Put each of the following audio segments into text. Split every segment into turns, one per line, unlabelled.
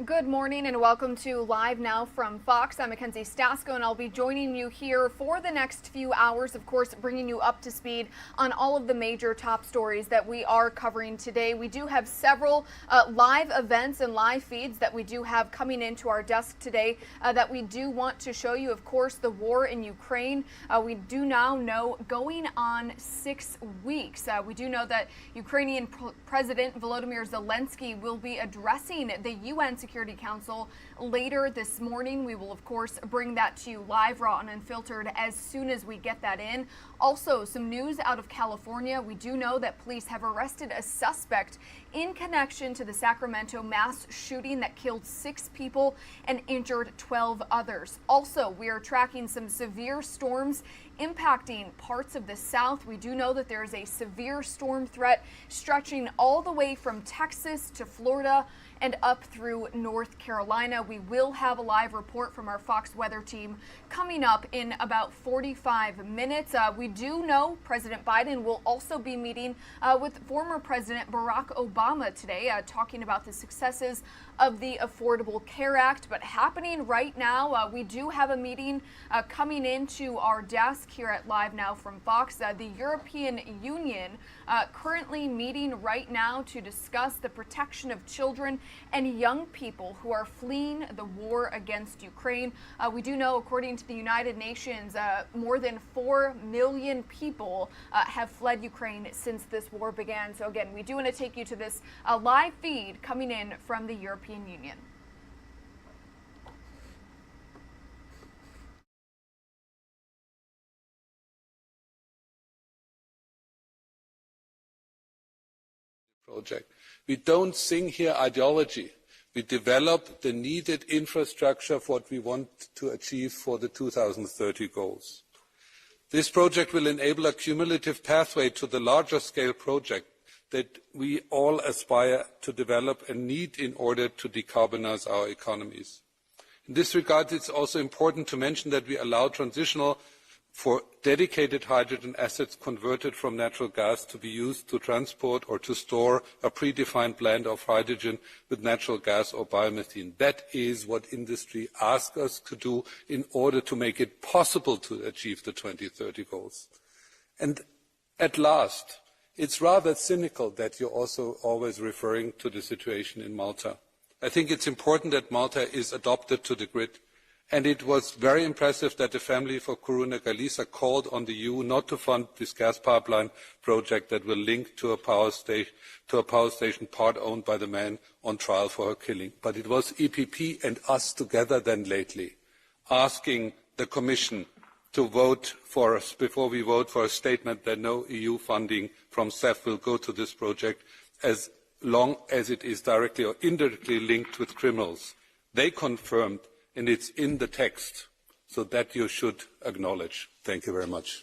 Good morning and welcome to Live Now from Fox. I'm Mackenzie Stasko and I'll be joining you here for the next few hours, of course, bringing you up to speed on all of the major top stories that we are covering today. We do have several live events and live feeds that we do have coming into our desk today that we do want to show you. Of course, the war in Ukraine, we do now know going on 6 weeks. We do know that Ukrainian President Volodymyr Zelensky will be addressing the UN Security Council later this morning. We will, of course, bring that to you live, raw, and unfiltered as soon as we get that in. Also, some news out of California. We do know that police have arrested a suspect in connection to the Sacramento mass shooting that killed 6 people and injured 12 others. Also, we are tracking some severe storms impacting parts of the South. We do know that there is a severe storm threat stretching all the way from Texas to Florida and up through North Carolina. We will have a live report from our Fox weather team coming up in about 45 minutes. We do know President Biden will also be meeting with former President Barack Obama today, talking about the successes of the Affordable Care Act. But happening right now, we do have a meeting coming into our desk here at Live Now from Fox. The European Union currently meeting right now to discuss the protection of children and young people who are fleeing the war against Ukraine. We do know, according to the United Nations, more than 4 million people have fled Ukraine since this war began. So again, we do want to take you to this live feed coming in from the European Union.
Project. We don't sing here ideology. We develop the needed infrastructure for what we want to achieve for the 2030 goals. This project will enable a cumulative pathway to the larger scale project that we all aspire to develop and need in order to decarbonize our economies. In this regard, it's also important to mention that we allow transitional for dedicated hydrogen assets converted from natural gas to be used to transport or to store a predefined blend of hydrogen with natural gas or biomethane. That is what industry asks us to do in order to make it possible to achieve the 2030 goals. And at last, it's rather cynical that you're also always referring to the situation in Malta. I think it's important that Malta is adopted to the grid. And it was very impressive that the family for Coruna Galiza called on the EU not to fund this gas pipeline project that will link to a power station part owned by the man on trial for her killing. But it was EPP and us together then lately asking the Commission to vote for us before we vote for a statement that no EU funding from CEF will go to this project as long as it is directly or indirectly linked with criminals. They confirmed, and it's in the text, so that you should acknowledge. Thank you very much.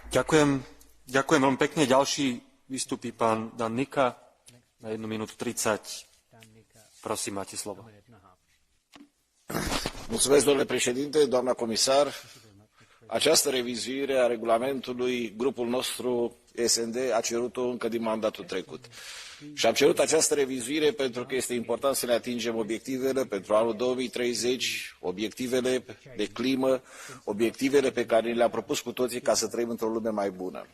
Ďakujem veľmi pekne. Ďalší vystupí pán Dan Nika na 1 minútu 30. Prosím, máte slovo.
Mulțumesc, domnule președinte, doamna comisar. Această revizuire a regulamentului, grupul nostru SND a cerut-o încă din mandatul trecut. Și am cerut această revizuire pentru că este important să ne atingem obiectivele pentru anul 2030, obiectivele de climă, obiectivele pe care le-am propus cu toții ca să trăim într-o lume mai bună.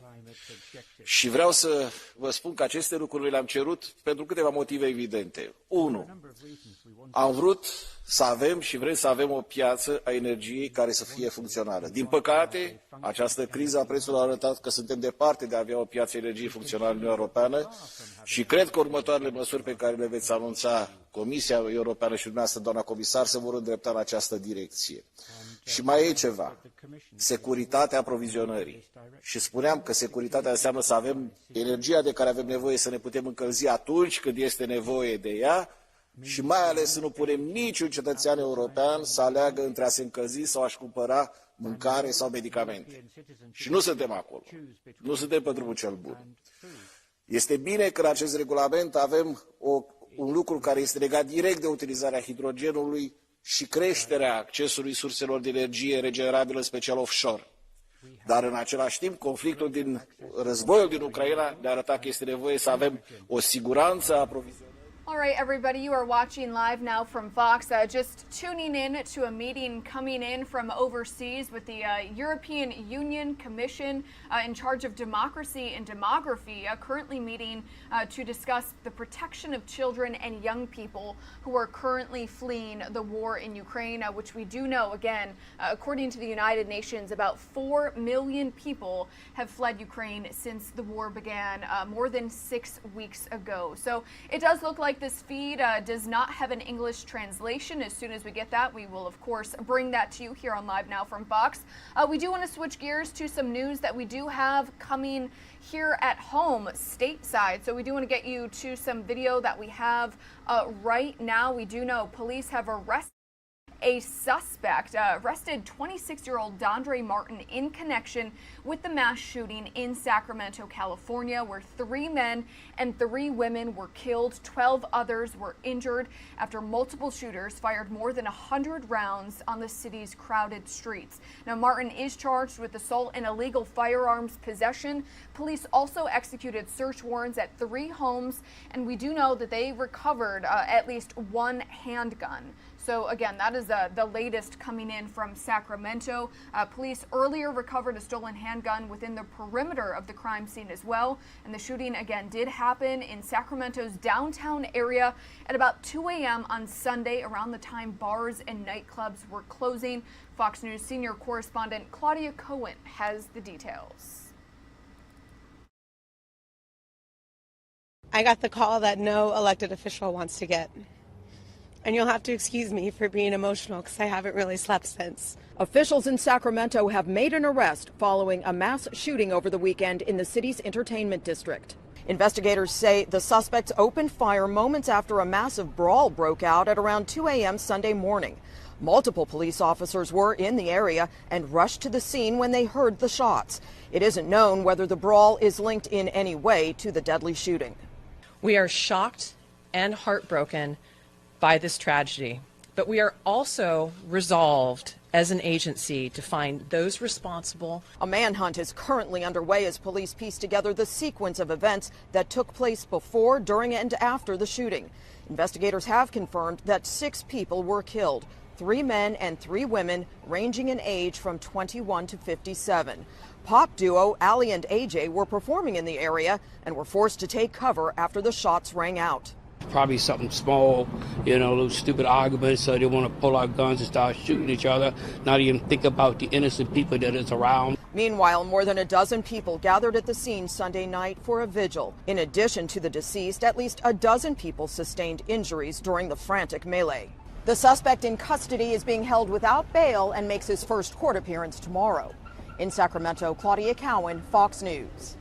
Și vreau să vă spun că aceste lucruri le-am cerut pentru câteva motive evidente. 1. Am vrut să avem și vrem să avem o piață a energiei care să fie funcțională. Din păcate, această criză a prețurilor a arătat că suntem departe de a avea o piață a energiei funcțională în Uniunea Europeană și cred că următoarele măsuri pe care le veți anunța Comisia Europeană și dumneavoastră, doamna comisar, se vor îndrepta în această direcție. Și mai e ceva, securitatea aprovizionării. Și spuneam că securitatea înseamnă să avem energia de care avem nevoie, să ne putem încălzi atunci când este nevoie de ea și mai ales să nu punem niciun cetățean european să aleagă între a se încălzi sau a-și cumpăra mâncare sau medicamente. Și nu suntem acolo. Nu suntem pe drumul cel bun. Este bine că în acest regulament avem un lucru care este legat direct de utilizarea hidrogenului și creșterea accesului surselor de energie regenerabilă, în special offshore. Dar în același timp, războiul din Ucraina ne arăta că este nevoie să avem o siguranță a aprovizionării
All right, everybody, you are watching Live Now from Fox. Just tuning in to a meeting coming in from overseas with the European Union Commission in charge of democracy and demography, currently meeting to discuss the protection of children and young people who are currently fleeing the war in Ukraine, which we do know, again, according to the United Nations, about 4 million people have fled Ukraine since the war began more than 6 weeks ago. So it does look like this feed does not have an English translation. As soon as we get that, we will, of course, bring that to you here on Live Now from Fox. We do want to switch gears to some news that we do have coming here at home stateside. So we do want to get you to some video that we have right now. We do know police have arrested a suspect, arrested 26-year-old Dondre Martin in connection with the mass shooting in Sacramento, California, where 3 men and 3 women were killed. 12 others were injured after multiple shooters fired more than 100 rounds on the city's crowded streets. Now, Martin is charged with assault and illegal firearms possession. Police also executed search warrants at 3 homes, and we do know that they recovered at least 1 handgun. So again, that is the latest coming in from Sacramento. Police earlier recovered a stolen handgun within the perimeter of the crime scene as well. And the shooting again did happen in Sacramento's downtown area at about 2 a.m. on Sunday, around the time bars and nightclubs were closing. Fox News senior correspondent Claudia Cohen has the details.
I got the call that no elected official wants to get. And you'll have to excuse me for being emotional because I haven't really slept since.
Officials in Sacramento have made an arrest following a mass shooting over the weekend in the city's entertainment district. Investigators say the suspects opened fire moments after a massive brawl broke out at around 2 a.m. Sunday morning. Multiple police officers were in the area and rushed to the scene when they heard the shots. It isn't known whether the brawl is linked in any way to the deadly shooting.
We are shocked and heartbroken by this tragedy, but we are also resolved as an agency to find those responsible.
A manhunt is currently underway as police piece together the sequence of events that took place before, during, and after the shooting. Investigators have confirmed that 6 people were killed, 3 men and 3 women ranging in age from 21 to 57. Pop duo Ali and AJ were performing in the area and were forced to take cover after the shots rang out.
Probably something small, little stupid arguments, so they want to pull out guns and start shooting each other, not even think about the innocent people that is around.
Meanwhile, more than a dozen people gathered at the scene Sunday night for a vigil. In addition to the deceased, at least a dozen people sustained injuries during the frantic melee. The suspect in custody is being held without bail and makes his first court appearance tomorrow. In Sacramento, Claudia Cohen, Fox News.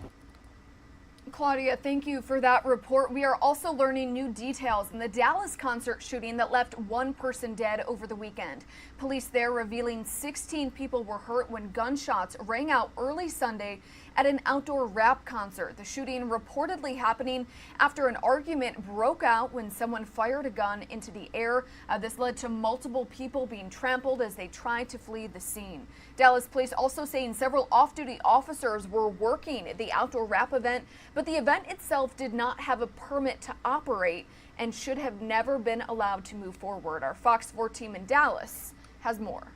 Claudia, thank you for that report. We are also learning new details in the Dallas concert shooting that left 1 person dead over the weekend. Police there revealing 16 people were hurt when gunshots rang out early Sunday at an outdoor rap concert. The shooting reportedly happening after an argument broke out when someone fired a gun into the air. This led to multiple people being trampled as they tried to flee the scene. Dallas police also saying several off-duty officers were working at the outdoor rap event, but the event itself did not have a permit to operate and should have never been allowed to move forward. Our Fox 4 team in Dallas has more.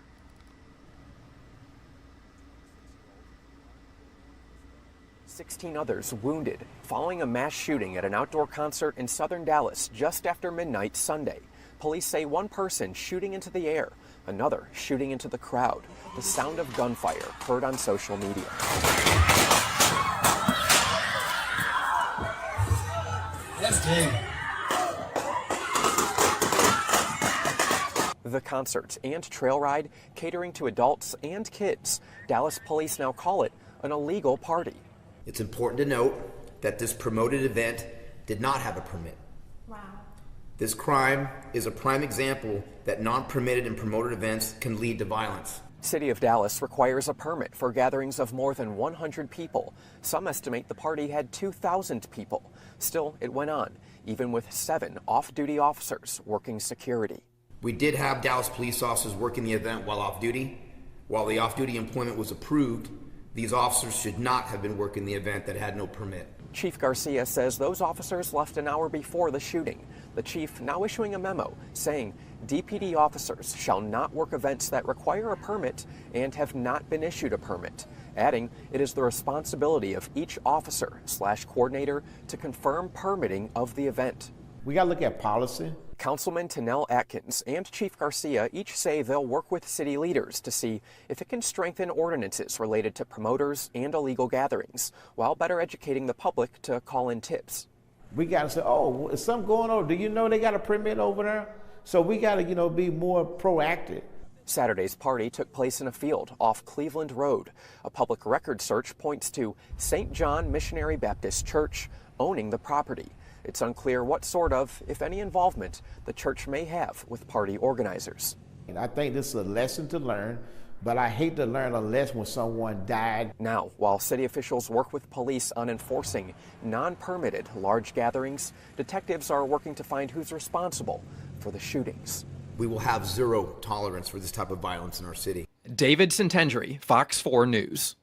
"16 others wounded following a mass shooting at an outdoor concert in southern Dallas just after midnight Sunday. Police say 1 person shooting into the air, another shooting into the crowd. The sound of gunfire heard on social media. The concert and trail ride catering to adults and kids. Dallas police now call it an illegal party.
It's important to note that this promoted event did not have a permit.
Wow.
This crime is a prime example that non-permitted and promoted events can lead to violence.
City of Dallas requires a permit for gatherings of more than 100 people. Some estimate the party had 2,000 people. Still, it went on, even with 7 off-duty officers working security.
We did have Dallas police officers working the event while off duty. While the off-duty employment was approved, These officers should not have been working the event that had no permit.
Chief Garcia says those officers left an hour before the shooting. The chief now issuing a memo saying DPD officers shall not work events that require a permit and have not been issued a permit, adding it is the responsibility of each officer/coordinator to confirm permitting of the event.
We got to look at policy.
Councilman Tanel Atkins and Chief Garcia each say they'll work with city leaders to see if it can strengthen ordinances related to promoters and illegal gatherings, while better educating the public to call in tips.
We got to say, oh, is something going on? Do you know they got a permit over there? So we got to, be more proactive.
Saturday's party took place in a field off Cleveland Road. A public record search points to St. John Missionary Baptist Church owning the property. It's unclear what sort of, if any, involvement the church may have with party organizers.
And I think this is a lesson to learn, but I hate to learn a lesson when someone died.
Now, while city officials work with police on enforcing non-permitted large gatherings, detectives are working to find who's responsible for the shootings.
We will have zero tolerance for this type of violence in our city.
David Centendry, Fox 4 News.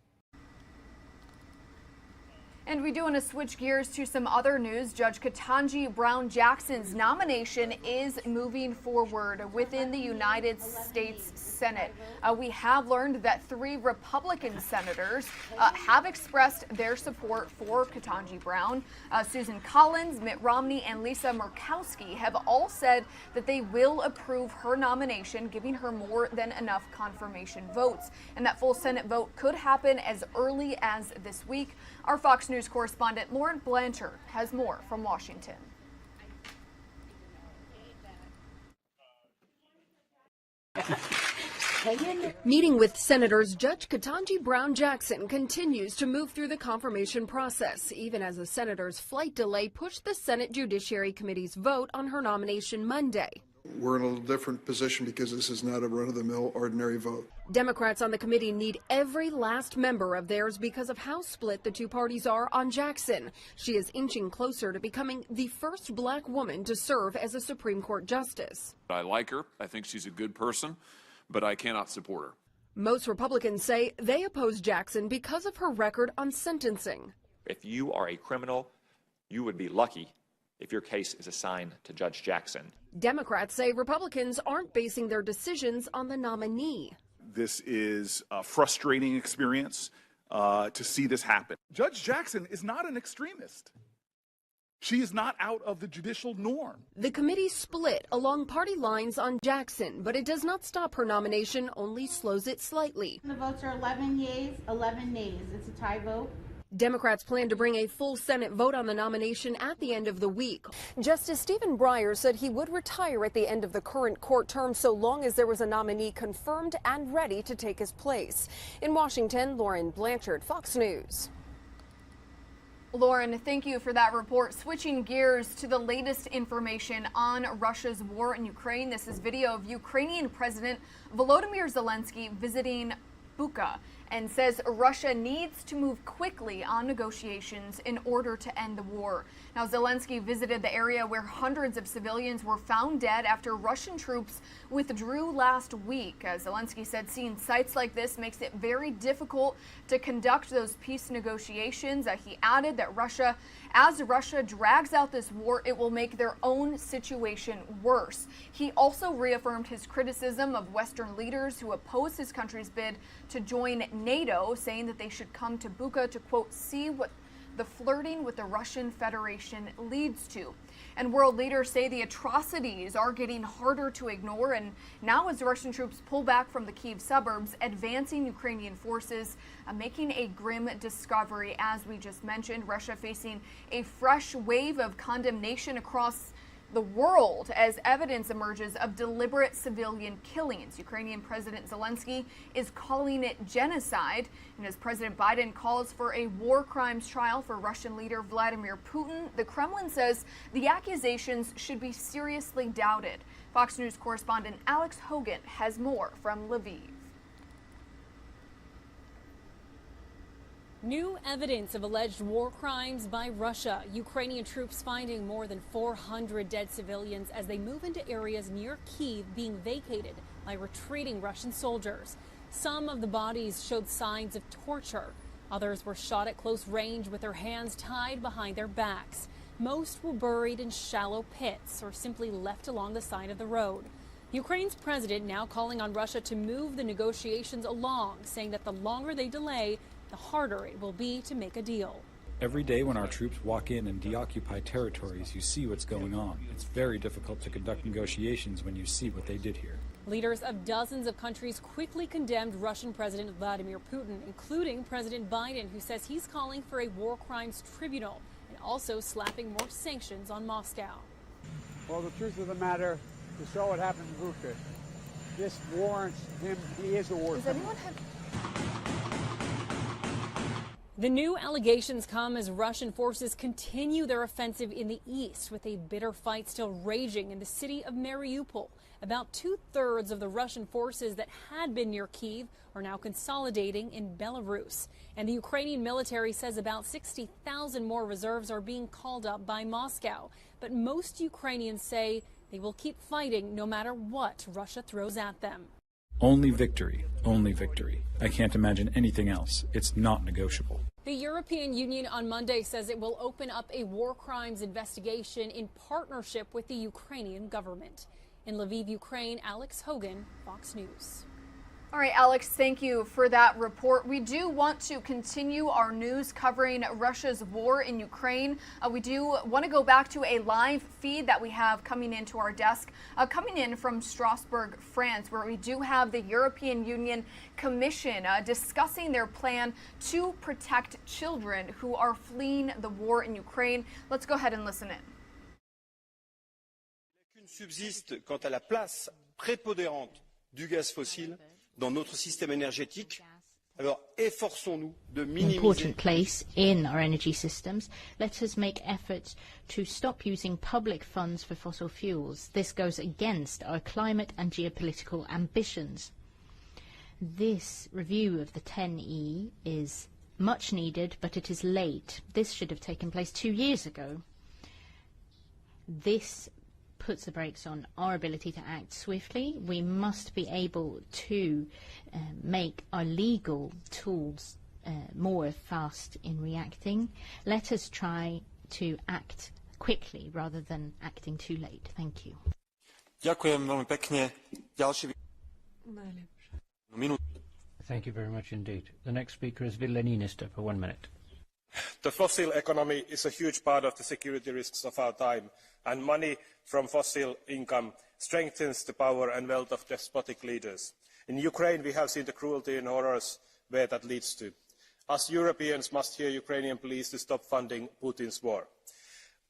And we do want to switch gears to some other news. Judge Ketanji Brown Jackson's nomination is moving forward within the United States Senate. We have learned that 3 Republican senators have expressed their support for Ketanji Brown. Susan Collins, Mitt Romney, and Lisa Murkowski have all said that they will approve her nomination, giving her more than enough confirmation votes. And that full Senate vote could happen as early as this week. Our Fox News correspondent Lauren Blanchard has more from Washington.
Meeting with Senators, Judge Ketanji Brown Jackson continues to move through the confirmation process, even as the senator's flight delay pushed the Senate Judiciary Committee's vote on her nomination Monday.
We're in a little different position because this is not a run-of-the-mill ordinary vote.
Democrats on the committee need every last member of theirs because of how split the two parties are on Jackson. She is inching closer to becoming the first black woman to serve as a Supreme Court justice.
I like her. I think she's a good person, but I cannot support her.
Most Republicans say they oppose Jackson because of her record on sentencing.
If you are a criminal, you would be lucky if your case is assigned to Judge Jackson.
Democrats say Republicans aren't basing their decisions on the nominee.
This is a frustrating experience to see this happen. Judge Jackson is not an extremist. She is not out of the judicial norm.
The committee split along party lines on Jackson, but it does not stop her nomination, only slows it slightly.
The votes are 11 yeas, 11 nays. It's a tie vote.
Democrats plan to bring a full Senate vote on the nomination at the end of the week.
Justice Stephen Breyer said he would retire at the end of the current court term so long as there was a nominee confirmed and ready to take his place. In Washington, Lauren Blanchard, Fox News.
Lauren, thank you for that report. Switching gears to the latest information on Russia's war in Ukraine. This is video of Ukrainian President Volodymyr Zelensky visiting Bucha and says Russia needs to move quickly on negotiations in order to end the war. Now, Zelensky visited the area where hundreds of civilians were found dead after Russian troops withdrew last week. Zelensky said seeing sites like this makes it very difficult to conduct those peace negotiations. He added that as Russia drags out this war, it will make their own situation worse. He also reaffirmed his criticism of Western leaders who oppose his country's bid to join NATO, saying that they should come to Bucha to, quote, see what the flirting with the Russian Federation leads to. And world leaders say the atrocities are getting harder to ignore, and now as Russian troops pull back from the Kyiv suburbs, advancing Ukrainian forces making a grim discovery. As we just mentioned, Russia facing a fresh wave of condemnation across the world as evidence emerges of deliberate civilian killings. Ukrainian President Zelensky is calling it genocide, and as President Biden calls for a war crimes trial for Russian leader Vladimir Putin, the Kremlin says the accusations should be seriously doubted. Fox News correspondent Alex Hogan has more from Lviv.
New evidence of alleged war crimes by Russia. Ukrainian troops finding more than 400 dead civilians as they move into areas near Kyiv being vacated by retreating Russian soldiers. Some of the bodies showed signs of torture. Others were shot at close range with their hands tied behind their backs. Most were buried in shallow pits or simply left along the side of the road. Ukraine's president now calling on Russia to move the negotiations along, saying that the longer they delay, the harder it will be to make a deal.
Every day when our troops walk in and deoccupy territories, you see what's going on. It's very difficult to conduct negotiations when you see what they did here.
Leaders of dozens of countries quickly condemned Russian President Vladimir Putin, including President Biden, who says he's calling for a war crimes tribunal and also slapping more sanctions on Moscow.
Well, the truth of the matter, you saw what happened in Bucha. This warrants him, he is a war criminal.
The new allegations come as Russian forces continue their offensive in the east, with a bitter fight still raging in the city of Mariupol. About 2/3 of the Russian forces that had been near Kyiv are now consolidating in Belarus. And the Ukrainian military says about 60,000 more reserves are being called up by Moscow. But most Ukrainians say they will keep fighting no matter what Russia throws at them.
Only victory, only victory. I can't imagine anything else. It's not negotiable.
The European Union on Monday says it will open up a war crimes investigation in partnership with the Ukrainian government. In Lviv, Ukraine, Alex Hogan, Fox News.
All right, Alex, thank you for that report. We do want to continue our news covering Russia's war in Ukraine. We do want to go back to a live feed that we have coming into our desk, coming in from Strasbourg, France, where we do have the European Union Commission discussing their plan to protect children who are fleeing the war in Ukraine. Let's go ahead and listen in.
Subsiste quant à la place prépondérante du gaz fossile dans notre système énergétique. Alors, efforçons-nous de minimiser.
Important place in our energy systems. Let us make efforts to stop using public funds for fossil fuels. This goes against our climate and geopolitical ambitions. This review of the 10E is much needed, but it is late. This should have taken place 2 years ago. This puts the brakes on our ability to act swiftly. We must be able to make our legal tools more fast in reacting. Let us try to act quickly rather than acting too late. Thank you.
Ďakujem veľmi pekne. Ďalší minút.
Thank you very much indeed. The next speaker is Ville Niinistö for 1 minute.
The fossil economy is a huge part of the security risks of our time, and money from fossil income strengthens the power and wealth of despotic leaders. In Ukraine, we have seen the cruelty and horrors where that leads to. Us Europeans must hear Ukrainian pleas to stop funding Putin's war.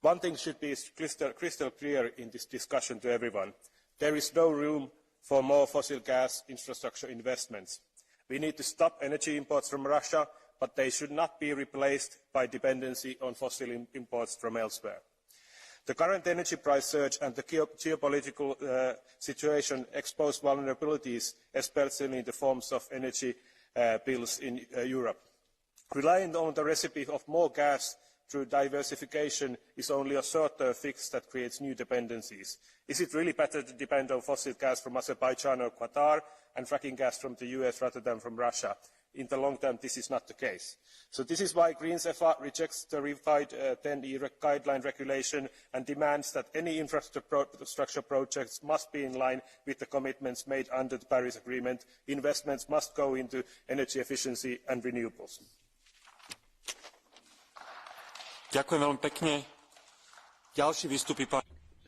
One thing should be crystal clear in this discussion to everyone. There is no room for more fossil gas infrastructure investments. We need to stop energy imports from Russia, but they should not be replaced by dependency on fossil imports from elsewhere. The current energy price surge and the geopolitical situation expose vulnerabilities, especially in the forms of energy bills in Europe. Relying on the recipe of more gas through diversification is only a short-term fix that creates new dependencies. Is it really better to depend on fossil gas from Azerbaijan or Qatar and fracking gas from the US rather than from Russia? In the long term, this is not the case. So this is why Greens EFA rejects the revised 10E guideline regulation and demands that any infrastructure projects must be in line with the commitments made under the Paris Agreement. Investments must go into energy efficiency and renewables.
Ďakujem veľmi pekne. Ďalší vystupí pán.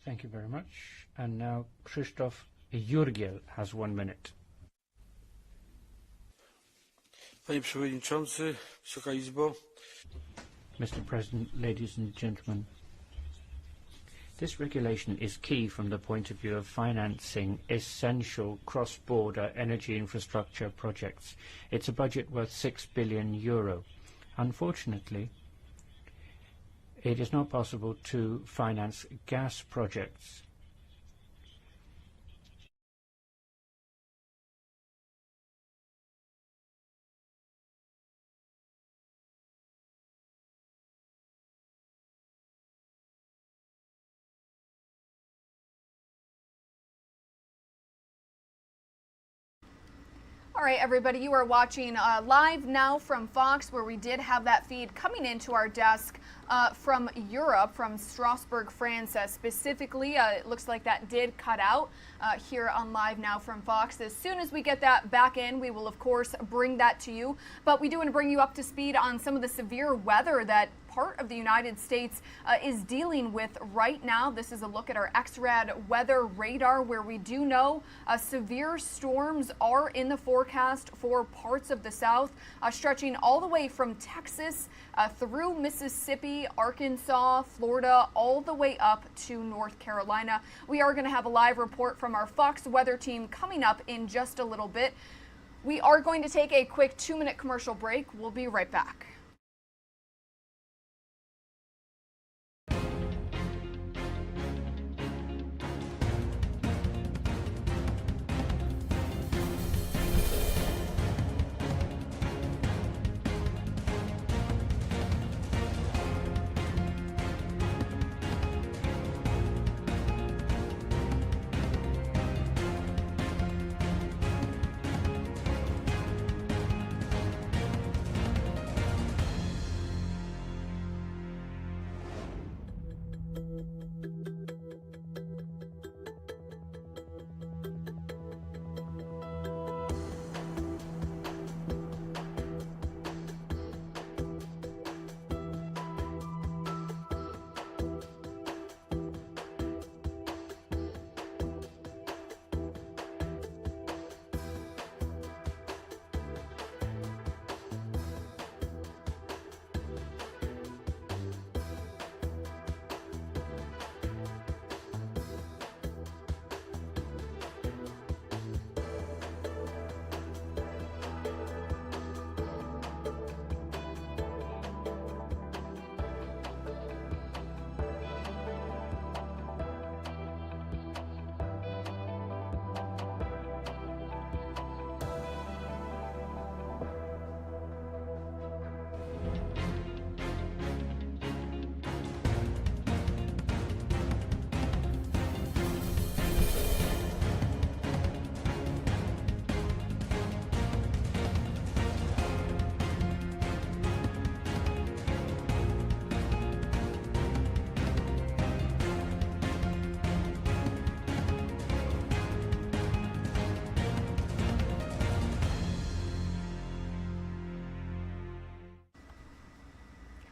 Thank you very much. And now Krzysztof Jurgiel has 1 minute.
Panie Przewodniczący, Wysoka Izbo.
Mr. President, ladies and gentlemen, this regulation is key from the point of view of financing essential cross-border energy infrastructure projects. It's a budget worth €6 billion. Unfortunately, it is not possible to finance gas projects.
All right, everybody, you are watching Live Now from Fox, where we did have that feed coming into our desk from Europe, from Strasbourg, France specifically. It looks like that did cut out here on Live Now from Fox. As soon as we get that back in, we will, of course, bring that to you. But we do want to bring you up to speed on some of the severe weather that part of the United States is dealing with right now. This is a look at our XRAD weather radar, where we do know severe storms are in the forecast for parts of the South, stretching all the way from Texas through Mississippi, Arkansas, Florida, all the way up to North Carolina. We are going to have a live report from our Fox weather team coming up in just a little bit. We are going to take a quick 2-minute commercial break. We'll be right back.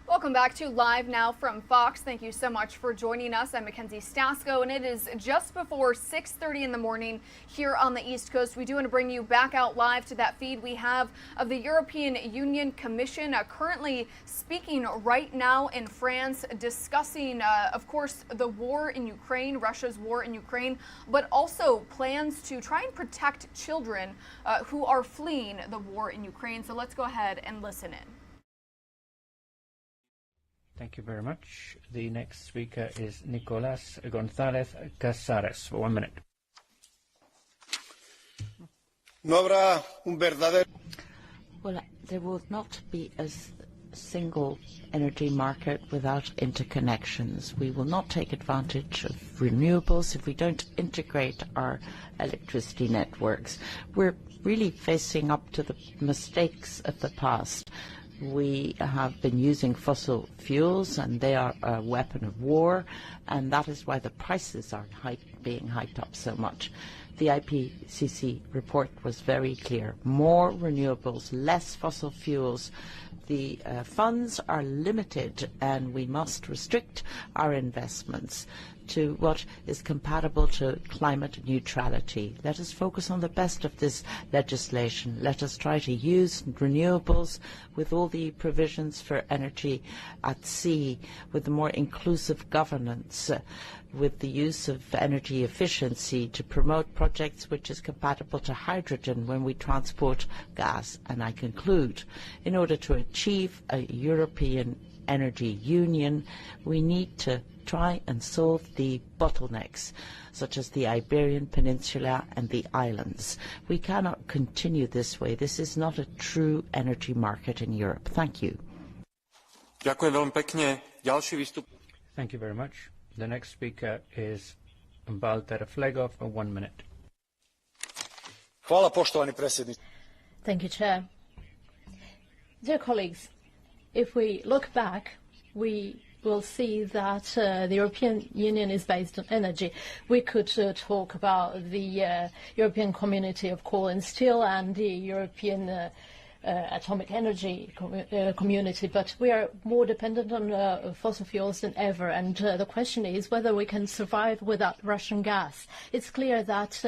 Welcome back to Live Now from Fox. Thank you so much for joining us. I'm Mackenzie Stasko, and it is just before 6:30 in the morning here on the East Coast. We do want to bring you back out live to that feed we have of the European Union Commission currently speaking right now in France, discussing, of course, the war in Ukraine, Russia's war in Ukraine, but also plans to try and protect children who are fleeing the war in Ukraine. So let's go ahead and listen in.
Thank you very much. The next speaker is Nicolas González Casares for 1 minute.
Well, there will not be a single energy market without interconnections. We will not take advantage of renewables if we don't integrate our electricity networks. We're really facing up to the mistakes of the past. We have been using fossil fuels, and they are a weapon of war, and that is why the prices are being hiked up so much. The IPCC report was very clear. More renewables, less fossil fuels. The funds are limited, and we must restrict our investments to what is compatible to climate neutrality. Let us focus on the best of this legislation. Let us try to use renewables with all the provisions for energy at sea, with the more inclusive governance, with the use of energy efficiency to promote projects which is compatible to hydrogen when we transport gas. And I conclude, in order to achieve a European energy union, we need to try and solve the bottlenecks, such as the Iberian Peninsula and the islands. We cannot continue this way. This is not a true energy market in Europe. Thank you.
Ďakujem veľmi pekne. Ďalší výstup.
Thank you very much. The next speaker is Walter Flego for 1 minute.
Hvala, poštovani predsjedniče.
Thank you, Chair. Dear colleagues, if we look back, we will see that the European Union is based on energy. We could talk about the European Community of Coal and Steel and the European atomic energy community, but we are more dependent on fossil fuels than ever, and the question is whether we can survive without Russian gas. It's clear that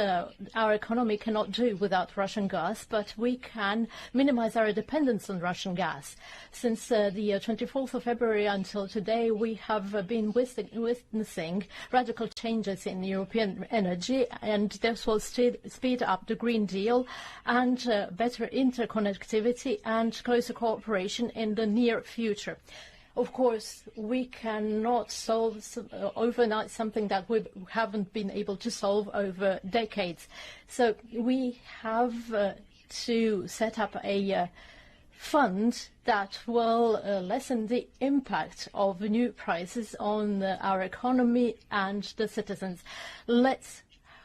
our economy cannot do without Russian gas, but we can minimize our dependence on Russian gas. Since the 24th of February until today, we have been witnessing radical changes in European energy, and this will speed up the Green Deal and better interconnectivity and closer cooperation in the near future. Of course, we cannot solve overnight something that we haven't been able to solve over decades. So we have to set up a fund that will lessen the impact of new prices on our economy and the citizens. Let's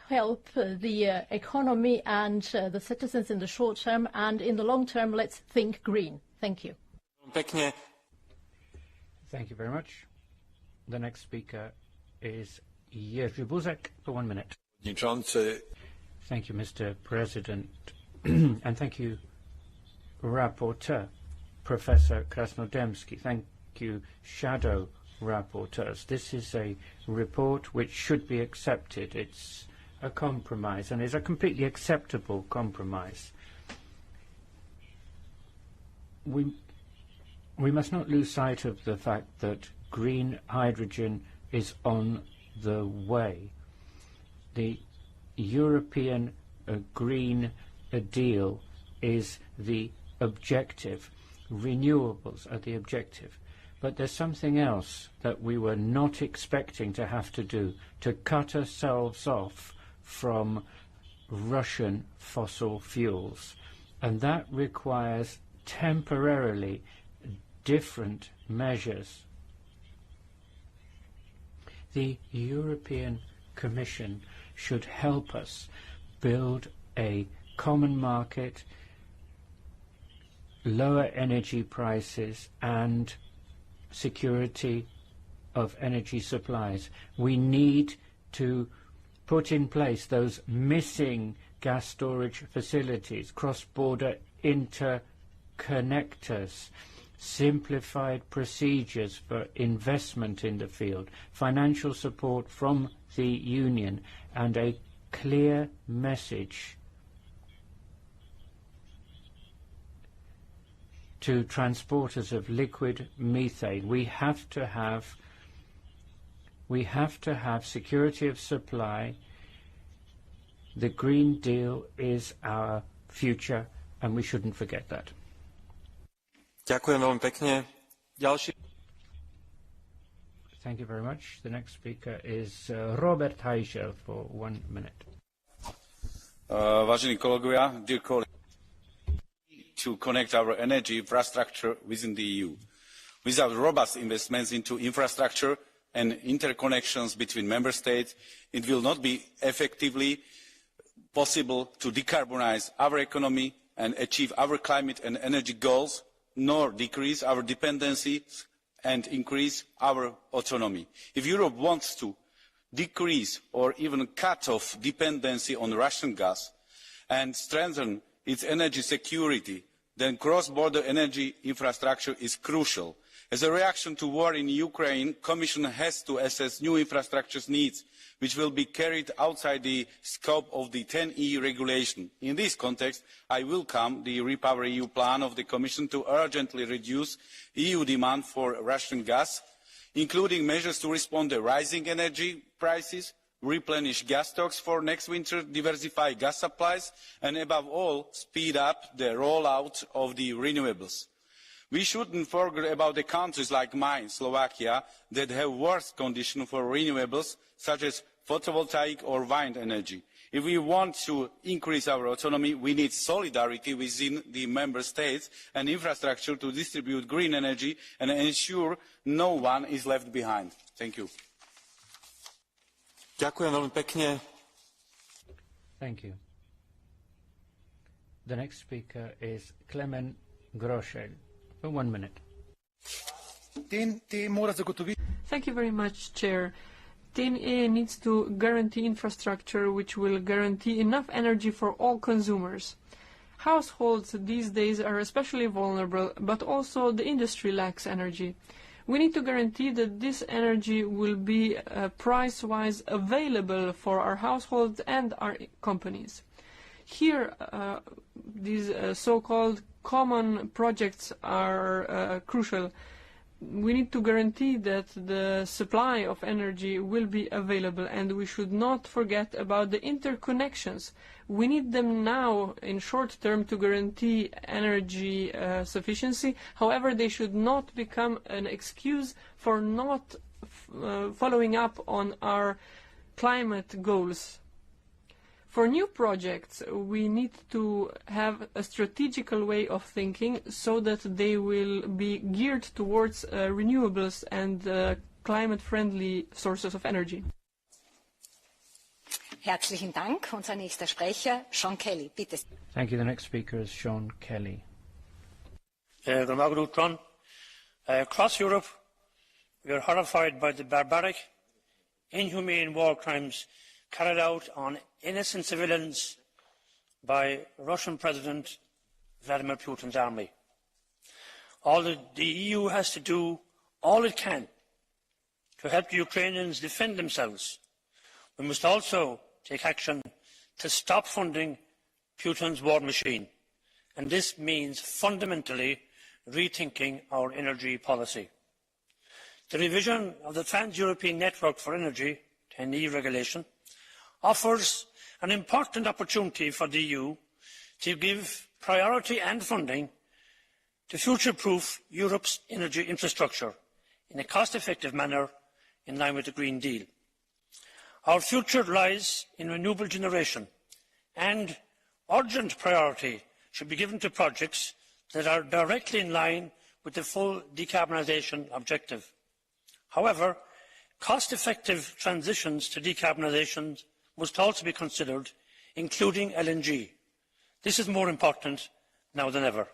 help the economy and the citizens in the short term, and in the long term, let's think green. Thank you.
Thank you very much. The next speaker is Jerzy Buzek for 1 minute. Thank you, Mr. President, and thank you, Rapporteur, Professor Krasnodębski. Thank you, Shadow Rapporteurs. This is a report which should be accepted. It's a compromise, and is a completely acceptable compromise. We must not lose sight of the fact that green hydrogen is on the way. The European Green Deal is the objective. Renewables are the objective. But there's something else that we were not expecting to have to do, to cut ourselves off from Russian fossil fuels, and that requires temporarily different measures. The European Commission should help us build a common market, lower energy prices and security of energy supplies. We need to put in place those missing gas storage facilities, cross-border interconnectors, simplified procedures for investment in the field, financial support from the Union, and a clear message to transporters of liquid methane. We have to have security of supply. The Green Deal is our future, and we shouldn't forget that.
Ďakujem veľmi pekne. Ďalší.
Thank you very much. The next speaker is Robert Heischel for 1 minute.
Vážení kolegovia, dear colleagues, to connect our energy infrastructure within the EU. Without robust investments into infrastructure and interconnections between member states, it will not be effectively possible to decarbonize our economy and achieve our climate and energy goals, nor decrease our dependency and increase our autonomy. If Europe wants to decrease or even cut off dependency on Russian gas and strengthen its energy security, then cross-border energy infrastructure is crucial. As a reaction to war in Ukraine, the Commission has to assess new infrastructure needs, which will be carried outside the scope of the 10E regulation. In this context, I welcome the REPowerEU plan of the Commission to urgently reduce EU demand for Russian gas, including measures to respond to rising energy prices, replenish gas stocks for next winter, diversify gas supplies, and above all, speed up the rollout of the renewables. We shouldn't forget about the countries like mine, Slovakia, that have worse conditions for renewables, such as photovoltaic or wind energy. If we want to increase our autonomy, we need solidarity within the member states and infrastructure to distribute green energy and ensure no one is left behind. Thank you.
Ďakujem veľmi pekne.
Thank you. The next speaker is Clement Groschel. For 1 minute.
Thank you very much, Chair. TNA needs to guarantee infrastructure which will guarantee enough energy for all consumers. Households these days are especially vulnerable, but also the industry lacks energy. We need to guarantee that this energy will be price-wise available for our households and our companies. Here, these so-called common projects are crucial. We need to guarantee that the supply of energy will be available, and we should not forget about the interconnections. We need them now in short term to guarantee energy sufficiency. However, they should not become an excuse for not following up on our climate goals. For new projects, we need to have a strategical way of thinking so that they will be geared towards renewables and climate-friendly sources of energy.
Herzlichen Dank. Unser nächster Sprecher, Sean Kelly. Bitte.
Thank you. The next speaker is Sean Kelly.
Across Europe, we are horrified by the barbaric, inhumane war crimes carried out on innocent civilians by Russian President Vladimir Putin's army. The EU has to do all it can to help the Ukrainians defend themselves. We must also take action to stop funding Putin's war machine, and this means fundamentally rethinking our energy policy. The revision of the Trans-European Network for Energy, TEN-E regulation, offers an important opportunity for the EU to give priority and funding to future-proof Europe's energy infrastructure in a cost-effective manner in line with the Green Deal. Our future lies in renewable generation, and urgent priority should be given to projects that are directly in line with the full decarbonisation objective. However, cost-effective transitions to decarbonisation must also be considered, including LNG. This is more important now than ever.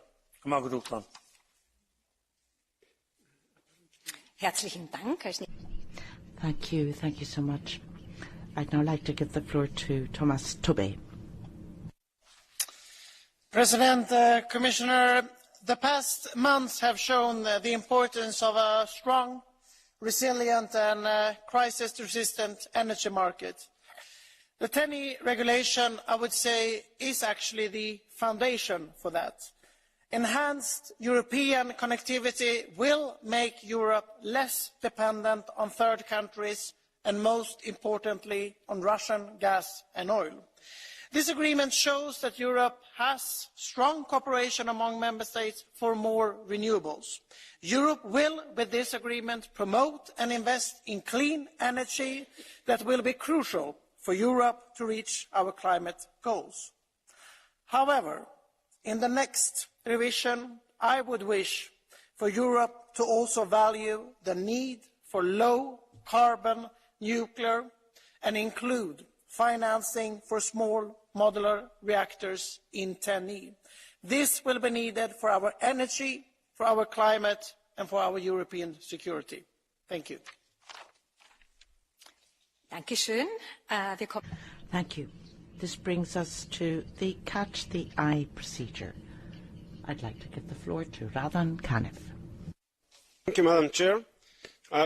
Herzlichen Dank.
Thank you. Thank you so much. I'd now like to give the floor to Thomas Tobé.
President, Commissioner, the past months have shown the importance of a strong, resilient and crisis-resistant energy market. The TEN-E regulation, I would say, is actually the foundation for that. Enhanced European connectivity will make Europe less dependent on third countries and, most importantly, on Russian gas and oil. This agreement shows that Europe has strong cooperation among member states for more renewables. Europe will, with this agreement, promote and invest in clean energy that will be crucial for Europe to reach our climate goals. However, in the next revision, I would wish for Europe to also value the need for low-carbon nuclear and include financing for small modular reactors in TEN-E. This will be needed for our energy, for our climate, and for our European security. Thank you.
Thank you. This brings us to the Catch the Eye procedure. I'd like to give the floor to Radan Kanev.
Thank you, Madam Chair.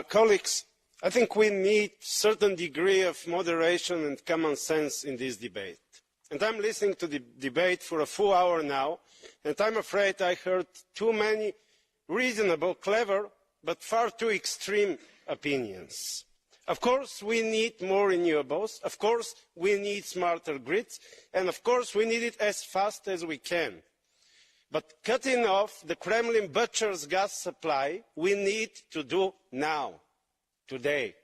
Colleagues, I think we need a certain degree of moderation and common sense in this debate. And I'm listening to the debate for a full hour now, and I'm afraid I heard too many reasonable, clever, but far too extreme opinions. Of course, we need more renewables. Of course, we need smarter grids. And of course, we need it as fast as we can. But cutting off the Kremlin butcher's gas supply, we need to do now, today.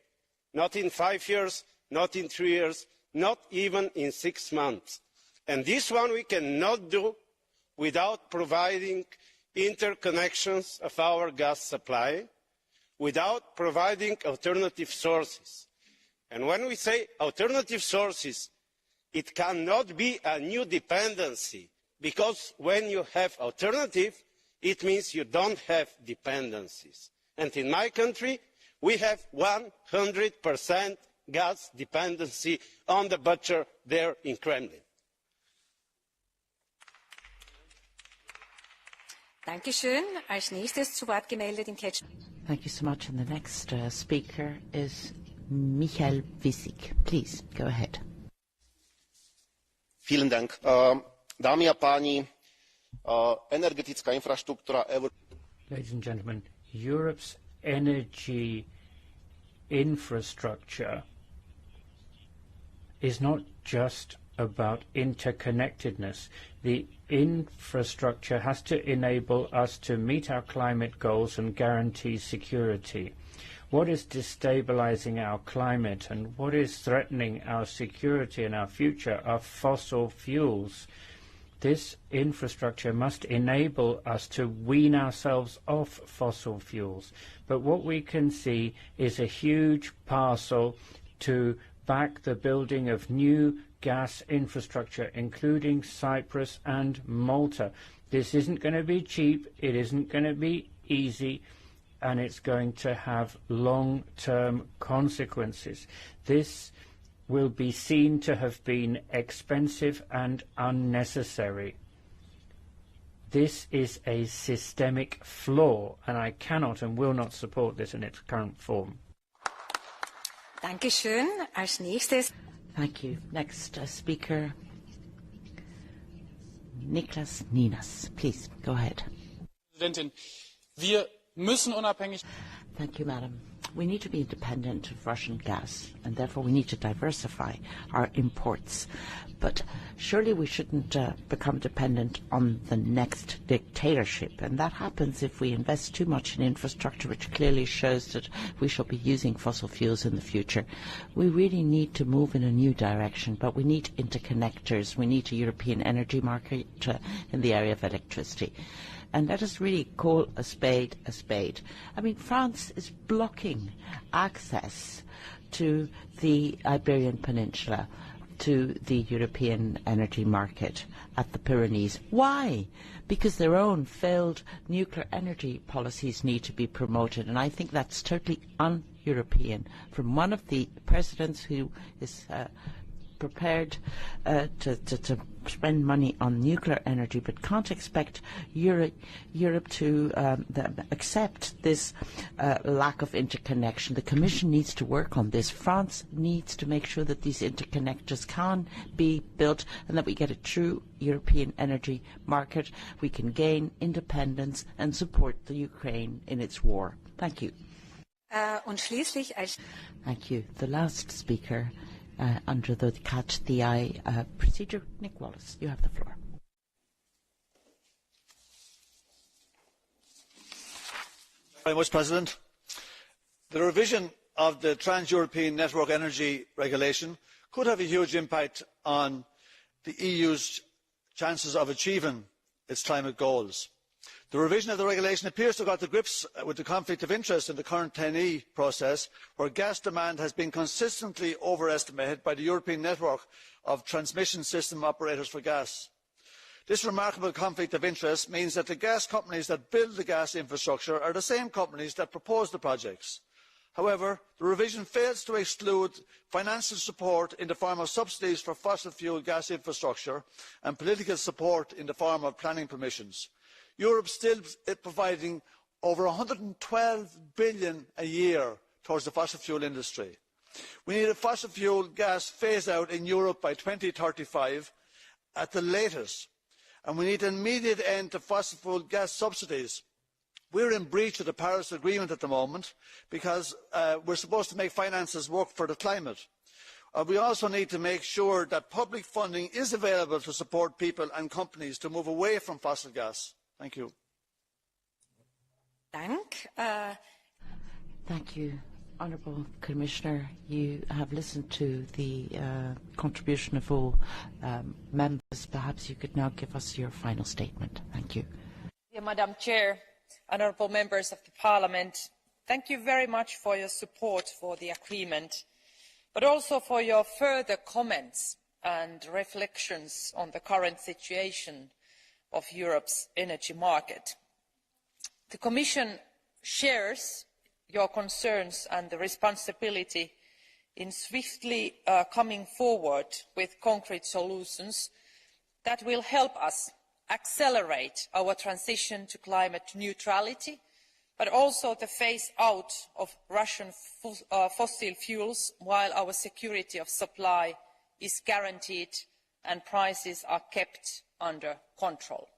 Not in 5 years, not in 3 years, not even in 6 months. And this one we cannot do without providing interconnections of our gas supply, without providing alternative sources. And when we say alternative sources, it cannot be a new dependency. because when you have alternative, it means you don't have dependencies. And in my country, we have 100% gas dependency on the butcher there in Kremlin.
Dankeschön. Als nächstes zu Wort gemeldet im Catch.
Thank you so much. And the next speaker is Michael Wissig. Please, go ahead.
Vielen Dank. Dámy a páni, energetická infraštruktúra
Ladies and gentlemen, Europe's energy infrastructure is not just about interconnectedness. The infrastructure has to enable us to meet our climate goals and guarantee security. What is destabilizing our climate and what is threatening our security and our future are fossil fuels. This infrastructure must enable us to wean ourselves off fossil fuels. But what we can see is a huge parcel to back the building of new gas infrastructure, including Cyprus and Malta. This isn't going to be cheap, it isn't going to be easy, and it's going to have long-term consequences. This will be seen to have been expensive and unnecessary. This is a systemic flaw, and I cannot and will not support this in its current form.
Dankeschön. Als nächstes.
Thank you. Next speaker, Niklas Ninas. Please, go ahead.
Präsidentin, wir müssen unabhängig.
Thank you, Madam. We need to be independent of Russian gas, and therefore we need to diversify our imports. But surely we shouldn't become dependent on the next dictatorship, and that happens if we invest too much in infrastructure, which clearly shows that we shall be using fossil fuels in the future. We really need to move in a new direction, but we need interconnectors. We need a European energy market in the area of electricity. And let us really call a spade a spade. I mean, France is blocking access to the Iberian Peninsula, to the European energy market at the Pyrenees. Why? Because their own failed nuclear energy policies need to be promoted, and I think that's totally un-European. From one of the presidents who is prepared to spend money on nuclear energy, but can't expect Europe to accept this lack of interconnection. The Commission needs to work on this. France needs to make sure that these interconnectors can be built and that we get a true European energy market. We can gain independence and support the Ukraine in its war. Thank you.
Und schließlich als
Thank you. The last speaker under the Catch the Eye procedure, Nick Wallace, you have the floor.
Very much, President. The revision of the Trans-European Network Energy Regulation could have a huge impact on the EU's chances of achieving its climate goals. The revision of the regulation appears to have got to grips with the conflict of interest in the current 10E process, where gas demand has been consistently overestimated by the European network of transmission system operators for gas. This remarkable conflict of interest means that the gas companies that build the gas infrastructure are the same companies that propose the projects. However, the revision fails to exclude financial support in the form of subsidies for fossil fuel gas infrastructure and political support in the form of planning permissions. Europe still is providing over 112 billion a year towards the fossil fuel industry. We need a fossil fuel gas phase out in Europe by 2035 at the latest, and we need an immediate end to fossil fuel gas subsidies. We're in breach of the Paris Agreement at the moment because we're supposed to make finances work for the climate. We also need to make sure that public funding is available to support people and companies to move away from fossil gas. Thank you.
Thank you. Honourable Commissioner, you have listened to the contribution of all members. Perhaps you could now give us your final statement. Thank you.
Dear Madam Chair, honourable members of the Parliament, thank you very much for your support for the agreement, but also for your further comments and reflections on the current situation of Europe's energy market. The Commission shares your concerns and the responsibility in swiftly coming forward with concrete solutions that will help us accelerate our transition to climate neutrality, but also the phase out of Russian fossil fuels while our security of supply is guaranteed and prices are kept under control.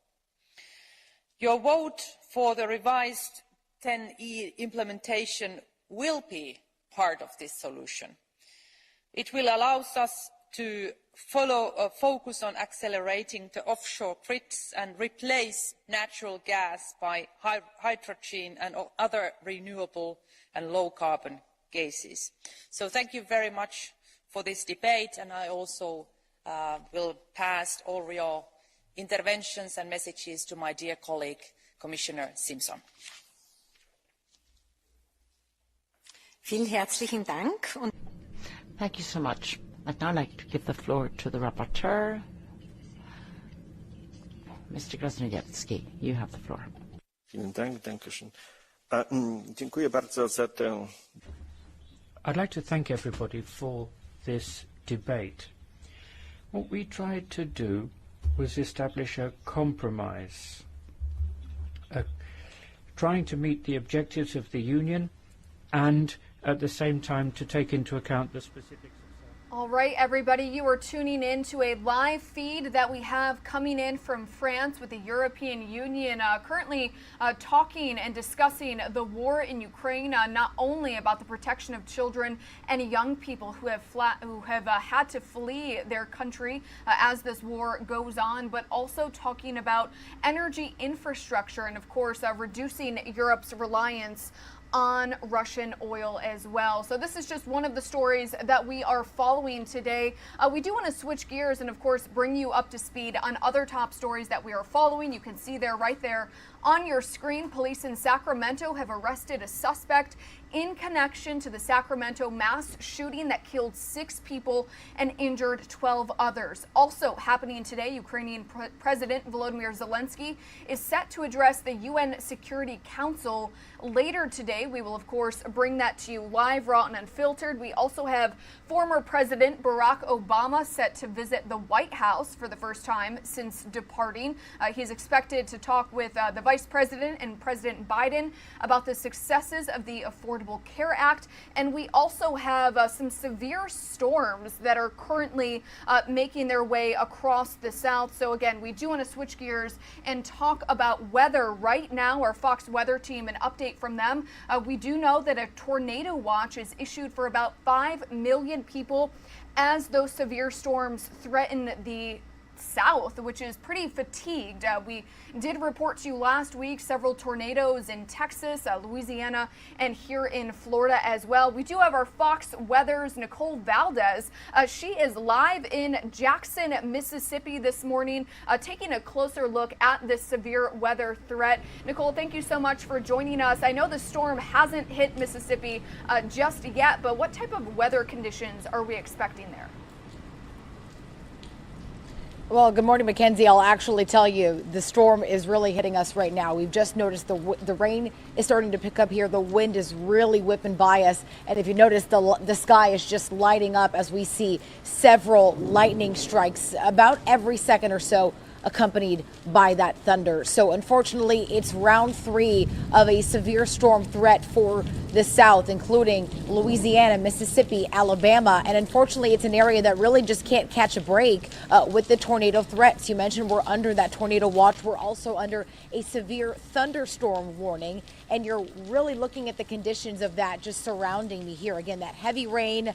Your vote for the revised 10E implementation will be part of this solution. It will allow us to focus on accelerating the offshore grids and replace natural gas by hydrogen and other renewable and low-carbon gases. So thank you very much for this debate, and I also will pass all your interventions and messages to my dear colleague, Commissioner Simpson.
Vielen herzlichen Dank.
Thank you so much. I'd now like to give the floor to the rapporteur. Mr. Krasnodębski, you have the floor.
Vielen Dank, dankeschön. Dziękuję bardzo za tę.
I'd like to thank everybody for this debate. What we tried to do was establish a compromise, trying to meet the objectives of the Union and at the same time to take into account the specifics.
All right, everybody, you are tuning in to a live feed that we have coming in from France with the European Union currently talking and discussing the war in Ukraine, not only about the protection of children and young people who have had to flee their country as this war goes on, but also talking about energy infrastructure and, of course, reducing Europe's reliance on Russian oil as well. So this is just one of the stories that we are following today. We do want to switch gears and, of course, bring you up to speed on other top stories that we are following. You can see there, right there on your screen, police in Sacramento have arrested a suspect in connection to the Sacramento mass shooting that killed 6 people and injured 12 others. Also happening today, Ukrainian President Volodymyr Zelensky is set to address the UN Security Council later today. We will, of course, bring that to you live, raw, and unfiltered. We also have former President Barack Obama set to visit the White House for the first time since departing. He's expected to talk with the Vice President and President Biden about the successes of the Affordable Care Act. And we also have some severe storms that are currently making their way across the South. So again, we do want to switch gears and talk about weather right now. Our Fox weather team, an update from them. We do know that a tornado watch is issued for about 5 million people as those severe storms threaten the South, which is pretty fatigued. We did report to you last week several tornadoes in Texas, Louisiana, and here in Florida as well. We do have our Fox Weather's Nicole Valdez. She is live in Jackson, Mississippi this morning, taking a closer look at this severe weather threat. Nicole, thank you so much for joining us. I know the storm hasn't hit Mississippi just yet, but what type of weather conditions are we expecting there?
Well, good morning, Mackenzie. I'll actually tell you, the storm is really hitting us right now. We've just noticed the rain is starting to pick up here. The wind is really whipping by us. And if you notice, the sky is just lighting up as we see several lightning strikes about every second or so, accompanied by that thunder. So unfortunately, it's round 3 of a severe storm threat for the South, including Louisiana, Mississippi, Alabama. And unfortunately, it's an area that really just can't catch a break with the tornado threats. You mentioned we're under that tornado watch. We're also under a severe thunderstorm warning. And you're really looking at the conditions of that just surrounding me here. Again, that heavy rain,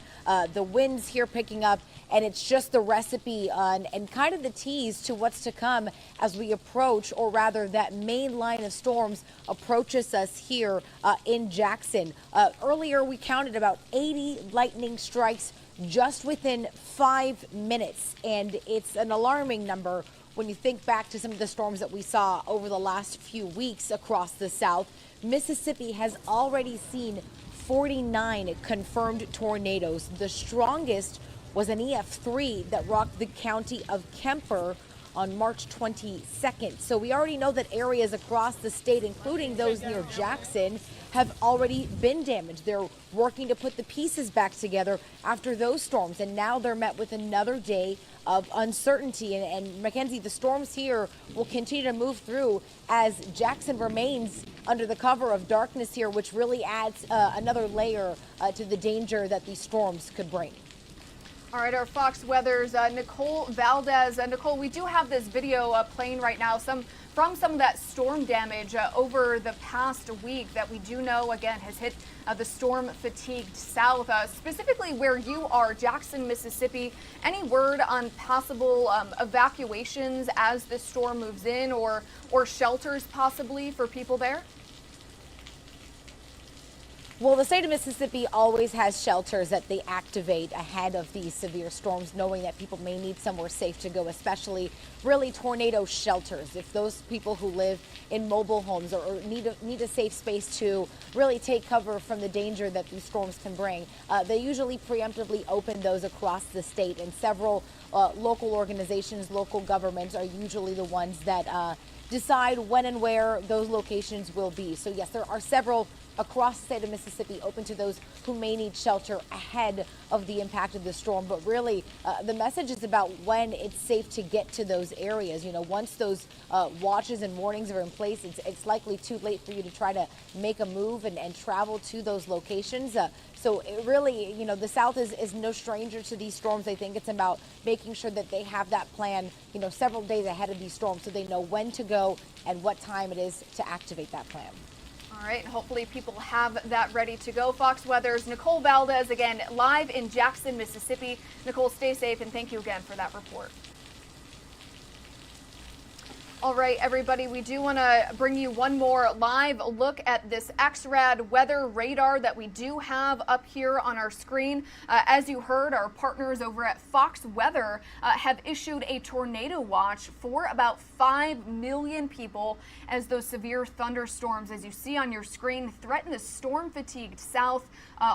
the winds here picking up, and it's just the recipe and kind of the tease to what's to come as we approach, or rather that main line of storms approaches us here in Jackson. Earlier, we counted about 80 lightning strikes just within 5 minutes, and it's an alarming number when you think back to some of the storms that we saw over the last few weeks across the South. Mississippi has already seen 49 confirmed tornadoes. The strongest was an EF3 that rocked the county of Kemper on March 22nd. So we already know that areas across the state, including those near Jackson, have already been damaged. They're working to put the pieces back together after those storms, and now they're met with another day of uncertainty. And Mackenzie, the storms here will continue to move through as Jackson remains under the cover of darkness here, which really adds another layer to the danger that these storms could bring.
All right, our Fox Weather's Nicole Valdez. Nicole, we do have this video playing right now from some of that storm damage over the past week that we do know, again, has hit the storm-fatigued South, specifically where you are, Jackson, Mississippi. Any word on possible evacuations as this storm moves in, or shelters possibly for people there?
Well, the state of Mississippi always has shelters that they activate ahead of these severe storms, knowing that people may need somewhere safe to go, especially really tornado shelters. If those people who live in mobile homes or need a safe space to really take cover from the danger that these storms can bring, they usually preemptively open those across the state, and several local organizations, local governments are usually the ones that decide when and where those locations will be. So yes, there are several across the state of Mississippi open to those who may need shelter ahead of the impact of the storm. But really, the message is about when it's safe to get to those areas. You know, once those watches and warnings are in place, it's likely too late for you to try to make a move and travel to those locations. So it really, you know, the South is no stranger to these storms. I think it's about making sure that they have that plan, you know, several days ahead of these storms, so they know when to go and what time it is to activate that plan.
All right, hopefully people have that ready to go. Fox Weather's Nicole Valdez, again, live in Jackson, Mississippi. Nicole, stay safe, and thank you again for that report. All right, everybody, we do want to bring you one more live look at this XRAD weather radar that we do have up here on our screen. As you heard, our partners over at Fox Weather have issued a tornado watch for about 5 million people as those severe thunderstorms, as you see on your screen, threaten the storm-fatigued South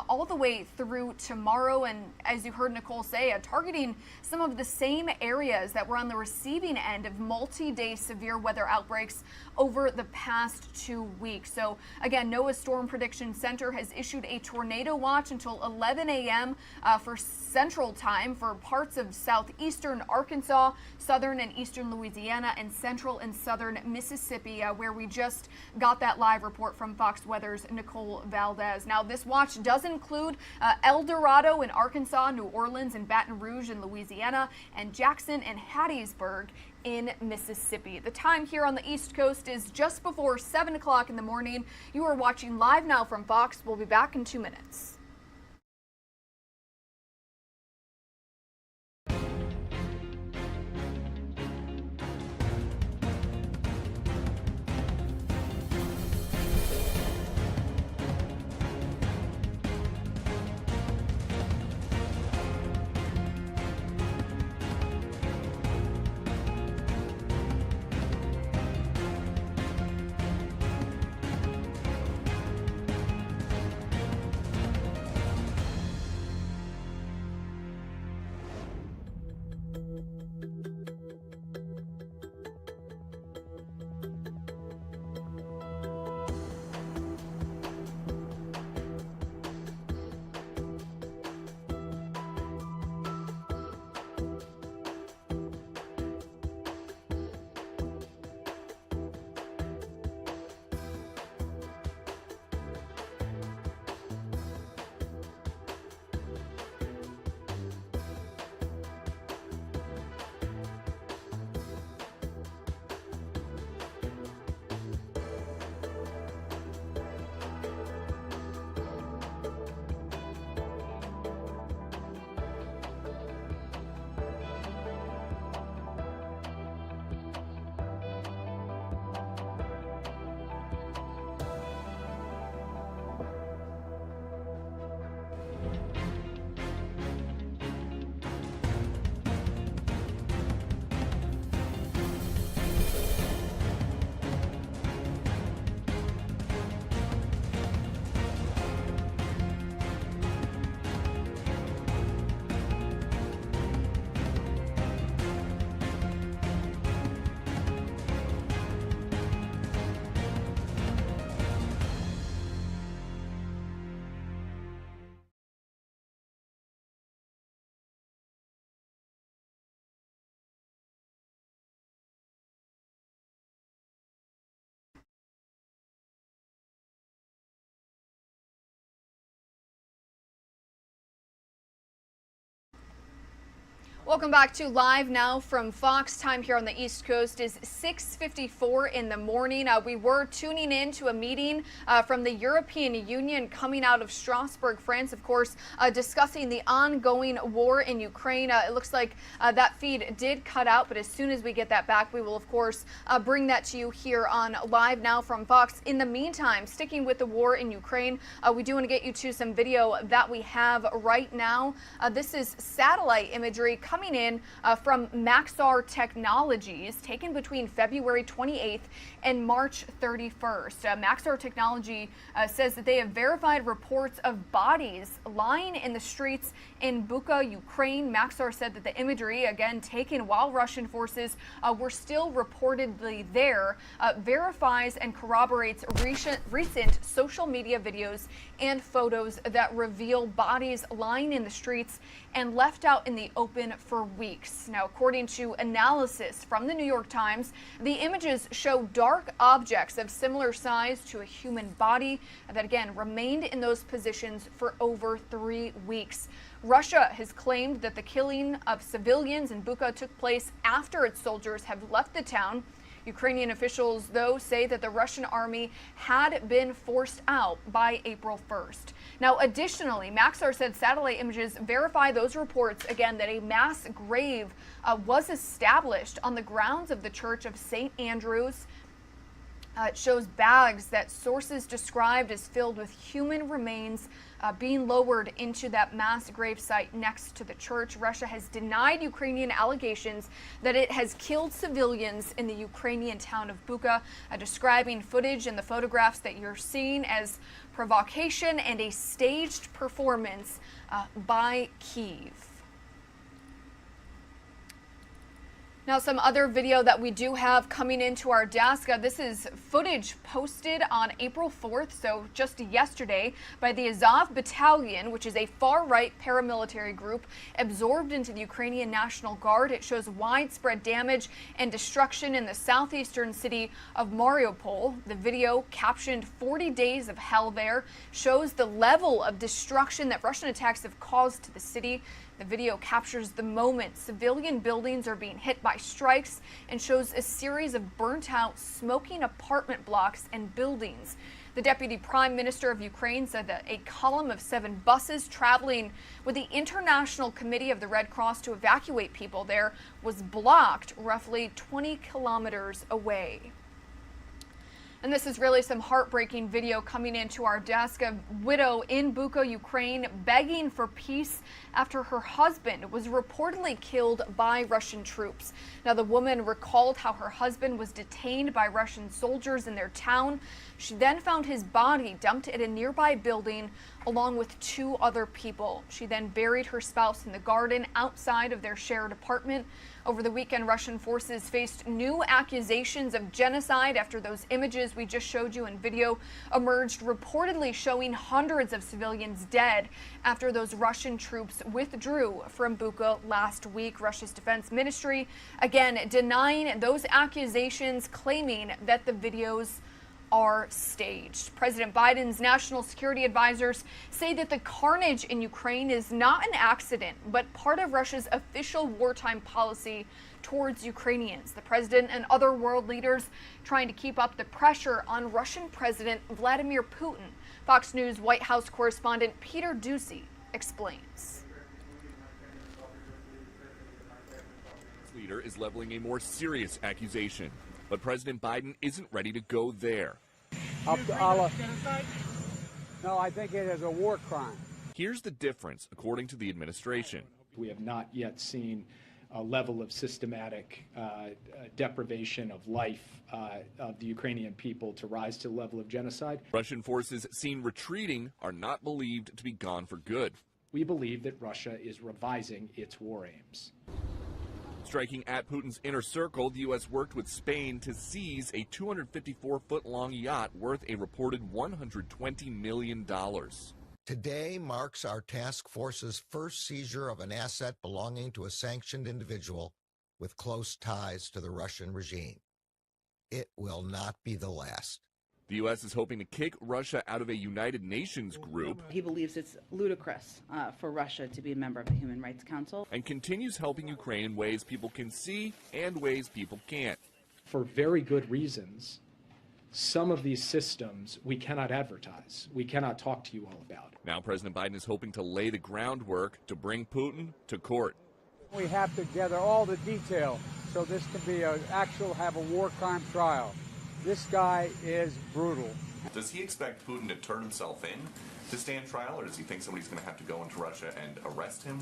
all the way through tomorrow. And as you heard Nicole say, targeting some of the same areas that were on the receiving end of multi-day severe weather outbreaks over the past 2 weeks. So again, NOAA's Storm Prediction Center has issued a tornado watch until 11 a.m. For Central Time for parts of southeastern Arkansas, southern and eastern Louisiana, and central and southern Mississippi, where we just got that live report from Fox Weather's Nicole Valdez. Now, this watch does include El Dorado in Arkansas, New Orleans and Baton Rouge in Louisiana, and Jackson and Hattiesburg in Mississippi. The time here on the East Coast is just before 7 o'clock in the morning. You are watching Live Now from Fox. We'll be back in 2 minutes. Welcome back to Live Now from Fox. Time here on the East Coast is 6:54 in the morning. We were tuning in to a meeting from the European Union coming out of Strasbourg, France, of course, discussing the ongoing war in Ukraine. It looks like that feed did cut out, but as soon as we get that back, we will, of course, bring that to you here on Live Now from Fox. In the meantime, sticking with the war in Ukraine, we do want to get you to some video that we have right now. This is satellite imagery coming in from Maxar Technologies, taken between February 28th and March 31st. Maxar Technology says that they have verified reports of bodies lying in the streets in Bucha, Ukraine. Maxar said that the imagery, again taken while Russian forces were still reportedly there, verifies and corroborates recent social media videos and photos that reveal bodies lying in the streets and left out in the open for weeks. Now, according to analysis from the New York Times, the images show dark objects of similar size to a human body that, again, remained in those positions for over 3 weeks. Russia has claimed that the killing of civilians in Bucha took place after its soldiers have left the town. Ukrainian officials, though, say that the Russian army had been forced out by April 1st. Now, additionally, Maxar said satellite images verify those reports, again, that a mass grave was established on the grounds of the Church of St. Andrew's. It shows bags that sources described as filled with human remains being lowered into that mass gravesite next to the church. Russia has denied Ukrainian allegations that it has killed civilians in the Ukrainian town of Bucha, describing footage and the photographs that you're seeing as provocation and a staged performance by Kyiv. Now, some other video that we do have coming into our desk. This is footage posted on April 4th, so just yesterday, by the Azov Battalion, which is a far-right paramilitary group absorbed into the Ukrainian National Guard. It shows widespread damage and destruction in the southeastern city of Mariupol. The video, captioned 40 Days of Hell there, shows the level of destruction that Russian attacks have caused to the city. The video captures the moment civilian buildings are being hit by strikes and shows a series of burnt-out, smoking apartment blocks and buildings. The Deputy Prime Minister of Ukraine said that a column of 7 buses traveling with the International Committee of the Red Cross to evacuate people there was blocked roughly 20 kilometers away. And this is really some heartbreaking video coming into our desk. A widow in Bucha, Ukraine, begging for peace after her husband was reportedly killed by Russian troops. Now, the woman recalled how her husband was detained by Russian soldiers in their town. She then found his body dumped at a nearby building along with 2 other people. She then buried her spouse in the garden outside of their shared apartment. Over the weekend, Russian forces faced new accusations of genocide after those images we just showed you in video emerged, reportedly showing hundreds of civilians dead after those Russian troops withdrew from Bucha last week. Russia's defense ministry, again, denying those accusations, claiming that the videos are staged. President Biden's national security advisors say that the carnage in Ukraine is not an accident, but part of Russia's official wartime policy towards Ukrainians. The president and other world leaders trying to keep up the pressure on Russian President Vladimir Putin. Fox News White House correspondent Peter Doocy explains.
Leader is leveling a more serious accusation. But President Biden isn't ready to go there.
Up to Allah. No, I think it is a war crime.
Here's the difference, according to the administration.
We have not yet seen a level of systematic deprivation of life of the Ukrainian people to rise to the level of genocide.
Russian forces seen retreating are not believed to be gone for good.
We believe that Russia is revising its war aims.
Striking at Putin's inner circle, the U.S. worked with Spain to seize a 254-foot-long yacht worth a reported $120 million.
Today marks our task force's first seizure of an asset belonging to a sanctioned individual with close ties to the Russian regime. It will not be the last.
The U.S. is hoping to kick Russia out of a United Nations group.
He believes it's ludicrous for Russia to be a member of the Human Rights Council.
And continues helping Ukraine in ways people can see and ways people can't.
For very good reasons, some of these systems we cannot advertise. We cannot talk to you all about.
Now President Biden is hoping to lay the groundwork to bring Putin to court.
We have to gather all the detail so this can be have a war crime trial. This guy is brutal.
Does he expect Putin to turn himself in to stand trial, or does he think somebody's going to have to go into Russia and arrest him?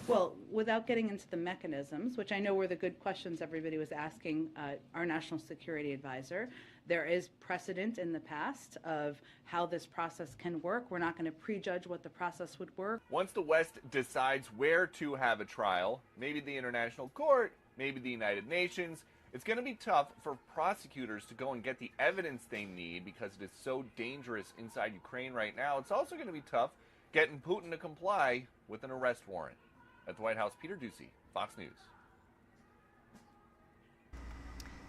Well, without getting into the mechanisms, which I know were the good questions everybody was asking our national security advisor, there is precedent in the past of how this process can work. We're not going to prejudge what the process would work.
Once the West decides where to have a trial, maybe the International Court, maybe the United Nations, it's going to be tough for prosecutors to go and get the evidence they need because it is so dangerous inside Ukraine right now. It's also going to be tough getting Putin to comply with an arrest warrant. At the White House, Peter Ducey, Fox News.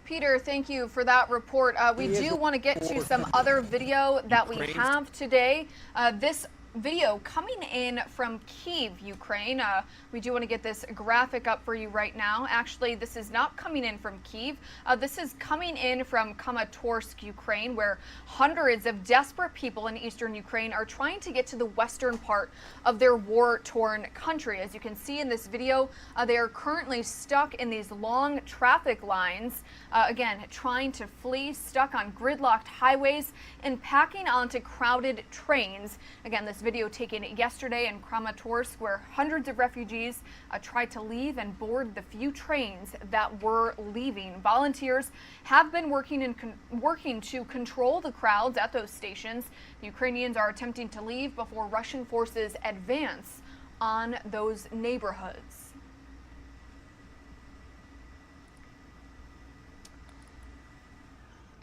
Peter, thank you for that report. We do want to get to some other video that we have today. This video coming in from Kyiv, Ukraine. We do want to get this graphic up for you right now. Actually, this is not coming in from Kyiv. This is coming in from Kramatorsk, Ukraine, where hundreds of desperate people in eastern Ukraine are trying to get to the western part of their war-torn country. As you can see in this video, they are currently stuck in these long traffic lines, again, trying to flee, stuck on gridlocked highways and packing onto crowded trains. Again, this video taken yesterday in Kramatorsk, where hundreds of refugees tried to leave and board the few trains that were leaving. Volunteers have been working to control the crowds at those stations. The Ukrainians are attempting to leave before Russian forces advance on those neighborhoods.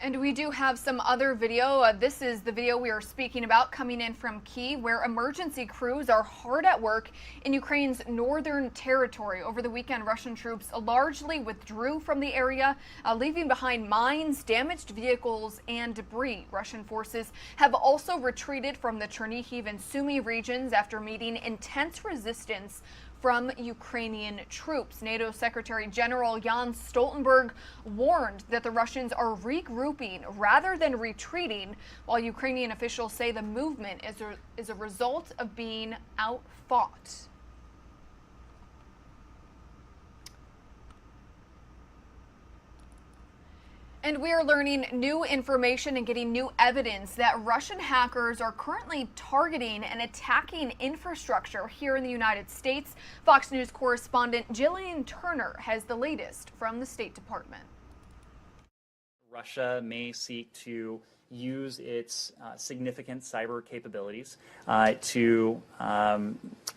And we do have some other video. This is the video we are speaking about coming in from Kyiv, where emergency crews are hard at work in Ukraine's northern territory. Over the weekend, Russian troops largely withdrew from the area, leaving behind mines, damaged vehicles, and debris. Russian forces have also retreated from the Chernihiv and Sumy regions after meeting intense resistance from Ukrainian troops. NATO Secretary General Jens Stoltenberg warned that the Russians are regrouping rather than retreating, while Ukrainian officials say the movement is a result of being outfought. And we are learning new information and getting new evidence that Russian hackers are currently targeting and attacking infrastructure here in the United States. Fox News correspondent Jillian Turner has the latest from the State Department.
Russia may seek to use its significant cyber capabilities to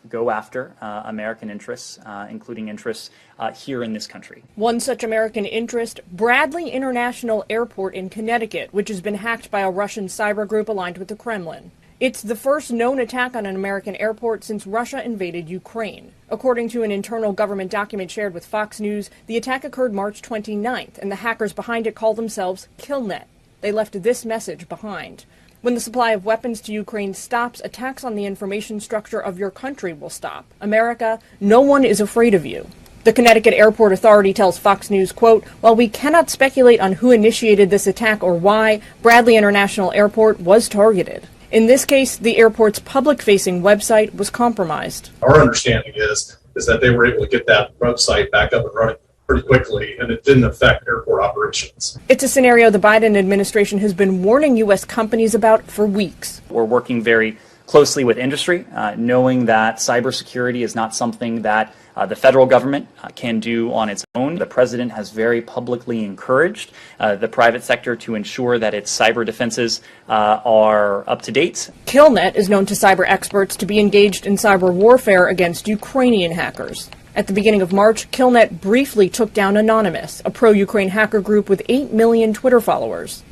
go after American interests, including interests here in this country.
One such American interest, Bradley International Airport in Connecticut, which has been hacked by a Russian cyber group aligned with the Kremlin. It's the first known attack on an American airport since Russia invaded Ukraine. According to an internal government document shared with Fox News, the attack occurred March 29th, and the hackers behind it call themselves KillNet. They left this message behind. When the supply of weapons to Ukraine stops, attacks on the information structure of your country will stop. America, no one is afraid of you. The Connecticut Airport Authority tells Fox News, quote, while we cannot speculate on who initiated this attack or why, Bradley International Airport was targeted. In this case, the airport's public-facing website was compromised.
Our understanding is that they were able to get that website back up and running pretty quickly, and it didn't affect airport operations.
It's a scenario the Biden administration has been warning U.S. companies about for weeks.
We're working very closely with industry, knowing that cybersecurity is not something that the federal government can do on its own. The president has very publicly encouraged the private sector to ensure that its cyber defenses are up to date.
KillNet is known to cyber experts to be engaged in cyber warfare against Ukrainian hackers. At the beginning of March, KillNet briefly took down Anonymous, a pro-Ukraine hacker group with 8 million Twitter followers.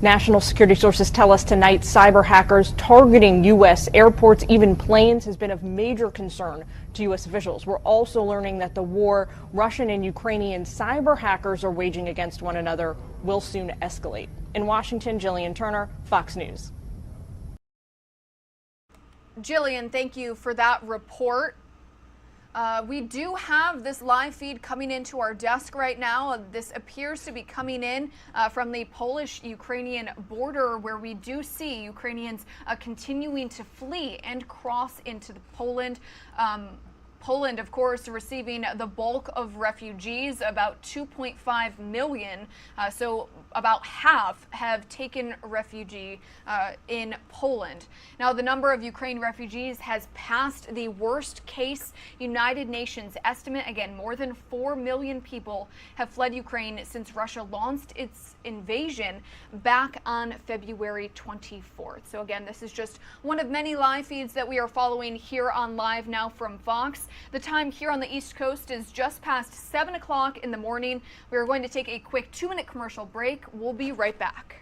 National security sources tell us tonight cyber hackers targeting U.S. airports, even planes, has been of major concern to U.S. officials. We're also learning that the war Russian and Ukrainian cyber hackers are waging against one another will soon escalate. In Washington, Jillian Turner, Fox News.
Jillian, thank you for that report. We do have this live feed coming into our desk right now. This appears to be coming in from the Polish-Ukrainian border, where we do see Ukrainians continuing to flee and cross into Poland. Poland, of course, receiving the bulk of refugees, about 2.5 million. So about half have taken refugee in Poland. Now, the number of Ukraine refugees has passed the worst case United Nations estimate. Again, more than 4 million people have fled Ukraine since Russia launched its invasion back on February 24th. So again, this is just one of many live feeds that we are following here on Live Now from Fox. The time here on the East Coast is just past 7 o'clock in the morning. We are going to take a quick 2-minute commercial break. We'll be right back.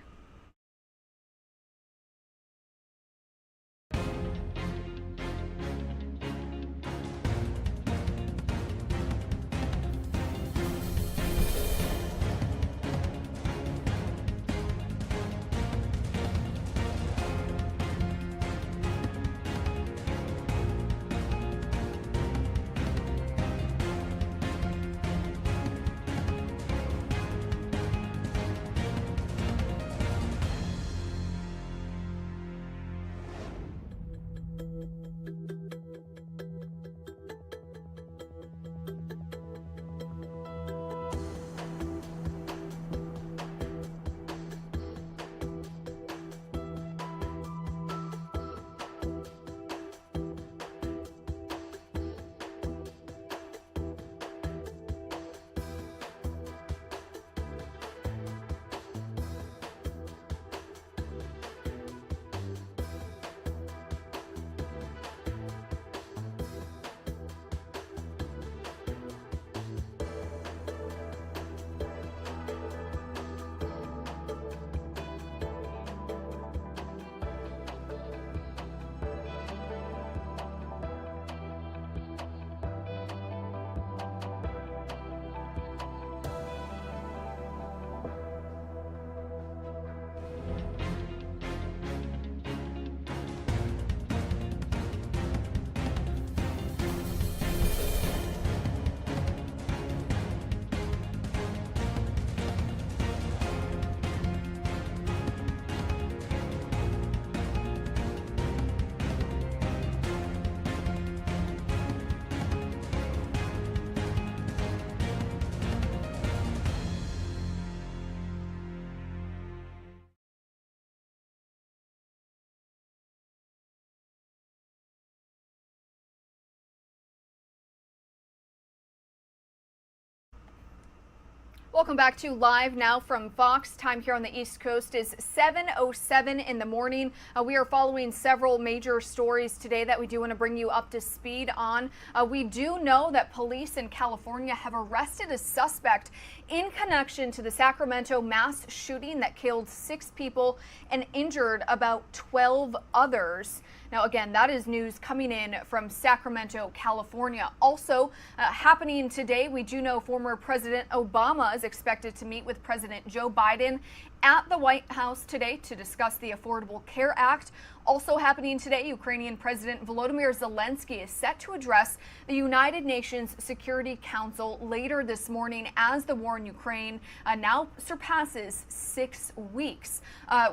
Welcome back to Live Now from Fox. Time here on the East Coast is 7:07 in the morning. We are following several major stories today that we do want to bring you up to speed on. We do know that police in California have arrested a suspect in connection to the Sacramento mass shooting that killed 6 people and injured about 12 others. Now, again, that is news coming in from Sacramento, California. Also happening today, we do know former President Obama is expected to meet with President Joe Biden at the White House today to discuss the Affordable Care Act. Also happening today, Ukrainian President Volodymyr Zelensky is set to address the United Nations Security Council later this morning as the war in Ukraine now surpasses 6 weeks.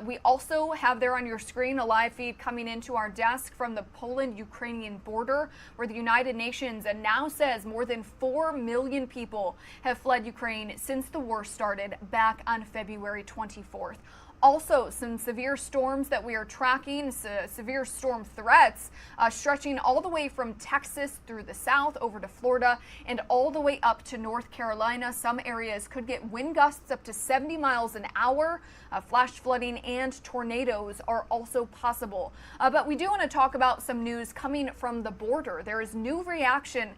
We also have there on your screen a live feed coming into our desk from the Poland-Ukrainian border, where the United Nations now says more than 4 million people have fled Ukraine since the war started back on February 24th. Also, some severe storms that we are tracking, severe storm threats stretching all the way from Texas through the south over to Florida and all the way up to North Carolina. Some areas could get wind gusts up to 70 miles an hour. Flash flooding and tornadoes are also possible. But we do want to talk about some news coming from the border. There is new reaction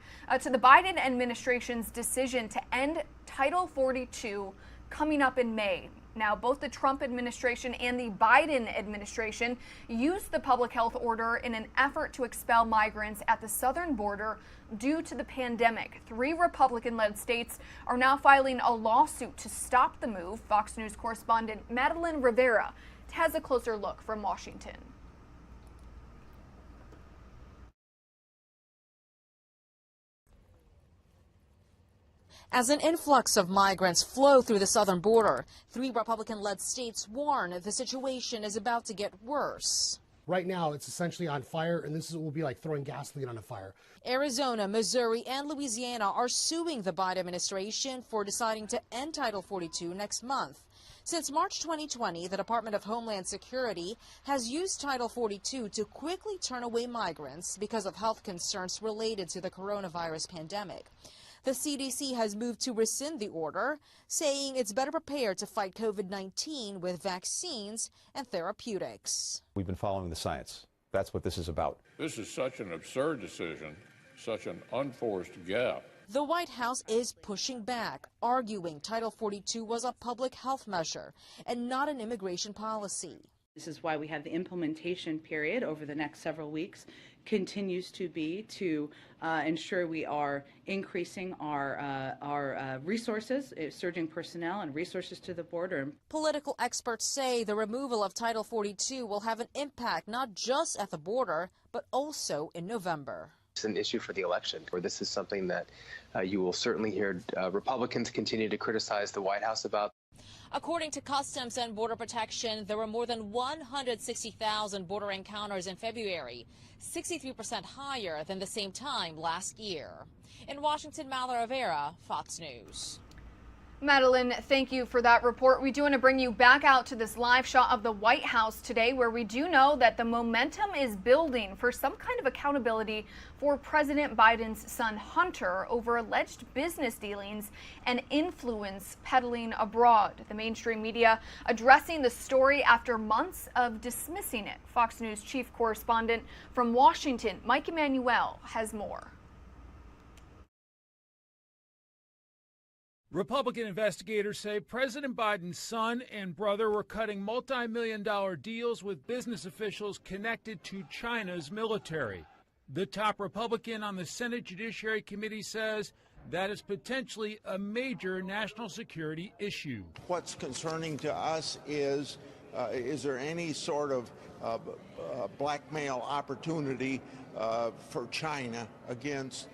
to the Biden administration's decision to end Title 42 coming up in May. Now, both the Trump administration and the Biden administration used the public health order in an effort to expel migrants at the southern border due to the pandemic. 3 Republican-led states are now filing a lawsuit to stop the move. Fox News correspondent Madeline Rivera has a closer look from Washington.
As an influx of migrants flow through the southern border, 3 Republican-led states warn the situation is about to get worse.
Right now, it's essentially on fire, and this will be like throwing gasoline on a fire.
Arizona, Missouri, and Louisiana are suing the Biden administration for deciding to end Title 42 next month. Since March 2020, the Department of Homeland Security has used Title 42 to quickly turn away migrants because of health concerns related to the coronavirus pandemic. The CDC has moved to rescind the order, saying it's better prepared to fight COVID-19 with vaccines and therapeutics.
We've been following the science. That's what this is about.
This is such an absurd decision, such an unforced gap.
The White House is pushing back, arguing Title 42 was a public health measure and not an immigration policy.
This is why we have the implementation period over the next several weeks continues to be to ensure we are increasing our resources, surging personnel and resources to the border.
Political experts say the removal of Title 42 will have an impact not just at the border, but also in November.
It's an issue for the election, or this is something that you will certainly hear Republicans continue to criticize the White House about.
According to Customs and Border Protection, there were more than 160,000 border encounters in February, 63% higher than the same time last year. In Washington, Madeline Rivera, Fox News.
Madeline, thank you for that report. We do want to bring you back out to this live shot of the White House today, where we do know that the momentum is building for some kind of accountability for President Biden's son Hunter over alleged business dealings and influence peddling abroad. The mainstream media addressing the story after months of dismissing it. Fox News chief correspondent from Washington, Mike Emanuel, has more.
Republican investigators say President Biden's son and brother were cutting multi-million-dollar deals with business officials connected to China's military. The top Republican on the Senate Judiciary Committee says that is potentially a major national security issue.
What's concerning to us is there any sort of blackmail opportunity for China against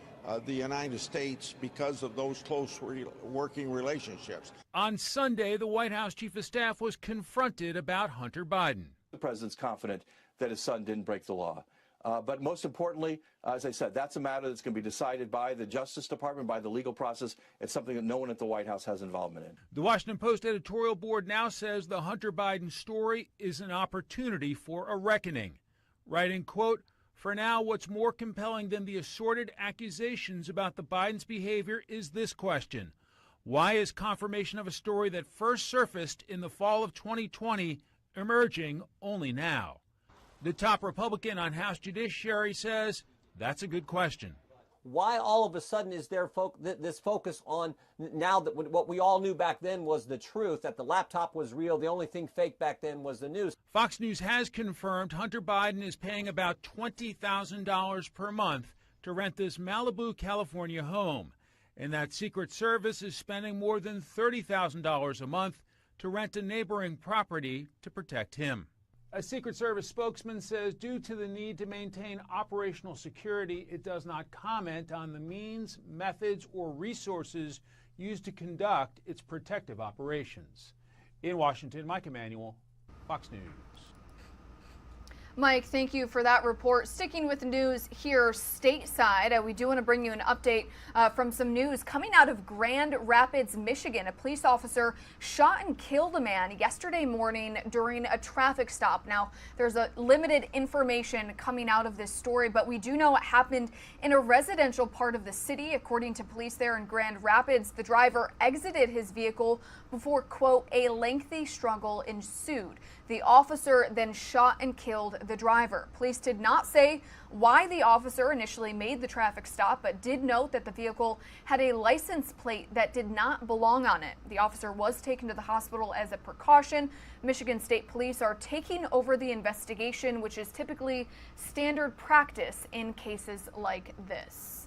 the United States because of those close working relationships.
On Sunday, the White House chief of staff was confronted about Hunter Biden.
The president's confident that his son didn't break the law. But most importantly, as I said, that's a matter that's going to be decided by the Justice Department, by the legal process. It's something that no one at the White House has involvement in.
The Washington Post editorial board now says the Hunter Biden story is an opportunity for a reckoning, writing, quote, "For now, what's more compelling than the assorted accusations about the Biden's behavior is this question. Why is confirmation of a story that first surfaced in the fall of 2020 emerging only now?" The top Republican on House Judiciary says that's a good question.
Why all of a sudden is there this focus on now that what we all knew back then was the truth, that the laptop was real, the only thing fake back then was the news?
Fox News has confirmed Hunter Biden is paying about $20,000 per month to rent this Malibu, California home, and that Secret Service is spending more than $30,000 a month to rent a neighboring property to protect him. A Secret Service spokesman says due to the need to maintain operational security, it does not comment on the means, methods, or resources used to conduct its protective operations. In Washington, Mike Emanuel, Fox News.
Mike, thank you for that report. Sticking with the news here stateside, we do want to bring you an update from some news coming out of Grand Rapids, Michigan. A police officer shot and killed a man yesterday morning during a traffic stop. Now, there's a limited information coming out of this story, but we do know it happened in a residential part of the city. According to police there in Grand Rapids, the driver exited his vehicle before, quote, a lengthy struggle ensued. The officer then shot and killed the driver. Police did not say why the officer initially made the traffic stop, but did note that the vehicle had a license plate that did not belong on it. The officer was taken to the hospital as a precaution. Michigan State Police are taking over the investigation, which is typically standard practice in cases like this.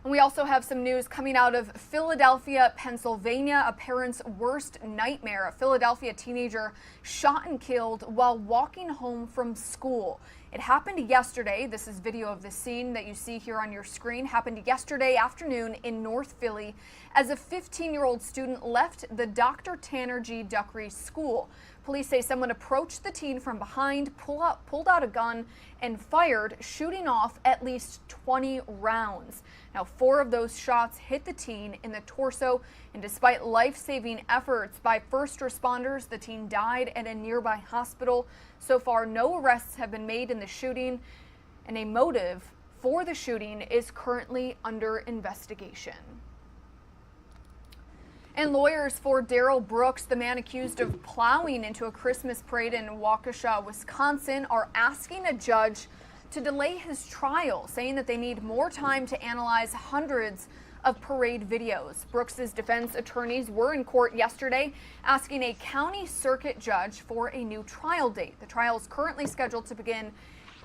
And we also have some news coming out of Philadelphia, Pennsylvania, a parent's worst nightmare. A Philadelphia teenager shot and killed while walking home from school. It happened yesterday. This is video of the scene that you see here on your screen. Happened yesterday afternoon in North Philly as a 15-year-old student left the Dr. Tanner G. Duckery School. Police say someone approached the teen from behind, pulled out a gun, and fired, shooting off at least 20 rounds. Now, 4 of those shots hit the teen in the torso, and despite life-saving efforts by first responders, the teen died at a nearby hospital. So far, no arrests have been made in the shooting, and a motive for the shooting is currently under investigation. And lawyers for Daryl Brooks, the man accused of plowing into a Christmas parade in Waukesha, Wisconsin, are asking a judge to delay his trial, saying that they need more time to analyze hundreds of parade videos. Brooks's defense attorneys were in court yesterday asking a county circuit judge for a new trial date. The trial is currently scheduled to begin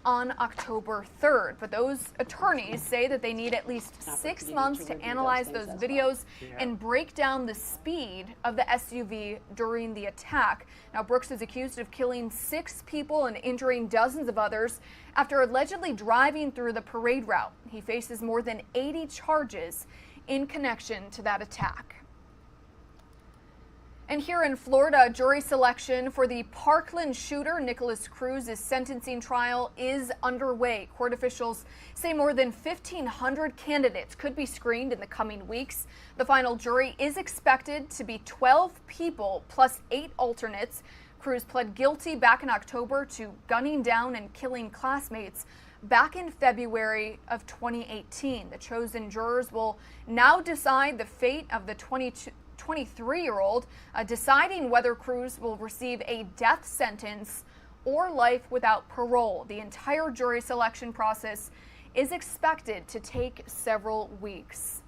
on October 3rd, but those attorneys say that they need at least 6 months to analyze those videos and break down the speed of the SUV during the attack. Now, Brooks is accused of killing 6 people and injuring dozens of others after allegedly driving through the parade route. He faces more than 80 charges in connection to that attack. And here in Florida, jury selection for the Parkland shooter, Nicholas Cruz's sentencing trial is underway. Court officials say more than 1,500 candidates could be screened in the coming weeks. The final jury is expected to be 12 people plus 8 alternates. Cruz pled guilty back in October to gunning down and killing classmates back in February of 2018. The chosen jurors will now decide the fate of the 23-year-old, deciding whether Cruz will receive a death sentence or life without parole. The entire jury selection process is expected to take several weeks.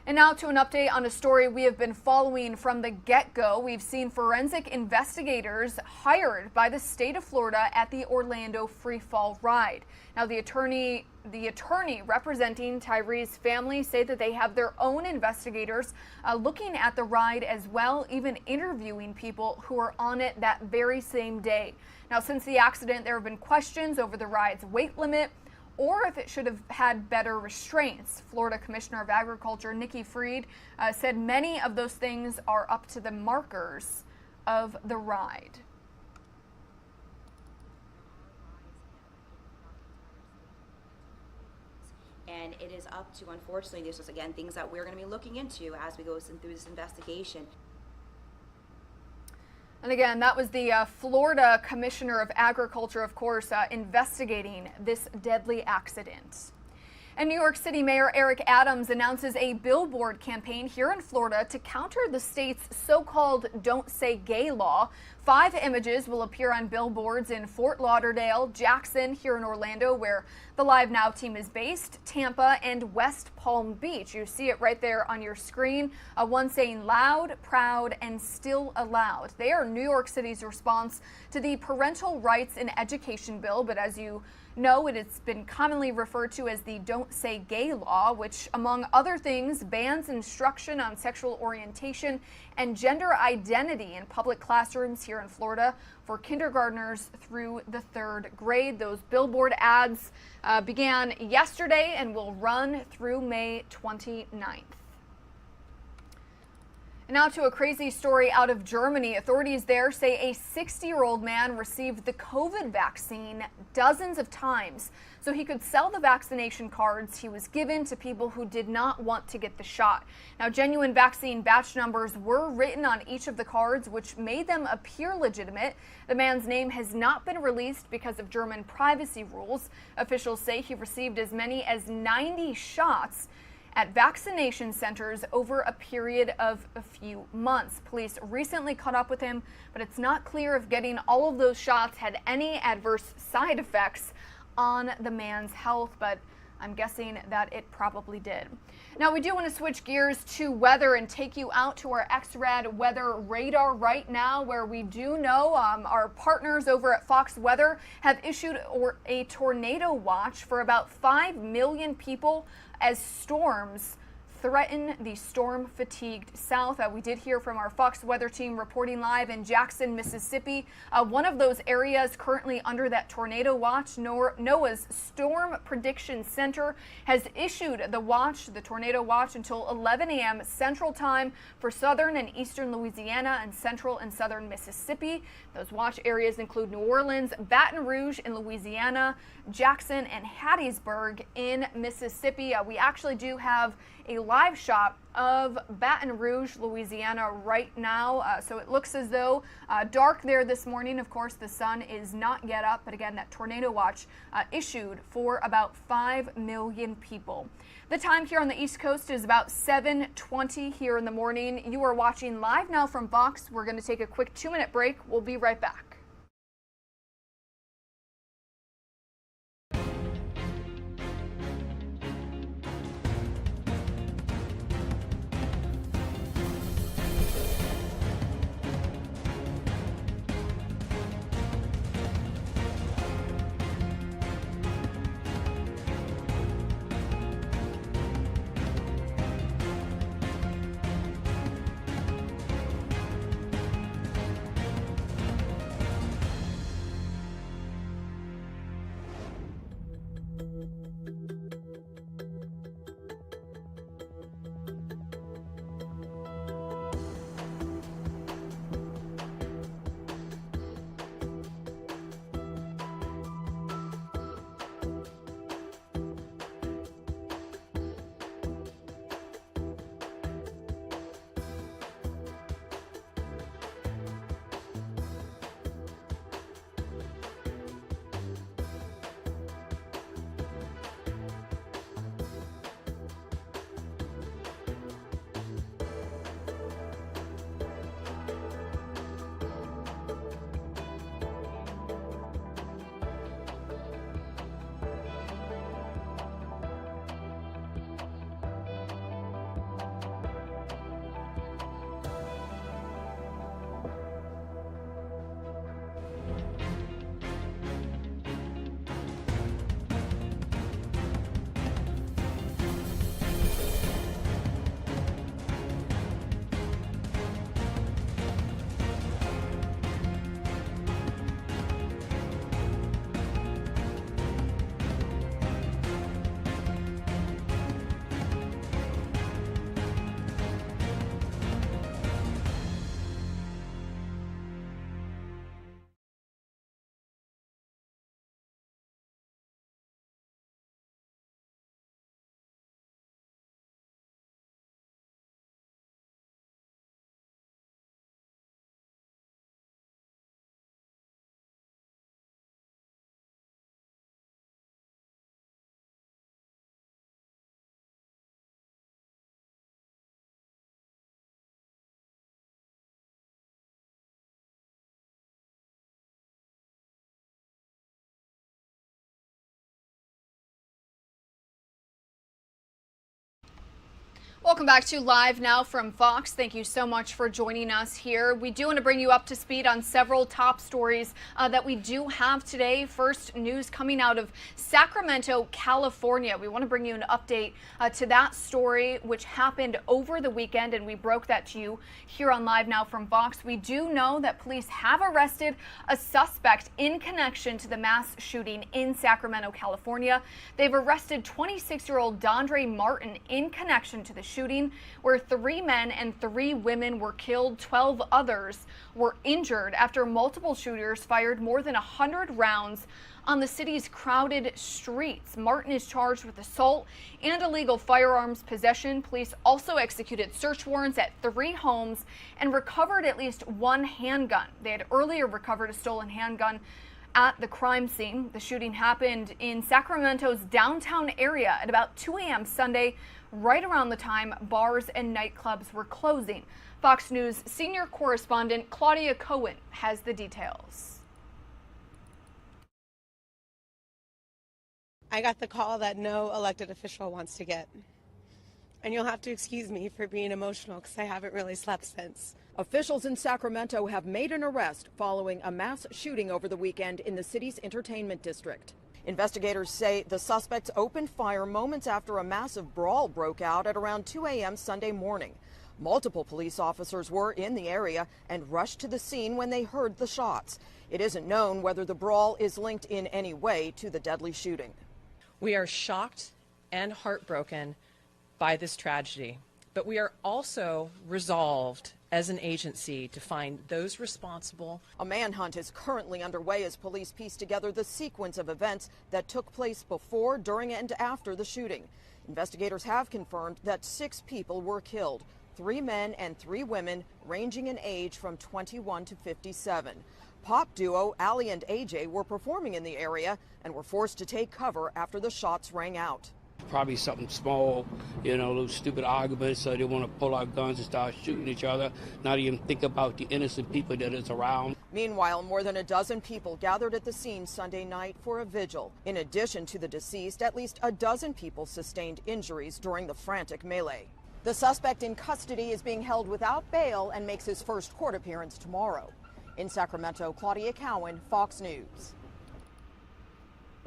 And now to an update on a story we have been following from the get-go. We've seen forensic investigators hired by the state of Florida at the Orlando Free Fall ride. Now, the attorney representing Tyree's family say that they have their own investigators looking at the ride as well, even interviewing people who are on it that very same day. Now, since the accident, there have been questions over the ride's weight limit or if it should have had better restraints. Florida Commissioner of Agriculture Nikki Fried said many of those things are up to the markers of the ride.
And it is up to, unfortunately, this is again things that we're going to be looking into as we go through this investigation.
And again, that was the Florida Commissioner of Agriculture, of course, investigating this deadly accident. And New York City Mayor Eric Adams announces a billboard campaign here in Florida to counter the state's so-called Don't Say Gay law. 5 images will appear on billboards in Fort Lauderdale, Jackson, here in Orlando, where the LiveNOW team is based, Tampa, and West Palm Beach. You see it right there on your screen. One saying loud, proud, and still allowed. They are New York City's response to the Parental Rights in Education bill, but as you know, it's been commonly referred to as the Don't Say Gay law, which, among other things, bans instruction on sexual orientation and gender identity in public classrooms here in Florida for kindergartners through the 3rd grade. Those billboard ads began yesterday and will run through May 29th. And now to a crazy story out of Germany. Authorities there say a 60-year-old man received the COVID vaccine dozens of times so he could sell the vaccination cards he was given to people who did not want to get the shot. Now, genuine vaccine batch numbers were written on each of the cards, which made them appear legitimate. The man's name has not been released because of German privacy rules. Officials say he received as many as 90 shots at vaccination centers over a period of a few months. Police recently caught up with him, but it's not clear if getting all of those shots had any adverse side effects on the man's health, but I'm guessing that it probably did. Now, we do want to switch gears to weather and take you out to our XRAD weather radar right now, where we do know our partners over at Fox Weather have issued a tornado watch for about 5 million people as storms threaten the storm-fatigued South. We did hear from our Fox Weather team reporting live in Jackson, Mississippi. One of those areas currently under that tornado watch. NOAA's Storm Prediction Center has issued the tornado watch, until 11 a.m. Central Time for southern and eastern Louisiana and central and southern Mississippi. Those watch areas include New Orleans, Baton Rouge in Louisiana, Jackson, and Hattiesburg in Mississippi. We actually do have a live shot of Baton Rouge, Louisiana right now. So it looks as though dark there this morning. Of course, the sun is not yet up, but again, that tornado watch issued for about 5 million people. The time here on the East Coast is about 7:20 here in the morning. You are watching Live Now from Fox. We're going to take a quick 2-minute break. We'll be right back. Welcome back to Live Now from Fox. Thank you so much for joining us here. We do want to bring you up to speed on several top stories that we do have today. First, news coming out of Sacramento, California. We want to bring you an update to that story, which happened over the weekend, and we broke that to you here on Live Now from Fox. We do know that police have arrested a suspect in connection to the mass shooting in Sacramento, California. They've arrested 26-year-old Dondre Martin in connection to the shooting, where 3 men and 3 women were killed. 12 others were injured after multiple shooters fired more than 100 rounds on the city's crowded streets. Martin is charged with assault and illegal firearms possession. Police also executed search warrants at 3 homes and recovered at least 1 handgun. They had earlier recovered a stolen handgun at the crime scene. The shooting happened in Sacramento's downtown area at about 2 a.m. Sunday, right around the time bars and nightclubs were closing. Fox News senior correspondent Claudia Cohen has the details.
I got the call that no elected official wants to get. And you'll have to excuse me for being emotional because I haven't really slept since.
Officials in Sacramento have made an arrest following a mass shooting over the weekend in the city's entertainment district. Investigators say the suspects opened fire moments after a massive brawl broke out at around 2 a.m. Sunday morning. Multiple police officers were in the area and rushed to the scene when they heard the shots. It isn't known whether the brawl is linked in any way to the deadly shooting.
We are shocked and heartbroken by this tragedy, but we are also resolved as an agency to find those responsible.
A manhunt is currently underway as police piece together the sequence of events that took place before, during, and after the shooting. Investigators have confirmed that 6 people were killed, 3 men and 3 women, ranging in age from 21 to 57. Pop duo Ali and AJ were performing in the area and were forced to take cover after the shots rang out.
Probably something small, those stupid arguments, so they want to pull out guns and start shooting each other, not even think about the innocent people that is around.
Meanwhile, more than a dozen people gathered at the scene Sunday night for a vigil. In addition to the deceased, at least a dozen people sustained injuries during the frantic melee. The suspect in custody is being held without bail and makes his first court appearance tomorrow. In Sacramento, Claudia Cohen, Fox News.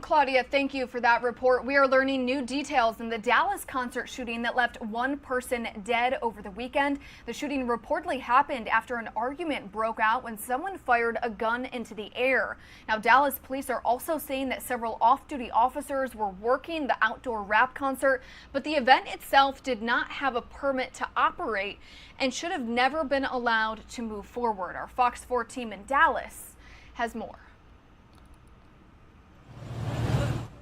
Claudia, thank you for that report. We are learning new details in the Dallas concert shooting that left 1 person dead over the weekend. The shooting reportedly happened after an argument broke out when someone fired a gun into the air. Now, Dallas police are also saying that several off-duty officers were working the outdoor rap concert, but the event itself did not have a permit to operate and should have never been allowed to move forward. Our Fox 4 team in Dallas has more.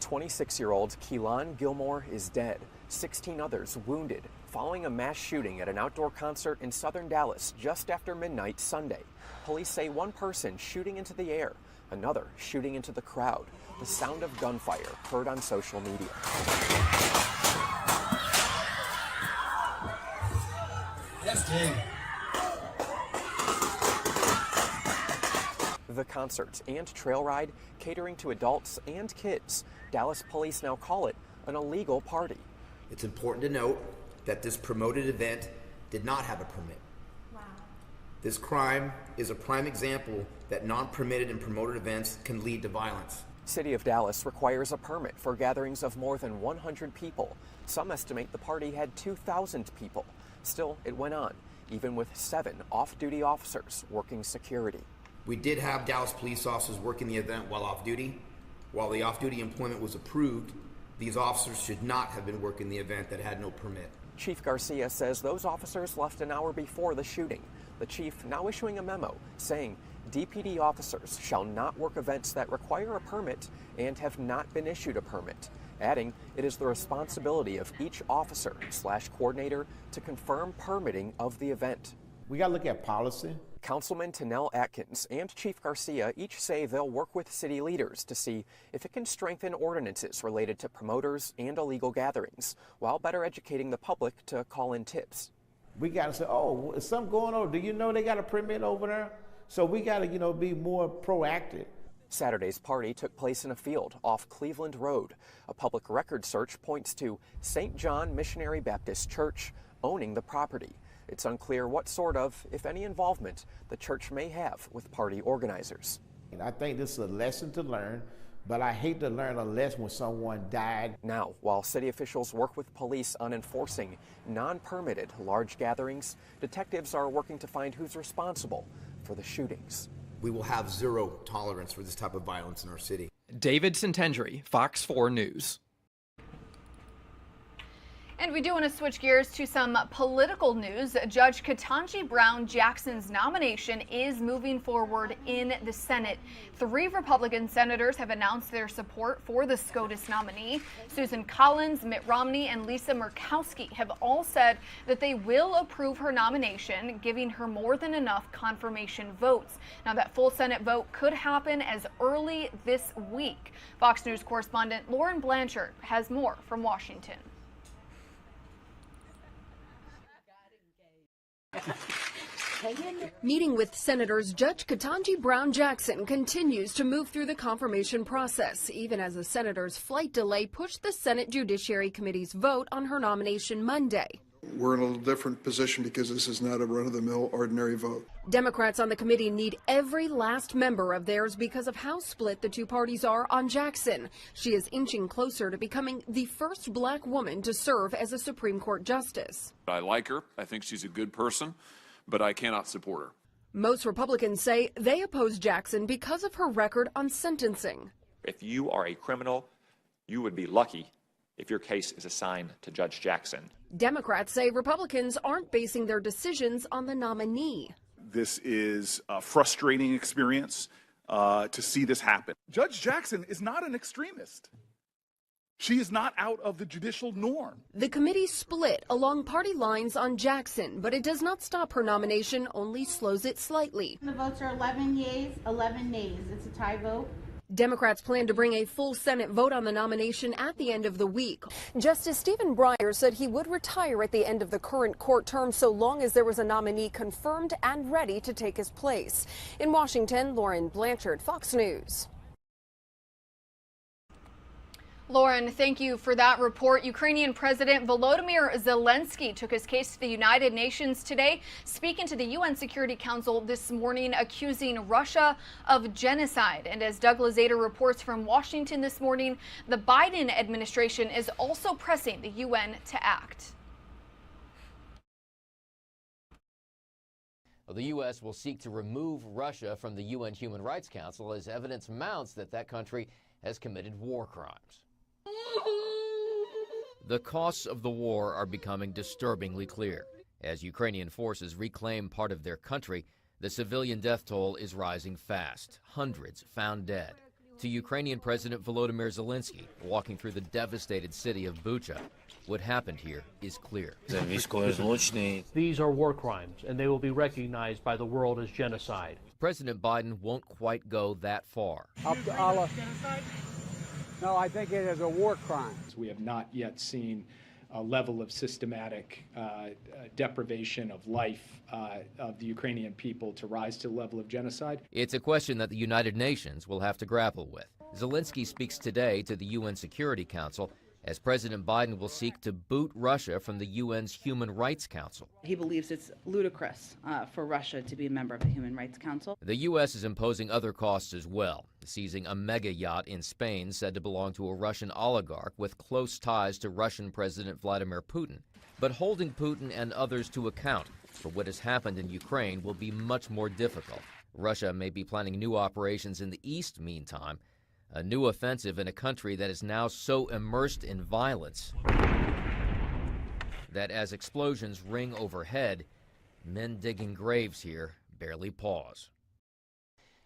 26-year-old Keelan Gilmore is dead, 16 others wounded following a mass shooting at an outdoor concert in southern Dallas just after midnight Sunday. Police say 1 person shooting into the air, another shooting into the crowd. The sound of gunfire heard on social media. The concert and trail ride catering to adults and kids. Dallas police now call it an illegal party.
It's important to note that this promoted event did not have a permit. Wow. This crime is a prime example that non-permitted and promoted events can lead to violence.
City of Dallas requires a permit for gatherings of more than 100 people. Some estimate the party had 2,000 people. Still, it went on, even with 7 off-duty officers working security.
We did have Dallas police officers working the event while off-duty. While the off-duty employment was approved, these officers should not have been working the event that had no permit.
Chief Garcia says those officers left an hour before the shooting. The chief now issuing a memo saying DPD officers shall not work events that require a permit and have not been issued a permit, adding it is the responsibility of each officer/coordinator to confirm permitting of the event.
We got to look at policy.
Councilman Tanel Atkins and Chief Garcia each say they'll work with city leaders to see if it can strengthen ordinances related to promoters and illegal gatherings, while better educating the public to call in tips.
We got to say, oh, is something going on? Do you know they got a permit over there? So we got to, be more proactive.
Saturday's party took place in a field off Cleveland Road. A public record search points to St. John Missionary Baptist Church owning the property. It's unclear what sort of, if any, involvement the church may have with party organizers.
I think this is a lesson to learn, but I hate to learn a lesson when someone died.
Now, while city officials work with police on enforcing non-permitted large gatherings, detectives are working to find who's responsible for the shootings.
We will have zero tolerance for this type of violence in our city.
David Centendry, Fox 4 News.
And we do want to switch gears to some political news. Judge Ketanji Brown Jackson's nomination is moving forward in the Senate. 3 Republican senators have announced their support for the SCOTUS nominee. Susan Collins, Mitt Romney, and Lisa Murkowski have all said that they will approve her nomination, giving her more than enough confirmation votes. Now, that full Senate vote could happen as early this week. Fox News correspondent Lauren Blanchard has more from Washington.
Meeting with senators, Judge Ketanji Brown Jackson continues to move through the confirmation process, even as a senator's flight delay pushed the Senate Judiciary Committee's vote on her nomination Monday.
We're in a little different position because this is not a run-of-the-mill ordinary vote.
Democrats on the committee need every last member of theirs because of how split the two parties are on Jackson. She is inching closer to becoming the first black woman to serve as a Supreme Court justice.
I like her. I think she's a good person, but I cannot support her.
Most Republicans say they oppose Jackson because of her record on sentencing.
If you are a criminal, you would be lucky if your case is assigned to Judge Jackson.
Democrats say Republicans aren't basing their decisions on the nominee.
This is a frustrating experience to see this happen. Judge Jackson is not an extremist. She is not out of the judicial norm.
The committee split along party lines on Jackson, but it does not stop her nomination, only slows it slightly.
The votes are 11 yeas, 11 nays. It's a tie vote.
Democrats plan to bring a full Senate vote on the nomination at the end of the week. Justice Stephen Breyer said he would retire at the end of the current court term so long as there was a nominee confirmed and ready to take his place. In Washington, Lauren Blanchard, Fox News.
Lauren, thank you for that report. Ukrainian President Volodymyr Zelensky took his case to the United Nations today, speaking to the UN Security Council this morning, accusing Russia of genocide. And as Doug Lazater reports from Washington this morning, the Biden administration is also pressing the UN to act.
The U.S. will seek to remove Russia from the UN Human Rights Council as evidence mounts that that country has committed war crimes. The costs of the war are becoming disturbingly clear. As Ukrainian forces reclaim part of their country, the civilian death toll is rising fast. Hundreds found dead. To Ukrainian President Volodymyr Zelensky, walking through the devastated city of Bucha, what happened here is clear.
These are war crimes, and they will be recognized by the world as genocide.
President Biden won't quite go that far.
Up to Allah. No, I think it is a war crime.
We have not yet seen a level of systematic deprivation of life of the Ukrainian people to rise to the level of genocide.
It's a question that the United Nations will have to grapple with. Zelensky speaks today to the UN Security Council as President Biden will seek to boot Russia from the UN's Human Rights Council.
He believes it's ludicrous for Russia to be a member of the Human Rights Council.
The U.S. is imposing other costs as well, seizing a mega yacht in Spain said to belong to a Russian oligarch with close ties to Russian President Vladimir Putin. But holding Putin and others to account for what has happened in Ukraine will be much more difficult. Russia may be planning new operations in the east meantime, a new offensive in a country that is now so immersed in violence that as explosions ring overhead, men digging graves here barely pause.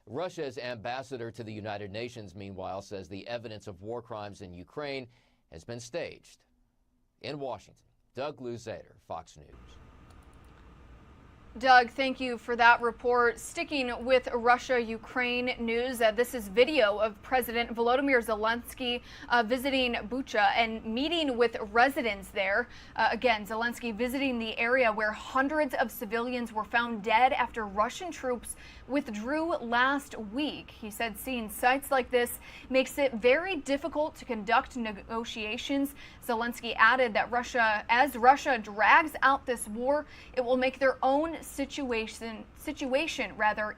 Russia's ambassador to the United Nations, meanwhile, says the evidence of war crimes in Ukraine has been staged. In Washington, Doug Lazater, Fox News.
Doug, thank you for that report. Sticking with Russia-Ukraine news, this is video of President Volodymyr Zelensky visiting Bucha and meeting with residents there. Again, Zelensky visiting the area where hundreds of civilians were found dead after Russian troops withdrew last week. He said seeing sites like this makes it very difficult to conduct negotiations. Zelensky added that as Russia drags out this war, it will make their own situation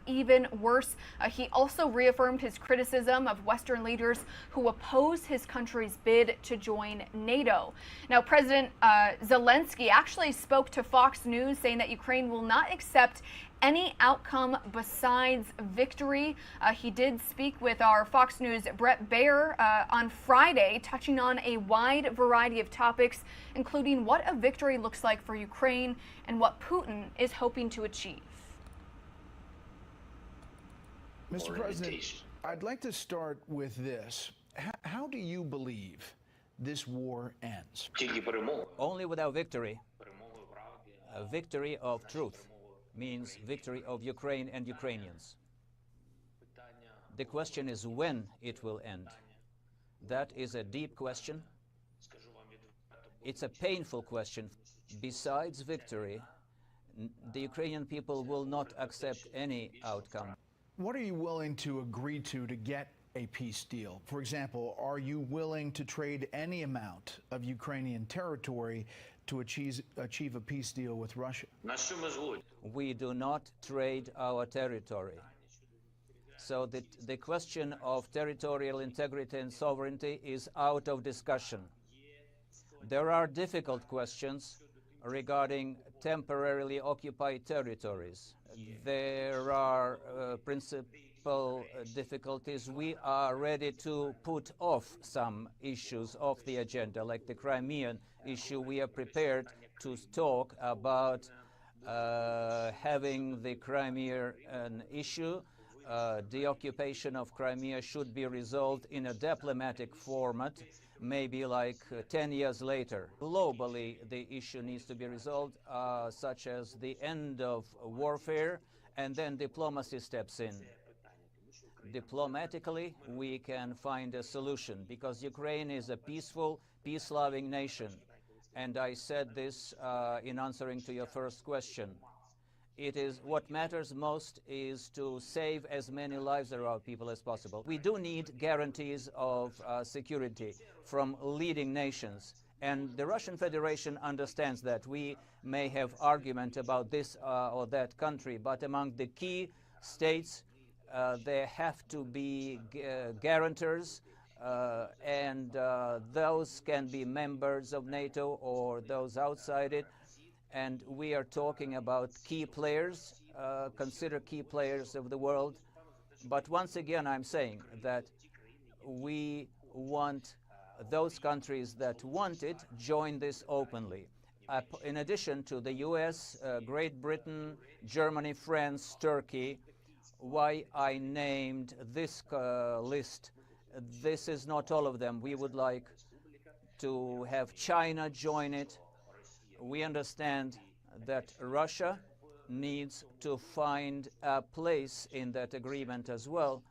even worse. He also reaffirmed his criticism of Western leaders who oppose his country's bid to join NATO. Now, President Zelensky actually spoke to Fox News saying that Ukraine will not accept any outcome besides victory. He did speak with our Fox News' Brett Baer on Friday, touching on a wide variety of topics, including what a victory looks like for Ukraine and what Putin is hoping to achieve.
Mr. President, I'd like to start with this. How do you believe this war ends?
Only without victory. A victory of truth means victory of Ukraine and Ukrainians. The question is when it will end. That is a deep question. It's a painful question. Besides victory, the Ukrainian people will not accept any outcome.
What are you willing to agree to get a peace deal? For example, are you willing to trade any amount of Ukrainian territory to achieve a peace deal with Russia?
We do not trade our territory. So the question of territorial integrity and sovereignty is out of discussion. There are difficult questions regarding temporarily occupied territories. There are principal difficulties. We are ready to put off some issues off the agenda, like the Crimean issue. We are prepared to talk about having the Crimea an issue. The occupation of Crimea should be resolved in a diplomatic format, maybe like 10 years later. Globally, the issue needs to be resolved, such as the end of warfare, and then diplomacy steps in. Diplomatically, we can find a solution, because Ukraine is a peaceful, peace-loving nation. And I said this in answering to your first question. It is what matters most is to save as many lives of our people as possible. We do need guarantees of security from leading nations, and the Russian Federation understands that. We may have argument about this or that country, but among the key states, there have to be guarantors, and those can be members of NATO or those outside it. And we are talking about key players, consider key players of the world. But once again, I'm saying that we want those countries that want it join this openly. In addition to the US, Great Britain, Germany, France, Turkey. Why I named this list, this is not all of them. We would like to have China join it. We understand that Russia needs to find a place in that agreement as well,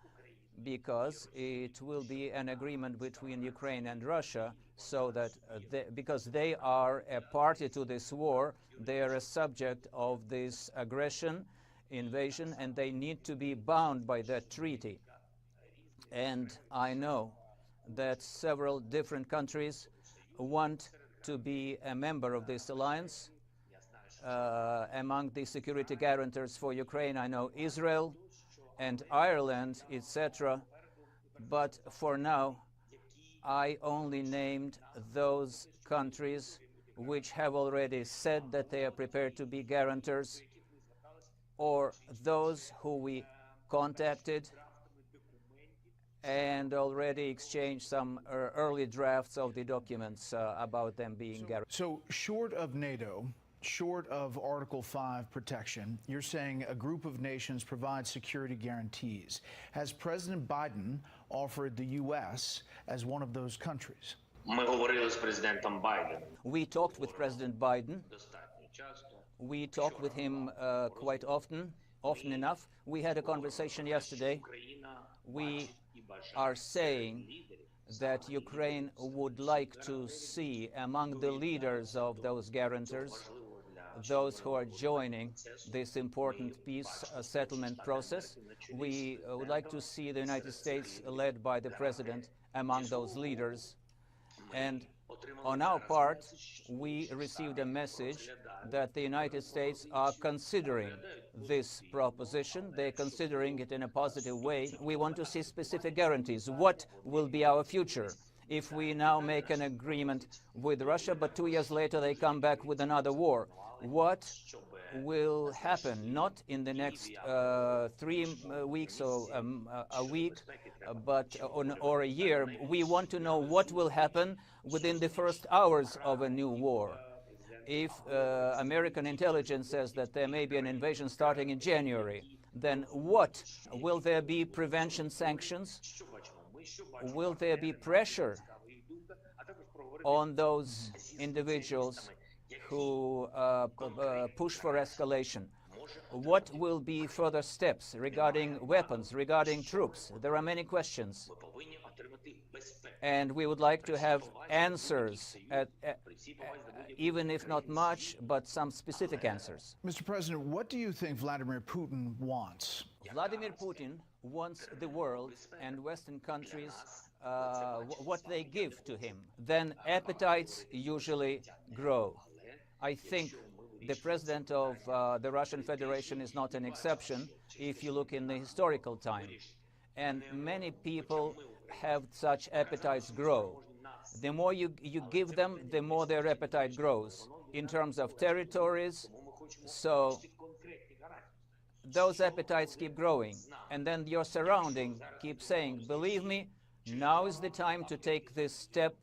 because it will be an agreement between Ukraine and Russia, so that because they are a party to this war, they are a subject of this invasion, and they need to be bound by that treaty. And I know that several different countries want to be a member of this alliance. Among the security guarantors for Ukraine, I know Israel and Ireland, etc. But for now, I only named those countries which have already said that they are prepared to be guarantors, or those who we contacted and already exchanged some early drafts of the documents about them being guaranteed.
So short of NATO, short of Article 5 protection, you're saying a group of nations provide security guarantees. Has President Biden offered the U.S. as one of those countries?
We talked with President Biden. We talk with him quite often enough. We had a conversation yesterday. We are saying that Ukraine would like to see among the leaders of those guarantors those who are joining this important peace settlement process. We would like to see the United States led by the president among those leaders. And on our part, we received a message that the United States are considering this proposition. They're considering it in a positive way. We want to see specific guarantees. What will be our future if we now make an agreement with Russia, but 2 years later they come back with another war? What will happen, not in the next 3 weeks or a week, or a year. We want to know what will happen within the first hours of a new war. If American intelligence says that there may be an invasion starting in January, then what? Will there be prevention sanctions? Will there be pressure on those individuals who push for escalation? What will be further steps regarding weapons, regarding troops? There are many questions. And we would like to have answers, even if not much, but some specific answers.
Mr. President, what do you think Vladimir Putin wants?
Vladimir Putin wants the world and Western countries what they give to him. Then appetites usually grow. I think the president of the Russian Federation is not an exception if you look in the historical time. And many people have such appetites grow. The more you give them, the more their appetite grows in terms of territories. So those appetites keep growing. And then your surrounding keeps saying, believe me, now is the time to take this step.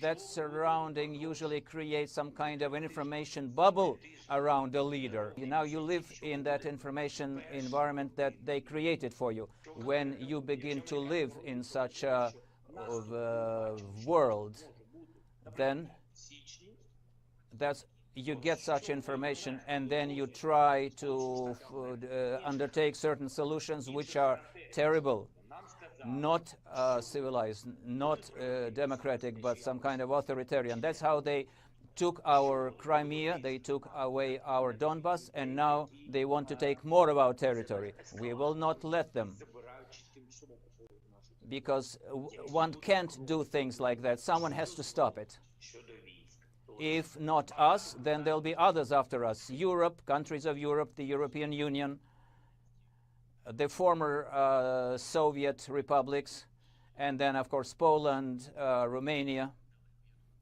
That surrounding usually creates some kind of an information bubble around a leader. Now you live in that information environment that they created for you. When you begin to live in such a world, then you get such information, and then you try to undertake certain solutions which are terrible. Not civilized, not democratic, but some kind of authoritarian. That's how they took our Crimea, they took away our Donbas, and now they want to take more of our territory. We will not let them, because one can't do things like that. Someone has to stop it. If not us, then there'll be others after us. Europe, countries of Europe, the European Union, the former Soviet republics, and then, of course, Poland, Romania,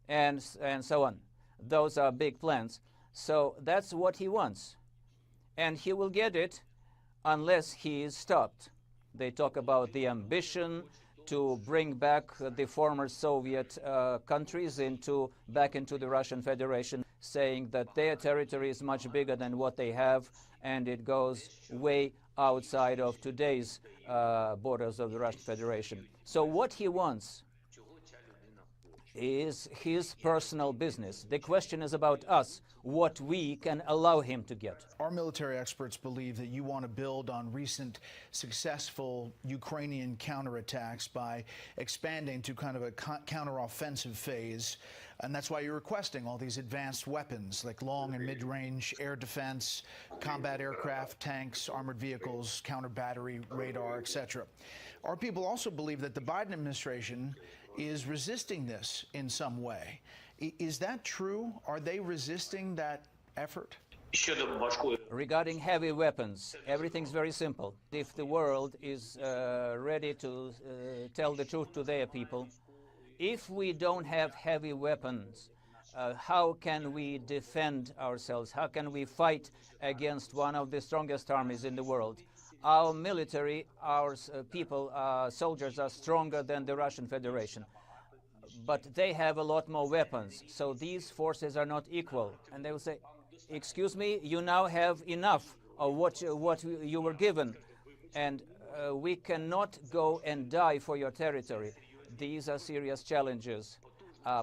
and so on. Those are big plans. So that's what he wants. And he will get it unless he is stopped. They talk about the ambition to bring back the former Soviet countries back into the Russian Federation, saying that their territory is much bigger than what they have, and it goes way outside of today's borders of the Russian Federation. So what he wants is his personal business. The question is about us, what we can allow him to get.
Our military experts believe that you want to build on recent successful Ukrainian counterattacks by expanding to kind of a counteroffensive phase. And that's why you're requesting all these advanced weapons like long and mid-range air defense, combat aircraft, tanks, armored vehicles, counter-battery, radar, etc. Our people also believe that the Biden administration is resisting this in some way. Is that true? Are they resisting that effort?
Regarding heavy weapons, everything's very simple. If the world is ready to tell the truth to their people, if we don't have heavy weapons, how can we defend ourselves? How can we fight against one of the strongest armies in the world? Our military, our people, soldiers are stronger than the Russian Federation. But they have a lot more weapons, so these forces are not equal. And they will say, excuse me, you now have enough of what you were given, and we cannot go and die for your territory. These are serious challenges.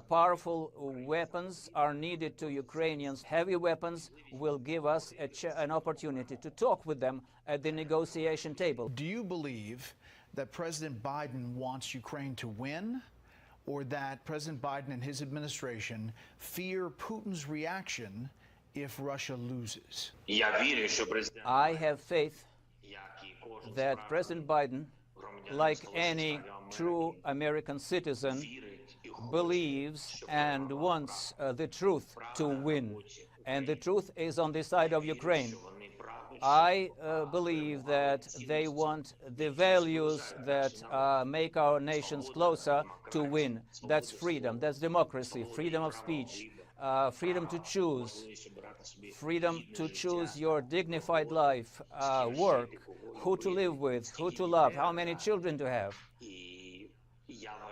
Powerful weapons are needed to Ukrainians. Heavy weapons will give us an opportunity to talk with them at the negotiation table.
Do you believe that President Biden wants Ukraine to win, or that President Biden and his administration fear Putin's reaction if Russia loses?
I have faith that President Biden, like any true American citizen, believes and wants the truth to win. And the truth is on the side of Ukraine. I believe that they want the values that make our nations closer to win. That's freedom, that's democracy, freedom of speech, freedom to choose, freedom to choose your dignified life, work, who to live with, who to love, how many children to have.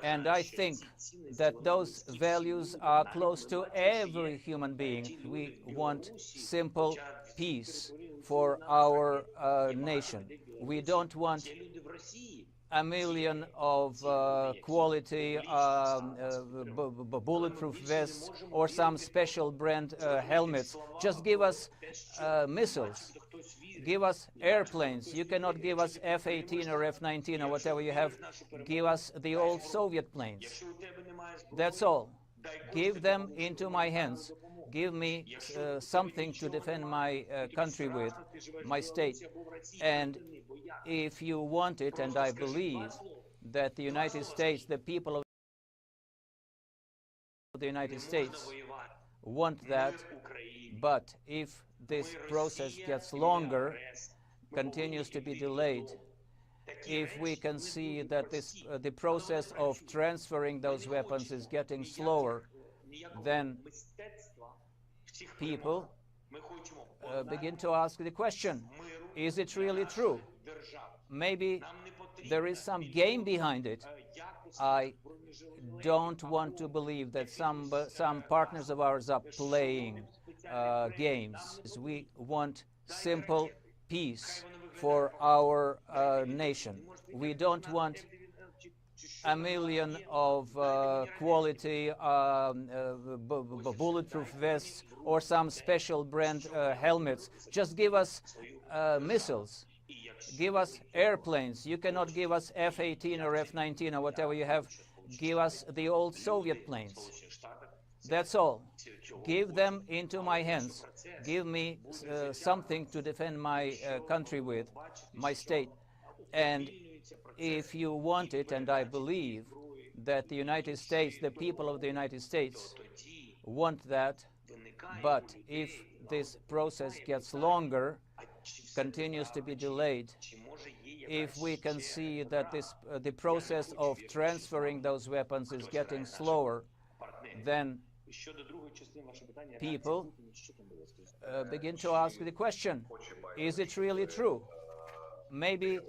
And I think that those values are close to every human being. We want simple peace for our nation. We don't want a million of quality bulletproof vests or some special brand helmets. Just give us missiles. Give us airplanes. You cannot give us F-18 or F-19 or whatever you have. Give us the old Soviet planes. That's all. Give them into my hands. Give me something to defend my country with, my state. And if you want it, and I believe that the United States, the people of the United States want that, but if this process gets longer, continues to be delayed, if we can see that the process of transferring those weapons is getting slower, then people begin to ask the question, is it really true? Maybe there is some game behind it. I don't want to believe that some partners of ours are playing games. We want simple peace for our nation. We don't want a million of quality bulletproof vests or some special brand helmets. Just give us missiles. Give us airplanes. You cannot give us F-18 or F-19 or whatever you have. Give us the old Soviet planes. That's all. Give them into my hands. Give me something to defend my country with, my state. And if you want it, and I believe that the United States, the people of the United States want that, but if this process gets longer, continues to be delayed, if we can see that the process of transferring those weapons is getting slower, then people begin to ask the question, is it really true? Maybe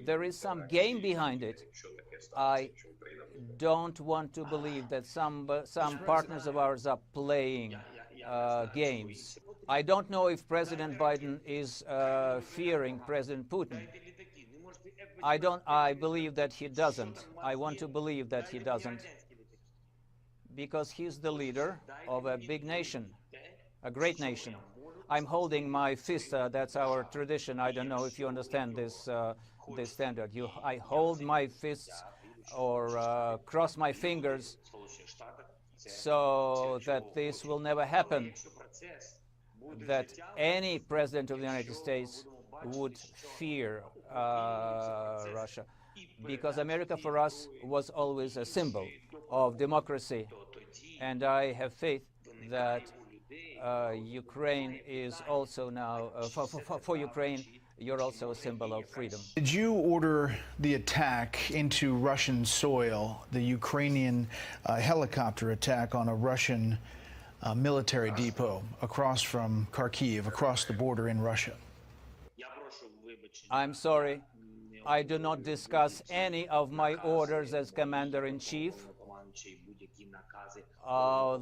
there is some game behind it. I don't want to believe that some partners of ours are playing games. I don't know if President Biden is fearing President Putin. I believe that he doesn't. I want to believe that he doesn't, because he's the leader of a big nation, a great nation. I'm holding my fist. That's our tradition. I don't know if you understand this this standard. I hold my fists or cross my fingers so that this will never happen, that any president of the United States would fear Russia, because America for us was always a symbol of democracy, and I have faith that Ukraine is also now, for Ukraine, you're also a symbol of freedom.
Did you order the attack into Russian soil, the Ukrainian helicopter attack on a Russian military depot across from Kharkiv, across the border in Russia?
I'm sorry. I do not discuss any of my orders as Commander-in-Chief,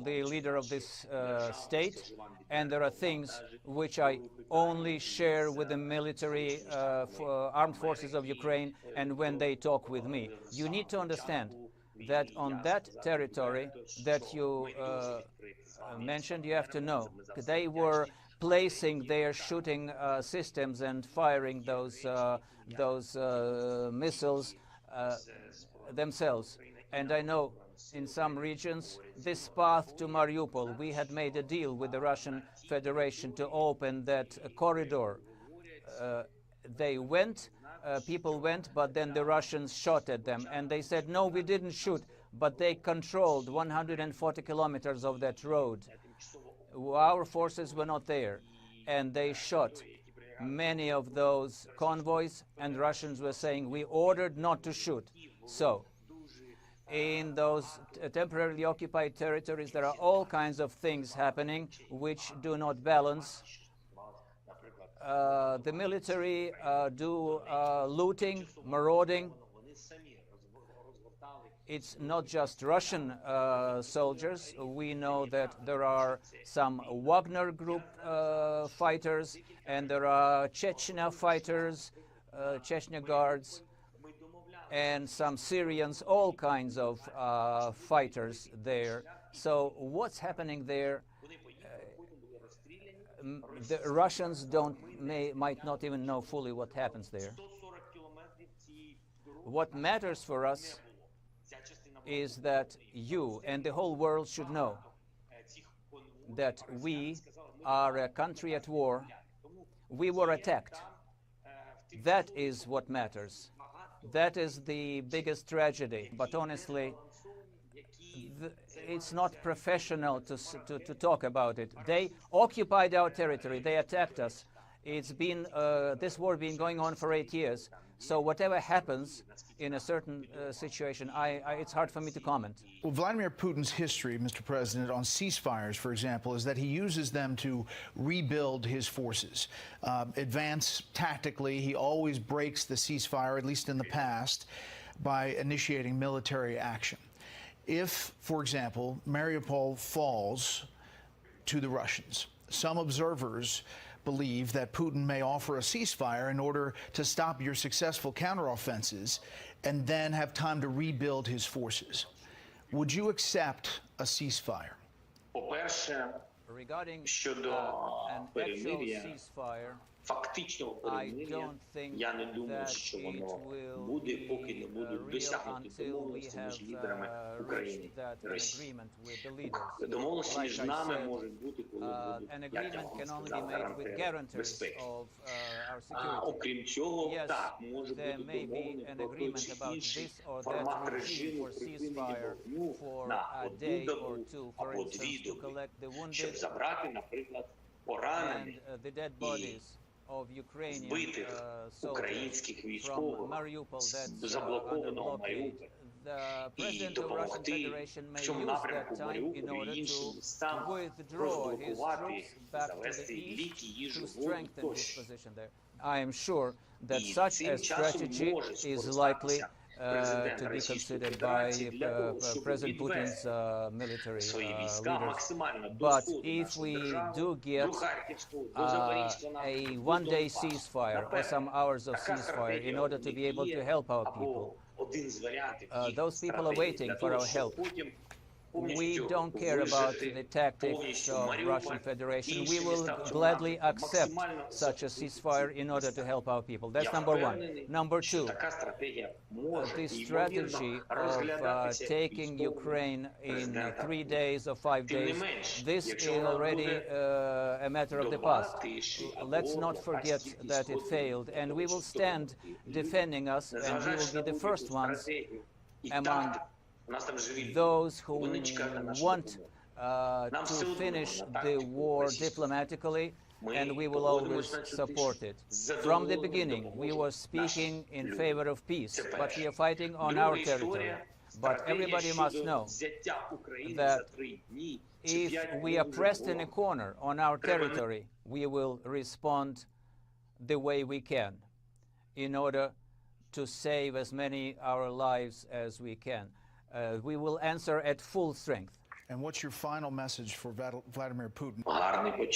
the leader of this state, and there are things which I only share with the military armed forces of Ukraine and when they talk with me. You need to understand that on that territory that you mentioned, you have to know they were placing their shooting systems and firing those missiles themselves. And I know in some regions, this path to Mariupol, we had made a deal with the Russian Federation to open that corridor. They went, people went, but then the Russians shot at them. And they said, no, we didn't shoot, but they controlled 140 kilometers of that road. Our forces were not there, and they shot many of those convoys, and Russians were saying, we ordered not to shoot. So In those temporarily occupied territories, there are all kinds of things happening which do not balance. The military do looting, marauding. It's not just Russian soldiers. We know that there are some Wagner group fighters, and there are Chechnya fighters, Chechnya guards, and some Syrians, all kinds of fighters there. So what's happening there? The Russians might not even know fully what happens there. What matters for us is that you and the whole world should know that we are a country at war. We were attacked. That is what matters. That is the biggest tragedy. But honestly, it's not professional to talk about it. They occupied our territory. They attacked us. It's been this war been going on for 8 years. So whatever happens in a certain situation, it's hard for me to comment.
Well, Vladimir Putin's history, Mr. President, on ceasefires, for example, is that he uses them to rebuild his forces. Advance tactically, he always breaks the ceasefire, at least in the past, by initiating military action. If, for example, Mariupol falls to the Russians, some observers believe that Putin may offer a ceasefire in order to stop your successful counteroffenses and then have time to rebuild his forces. Would you accept a ceasefire?
Regarding an actual ceasefire, I don't think that it will be real until we have reached that agreement with the leaders. Like I said, an agreement can only be made with guarantors of our security. Yes, there may be an agreement about this or that regime for ceasefire for a day or two, for instance, to collect the wounded and the dead bodies of Ukrainian soldiers from Mariupol that's under blockade. The President of Russian Federation may use that time in order to withdraw his troops back to the east to strengthen his position there. I am sure that such a strategy is likely to be considered by President Putin's military leaders. But if we do get a one-day ceasefire or some hours of ceasefire in order to be able to help our people, those people are waiting for our help. We don't care about the tactics of Russian Federation. We will gladly accept such a ceasefire in order to help our people. That's number one. Number two, the strategy of taking Ukraine in 3 days or 5 days, this is already a matter of the past. Let's not forget that it failed, and we will stand defending us, and we will be the first ones among those who want to finish the war diplomatically, and we will always support it. From the beginning, we were speaking in favor of peace, but we are fighting on our territory. But everybody must know that if we are pressed in a corner on our territory, we will respond the way we can in order to save as many our lives as we can. We will answer at full strength.
And what's your final message for Vladimir Putin?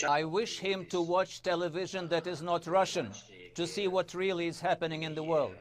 I wish him to watch television that is not Russian, to see what really is happening in the world.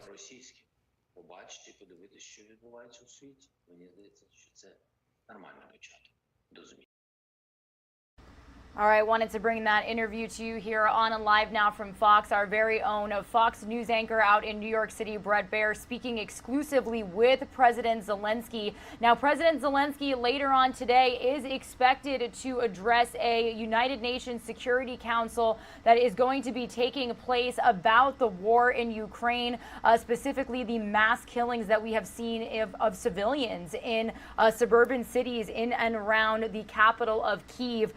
All right, wanted to bring that interview to you here on Live Now from Fox. Our very own Fox News anchor out in New York City, Brett Baer, speaking exclusively with President Zelensky. Now, President Zelensky later on today is expected to address a United Nations Security Council that is going to be taking place about the war in Ukraine, specifically the mass killings that we have seen of civilians in suburban cities in and around the capital of Kyiv.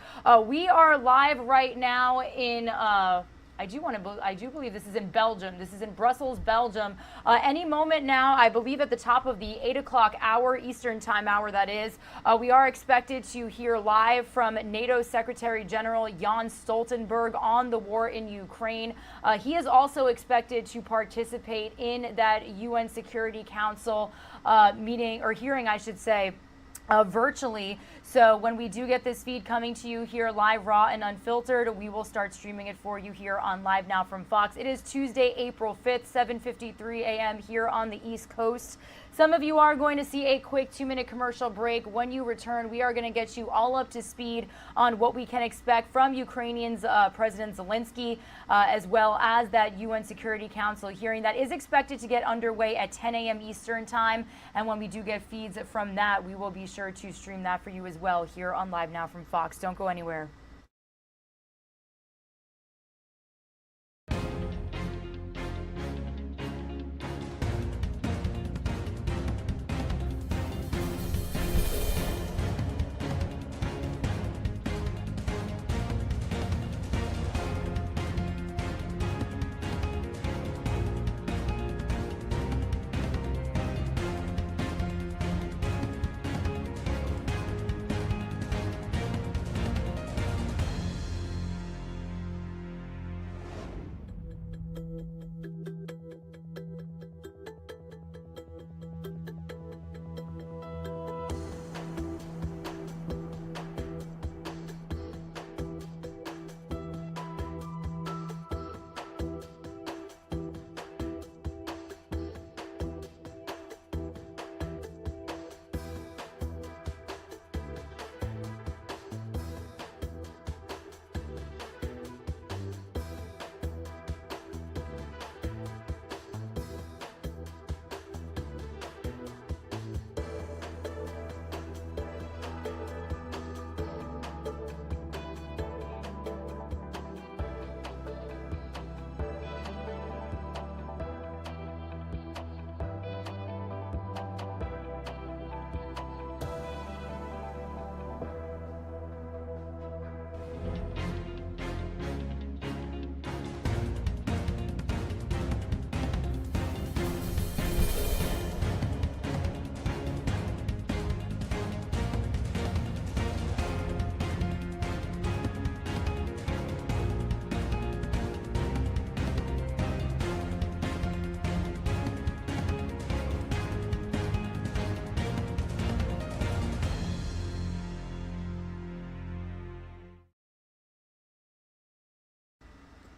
We are live right now in, I I do believe this is in Belgium. This is in Brussels, Belgium. Any moment now, I believe at the top of the 8 o'clock hour, Eastern time hour that is, we are expected to hear live from NATO Secretary General Jens Stoltenberg on the war in Ukraine. He is also expected to participate in that UN Security Council meeting, or hearing, I should say, virtually. So when we do get this feed coming to you here live, raw, and unfiltered, we will start streaming it for you here on Live Now from Fox. It is Tuesday, April 5th, 7:53 a.m. here on the East Coast. Some of you are going to see a quick 2-minute commercial break. When you return, we are going to get you all up to speed on what we can expect from Ukrainians, President Zelensky, as well as that UN Security Council hearing that is expected to get underway at 10 a.m. Eastern time. And when we do get feeds from that, we will be sure to stream that for you as well here on Live Now from Fox. Don't go anywhere.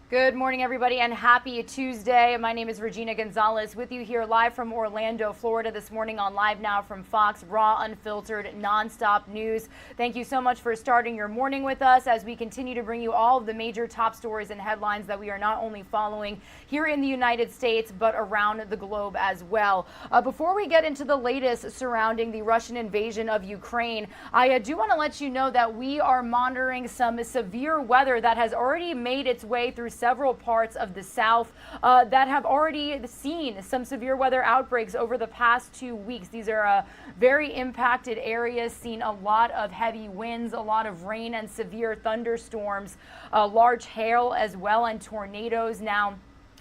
Good morning, everybody, and happy Tuesday. My name is Regina Gonzalez with you here live from Orlando, Florida this morning on Live Now from Fox, raw, unfiltered, nonstop news. Thank you so much for starting your morning with us as we continue to bring you all of the major top stories and headlines that we are not only following here in the United States, but around the globe as well. Before we get into the latest surrounding the Russian invasion of Ukraine, I do want to let you know that we are monitoring some severe weather that has already made its way through several parts of the South that have already seen some severe weather outbreaks over the past 2 weeks. These are very impacted areas, seen a lot of heavy winds, a lot of rain and severe thunderstorms, large hail as well, and tornadoes. Now,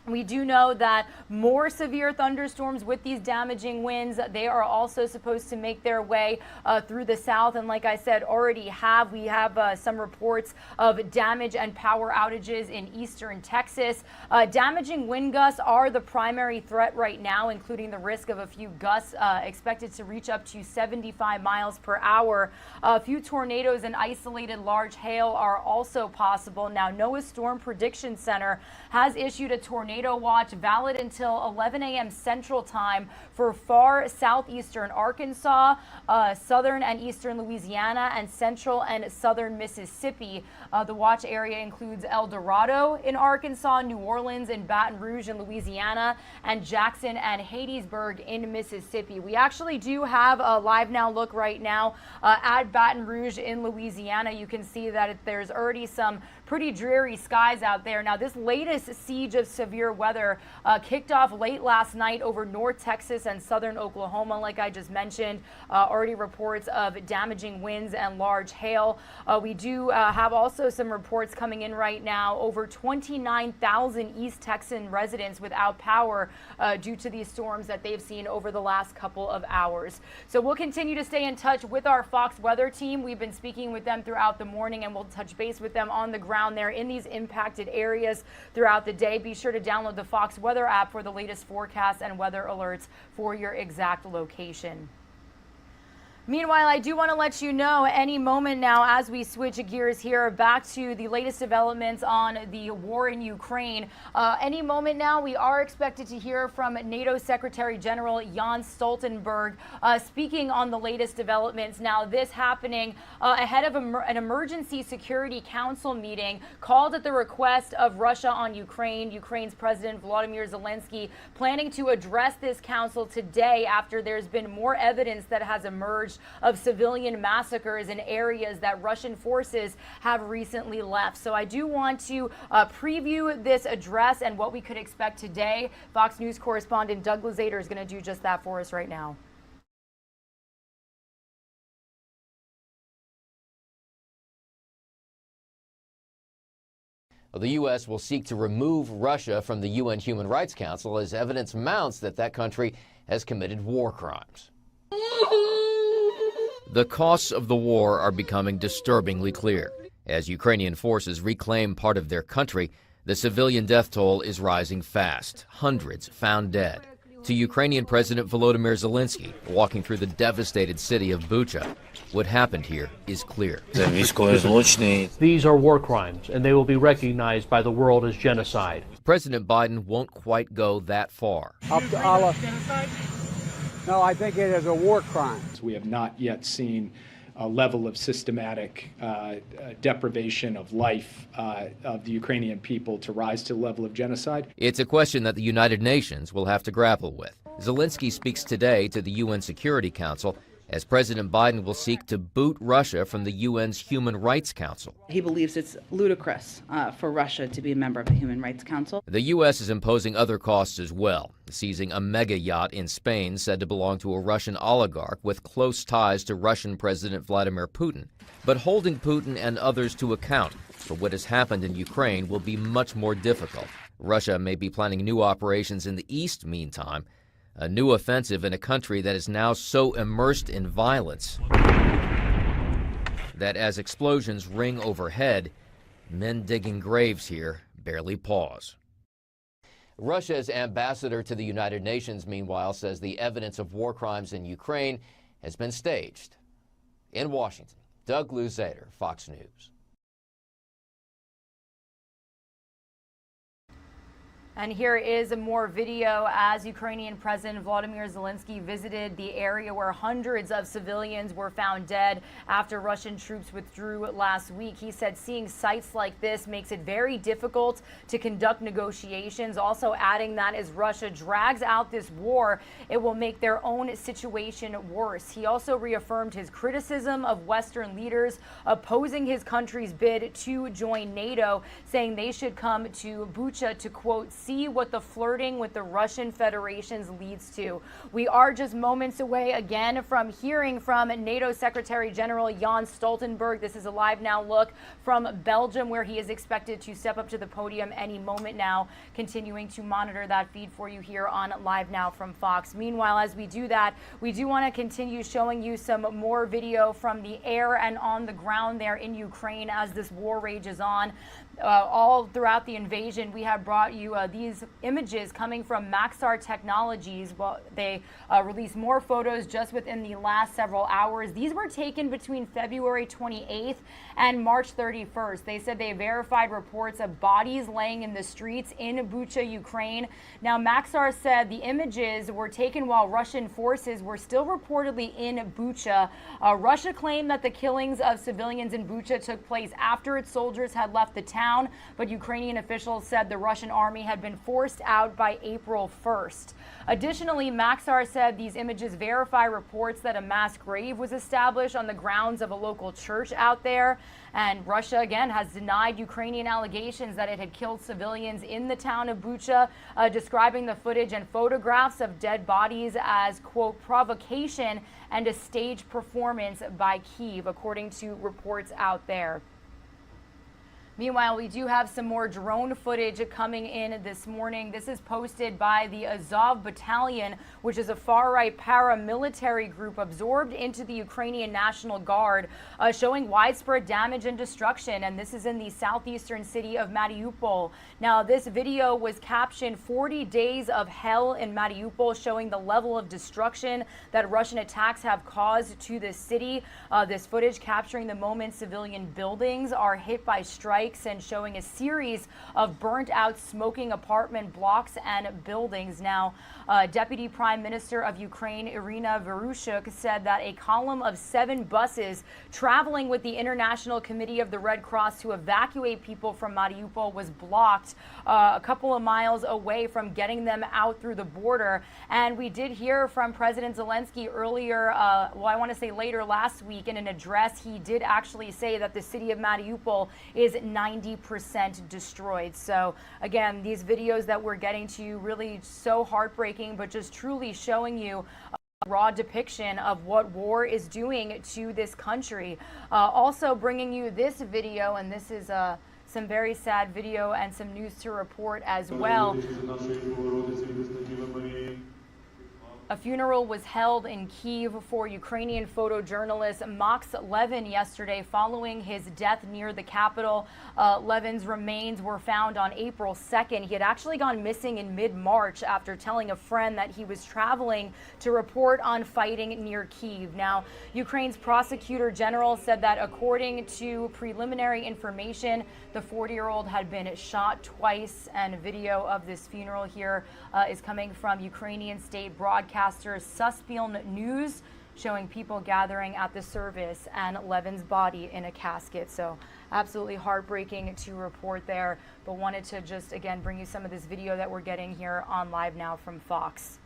we do know that more severe thunderstorms with these damaging winds, they are also supposed to make their way through the South. And like I said, we have some reports of damage and power outages in eastern Texas. Damaging wind gusts are the primary threat right now, including the risk of a few gusts expected to reach up to 75 miles per hour. A few tornadoes and isolated large hail are also possible. Now, NOAA's Storm Prediction Center has issued a tornado watch valid until 11 a.m. Central Time for far southeastern Arkansas, southern and eastern Louisiana, and central and southern Mississippi. The watch area includes El Dorado in Arkansas, New Orleans and Baton Rouge in Louisiana, and Jackson and Hattiesburg in Mississippi. We actually do have a live now look right now at Baton Rouge in Louisiana. You can see that there's already some pretty dreary skies out there. Now, this latest siege of severe weather kicked off late last night over North Texas and southern Oklahoma, like I just mentioned. Already reports of damaging winds and large hail. We do have also some reports coming in right now. Over 29,000 East Texan residents without power due to these storms that they've seen over the last couple of hours. So we'll continue to stay in touch with our Fox weather team. We've been speaking with them throughout the morning, and we'll touch base with them on the ground there in these impacted areas throughout the day. Be sure to download the Fox weather app for the latest forecasts and weather alerts for your exact location. Meanwhile, I do want to let you know any moment now as we switch gears here back to the latest developments on the war in Ukraine. Any moment now, we are expected to hear from NATO Secretary General Jens Stoltenberg speaking on the latest developments. Now, this happening ahead of an emergency security council meeting called at the request of Russia on Ukraine. Ukraine's President Volodymyr Zelensky planning to address this council today after there's been more evidence that has emerged of civilian massacres in areas that Russian forces have recently left. So I do want to preview this address and what we could expect today. Fox News correspondent Doug Lazater is going to do just that for us right now.
The U.S. will seek to remove Russia from the UN Human Rights Council as evidence mounts that that country has committed war crimes. The costs of the war are becoming disturbingly clear. As Ukrainian forces reclaim part of their country, the civilian death toll is rising fast. Hundreds found dead. To Ukrainian President Volodymyr Zelensky, walking through the devastated city of Bucha, what happened here is clear.
These are war crimes, and they will be recognized by the world as genocide.
President Biden won't quite go that far.
Up to Allah. No, I think it is a war crime.
We have not yet seen a level of systematic deprivation of life of the Ukrainian people to rise to the level of genocide.
It's a question that the United Nations will have to grapple with. Zelensky speaks today to the UN Security Council as President Biden will seek to boot Russia from the UN's Human Rights Council.
He believes it's ludicrous for Russia to be a member of the Human Rights Council.
The U.S. is imposing other costs as well, seizing a mega yacht in Spain said to belong to a Russian oligarch with close ties to Russian President Vladimir Putin. But holding Putin and others to account for what has happened in Ukraine will be much more difficult. Russia may be planning new operations in the east meantime, a new offensive in a country that is now so immersed in violence that as explosions ring overhead, men digging graves here barely pause. Russia's ambassador to the United Nations, meanwhile, says the evidence of war crimes in Ukraine has been staged. In Washington, Doug Lazater, Fox News.
And here is more video as Ukrainian President Volodymyr Zelensky visited the area where hundreds of civilians were found dead after Russian troops withdrew last week. He said seeing sites like this makes it very difficult to conduct negotiations, also adding that as Russia drags out this war, it will make their own situation worse. He also reaffirmed his criticism of Western leaders opposing his country's bid to join NATO, saying they should come to Bucha to, quote, see what the flirting with the Russian Federation leads to. We are just moments away again from hearing from NATO Secretary General Jens Stoltenberg. This is a live now look from Belgium, where he is expected to step up to the podium any moment now, continuing to monitor that feed for you here on Live Now from Fox. Meanwhile, as we do that, we do want to continue showing you some more video from the air and on the ground there in Ukraine as this war rages on. All throughout the invasion, we have brought you these images coming from Maxar Technologies. Well, they released more photos just within the last several hours. These were taken between February 28th and March 31st. They said they verified reports of bodies laying in the streets in Bucha, Ukraine. Now, Maxar said the images were taken while Russian forces were still reportedly in Bucha. Russia claimed that the killings of civilians in Bucha took place after its soldiers had left the town. town, but Ukrainian officials said the Russian army had been forced out by April 1st. Additionally, Maxar said these images verify reports that a mass grave was established on the grounds of a local church out there. And Russia, again, has denied Ukrainian allegations that it had killed civilians in the town of Bucha, describing the footage and photographs of dead bodies as, quote, provocation and a staged performance by Kyiv, according to reports out there. Meanwhile, we do have some more drone footage coming in this morning. This is posted by the Azov Battalion, which is a far-right paramilitary group absorbed into the Ukrainian National Guard, showing widespread damage and destruction. And this is in the southeastern city of Mariupol. Now, this video was captioned 40 days of hell in Mariupol, showing the level of destruction that Russian attacks have caused to this city. This footage capturing the moment civilian buildings are hit by strikes and showing a series of burnt out smoking apartment blocks and buildings. Now, Deputy Prime Minister of Ukraine, Irina Vereshchuk, said that a column of 7 buses traveling with the International Committee of the Red Cross to evacuate people from Mariupol was blocked a couple of miles away from getting them out through the border. And we did hear from President Zelensky earlier, well, I want to say later last week in an address, he did actually say that the city of Mariupol is 90% destroyed. So again, these videos that we're getting to you really so heartbreaking, but just truly showing you a raw depiction of what war is doing to this country. Also bringing you this video, and this is some very sad video and some news to report as well. A funeral was held in Kyiv for Ukrainian photojournalist Max Levin yesterday following his death near the capital. Levin's remains were found on April 2nd. He had actually gone missing in mid-March after telling a friend that he was traveling to report on fighting near Kyiv. Now, Ukraine's prosecutor general said that according to preliminary information, the 40-year-old had been shot twice, and video of this funeral here is coming from Ukrainian state broadcaster Suspiln News, showing people gathering at the service and Levin's body in a casket. So absolutely heartbreaking to report there, but wanted to just again bring you some of this video that we're getting here on Live Now from Fox.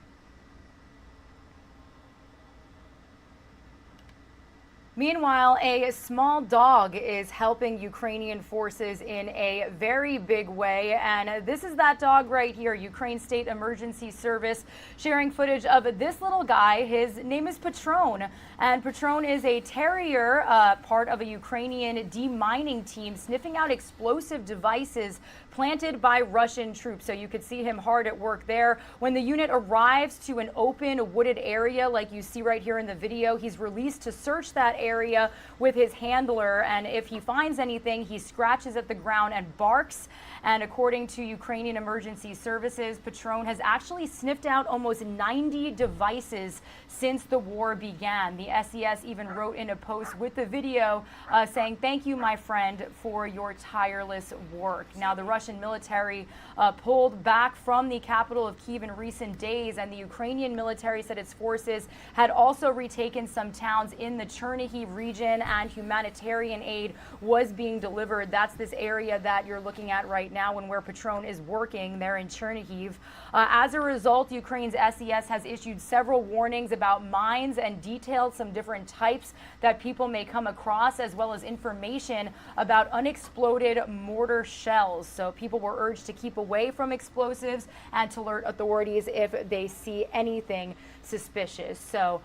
Meanwhile, a small dog is helping Ukrainian forces in a very big way, and this is that dog right here. Ukraine State Emergency Service sharing footage of this little guy. His name is Patron, and Patron is a terrier, part of a Ukrainian demining team sniffing out explosive devices planted by Russian troops. So you could see him hard at work there. When the unit arrives to an open wooded area like you see right here in the video, he's released to search that area with his handler, and if he finds anything, he scratches at the ground and barks. And according to Ukrainian Emergency Services, Patron has actually sniffed out almost 90 devices since the war began. The SES even wrote in a post with the video saying, "Thank you, my friend, for your tireless work." Now, the Russian military pulled back from the capital of Kyiv in recent days, and the Ukrainian military said its forces had also retaken some towns in the Chernihiv region, and humanitarian aid was being delivered. That's this area that you're looking at right now and where Patron is working there in Chernihiv. As a result, Ukraine's SES has issued several warnings about mines and detailed some different types that people may come across, as well as information about unexploded mortar shells. So people were urged to keep away from explosives and to alert authorities if they see anything suspicious. So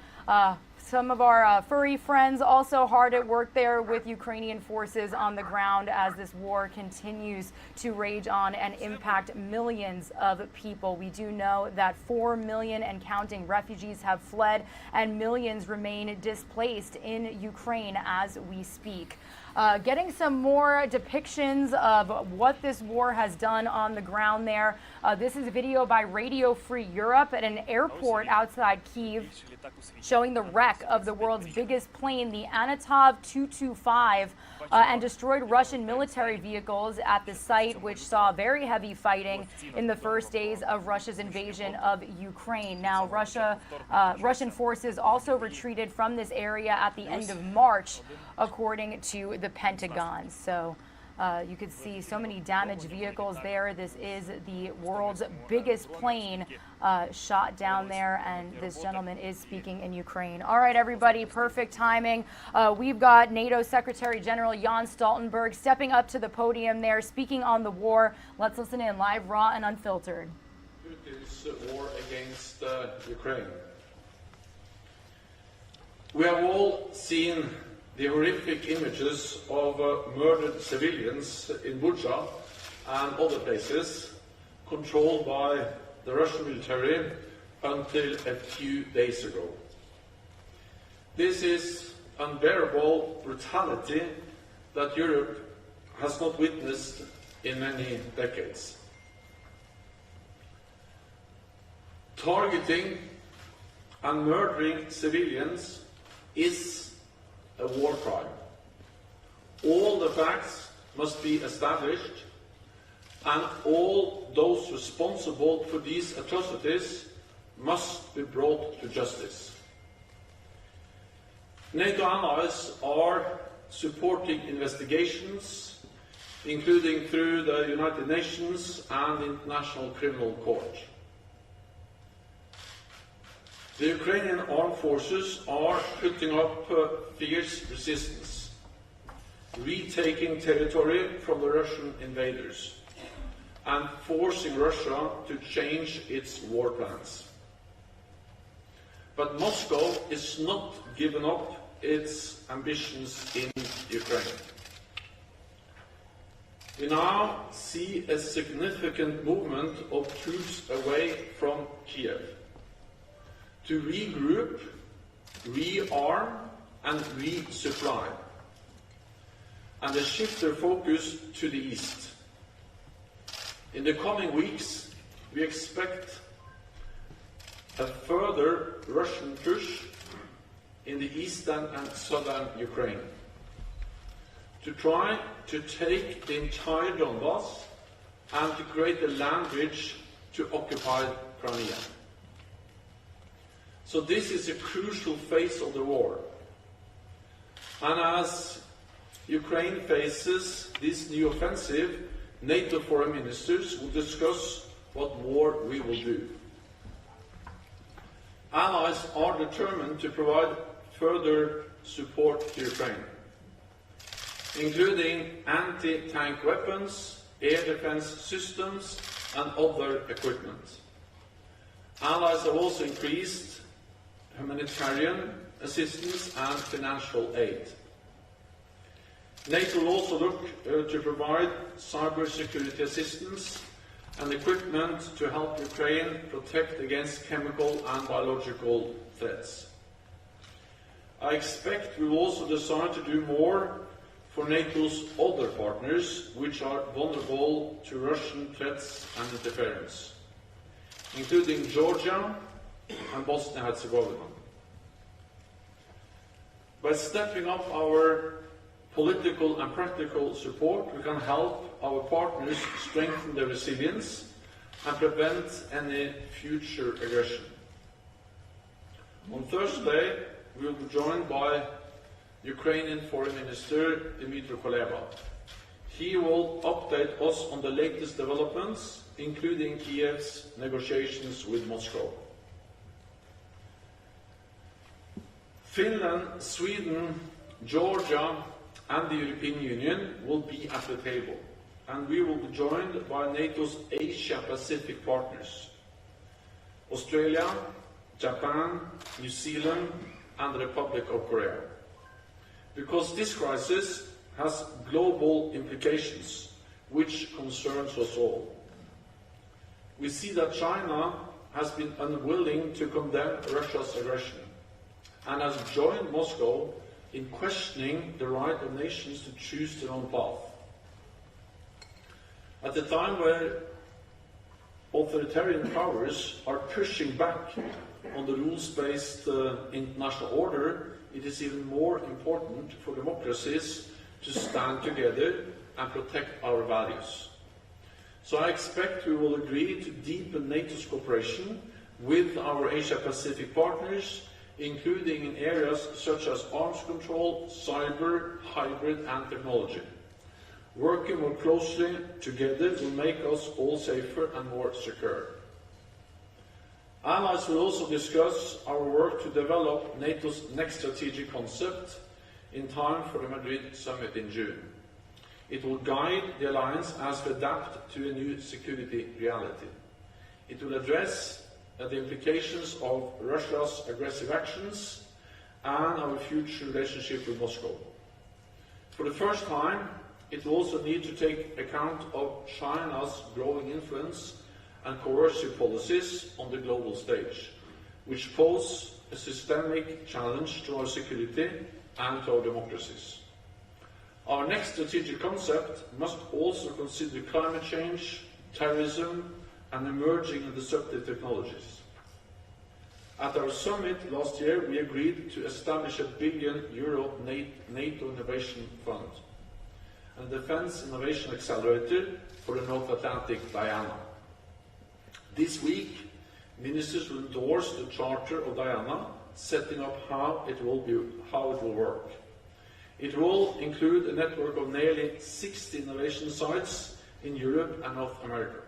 some of our furry friends also hard at work there with Ukrainian forces on the ground as this war continues to rage on and impact millions of people. We do know that 4 million and counting refugees have fled, and millions remain displaced in Ukraine as we speak. Getting some more depictions of what this war has done on the ground there. This is a video by Radio Free Europe at an airport outside Kyiv, showing the wreck of the world's biggest plane, the Anatov 225, and destroyed Russian military vehicles at the site, which saw very heavy fighting in the first days of Russia's invasion of Ukraine. Now, Russian forces also retreated from this area at the end of March, according to the Pentagon. So You could see so many damaged vehicles there. This is the world's biggest plane shot down there, and this gentleman is speaking in Ukraine. All right, everybody, perfect timing. We've got NATO Secretary General Jens Stoltenberg stepping up to the podium there, speaking on the war. Let's listen in, live, raw, and unfiltered.
Putin's war against Ukraine. We have all seen the horrific images of murdered civilians in Bucha and other places controlled by the Russian military until a few days ago. This is unbearable brutality that Europe has not witnessed in many decades. Targeting and murdering civilians is a war crime. All the facts must be established, and all those responsible for these atrocities must be brought to justice. NATO allies are supporting investigations, including through the United Nations and the International Criminal Court. The Ukrainian armed forces are putting up fierce resistance, retaking territory from the Russian invaders, and forcing Russia to change its war plans. But Moscow is not giving up its ambitions in Ukraine. We now see a significant movement of troops away from Kiev to regroup, rearm, and resupply, and they shift their focus to the east. In the coming weeks, we expect a further Russian push in the eastern and southern Ukraine to try to take the entire Donbass and to create a land bridge to occupy Crimea. So this is a crucial phase of the war. And as Ukraine faces this new offensive, NATO foreign ministers will discuss what more we will do. Allies are determined to provide further support to Ukraine, including anti-tank weapons, air defense systems, and other equipment. Allies have also increased humanitarian assistance and financial aid. NATO will also look to provide cybersecurity assistance and equipment to help Ukraine protect against chemical and biological threats. I expect we will also decide to do more for NATO's other partners, which are vulnerable to Russian threats and interference, including Georgia and Bosnia-Herzegovina. By stepping up our political and practical support, we can help our partners strengthen their resilience and prevent any future aggression. On Thursday, we will be joined by Ukrainian Foreign Minister Dmytro Kuleba. He will update us on the latest developments, including Kiev's negotiations with Moscow. Finland, Sweden, Georgia, and the European Union will be at the table, and we will be joined by NATO's Asia-Pacific partners, Australia, Japan, New Zealand, and the Republic of Korea. Because this crisis has global implications, which concerns us all. We see that China has been unwilling to condemn Russia's aggression and has joined Moscow in questioning the right of nations to choose their own path. At a time where authoritarian powers are pushing back on the rules-based international order, it is even more important for democracies to stand together and protect our values. So I expect we will agree to deepen NATO's cooperation with our Asia-Pacific partners, including in areas such as arms control, cyber, hybrid, and technology. Working more closely together will make us all safer and more secure. Allies will also discuss our work to develop NATO's next strategic concept in time for the Madrid summit in June. It will guide the alliance as we adapt to a new security reality. It will address the implications of Russia's aggressive actions and our future relationship with Moscow. For the first time, it will also need to take account of China's growing influence and coercive policies on the global stage, which pose a systemic challenge to our security and to our democracies. Our next strategic concept must also consider climate change, terrorism, and emerging and disruptive technologies. At our summit last year, we agreed to establish a €1 billion NATO Innovation Fund and Defence Innovation Accelerator for the North Atlantic Diana. This week, ministers will endorse the Charter of Diana, setting up how it will work. It will include a network of nearly 60 innovation sites in Europe and North America,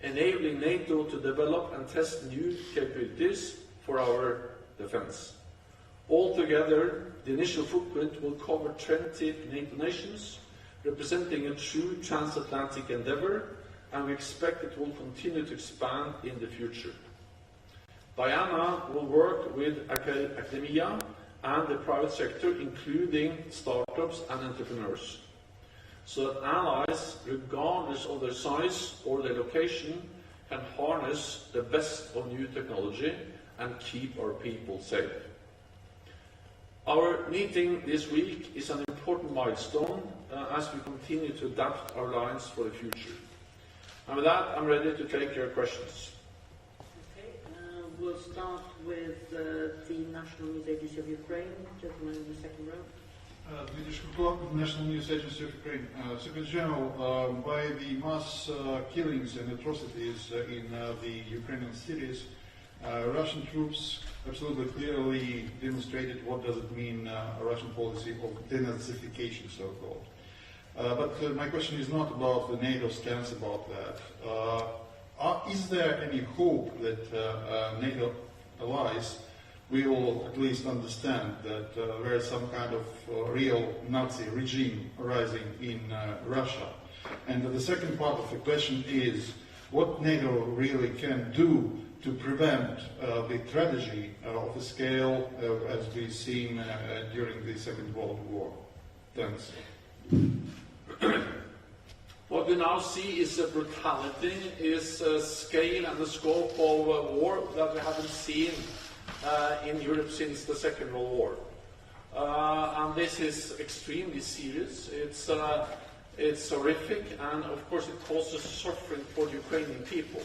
enabling NATO to develop and test new capabilities for our defence. Altogether, the initial footprint will cover 20 NATO nations, representing a true transatlantic endeavour, and we expect it will continue to expand in the future. Diana will work with academia and the private sector, including startups and entrepreneurs, so that allies, regardless of their size or their location, can harness the best of new technology and keep our people safe. Our meeting this week is an important milestone as we continue to adapt our lines for the future. And with that, I'm ready to take your questions.
Okay, we'll start with the National News Agency of Ukraine, gentleman in the second row.
Dmitry Shkurkov, National News Agency of Ukraine. Secretary General, by the mass killings and atrocities in the Ukrainian cities, Russian troops absolutely clearly demonstrated what does it mean, a Russian policy of denazification, so-called. But my question is not about the NATO stance about that. Is there any hope that NATO allies will at least understand that there is some kind of real Nazi regime arising in Russia? And the second part of the question is what NATO really can do to prevent the tragedy of the scale as we've seen during the Second World War. Thanks.
What we now see is a brutality, is a scale and the scope of war that we haven't seen in Europe since the Second World War. And this is extremely serious. It's horrific, and of course it causes suffering for the Ukrainian people.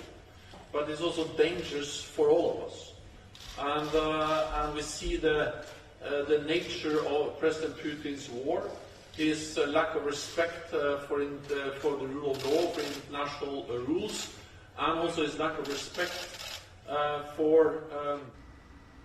But it's also dangerous for all of us. And we see the nature of President Putin's war, his lack of respect for the rule of law, for international rules, and also his lack of respect for...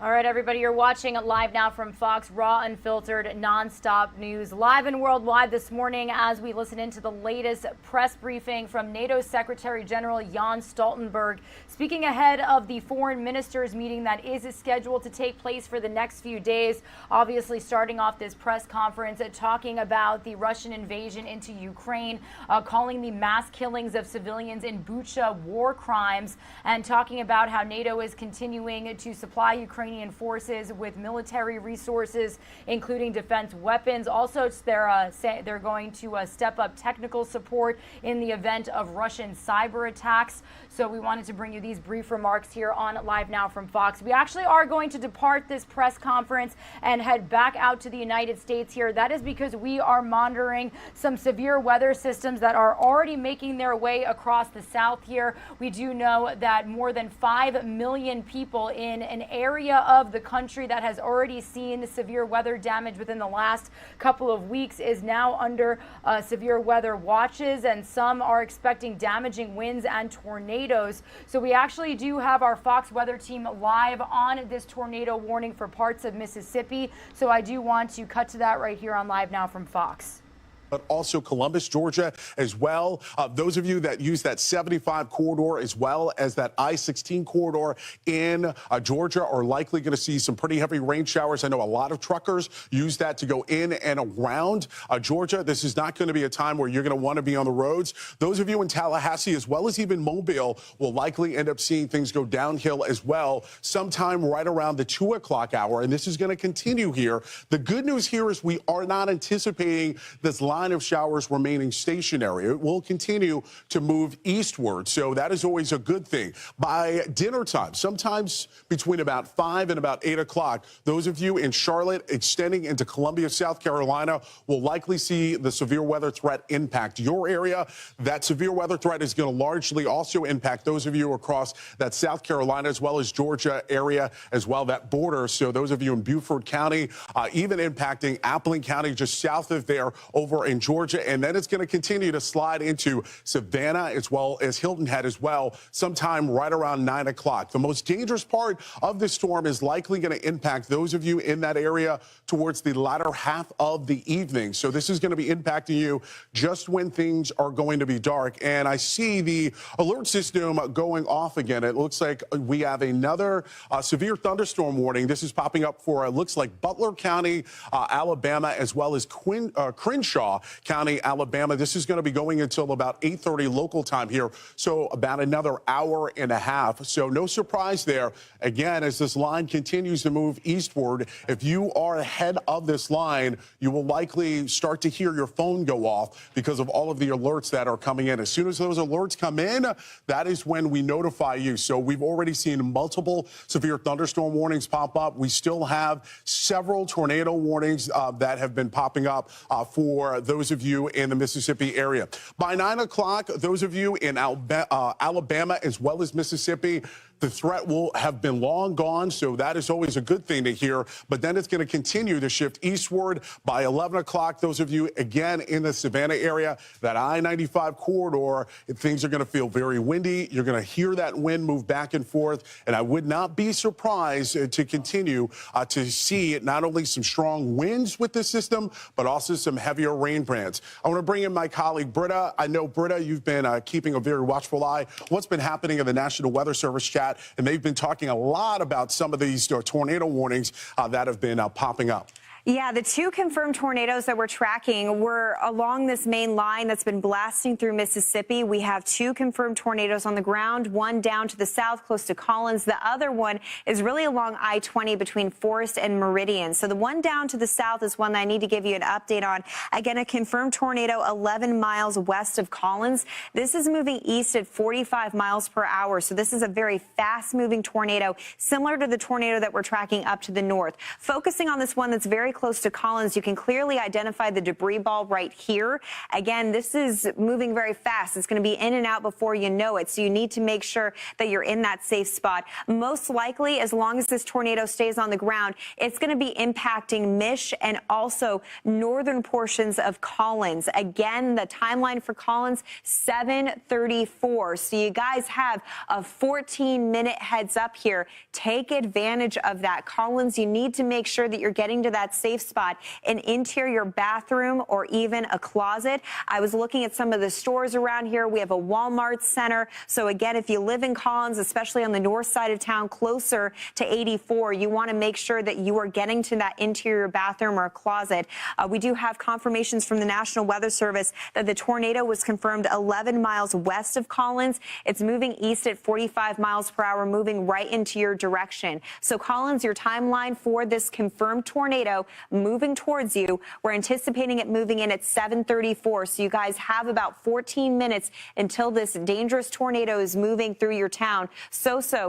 All right, everybody, you're watching Live Now from Fox, raw, unfiltered, nonstop news, live and worldwide this morning as we listen into the latest press briefing from NATO Secretary General Jens Stoltenberg, speaking ahead of the foreign ministers meeting that is scheduled to take place for the next few days. Obviously, starting off this press conference, talking about the Russian invasion into Ukraine, calling the mass killings of civilians in Bucha war crimes, and talking about how NATO is continuing to supply Ukrainian forces with military resources, including defense weapons. Also, they're going to step up technical support in the event of Russian cyber attacks. So we wanted to bring you these brief remarks here on Live Now from Fox. We actually are going to depart this press conference and head back out to the United States here. That is because we are monitoring some severe weather systems that are already making their way across the south here. We do know that more than 5 million people in an area of the country that has already seen severe weather damage within the last couple of weeks is now under severe weather watches, and some are expecting damaging winds and tornadoes. So we actually do have our Fox weather team live on this tornado warning for parts of Mississippi. So I do want to cut to that right here on Live Now from Fox.
but also Columbus, Georgia as well. Those of you that use that 75 corridor as well as that I-16 corridor in Georgia are likely going to see some pretty heavy rain showers. I know a lot of truckers use that to go in and around Georgia. This is not going to be a time where you're going to want to be on the roads. Those of you in Tallahassee as well as even Mobile will likely end up seeing things go downhill as well sometime right around the 2 o'clock hour. And this is going to continue here. The good news here is we are not anticipating this line of showers remaining stationary. It will continue to move eastward, so that is always a good thing. By dinner time, sometimes between about 5 and about 8 o'clock, those of you in Charlotte extending into Columbia, South Carolina, will likely see the severe weather threat impact your area. That severe weather threat is going to largely also impact those of you across that South Carolina as well as Georgia area as well, that border. So those of you in Beaufort County, even impacting Appling County just south of there over in Georgia, and then it's going to continue to slide into Savannah as well as Hilton Head as well sometime right around 9 o'clock. The most dangerous part of this storm is likely going to impact those of you in that area towards the latter half of the evening. So this is going to be impacting you just when things are going to be dark. And I see the alert system going off again. It looks like we have another severe thunderstorm warning. This is popping up for, it looks like Butler County, Alabama, as well as Crenshaw County, Alabama. This is going to be going until about 8:30 local time here, so about another hour and a half. So no surprise there. Again, as this line continues to move eastward, if you are ahead of this line, you will likely start to hear your phone go off because of all of the alerts that are coming in. As soon as those alerts come in, that is when we notify you. So we've already seen multiple severe thunderstorm warnings pop up. We still have several tornado warnings that have been popping up for those of you in the Mississippi area. By 9 o'clock, those of you in Alabama as well as Mississippi, the threat will have been long gone, so that is always a good thing to hear. But then it's going to continue to shift eastward. By 11 o'clock, those of you, again, in the Savannah area, that I-95 corridor, things are going to feel very windy. You're going to hear that wind move back and forth. And I would not be surprised to continue to see not only some strong winds with this system, but also some heavier rain bands. I want to bring in my colleague, Britta. I know, Britta, you've been keeping a very watchful eye. What's been happening in the National Weather Service chat? And they've been talking a lot about some of these tornado warnings that have been popping up.
Yeah, the two confirmed tornadoes that we're tracking were along this main line that's been blasting through Mississippi. We have two confirmed tornadoes on the ground, one down to the south close to Collins. The other one is really along I-20 between Forest and Meridian. So the one down to the south is one that I need to give you an update on. Again, a confirmed tornado 11 miles west of Collins. This is moving east at 45 miles per hour. So this is a very fast-moving tornado, similar to the tornado that we're tracking up to the north. Focusing on this one that's very close to Collins, you can clearly identify the debris ball right here. Again, this is moving very fast. It's going to be in and out before you know it. So you need to make sure that you're in that safe spot. Most likely, as long as this tornado stays on the ground, it's going to be impacting Mish and also northern portions of Collins. Again, the timeline for Collins, 7:34. So you guys have a 14-minute heads up here. Take advantage of that. Collins, you need to make sure that you're getting to that safe spot, an interior bathroom or even a closet. I was looking at some of the stores around here. We have a Walmart center. So again, if you live in Collins, especially on the north side of town, closer to 84, you want to make sure that you are getting to that interior bathroom or a closet. We do have confirmations from the National Weather Service that the tornado was confirmed 11 miles west of Collins. It's moving east at 45 miles per hour, moving right into your direction. So Collins, your timeline for this confirmed tornado moving towards you, we're anticipating it moving in at 7:34. So you guys have about 14 minutes until this dangerous tornado is moving through your town.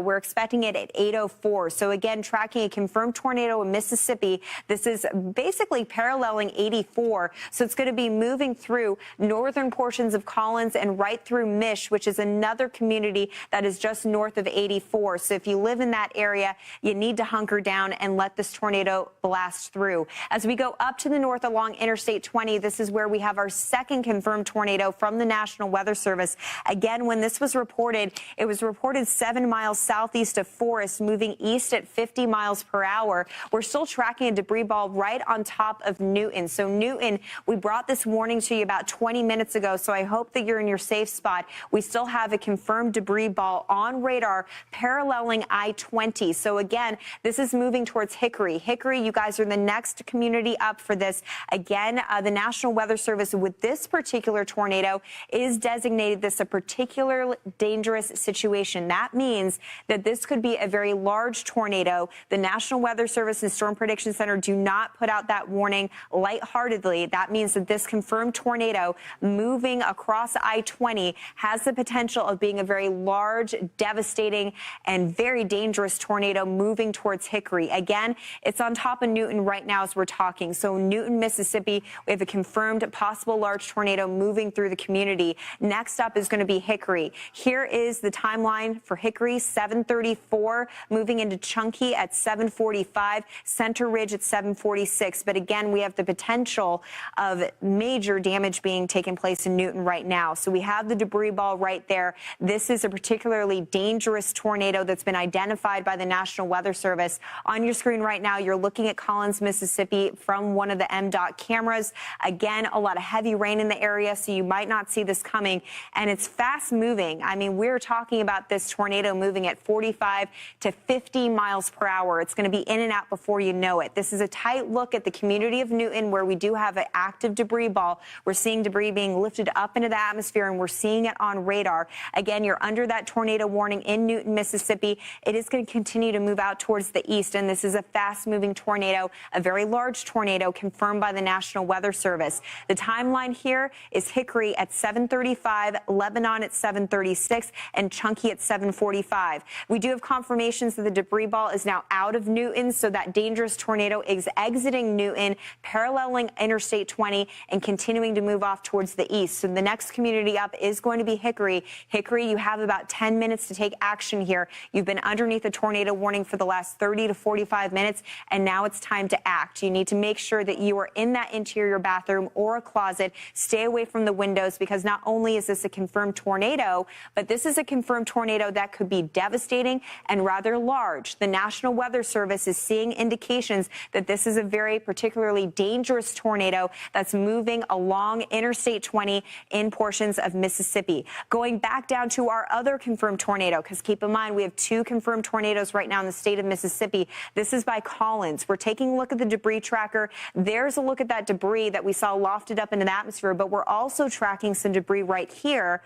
We're expecting it at 8:04. So again, tracking a confirmed tornado in Mississippi. This is basically paralleling 84. So it's going to be moving through northern portions of Collins and right through Mish, which is another community that is just north of 84. So if you live in that area, you need to hunker down and let this tornado blast through. through. As we go up to the north along Interstate 20, this is where we have our second confirmed tornado from the National Weather Service. Again, when this was reported, it was reported 7 miles southeast of Forest, moving east at 50 miles per hour. We're still tracking a debris ball right on top of Newton. So Newton, we brought this warning to you about 20 minutes ago, so I hope that you're in your safe spot. We still have a confirmed debris ball on radar paralleling I-20. So again, this is moving towards Hickory. Hickory, you guys are the next community up for this. Again, the National Weather Service with this particular tornado is designated this a particularly dangerous situation. That means that this could be a very large tornado. The National Weather Service and Storm Prediction Center do not put out that warning lightheartedly. That means that this confirmed tornado moving across I-20 has the potential of being a very large, devastating, and very dangerous tornado moving towards Hickory. Again, it's on top of Newton right now as we're talking. So Newton, Mississippi, we have a confirmed possible large tornado moving through the community. Next up is going to be Hickory. Here is the timeline for Hickory, 7:34, moving into Chunky at 7:45, Center Ridge at 7:46. But again, we have the potential of major damage being taken place in Newton right now. So we have the debris ball right there. This is a particularly dangerous tornado that's been identified by the National Weather Service. On your screen right now, you're looking at Collins, Mississippi from one of the MDOT cameras. Again, a lot of heavy rain in the area, so you might not see this coming. And it's fast moving. I mean, we're talking about this tornado moving at 45 to 50 miles per hour. It's going to be in and out before you know it. This is a tight look at the community of Newton, where we do have an active debris ball. We're seeing debris being lifted up into the atmosphere, and we're seeing it on radar. Again, you're under that tornado warning in Newton, Mississippi. It is going to continue to move out towards the east, and this is a fast-moving tornado, a very large tornado confirmed by the National Weather Service. The timeline here is Hickory at 7:35, Lebanon at 7:36, and Chunky at 7:45. We do have confirmations that the debris ball is now out of Newton, so that dangerous tornado is exiting Newton, paralleling Interstate 20, and continuing to move off towards the east. So the next community up is going to be Hickory. Hickory, you have about 10 minutes to take action here. You've been underneath a tornado warning for the last 30 to 45 minutes, and now it's time to act. You need to make sure that you are in that interior bathroom or a closet. Stay away from the windows, because not only is this a confirmed tornado, but this is a confirmed tornado that could be devastating and rather large. The National Weather Service is seeing indications that this is a very particularly dangerous tornado that's moving along Interstate 20 in portions of Mississippi. Going back down to our other confirmed tornado, because keep in mind, we have two confirmed tornadoes right now in the state of Mississippi. This is by Collins. We're taking a look at the debris tracker. There's a look at that debris that we saw lofted up into the atmosphere, but we're also tracking some debris right here.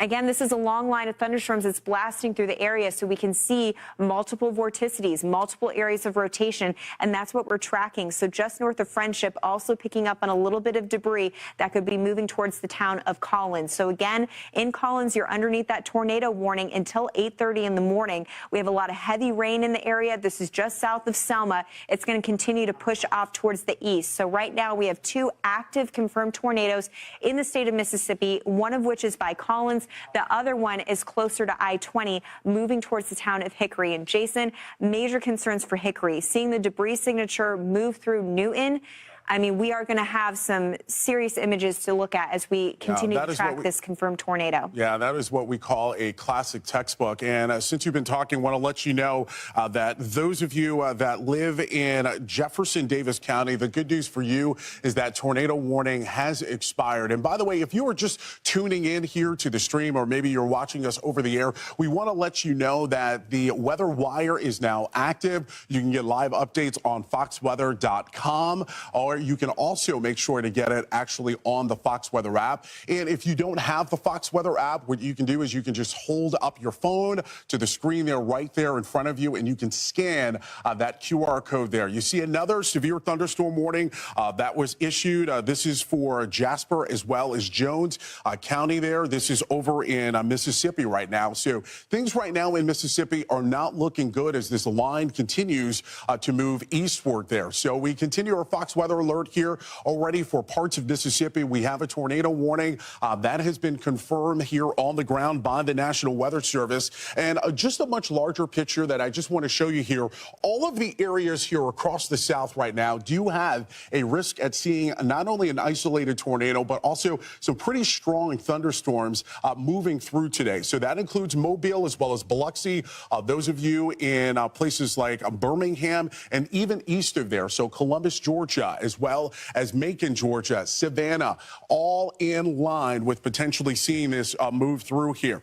Again, this is a long line of thunderstorms that's blasting through the area, so we can see multiple vorticities, multiple areas of rotation, and that's what we're tracking. So just north of Friendship, also picking up on a little bit of debris that could be moving towards the town of Collins. So again, in Collins, you're underneath that tornado warning until 8:30 in the morning. We have a lot of heavy rain in the area. This is just south of Selma. It's going to continue to push off towards the east. So right now, we have two active confirmed tornadoes in the state of Mississippi, one of which is by Collins. The other one is closer to I-20, moving towards the town of Hickory. And Jason, major concerns for Hickory. Seeing the debris signature move through Newton, I mean, we are going to have some serious images to look at as we continue to track this confirmed tornado.
Yeah, that is what we call a classic textbook. And since you've been talking, I want to let you know that those of you that live in Jefferson Davis County, the good news for you is that tornado warning has expired. And by the way, if you are just tuning in here to the stream, or maybe you're watching us over the air, we want to let you know that the Weather Wire is now active. You can get live updates on foxweather.com, or you can also make sure to get it actually on the Fox Weather app. And if you don't have the Fox Weather app, what you can do is you can just hold up your phone to the screen there, right there in front of you, and you can scan that QR code there. You see another severe thunderstorm warning that was issued. This is for Jasper as well as Jones County there. This is over in Mississippi right now. So things right now in Mississippi are not looking good as this line continues to move eastward there. So we continue our Fox Weather alert here already for parts of Mississippi. We have a tornado warning that has been confirmed here on the ground by the National Weather Service. And just a much larger picture that I just want to show you here. All of the areas here across the South right now do have a risk at seeing not only an isolated tornado, but also some pretty strong thunderstorms moving through today. So that includes Mobile as well as Biloxi, those of you in places like Birmingham and even east of there. So Columbus, Georgia, as well as Macon, Georgia, Savannah, all in line with potentially seeing this move through here.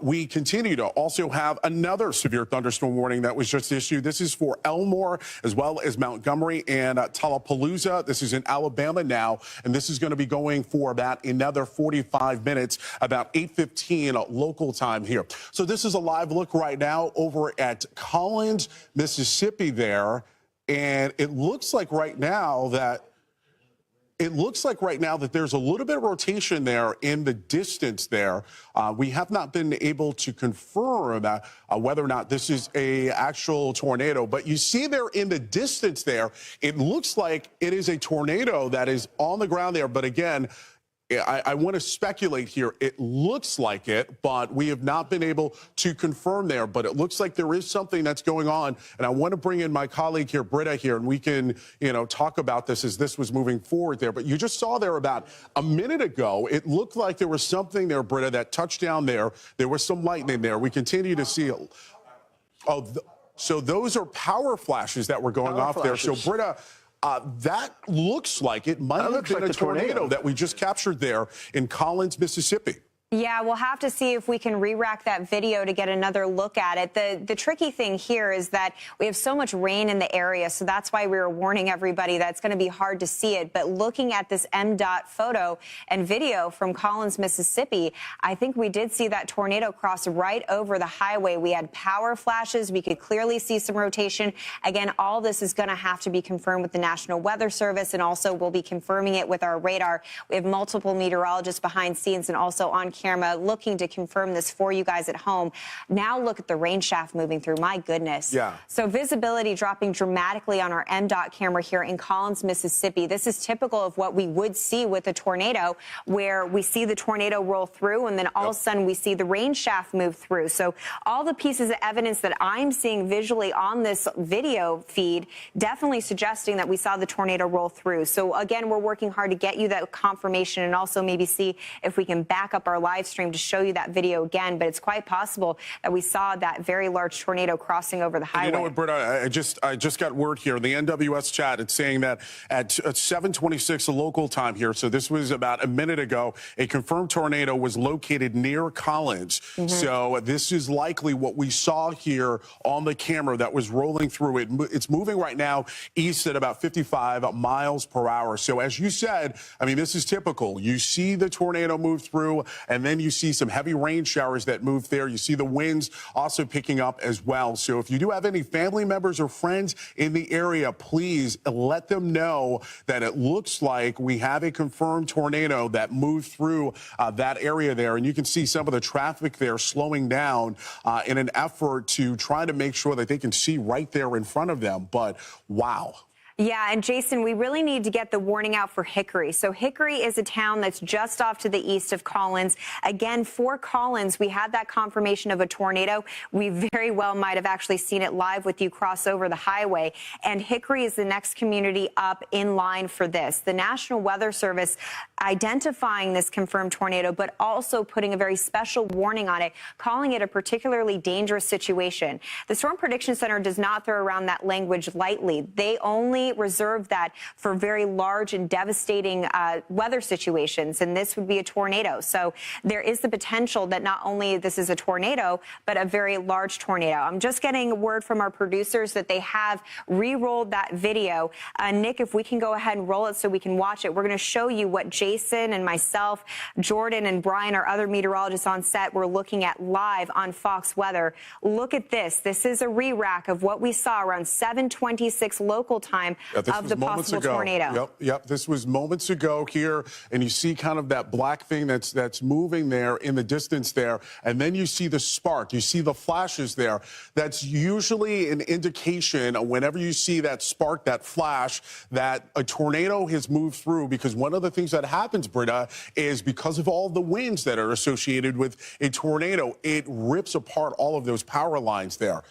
We continue to also have another severe thunderstorm warning that was just issued. This is for Elmore as well as Montgomery and Tallapoosa. This is in Alabama now, and this is going to be going for about another 45 minutes, about 8:15 local time here. So this is a live look right now over at Collins, Mississippi there, and it looks like right now that there's a little bit of rotation there in the distance there. We have not been able to confirm whether or not this is a actual tornado, but you see there in the distance there, it looks like it is a tornado that is on the ground there. But again, I want to speculate here. It looks like it, but we have not been able to confirm there. But it looks like there is something that's going on. And I want to bring in my colleague here, Britta, here, and we can, talk about this as this was moving forward there. But you just saw there about a minute ago, it looked like there was something there, Britta, that touched down there. There was some lightning there. We continue to see it. So those are power flashes that were going off there. So, Britta, that looks like it might have been a tornado that we just captured there in Collins, Mississippi.
Yeah, we'll have to see if we can re-rack that video to get another look at it. The tricky thing here is that we have so much rain in the area, so that's why we were warning everybody that it's going to be hard to see it. But looking at this MDOT photo and video from Collins, Mississippi, I think we did see that tornado cross right over the highway. We had power flashes. We could clearly see some rotation. Again, all this is going to have to be confirmed with the National Weather Service, and also we'll be confirming it with our radar. We have multiple meteorologists behind scenes and also on camera looking to confirm this for you guys at home. Now look at the rain shaft moving through. My goodness.
Yeah.
So visibility dropping dramatically on our MDOT camera here in Collins, Mississippi. This is typical of what we would see with a tornado, where we see the tornado roll through and then all of a sudden we see the rain shaft move through. So all the pieces of evidence that I'm seeing visually on this video feed definitely suggesting that we saw the tornado roll through. So again, we're working hard to get you that confirmation and also maybe see if we can back up our live stream to show you that video again. But it's quite possible that we saw that very large tornado crossing over the highway.
You know what, Britta, I just got word here. The NWS chat, it's saying that at 7:26 local time here, so this was about a minute ago, a confirmed tornado was located near Collins. So this is likely what we saw here on the camera that was rolling through it. It's moving right now east at about 55 miles per hour. So as you said, I mean, this is typical. You see the tornado move through, and then you see some heavy rain showers that move there. You see the winds also picking up as well. So if you do have any family members or friends in the area, please let them know that it looks like we have a confirmed tornado that moved through that area there. And you can see some of the traffic there slowing down in an effort to try to make sure that they can see right there in front of them. But wow.
Yeah, and Jason, we really need to get the warning out for Hickory. So Hickory is a town that's just off to the east of Collins. Again, for Collins, we had that confirmation of a tornado. We very well might have actually seen it live with you cross over the highway. And Hickory is the next community up in line for this. The National Weather Service identifying this confirmed tornado, but also putting a very special warning on it, calling it a particularly dangerous situation. The Storm Prediction Center does not throw around that language lightly. They only reserve that for very large and devastating weather situations, and this would be a tornado. So there is the potential that not only this is a tornado, but a very large tornado. I'm just getting word from our producers that they have re-rolled that video. Nick, if we can go ahead and roll it so we can watch it, we're going to show you what Jason and myself, Jordan and Brian, our other meteorologists on set, were looking at live on Fox Weather. Look at this. This is a re-rack of what we saw around 7:26 local time of the possible tornado.
Yep. This was moments ago here, and you see kind of that black thing that's moving there in the distance there, and then you see the spark. You see the flashes there. That's usually an indication whenever you see that spark, that flash, that a tornado has moved through, because one of the things that happens, Britta, is because of all the winds that are associated with a tornado, it rips apart all of those power lines there.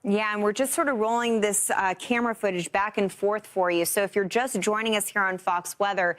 Yeah, and we're just sort of rolling this camera footage back and forth for you. So if you're just joining us here on Fox Weather,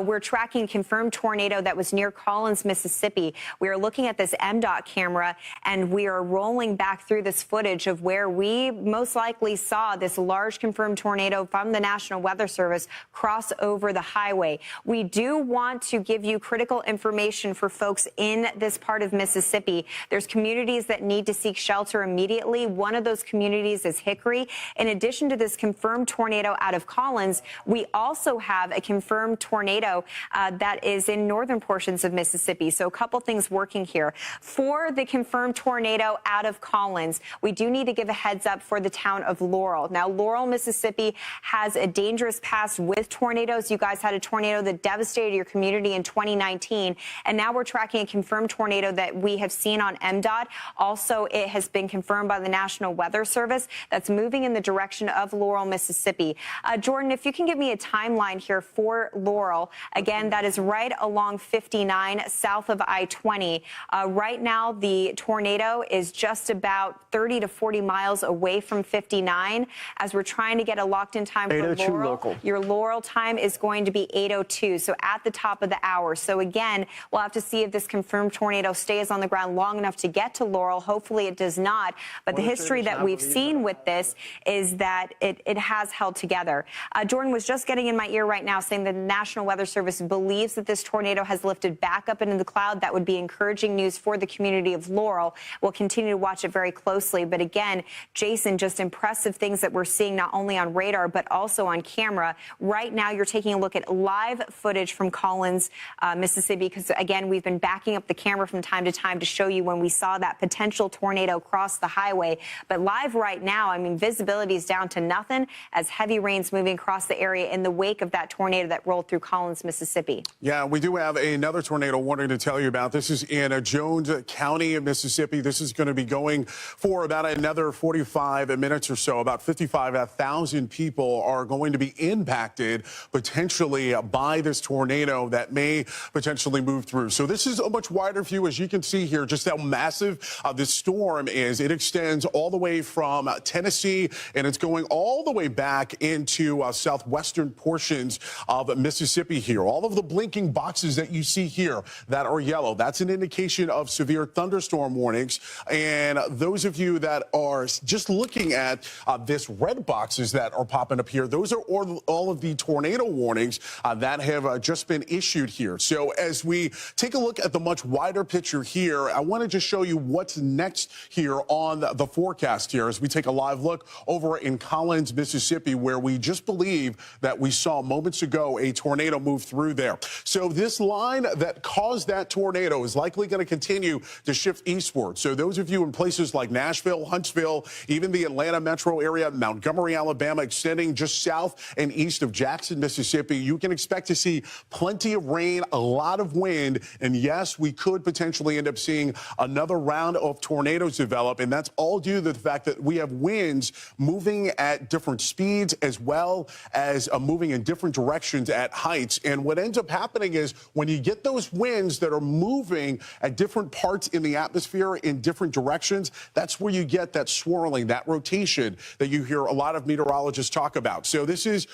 we're tracking a confirmed tornado that was near Collins, Mississippi. We are looking at this MDOT camera, and we are rolling back through this footage of where we most likely saw this large confirmed tornado from the National Weather Service cross over the highway. We do want to give you critical information for folks in this part of Mississippi. There's communities that need to seek shelter immediately. One of those communities is Hickory. In addition to this confirmed tornado out of Collins, we also have a confirmed tornado that is in northern portions of Mississippi. So a couple things working here. For the confirmed tornado out of Collins, we do need to give a heads up for the town of Laurel. Now, Laurel, Mississippi has a dangerous past with tornadoes. You guys had a tornado that devastated your community in 2019, and now we're tracking a confirmed tornado that we have seen on MDOT. Also, it has been confirmed by the National Weather Service that's moving in the direction of Laurel, Mississippi. Jordan, if you can give me a timeline here for Laurel. Again, that is right along 59 south of I-20. Right now, the tornado is just about 30 to 40 miles away from 59. As we're trying to get a locked-in time for Laurel, local. Your Laurel time is going to be 8:02, so at the top of the hour. So again, we'll have to see if this confirmed tornado stays on the ground long enough to get to Laurel. Hopefully it does not. But the history that we've seen with this is that it has held together. Jordan was just getting in my ear right now saying the National Weather Service believes that this tornado has lifted back up into the cloud. That would be encouraging news for the community of Laurel. We'll continue to watch it very closely. But again, Jason, just impressive things that we're seeing not only on radar but also on camera. Right now, you're taking a look at live footage from Collins, Mississippi, because again, we've been backing up the camera from time to time to show you when we saw that potential tornado cross the highway. But live right now, I mean, visibility is down to nothing as heavy rains moving across the area in the wake of that tornado that rolled through Collins, Mississippi.
Yeah, we do have another tornado warning to tell you about. This is in Jones County of Mississippi. This is going to be going for about another 45 minutes or so. About 55,000 people are going to be impacted potentially by this tornado that may potentially move through. So this is a much wider view, as you can see here, just how massive this storm is. It extends all the way from Tennessee, and it's going all the way back into southwestern portions of Mississippi here. All of the blinking boxes that you see here that are yellow, that's an indication of severe thunderstorm warnings. And those of you that are just looking at this red boxes that are popping up here, those are all of the tornado warnings that have just been issued here. So as we take a look at the much wider picture here, I want to just show you what's next here on the forecast here as we take a live look over in Collins, Mississippi, where we just believe that we saw moments ago a tornado move through there. So this line that caused that tornado is likely going to continue to shift eastward. So those of you in places like Nashville, Huntsville, even the Atlanta metro area, Montgomery, Alabama, extending just south and east of Jackson, Mississippi, you can expect to see plenty of rain, a lot of wind, and yes, we could potentially end up seeing another round of tornadoes develop, and that's all due to the fact that we have winds moving at different speeds as well as moving in different directions at heights. And what ends up happening is when you get those winds that are moving at different parts in the atmosphere in different directions, that's where you get that swirling, that rotation that you hear a lot of meteorologists talk about. So this is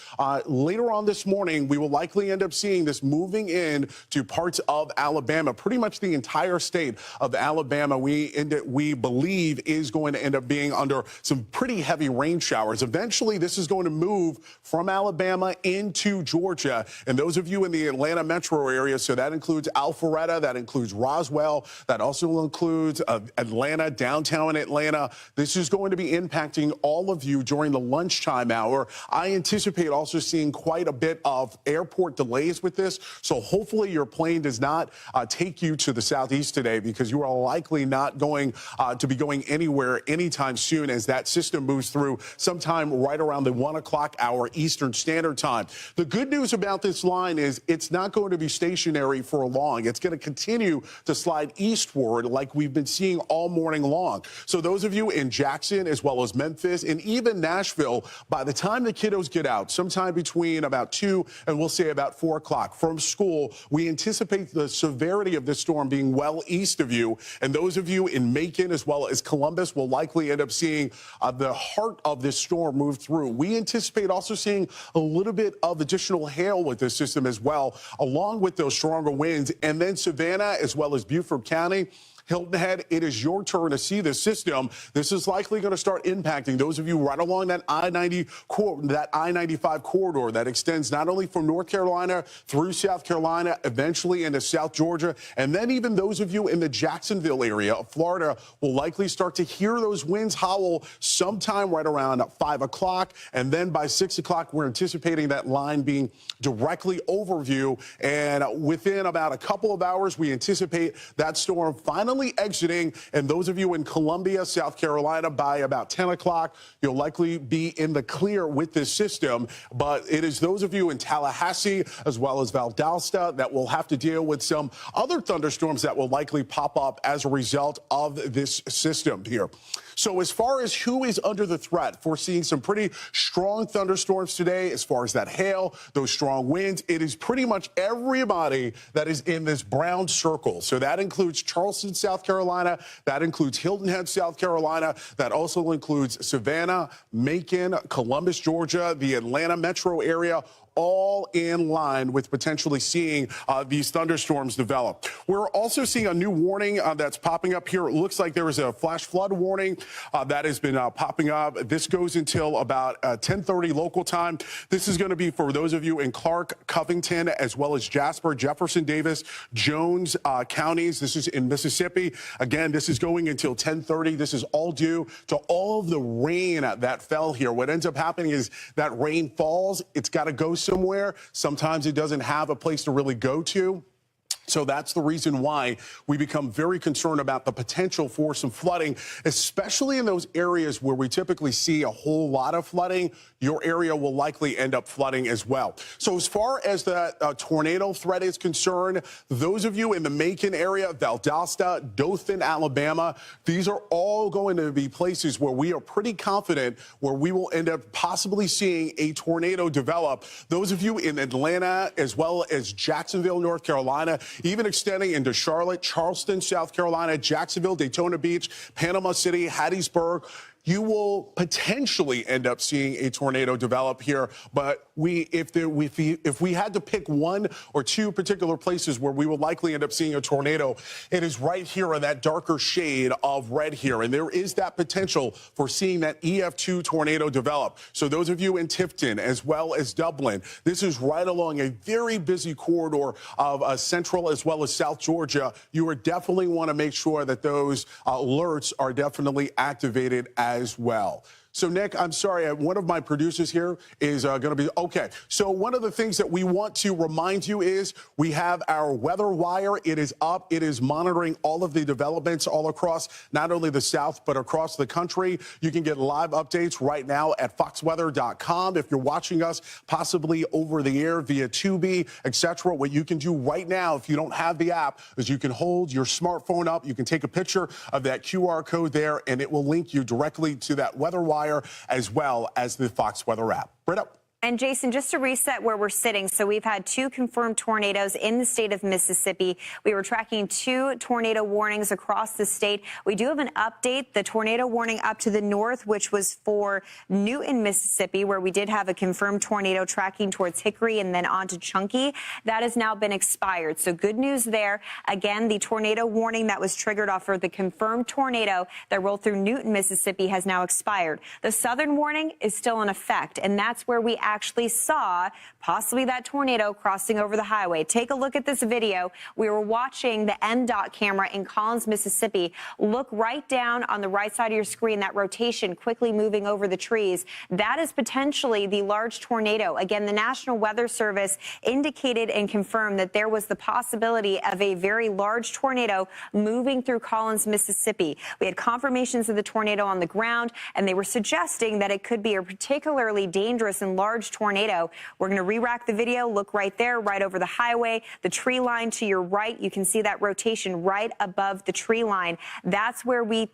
later on this morning, we will likely end up seeing this moving in to parts of Alabama. Pretty much the entire state of Alabama, we believe, is going to end up being under some pretty heavy rain showers. Eventually, this is going to move from Alabama into Georgia. And those of you in the Atlanta metro area, so that includes Alpharetta, that includes Roswell, that also includes Atlanta, downtown Atlanta. This is going to be impacting all of you during the lunchtime hour. I anticipate also seeing quite a bit of airport delays with this. So hopefully your plane does not take you to the southeast today, because you are likely not going to be going anywhere anytime soon as that system moves through sometime right around the 1 o'clock hour Eastern Standard Time. The good news about this line is it's not going to be stationary for long. It's going to continue to slide eastward like we've been seeing all morning long. So those of you in Jackson as well as Memphis and even Nashville, by the time the kiddos get out, sometime between about 2 and we'll say about 4 o'clock from school, we anticipate the severity of this storm being well east of you. And those of you in Macon as well as Columbus will likely end up seeing the heart of this storm move through. We anticipate also seeing a little bit of additional hail with this system as well, along with those stronger winds. And then Savannah as well as Beaufort County, Hilton Head, it is your turn to see this system. This is likely going to start impacting those of you right along that I-95 corridor that extends not only from North Carolina through South Carolina, eventually into South Georgia, and then even those of you in the Jacksonville area of Florida will likely start to hear those winds howl sometime right around 5 o'clock. And then by 6 o'clock, we're anticipating that line being directly over you. And within about a couple of hours, we anticipate that storm finally exiting. And those of you in Columbia, South Carolina, by about 10 o'clock, you'll likely be in the clear with this system. But it is those of you in Tallahassee as well as Valdosta that will have to deal with some other thunderstorms that will likely pop up as a result of this system here. So as far as who is under the threat for seeing some pretty strong thunderstorms today, as far as that hail, those strong winds, it is pretty much everybody that is in this brown circle. So that includes Charleston, South Carolina. That includes Hilton Head, South Carolina. That also includes Savannah, Macon, Columbus, Georgia, the Atlanta metro area, all in line with potentially seeing these thunderstorms develop. We're also seeing a new warning that's popping up here. It looks like there is a flash flood warning that has been popping up. This goes until about 10:30 local time. This is going to be for those of you in Clark, Covington, as well as Jasper, Jefferson Davis, Jones counties. This is in Mississippi. Again, this is going until 10:30. This is all due to all of the rain that fell here. What ends up happening is that rain falls. It's got to go somewhere. Sometimes it doesn't have a place to really go to. So that's the reason why we become very concerned about the potential for some flooding, especially in those areas where we typically see a whole lot of flooding. Your area will likely end up flooding as well. So as far as the tornado threat is concerned, those of you in the Macon area, Valdosta, Dothan, Alabama, these are all going to be places where we are pretty confident where we will end up possibly seeing a tornado develop. Those of you in Atlanta, as well as Jacksonville, North Carolina, even extending into Charlotte, Charleston, South Carolina, Jacksonville, Daytona Beach, Panama City, Hattiesburg, you will potentially end up seeing a tornado develop here. But if we had to pick one or two particular places where we will likely end up seeing a tornado, it is right here in that darker shade of red here. And there is that potential for seeing that EF2 tornado develop. So those of you in Tifton as well as Dublin, this is right along a very busy corridor of central as well as South Georgia. You would definitely want to make sure that those alerts are definitely activated as well. So, Nick, I'm sorry, one of my producers here is going to be, okay. So one of the things that we want to remind you is we have our weather wire. It is up. It is monitoring all of the developments all across not only the South, but across the country. You can get live updates right now at foxweather.com. If you're watching us possibly over the air via Tubi, etc., what you can do right now, if you don't have the app, is you can hold your smartphone up. You can take a picture of that QR code there, and it will link you directly to that weather wire as well as the Fox Weather app. Britta.
And Jason, just to reset where we're sitting, so we've had 2 confirmed tornadoes in the state of Mississippi. We were tracking 2 tornado warnings across the state. We do have an update, the tornado warning up to the north, which was for Newton, Mississippi, where we did have a confirmed tornado tracking towards Hickory and then on to Chunky. That has now been expired. So good news there. Again, the tornado warning that was triggered off of the confirmed tornado that rolled through Newton, Mississippi has now expired. The southern warning is still in effect, and that's where we actually saw possibly that tornado crossing over the highway. Take a look at this video. We were watching the MDOT camera in Collins, Mississippi. Look right down on the right side of your screen, that rotation quickly moving over the trees. That is potentially the large tornado. Again, the National Weather Service indicated and confirmed that there was the possibility of a very large tornado moving through Collins, Mississippi. We had confirmations of the tornado on the ground, and they were suggesting that it could be a particularly dangerous and large tornado. We're going to re-rack the video. Look right there, right over the highway. The tree line to your right, you can see that rotation right above the tree line. That's where we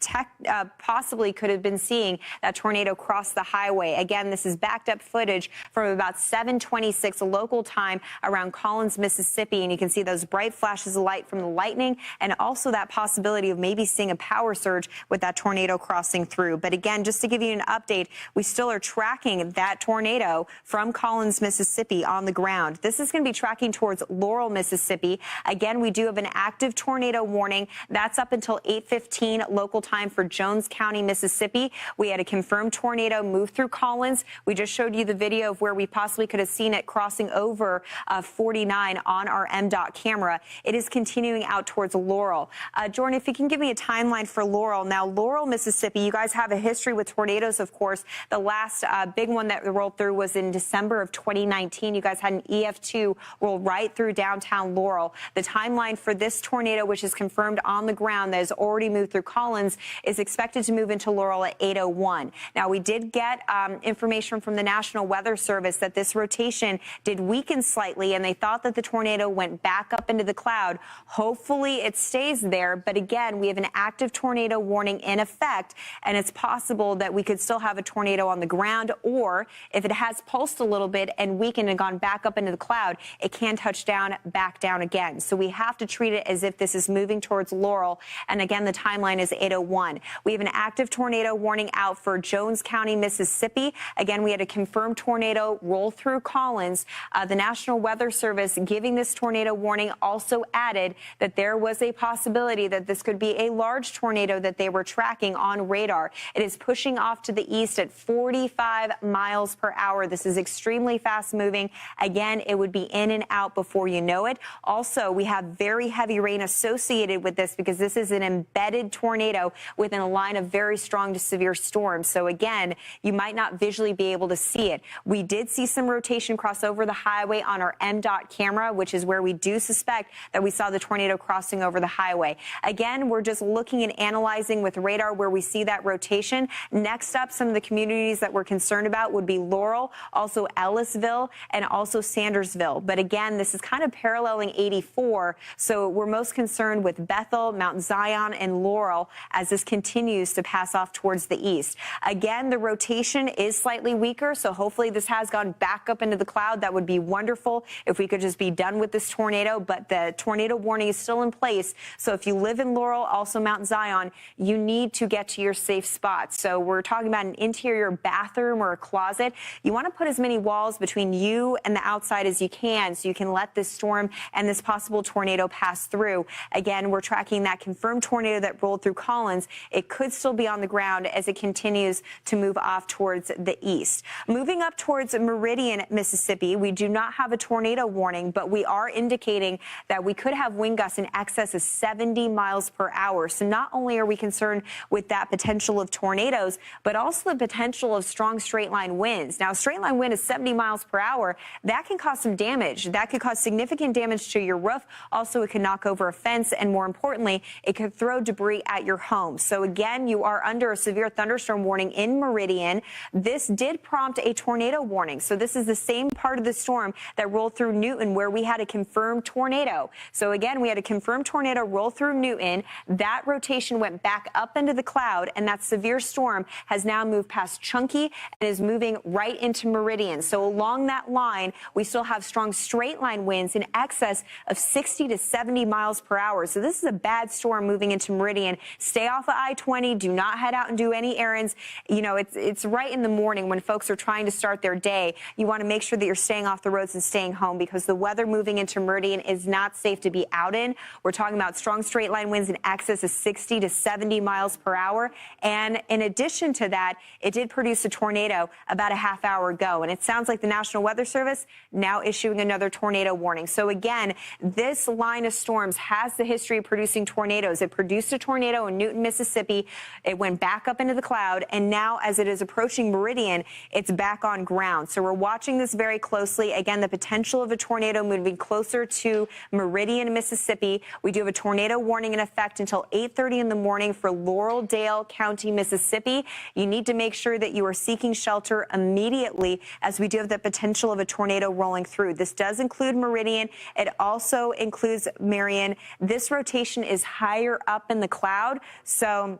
possibly could have been seeing that tornado cross the highway. Again, this is backed up footage from about 7:26 local time around Collins, Mississippi, and you can see those bright flashes of light from the lightning and also that possibility of maybe seeing a power surge with that tornado crossing through. But again, just to give you an update, we still are tracking that tornado from Collins, Mississippi on the ground. This is going to be tracking towards Laurel, Mississippi. Again, we do have an active tornado warning. That's up until 8:15 local time for Jones County, Mississippi. We had a confirmed tornado move through Collins. We just showed you the video of where we possibly could have seen it crossing over 49 on our MDOT camera. It is continuing out towards Laurel. Jordan, if you can give me a timeline for Laurel. Now, Laurel, Mississippi, you guys have a history with tornadoes, of course. The last big one that rolled through was in December of 2019. You guys had an EF2 roll right through downtown Laurel. The timeline for this tornado, which is confirmed on the ground that has already moved through Collins, is expected to move into Laurel at 8:01. Now, we did get information from the National Weather Service that this rotation did weaken slightly, and they thought that the tornado went back up into the cloud. Hopefully, it stays there. But again, we have an active tornado warning in effect, and it's possible that we could still have a tornado on the ground, or if it has pulsed a little bit and weakened and gone back up into the cloud, it can touch down, back down again. So we have to treat it as if this is moving towards Laurel. And again, the timeline is 8:01. We have an active tornado warning out for Jones County, Mississippi. Again, we had a confirmed tornado roll through Collins. The National Weather Service giving this tornado warning also added that there was a possibility that this could be a large tornado that they were tracking on radar. It is pushing off to the east at 45 miles per hour. This is extremely fast moving. Again, it would be in and out before you know it. Also, we have very heavy rain associated with this because this is an embedded tornado within a line of very strong to severe storms. So again, you might not visually be able to see it. We did see some rotation cross over the highway on our MDOT camera, which is where we do suspect that we saw the tornado crossing over the highway. Again, we're just looking and analyzing with radar where we see that rotation. Next up, some of the communities that we're concerned about would be Laurel, also Ellisville, and also Sandersville. But again, this is kind of paralleling 84, so we're most concerned with Bethel, Mount Zion, and Laurel as this continues to pass off towards the east. Again, the rotation is slightly weaker, so hopefully this has gone back up into the cloud. That would be wonderful if we could just be done with this tornado, but the tornado warning is still in place. So if you live in Laurel, also Mount Zion, you need to get to your safe spot. So we're talking about an interior bathroom or a closet. You want to put as many walls between you and the outside as you can so you can let this storm and this possible tornado pass through. Again, we're tracking that confirmed tornado that rolled through Collins. It could still be on the ground as it continues to move off towards the east. Moving up towards Meridian, Mississippi, we do not have a tornado warning, but we are indicating that we could have wind gusts in excess of 70 miles per hour. So not only are we concerned with that potential of tornadoes, but also the potential of strong straight line winds. Now, a straight line wind is 70 miles per hour. That can cause some damage. That could cause significant damage to your roof. Also, it could knock over a fence, and more importantly, it could throw debris at your home. So again, you are under a severe thunderstorm warning in Meridian. This did prompt a tornado warning. So this is the same part of the storm that rolled through Newton where we had a confirmed tornado. So again, we had a confirmed tornado roll through Newton. That rotation went back up into the cloud, and that severe storm has now moved past Chunky and is moving right into Meridian. So along that line, we still have strong straight line winds in excess of 60 to 70 miles per hour. So this is a bad storm moving into Meridian. Stay off of I-20. Do not head out and do any errands. You know, it's right in the morning when folks are trying to start their day. You want to make sure that you're staying off the roads and staying home because the weather moving into Meridian is not safe to be out in. We're talking about strong straight line winds in excess of 60 to 70 miles per hour. And in addition to that, it did produce a tornado about a half hour ago. go. And it sounds like the National Weather Service now issuing another tornado warning. So again, this line of storms has the history of producing tornadoes. It produced a tornado in Newton, Mississippi. It went back up into the cloud. And now as it is approaching Meridian, it's back on ground. So we're watching this very closely. Again, the potential of a tornado moving closer to Meridian, Mississippi. We do have a tornado warning in effect until 8:30 in the morning for Laureldale County, Mississippi. You need to make sure that you are seeking shelter immediately, as we do have the potential of a tornado rolling through. This does include Meridian. It also includes Marion. This rotation is higher up in the cloud, so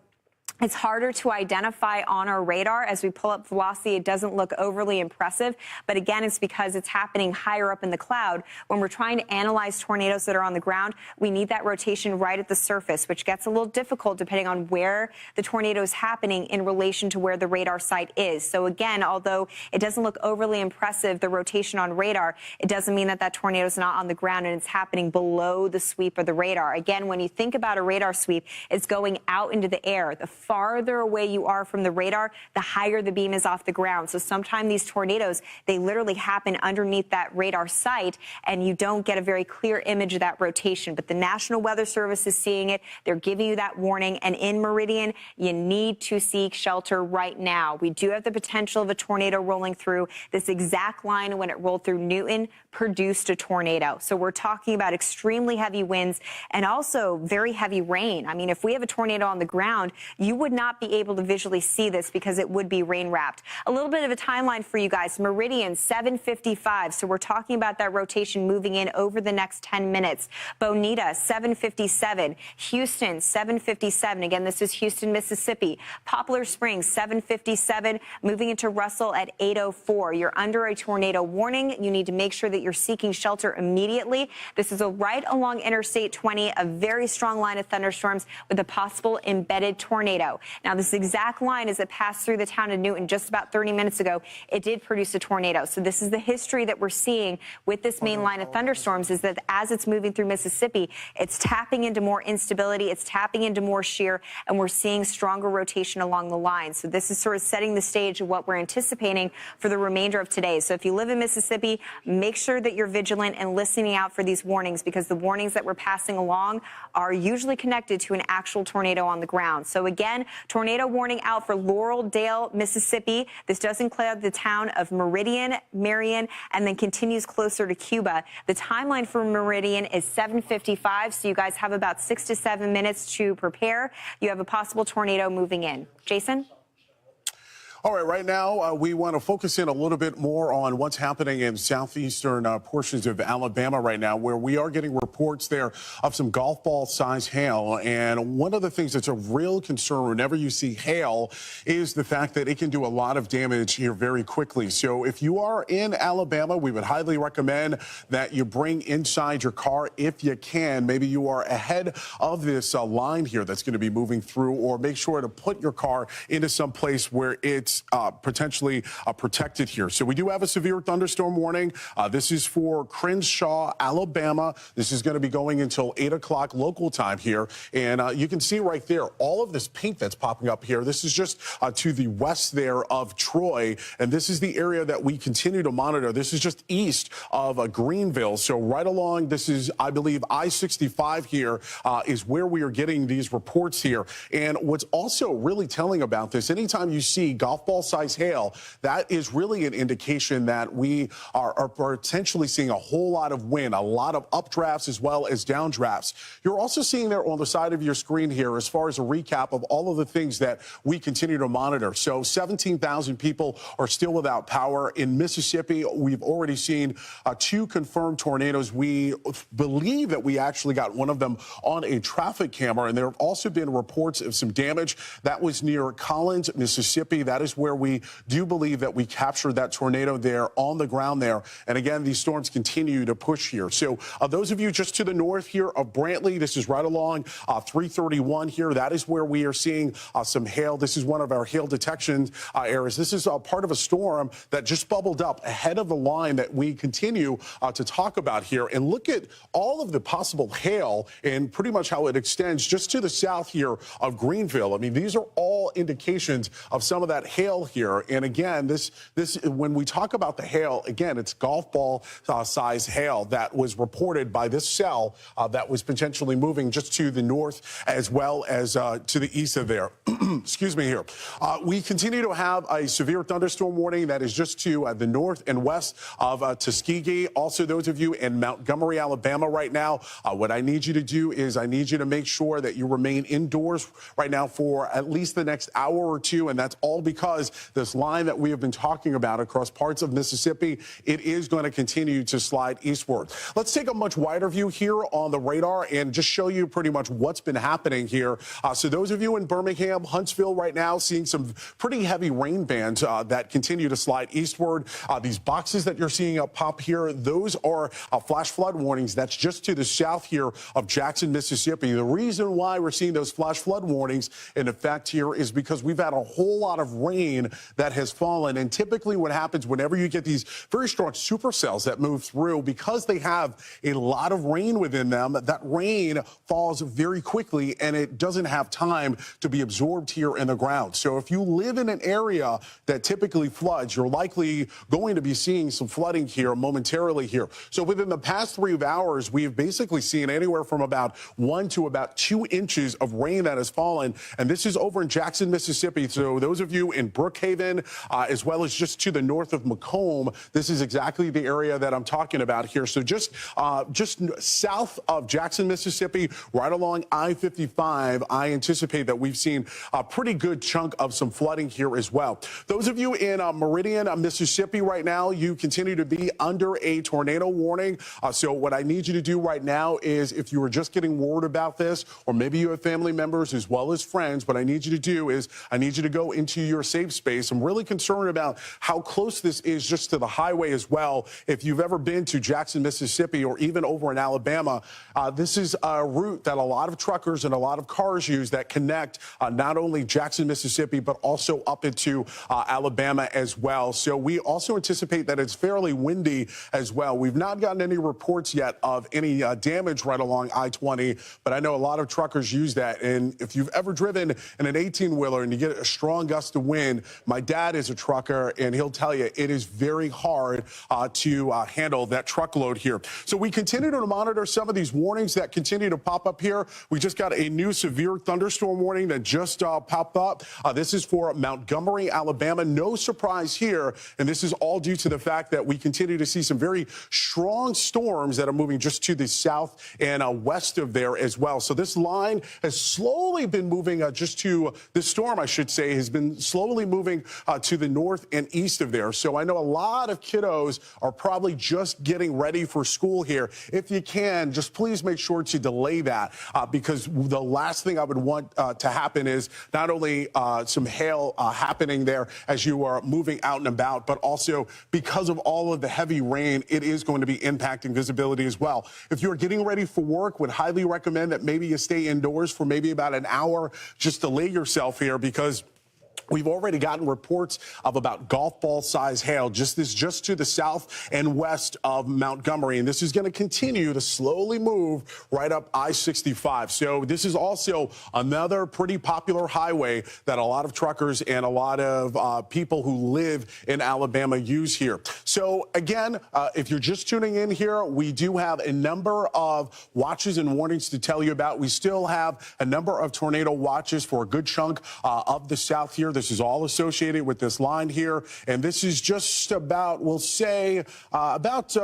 it's harder to identify on our radar. As we pull up velocity, it doesn't look overly impressive. But again, it's because it's happening higher up in the cloud. When we're trying to analyze tornadoes that are on the ground, we need that rotation right at the surface, which gets a little difficult depending on where the tornado is happening in relation to where the radar site is. So again, although it doesn't look overly impressive, the rotation on radar, it doesn't mean that that tornado is not on the ground and it's happening below the sweep of the radar. Again, when you think about a radar sweep, it's going out into the air. The farther away you are from the radar, the higher the beam is off the ground. So sometimes these tornadoes, they literally happen underneath that radar site, and you don't get a very clear image of that rotation. But the National Weather Service is seeing it. They're giving you that warning. And in Meridian, you need to seek shelter right now. We do have the potential of a tornado rolling through. This exact line, when it rolled through Newton, produced a tornado. So we're talking about extremely heavy winds and also very heavy rain. I mean, if we have a tornado on the ground, you would not be able to visually see this because it would be rain wrapped. A little bit of a timeline for you guys. Meridian, 7:55. So we're talking about that rotation moving in over the next 10 minutes. Bonita, 7:57. Houston, 7:57. Again, this is Houston, Mississippi. Poplar Springs, 7:57. Moving into Russell at 8:04. You're under a tornado warning. You need to make sure that you're seeking shelter immediately. This is right along Interstate 20, a very strong line of thunderstorms with a possible embedded tornado. Now, this exact line, as it passed through the town of Newton just about 30 minutes ago, it did produce a tornado. So this is the history that we're seeing with this main line of thunderstorms, is that as it's moving through Mississippi, it's tapping into more instability, it's tapping into more shear, and we're seeing stronger rotation along the line. So this is sort of setting the stage of what we're anticipating for the remainder of today. So if you live in Mississippi, make sure that you're vigilant and listening out for these warnings, because the warnings that we're passing along are usually connected to an actual tornado on the ground. So again, tornado warning out for Laureldale, Mississippi. This does include the town of Meridian, Marion, and then continues closer to Cuba. The timeline for Meridian is 7:55, so you guys have about 6 to 7 minutes to prepare. You have a possible tornado moving in. Jason?
All right, right now, we want to focus in a little bit more on what's happening in southeastern portions of Alabama right now, where we are getting reports there of some golf ball size hail. And one of the things that's a real concern whenever you see hail is the fact that it can do a lot of damage here very quickly. So if you are in Alabama, we would highly recommend that you bring inside your car if you can. Maybe you are ahead of this line here that's going to be moving through, or make sure to put your car into some place where it's potentially protected here. So we do have a severe thunderstorm warning. This is for Crenshaw, Alabama. This is going to be going until 8 o'clock local time here. And you can see right there, all of this pink that's popping up here. This is just to the west there of Troy. And this is the area that we continue to monitor. This is just east of Greenville. So right along, this is, I believe, I-65 here is where we are getting these reports here. And what's also really telling about this, anytime you see golf ball size hail, that is really an indication that we are potentially seeing a whole lot of wind, a lot of updrafts as well as downdrafts. You're also seeing there on the side of your screen here, as far as a recap of all of the things that we continue to monitor. So 17,000 people are still without power. In Mississippi, we've already seen 2 confirmed tornadoes. We believe that we actually got one of them on a traffic camera, and there have also been reports of some damage. That was near Collins, Mississippi. That is where we do believe that we captured that tornado there on the ground there. And again, these storms continue to push here. So those of you just to the north here of Brantley, this is right along 331 here. That is where we are seeing some hail. This is one of our hail detection areas. This is part of a storm that just bubbled up ahead of the line that we continue to talk about here. And look at all of the possible hail and pretty much how it extends just to the south here of Greenville. I mean, these are all indications of some of that hail here. And again, this when we talk about the hail, again, it's golf ball size hail that was reported by this cell that was potentially moving just to the north as well as to the east of there. Excuse me here. We continue to have a severe thunderstorm warning that is just to the north and west of Tuskegee. Also, those of you in Montgomery, Alabama right now, what I need you to do is I need you to make sure that you remain indoors right now for at least the next hour or two. And that's all because this line that we have been talking about across parts of Mississippi, it is going to continue to slide eastward. Let's take a much wider view here on the radar and just show you pretty much what's been happening here. So those of you in Birmingham, Huntsville right now, seeing some pretty heavy rain bands that continue to slide eastward. These boxes that you're seeing up pop here, those are flash flood warnings. That's just to the south here of Jackson, Mississippi. The reason why we're seeing those flash flood warnings in effect here is because we've had a whole lot of rain that has fallen. And typically what happens whenever you get these very strong supercells that move through, because they have a lot of rain within them, that rain falls very quickly and it doesn't have time to be absorbed here in the ground. So if you live in an area that typically floods, you're likely going to be seeing some flooding here momentarily here. So within the past 3 hours, we've basically seen anywhere from about 1 to about 2 inches of rain that has fallen. And this is over in Jackson, Mississippi. So those of you in Brookhaven, as well as just to the north of Macomb, this is exactly the area that I'm talking about here. So just south of Jackson, Mississippi, right along I-55, I anticipate that we've seen a pretty good chunk of some flooding here as well. Those of you in Meridian, Mississippi right now, you continue to be under a tornado warning. So what I need you to do right now is, if you were just getting word about this, or maybe you have family members as well as friends, what I need you to do is I need you to go into your safe space. I'm really concerned about how close this is just to the highway as well. If you've ever been to Jackson, Mississippi, or even over in Alabama, this is a route that a lot of truckers and a lot of cars use that connect not only Jackson, Mississippi, but also up into Alabama as well. So we also anticipate that it's fairly windy as well. We've not gotten any reports yet of any damage right along I-20, but I know a lot of truckers use that. And if you've ever driven in an 18-wheeler and you get a strong gust of wind, my dad is a trucker, and he'll tell you it is very hard to handle that truckload here. So we continue to monitor some of these warnings that continue to pop up here. We just got a new severe thunderstorm warning that just popped up. This is for Montgomery, Alabama. No surprise here. And this is all due to the fact that we continue to see some very strong storms that are moving just to the south and west of there as well. So this line has slowly been moving just to this storm, I should say, has been slowly moving to the north and east of there. So I know a lot of kiddos are probably just getting ready for school here. If you can, just please make sure to delay that because the last thing I would want to happen is not only some hail happening there as you are moving out and about, but also because of all of the heavy rain, it is going to be impacting visibility as well. If you're getting ready for work, would highly recommend that maybe you stay indoors for maybe about an hour. Just delay yourself here because we've already gotten reports of about golf ball size hail just to the south and west of Montgomery. And this is going to continue to slowly move right up I-65. So this is also another pretty popular highway that a lot of truckers and a lot of people who live in Alabama use here. So again, if you're just tuning in here, we do have a number of watches and warnings to tell you about. We still have a number of tornado watches for a good chunk of the south here. This is all associated with this line here. And this is just about, we'll say, about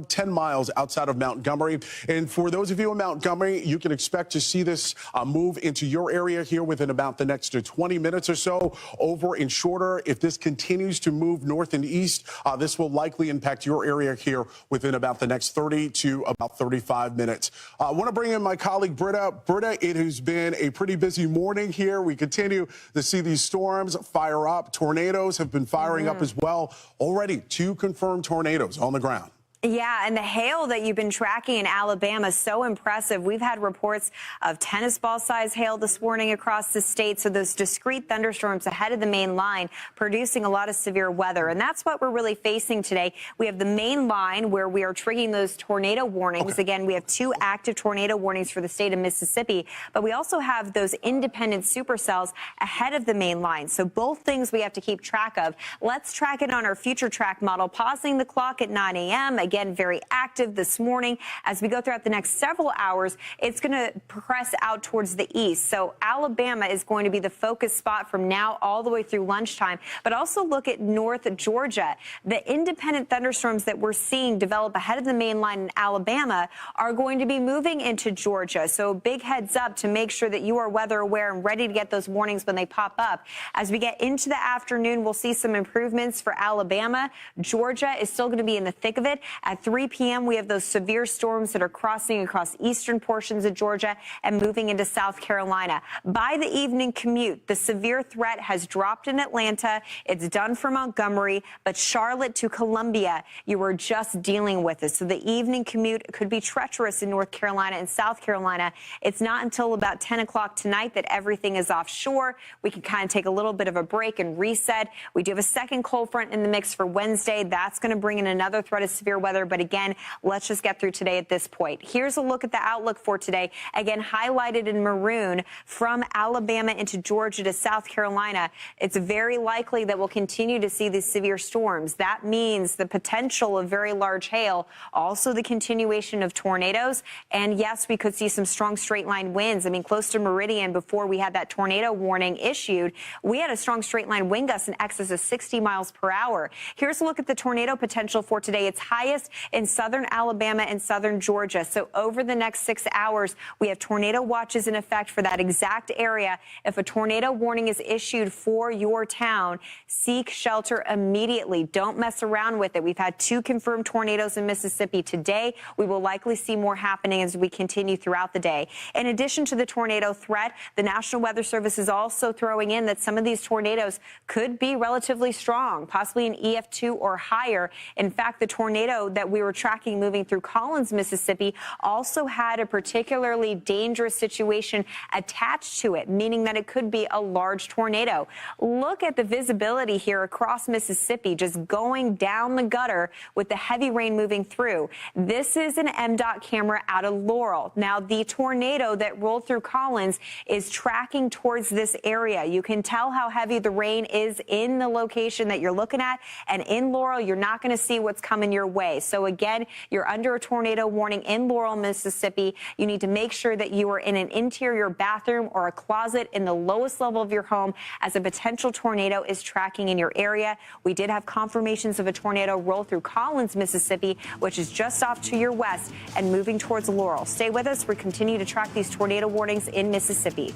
10 miles outside of Montgomery. And for those of you in Montgomery, you can expect to see this move into your area here within about the next 20 minutes or so. Over and shorter, if this continues to move north and east, this will likely impact your area here within about the next 30 to about 35 minutes. I want to bring in my colleague, Britta. Britta, it has been a pretty busy morning here. We continue to see these storms fire up. Tornadoes have been firing up as well. Already 2 confirmed tornadoes on the ground.
Yeah, and the hail that you've been tracking in Alabama is so impressive. We've had reports of tennis ball size hail this morning across the state. So those discrete thunderstorms ahead of the main line producing a lot of severe weather. And that's what we're really facing today. We have the main line where we are triggering those tornado warnings. Okay. Again, we have 2 active tornado warnings for the state of Mississippi, but we also have those independent supercells ahead of the main line. So both things we have to keep track of. Let's track it on our future track model, pausing the clock at 9 a.m. Again, very active this morning. As we go throughout the next several hours, it's going to progress out towards the east. So Alabama is going to be the focus spot from now all the way through lunchtime. But also look at North Georgia. The independent thunderstorms that we're seeing develop ahead of the main line in Alabama are going to be moving into Georgia. So big heads up to make sure that you are weather aware and ready to get those warnings when they pop up. As we get into the afternoon, we'll see some improvements for Alabama. Georgia is still going to be in the thick of it. At 3 p.m., we have those severe storms that are crossing across eastern portions of Georgia and moving into South Carolina. By the evening commute, the severe threat has dropped in Atlanta. It's done for Montgomery, but Charlotte to Columbia, you are just dealing with it. So the evening commute could be treacherous in North Carolina and South Carolina. It's not until about 10 o'clock tonight that everything is offshore. We can kind of take a little bit of a break and reset. We do have a second cold front in the mix for Wednesday. That's going to bring in another threat of severe weather. But again, let's just get through today at this point. Here's a look at the outlook for today. Again, highlighted in maroon from Alabama into Georgia to South Carolina. It's very likely that we'll continue to see these severe storms. That means the potential of very large hail, also the continuation of tornadoes. And yes, we could see some strong straight line winds. I mean, close to Meridian, before we had that tornado warning issued, we had a strong straight line wind gust in excess of 60 miles per hour. Here's a look at the tornado potential for today. It's highest in southern Alabama and southern Georgia. So over the next 6 hours, we have tornado watches in effect for that exact area. If a tornado warning is issued for your town, seek shelter immediately. Don't mess around with it. We've had 2 confirmed tornadoes in Mississippi today. We will likely see more happening as we continue throughout the day. In addition to the tornado threat, the National Weather Service is also throwing in that some of these tornadoes could be relatively strong, possibly an EF2 or higher. In fact, the tornado that we were tracking moving through Collins, Mississippi, also had a particularly dangerous situation attached to it, meaning that it could be a large tornado. Look at the visibility here across Mississippi, just going down the gutter with the heavy rain moving through. This is an MDOT camera out of Laurel. Now, the tornado that rolled through Collins is tracking towards this area. You can tell how heavy the rain is in the location that you're looking at, and in Laurel, you're not going to see what's coming your way. So again, you're under a tornado warning in Laurel, Mississippi. You need to make sure that you are in an interior bathroom or a closet in the lowest level of your home as a potential tornado is tracking in your area. We did have confirmations of a tornado roll through Collins, Mississippi, which is just off to your west and moving towards Laurel. Stay with us. We continue to track these tornado warnings in Mississippi.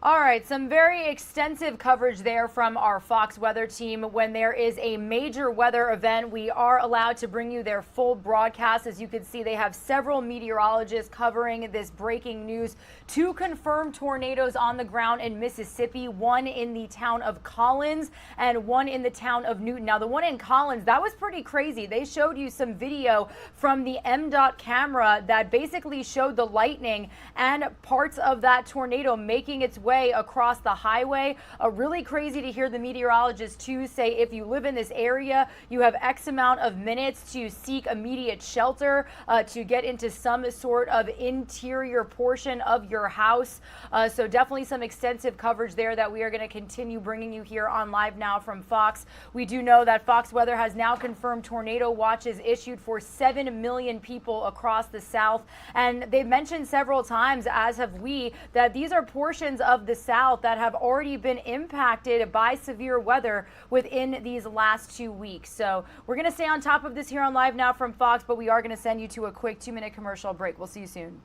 All right, some very extensive coverage there from our Fox weather team. When there is a major weather event, we are allowed to bring you their full broadcast. As you can see, they have several meteorologists covering this breaking news. 2 confirmed tornadoes on the ground in Mississippi, 1 in the town of Collins and 1 in the town of Newton. Now, the one in Collins, that was pretty crazy. They showed you some video from the MDOT camera that basically showed the lightning and parts of that tornado making its way across the highway. Really crazy to hear the meteorologists too say if you live in this area, you have X amount of minutes to seek immediate shelter, to get into some sort of interior portion of your house. So definitely some extensive coverage there that we are going to continue bringing you here on Live Now from Fox. We do know that Fox Weather has now confirmed tornado watches issued for 7 million people across the South. And they've mentioned several times, as have we, that these are portions of the South that have already been impacted by severe weather within these last 2 weeks. So we're going to stay on top of this here on Live Now from Fox, but we are going to send you to a quick 2-minute commercial break. We'll see you soon.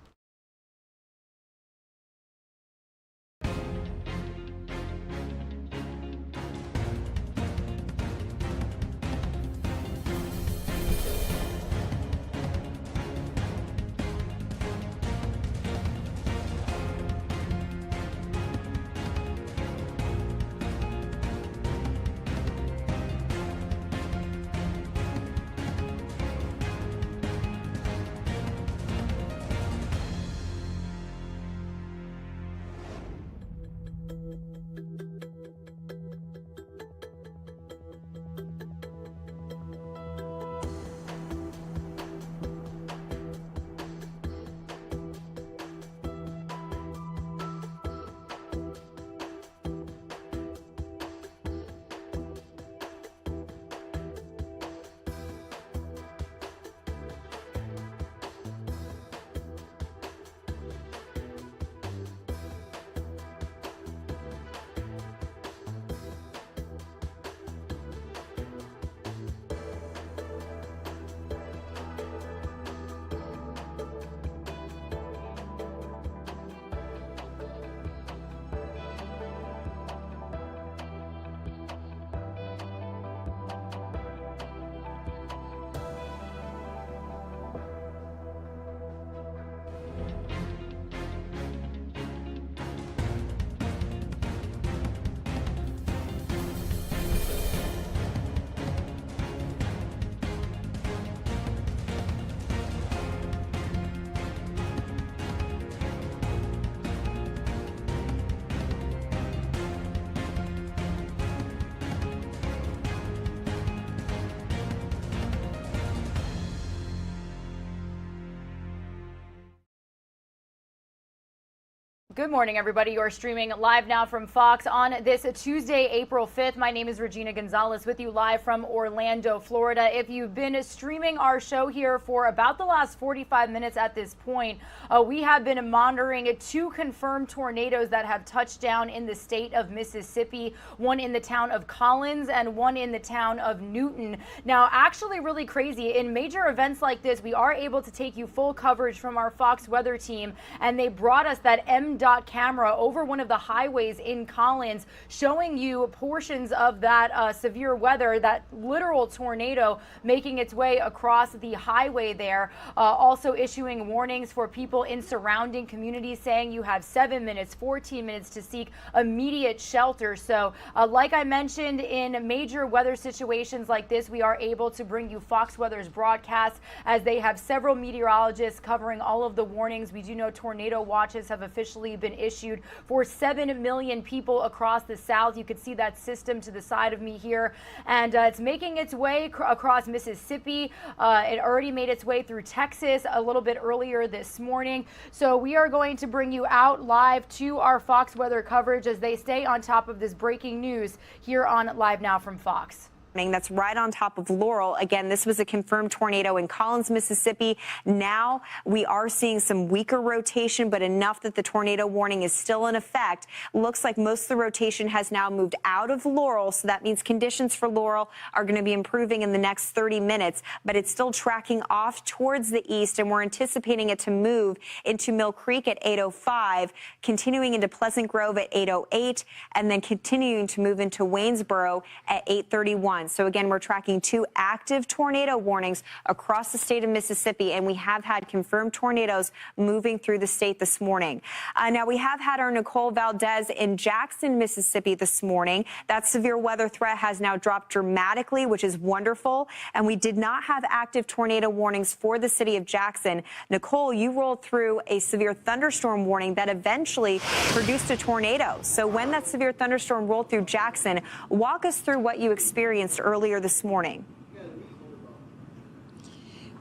Good morning, everybody. You're streaming live now from Fox on this Tuesday, April 5th. My name is Regina Gonzalez with you live from Orlando, Florida. If you've been streaming our show here for about the last 45 minutes at this point, we have been monitoring 2 confirmed tornadoes that have touched down in the state of Mississippi, one in the town of Collins and one in the town of Newton. Now, actually really crazy, in major events like this, we are able to take you full coverage from our Fox weather team, and they brought us that M.Dot camera over one of the highways in Collins, showing you portions of that severe weather, that literal tornado making its way across the highway there. Also issuing warnings for people in surrounding communities, saying you have 7 minutes, 14 minutes to seek immediate shelter. So like I mentioned, in major weather situations like this, we are able to bring you Fox Weather's broadcast, as they have several meteorologists covering all of the warnings. We do know tornado watches have officially been issued for 7 million people across the South. You can see that system to the side of me here, and it's making its way across Mississippi. It already made its way through Texas a little bit earlier this morning. So we are going to bring you out live to our Fox weather coverage as they stay on top of this breaking news here on Live Now from Fox.
That's right on top of Laurel. Again, this was a confirmed tornado in Collins, Mississippi. Now we are seeing some weaker rotation, but enough that the tornado warning is still in effect. Looks like most of the rotation has now moved out of Laurel, so that means conditions for Laurel are going to be improving in the next 30 minutes, but it's still tracking off towards the east, and we're anticipating it to move into Mill Creek at 8:05, continuing into Pleasant Grove at 8:08, and then continuing to move into Waynesboro at 8:31. So again, we're tracking 2 active tornado warnings across the state of Mississippi, and we have had confirmed tornadoes moving through the state this morning. Now, we have had our Nicole Valdez in Jackson, Mississippi this morning. That severe weather threat has now dropped dramatically, which is wonderful, and we did not have active tornado warnings for the city of Jackson. Nicole, you rolled through a severe thunderstorm warning that eventually produced a tornado. So when that severe thunderstorm rolled through Jackson, walk us through what you experienced earlier this morning.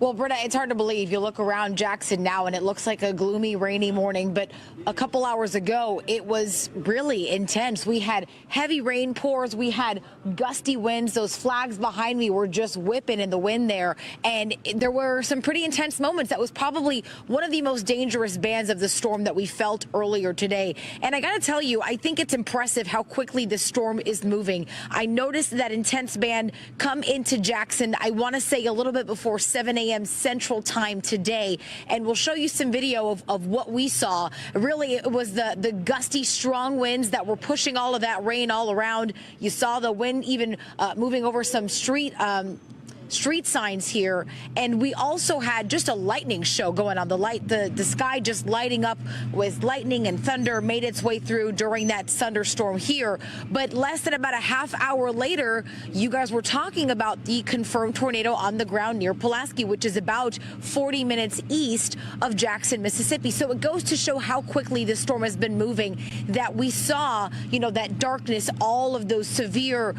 Well, Britta, it's hard to believe. You look around Jackson now and it looks like a gloomy, rainy morning. But a couple hours ago, it was really intense. We had heavy rain pours. We had gusty winds. Those flags behind me were just whipping in the wind there. And there were some pretty intense moments. That was probably one of the most dangerous bands of the storm that we felt earlier today. And I got to tell you, I think it's impressive how quickly the storm is moving. I noticed that intense band come into Jackson, I want to say a little bit before 7 a.m. Central Time today, and we'll show you some video of what we saw. Really, it was the gusty, strong winds that were pushing all of that rain all around. You saw the wind even moving over some street signs here, and we also had just a lightning show going on. The sky just lighting up with lightning and thunder made its way through during that thunderstorm here. But less than about a half hour later, you guys were talking about the confirmed tornado on the ground near Pulaski, which is about 40 minutes east of Jackson, Mississippi. So it goes to show how quickly the storm has been moving, that we saw, that darkness, all of those severe,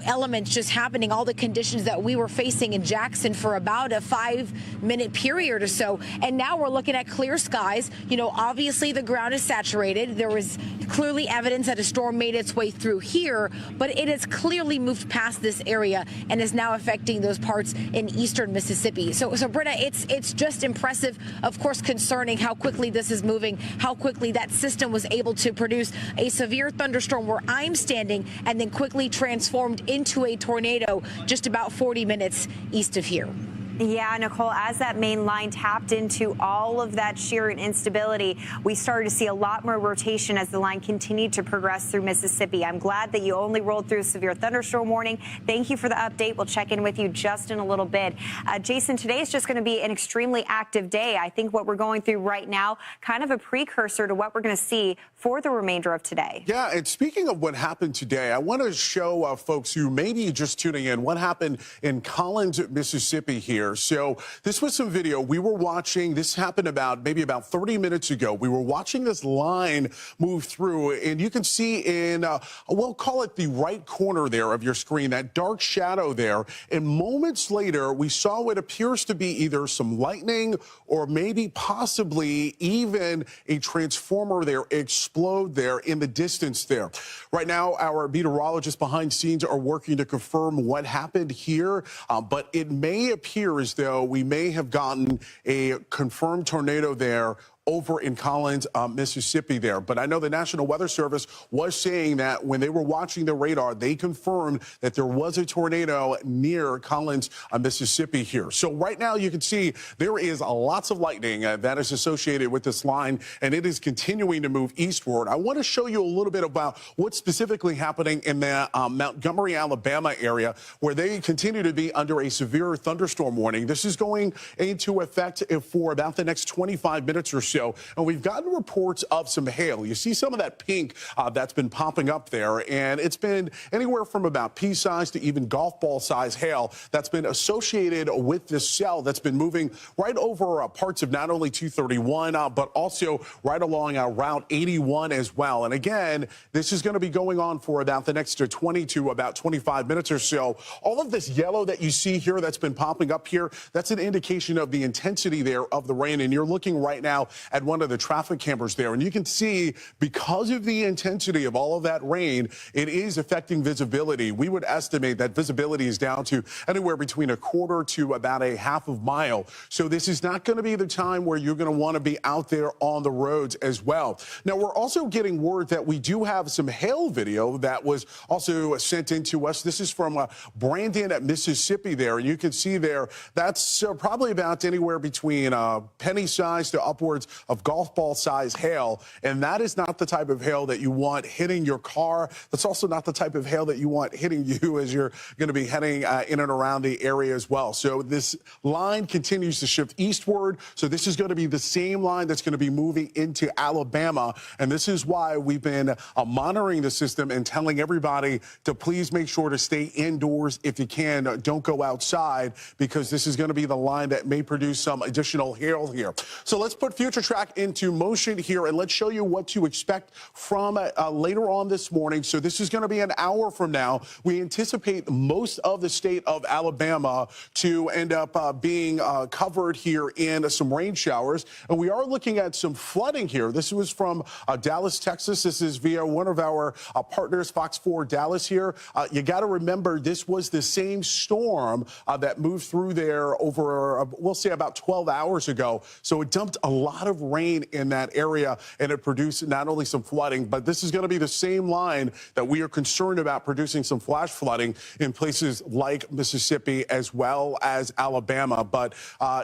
elements just happening, all the conditions that we were facing in Jackson for about a 5-minute period or so. And now we're looking at clear skies. Obviously the ground is saturated. There was clearly evidence that a storm made its way through here, but it has clearly moved past this area and is now affecting those parts in eastern Mississippi. So Britta, it's just impressive, of course, concerning how quickly this is moving, how quickly that system was able to produce a severe thunderstorm where I'm standing and then quickly transformed into a tornado just about 40 minutes east of here.
Yeah, Nicole, as that main line tapped into all of that shear and instability, we started to see a lot more rotation as the line continued to progress through Mississippi. I'm glad that you only rolled through a severe thunderstorm warning. Thank you for the update. We'll check in with you just in a little bit. Jason, today is just going to be an extremely active day. I think what we're going through right now, kind of a precursor to what we're going to see for the remainder of today.
Yeah, and speaking of what happened today, I want to show folks who may be just tuning in what happened in Collins, Mississippi here. here. So this was some video we were watching. This happened maybe about 30 minutes ago. We were watching this line move through, and you can see in, we'll call it the right corner there of your screen, that dark shadow there. And moments later, we saw what appears to be either some lightning or maybe possibly even a transformer there explode there in the distance there. Right now, our meteorologists behind scenes are working to confirm what happened here, but it may appear as though we may have gotten a confirmed tornado there over in Collins, Mississippi there. But I know the National Weather Service was saying that when they were watching the radar, they confirmed that there was a tornado near Collins, Mississippi here. So right now you can see there is lots of lightning that is associated with this line, and it is continuing to move eastward. I want to show you a little bit about what's specifically happening in the Montgomery, Alabama area, where they continue to be under a severe thunderstorm warning. This is going into effect for about the next 25 minutes or so. And we've gotten reports of some hail. You see some of that pink that's been popping up there, and it's been anywhere from about pea-size to even golf ball size hail that's been associated with this cell that's been moving right over parts of not only 231, but also right along Route 81 as well. And again, this is going to be going on for about the next 20 to about 25 minutes or so. All of this yellow that you see here that's been popping up here, that's an indication of the intensity there of the rain. And you're looking right now at one of the traffic cameras there. And you can see because of the intensity of all of that rain, it is affecting visibility. We would estimate that visibility is down to anywhere between a quarter to about a half of mile. So this is not going to be the time where you're going to want to be out there on the roads as well. Now, we're also getting word that we do have some hail video that was also sent in to us. This is from Brandon at Mississippi there. And you can see there, that's probably about anywhere between penny size to upwards of golf ball size hail. And that is not the type of hail that you want hitting your car. That's also not the type of hail that you want hitting you as you're going to be heading in and around the area as well. So this line continues to shift eastward. So this is going to be the same line that's going to be moving into Alabama. And this is why we've been monitoring the system and telling everybody to please make sure to stay indoors if you can. Don't go outside, because this is going to be the line that may produce some additional hail here. So let's put future track into motion here, and let's show you what to expect from later on this morning. So this is going to be an hour from now. We anticipate most of the state of Alabama to end up being covered here in some rain showers. And we are looking at some flooding here. This was from Dallas, Texas. This is via one of our partners, Fox 4 Dallas here. You got to remember, this was the same storm that moved through there over, we'll say, about 12 hours ago. So it dumped a lot of rain in that area, and it produced not only some flooding, but this is going to be the same line that we are concerned about producing some flash flooding in places like Mississippi as well as Alabama. But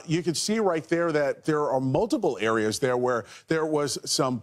you can see right there that there are multiple areas there where there was some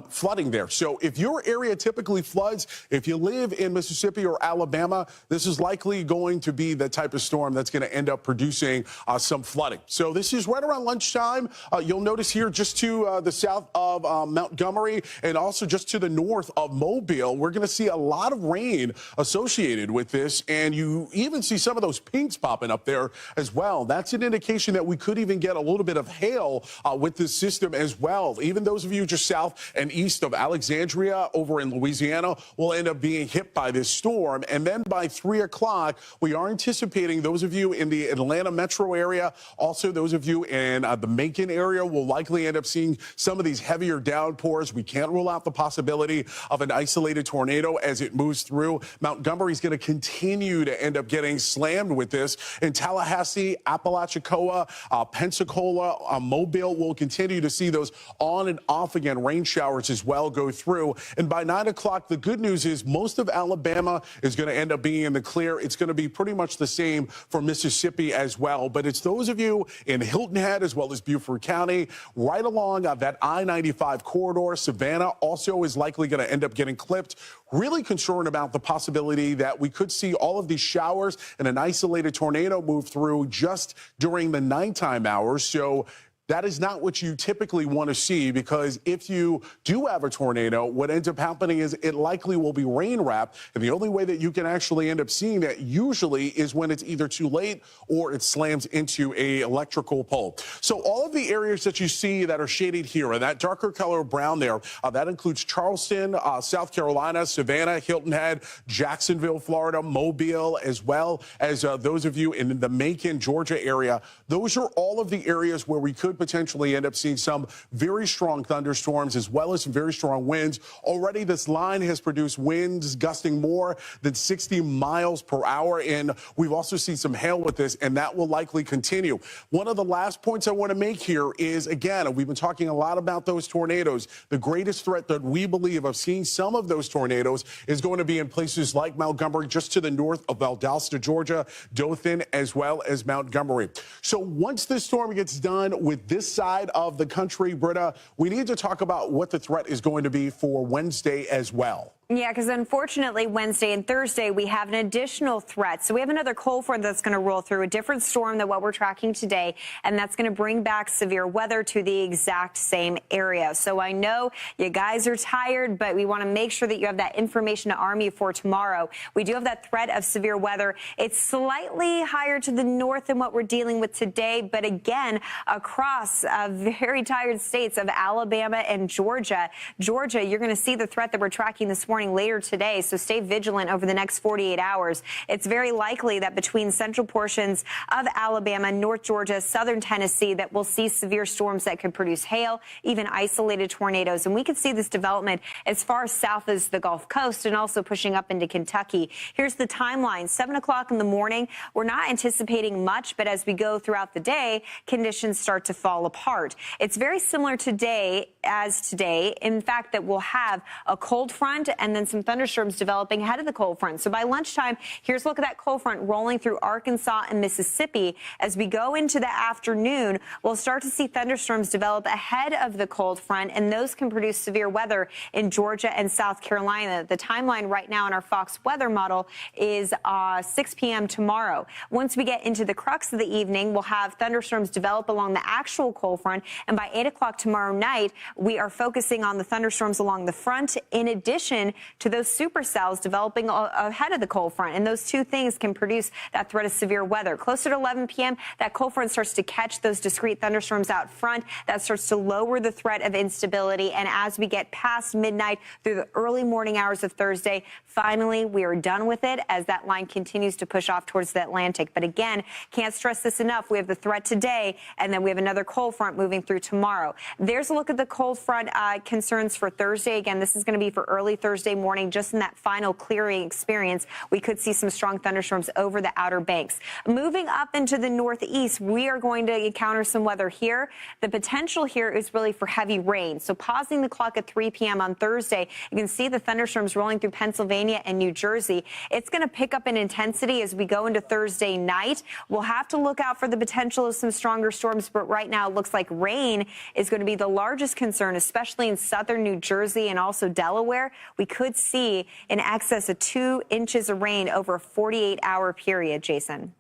flooding there. So if your area typically floods, if you live in Mississippi or Alabama, this is likely going to be the type of storm that's going to end up producing some flooding. So this is right around lunchtime. You'll notice here just to the south of Montgomery and also just to the north of Mobile, we're going to see a lot of rain associated with this. And you even see some of those pinks popping up there as well. That's an indication that we could even get a little bit of hail with this system as well. Even those of you just south and east of Alexandria over in Louisiana will end up being hit by this storm. And then by 3 o'clock, we are anticipating those of you in the Atlanta metro area, also those of you in the Macon area will likely end up seeing some of these heavier downpours. We can't rule out the possibility of an isolated tornado as it moves through. Montgomery is going to continue to end up getting slammed with this. In Tallahassee, Apalachicola, Pensacola, Mobile will continue to see those on and off again rain showers as well go through. And by 9 o'clock, the good news is most of Alabama is going to end up being in the clear. It's going to be pretty much the same for Mississippi as well. But it's those of you in Hilton Head as well as Beaufort County, right along that I-95 corridor. Savannah also is likely going to end up getting clipped. Really concerned about the possibility that we could see all of these showers and an isolated tornado move through just during the nighttime hours. So that is not what you typically want to see, because if you do have a tornado, what ends up happening is it likely will be rain wrapped. And the only way that you can actually end up seeing that usually is when it's either too late or it slams into a electrical pole. So all of the areas that you see that are shaded here, and that darker color brown there, that includes Charleston, South Carolina, Savannah, Hilton Head, Jacksonville, Florida, Mobile, as well as those of you in the Macon, Georgia area. Those are all of the areas where we could potentially end up seeing some very strong thunderstorms as well as some very strong winds. Already this line has produced winds gusting more than 60 miles per hour, and we've also seen some hail with this, and that will likely continue. One of the last points I want to make here is, again, we've been talking a lot about those tornadoes. The greatest threat that we believe of seeing some of those tornadoes is going to be in places like Montgomery, just to the north of Valdosta, Georgia, Dothan, as well as Montgomery. So once this storm gets done with this side of the country, Britta, we need to talk about what the threat is going to be for Wednesday as well.
Yeah, because unfortunately, Wednesday and Thursday, we have an additional threat. So we have another cold front that's going to roll through, a different storm than what we're tracking today, and that's going to bring back severe weather to the exact same area. So I know you guys are tired, but we want to make sure that you have that information to arm you for tomorrow. We do have that threat of severe weather. It's slightly higher to the north than what we're dealing with today, but again, across very tired states of Alabama and Georgia. Georgia, you're going to see the threat that we're tracking this morning later today, so stay vigilant over the next 48 hours. It's very likely that between central portions of Alabama, North Georgia, southern Tennessee, that we'll see severe storms that could produce hail, even isolated tornadoes. And we could see this development as far south as the Gulf Coast and also pushing up into Kentucky. Here's the timeline. 7 o'clock in the morning, we're not anticipating much, but as we go throughout the day, conditions start to fall apart. It's very similar today as today, in fact, that we'll have a cold front and then some thunderstorms developing ahead of the cold front. So by lunchtime, here's a look at that cold front rolling through Arkansas and Mississippi. As we go into the afternoon, we'll start to see thunderstorms develop ahead of the cold front, and those can produce severe weather in Georgia and South Carolina. The timeline right now in our Fox weather model is 6 p.m. tomorrow. Once we get into the crux of the evening, we'll have thunderstorms develop along the actual cold front, and by 8 o'clock tomorrow night, we are focusing on the thunderstorms along the front, in addition to those supercells developing ahead of the cold front. And those two things can produce that threat of severe weather. Closer to 11 p.m., that cold front starts to catch those discrete thunderstorms out front. That starts to lower the threat of instability. And as we get past midnight through the early morning hours of Thursday, finally, we are done with it as that line continues to push off towards the Atlantic. But again, can't stress this enough. We have the threat today, and then we have another cold front moving through tomorrow. There's a look at the cold front concerns for Thursday. Again, this is going to be for early Thursday morning. Just in that final clearing experience, we could see some strong thunderstorms over the Outer Banks. Moving up into the northeast, we are going to encounter some weather here. The potential here is really for heavy rain. So pausing the clock at 3 p.m. on Thursday, you can see the thunderstorms rolling through Pennsylvania and New Jersey. It's going to pick up in intensity as we go into Thursday night. We'll have to look out for the potential of some stronger storms, but right now it looks like rain is going to be the largest concern, especially in southern New Jersey and also Delaware. We could see in excess of 2 inches of rain over a 48-hour period, Jason.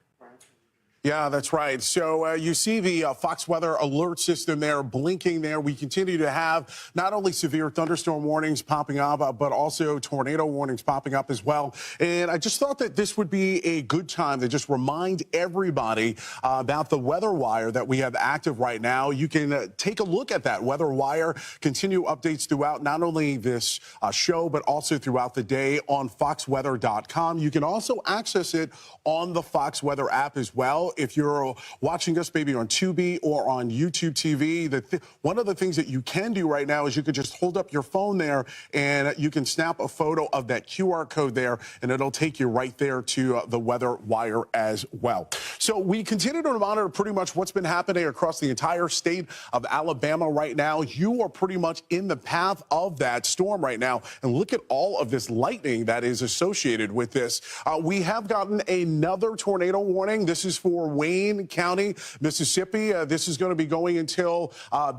Yeah, that's right. So you see the Fox weather alert system there blinking there. We continue to have not only severe thunderstorm warnings popping up, but also tornado warnings popping up as well. And I just thought that this would be a good time to just remind everybody about the weather wire that we have active right now. You can take a look at that weather wire, continue updates throughout not only this show, but also throughout the day on foxweather.com. You can also access it on the Fox Weather app as well. If you're watching us maybe on Tubi or on YouTube TV, one of the things that you can do right now is you could just hold up your phone there and you can snap a photo of that QR code there, and it'll take you right there to the weather wire as well. So we continue to monitor pretty much what's been happening across the entire state of Alabama right now. You are pretty much in the path of that storm right now. And look at all of this lightning that is associated with this. We have gotten another tornado warning. This is for over Wayne County, Mississippi. This is going to be going until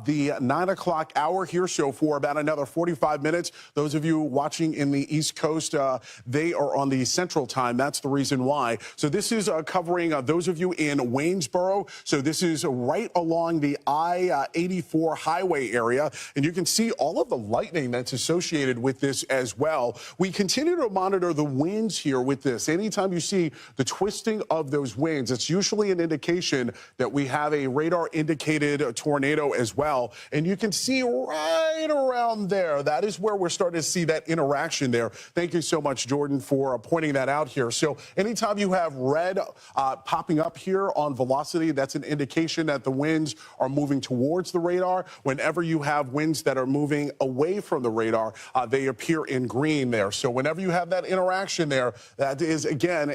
the 9 o'clock hour here, so for about another 45 minutes. Those of you watching in the East Coast, they are on the Central Time. That's the reason why. So this is covering those of you in Waynesboro. So this is right along the I-84 highway area, and you can see all of the lightning that's associated with this as well. We continue to monitor the winds here with this. Anytime you see the twisting of those winds, it's usually an indication that we have a radar indicated tornado as well. And you can see right around there, that is where we're starting to see that interaction there. Thank you so much, Jordan, for pointing that out here. So anytime you have red popping up here on velocity, that's an indication that the winds are moving towards the radar. Whenever you have winds that are moving away from the radar, they appear in green there. So whenever you have that interaction there, that is, again,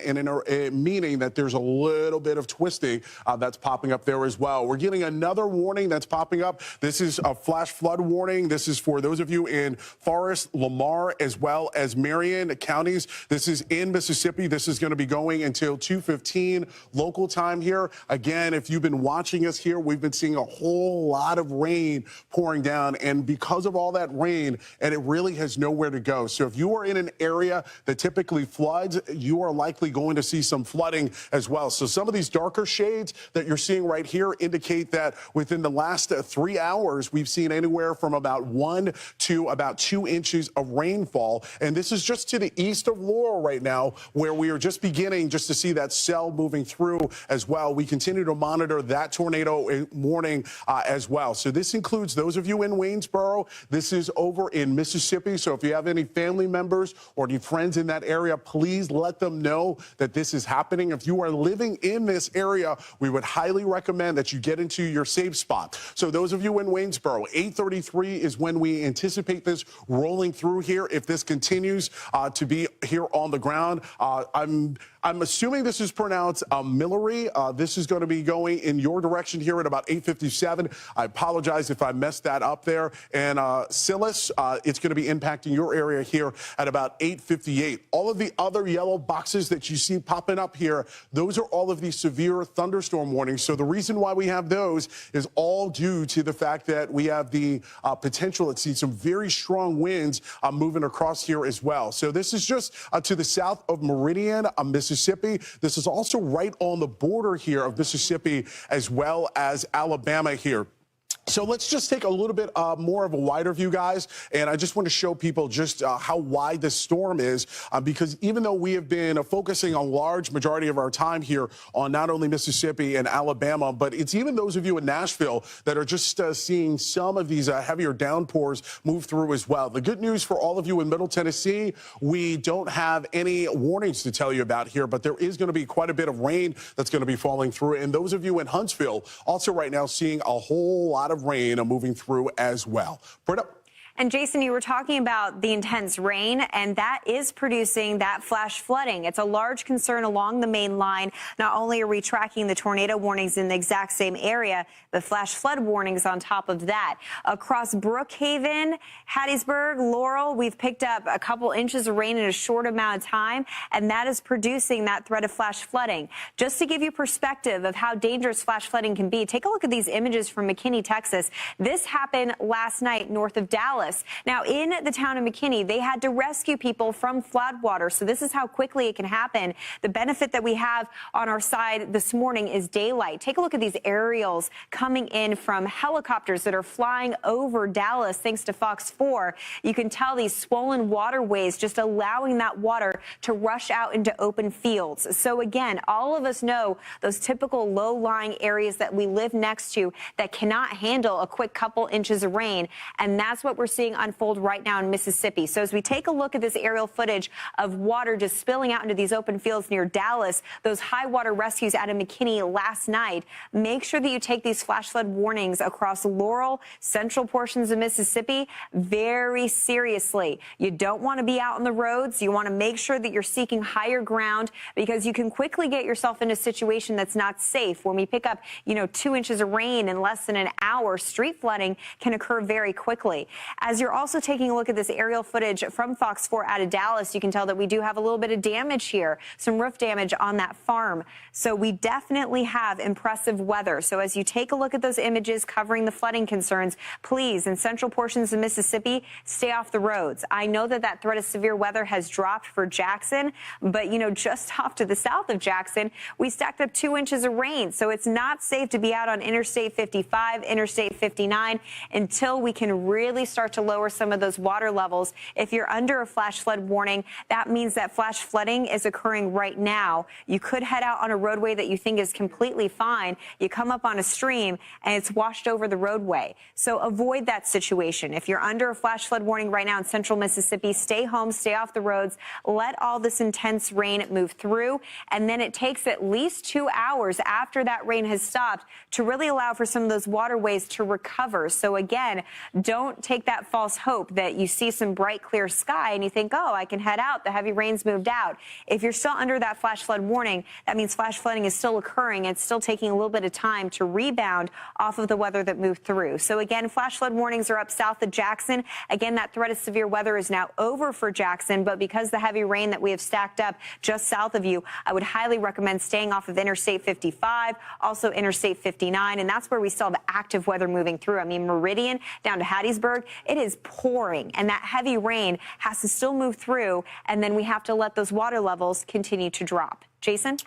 meaning that there's a little bit of twisting that's popping up there as well. We're getting another warning that's popping up. This is a flash flood warning. This is for those of you in Forest, Lamar, as well as Marion counties. This is in Mississippi. This is going to be going until 2:15 local time here. Again, if you've been watching us here, we've been seeing a whole lot of rain pouring down, and because of all that rain, and it really has nowhere to go. So if you are in an area that typically floods, you are likely going to see some flooding as well. So some of these darker shades that you're seeing right here indicate that within the last 3 hours, we've seen anywhere from about 1 to about 2 inches of rainfall. And this is just to the east of Laurel right now, where we are just beginning just to see that cell moving through as well. We continue to monitor that tornado warning as well. So this includes those of you in Waynesboro. This is over in Mississippi. So if you have any family members or any friends in that area, please let them know that this is happening. If you are living in this area, we would highly recommend that you get into your safe spot. So those of you in Waynesboro, 8:33 is when we anticipate this rolling through here. If this continues to be here on the ground, I'm assuming this is pronounced Millery. This is going to be going in your direction here at about 8:57. I apologize if I messed that up there. And Silas, it's going to be impacting your area here at about 8:58. All of the other yellow boxes that you see popping up here, those are all of the severe thunderstorm warnings. So the reason why we have those is all due to the fact that we have the potential to see some very strong winds moving across here as well. So this is just to the south of Meridian, Mississippi. This is also right on the border here of Mississippi as well as Alabama here. So let's just take a little bit more of a wider view, guys. And I just want to show people just how wide this storm is, because even though we have been focusing a large majority of our time here on not only Mississippi and Alabama, but it's even those of you in Nashville that are just seeing some of these heavier downpours move through as well. The good news for all of you in Middle Tennessee, we don't have any warnings to tell you about here, but there is going to be quite a bit of rain that's going to be falling through. And those of you in Huntsville also right now seeing a whole lot of rain moving through as well. Britta?
And Jason, you were talking about the intense rain, and that is producing that flash flooding. It's a large concern along the main line. Not only are we tracking the tornado warnings in the exact same area, the flash flood warnings on top of that. Across Brookhaven, Hattiesburg, Laurel, we've picked up a couple inches of rain in a short amount of time, and that is producing that threat of flash flooding. Just to give you perspective of how dangerous flash flooding can be, take a look at these images from McKinney, Texas. This happened last night north of Dallas. Now, in the town of McKinney, they had to rescue people from floodwater. So this is how quickly it can happen. The benefit that we have on our side this morning is daylight. Take a look at these aerials coming in from helicopters that are flying over Dallas, thanks to Fox 4. You can tell these swollen waterways just allowing that water to rush out into open fields. So again, all of us know those typical low-lying areas that we live next to that cannot handle a quick couple inches of rain. And that's what we're seeing unfold right now in Mississippi. So as we take a look at this aerial footage of water just spilling out into these open fields near Dallas, those high water rescues out of McKinney last night, make sure that you take these flash flood warnings across Laurel, central portions of Mississippi very seriously. You don't want to be out on the roads. You want to make sure that you're seeking higher ground, because you can quickly get yourself in a situation that's not safe. When we pick up, 2 inches of rain in less than an hour, street flooding can occur very quickly. As you're also taking a look at this aerial footage from Fox 4 out of Dallas, you can tell that we do have a little bit of damage here, some roof damage on that farm. So we definitely have impressive weather. So as you take a look at those images covering the flooding concerns, please, in central portions of Mississippi, stay off the roads. I know that that threat of severe weather has dropped for Jackson, but, you know, just off to the south of Jackson, we stacked up 2 inches of rain. So it's not safe to be out on Interstate 55, Interstate 59 until we can really start to lower some of those water levels. If you're under a flash flood warning, that means that flash flooding is occurring right now. You could head out on a roadway that you think is completely fine. You come up on a stream and it's washed over the roadway. So avoid that situation. If you're under a flash flood warning right now in central Mississippi, stay home, stay off the roads, let all this intense rain move through. And then it takes at least 2 hours after that rain has stopped to really allow for some of those waterways to recover. So again, don't take that false hope that you see some bright, clear sky and you think, oh, I can head out. The heavy rain's moved out. If you're still under that flash flood warning, that means flash flooding is still occurring. It's still taking a little bit of time to rebound off of the weather that moved through. So again, flash flood warnings are up south of Jackson. Again, that threat of severe weather is now over for Jackson, but because the heavy rain that we have stacked up just south of you, I would highly recommend staying off of Interstate 55, also Interstate 59, and that's where we still have active weather moving through. I mean, Meridian down to Hattiesburg, it is pouring, and that heavy rain has to still move through, and then we have to let those water levels continue to drop. Jason?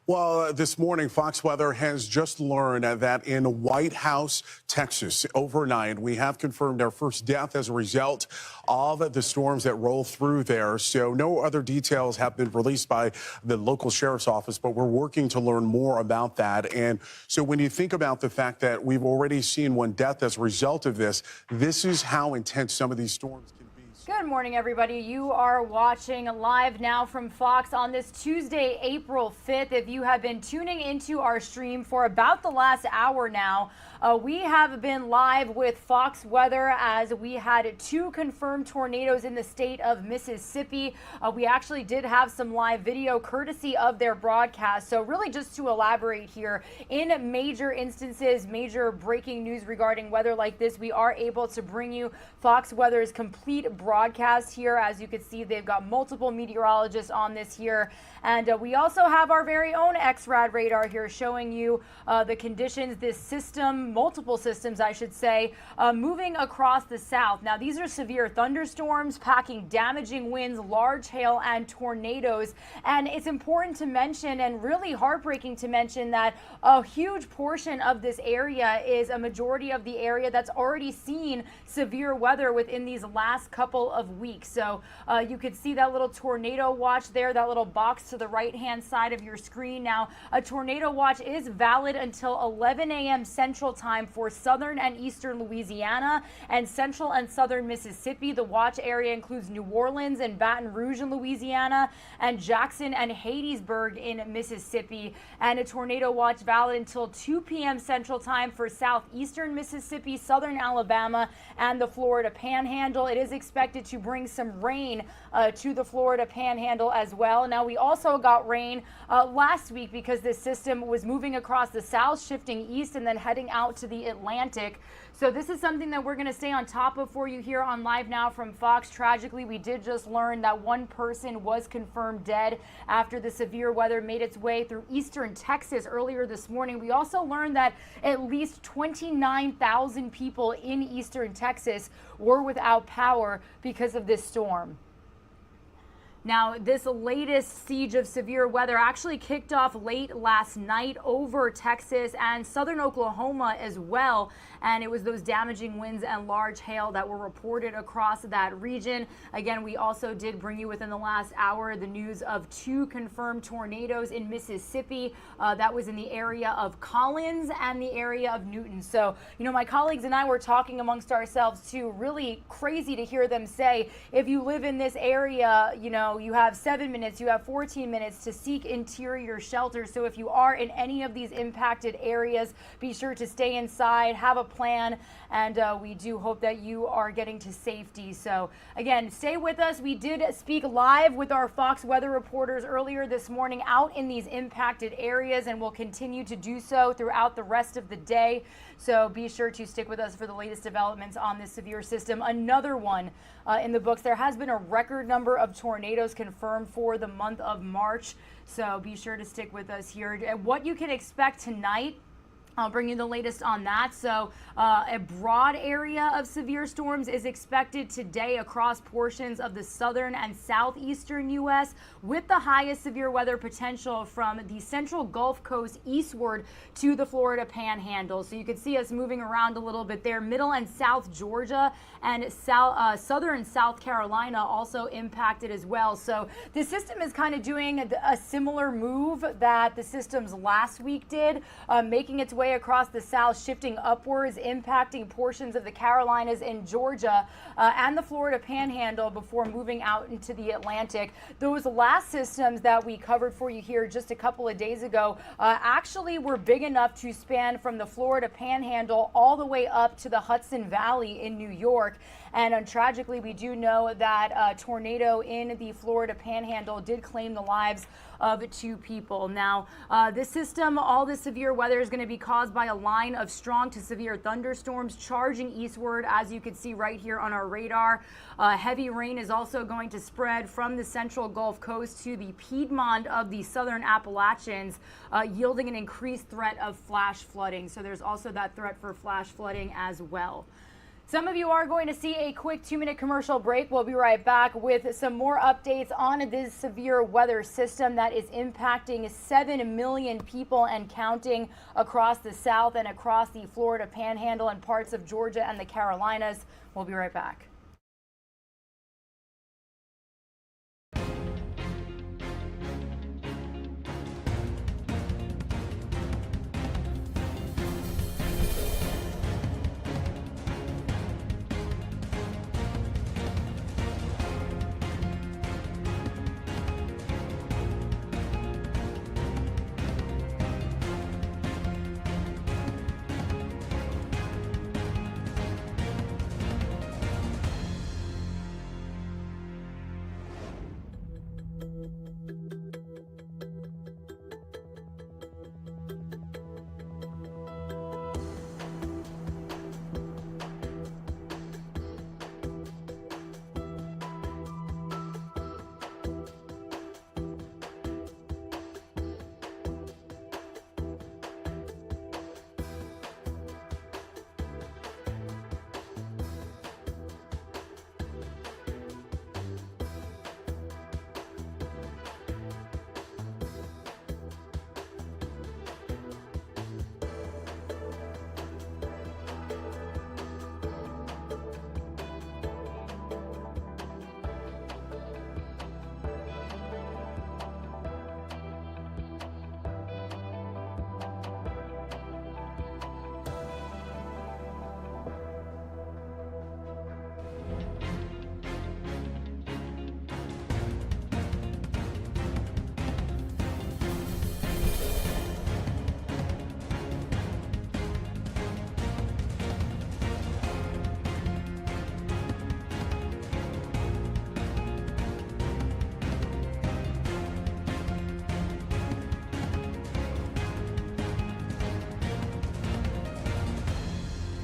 Well, this morning, Fox Weather has just learned that in White House, Texas, overnight, we have confirmed our first death as a result of the storms that roll through there. So no other details have been released by the local sheriff's office, but we're working to learn more about that. And so when you think about the fact that we've already seen one death as a result of this, this is how intense some of these storms can be.
Good morning, everybody. You are watching Live Now from Fox on this Tuesday, April 5th. If you have been tuning into our stream for about the last hour now, we have been live with Fox Weather as we had 2 confirmed tornadoes in the state of Mississippi. We actually did have some live video courtesy of their broadcast. So really just to elaborate here, in major instances, major breaking news regarding weather like this, we are able to bring you Fox Weather's complete broadcast here. As you can see, they've got multiple meteorologists on this here. And we also have our very own XRAD radar here showing you the conditions, this system, multiple systems, I should say, moving across the south. Now, these are severe thunderstorms, packing damaging winds, large hail, and tornadoes. And it's important to mention, and really heartbreaking to mention, that a huge portion of this area is a majority of the area that's already seen severe weather within these last couple of weeks. So you could see that little tornado watch there, that little box to the right-hand side of your screen. Now, a tornado watch is valid until 11 a.m. Central Time for southern and eastern Louisiana and central and southern Mississippi. The watch area includes New Orleans and Baton Rouge in Louisiana and Jackson and Hattiesburg in Mississippi. And a tornado watch valid until 2 p.m. Central Time for southeastern Mississippi, southern Alabama, and the Florida Panhandle. It is expected to bring some rain to the Florida Panhandle as well. Now, we also got rain last week because this system was moving across the south, shifting east, and then heading out to the Atlantic. So this is something that we're going to stay on top of for you here on Live Now from Fox. Tragically, we did just learn that one person was confirmed dead after the severe weather made its way through eastern Texas earlier this morning. We also learned that at least 29,000 people in eastern Texas were without power because of this storm. Now, this latest siege of severe weather actually kicked off late last night over Texas and southern Oklahoma as well. And it was those damaging winds and large hail that were reported across that region. Again, we also did bring you within the last hour the news of 2 confirmed tornadoes in Mississippi. That was in the area of Collins and the area of Newton. So, you know, my colleagues and I were talking amongst ourselves too. Really crazy to hear them say, if you live in this area, you know, know, you have 7 minutes, you have 14 minutes to seek interior shelter. So if you are in any of these impacted areas, be sure to stay inside, have a plan, and we do hope that you are getting to safety. So again, stay with us. We did speak live with our Fox weather reporters earlier this morning out in these impacted areas, and we'll continue to do so throughout the rest of the day. So be sure to stick with us for the latest developments on this severe system. Another one in the books. There has been a record number of tornadoes confirmed for the month of March. So be sure to stick with us here. And what you can expect tonight, I'll bring you the latest on that. So a broad area of severe storms is expected today across portions of the southern and southeastern U.S., with the highest severe weather potential from the central Gulf Coast eastward to the Florida Panhandle. So you can see us moving around a little bit there. Middle and South Georgia and southern South Carolina also impacted as well. So the system is kind of doing a similar move that the systems last week did, making its way across the south, shifting upwards, impacting portions of the Carolinas and Georgia and the Florida Panhandle before moving out into the Atlantic. Those last systems that we covered for you here just a couple of days ago actually were big enough to span from the Florida Panhandle all the way up to the Hudson Valley in New York. And tragically, we do know that a tornado in the Florida Panhandle did claim the lives of 2 people. Now, this system, all this severe weather is going to be caused by a line of strong to severe thunderstorms charging eastward, as you can see right here on our radar. Heavy rain is also going to spread from the central Gulf Coast to the Piedmont of the southern Appalachians, yielding an increased threat of flash flooding. So there's also that threat for flash flooding as well. Some of you are going to see a quick 2-minute commercial break. We'll be right back with some more updates on this severe weather system that is impacting 7 million people and counting across the South and across the Florida Panhandle and parts of Georgia and the Carolinas. We'll be right back.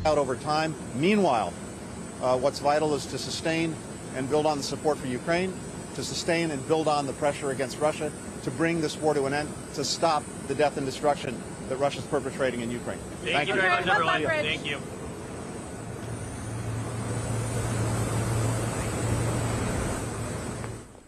Out over time. Meanwhile, what's vital is to sustain and build on the support for Ukraine, to sustain and build on the pressure against Russia, to bring this war to an end, to stop the death and destruction that Russia's perpetrating in Ukraine.
Thank you very much, everyone. Thank you.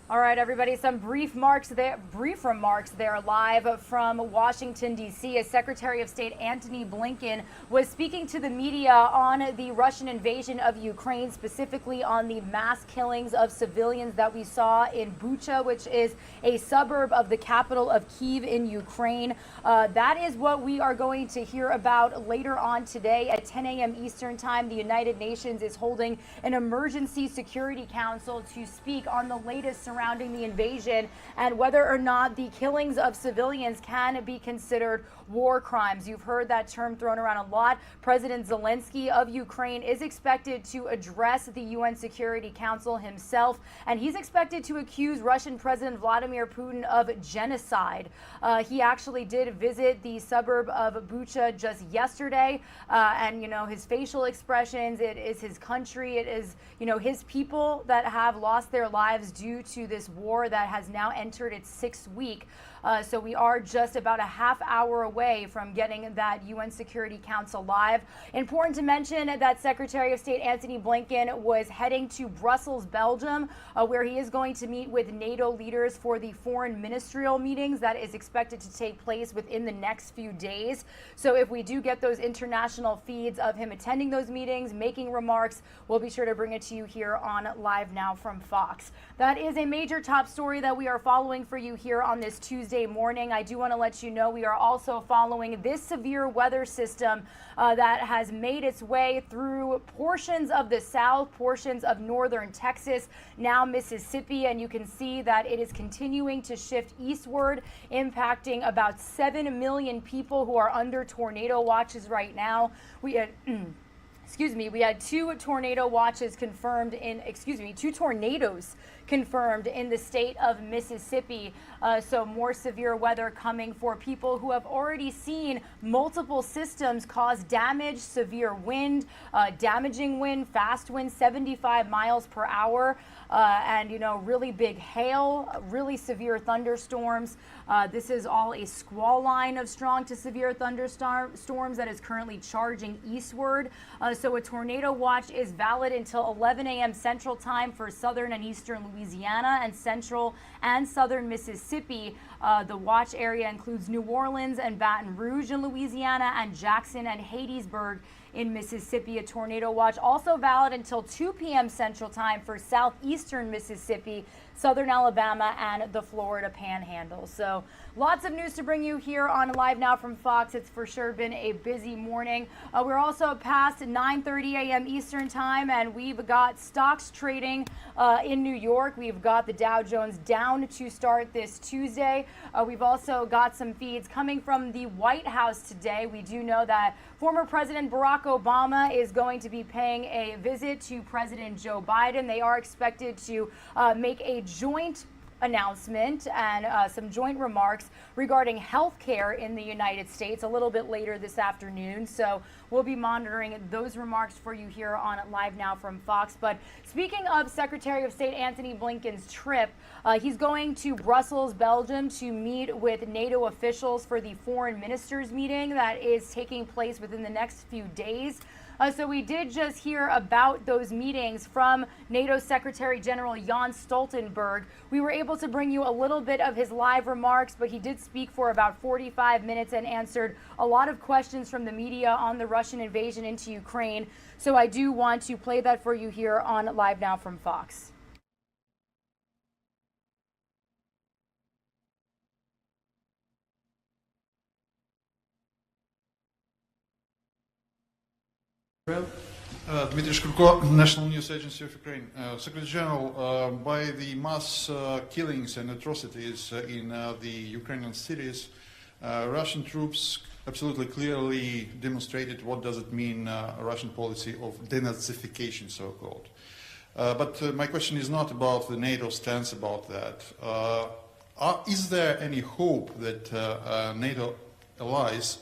All right, everybody, some brief remarks there live from Washington, D.C. as Secretary of State Antony Blinken was speaking to the media on the Russian invasion of Ukraine, specifically on the mass killings of civilians that we saw in Bucha, which is a suburb of the capital of Kyiv in Ukraine. That is what we are going to hear about later on today at 10 a.m. Eastern Time. The United Nations is holding an emergency security council to speak on the latest surrounding the invasion and whether or not the killings of civilians can be considered war crimes. You've heard that term thrown around a lot. President Zelensky of Ukraine is expected to address the UN Security Council himself, and he's expected to accuse Russian President Vladimir Putin of genocide. He actually did visit the suburb of Bucha just yesterday, and his facial expressions, it is his country, it is his people that have lost their lives due to this war that has now entered its 6th week. So we are just about a half hour away from getting that UN Security Council live. Important to mention that Secretary of State Antony Blinken was heading to Brussels, Belgium, where he is going to meet with NATO leaders for the foreign ministerial meetings that is expected to take place within the next few days. So if we do get those international feeds of him attending those meetings, making remarks, we'll be sure to bring it to you here on Live Now from Fox. That is a major top story that we are following for you here on this Tuesday morning. I do want to let you know we are also following this severe weather system that has made its way through portions of the South, portions of northern Texas, now Mississippi, and you can see that it is continuing to shift eastward, impacting about 7 million people who are under tornado watches right now. We had we had 2 tornado watches confirmed in, 2 tornadoes confirmed in the state of Mississippi. So more severe weather coming for people who have already seen multiple systems cause damage, severe wind, damaging wind, fast wind, 75 miles per hour, and really big hail, really severe thunderstorms. This is all a squall line of strong to severe thunderstorms that is currently charging eastward. So a tornado watch is valid until 11 a.m. Central Time for southern and eastern Louisiana and central and southern Mississippi. The watch area includes New Orleans and Baton Rouge in Louisiana and Jackson and Hattiesburg in Mississippi. A tornado watch also valid until 2 p.m. Central Time for southeastern Mississippi, southern Alabama, and the Florida Panhandle. So lots of news to bring you here on Live Now from Fox. It's for sure been a busy morning. We're also past 9:30 a.m. Eastern Time, and we've got stocks trading in New York. We've got the Dow Jones down to start this Tuesday. We've also got some feeds coming from the White House today. We do know that former President Barack Obama is going to be paying a visit to President Joe Biden. They are expected to make a joint announcement and some joint remarks regarding health care in the United States a little bit later this afternoon. So we'll be monitoring those remarks for you here on Live Now from Fox. But speaking of Secretary of State Antony Blinken's trip, he's going to Brussels, Belgium to meet with NATO officials for the foreign ministers meeting that is taking place within the next few days. So we did just hear about those meetings from NATO Secretary General Jens Stoltenberg. We were able to bring you a little bit of his live remarks, but he did speak for about 45 minutes and answered a lot of questions from the media on the Russian invasion into Ukraine. So I do want to play that for you here on Live Now from Fox.
Dmitry Shkurko, National News Agency of Ukraine. Secretary General, by the mass killings and atrocities in the Ukrainian cities, Russian troops absolutely clearly demonstrated what does it mean, a Russian policy of denazification, so-called. But my question is not about the NATO stance about that. Is there any hope that NATO allies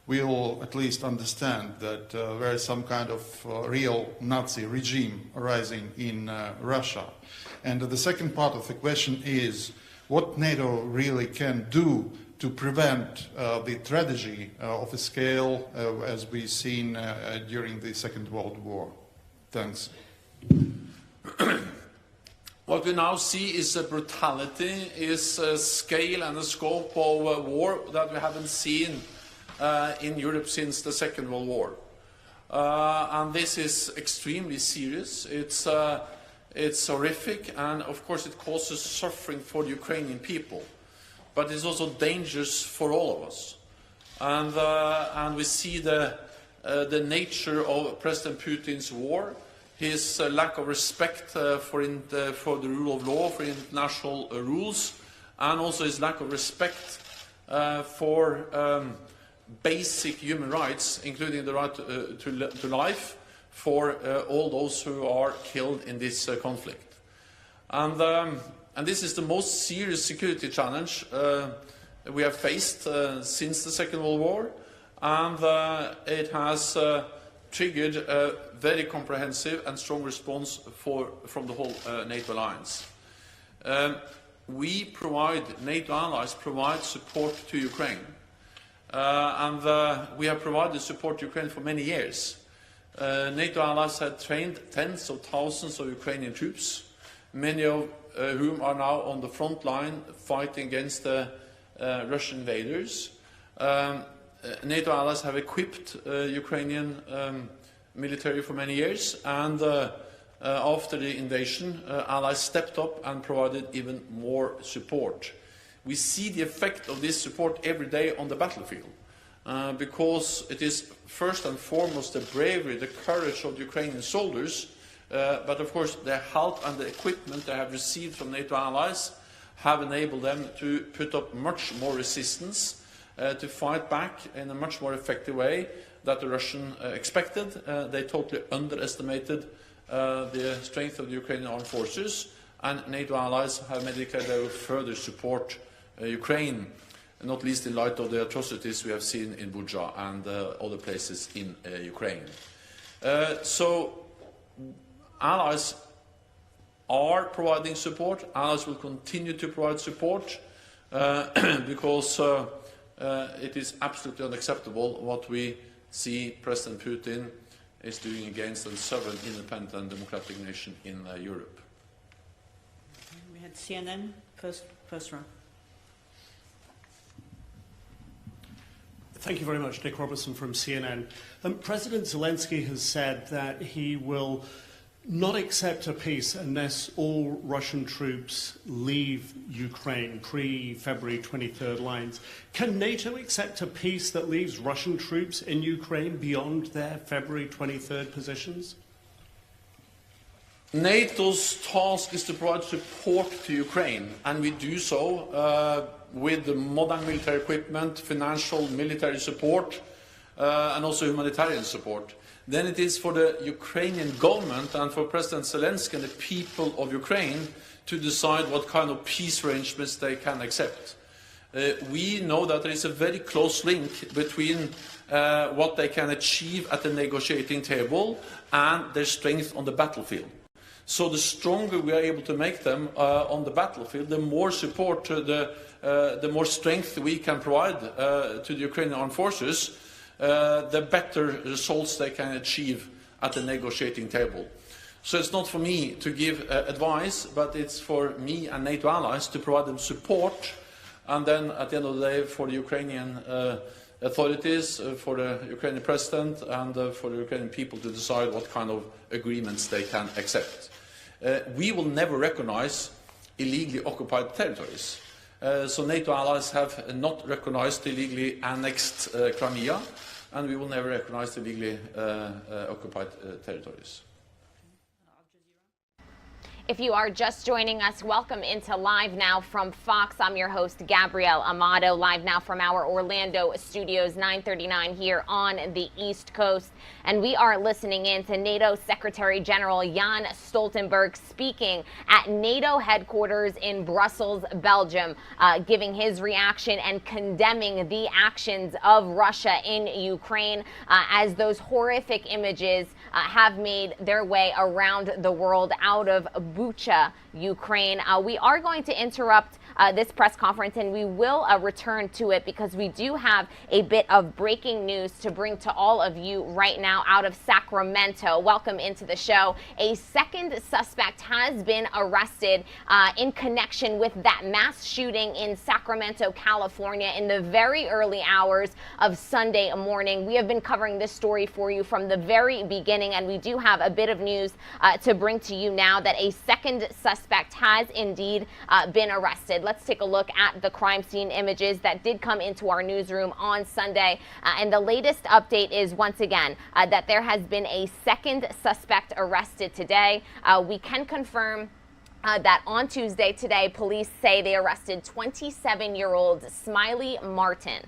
will at least understand that there is some kind of real Nazi regime arising in Russia? And the second part of the question is what NATO really can do to prevent the tragedy of a scale as we've seen during the Second World War. Thanks.
What we now see is a brutality, is a scale and a scope of war that we haven't seen in Europe since the Second World War. And this is extremely serious. It's horrific, and of course it causes suffering for the Ukrainian people. But it's also dangerous for all of us. And we see the nature of President Putin's war
his lack of respect for the rule of law, for international rules, and also his lack of respect for basic human rights, including the right to life for all those who are killed in this conflict. And this is the most serious security challenge we have faced since the Second World War, and it has triggered a very comprehensive and strong response from the whole NATO alliance. NATO allies provide support to Ukraine, and we have provided support to Ukraine for many years. NATO allies have trained tens of thousands of Ukrainian troops, many of whom are now on the front line fighting against the Russian invaders. NATO allies have equipped Ukrainian military for many years, and after the invasion, allies stepped up and provided even more support. We see the effect of this support every day on the battlefield, because it is first and foremost the bravery, the courage of the Ukrainian soldiers, but of course the help and the equipment they have received from NATO allies have enabled them to put up much more resistance, to fight back in a much more effective way that the Russians expected. They totally underestimated the strength of the Ukrainian armed forces, and NATO allies have made it clear they will further support Ukraine, not least in light of the atrocities we have seen in Bucha and other places in Ukraine. So allies are providing support. Allies will continue to provide support because it is absolutely unacceptable what we see President Putin is doing against a sovereign, independent and democratic nation in Europe.
We had CNN, first row.
Thank you very much. Nick Robertson from CNN. President Zelensky has said that he will not accept a peace unless all Russian troops leave Ukraine, pre-February 23rd lines. Can NATO accept a peace that leaves Russian troops in Ukraine beyond their February 23rd positions?
NATO's task is to provide support to Ukraine, and we do so with the modern military equipment, financial military support, and also humanitarian support. Then it is for the Ukrainian government and for President Zelensky and the people of Ukraine to decide what kind of peace arrangements they can accept. We know that there is a very close link between what they can achieve at the negotiating table and their strength on the battlefield. So the stronger we are able to make them on the battlefield, the more support, the more strength we can provide to the Ukrainian armed forces, the better results they can achieve at the negotiating table. So it's not for me to give advice, but it's for me and NATO allies to provide them support, and then at the end of the day for the Ukrainian authorities, for the Ukrainian president and for the Ukrainian people to decide what kind of agreements they can accept. We will never recognize illegally occupied territories. So NATO allies have not recognized illegally annexed Crimea, and we will never recognize illegally occupied territories.
If you are just joining us, welcome into Live Now from Fox. I'm your host, Gabrielle Amato, live now from our Orlando studios, 939 here on the East Coast. And we are listening in to NATO Secretary General Jens Stoltenberg speaking at NATO headquarters in Brussels, Belgium, giving his reaction and condemning the actions of Russia in Ukraine as those horrific images have made their way around the world out of Bucha, Ukraine. We are going to interrupt this press conference, and we will return to it because we do have a bit of breaking news to bring to all of you right now out of Sacramento. Welcome into the show. A second suspect has been arrested in connection with that mass shooting in Sacramento, California in the very early hours of Sunday morning. We have been covering this story for you from the very beginning, and we do have a bit of news to bring to you now that a second suspect has indeed been arrested. arrested. Let's take a look at the crime scene images that did come into our newsroom on Sunday. And the latest update is, once again, that there has been a second suspect arrested today. We can confirm that on Tuesday today, police say they arrested 27-year-old Smiley Martin.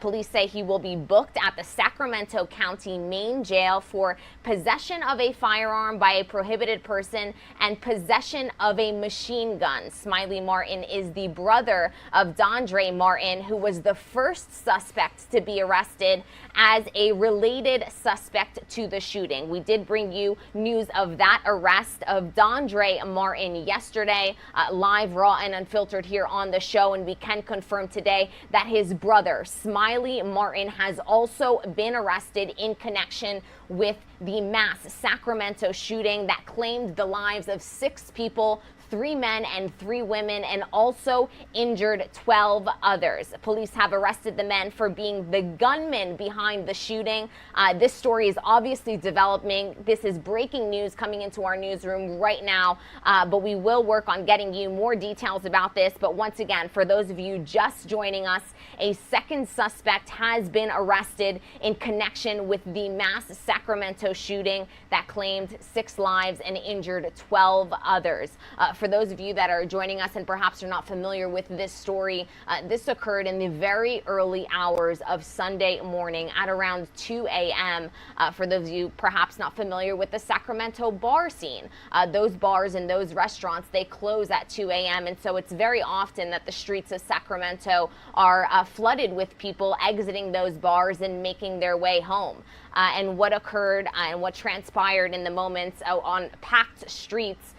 Police say he will be booked at the Sacramento County Main Jail for possession of a firearm by a prohibited person and possession of a machine gun. Smiley Martin is the brother of Dondre Martin, who was the first suspect to be arrested as a related suspect to the shooting. We did bring you news of that arrest of Dondre Martin yesterday, live, raw, and unfiltered here on the show, and we can confirm today that his brother, Smiley Martin, has also been arrested in connection with the mass Sacramento shooting that claimed the lives of 6 people, 3 men and 3 women, and also injured 12 others. Police have arrested the men for being the gunmen behind the shooting. This story is obviously developing. This is breaking news coming into our newsroom right now, but we will work on getting you more details about this. But once again, for those of you just joining us, a second suspect has been arrested in connection with the mass Sacramento shooting that claimed 6 lives and injured 12 others. For those of you that are joining us and perhaps are not familiar with this story, this occurred in the very early hours of Sunday morning at around 2 a.m. For those of you perhaps not familiar with the Sacramento bar scene, those bars and those restaurants, they close at 2 a.m. And so it's very often that the streets of Sacramento are flooded with people exiting those bars and making their way home. And what occurred and what transpired in the moments on packed streets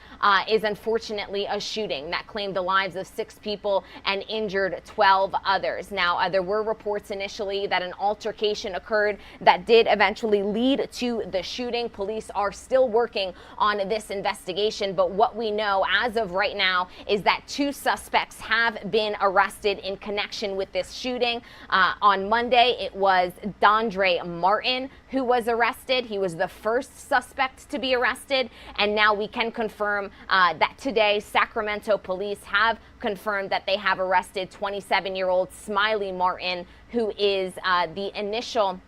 is unfortunately a shooting that claimed the lives of 6 people and injured 12 others. Now, there were reports initially that an altercation occurred that did eventually lead to the shooting. Police are still working on this investigation, but what we know as of right now is that 2 suspects have been arrested in connection with this shooting. On Monday, it was Dondre Martin who was arrested. He was the first suspect to be arrested, and now we can confirm that today Sacramento police have confirmed that they have arrested 27-year-old Smiley Martin, who is the initial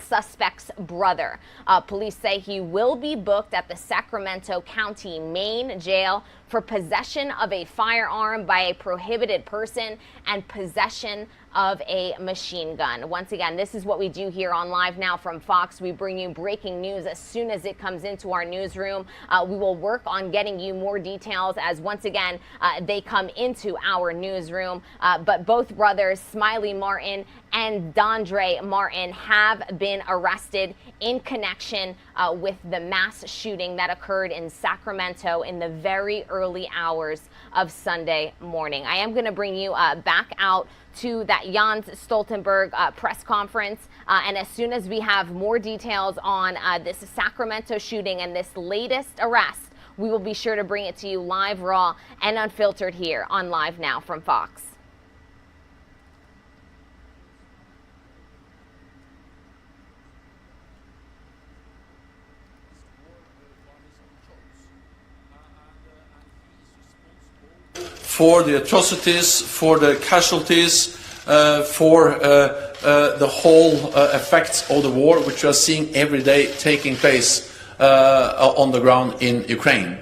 suspect's brother. Police say he will be booked at the Sacramento County Main Jail for possession of a firearm by a prohibited person and possession of a machine gun. Once again, this is what we do here on Live Now from Fox. We bring you breaking news as soon as it comes into our newsroom. We will work on getting you more details as, once again, they come into our newsroom. But both brothers, Smiley Martin and Dondre Martin, have been arrested in connection with the mass shooting that occurred in Sacramento in the very early hours of Sunday morning. I am going to bring you back out to that Jens Stoltenberg press conference. And as soon as we have more details on this Sacramento shooting and this latest arrest, we will be sure to bring it to you live, raw, and unfiltered here on Live Now from Fox.
For the atrocities, for the casualties, for the whole effects of the war, which we are seeing every day taking place on the ground in Ukraine.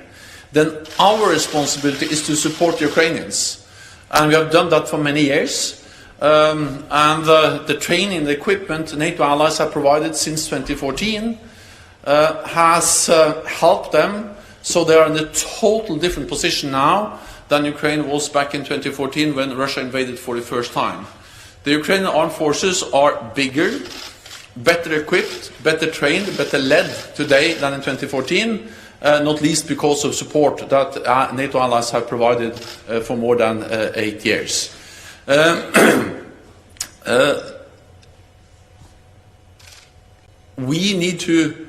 Then our responsibility is to support the Ukrainians. And we have done that for many years. And the training, the equipment NATO allies have provided since 2014 has helped them. So they are in a total different position now than Ukraine was back in 2014 when Russia invaded for the first time. The Ukrainian armed forces are bigger, better equipped, better trained, better led today than in 2014, not least because of support that NATO allies have provided for more than 8 years. We need to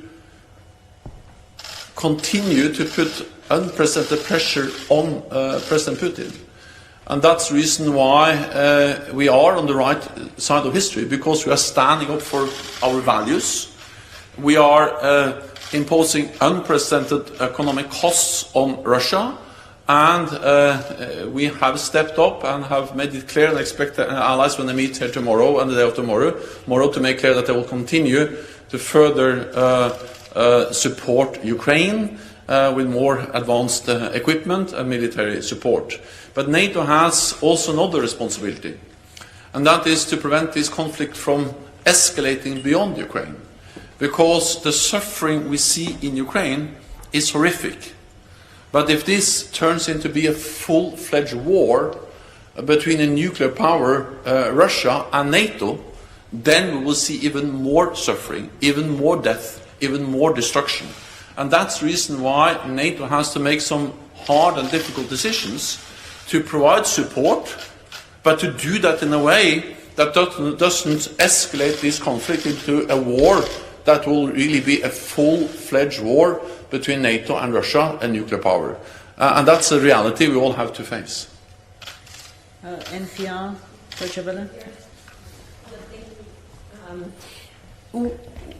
continue to put unprecedented pressure on President Putin. And that's the reason why we are on the right side of history, because we are standing up for our values. We are imposing unprecedented economic costs on Russia,
And we have stepped up and have made it clear and expect the allies when they meet here tomorrow and the day of tomorrow to make clear that they will continue to further support Ukraine with more advanced equipment and military support. But NATO has also another responsibility, and that is to prevent this conflict from escalating beyond Ukraine, because the suffering we see in Ukraine is horrific. But if this turns into be a full-fledged war between a nuclear power, Russia, and NATO, then we will see even more suffering, even more death, even more destruction. And that's the reason why NATO has to make some hard and difficult decisions to provide support, but to do that in a way that doesn't escalate this conflict into a war that will really be a full-fledged war between NATO and Russia and nuclear power. And that's a reality we all have to face.
NPR, Deutsche Welle.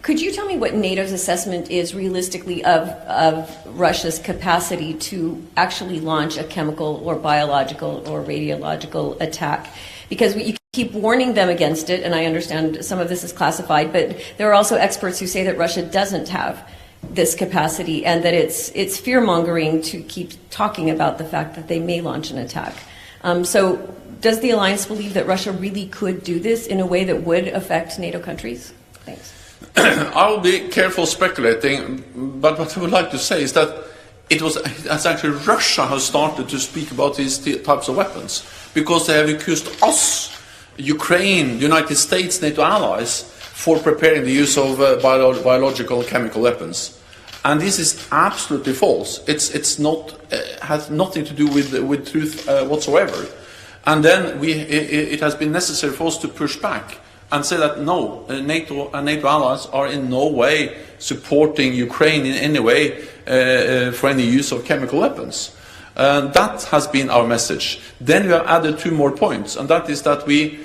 Could you tell me what NATO's assessment is realistically of Russia's capacity to actually launch a chemical or biological or radiological attack? Because you keep warning them against it, and I understand some of this is classified, but there are also experts who say that Russia doesn't have this capacity and that it's fear-mongering to keep talking about the fact that they may launch an attack. So does the alliance believe that Russia really could do this in a way that would affect NATO countries? Thanks.
I will be careful speculating, but what I would like to say is that it's actually Russia who started to speak about these types of weapons, because they have accused us, Ukraine, the United States, NATO allies, for preparing the use of biological chemical weapons. And this is absolutely false. It's not has nothing to do with truth whatsoever. And then it has been necessary for us to push back and say that no, NATO and NATO allies are in no way supporting Ukraine in any way for any use of chemical weapons. That has been our message. Then we have added two more points, and that is that we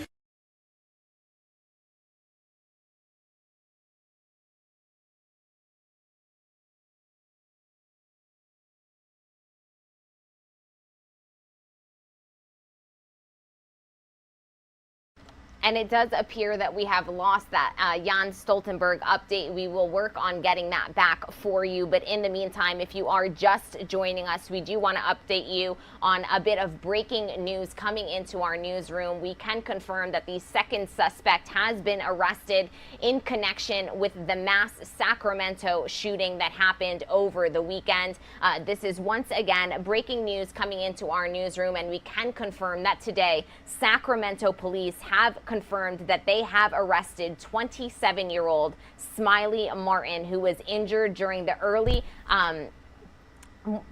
And it does appear that we have lost that Jan Stoltenberg update. We will work on getting that back for you. But in the meantime, if you are just joining us, we do want to update you on a bit of breaking news coming into our newsroom. We can confirm that the second suspect has been arrested in connection with the mass Sacramento shooting that happened over the weekend. This is once again breaking news coming into our newsroom, and we can confirm that today Sacramento police have confirmed that they have arrested 27-year-old Smiley Martin, who was injured during the early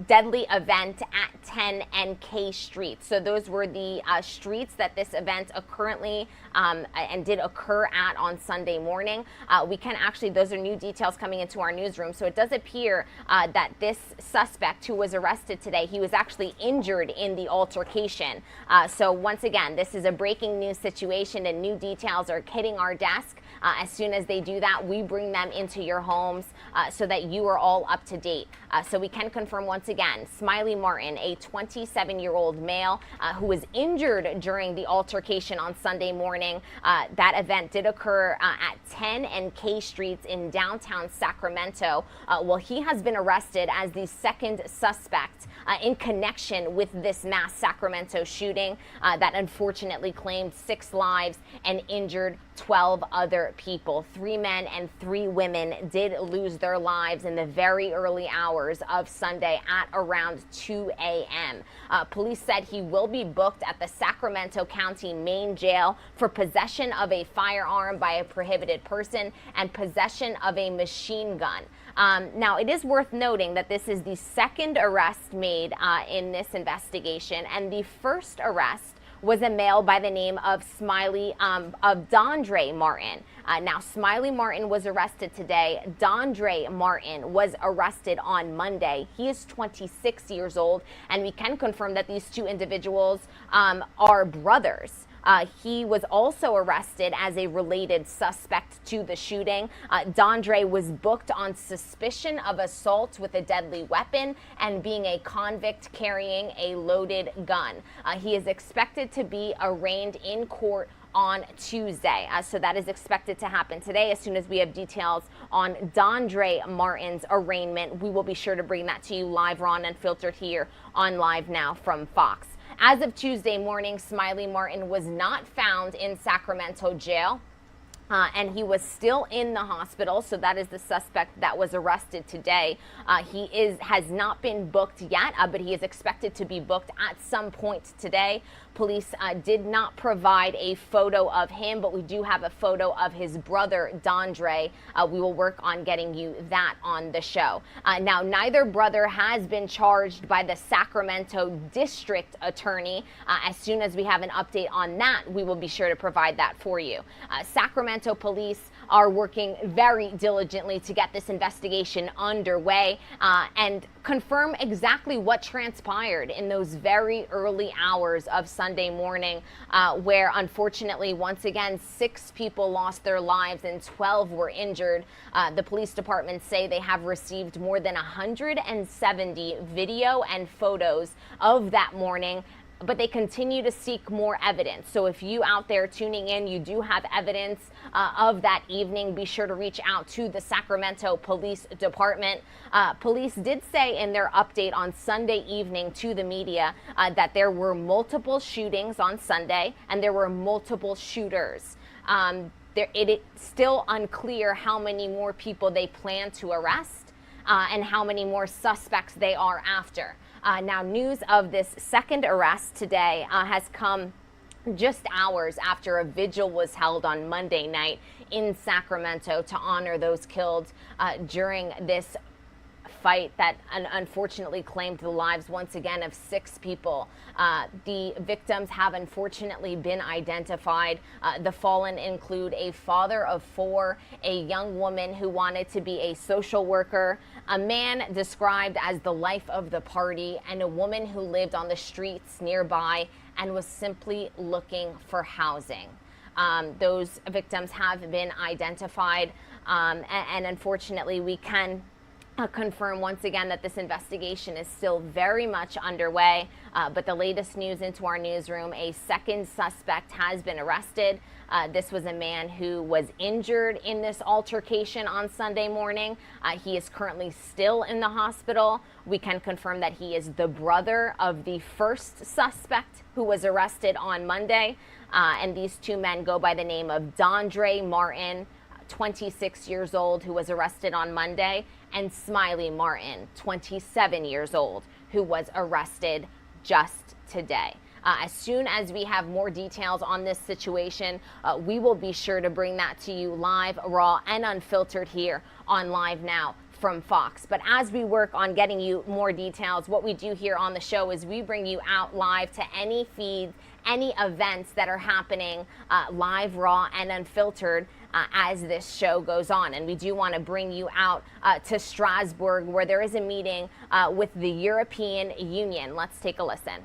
deadly event at 10 and K Street. So those were the streets that this event currently and did occur at on Sunday morning. We can actually, those are new details coming into our newsroom. So it does appear that this suspect who was arrested today, he was actually injured in the altercation. So once again, this is a breaking news situation, and new details are hitting our desk. As soon as they do that, we bring them into your homes so that you are all up to date. So we can confirm once again, Smiley Martin, a 27-year-old male who was injured during the altercation on Sunday morning. That event did occur at 10 and K Streets in downtown Sacramento. Well, he has been arrested as the second suspect in connection with this mass Sacramento shooting that unfortunately claimed 6 lives and injured 12 other people. 3 men and 3 women did lose their lives in the very early hours of Sunday at around 2 a.m. Police said he will be booked at the Sacramento County Main Jail for possession of a firearm by a prohibited person and possession of a machine gun. Now, it is worth noting that this is the second arrest made in this investigation, and the first arrest was a male by the name of Dondre Martin. Now, Smiley Martin was arrested today. Dondre Martin was arrested on Monday. He is 26 years old, and we can confirm that these two individuals are brothers. He was also arrested as a related suspect to the shooting. Dondre was booked on suspicion of assault with a deadly weapon and being a convict carrying a loaded gun. He is expected to be arraigned in court on Tuesday. So that is expected to happen today. As soon as we have details on Dondre Martin's arraignment, we will be sure to bring that to you live, raw, and unfiltered here on Live Now from Fox. As of Tuesday morning, Smiley Martin was not found in Sacramento jail. And he was still in the hospital, so that is the suspect that was arrested today. He has not been booked yet, but he is expected to be booked at some point today. Police did not provide a photo of him, but we do have a photo of his brother, Dondre. We will work on getting you that on the show. Now, neither brother has been charged by the Sacramento District Attorney. As soon as we have an update on that, we will be sure to provide that for you. Sacramento police are working very diligently to get this investigation underway and confirm exactly what transpired in those very early hours of Sunday morning, where unfortunately, once again, 6 people lost their lives and 12 were injured. The police department say they have received more than 170 video and photos of that morning, but they continue to seek more evidence. So if you out there tuning in, you do have evidence of that evening, be sure to reach out to the Sacramento Police Department. Police did say in their update on Sunday evening to the media that there were multiple shootings on Sunday and there were multiple shooters. It is still unclear how many more people they plan to arrest and how many more suspects they are after. Now, news of this second arrest today has come just hours after a vigil was held on Monday night in Sacramento to honor those killed during this fight that unfortunately claimed the lives once again of 6 people. The victims have unfortunately been identified. The fallen include a father of 4, a young woman who wanted to be a social worker, a man described as the life of the party, and a woman who lived on the streets nearby and was simply looking for housing. Those victims have been identified, and unfortunately we can confirm once again that this investigation is still very much underway. But the latest news into our newsroom, a second suspect has been arrested. This was a man who was injured in this altercation on Sunday morning. He is currently still in the hospital. We can confirm that he is the brother of the first suspect who was arrested on Monday. And these 2 men go by the name of Dondre Martin, 26 years old, who was arrested on Monday, and Smiley Martin, 27 years old, who was arrested just today. As soon as we have more details on this situation, we will be sure to bring that to you live, raw, and unfiltered here on Live Now from Fox. But as we work on getting you more details, what we do here on the show is we bring you out live to any feeds, any events that are happening live, raw, and unfiltered as this show goes on. And we do want to bring you out to Strasbourg, where there is a meeting with the European Union. Let's take a listen.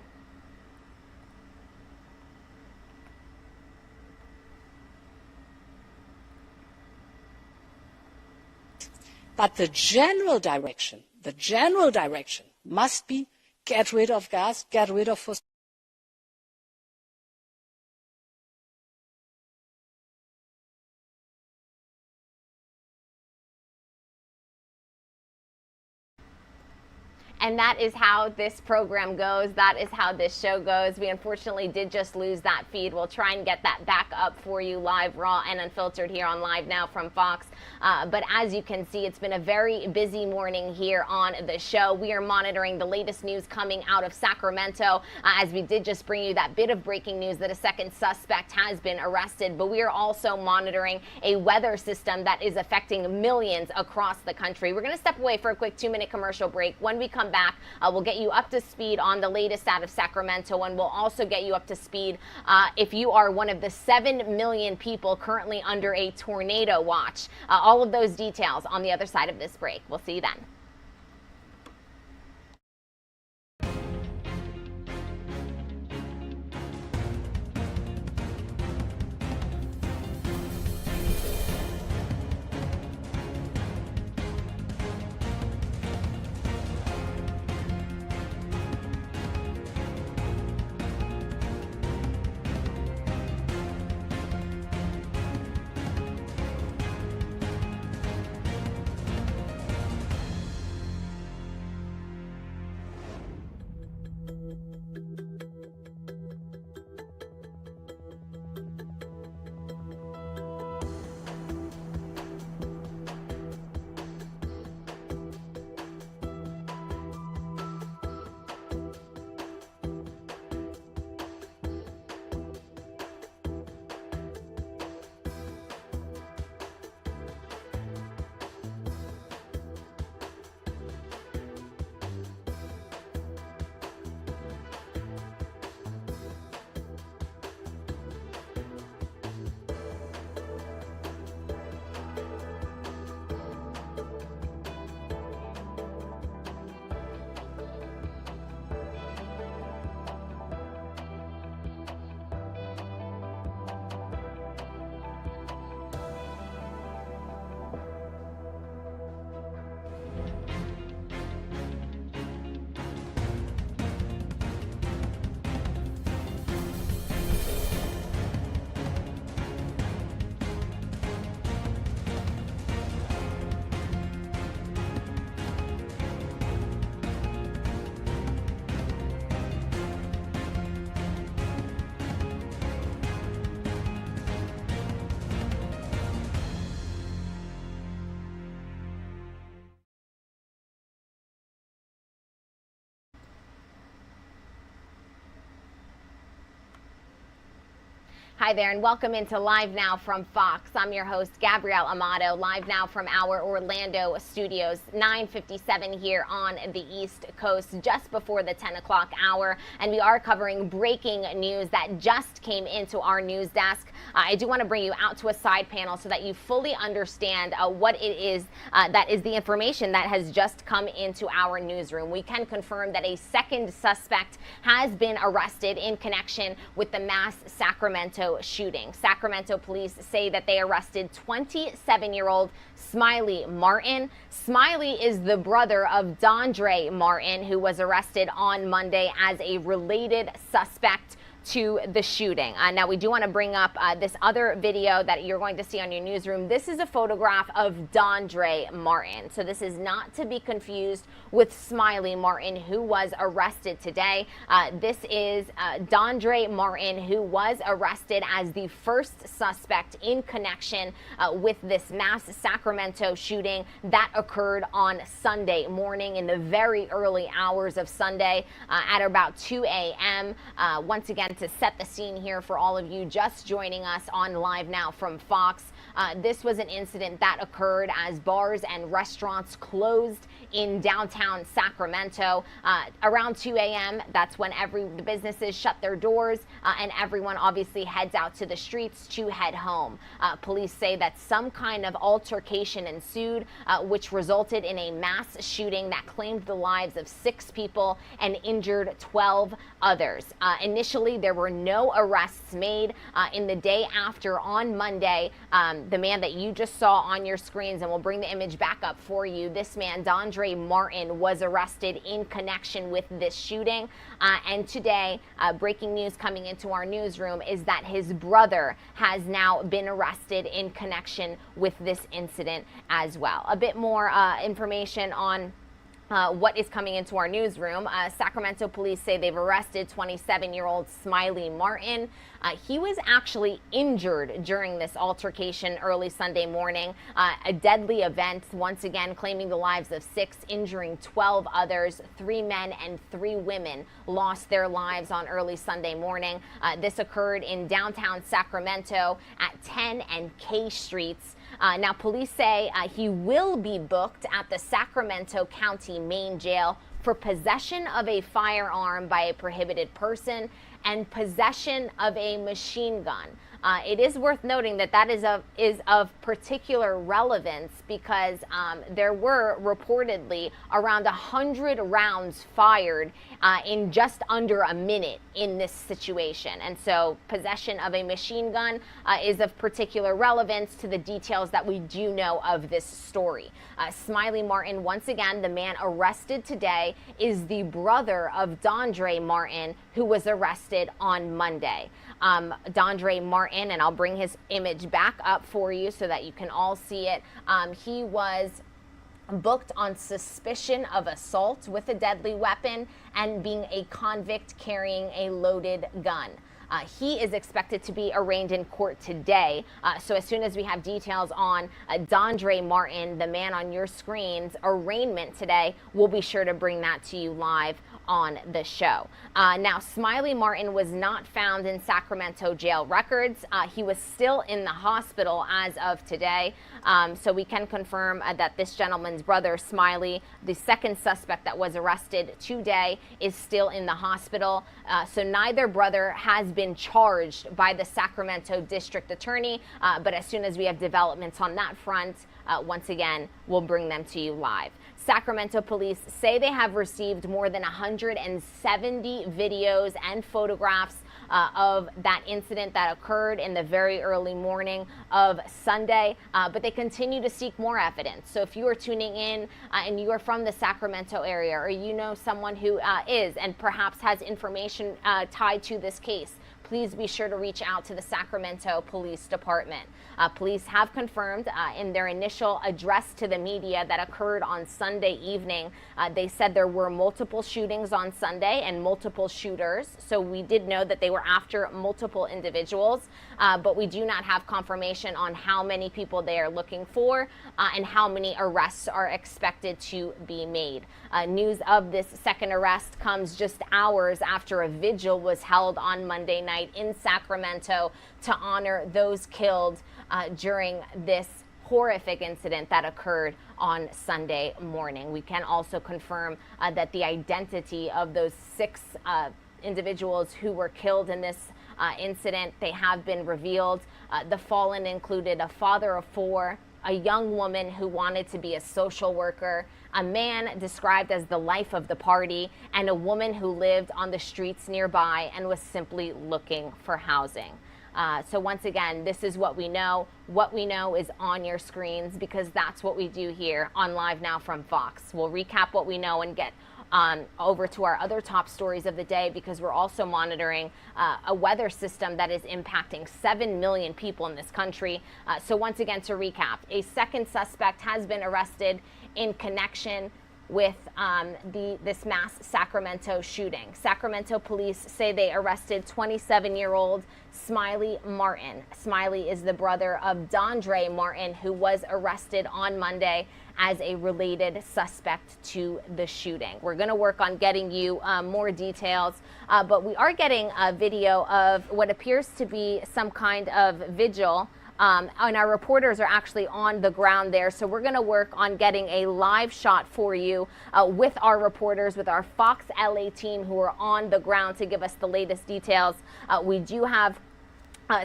But the general direction must be get rid of gas, get rid of fossil.
And that is how this program goes. That is how this show goes. We unfortunately did just lose that feed. We'll try and get that back up for you live, raw, and unfiltered here on Live Now from Fox. But as you can see, it's been a very busy morning here on the show. We are monitoring the latest news coming out of Sacramento, as we did just bring you that bit of breaking news that a second suspect has been arrested. But we are also monitoring a weather system that is affecting millions across the country. We're going to step away for a quick 2-minute commercial break. When we come back, we'll get you up to speed on the latest out of Sacramento, and we'll also get you up to speed if you are one of the 7 million people currently under a tornado watch. All of those details on the other side of this break. We'll see you then. Hi there, and welcome into Live Now from Fox. I'm your host, Gabrielle Amato, live now from our Orlando studios, 9:57 here on the East Coast, just before the 10 o'clock hour. And we are covering breaking news that just came into our news desk. I do want to bring you out to a side panel so that you fully understand what it is that is the information that has just come into our newsroom. We can confirm that a second suspect has been arrested in connection with the mass Sacramento shooting. Sacramento police say that they arrested 27-year-old Smiley Martin. Smiley is the brother of Dondre Martin, who was arrested on Monday as a related suspect to the shooting. Now, we do want to bring up this other video that you're going to see on your newsroom. This is a photograph of Dondre Martin. So this is not to be confused with Smiley Martin, who was arrested today. This is Dondre Martin, who was arrested as the first suspect in connection with this mass Sacramento shooting that occurred on Sunday morning in the very early hours of Sunday at about 2 a.m. Once again, to set the scene here for all of you just joining us on Live Now from Fox. This was an incident that occurred as bars and restaurants closed in downtown Sacramento around 2 a.m. That's when the businesses shut their doors and everyone obviously heads out to the streets to head home. Police say that some kind of altercation ensued, which resulted in a mass shooting that claimed the lives of 6 people and injured 12 others. Initially, there were no arrests made. In the day after, on Monday, the man that you just saw on your screens, and we'll bring the image back up for you, this man, Dondre Martin, was arrested in connection with this shooting. And today, breaking news coming into our newsroom is that his brother has now been arrested in connection with this incident as well. A bit more information on what is coming into our newsroom. Sacramento police say they've arrested 27-year-old Smiley Martin. He was actually injured during this altercation early Sunday morning. A deadly event, once again claiming the lives of 6, injuring 12 others. 3 men and 3 women lost their lives on early Sunday morning. This occurred in downtown Sacramento at 10 and K Streets. Now, police say he will be booked at the Sacramento County Main Jail for possession of a firearm by a prohibited person and possession of a machine gun. It is worth noting that that is of particular relevance because there were reportedly around 100 rounds fired in just under a minute in this situation. And so possession of a machine gun is of particular relevance to the details that we do know of this story. Smiley Martin, once again, the man arrested today, is the brother of Dondre Martin, who was arrested on Monday. Dondre Martin, and I'll bring his image back up for you so that you can all see it. He was booked on suspicion of assault with a deadly weapon and being a convict carrying a loaded gun. He is expected to be arraigned in court today. So as soon as we have details on Dondre Martin, the man on your screens, arraignment today, we'll be sure to bring that to you live on the show. Now, Smiley Martin was not found in Sacramento jail records. He was still in the hospital as of today. So we can confirm that this gentleman's brother, Smiley, the second suspect that was arrested today, is still in the hospital. So neither brother has been charged by the Sacramento district attorney. But as soon as we have developments on that front, once again, we'll bring them to you live. Sacramento police say they have received more than 170 videos and photographs of that incident that occurred in the very early morning of Sunday, but they continue to seek more evidence. So if you are tuning in and you are from the Sacramento area, or you know someone who is and perhaps has information tied to this case, please be sure to reach out to the Sacramento Police Department. Police have confirmed in their initial address to the media that occurred on Sunday evening. They said there were multiple shootings on Sunday and multiple shooters. So we did know that they were after multiple individuals, but we do not have confirmation on how many people they are looking for and how many arrests are expected to be made. News of this second arrest comes just hours after a vigil was held on Monday night tonight in Sacramento to honor those killed during this horrific incident that occurred on Sunday morning. We can also confirm that the identity of those 6 individuals who were killed in this incident, they have been revealed. The fallen included a father of 4, a young woman who wanted to be a social worker, a man described as the life of the party, and a woman who lived on the streets nearby and was simply looking for housing. So once again, this is what we know. What we know is on your screens because that's what we do here on Live Now from Fox. We'll recap what we know and get over to our other top stories of the day because we're also monitoring a weather system that is impacting 7 million people in this country. So once again, to recap, a second suspect has been arrested in connection with this mass Sacramento shooting. Sacramento police say they arrested 27-year-old Smiley Martin. Smiley is the brother of Dondre Martin, who was arrested on Monday as a related suspect to the shooting. We're going to work on getting you more details, but we are getting a video of what appears to be some kind of vigil. And our reporters are actually on the ground there. So we're going to work on getting a live shot for you with our reporters, with our Fox LA team who are on the ground to give us the latest details. We do have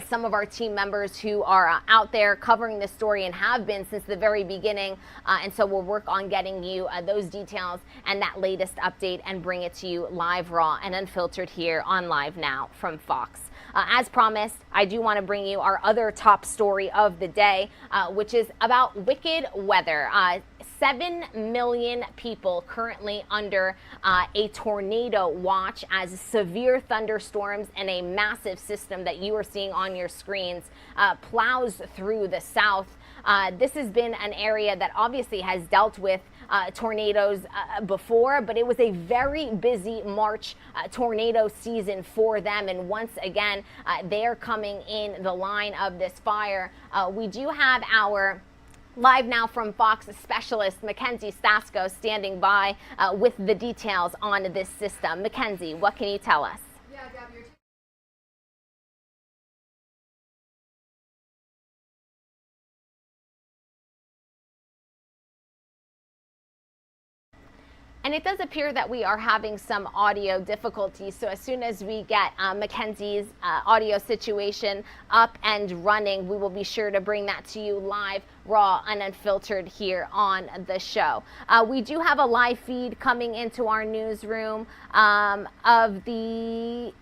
some of our team members who are out there covering this story and have been since the very beginning. And so we'll work on getting you those details and that latest update and bring it to you live, raw, and unfiltered here on Live Now from Fox. As promised, I do want to bring you our other top story of the day, which is about wicked weather. 7 million people currently under a tornado watch as severe thunderstorms and a massive system that you are seeing on your screens plows through the south. This has been an area that obviously has dealt with tornadoes before, but it was a very busy March tornado season for them. And once again, they are coming in the line of this fire. We do have our Live Now from Fox specialist Mackenzie Stasko standing by with the details on this system. Mackenzie, what can you tell us?
Yeah, Gabby,
And it does appear that we are having some audio difficulties. So as soon as we get Mackenzie's audio situation up and running, we will be sure to bring that to you live, raw, and unfiltered here on the show. We do have a live feed coming into our newsroom of the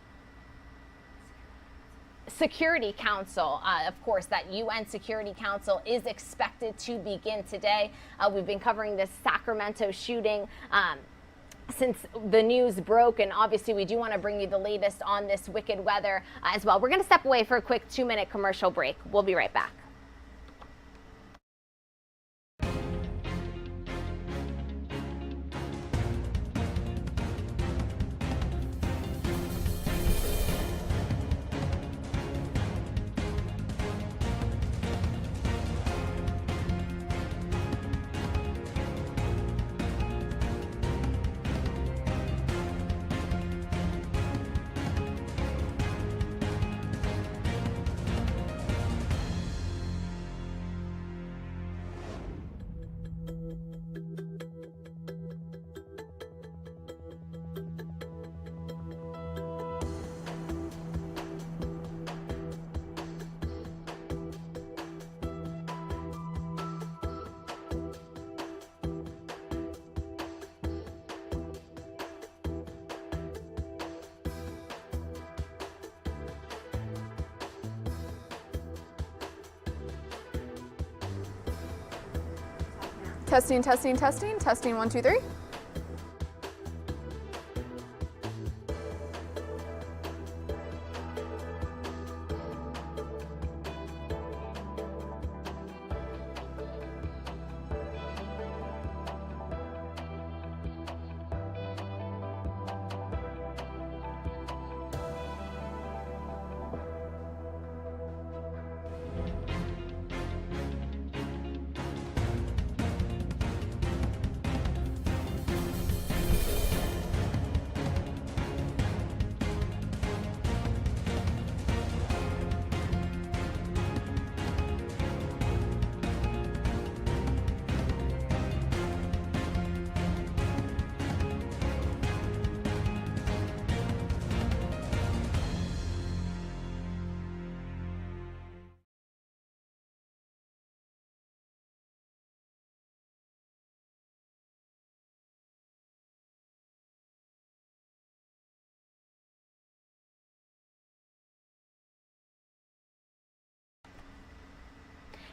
Security Council. Of course, that UN Security Council is expected to begin today. We've been covering this Sacramento shooting since the news broke, and obviously we do want to bring you the latest on this wicked weather as well. We're going to step away for a quick 2-minute commercial break. We'll be right back.
Testing, testing, testing, testing, 1, 2, 3.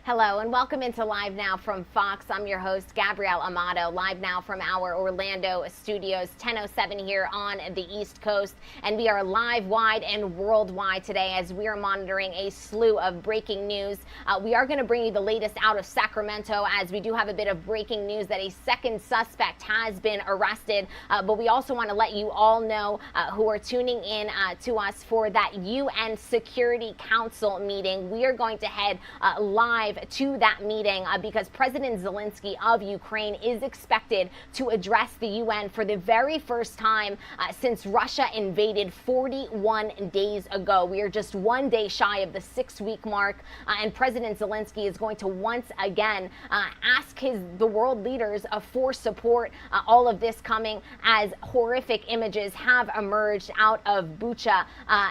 Hello and welcome into Live Now from Fox. I'm your host, Gabrielle Amato, live now from our Orlando studios, 10:07 here on the East Coast. And we are live wide and worldwide today as we are monitoring a slew of breaking news. We are going to bring you the latest out of Sacramento, as we do have a bit of breaking news that a second suspect has been arrested. But we also want to let you all know who are tuning in to us for that UN Security Council meeting. We are going to head live to that meeting because President Zelensky of Ukraine is expected to address the UN for the very first time since Russia invaded 41 days ago. We are just 1 day shy of the 6-week mark, and President Zelensky is going to once again ask the world leaders for support. All of this coming as horrific images have emerged out of Bucha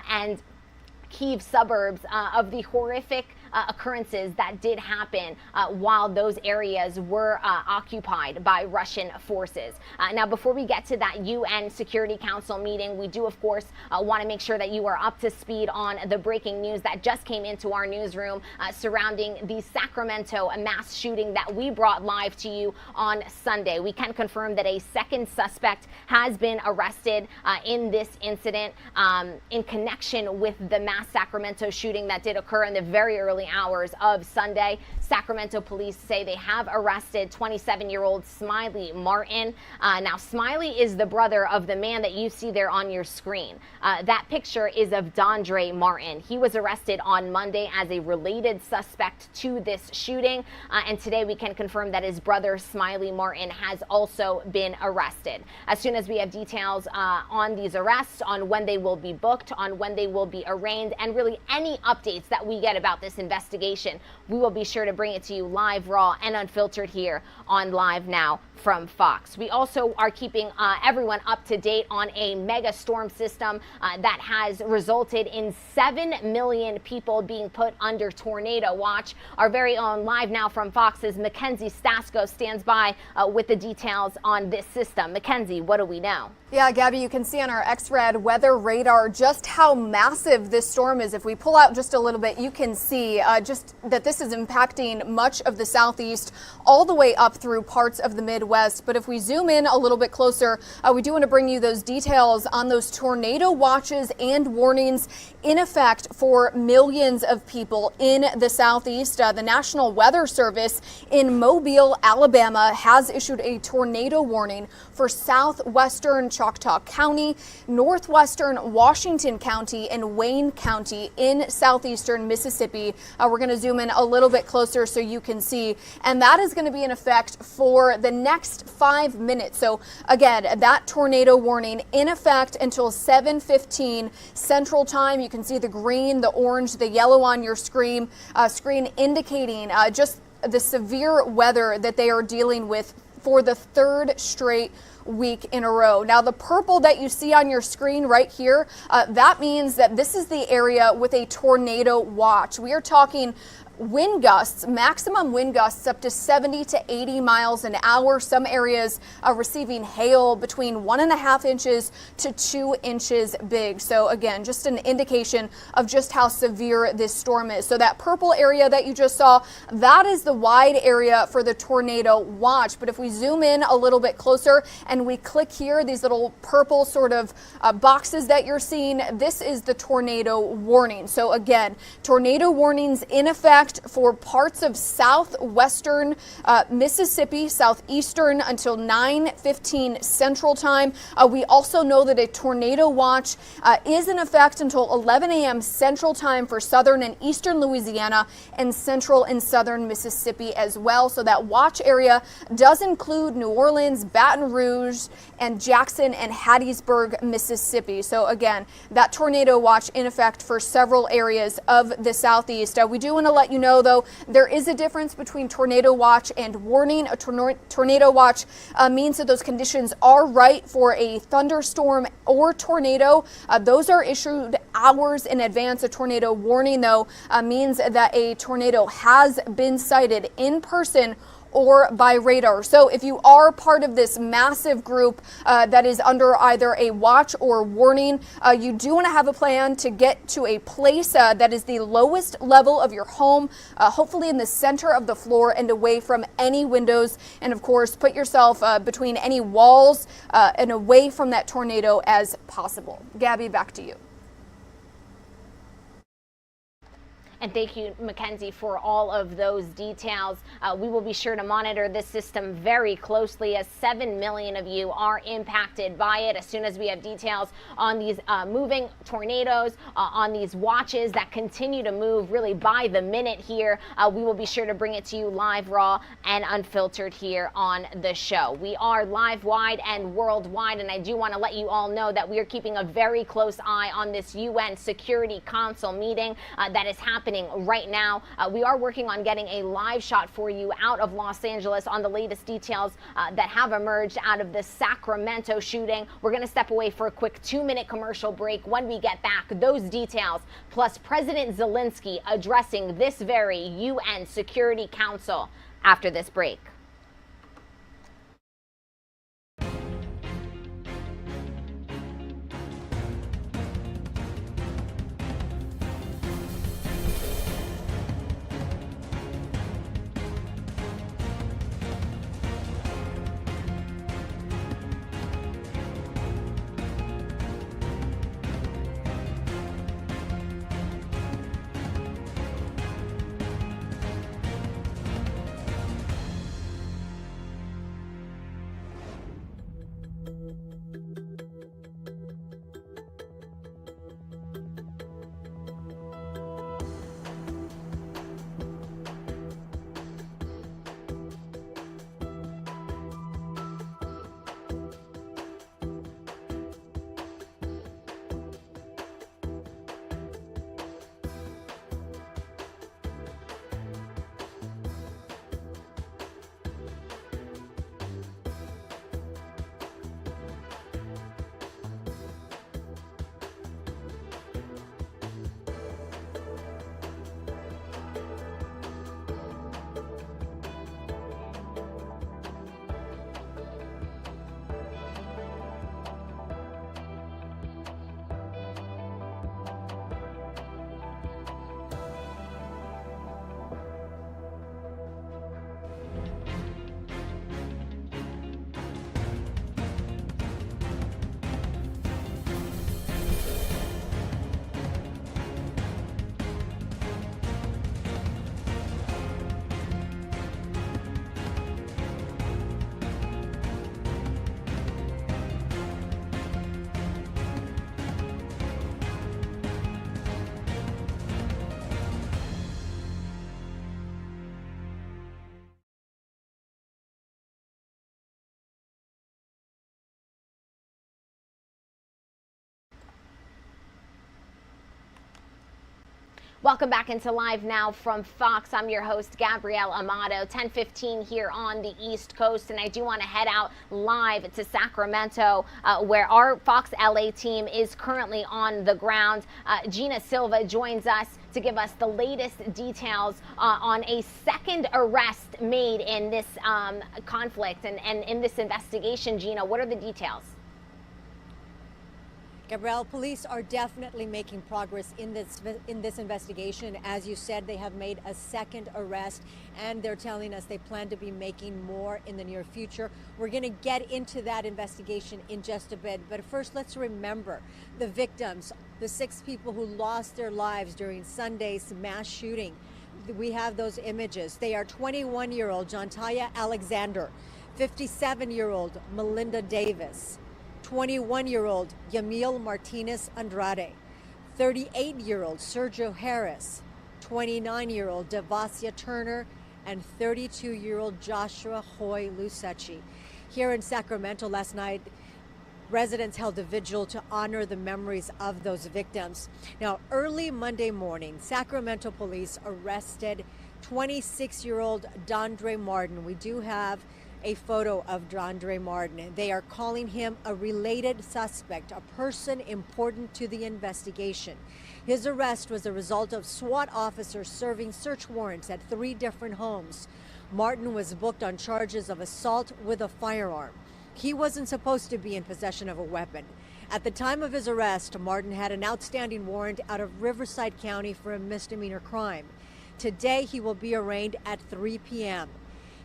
and Kyiv suburbs of the horrific occurrences that did happen while those areas were occupied by Russian forces. Now, before we get to that UN Security Council meeting, we do, of course, want to make sure that you are up to speed on the breaking news that just came into our newsroom surrounding the Sacramento mass shooting that we brought live to you on Sunday. We can confirm that a second suspect has been arrested in this incident in connection with the mass Sacramento shooting that did occur in the very early hours of Sunday. Sacramento police say they have arrested 27-year-old Smiley Martin. Now, Smiley is the brother of the man that you see there on your screen. That picture is of Dondre Martin. He was arrested on Monday as a related suspect to this shooting. And today we can confirm that his brother Smiley Martin has also been arrested. As soon as we have details on these arrests, on when they will be booked, on when they will be arraigned, and really any updates that we get about this investigation, we will be sure to bring it to you live, raw, and unfiltered here on Live Now from Fox. We also are keeping everyone up to date on a mega storm system that has resulted in 7 million people being put under tornado watch. Our very own Live Now from Fox's Mackenzie Stasko stands by with the details on this system. Mackenzie, what do we know?
Yeah, Gabby, you can see on our X-Red weather radar just how massive this storm is. If we pull out just a little bit, you can see just that this is impacting much of the southeast all the way up through parts of the Midwest. But if we zoom in a little bit closer, we do want to bring you those details on those tornado watches and warnings in effect for millions of people in the southeast. The National Weather Service in Mobile, Alabama has issued a tornado warning for southwestern Choctaw County, northwestern Washington County, and Wayne County in southeastern Mississippi. We're going to zoom in a little bit closer so you can see, and that is going to be in effect for the next 5 minutes. So again, that tornado warning in effect until 7:15 Central Time. You can see the green, the orange, the yellow on your screen indicating just the severe weather that they are dealing with for the third straight week in a row. Now, the purple that you see on your screen right here, that means that this is the area with a tornado watch. We are talking wind gusts, maximum wind gusts up to 70 to 80 miles an hour. Some areas are receiving hail between 1.5 inches to 2 inches big. So again, just an indication of just how severe this storm is. So that purple area that you just saw, that is the wide area for the tornado watch. But if we zoom in a little bit closer and we click here, these little purple sort of boxes that you're seeing, this is the tornado warning. So again, tornado warnings in effect for parts of southwestern Mississippi, southeastern until 9:15 Central Time. We also know that a tornado watch is in effect until 11 a.m. Central Time for southern and eastern Louisiana and central and southern Mississippi as well. So that watch area does include New Orleans, Baton Rouge, and Jackson and Hattiesburg, Mississippi. So again, that tornado watch in effect for several areas of the southeast. We do want to let you know, though, there is a difference between tornado watch and warning. A tornado watch means that those conditions are right for a thunderstorm or tornado. Those are issued hours in advance. A tornado warning, though, means that a tornado has been sighted in person or by radar. So if you are part of this massive group that is under either a watch or warning, you do want to have a plan to get to a place that is the lowest level of your home, hopefully in the center of the floor and away from any windows. And of course, put yourself between any walls and away from that tornado as possible. Gabby, back to you.
And thank you, Mackenzie, for all of those details. We will be sure to monitor this system very closely, as 7 million of you are impacted by it. As soon as we have details on these moving tornadoes, on these watches that continue to move really by the minute here, we will be sure to bring it to you live, raw, and unfiltered here on the show. We are live wide and worldwide, and I do want to let you all know that we are keeping a very close eye on this UN Security Council meeting that is happening right now. We are working on getting a live shot for you out of Los Angeles on the latest details that have emerged out of the Sacramento shooting. We're going to step away for a quick 2-minute commercial break. When we get back, those details, plus President Zelensky addressing this very UN Security Council after this break. Welcome back into Live Now from Fox. I'm your host, Gabrielle Amato, 10:15 here on the East Coast. And I do want to head out live to Sacramento, where our Fox LA team is currently on the ground. Gina Silva joins us to give us the latest details on a second arrest made in this conflict and in this investigation. Gina, what are the details?
Gabrielle, police are definitely making progress in this investigation. As you said, they have made a second arrest, and they're telling us they plan to be making more in the near future. We're going to get into that investigation in just a bit, but first let's remember the victims, the 6 people who lost their lives during Sunday's mass shooting. We have those images. They are 21-year-old Jontaya Alexander, 57-year-old Melinda Davis, 21-year-old Yamil Martinez Andrade, 38-year-old Sergio Harris, 29-year-old Devasia Turner, and 32-year-old Joshua Hoy Lusachi. Here in Sacramento last night, residents held a vigil to honor the memories of those victims. Now, early Monday morning, Sacramento police arrested 26-year-old Dondre Martin. We do have a photo of Dondre Martin. They are calling him a related suspect, a person important to the investigation. His arrest was a result of SWAT officers serving search warrants at 3 different homes. Martin was booked on charges of assault with a firearm. He wasn't supposed to be in possession of a weapon. At the time of his arrest, Martin had an outstanding warrant out of Riverside County for a misdemeanor crime. Today, he will be arraigned at 3 p.m.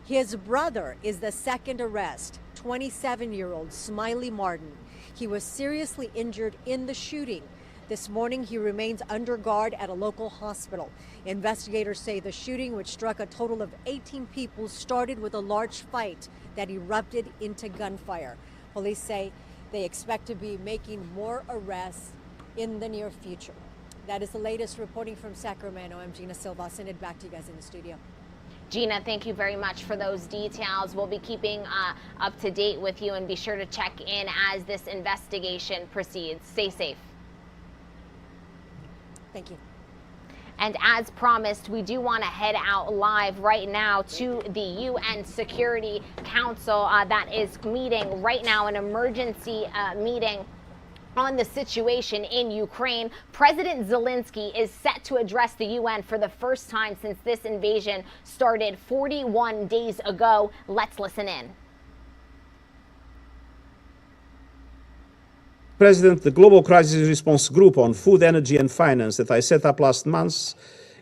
His brother is the second arrest, 27-year-old Smiley Martin. He was seriously injured in the shooting. This morning, he remains under guard at a local hospital. Investigators say the shooting, which struck a total of 18 people, started with a large fight that erupted into gunfire. Police say they expect to be making more arrests in the near future. That is the latest reporting from Sacramento. I'm Gina Silva. I'll send it back to you guys in the studio.
Gina, thank you very much for those details. We'll be keeping up to date with you, and be sure to check in as this investigation proceeds. Stay safe.
Thank you.
And as promised, we do want to head out live right now to the UN Security Council that is meeting right now, an emergency meeting on the situation in Ukraine. President Zelensky is set to address the UN for the first time since this invasion started 41 days ago. Let's listen in.
President, the Global Crisis Response Group on Food, Energy and Finance that I set up last month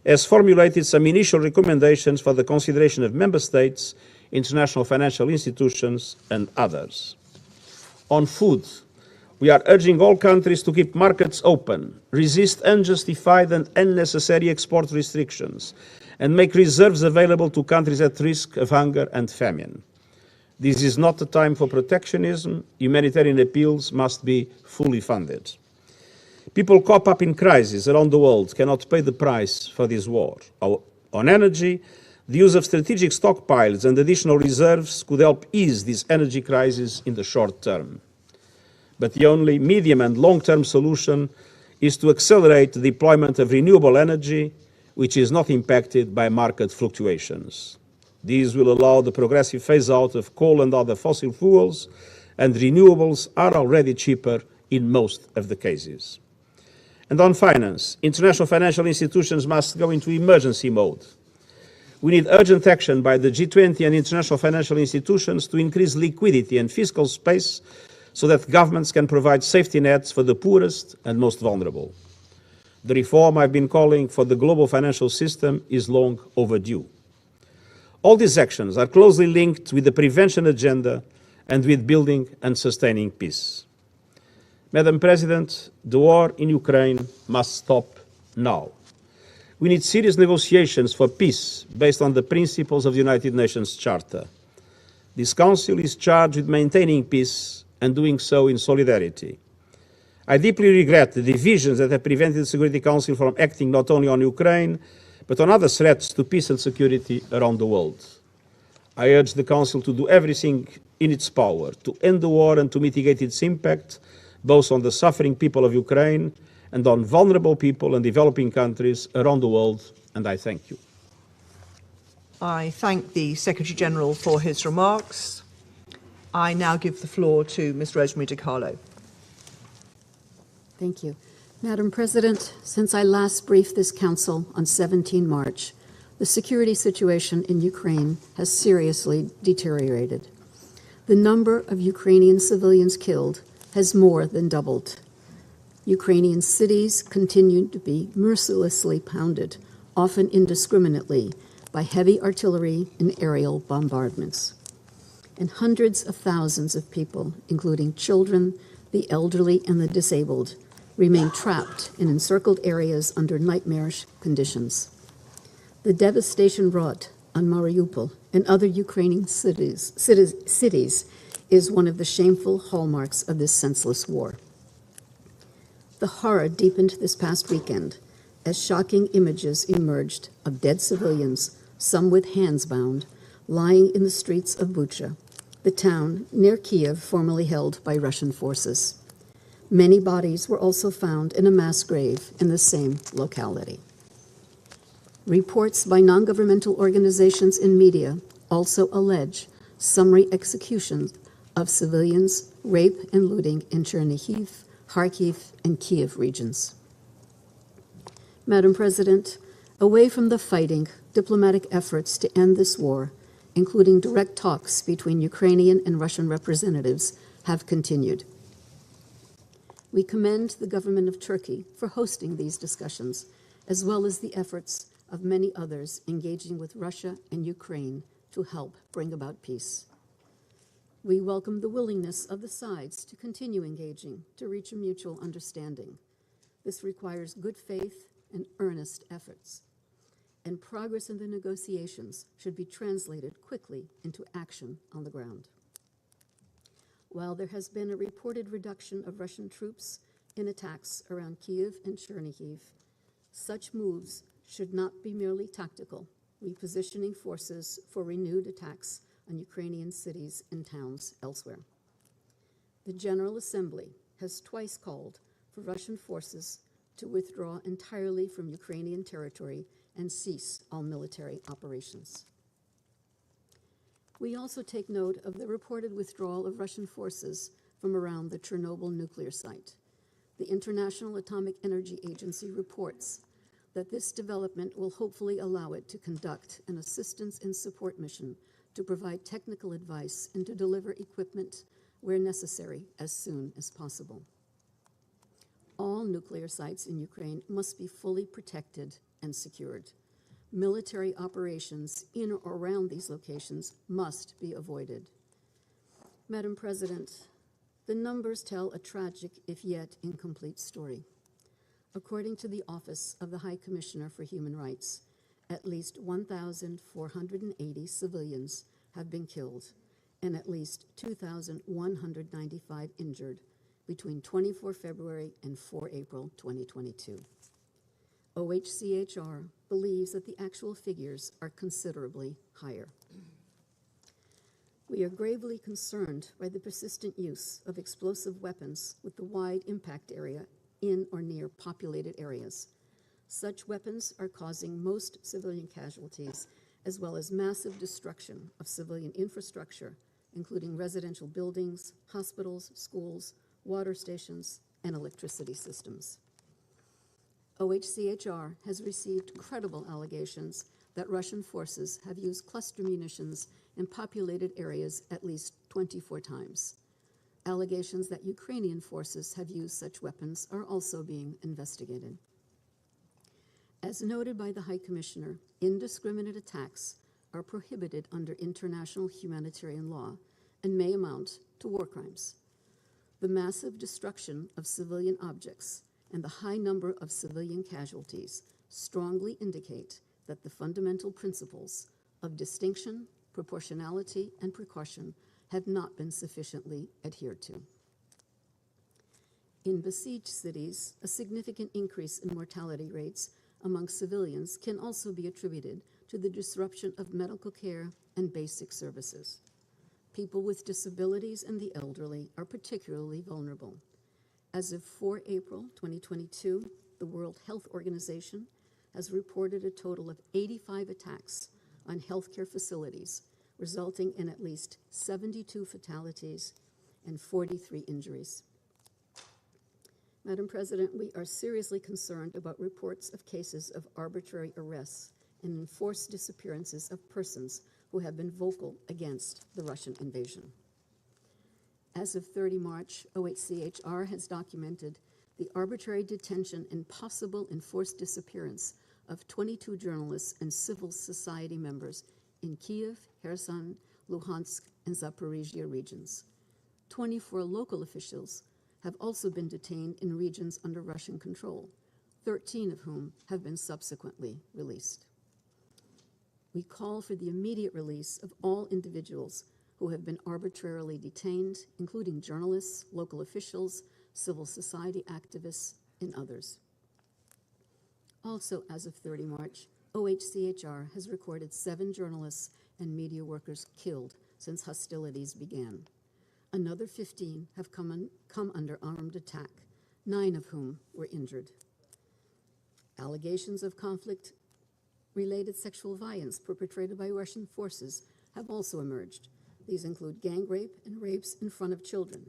has formulated some initial recommendations for the consideration of member states, international financial institutions and others. On food, we are urging all countries to keep markets open, resist unjustified and unnecessary export restrictions, and make reserves available to countries at risk of hunger and famine. This is not the time for protectionism. Humanitarian appeals must be fully funded. People caught up in crises around the world cannot pay the price for this war. On energy, the use of strategic stockpiles and additional reserves could help ease this energy crisis in the short term. But the only medium and long-term solution is to accelerate the deployment of renewable energy, which is not impacted by market fluctuations. These will allow the progressive phase-out of coal and other fossil fuels, and renewables are already cheaper in most of the cases. And on finance, international financial institutions must go into emergency mode. We need urgent action by the G20 and international financial institutions to increase liquidity and fiscal space so that governments can provide safety nets for the poorest and most vulnerable. The reform I've been calling for the global financial system is long overdue. All these actions are closely linked with the prevention agenda and with building and sustaining peace. Madam President, the war in Ukraine must stop now. We need serious negotiations for peace based on the principles of the United Nations Charter. This Council is charged with maintaining peace and doing so in solidarity. I deeply regret the divisions that have prevented the Security Council from acting not only on Ukraine, but on other threats to peace and security around the world. I urge the Council to do everything in its power to end the war and to mitigate its impact, both on the suffering people of Ukraine and on vulnerable people and developing countries around the world, and I thank you.
I thank the Secretary-General for his remarks. I now give the floor to Ms. Rosemary DiCarlo.
Thank you. Madam President, since I last briefed this Council on 17 March, the security situation in Ukraine has seriously deteriorated. The number of Ukrainian civilians killed has more than doubled. Ukrainian cities continue to be mercilessly pounded, often indiscriminately, by heavy artillery and aerial bombardments. And hundreds of thousands of people, including children, the elderly, and the disabled, remain trapped in encircled areas under nightmarish conditions. The devastation wrought on Mariupol and other Ukrainian cities is one of the shameful hallmarks of this senseless war. The horror deepened this past weekend as shocking images emerged of dead civilians, some with hands bound, lying in the streets of Bucha, the town near Kiev formerly held by Russian forces. Many bodies were also found in a mass grave in the same locality. Reports by non-governmental organizations and media also allege summary executions of civilians, rape and looting in Chernihiv, Kharkiv, and Kiev regions. Madam President, away from the fighting, diplomatic efforts to end this war, including direct talks between Ukrainian and Russian representatives, have continued. We commend the government of Turkey for hosting these discussions, as well as the efforts of many others engaging with Russia and Ukraine to help bring about peace. We welcome the willingness of the sides to continue engaging to reach a mutual understanding. This requires good faith and earnest efforts, and progress in the negotiations should be translated quickly into action on the ground. While there has been a reported reduction of Russian troops in attacks around Kyiv and Chernihiv, such moves should not be merely tactical, repositioning forces for renewed attacks on Ukrainian cities and towns elsewhere. The General Assembly has twice called for Russian forces to withdraw entirely from Ukrainian territory and cease all military operations. We also take note of the reported withdrawal of Russian forces from around the Chernobyl nuclear site. The International Atomic Energy Agency reports that this development will hopefully allow it to conduct an assistance and support mission to provide technical advice and to deliver equipment where necessary as soon as possible. All nuclear sites in Ukraine must be fully protected and secured. Military operations in or around these locations must be avoided. Madam President, the numbers tell a tragic, if yet incomplete, story. According to the Office of the High Commissioner for Human Rights, at least 1,480 civilians have been killed and at least 2,195 injured between 24 February and 4 April 2022. OHCHR believes that the actual figures are considerably higher. We are gravely concerned by the persistent use of explosive weapons with the wide impact area in or near populated areas. Such weapons are causing most civilian casualties, as well as massive destruction of civilian infrastructure, including residential buildings, hospitals, schools, water stations, and electricity systems. OHCHR has received credible allegations that Russian forces have used cluster munitions in populated areas at least 24 times. Allegations that Ukrainian forces have used such weapons are also being investigated. As noted by the High Commissioner, indiscriminate attacks are prohibited under international humanitarian law and may amount to war crimes. The massive destruction of civilian objects and the high number of civilian casualties strongly indicate that the fundamental principles of distinction, proportionality, and precaution have not been sufficiently adhered to. In besieged cities, a significant increase in mortality rates among civilians can also be attributed to the disruption of medical care and basic services. People with disabilities and the elderly are particularly vulnerable. As of 4 April 2022, the World Health Organization has reported a total of 85 attacks on healthcare facilities, resulting in at least 72 fatalities and 43 injuries. Madam President, we are seriously concerned about reports of cases of arbitrary arrests and enforced disappearances of persons who have been vocal against the Russian invasion. As of 30 March, OHCHR has documented the arbitrary detention and possible enforced disappearance of 22 journalists and civil society members in Kyiv, Kherson, Luhansk, and Zaporizhia regions. 24 local officials have also been detained in regions under Russian control, 13 of whom have been subsequently released. We call for the immediate release of all individuals who have been arbitrarily detained, including journalists, local officials, civil society activists, and others. Also, as of 30 March, OHCHR has recorded 7 journalists and media workers killed since hostilities began. Another 15 have come under armed attack, 9 of whom were injured. Allegations of conflict-related sexual violence perpetrated by Russian forces have also emerged. These include gang rape and rapes in front of children.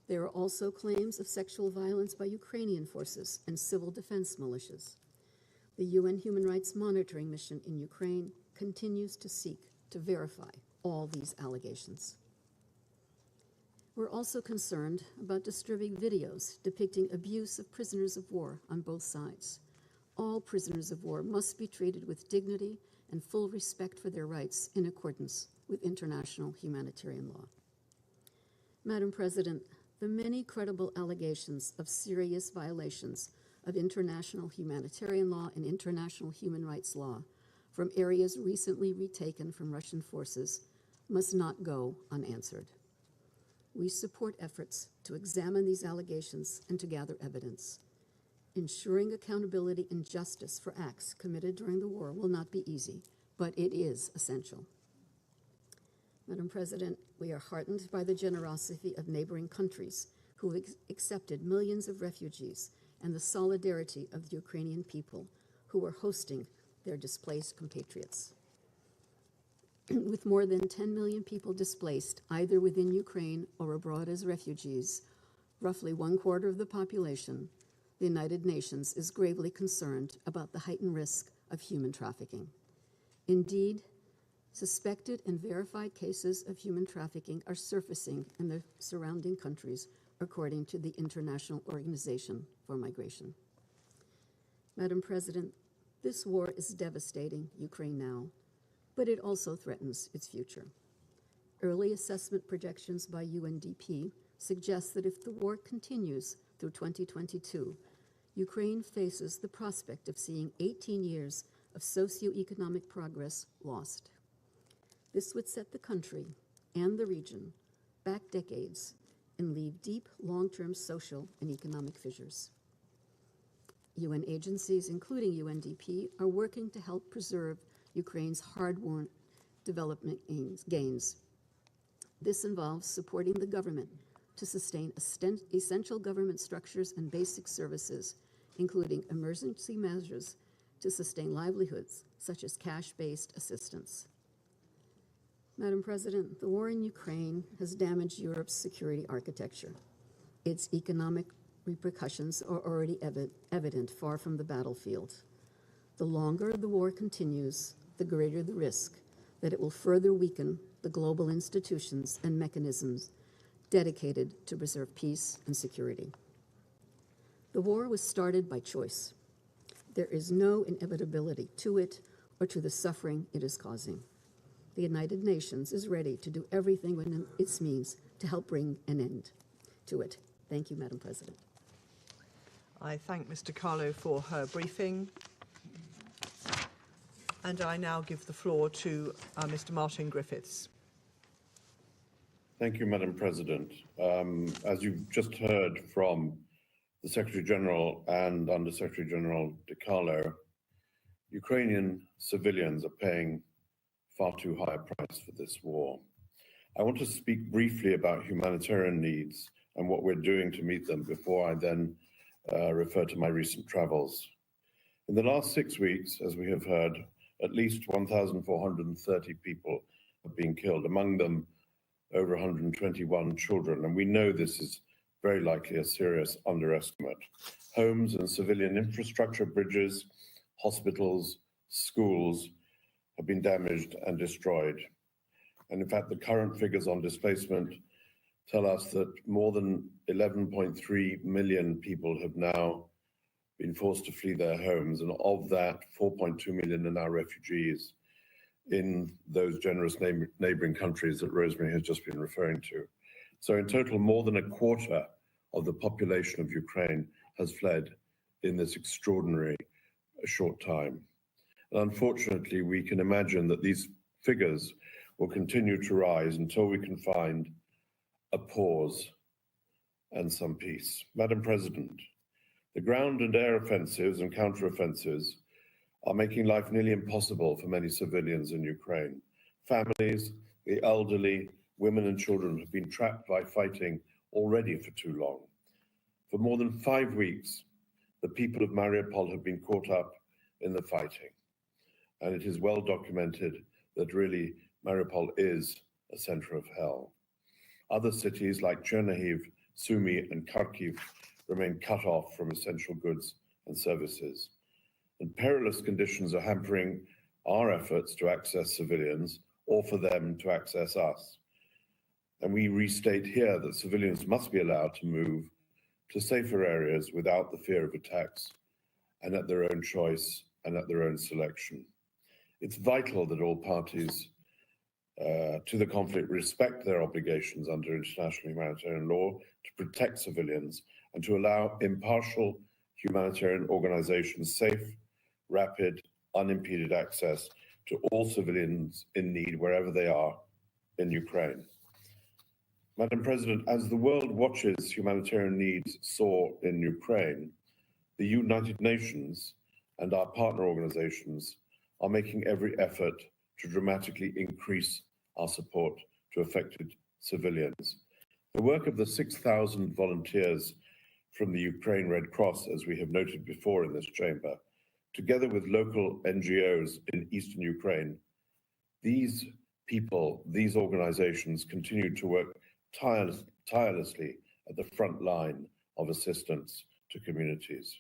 There are also claims of sexual violence by Ukrainian forces and civil defense militias. The UN Human Rights Monitoring Mission in Ukraine continues to seek to verify all these allegations. We're also concerned about disturbing videos depicting abuse of prisoners of war on both sides. All prisoners of war must be treated with dignity and full respect for their rights in accordance with international humanitarian law. Madam President, the many credible allegations of serious violations of international humanitarian law and international human rights law from areas recently retaken from Russian forces must not go unanswered. We support efforts to examine these allegations and to gather evidence. Ensuring accountability and justice for acts committed during the war will not be easy, but it is essential. Madam President, we are heartened by the generosity of neighboring countries who have accepted millions of refugees and the solidarity of the Ukrainian people who are hosting their displaced compatriots. With more than 10 million people displaced, either within Ukraine or abroad as refugees, roughly 1/4 of the population, the United Nations is gravely concerned about the heightened risk of human trafficking. Indeed, suspected and verified cases of human trafficking are surfacing in the surrounding countries, according to the International Organization for Migration. Madam President, this war is devastating Ukraine now, but it also threatens its future. Early assessment projections by UNDP suggest that if the war continues through 2022, Ukraine faces the prospect of seeing 18 years of socioeconomic progress lost. This would set the country and the region back decades and leave deep long-term social and economic fissures. UN agencies, including UNDP, are working to help preserve Ukraine's hard-won development gains. This involves supporting the government to sustain essential government structures and basic services, including emergency measures to sustain livelihoods, such as cash-based assistance. Madam President, the war in Ukraine has damaged Europe's security architecture. Its economic repercussions are already evident far from the battlefield. The longer the war continues, the greater the risk that it will further weaken the global institutions and mechanisms dedicated to preserve peace and security. The war was started by choice. There is no inevitability to it or to the suffering it is causing. The United Nations is ready to do everything within its means to help bring an end to it. Thank you, Madam President.
I thank Mr. Carlo for her briefing. And I now give the floor to Mr. Martin Griffiths.
Thank you, Madam President. As you've just heard from the Secretary General and Under Secretary General De Carlo, Ukrainian civilians are paying far too high a price for this war. I want to speak briefly about humanitarian needs and what we're doing to meet them before I then refer to my recent travels. In the last 6 weeks, as we have heard, at least 1,430 people have been killed, among them over 121 children, and we know this is very likely a serious underestimate. Homes and civilian infrastructure, bridges, hospitals, schools have been damaged and destroyed. And in fact, the current figures on displacement tell us that more than 11.3 million people have now been forced to flee their homes, and of that, 4.2 million are now refugees in those generous neighboring countries that Rosemary has just been referring to. So in total, more than a quarter of the population of Ukraine has fled in this extraordinary short time. And unfortunately, we can imagine that these figures will continue to rise until we can find a pause and some peace. Madam President, the ground and air offensives and counteroffensives are making life nearly impossible for many civilians in Ukraine. Families, the elderly, women and children have been trapped by fighting already for too long. For more than 5 weeks, the people of Mariupol have been caught up in the fighting. And it is well documented that really Mariupol is a center of hell. Other cities like Chernihiv, Sumy and Kharkiv remain cut off from essential goods and services. And perilous conditions are hampering our efforts to access civilians or for them to access us. And we restate here that civilians must be allowed to move to safer areas without the fear of attacks and at their own choice and at their own selection. It's vital that all parties to the conflict respect their obligations under international humanitarian law to protect civilians and to allow impartial humanitarian organizations safe, rapid, unimpeded access to all civilians in need wherever they are in Ukraine. Madam President, as the world watches humanitarian needs soar in Ukraine, the United Nations and our partner organizations are making every effort to dramatically increase our support to affected civilians. The work of the 6,000 volunteers from the Ukraine Red Cross, as we have noted before in this chamber, together with local NGOs in eastern Ukraine, these people, these organizations continue to work tirelessly at the front line of assistance to communities.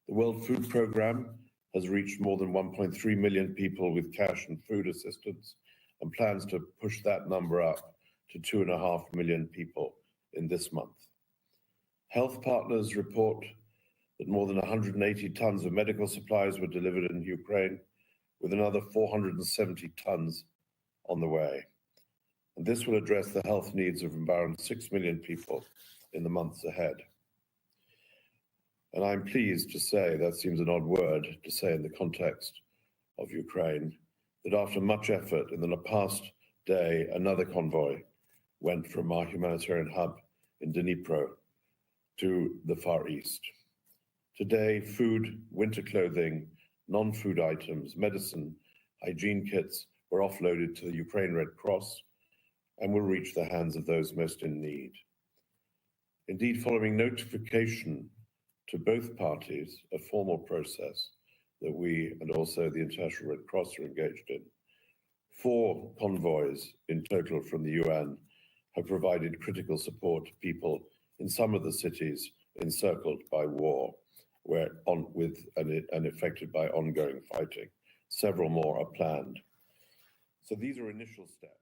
The World Food Programme has reached more than 1.3 million people with cash and food assistance and plans to push that number up to 2.5 million people in this month. Health partners report that more than 180 tons of medical supplies were delivered in Ukraine, with another 470 tons on the way. And this will address the health needs of around 6 million people in the months ahead. And I'm pleased to say, that seems an odd word to say in the context of Ukraine, that after much effort in the past day, another convoy went from our humanitarian hub in Dnipro to the Far East. Today, food, winter clothing, non-food items, medicine, hygiene kits were offloaded to the Ukraine Red Cross and will reach the hands of those most in need. Indeed, following notification to both parties, a formal process that we and also the International Red Cross are engaged in, 4 convoys in total from the UN have provided critical support to people in some of the cities encircled by war and affected by ongoing fighting. Several more are planned. So these are initial steps.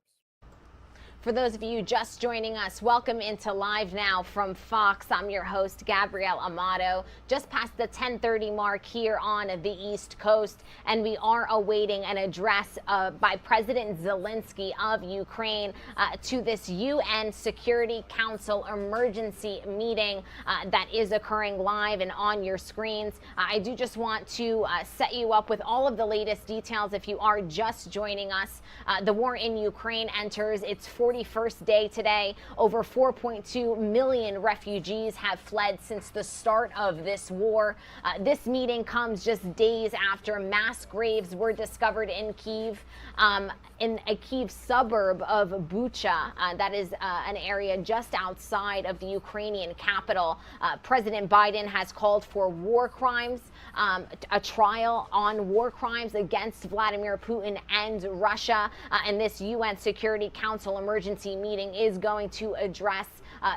For those of you just joining us, welcome into Live Now from Fox. I'm your host, Gabrielle Amato. Just past the 10:30 mark here on the East Coast, and we are awaiting an address by President Zelensky of Ukraine to this UN Security Council emergency meeting that is occurring live and on your screens. I do just want to set you up with all of the latest details if you are just joining us. The war in Ukraine enters its 41st day today. Over 4.2 million refugees have fled since the start of this war. This meeting comes just days after mass graves were discovered in Kyiv, in a Kyiv suburb of Bucha. That is an area just outside of the Ukrainian capital. President Biden has called for war crimes, a trial on war crimes against Vladimir Putin and Russia. And this UN Security Council emergency meeting is going to address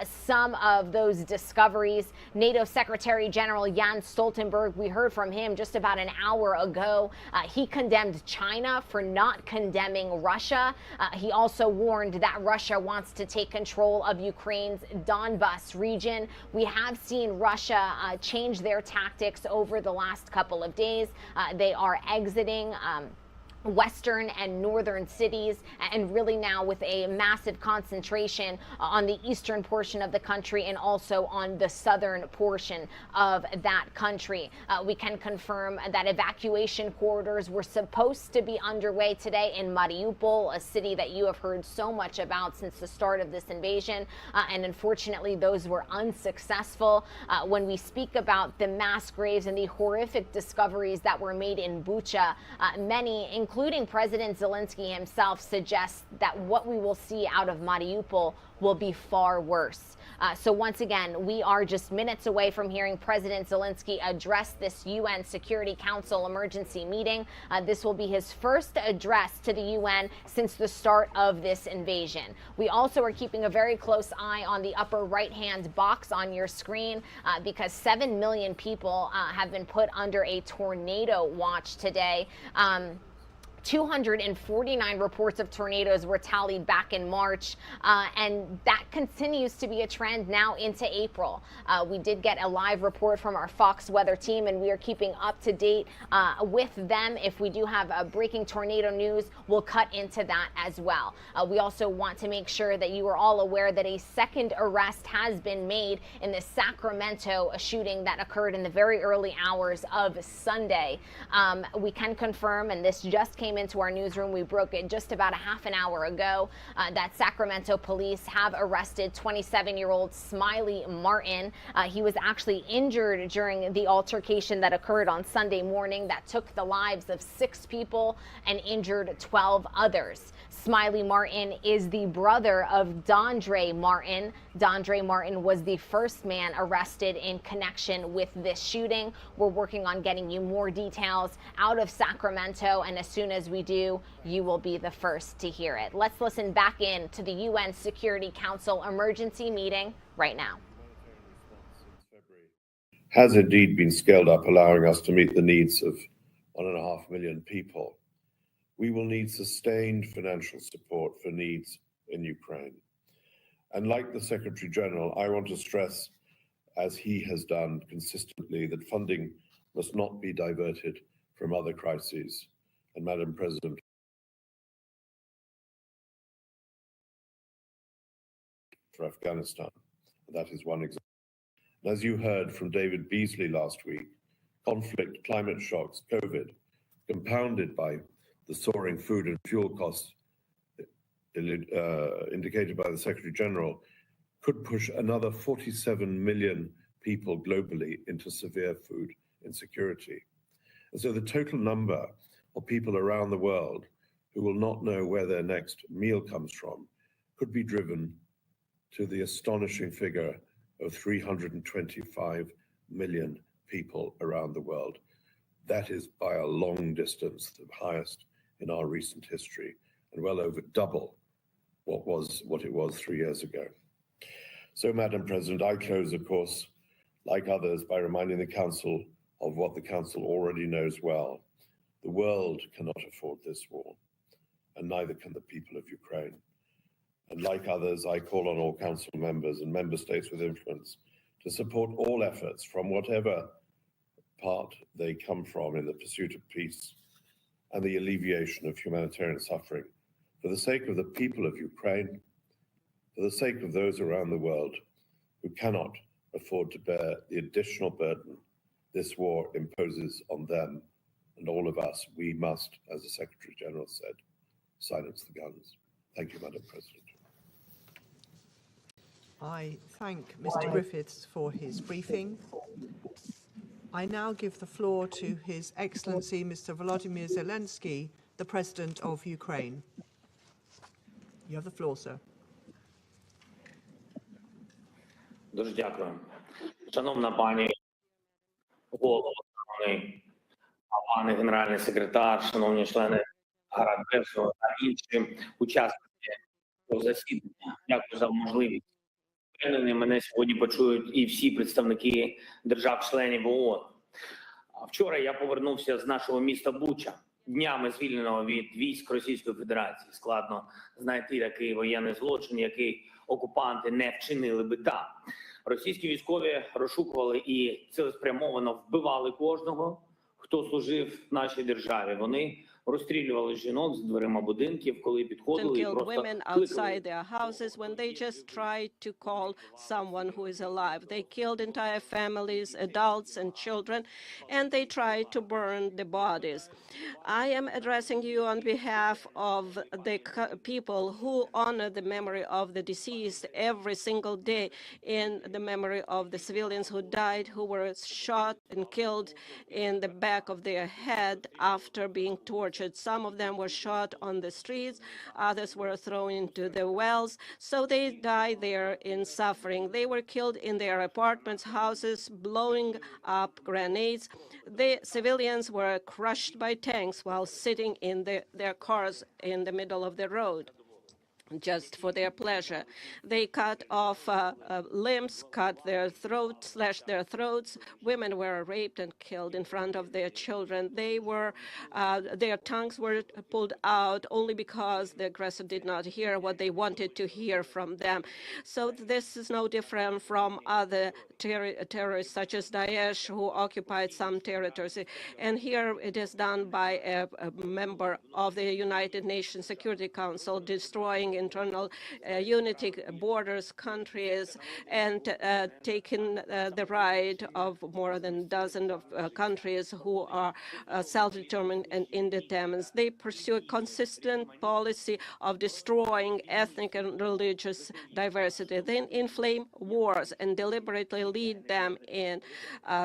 some of those discoveries. NATO Secretary General Jens Stoltenberg, we heard from him just about an hour ago. He condemned China for not condemning Russia. He also warned that Russia wants to take control of Ukraine's Donbas region. We have seen Russia change their tactics over the last couple of days. They are exiting western and northern cities, and really now with a massive concentration on the eastern portion of the country and also on the southern portion of that country. We can confirm that evacuation corridors were supposed to be underway today in Mariupol, a city that you have heard so much about since the start of this invasion, and unfortunately those were unsuccessful. When we speak about the mass graves and the horrific discoveries that were made in Bucha, many, including President Zelensky himself, suggests that what we will see out of Mariupol will be far worse. So once again, we are just minutes away from hearing President Zelensky address this UN Security Council emergency meeting. This will be his first address to the UN since the start of this invasion. We also are keeping a very close eye on the upper right-hand box on your screen because 7 million people have been put under a tornado watch today. 249 reports of tornadoes were tallied back in March, and that continues to be a trend now into April. We did get a live report from our Fox weather team, and we are keeping up to date with them. If we do have breaking tornado news, we'll cut into that as well. We also want to make sure that you are all aware that a second arrest has been made in the Sacramento shooting that occurred in the very early hours of Sunday. We can confirm, and this just came into our newsroom, we broke it just about a half an hour ago, that Sacramento police have arrested 27-year-old Smiley Martin. He was actually injured during the altercation that occurred on Sunday morning that took the lives of 6 people and injured 12 others. Smiley Martin is the brother of Dondre Martin. Dondre Martin was the first man arrested in connection with this shooting. We're working on getting you more details out of Sacramento, and as soon as we do, you will be the first to hear it. Let's listen back in to the UN Security Council emergency meeting right now.
Has indeed been scaled up, allowing us to meet the needs of 1.5 million people. We will need sustained financial support for needs in Ukraine. And like the Secretary General, I want to stress, as he has done consistently, that funding must not be diverted from other crises. And Madam President, for Afghanistan, that is one example. And as you heard from David Beasley last week, conflict, climate shocks, COVID, compounded by the soaring food and fuel costs indicated by the Secretary General, could push another 47 million people globally into severe food insecurity. And so the total number of people around the world who will not know where their next meal comes from could be driven to the astonishing figure of 325 million people around the world. That is by a long distance the highest in our recent history, and well over double what it was 3 years ago. So, Madam President, I close, of course, like others, by reminding the Council of what the Council already knows well. The world cannot afford this war, and neither can the people of Ukraine. And like others, I call on all Council members and member states with influence to support all efforts from whatever part they come from in the pursuit of peace and the alleviation of humanitarian suffering, for the sake of the people of Ukraine, for the sake of those around the world who cannot afford to bear the additional burden this war imposes on them and all of us. We must, as the Secretary General said, silence the guns. Thank you, Madam President.
I thank Mr. Griffiths for his briefing. I now give the floor to His Excellency Mr. Volodymyr Zelensky, the President of Ukraine. You have the floor, sir.
Дуже дякую. Шановна пані голово, пане генеральний секретар, шановні члени Радбезу та інші учасники цього засідання. Дякую за можливість. Впевнений, мене сьогодні почують і всі представники держав-членів ООН. Вчора я повернувся з нашого міста Буча, днями звільненого від військ Російської Федерації. Складно знайти такий воєнний злочин, який окупанти не вчинили би там. Російські військові розшукували і цілеспрямовано вбивали кожного, хто служив нашій державі. Вони розстрілювали жінок з дверима будинків, коли підходили і просто
women outside their houses when they just tried to call someone who is alive. They killed entire families, adults and children, and they tried to burn the bodies. I am addressing you on behalf of the people who honor the memory of the deceased every single day, in the memory of the civilians who died, who were shot and killed in the back of their head after being tortured. Some of them were shot on the streets, others were thrown into the wells, so they died there in suffering. They were killed in their apartments, houses, blowing up grenades. The civilians were crushed by tanks while sitting in their cars in the middle of the road. just for their pleasure. They cut off limbs, cut their throats, slashed their throats. Women were raped and killed in front of their children. Their tongues were pulled out only because the aggressor did not hear what they wanted to hear from them. So this is no different from other terrorists such as Daesh, who occupied some territories. And here it is done by a member of the United Nations Security Council, destroying internal unity, borders, countries, and taking the right of more than a dozen of countries who are self-determined and independent. They pursue a consistent policy of destroying ethnic and religious diversity. They inflame wars and deliberately lead them in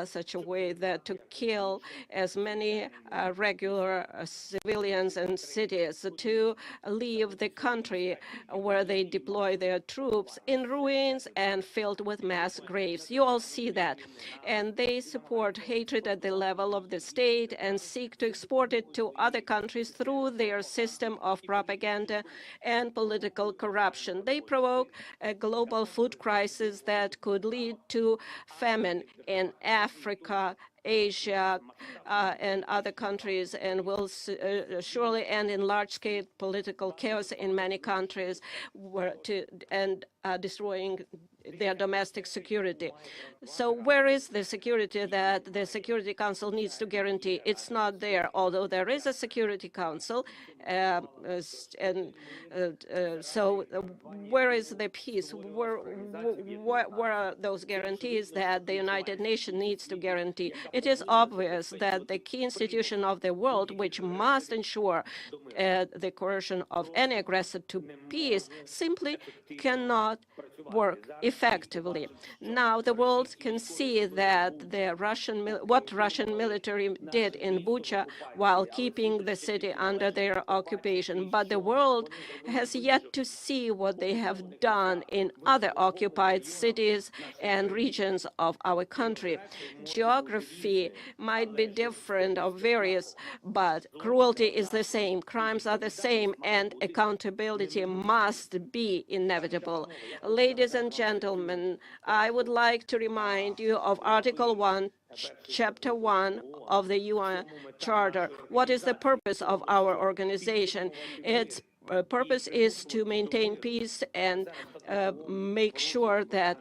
such a way that to kill as many regular civilians and cities, to leave the country where they deploy their troops in ruins and filled with mass graves. You all see that. And they support hatred at the level of the state and seek to export it to other countries through their system of propaganda and political corruption. They provoke a global food crisis that could lead to famine in Africa, Asia, and other countries, and will surely end in large-scale political chaos in many countries, and destroying their domestic security. So where is the security that the Security Council needs to guarantee? It's not there, although there is a Security Council. So where is the peace? Where are those guarantees that the United Nations needs to guarantee? It is obvious that the key institution of the world, which must ensure the coercion of any aggressor to peace, simply cannot work effectively. Now the world can see that what Russian military did in Bucha while keeping the city under their occupation, but the world has yet to see what they have done in other occupied cities and regions of our country. Geography might be different or various, but cruelty is the same, crimes are the same, and accountability must be inevitable. Ladies and gentlemen, I would like to remind you of Article 1, Chapter 1 of the UN Charter. What is the purpose of our organization? Its purpose is to maintain peace and make sure that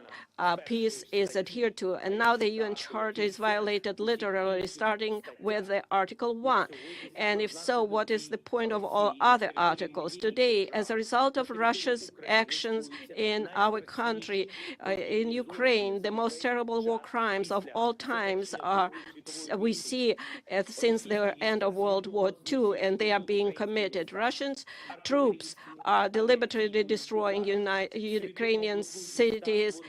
peace is adhered to. And now the UN Charter is violated literally, starting with Article 1. And if so, what is the point of all other articles? Today, as a result of Russia's actions in our country, in Ukraine, the most terrible war crimes of all times we see since the end of World War II, and they are being committed. Russian troops are deliberately destroying Ukrainian cities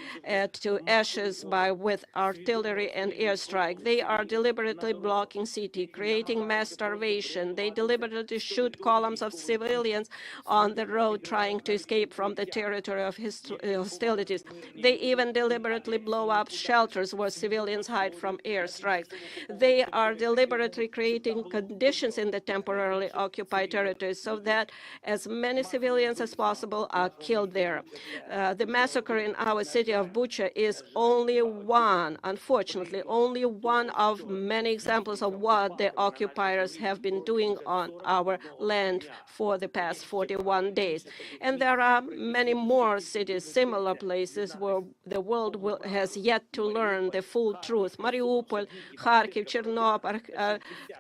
to ashes with artillery and airstrike. They are deliberately blocking cities, creating mass starvation. They deliberately shoot columns of civilians on the road trying to escape from the territory of hostilities. They even deliberately blow up shelters where civilians hide from airstrikes. They are deliberately creating conditions in the temporarily occupied territories so that as many civilians as possible are killed there. The massacre in our city of Bucha is only one, unfortunately, only one of many examples of what the occupiers have been doing on our land for the past 41 days. And there are many more cities, similar places where the world has yet to learn the full truth. Mariupol, Kharkiv, Chernobyl,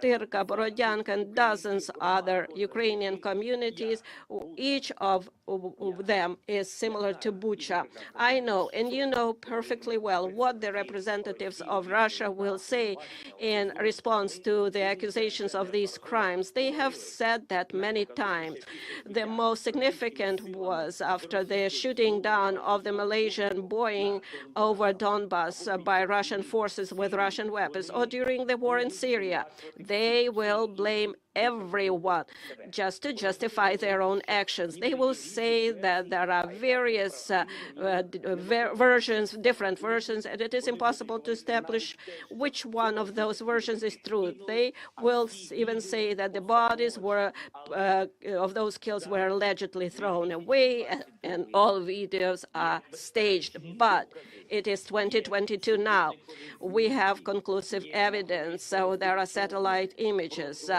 Tyrka, Borodyanka, and dozens other Ukrainian communities. Each of them is similar to Bucha. I know, and you know perfectly well, what the representatives of Russia will say in response to the accusations of these crimes. They have said that many times. The most significant was after the shooting down of the Malaysian Boeing over Donbas by Russian forces with Russian weapons, or during the war in Syria. They will blame everyone just to justify their own actions. They will say that there are various versions, different versions, and it is impossible to establish which one of those versions is true. They will even say that the bodies were of those kills were allegedly thrown away, and all videos are staged. But it is 2022 now. We have conclusive evidence, so there are satellite images.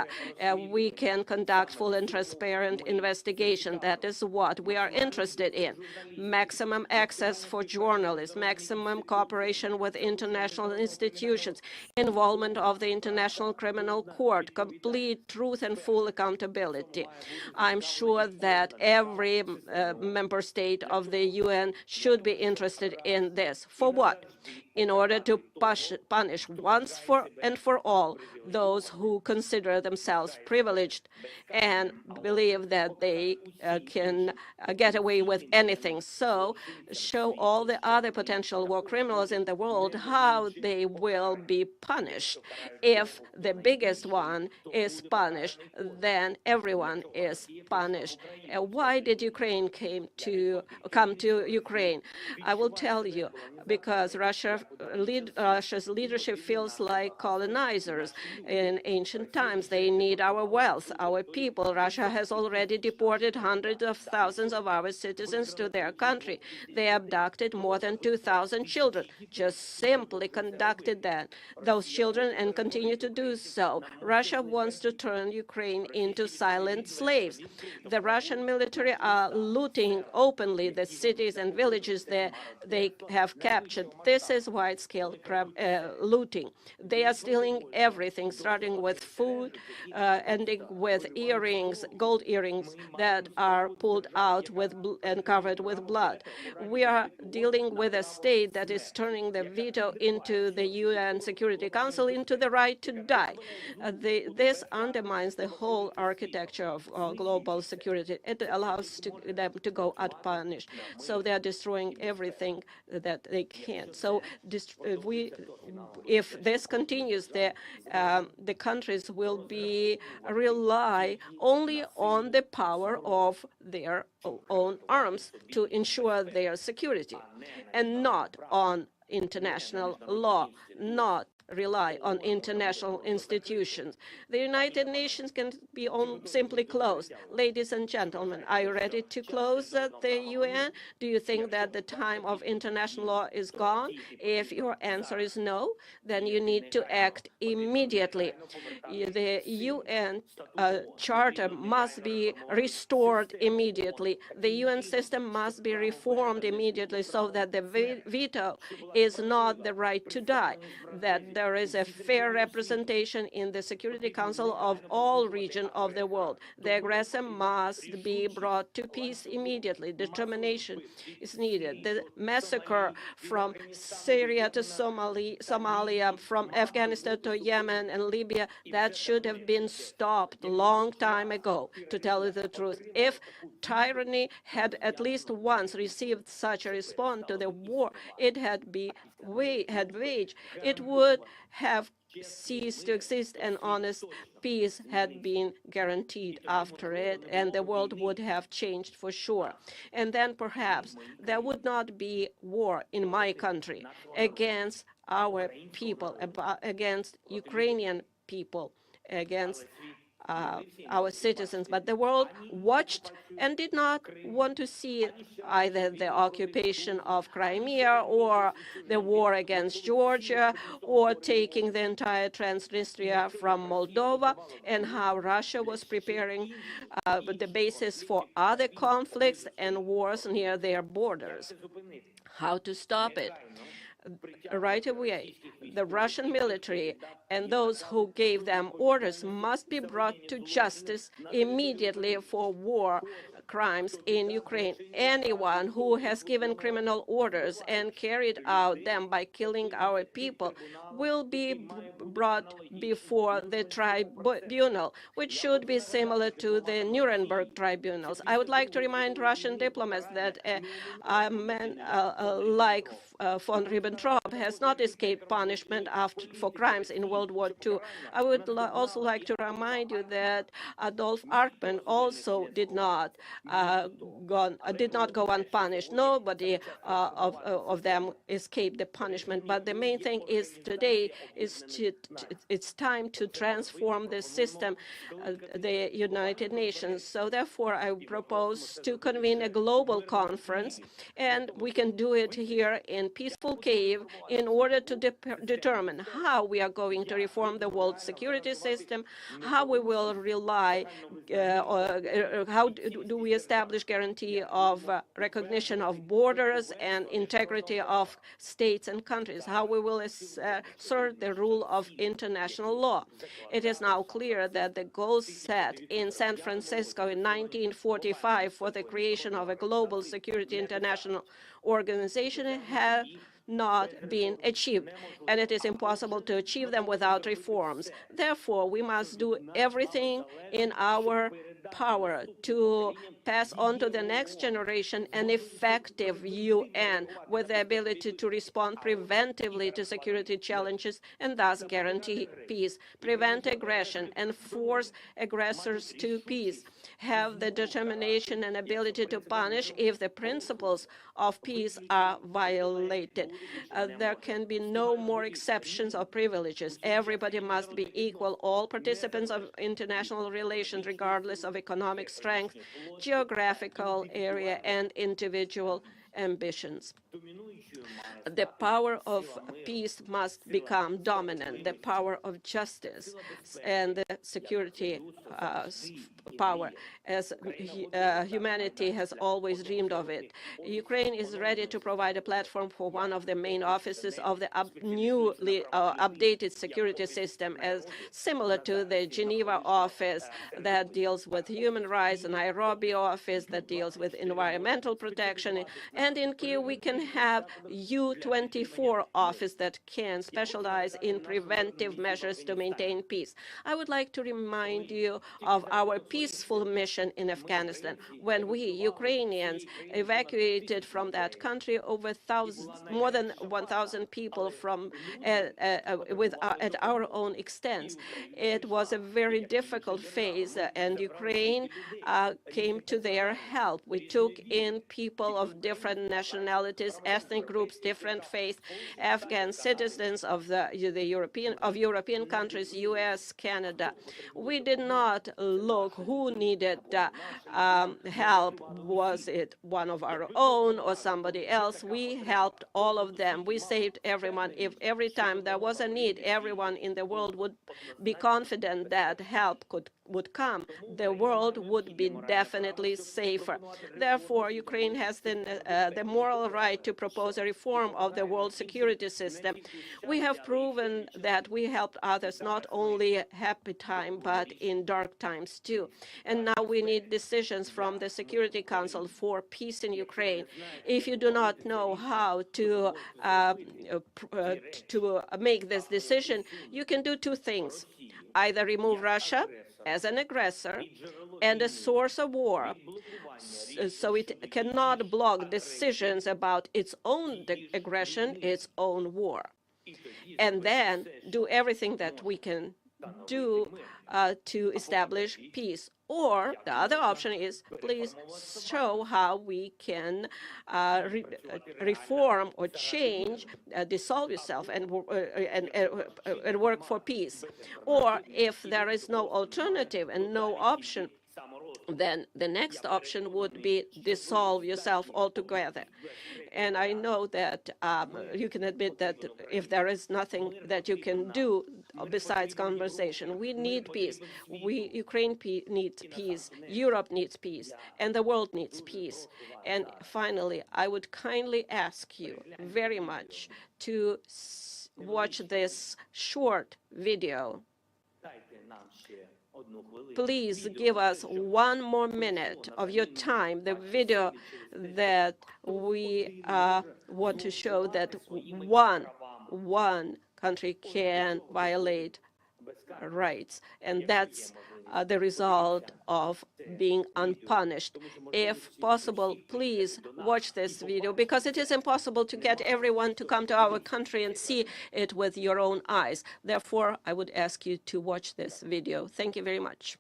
We can conduct full and transparent investigation. That is what we are interested in. Maximum access for journalists, maximum cooperation with international institutions, involvement of the International Criminal Court, complete truth and full accountability. I'm sure that every member state of the UN should be interested in this. For what? In order to punish once and for all those who consider themselves privileged and believe that they can get away with anything. So show all the other potential war criminals in the world how they will be punished. If the biggest one is punished, then everyone is punished. Why did Ukraine come to Ukraine? I will tell you, because Russia's leadership feels like colonizers. In ancient times, they need our wealth, our people. Russia has already deported hundreds of thousands of our citizens to their country. They abducted more than 2,000 children, just simply conducted those children and continue to do so. Russia wants to turn Ukraine into silent slaves. The Russian military are looting openly the cities and villages that they have captured. This is wide-scale looting. They are stealing everything, starting with food, ending with earrings, gold earrings that are pulled out and covered with blood. We are dealing with a state that is turning the veto into the UN Security Council into the right to die. This undermines the whole architecture of global security. It allows them to go unpunished. So they are destroying everything that they can. So if this continues, the countries will rely only on the power of their own arms to ensure their security, and not on international law, not rely on international institutions. The United Nations can be simply closed. Ladies and gentlemen, are you ready to close the UN? Do you think that the time of international law is gone? If your answer is no, then you need to act immediately. The UN Charter must be restored immediately. The UN system must be reformed immediately so that the veto is not the right to die, that there is a fair representation in the Security Council of all regions of the world. The aggressor must be brought to peace immediately. Determination is needed. The massacre from Syria to Somalia, from Afghanistan to Yemen and Libya, that should have been stopped a long time ago, to tell you the truth. If tyranny had at least once received such a response to the war it had waged, it would have ceased to exist, and honest peace had been guaranteed after it, and the world would have changed for sure. And then perhaps there would not be war in my country against our people, against Ukrainian people, against our citizens. But the world watched and did not want to see either the occupation of Crimea or the war against Georgia or taking the entire Transnistria from Moldova, and how Russia was preparing the basis for other conflicts and wars near their borders. How to stop it? Right away, the Russian military and those who gave them orders must be brought to justice immediately for war crimes in Ukraine. Anyone who has given criminal orders and carried out them by killing our people will be brought before the tribunal, which should be similar to the Nuremberg tribunals. I would like to remind Russian diplomats that a man like von Ribbentrop has not escaped punishment for crimes in World War II. I would also like to remind you that Adolf Eichmann also did not did not go unpunished. Nobody of them escaped the punishment. But the main thing is today is it's time to transform the system, the United Nations. So therefore, I propose to convene a global conference, and we can do it here in peaceful Kyiv in order to determine how we are going to reform the world security system, how we will rely, how do we establish guarantee of recognition of borders and integrity of states and countries, how we will assert the rule of international law. It is now clear that the goals set in San Francisco in 1945 for the creation of a global security international organization have not been achieved, and it is impossible to achieve them without reforms. Therefore, we must do everything in our power to pass on to the next generation an effective UN with the ability to respond preventively to security challenges and thus guarantee peace, prevent aggression, and force aggressors to peace, have the determination and ability to punish if the principles of peace are violated. There can be no more exceptions or privileges. Everybody must be equal. All participants of international relations, regardless of economic strength, geographical area, and individual ambitions. The power of peace must become dominant, the power of justice and the security power, as humanity has always dreamed of it. Ukraine is ready to provide a platform for one of the main offices of the newly updated security system, as similar to the Geneva office that deals with human rights, the Nairobi office that deals with environmental protection, and in Kyiv we can have U24 office that can specialize in preventive measures to maintain peace. I would like to remind you of our peaceful mission in Afghanistan. When we, Ukrainians, evacuated from that country more than 1,000 people from at our own expense. It was a very difficult phase, and Ukraine came to their help. We took in people of different nationalities, ethnic groups, different faiths, Afghan citizens of European countries, U.S., Canada. We did not look who needed help. Was it one of our own or somebody else? We helped all of them. We saved everyone. If every time there was a need, everyone in the world would be confident that help would come, the world would be definitely safer. Therefore, Ukraine has the moral right to propose a reform of the world security system. We have proven that we helped others not only happy time, but in dark times too. And now we need decisions from the Security Council for peace in Ukraine. If you do not know how to make this decision, you can do two things. Either remove Russia as an aggressor and a source of war, so it cannot block decisions about its own aggression, its own war, and then do everything that we can do to establish peace. Or the other option is, please show how we can reform or change, dissolve yourself and work for peace. Or if there is no alternative and no option, then the next option would be dissolve yourself altogether. And I know that you can admit that if there is nothing that you can do besides conversation, we need peace. Ukraine needs peace, Europe needs peace, and the world needs peace. And finally, I would kindly ask you very much to watch this short video. Please give us 1 more minute of your time, the video that we want to show that one country can violate rights, and that's the result of being unpunished. If possible, please watch this video, because it is impossible to get everyone to come to our country and see it with your own eyes. Therefore, I would ask you to watch this video. Thank you very much.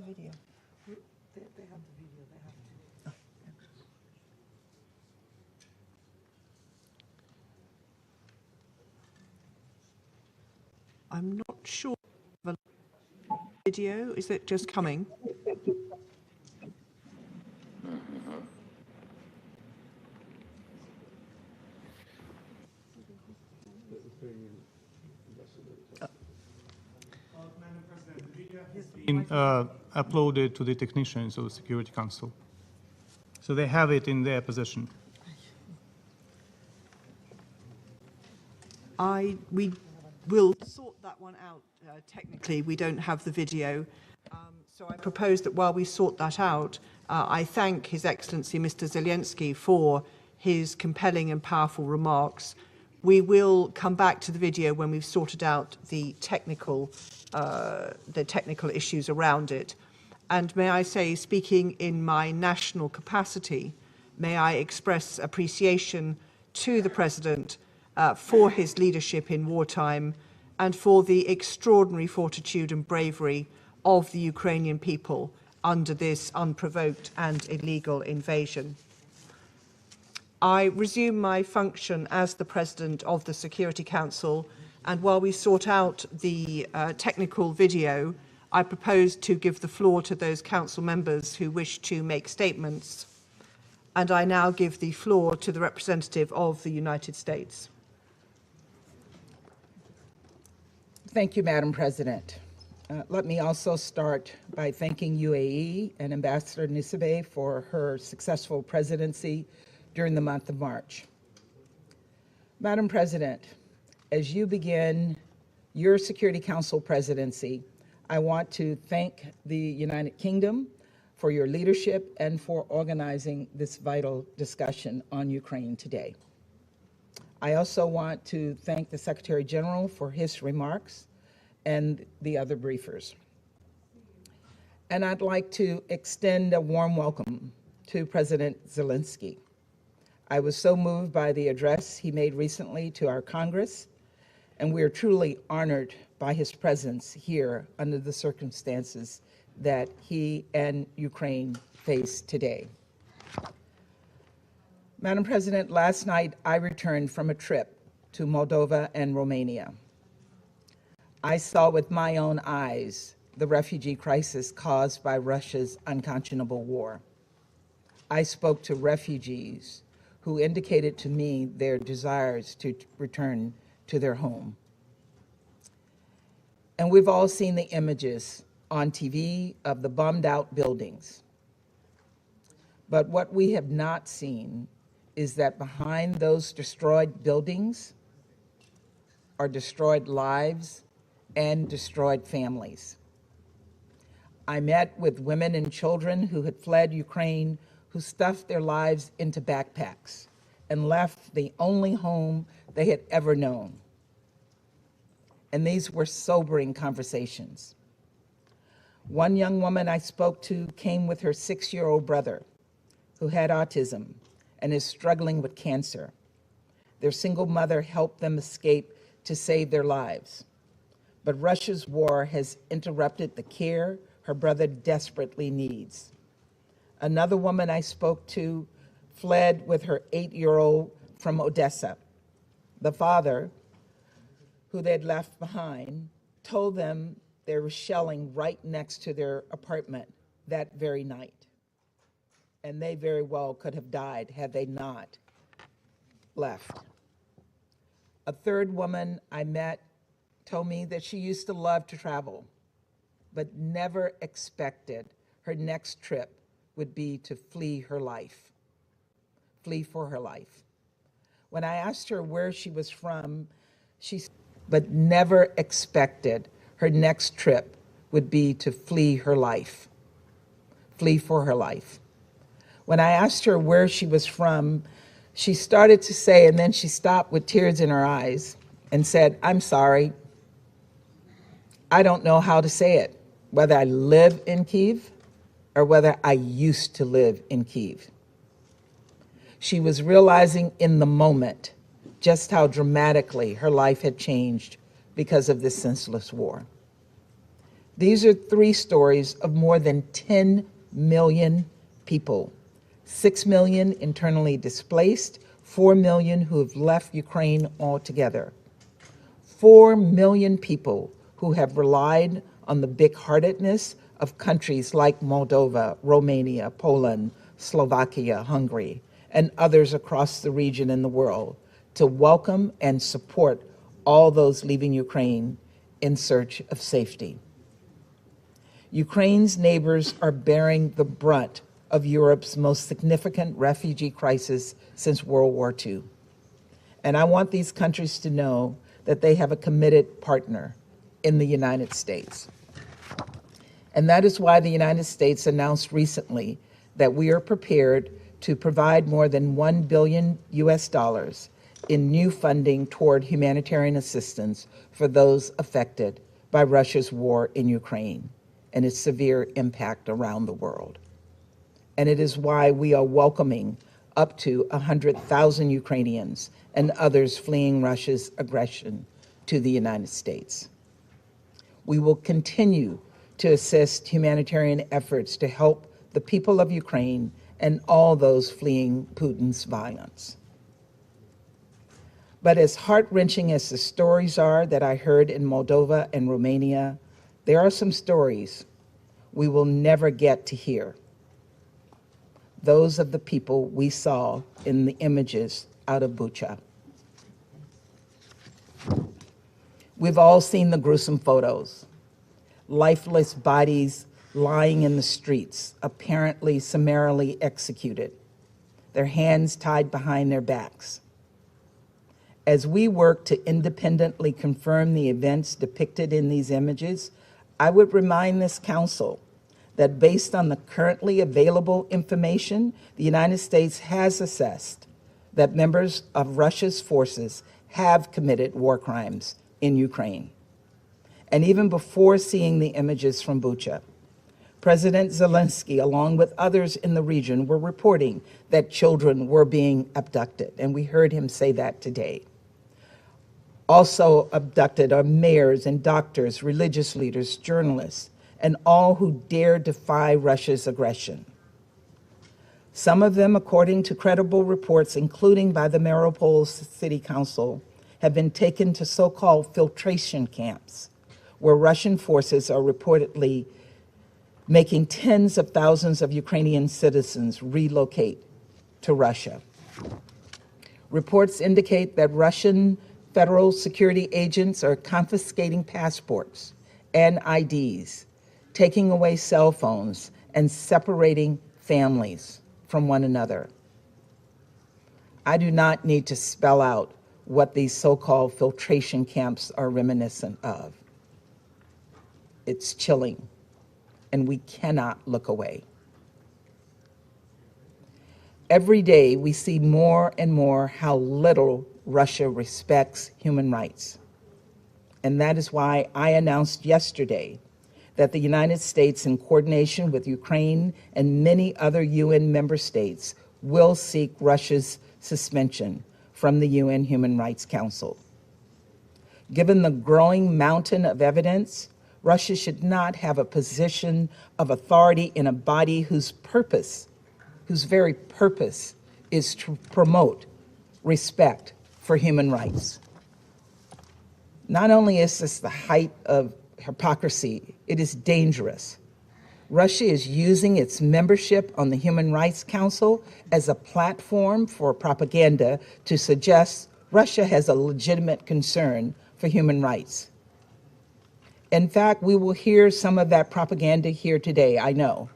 the video? They have the video. They have to. I'm not sure. The video, is it just coming?
Been uploaded to the technicians of the Security Council. So they have it in their possession.
We will sort that one out. Technically, we don't have the video. So I propose that while we sort that out, I thank His Excellency Mr. Zelensky for his compelling and powerful remarks. We will come back to the video when we've sorted out the technical issues around it. And may I say, speaking in my national capacity, may I express appreciation to the President for his leadership in wartime and for the extraordinary fortitude and bravery of the Ukrainian people under this unprovoked and illegal invasion. I resume my function as the President of the Security Council, and while we sort out the technical video, I propose to give the floor to those Council members who wish to make statements. And I now give the floor to the representative of the United States.
Thank you, Madam President. Let me also start by thanking UAE and Ambassador Nisbeh for her successful presidency during the month of March. Madam President, as you begin your Security Council presidency, I want to thank the United Kingdom for your leadership and for organizing this vital discussion on Ukraine today. I also want to thank the Secretary General for his remarks and the other briefers. And I'd like to extend a warm welcome to President Zelensky. I was so moved by the address he made recently to our Congress, and we are truly honored by his presence here under the circumstances that he and Ukraine face today. Madam President, last night I returned from a trip to Moldova and Romania. I saw with my own eyes the refugee crisis caused by Russia's unconscionable war. I spoke to refugees who indicated to me their desires to return to their home. And we've all seen the images on TV of the bombed out buildings. But what we have not seen is that behind those destroyed buildings are destroyed lives and destroyed families. I met with women and children who had fled Ukraine, who stuffed their lives into backpacks and left the only home they had ever known. And these were sobering conversations. One young woman I spoke to came with her 6-year-old brother who had autism and is struggling with cancer. Their single mother helped them escape to save their lives. But Russia's war has interrupted the care her brother desperately needs. Another woman I spoke to fled with her 8-year-old from Odessa. The father, who they'd left behind, told them there was shelling right next to their apartment that very night. And they very well could have died had they not left. A third woman I met told me that she used to love to travel, but never expected her next trip would be to flee her life, flee for her life. When I asked her where she was from, but never expected her next trip would be to flee her life, flee for her life. When I asked her where she was from, she started to say, and then she stopped with tears in her eyes and said, "I'm sorry. I don't know how to say it, whether I live in Kyiv or whether I used to live in Kyiv." She was realizing in the moment just how dramatically her life had changed because of this senseless war. These are 3 stories of more than 10 million people, 6 million internally displaced, 4 million who have left Ukraine altogether, 4 million people who have relied on the big-heartedness of countries like Moldova, Romania, Poland, Slovakia, Hungary, and others across the region and the world to welcome and support all those leaving Ukraine in search of safety. Ukraine's neighbors are bearing the brunt of Europe's most significant refugee crisis since World War II. And I want these countries to know that they have a committed partner in the United States. And that is why the United States announced recently that we are prepared to provide more than $1 billion in new funding toward humanitarian assistance for those affected by Russia's war in Ukraine and its severe impact around the world. And it is why we are welcoming up to 100,000 Ukrainians and others fleeing Russia's aggression to the United States. We will continue to assist humanitarian efforts to help the people of Ukraine and all those fleeing Putin's violence. But as heart-wrenching as the stories are that I heard in Moldova and Romania, there are some stories we will never get to hear. Those of the people we saw in the images out of Bucha. We've all seen the gruesome photos. Lifeless bodies lying in the streets, apparently summarily executed, their hands tied behind their backs. As we work to independently confirm the events depicted in these images, I would remind this council that based on the currently available information, the United States has assessed that members of Russia's forces have committed war crimes in Ukraine. And even before seeing the images from Bucha, President Zelensky, along with others in the region, were reporting that children were being abducted, and we heard him say that today. Also abducted are mayors and doctors, religious leaders, journalists, and all who dare defy Russia's aggression. Some of them, according to credible reports, including by the Mariupol City Council, have been taken to so-called filtration camps, where Russian forces are reportedly making tens of thousands of Ukrainian citizens relocate to Russia. Reports indicate that Russian federal security agents are confiscating passports and IDs, taking away cell phones, and separating families from one another. I do not need to spell out what these so-called filtration camps are reminiscent of. It's chilling, and we cannot look away. Every day, we see more and more how little Russia respects human rights. And that is why I announced yesterday that the United States, in coordination with Ukraine and many other UN member states, will seek Russia's suspension from the UN Human Rights Council. Given the growing mountain of evidence, Russia should not have a position of authority in a body whose very purpose is to promote respect for human rights. Not only is this the height of hypocrisy, it is dangerous. Russia is using its membership on the Human Rights Council as a platform for propaganda to suggest Russia has a legitimate concern for human rights. In fact, we will hear some of that propaganda here today, I know.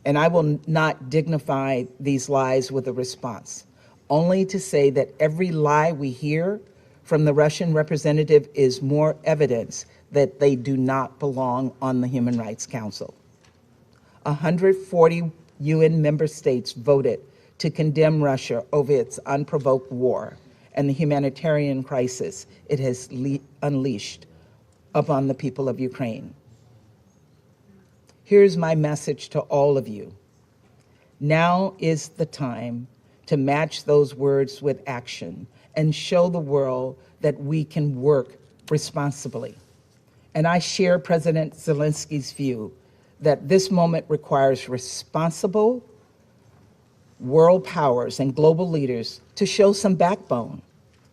And I will not dignify these lies with a response, only to say that every lie we hear from the Russian representative is more evidence that they do not belong on the Human Rights Council. 140 UN member states voted to condemn Russia over its unprovoked war and the humanitarian crisis it has unleashed upon the people of Ukraine. Here's my message to all of you. Now is the time to match those words with action and show the world that we can work responsibly. And I share President Zelensky's view that this moment requires responsible world powers and global leaders to show some backbone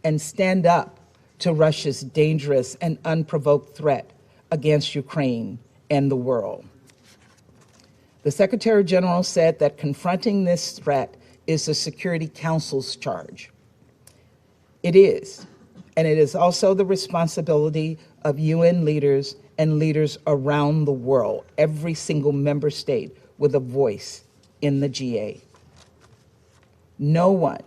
and stand up to Russia's dangerous and unprovoked threat against Ukraine and the world. The Secretary General said that confronting this threat is the Security Council's charge. It is, and it is also the responsibility of UN leaders and leaders around the world, every single member state with a voice in the GA. No one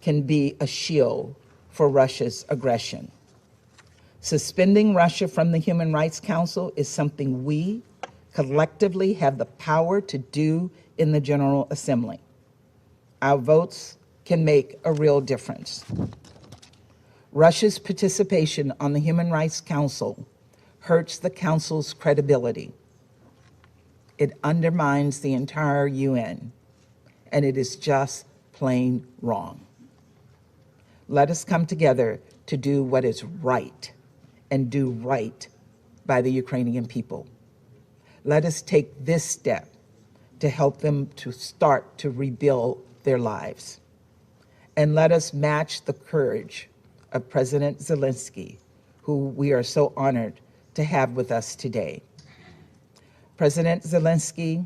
can be a shield for Russia's aggression. Suspending Russia from the Human Rights Council is something we collectively have the power to do in the General Assembly. Our votes can make a real difference. Russia's participation on the Human Rights Council hurts the Council's credibility. It undermines the entire UN, and it is just plain wrong. Let us come together to do what is right and do right by the Ukrainian people. Let us take this step to help them to start to rebuild their lives. And let us match the courage of President Zelensky, who we are so honored to have with us today. President Zelensky,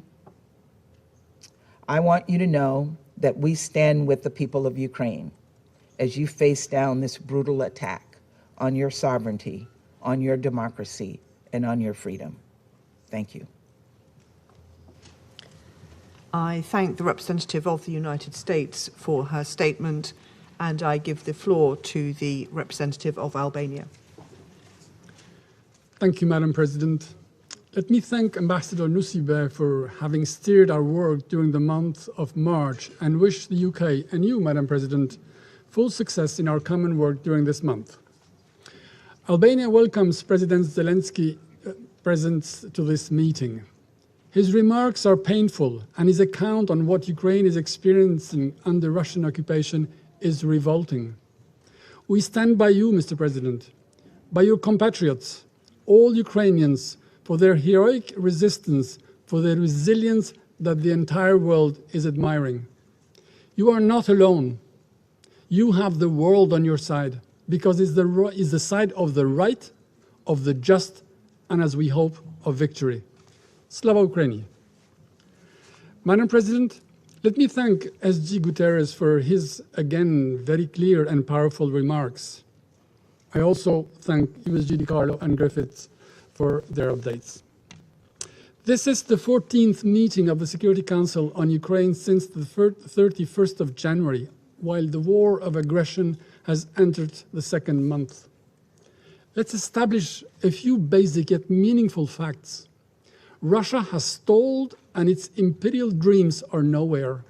I want you to know that we stand with the people of Ukraine as you face down this brutal attack on your sovereignty, on your democracy, and on your freedom. Thank you.
I thank the representative of the United States for her statement, and I give the floor to the representative of Albania.
Thank you, Madam President. Let me thank Ambassador Nusibe for having steered our work during the month of March and wish the UK and you, Madam President, full success in our common work during this month. Albania welcomes President Zelensky's presence to this meeting. His remarks are painful, and his account on what Ukraine is experiencing under Russian occupation is revolting. We stand by you, Mr. President, by your compatriots, all Ukrainians, for their heroic resistance, for their resilience that the entire world is admiring. You are not alone. You have the world on your side, because it's the side of the right, of the just, and as we hope, of victory. Slava Ukraini. Madam President, let me thank SG Guterres for his, again, very clear and powerful remarks. I also thank USG DiCarlo and Griffiths for their updates. This is the 14th meeting of the Security Council on Ukraine since the 31st of January, while the war of aggression has entered the second month. Let's establish a few basic yet meaningful facts. Russia has stalled and its imperial dreams are nowhere.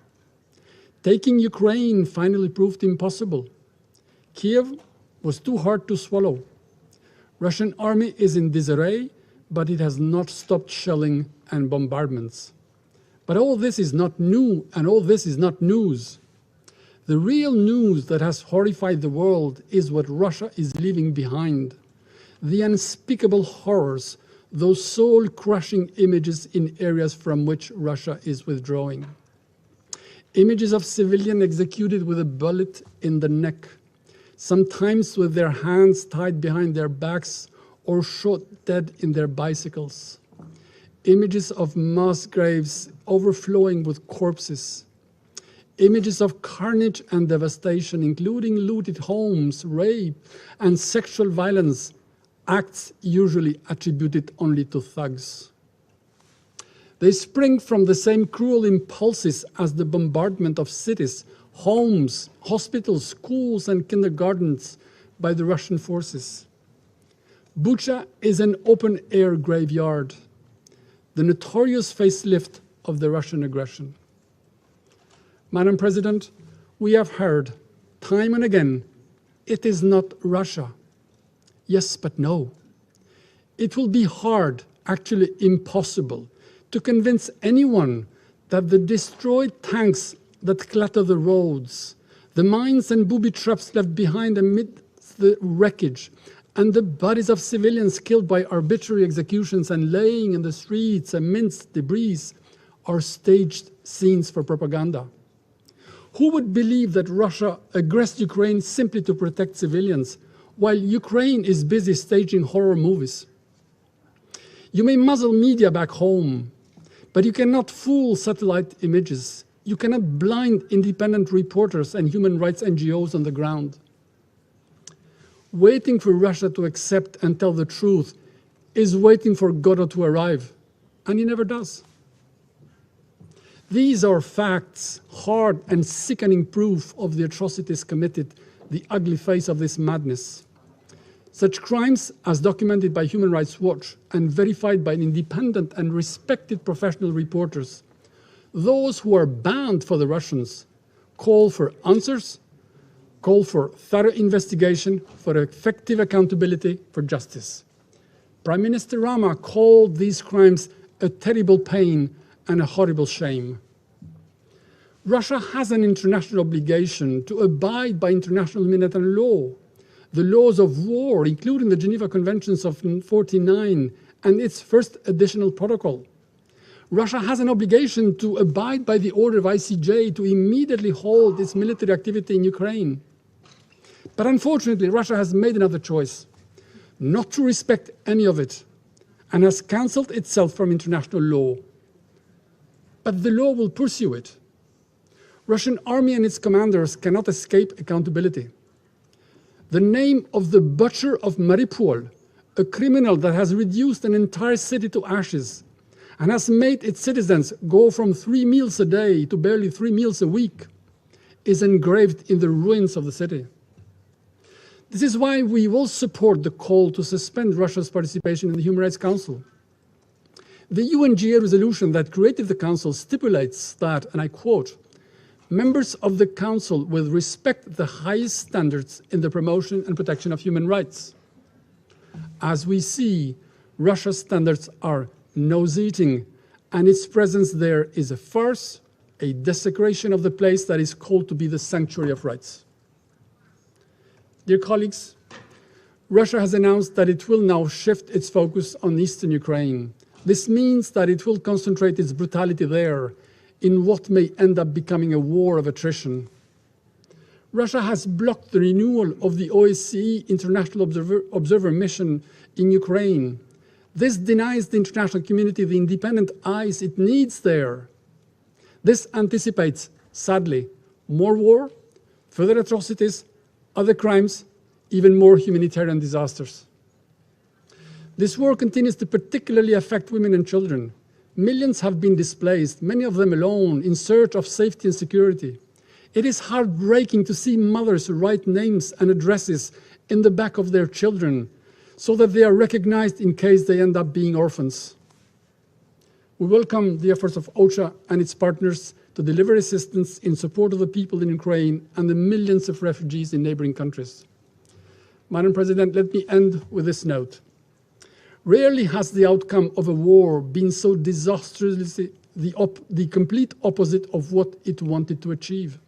Taking Ukraine finally proved impossible. Kiev was too hard to swallow. Russian army is in disarray, but it has not stopped shelling and bombardments. But all this is not new, and all this is not news. The real news that has horrified the world is what Russia is leaving behind. The unspeakable horrors, those soul-crushing images in areas from which Russia is withdrawing. Images of civilians executed with a bullet in the neck, sometimes with their hands tied behind their backs or shot dead in their bicycles. Images of mass graves overflowing with corpses. Images of carnage and devastation, including looted homes, rape, and sexual violence, acts usually attributed only to thugs. They spring from the same cruel impulses as the bombardment of cities, homes, hospitals, schools, and kindergartens by the Russian forces. Bucha is an open-air graveyard, the notorious facelift of the Russian aggression. Madam President, we have heard time and again, it is not Russia. Yes, but no. It will be hard, actually impossible, to convince anyone that the destroyed tanks that clutter the roads, the mines and booby traps left behind amidst the wreckage, and the bodies of civilians killed by arbitrary executions and laying in the streets amidst debris are staged scenes for propaganda. Who would believe that Russia aggressed Ukraine simply to protect civilians, while Ukraine is busy staging horror movies? You may muzzle media back home, but you cannot fool satellite images. You cannot blind independent reporters and human rights NGOs on the ground. Waiting for Russia to accept and tell the truth is waiting for Godot to arrive, and he never does. These are facts, hard and sickening proof of the atrocities committed, the ugly face of this madness. Such crimes, as documented by Human Rights Watch and verified by independent and respected professional reporters, those who are banned for the Russians call for answers, call for thorough investigation, for effective accountability, for justice. Prime Minister Rama called these crimes a terrible pain and a horrible shame. Russia has an international obligation to abide by international humanitarian law, the laws of war, including the Geneva Conventions of 1949 and its first additional protocol. Russia has an obligation to abide by the order of ICJ to immediately halt its military activity in Ukraine. But unfortunately, Russia has made another choice, not to respect any of it, and has cancelled itself from international law. But the law will pursue it. Russian army and its commanders cannot escape accountability. The name of the butcher of Mariupol, a criminal that has reduced an entire city to ashes and has made its citizens go from 3 meals a day to barely 3 meals a week, is engraved in the ruins of the city. This is why we will support the call to suspend Russia's participation in the Human Rights Council. The UNGA resolution that created the Council stipulates that, and I quote, members of the Council will respect the highest standards in the promotion and protection of human rights. As we see, Russia's standards are nose-eating, and its presence there is a farce, a desecration of the place that is called to be the sanctuary of rights. Dear colleagues, Russia has announced that it will now shift its focus on eastern Ukraine. This means that it will concentrate its brutality there in what may end up becoming a war of attrition. Russia has blocked the renewal of the OSCE International Observer Mission in Ukraine. This denies the international community the independent eyes it needs there. This anticipates, sadly, more war, further atrocities, other crimes, even more humanitarian disasters. This war continues to particularly affect women and children. Millions have been displaced, many of them alone, in search of safety and security. It is heartbreaking to see mothers write names and addresses in the back of their children so that they are recognized in case they end up being orphans. We welcome the efforts of OCHA and its partners to deliver assistance in support of the people in Ukraine and the millions of refugees in neighboring countries. Madam President, let me end with this note. Rarely has the outcome of a war been so disastrously the complete opposite of what it wanted to achieve.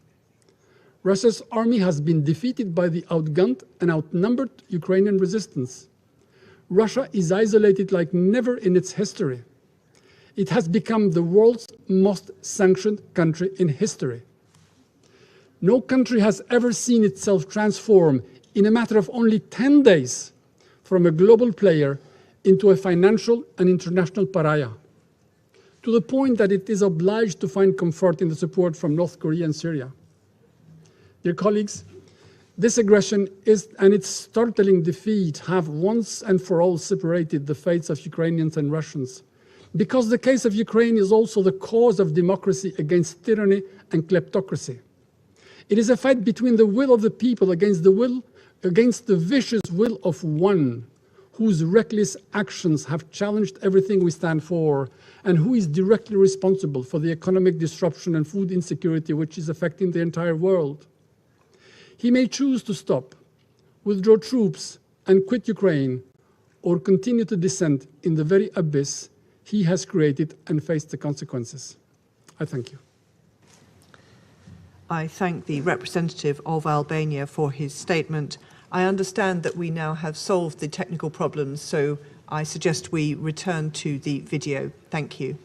Russia's army has been defeated by the outgunned and outnumbered Ukrainian resistance. Russia is isolated like never in its history. It has become the world's most sanctioned country in history. No country has ever seen itself transform in a matter of only 10 days from a global player into a financial and international pariah, to the point that it is obliged to find comfort in the support from North Korea and Syria. Dear colleagues, this aggression and its startling defeat have once and for all separated the fates of Ukrainians and Russians, because the case of Ukraine is also the cause of democracy against tyranny and kleptocracy. It is a fight between the will of the people against the vicious will of one, whose reckless actions have challenged everything we stand for, and who is directly responsible for the economic disruption and food insecurity which is affecting the entire world. He may choose to stop, withdraw troops, and quit Ukraine, or continue to descend in the very abyss he has created and face the consequences. I thank you.
I thank the representative of Albania for his statement. I understand that we now have solved the technical problems, so I suggest we return to the video. Thank you.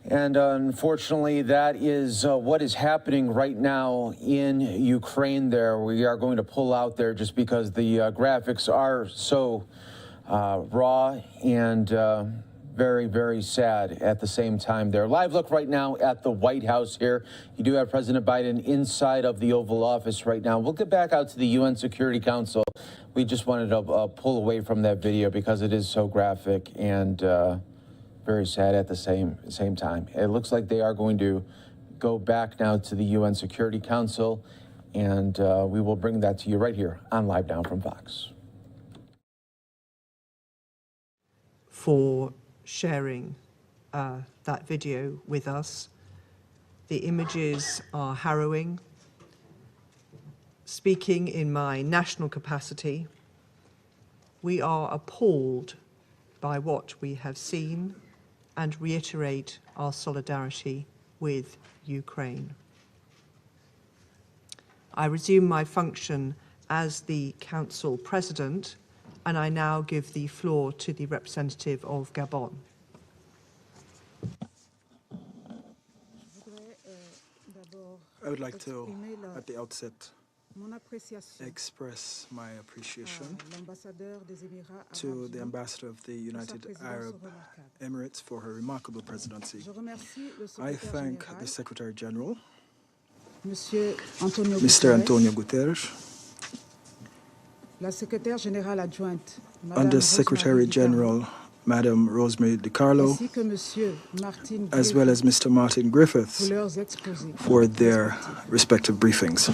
And unfortunately, that is what is happening right now in Ukraine there. We are going to pull out there just because the graphics are so raw and very, very sad at the same time there. Live look right now at the White House here. You do have President Biden inside of the Oval Office right now. We'll get back out to the UN Security Council. We just wanted to pull away from that video because it is so graphic and very sad at the same time. It looks like they are going to go back now to the UN Security Council, and we will bring that to you right here on Live Now from Fox.
For sharing that video with us. The images are harrowing. Speaking in my national capacity, we are appalled by what we have seen and reiterate our solidarity with Ukraine. I resume my function as the Council President, and I now give the floor to the representative of Gabon.
I would like to, at the outset, express my appreciation to the Ambassador of the United Arab Emirates for her remarkable presidency. I thank the Secretary General, Mr. Antonio Guterres, Under Secretary General Madame Rosemary DiCarlo, as well as Mr. Martin Griffiths, for their respective briefings.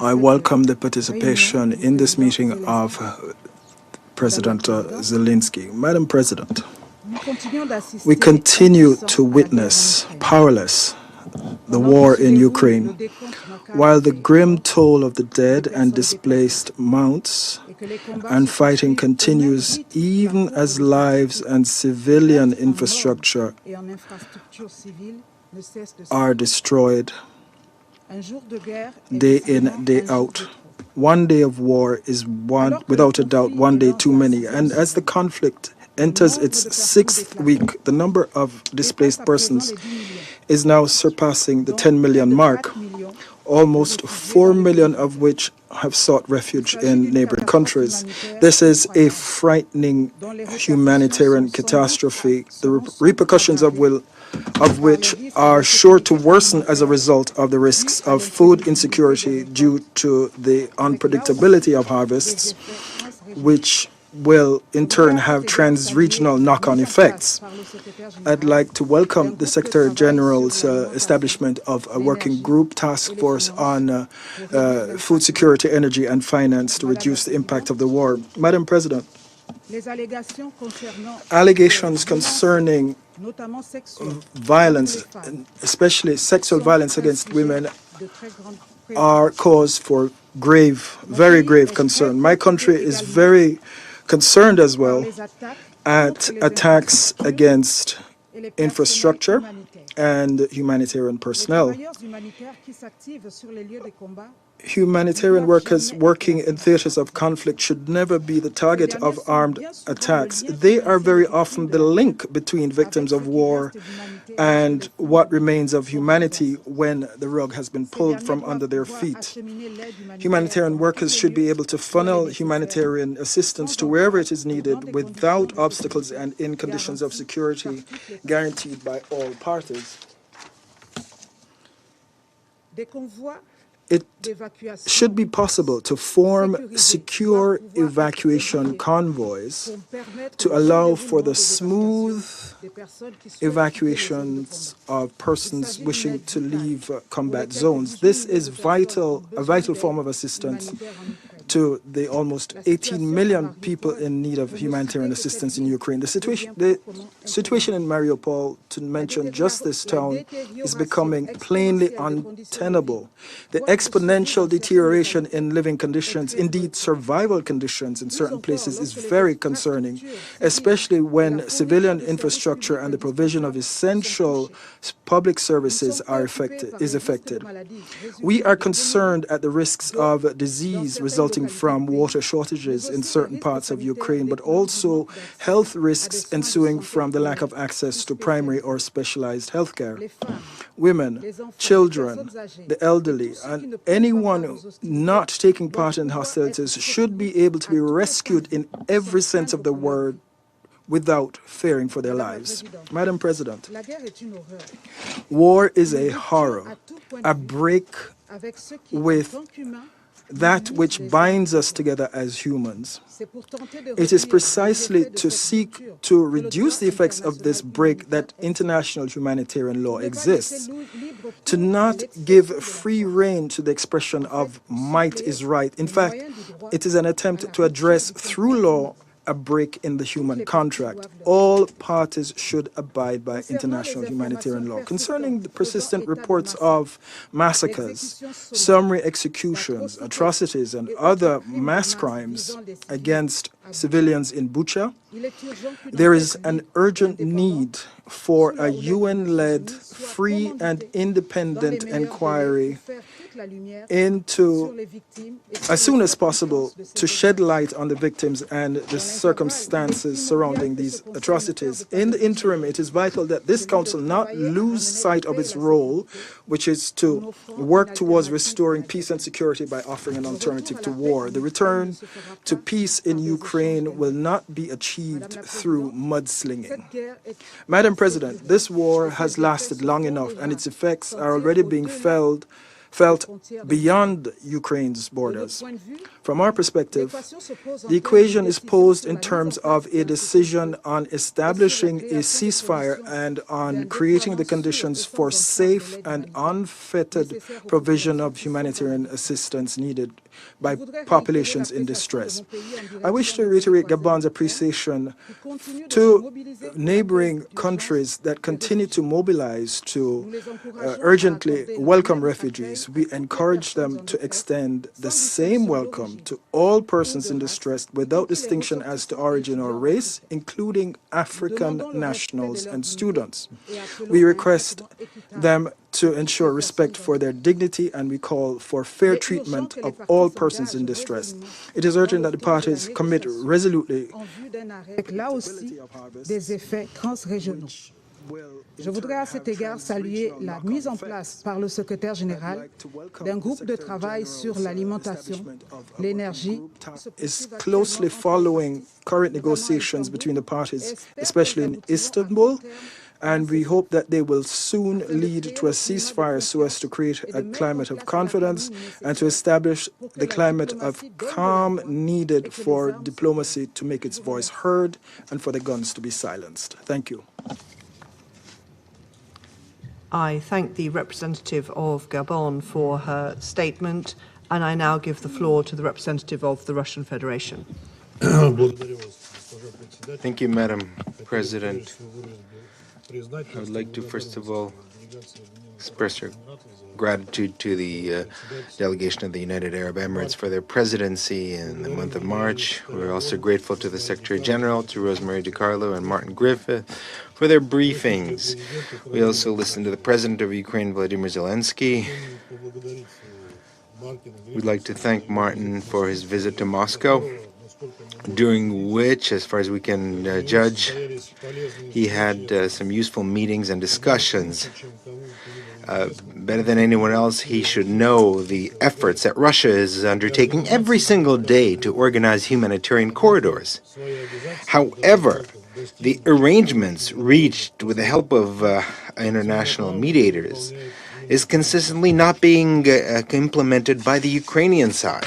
I welcome the participation in this meeting of President Zelensky. Madam President, we continue to witness, powerless, the war in Ukraine. While the grim toll of the dead and displaced mounts and fighting continues, even as lives and civilian infrastructure are destroyed day in, day out. One day of war is without a doubt one day too many. And as the conflict enters its sixth week, the number of displaced persons is now surpassing the 10 million mark, almost 4 million of which have sought refuge in neighboring countries. This is a frightening humanitarian catastrophe, the repercussions of which are sure to worsen as a result of the risks of food insecurity due to the unpredictability of harvests, which will in turn have trans-regional knock-on effects. I'd like to welcome the Secretary General's establishment of a working group task force on food security, energy and finance to reduce the impact of the war. Madam President, allegations concerning violence, especially sexual violence against women, are cause for very grave concern. My country is very concerned as well at attacks against infrastructure and humanitarian personnel. Humanitarian workers working in theaters of conflict should never be the target of armed attacks. They are very often the link between victims of war and what remains of humanity when the rug has been pulled from under their feet. Humanitarian workers should be able to funnel humanitarian assistance to wherever it is needed without obstacles and in conditions of security guaranteed by all parties. It should be possible to form secure evacuation convoys to allow for the smooth evacuations of persons wishing to leave combat zones. This is a vital form of assistance to the almost 18 million people in need of humanitarian assistance in Ukraine. The situation in Mariupol, to mention just this town, is becoming plainly untenable. The exponential deterioration in living conditions, indeed survival conditions in certain places, is very concerning, especially when civilian infrastructure and the provision of essential public services is affected. We are concerned at the risks of disease resulting from water shortages in certain parts of Ukraine, but also health risks ensuing from the lack of access to primary or specialized health care. Women, children, the elderly, and anyone not taking part in hostilities should be able to be rescued in every sense of the word without fearing for their lives. Madam President, war is a horror, a break with that which binds us together as humans. It is precisely to seek to reduce the effects of this break that international humanitarian law exists. To not give free rein to the expression of might is right. In fact, it is an attempt to address through law a break in the human contract. All parties should abide by international humanitarian law. Concerning the persistent reports of massacres, summary executions, atrocities, and other mass crimes against civilians in Bucha, there is an urgent need for a UN-led, free and independent inquiry into, as soon as possible, to shed light on the victims and the circumstances surrounding these atrocities. In the interim, it is vital that this council not lose sight of its role, which is to work towards restoring peace and security by offering an alternative to war. The return to peace in Ukraine will not be achieved through mudslinging. Madam President, this war has lasted long enough, and its effects are already being felt beyond Ukraine's borders. From our perspective, the equation is posed in terms of a decision on establishing a ceasefire and on creating the conditions for safe and unfettered provision of humanitarian assistance needed by populations in distress. I wish to reiterate Gabon's appreciation to neighboring countries that continue to mobilize to urgently welcome refugees. We encourage them to extend the same welcome to all persons in distress without distinction as to origin or race, including African nationals and students. We request them to ensure respect for their dignity, and we call for fair treatment of all persons in distress. It is urgent that the parties commit resolutely
Je voudrais à cet égard saluer la mise en place par le secrétaire général d'un groupe de travail sur l'alimentation, l'énergie.
Is closely following current negotiations between the parties, especially in Istanbul, and we hope that they will soon lead to a ceasefire so as to create a climate of confidence and to establish the climate of calm needed for diplomacy to make its voice heard and for the guns to be silenced. Thank you.
I thank the representative of Gabon for her statement, and I now give the floor to the representative of the Russian Federation.
Thank you, Madam President. I would like to, first of all, express our gratitude to the delegation of the United Arab Emirates for their presidency in the month of March. We're also grateful to the Secretary General, to Rosemary DiCarlo and Martin Griffith for their briefings. We also listened to the President of Ukraine, Volodymyr Zelensky, We'd like to thank Martin for his visit to Moscow, during which, as far as we can judge, he had some useful meetings and discussions. Better than anyone else, he should know the efforts that Russia is undertaking every single day to organize humanitarian corridors. However, the arrangements reached with the help of international mediators is consistently not being implemented by the Ukrainian side.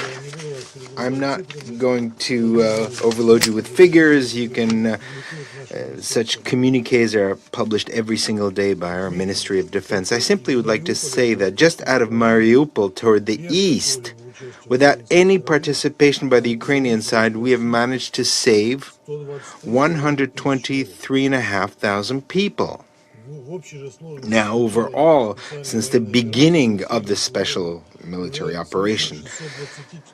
I'm not going to overload you with figures. You can such communiques are published every single day by our Ministry of Defense. I simply would like to say that just out of Mariupol toward the east, without any participation by the Ukrainian side, we have managed to save 123,500 people. Now, overall, since the beginning of the special military operation,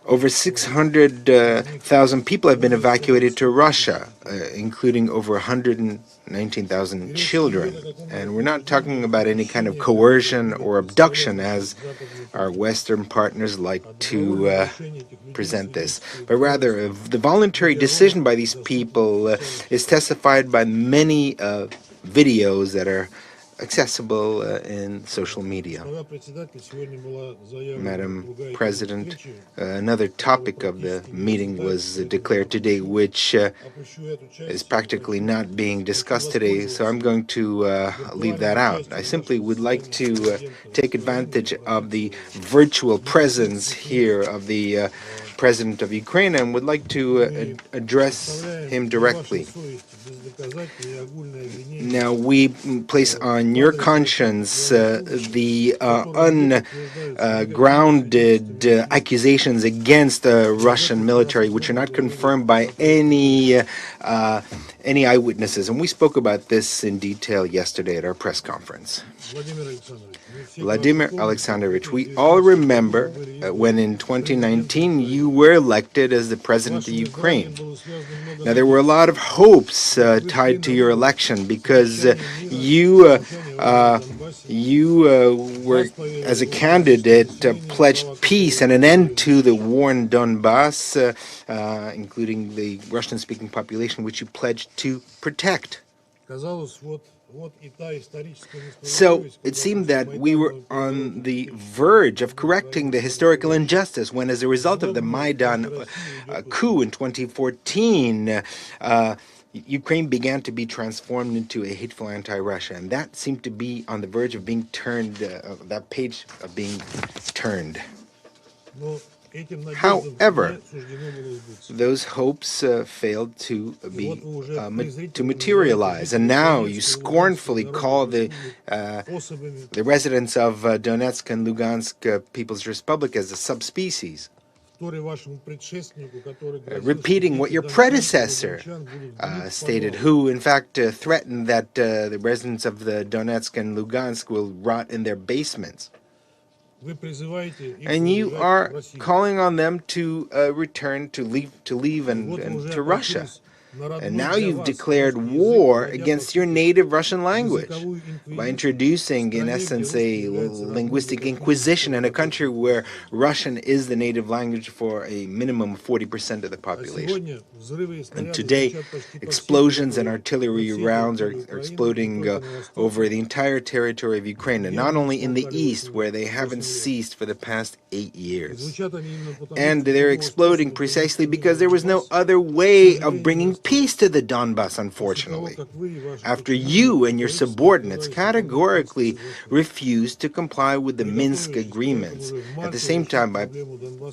over 600,000 people have been evacuated to Russia, including over 119,000 children. And we're not talking about any kind of coercion or abduction, as our Western partners like to present this, but rather the voluntary decision by these people is testified by many videos that are accessible in social media. Madam President, another topic of the meeting was declared today, which is practically not being discussed today, so I'm going to leave that out. I simply would like to take advantage of the virtual presence here of the President of Ukraine and would like to address him directly. Now, we place on your conscience the ungrounded accusations against the Russian military, which are not confirmed by any eyewitnesses. And we spoke about this in detail yesterday at our press conference. Vladimir Alexandrovich, we all remember when in 2019 you were elected as the president of Ukraine. Now, there were a lot of hopes tied to your election because you were, as a candidate, pledged peace and an end to the war in Donbass, including the Russian-speaking population, which you pledged to protect. So it seemed that we were on the verge of correcting the historical injustice when, as a result of the Maidan coup in 2014, Ukraine began to be transformed into a hateful anti-Russia, and that seemed to be on the verge of being turned, that page of being turned. However, those hopes failed to materialize, and now you scornfully call the residents of Donetsk and Lugansk People's Republic as a subspecies, repeating what your predecessor stated, who in fact threatened that the residents of the Donetsk and Lugansk will rot in their basements. And you are calling on them to return, to leave and to Russia. And now you've declared war against your native Russian language by introducing, in essence, a linguistic inquisition in a country where Russian is the native language for a minimum of 40% of the population. And today, explosions and artillery rounds are exploding over the entire territory of Ukraine, and not only in the east, where they haven't ceased for the past 8 years. And they're exploding precisely because there was no other way of bringing peace to the Donbass, unfortunately, after you and your subordinates categorically refused to comply with the Minsk agreements, at the same time by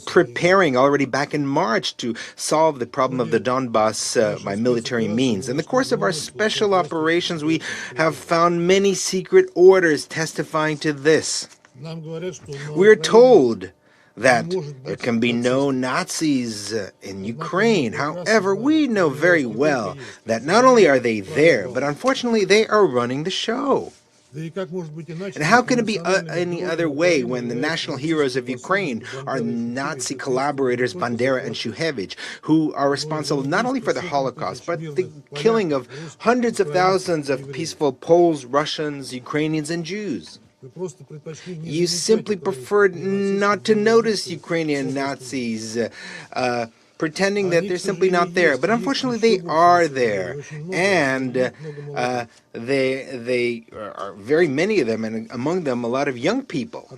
preparing already back in March to solve the problem of the Donbass by military means. In the course of our special operations, we have found many secret orders testifying to this. We're told that there can be no Nazis in Ukraine. However, we know very well that not only are they there, but unfortunately they are running the show. And how can it be any other way when the national heroes of Ukraine are Nazi collaborators Bandera and Shuhevich, who are responsible not only for the Holocaust, but the killing of hundreds of thousands of peaceful Poles, Russians, Ukrainians, and Jews? You simply preferred not to notice Ukrainian Nazis, pretending that they're simply not there. But unfortunately, they are there. And they are very many of them, and among them a lot of young people.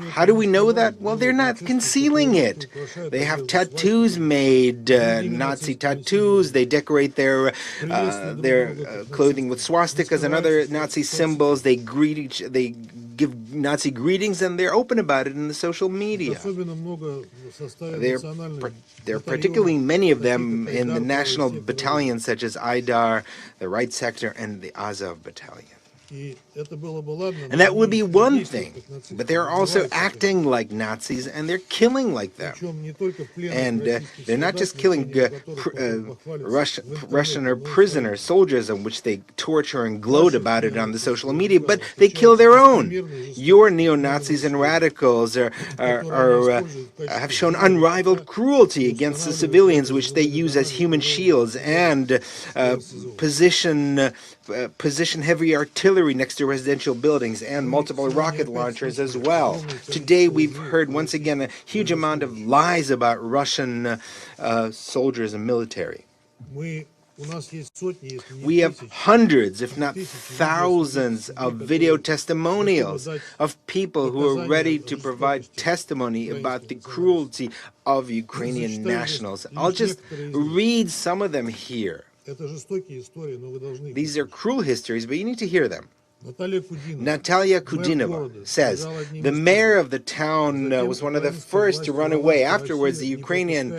How do we know that? Well, they're not concealing it. They have tattoos made, Nazi tattoos. They decorate their clothing with swastikas and other Nazi symbols. They give Nazi greetings, and they're open about it in the social media. There are particularly many of them in the national battalions such as Aidar, the Right Sector, and the Azov Battalion. And that would be one thing, but they're also acting like Nazis, and they're killing like them. And they're not just killing Russian or prisoner soldiers, in which they torture and gloat about it on the social media, but they kill their own. Your neo-Nazis and radicals have shown unrivaled cruelty against the civilians, which they use as human shields, and position heavy artillery next to residential buildings and multiple rocket launchers as well. Today we've heard once again a huge amount of lies about Russian soldiers and military. We have hundreds, if not thousands, of video testimonials of people who are ready to provide testimony about the cruelty of Ukrainian nationals. I'll just read some of them here. These are cruel histories, but you need to hear them. Natalia Kudinova says, the mayor of the town was one of the first to run away. Afterwards, the Ukrainian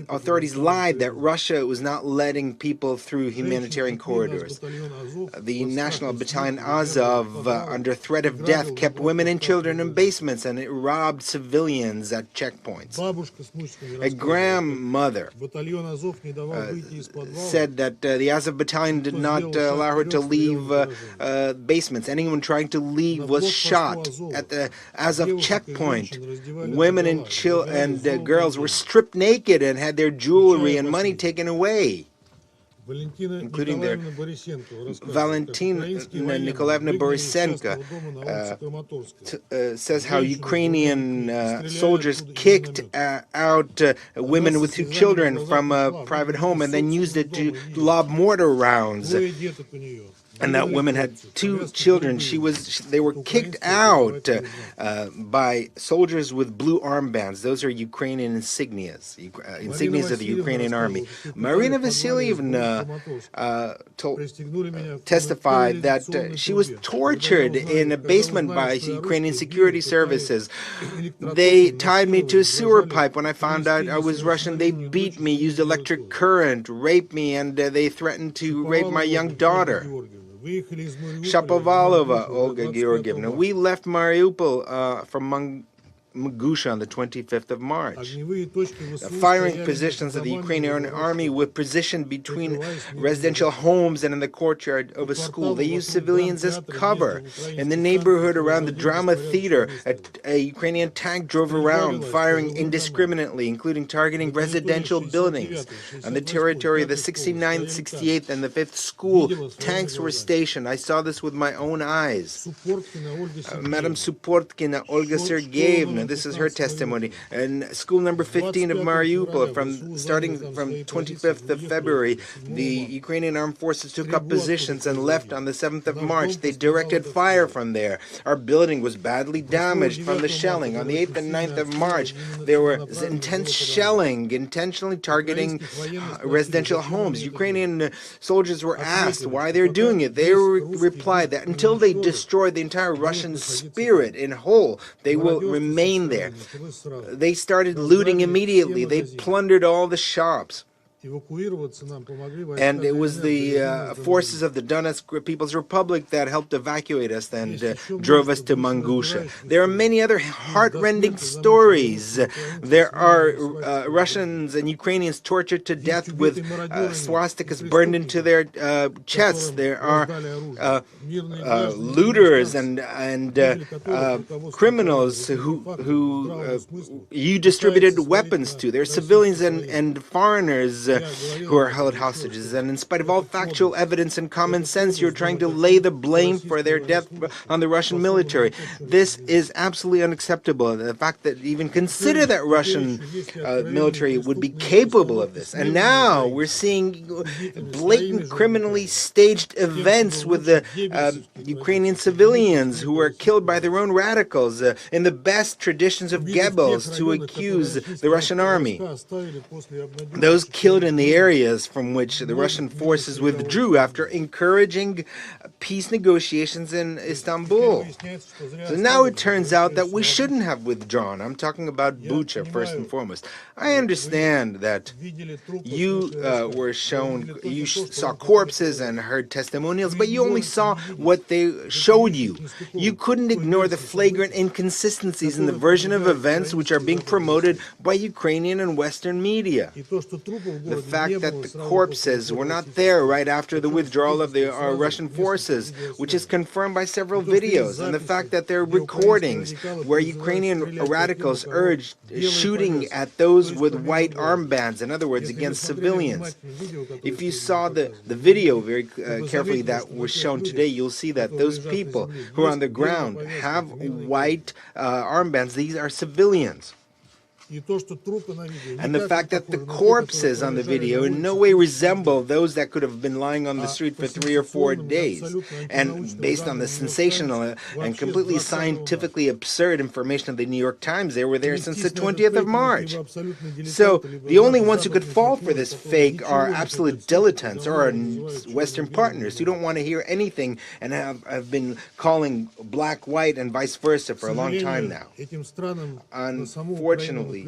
authorities lied that Russia was not letting people through humanitarian corridors. The National Battalion Azov, under threat of death, kept women and children in basements, and it robbed civilians at checkpoints. A grandmother said that the Azov Battalion did not allow her to leave basements. Anyone trying to leave was shot at the Azov checkpoint. Women and girls were stripped naked and had their jewelry and money taken away, including their Valentina Nikolaevna Borisenko says how Ukrainian soldiers kicked out women with 2 children from a private home and then used it to lob mortar rounds. And that woman had 2 children. They were kicked out by soldiers with blue armbands. Those are Ukrainian insignias of the Ukrainian army. Marina Vasilyevna testified that she was tortured in a basement by Ukrainian security services. They tied me to a sewer pipe when I found out I was Russian. They beat me, used electric current, raped me, and they threatened to rape my young daughter. Shapovalova Olga Georgievna. We left Mariupol from Mangusha on the 25th of March. The firing positions of the Ukrainian army were positioned between residential homes and in the courtyard of a school. They used civilians as cover. In the neighborhood around the drama theater, a Ukrainian tank drove around, firing indiscriminately, including targeting residential buildings. On the territory of the 69th, 68th, and the 5th school, tanks were stationed. I saw this with my own eyes. Madam Suportkina Olga Sergeyevna, this is her testimony. In school number 15 of Mariupol, starting from 25th of February, the Ukrainian armed forces took up positions and left on the 7th of March. They directed fire from there. Our building was badly damaged from the shelling. On the 8th and 9th of March, there was intense shelling, intentionally targeting residential homes. Ukrainian soldiers were asked why they're doing it. They replied that until they destroy the entire Russian spirit in whole, they will remain there. They started looting immediately. They plundered all the shops. And it was the forces of the Donetsk People's Republic that helped evacuate us and drove us to Mangusha. There are many other heartrending stories. There are Russians and Ukrainians tortured to death with swastikas burned into their chests. There are looters and criminals who you distributed weapons to. There are civilians and foreigners who are held hostages. And in spite of all factual evidence and common sense, you're trying to lay the blame for their death on the Russian military. This is absolutely unacceptable. The fact that even consider that Russian military would be capable of this. And now we're seeing blatant criminally staged events with the Ukrainian civilians who are killed by their own radicals in the best traditions of Goebbels to accuse the Russian army. Those killed in the areas from which the Russian forces withdrew after encouraging peace negotiations in Istanbul. So now it turns out that we shouldn't have withdrawn. I'm talking about Bucha first and foremost. I understand that you were shown, you saw corpses and heard testimonials, but you only saw what they showed you. You couldn't ignore the flagrant inconsistencies in the version of events which are being promoted by Ukrainian and Western media. The fact that the corpses were not there right after the withdrawal of the Russian forces, which is confirmed by several videos, and the fact that there are recordings where Ukrainian radicals urged shooting at those with white armbands, in other words, against civilians. If you saw the video very carefully that was shown today, you'll see that those people who are on the ground have white armbands. These are civilians. And the fact that the corpses on the video in no way resemble those that could have been lying on the street for 3 or 4 days. And based on the sensational and completely scientifically absurd information of the New York Times, they were there since the 20th of March. So the only ones who could fall for this fake are absolute dilettantes or our Western partners who don't want to hear anything and have been calling black, white, and vice versa for a long time now. Unfortunately,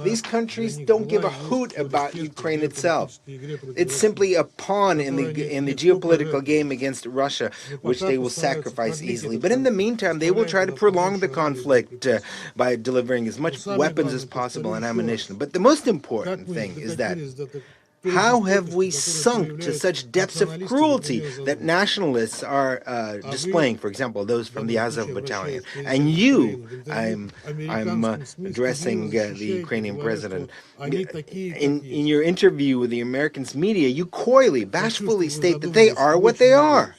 these countries don't give a hoot about Ukraine itself. It's simply a pawn in the geopolitical game against Russia, which they will sacrifice easily. But in the meantime, they will try to prolong the conflict by delivering as much weapons as possible and ammunition. But the most important thing is that how have we sunk to such depths of cruelty that nationalists are displaying, for example, those from the Azov battalion? And you, I'm addressing the Ukrainian president, in your interview with the American media, you coyly, bashfully state that they are what they are.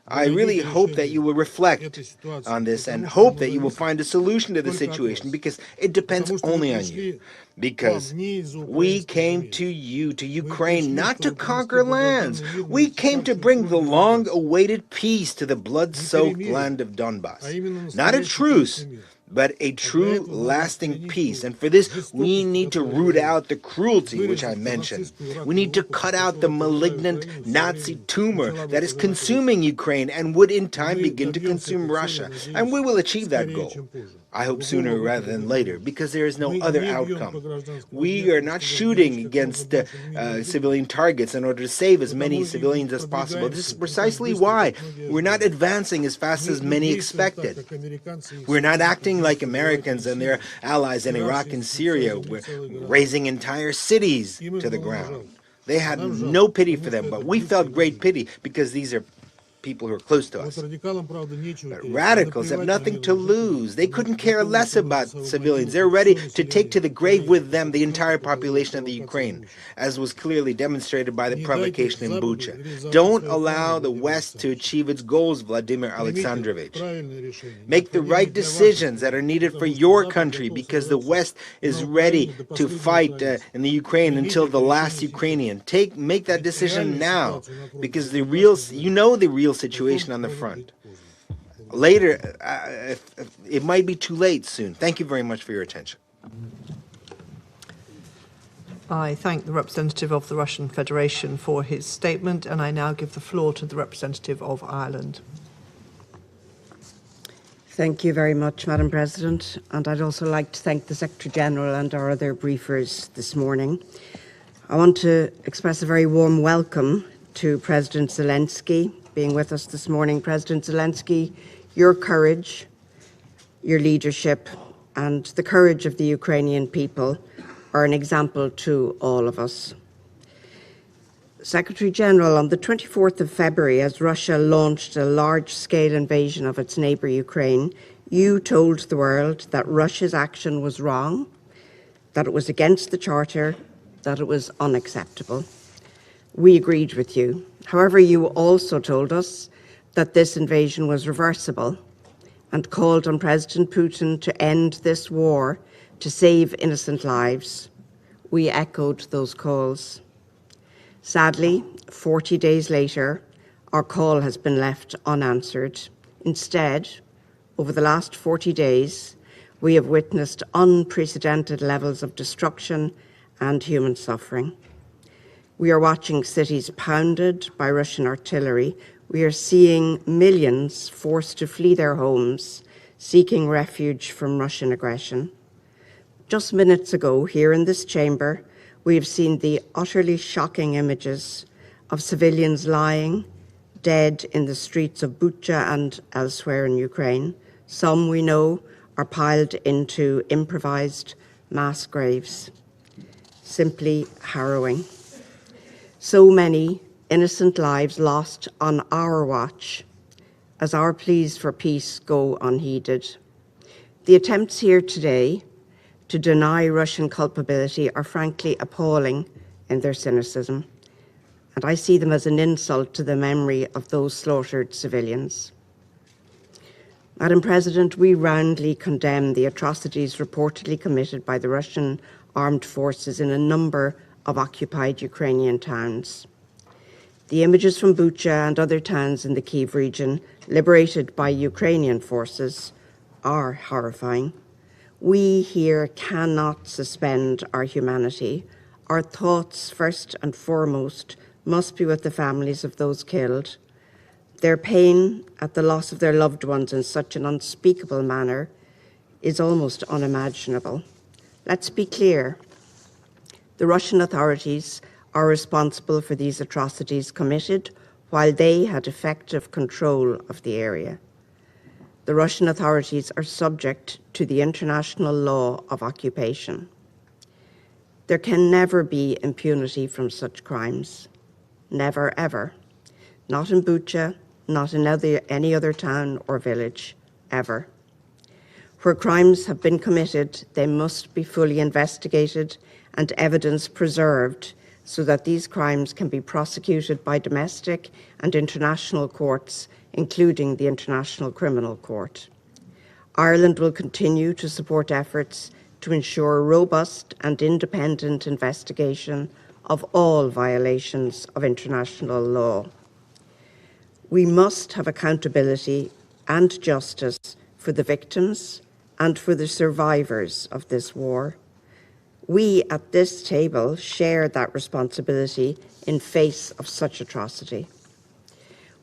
I really hope that you will reflect on this and hope that you will find a solution to the situation, because it depends only on you. Because we came to you, to Ukraine, not to conquer lands. We came to bring the long-awaited peace to the blood-soaked land of Donbass. Not a truce, but a true, lasting peace. And for this, we need to root out the cruelty, which I mentioned. We need to cut out the malignant Nazi tumor that is consuming Ukraine and would in time begin to consume Russia. And we will achieve that goal. I hope sooner rather than later, because there is no other outcome. We are not shooting against civilian targets in order to save as many civilians as possible. This is precisely why we're not advancing as fast as many expected. We're not acting like Americans and their allies in Iraq and Syria. We're razing entire cities to the ground. They had no pity for them, but we felt great pity because these are people who are close to us. But radicals have nothing to lose. They couldn't care less about civilians. They're ready to take to the grave with them the entire population of the Ukraine, as was clearly demonstrated by the provocation in Bucha. Don't allow the West to achieve its goals, Vladimir Alexandrovich. Make the right decisions that are needed for your country, because the West is ready to fight in the Ukraine until the last Ukrainian. Make that decision now, because the real situation on the front. Later, it might be too late soon. Thank you very much for your attention.
I thank the representative of the Russian Federation for his statement, and I now give the floor to the representative of Ireland.
Thank you very much, Madam President. And I'd also like to thank the Secretary-General and our other briefers this morning. I want to express a very warm welcome to President Zelensky being with us this morning. President Zelensky, your courage, your leadership, and the courage of the Ukrainian people are an example to all of us. Secretary General, on the 24th of February, as Russia launched a large-scale invasion of its neighbour Ukraine, you told the world that Russia's action was wrong, that it was against the Charter, that it was unacceptable. We agreed with you. However, you also told us that this invasion was reversible and called on President Putin to end this war to save innocent lives. We echoed those calls. Sadly, 40 days later, our call has been left unanswered. Instead, over the last 40 days, we have witnessed unprecedented levels of destruction and human suffering. We are watching cities pounded by Russian artillery. We are seeing millions forced to flee their homes, seeking refuge from Russian aggression. Just minutes ago, here in this chamber, we have seen the utterly shocking images of civilians lying dead in the streets of Bucha and elsewhere in Ukraine. Some, we know, are piled into improvised mass graves. Simply harrowing. So many innocent lives lost on our watch as our pleas for peace go unheeded. The attempts here today to deny Russian culpability are frankly appalling in their cynicism, and I see them as an insult to the memory of those slaughtered civilians. Madam President, we roundly condemn the atrocities reportedly committed by the Russian armed forces in a number of occupied Ukrainian towns. The images from Bucha and other towns in the Kyiv region liberated by Ukrainian forces are horrifying. We here cannot suspend our humanity. Our thoughts, first and foremost, must be with the families of those killed. Their pain at the loss of their loved ones in such an unspeakable manner is almost unimaginable. Let's be clear. The Russian authorities are responsible for these atrocities committed while they had effective control of the area. The Russian authorities are subject to the international law of occupation. There can never be impunity from such crimes. Never, ever. Not in Bucha, not in any other town or village, ever. Where crimes have been committed, they must be fully investigated and evidence preserved so that these crimes can be prosecuted by domestic and international courts, including the International Criminal Court. Ireland will continue to support efforts to ensure robust and independent investigation of all violations of international law. We must have accountability and justice for the victims and for the survivors of this war. We at this table share that responsibility in face of such atrocity.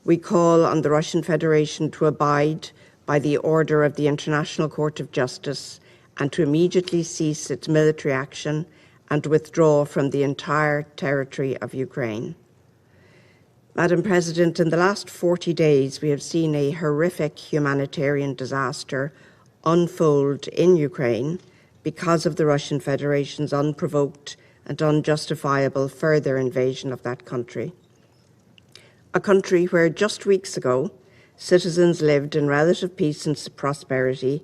We call on the Russian Federation to abide by the order of the International Court of Justice and to immediately cease its military action and withdraw from the entire territory of Ukraine. Madam President, in the last 40 days, we have seen a horrific humanitarian disaster unfold in Ukraine because of the Russian Federation's unprovoked and unjustifiable further invasion of that country. A country where just weeks ago, citizens lived in relative peace and prosperity,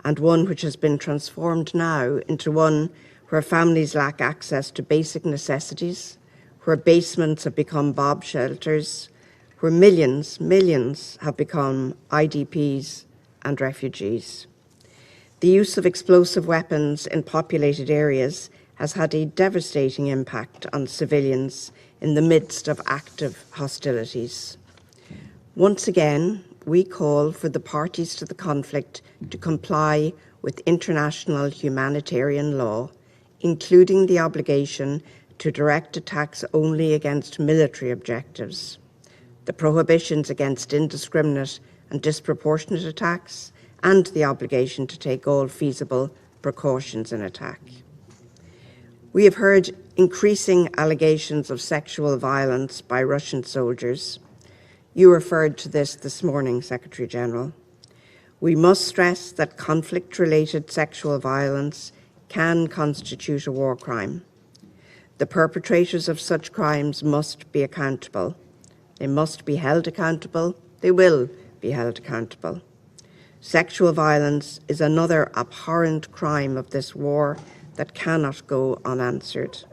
and one which has been transformed now into one where families lack access to basic necessities, where basements have become bomb shelters, where millions have become IDPs and refugees. The use of explosive weapons in populated areas has had a devastating impact on civilians in the midst of active hostilities. Once again, we call for the parties to the conflict to comply with international humanitarian law, including the obligation to direct attacks only against military objectives, the prohibitions against indiscriminate and disproportionate attacks, and the obligation to take all feasible precautions in attack. We have heard increasing allegations of sexual violence by Russian soldiers. You referred to this morning, Secretary General. We must stress that conflict-related sexual violence can constitute a war crime. The perpetrators of such crimes must be accountable. They must be held accountable. They will be held accountable. Sexual violence is another abhorrent crime of this war that cannot go unanswered.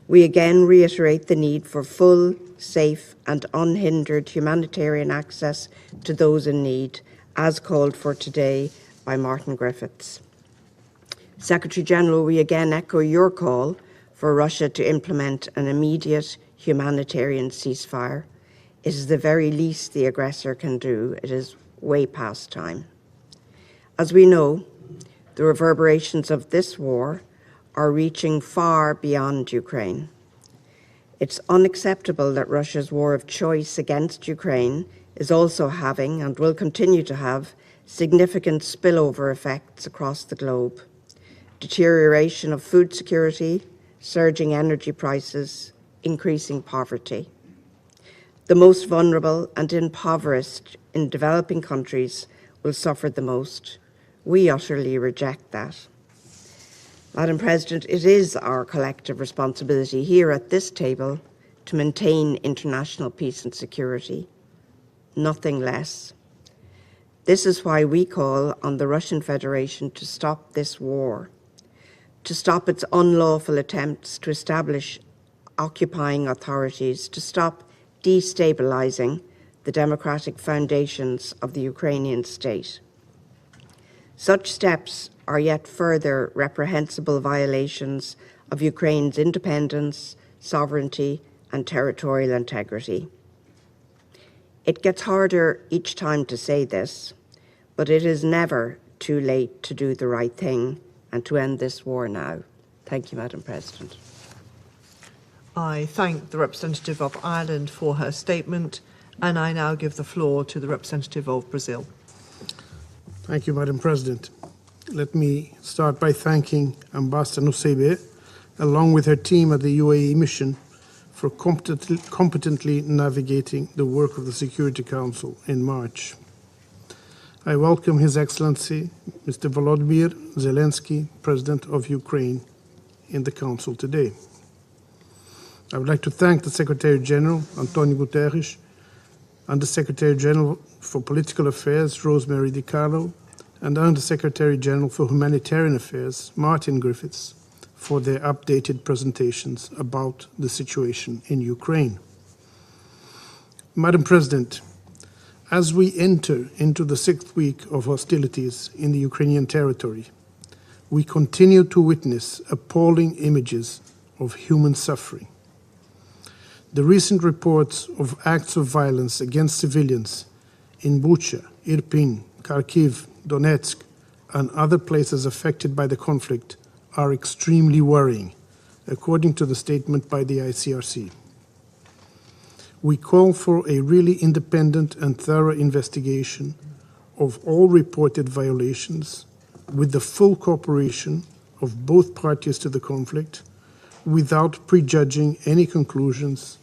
We again reiterate the need for full, safe and unhindered humanitarian access to those in need, as called for today by Martin Griffiths. Secretary-General, we again echo your call for Russia to implement an immediate humanitarian ceasefire. It is the very least the aggressor can do. It is way past time. As we know, the reverberations of this war are reaching far beyond Ukraine. It's unacceptable that Russia's war of choice against Ukraine is also having, and will continue to have, significant spillover effects across the globe. Deterioration of food security, surging energy prices, increasing poverty. The most vulnerable and impoverished in developing countries will suffer the most. We utterly reject that. Madam President, it is our collective responsibility here at this table to maintain international peace and security, nothing less. This is why we call on the Russian Federation to stop this war, to stop its unlawful attempts to establish occupying authorities, to stop destabilizing the democratic foundations of the Ukrainian state. Such steps are yet further reprehensible violations of Ukraine's independence, sovereignty, and territorial integrity. It gets harder each time to say this, but it is never too late to do the right thing and to end this war now. Thank you, Madam President.
I thank the representative of Ireland for her statement, and I now give the floor to the representative of Brazil.
Thank you, Madam President. Let me start by thanking Ambassador Nusseibeh, along with her team at the UAE mission, for competently navigating the work of the Security Council in March. I welcome His Excellency, Mr. Volodymyr Zelensky, President of Ukraine, in the Council today. I would like to thank the Secretary-General, Antonio Guterres, Under Secretary-General for Political Affairs, Rosemary DiCarlo, and Under Secretary-General for Humanitarian Affairs, Martin Griffiths, for their updated presentations about the situation in Ukraine. Madam President, as we enter into the 6th week of hostilities in the Ukrainian territory, we continue to witness appalling images of human suffering. The recent reports of acts of violence against civilians in Bucha, Irpin, Kharkiv, Donetsk, and other places affected by the conflict are extremely worrying, according to the statement by the ICRC. We call for a really independent and thorough investigation of all reported violations with the full cooperation of both parties to the conflict, without prejudging any conclusions,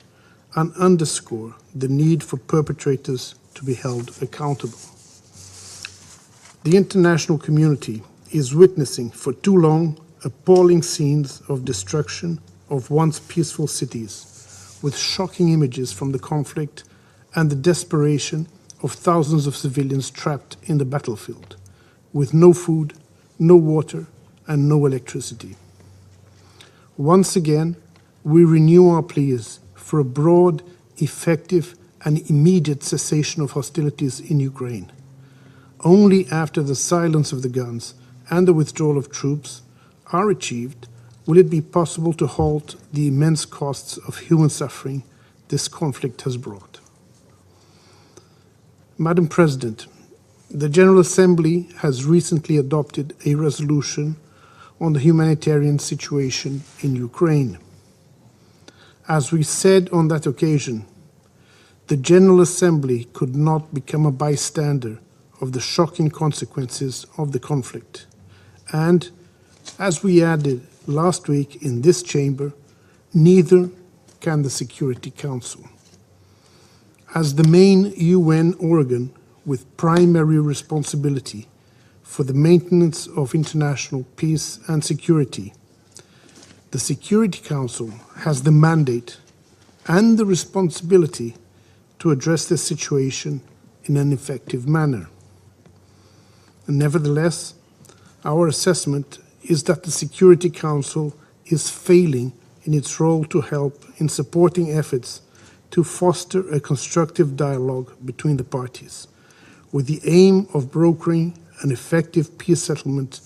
and underscore the need for perpetrators to be held accountable. The international community is witnessing for too long appalling scenes of destruction of once peaceful cities, with shocking images from the conflict and the desperation of thousands of civilians trapped in the battlefield, with no food, no water, and no electricity. Once again, we renew our pleas for a broad, effective, and immediate cessation of hostilities in Ukraine. Only after the silence of the guns and the withdrawal of troops are achieved will it be possible to halt the immense costs of human suffering this conflict has brought. Madam President, the General Assembly has recently adopted a resolution on the humanitarian situation in Ukraine. As we said on that occasion, the General Assembly could not become a bystander of the shocking consequences of the conflict. And, as we added last week in this chamber, neither can the Security Council. As the main UN organ with primary responsibility for the maintenance of international peace and security, the Security Council has the mandate and the responsibility to address this situation in an effective manner. Nevertheless, our assessment is that the Security Council is failing in its role to help in supporting efforts to foster a constructive dialogue between the parties, with the aim of brokering an effective peace settlement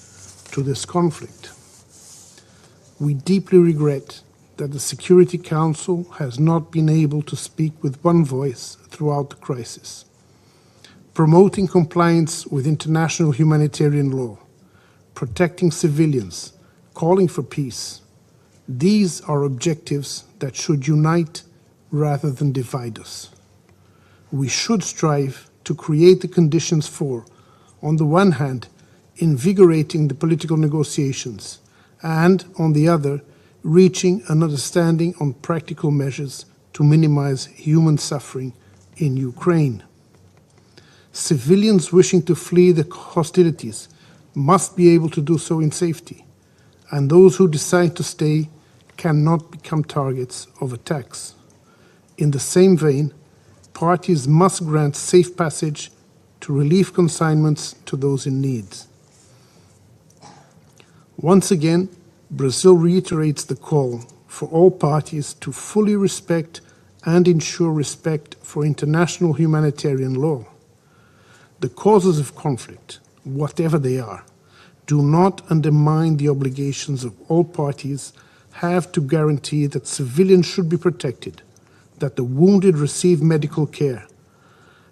to this conflict. We deeply regret that the Security Council has not been able to speak with one voice throughout the crisis. Promoting compliance with international humanitarian law, protecting civilians, calling for peace, these are objectives that should unite rather than divide us. We should strive to create the conditions for, on the one hand, invigorating the political negotiations, and, on the other, reaching an understanding on practical measures to minimize human suffering in Ukraine. Civilians wishing to flee the hostilities must be able to do so in safety, and those who decide to stay cannot become targets of attacks. In the same vein, parties must grant safe passage to relief consignments to those in need. Once again, Brazil reiterates the call for all parties to fully respect and ensure respect for international humanitarian law. The causes of conflict, whatever they are, do not undermine the obligations of all parties have to guarantee that civilians should be protected, that the wounded receive medical care,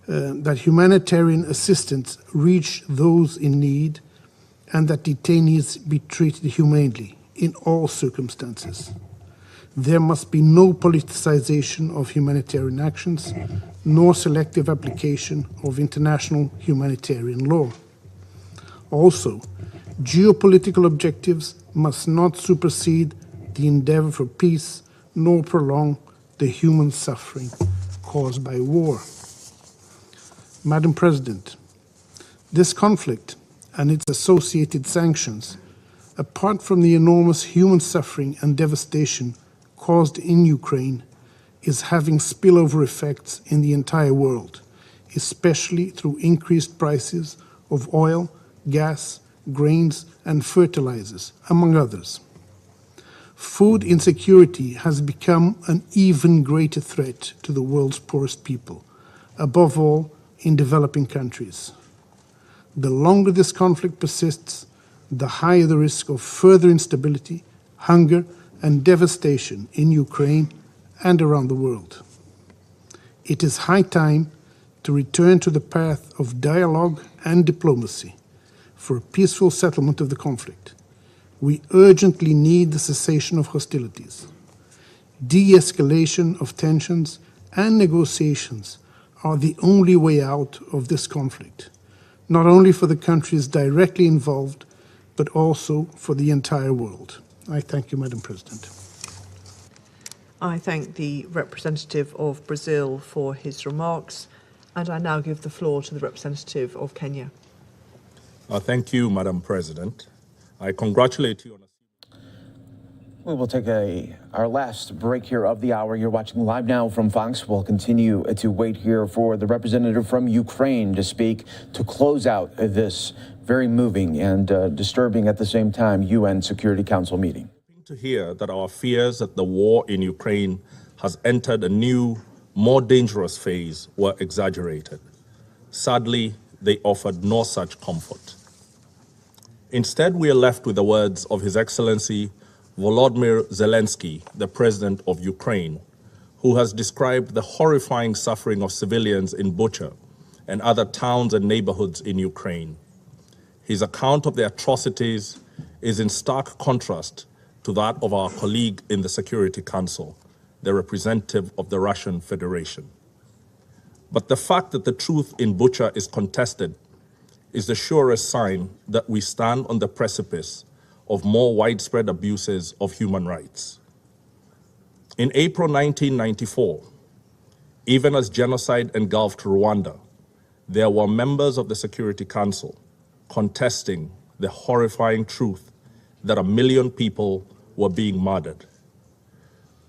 that humanitarian assistance reach those in need, and that detainees be treated humanely in all circumstances. There must be no politicization of humanitarian actions, nor selective application of international humanitarian law. Also, geopolitical objectives must not supersede the endeavor for peace, nor prolong the human suffering caused by war. Madam President, this conflict and its associated sanctions, apart from the enormous human suffering and devastation caused in Ukraine, is having spillover effects in the entire world, especially through increased prices of oil, gas, grains, and fertilizers, among others. Food insecurity has become an even greater threat to the world's poorest people, above all in developing countries. The longer this conflict persists, the higher the risk of further instability, hunger, and devastation in Ukraine and around the world. It is high time to return to the path of dialogue and diplomacy for a peaceful settlement of the conflict. We urgently need the cessation of hostilities. De-escalation of tensions and negotiations are the only way out of this conflict, not only for the countries directly involved, but also for the entire world. I thank you, Madam President.
I thank the representative of Brazil for his remarks, and I now give the floor to the representative of Kenya.
Thank you, Madam President. I congratulate you on
We will take our last break here of the hour. You're watching Live Now from Fox. We'll continue to wait here for the representative from Ukraine to speak to close out this very moving and disturbing at the same time UN Security Council meeting.
To hear that our fears that the war in Ukraine has entered a new, more dangerous phase were exaggerated. Sadly, they offered no such comfort. Instead, we are left with the words of His Excellency Volodymyr Zelensky, the President of Ukraine, who has described the horrifying suffering of civilians in Bucha and other towns and neighborhoods in Ukraine. His account of the atrocities is in stark contrast to that of our colleague in the Security Council, the representative of the Russian Federation. But the fact that the truth in Bucha is contested is the surest sign that we stand on the precipice of more widespread abuses of human rights. In April 1994, even as genocide engulfed Rwanda, there were members of the Security Council contesting the horrifying truth that 1 million people were being murdered.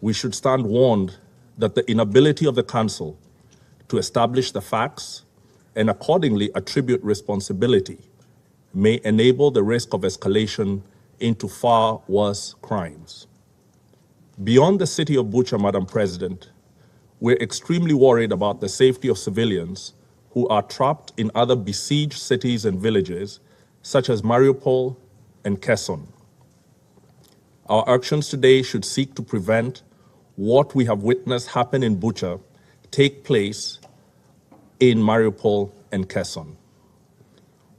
We should stand warned that the inability of the Council to establish the facts and accordingly attribute responsibility may enable the risk of escalation into far worse crimes. Beyond the city of Bucha, Madam President, we're extremely worried about the safety of civilians who are trapped in other besieged cities and villages, such as Mariupol and Kherson. Our actions today should seek to prevent what we have witnessed happen in Bucha take place in Mariupol and Kherson.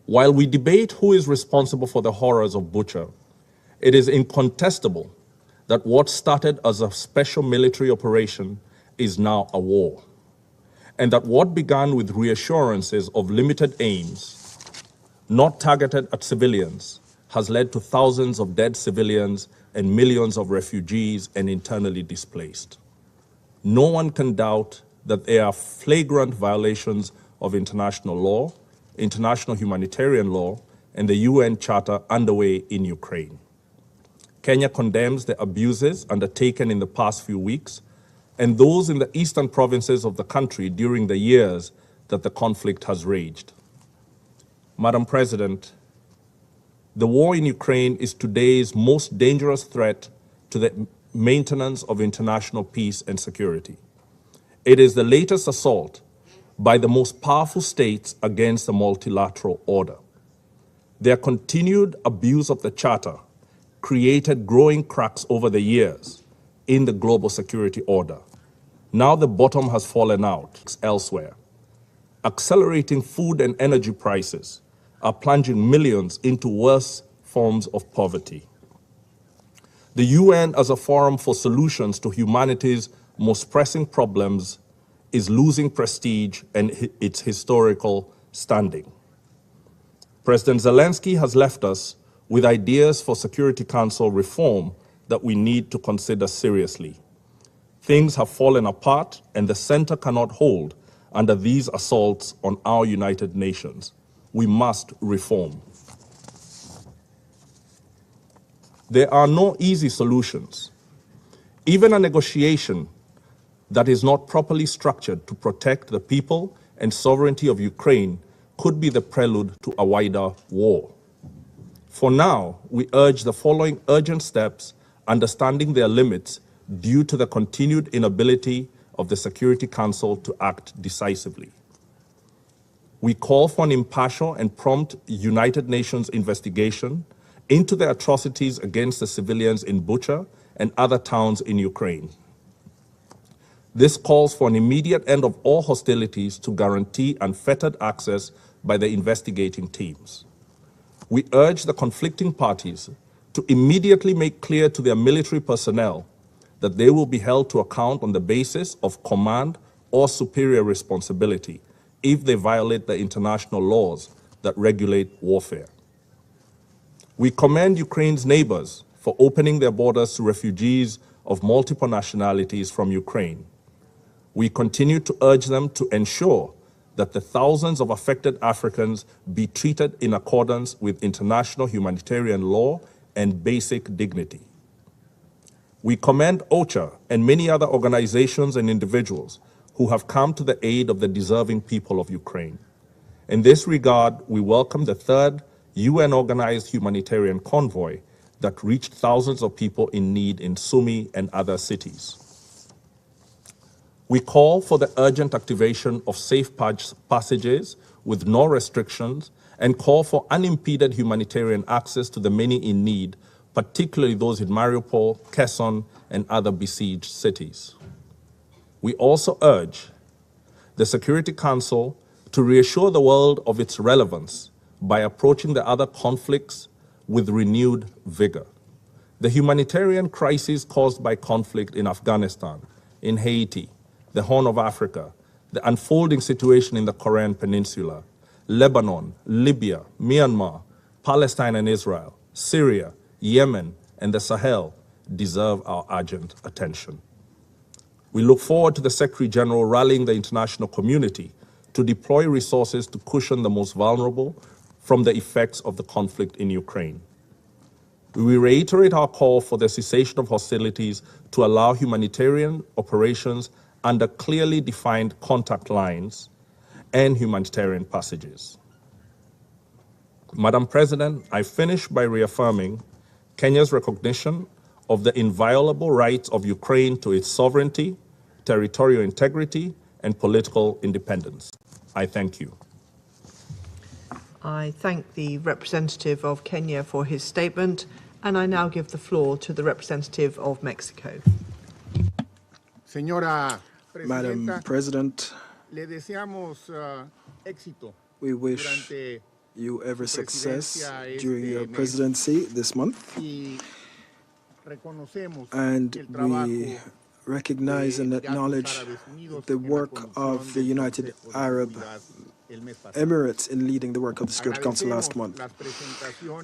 While we debate who is responsible for the horrors of Bucha, it is incontestable that what started as a special military operation is now a war, and that what began with reassurances of limited aims, not targeted at civilians, has led to thousands of dead civilians and millions of refugees and internally displaced. No one can doubt that there are flagrant violations of international law, international humanitarian law, and the UN Charter underway in Ukraine. Kenya condemns the abuses undertaken in the past few weeks and those in the eastern provinces of the country during the years that the conflict has raged. Madam President, the war in Ukraine is today's most dangerous threat to the maintenance of international peace and security. It is the latest assault by the most powerful states against the multilateral order. Their continued abuse of the Charter created growing cracks over the years in the global security order. Now the bottom has fallen out elsewhere. Accelerating food and energy prices are plunging millions into worse forms of poverty. The UN, as a forum for solutions to humanity's most pressing problems, is losing prestige and its historical standing. President Zelensky has left us with ideas for Security Council reform that we need to consider seriously. Things have fallen apart, and the center cannot hold under these assaults on our United Nations. We must reform. There are no easy solutions. Even a negotiation that is not properly structured to protect the people and sovereignty of Ukraine could be the prelude to a wider war. For now, we urge the following urgent steps, understanding their limits due to the continued inability of the Security Council to act decisively. We call for an impartial and prompt United Nations investigation into the atrocities against the civilians in Bucha and other towns in Ukraine. This calls for an immediate end of all hostilities to guarantee unfettered access by the investigating teams. We urge the conflicting parties to immediately make clear to their military personnel that they will be held to account on the basis of command or superior responsibility if they violate the international laws that regulate warfare. We commend Ukraine's neighbors for opening their borders to refugees of multiple nationalities from Ukraine. We continue to urge them to ensure that the thousands of affected Africans be treated in accordance with international humanitarian law and basic dignity. We commend OCHA and many other organizations and individuals who have come to the aid of the deserving people of Ukraine. In this regard, we welcome the third UN-organized humanitarian convoy that reached thousands of people in need in Sumy and other cities. We call for the urgent activation of safe passages with no restrictions and call for unimpeded humanitarian access to the many in need, particularly those in Mariupol, Kherson, and other besieged cities. We also urge the Security Council to reassure the world of its relevance by approaching the other conflicts with renewed vigor. The humanitarian crisis caused by conflict in Afghanistan, in Haiti, the Horn of Africa, the unfolding situation in the Korean Peninsula, Lebanon, Libya, Myanmar, Palestine and Israel, Syria, Yemen, and the Sahel deserve our urgent attention. We look forward to the Secretary General rallying the international community to deploy resources to cushion the most vulnerable from the effects of the conflict in Ukraine. We reiterate our call for the cessation of hostilities to allow humanitarian operations under clearly defined contact lines and humanitarian passages. Madam President, I finish by reaffirming Kenya's recognition of the inviolable rights of Ukraine to its sovereignty, territorial integrity, and political independence. I thank you.
I thank the representative of Kenya for his statement, and I now give the floor to the representative of Mexico.
Madam President, we wish you every success during your presidency this month, and we recognize and acknowledge the work of the United Arab Emirates in leading the work of the Security Council last month.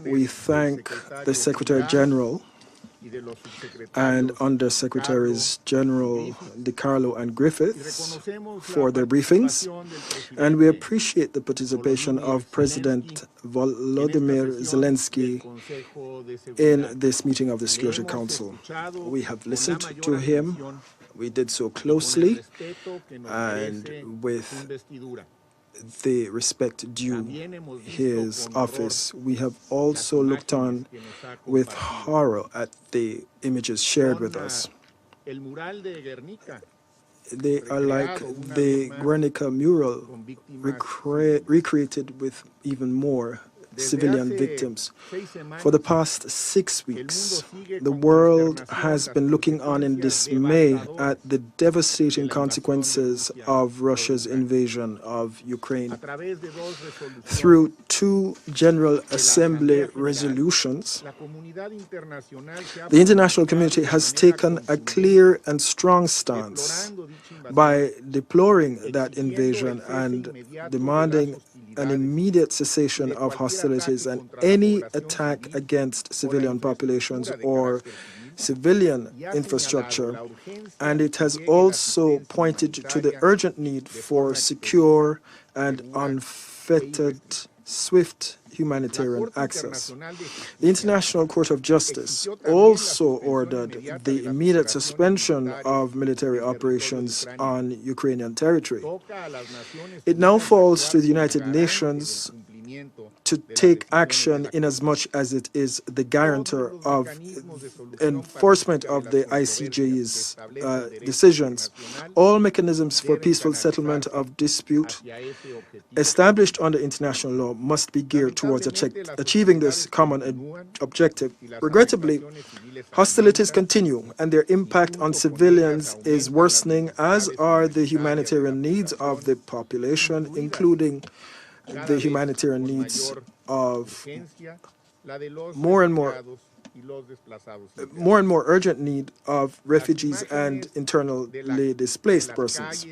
We thank the Secretary General and Under-Secretaries General DiCarlo and Griffiths for their briefings, and we appreciate the participation of President Volodymyr Zelensky in this meeting of the Security Council. We have listened to him. We did so closely and with the respect due his office. We have also looked on with horror at the images shared with us. They are like the Guernica mural recreated with even more civilian victims. For the past 6 weeks, the world has been looking on in dismay at the devastating consequences of Russia's invasion of Ukraine. Through 2 General Assembly resolutions, the international community has taken a clear and strong stance by deploring that invasion and demanding an immediate cessation of hostilities and any attack against civilian populations or civilian infrastructure. And it has also pointed to the urgent need for secure and unfettered, swift humanitarian access. The International Court of Justice also ordered the immediate suspension of military operations on Ukrainian territory. It now falls to the United Nations to take action in as much as it is the guarantor of enforcement of the ICJ's decisions. All mechanisms for peaceful settlement of dispute established under international law must be geared towards achieving this common objective. Regrettably, hostilities continue and their impact on civilians is worsening, as are the humanitarian needs of the population, including the humanitarian needs of more and more urgent need of refugees and internally displaced persons.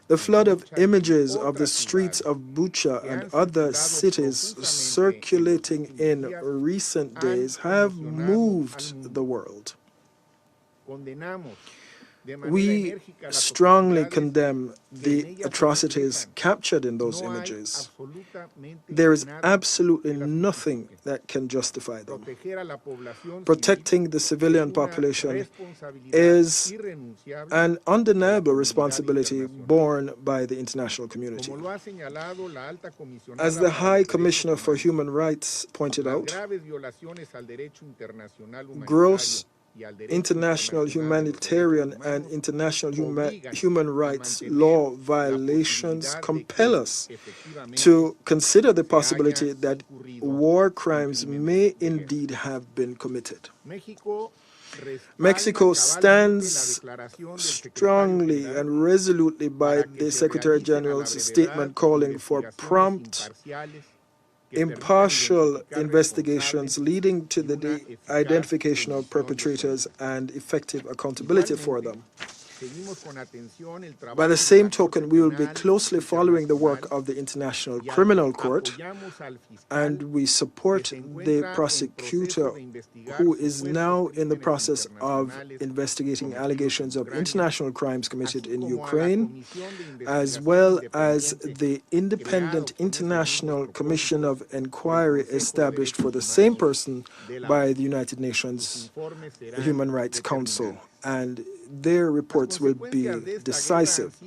The flood of images of the streets of Bucha and other cities circulating in recent days have moved the world. We strongly condemn the atrocities captured in those images. There is absolutely nothing that can justify them. Protecting the civilian population is an undeniable responsibility borne by the international community. As the High Commissioner for Human Rights pointed out, gross international humanitarian and international human rights law violations compel us to consider the possibility that war crimes may indeed have been committed. Mexico stands strongly and resolutely by the Secretary General's statement calling for prompt, impartial investigations leading to the identification of perpetrators and effective accountability for them. By the same token, we will be closely following the work of the International Criminal Court, and we support the prosecutor who is now in the process of investigating allegations of international crimes committed in Ukraine, as well as the Independent International Commission of Inquiry established for the same person by the United Nations Human Rights Council, and their reports will be decisive.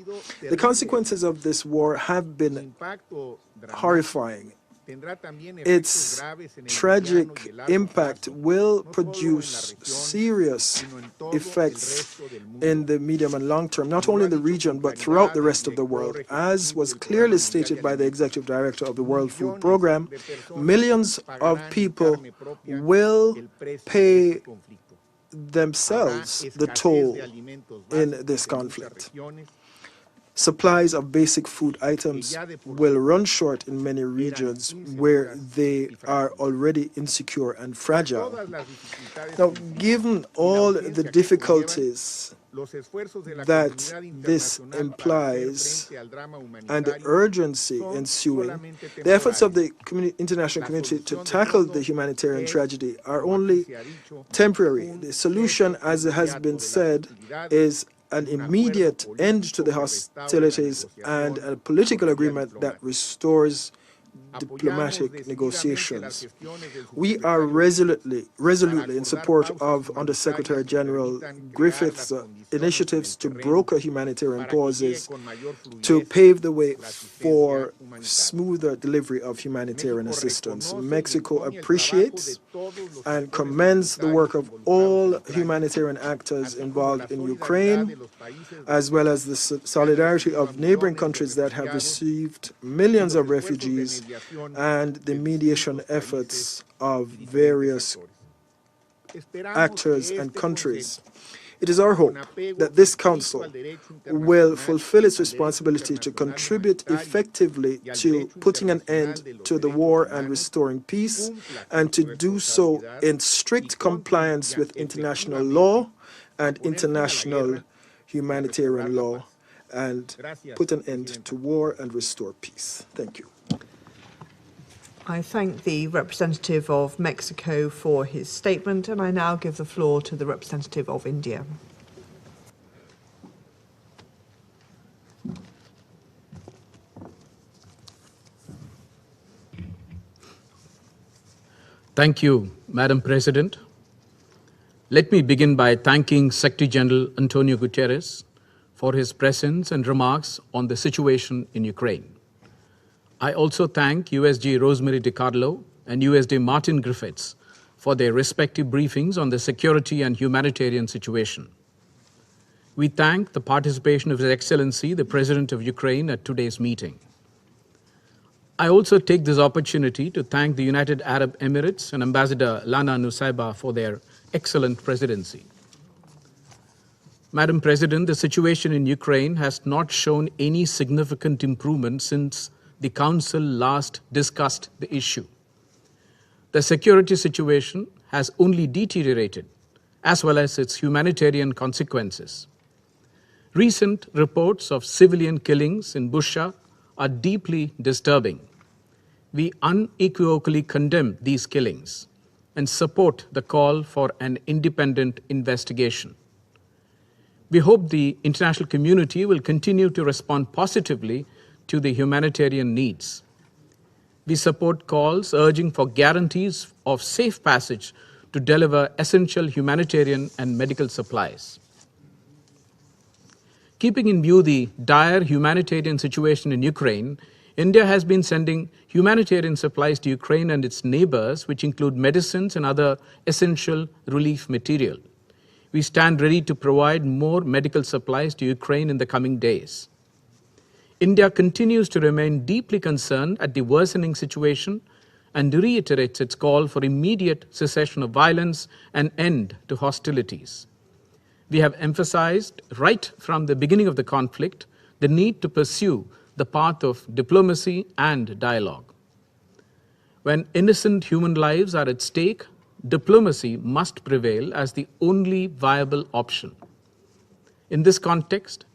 The consequences of this war have been horrifying
its tragic impact will produce serious effects in the medium and long term, not only in the region, but throughout the rest of the world. As was clearly stated by the Executive Director of the World Food Programme, millions of people will pay themselves the toll in this conflict. Supplies of basic food items will run short in many regions where they are already insecure and fragile. Now, given all the difficulties that this implies and the urgency ensuing, the efforts of the international community to tackle the humanitarian tragedy are only temporary. The solution, as it has been said, is an immediate end to the hostilities and a political agreement that restores diplomatic negotiations. We are resolutely in support of Undersecretary General Griffith's initiatives to broker humanitarian pauses to pave the way for smoother delivery of humanitarian assistance. Mexico appreciates and commends the work of all humanitarian actors involved in Ukraine, as well as the solidarity of neighboring countries that have received millions of refugees and the mediation efforts of various actors and countries. It is our hope that this Council will fulfill its responsibility to contribute effectively to putting an end to the war and restoring peace, and to do so in strict compliance with international law and international humanitarian law, and put an end to war and restore peace. Thank you.
I thank the representative of Mexico for his statement, and I now give the floor to the representative of India.
Thank you, Madam President. Let me begin by thanking Secretary General Antonio Guterres for his presence and remarks on the situation in Ukraine. I also thank USG Rosemary DiCarlo and USD Martin Griffiths for their respective briefings on the security and humanitarian situation. We thank the participation of His Excellency, the President of Ukraine, at today's meeting. I also take this opportunity to thank the United Arab Emirates and Ambassador Lana Nusaibah for their excellent presidency. Madam President, the situation in Ukraine has not shown any significant improvement since the Council last discussed the issue. The security situation has only deteriorated, as well as its humanitarian consequences. Recent reports of civilian killings in Bushehr are deeply disturbing. We unequivocally condemn these killings and support the call for an independent investigation. We hope the international community will continue to respond positively to the humanitarian needs. We support calls urging for guarantees of safe passage to deliver essential humanitarian and medical supplies. Keeping in view the dire humanitarian situation in Ukraine, India has been sending humanitarian supplies to Ukraine and its neighbors, which include medicines and other essential relief material. We stand ready to provide more medical supplies to Ukraine in the coming days. India continues to remain deeply concerned at the worsening situation and reiterates its call for immediate cessation of violence and end to hostilities. We have emphasized right from the beginning of the conflict the need to pursue the path of diplomacy and dialogue. When innocent human lives are at stake, diplomacy must prevail as the only viable option. In this context,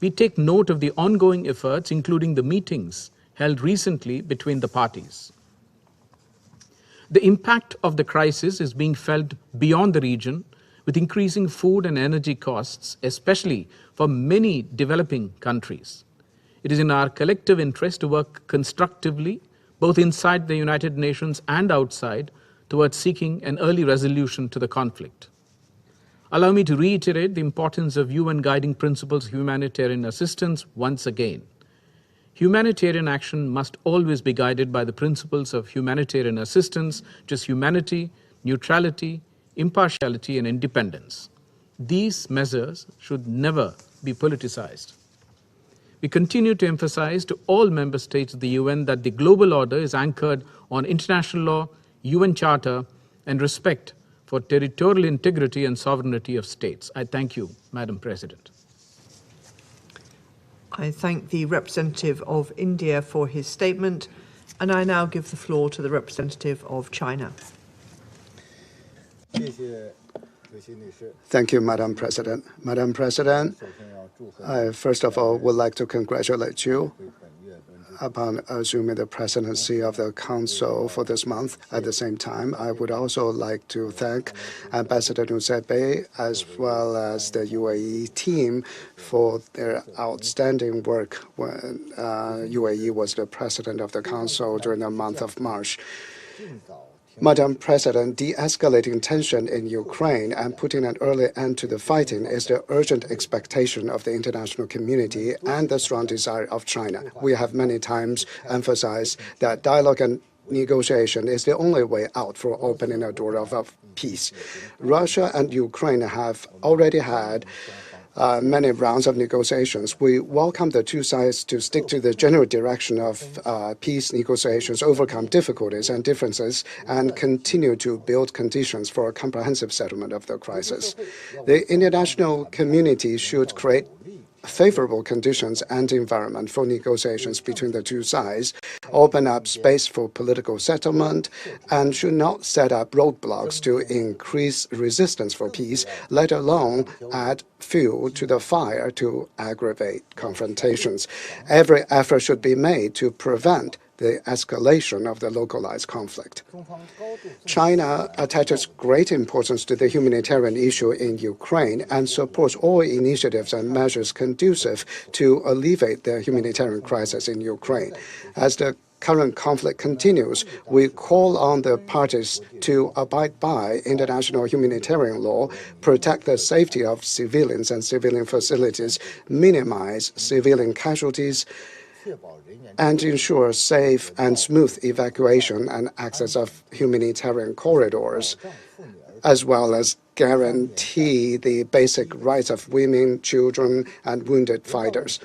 we take note of the ongoing efforts, including the meetings held recently between the parties. The impact of the crisis is being felt beyond the region, with increasing food and energy costs, especially for many developing countries. It is in our collective interest to work constructively, both inside the United Nations and outside, towards seeking an early resolution to the conflict. Allow me to reiterate the importance of UN guiding principles of humanitarian assistance once again. Humanitarian action must always be guided by the principles of humanitarian assistance, just humanity, neutrality, impartiality, and independence. These measures should never be politicized. We continue to emphasize to all member states of the UN that the global order is anchored on international law, UN Charter, and respect for territorial integrity and sovereignty of states. I thank you, Madam President.
I thank the representative of India for his statement, and I now give the floor to the representative of China.
Thank you, Madam President. Madam President, I first of all would like to congratulate you upon assuming the presidency of the Council for this month. At the same time, I would also like to thank Ambassador Nusebe as well as the UAE team for their outstanding work when UAE was the president of the Council during the month of March. Madam President, de-escalating tension in Ukraine and putting an early end to the fighting is the urgent expectation of the international community and the strong desire of China. We have many times emphasized that dialogue and negotiation is the only way out for opening a door of peace. Russia and Ukraine have already had many rounds of negotiations. We welcome the two sides to stick to the general direction of peace negotiations, overcome difficulties and differences, and continue to build conditions for a comprehensive settlement of the crisis. The international community should create favorable conditions and environment for negotiations between the two sides, open up space for political settlement, and should not set up roadblocks to increase resistance for peace, let alone add fuel to the fire to aggravate confrontations. Every effort should be made to prevent the escalation of the localized conflict. China attaches great importance to the humanitarian issue in Ukraine and supports all initiatives and measures conducive to alleviate the humanitarian crisis in Ukraine. As the current conflict continues, we call on the parties to abide by international humanitarian law, protect the safety of civilians and civilian facilities, minimize civilian casualties, and ensure safe and smooth evacuation and access of humanitarian corridors, as well as guarantee the basic rights of women, children, and wounded fighters.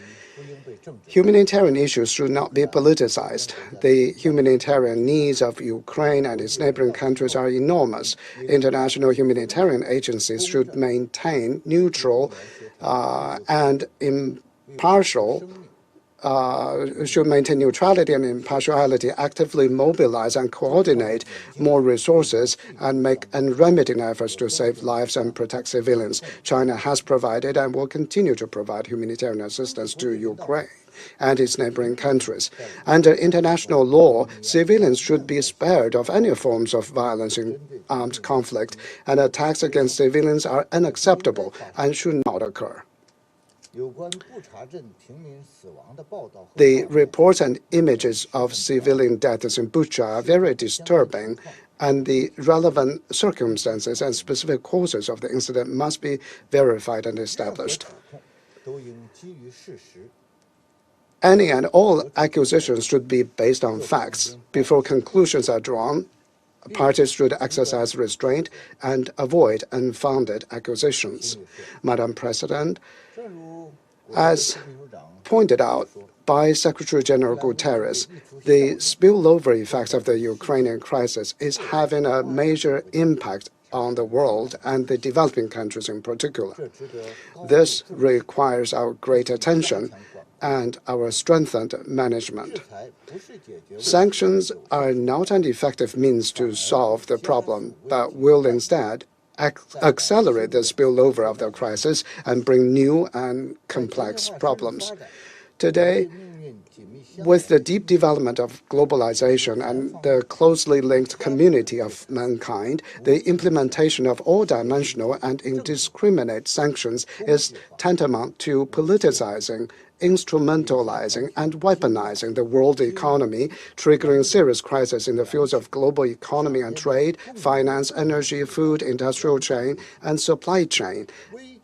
Humanitarian issues should not be politicized. The humanitarian needs of Ukraine and its neighboring countries are enormous. International humanitarian agencies should maintain neutral and impartial should maintain neutrality and impartiality, actively mobilize and coordinate more resources, and make unremitting efforts to save lives and protect civilians. China has provided and will continue to provide humanitarian assistance to Ukraine and its neighboring countries. Under international law, civilians should be spared of any forms of violence in armed conflict, and attacks against civilians are unacceptable and should not occur. The reports and images of civilian deaths in Bucha are very disturbing, and the relevant circumstances and specific causes of the incident must be verified and established. Any and all accusations should be based on facts. Before conclusions are drawn, parties should exercise restraint and avoid unfounded accusations. Madam President, as pointed out by Secretary-General Guterres, the spillover effects of the Ukrainian crisis is having a major impact on the world and the developing countries in particular. This requires our great attention and our strengthened management. Sanctions are not an effective means to solve the problem, but will instead accelerate the spillover of the crisis and bring new and complex problems. Today, with the deep development of globalization and the closely linked community of mankind, the implementation of all-dimensional and indiscriminate sanctions is tantamount to politicizing, instrumentalizing, and weaponizing the world economy, triggering serious crises in the fields of global economy and trade, finance, energy, food, industrial chain, and supply chain,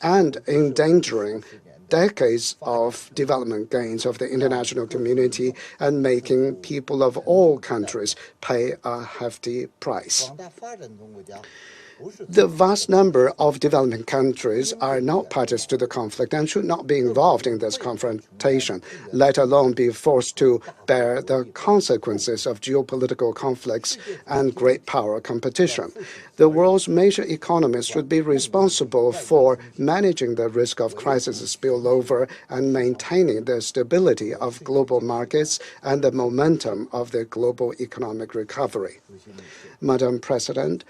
and endangering decades of development gains of the international community and making people of all countries pay a hefty price. The vast number of developing countries are not parties to the conflict and should not be involved in this confrontation, let alone be forced to bear the consequences of geopolitical conflicts and great power competition. The world's major economies should be responsible for managing the risk of crisis spillover and maintaining the stability of global markets and the momentum of the global economic recovery. Madam President,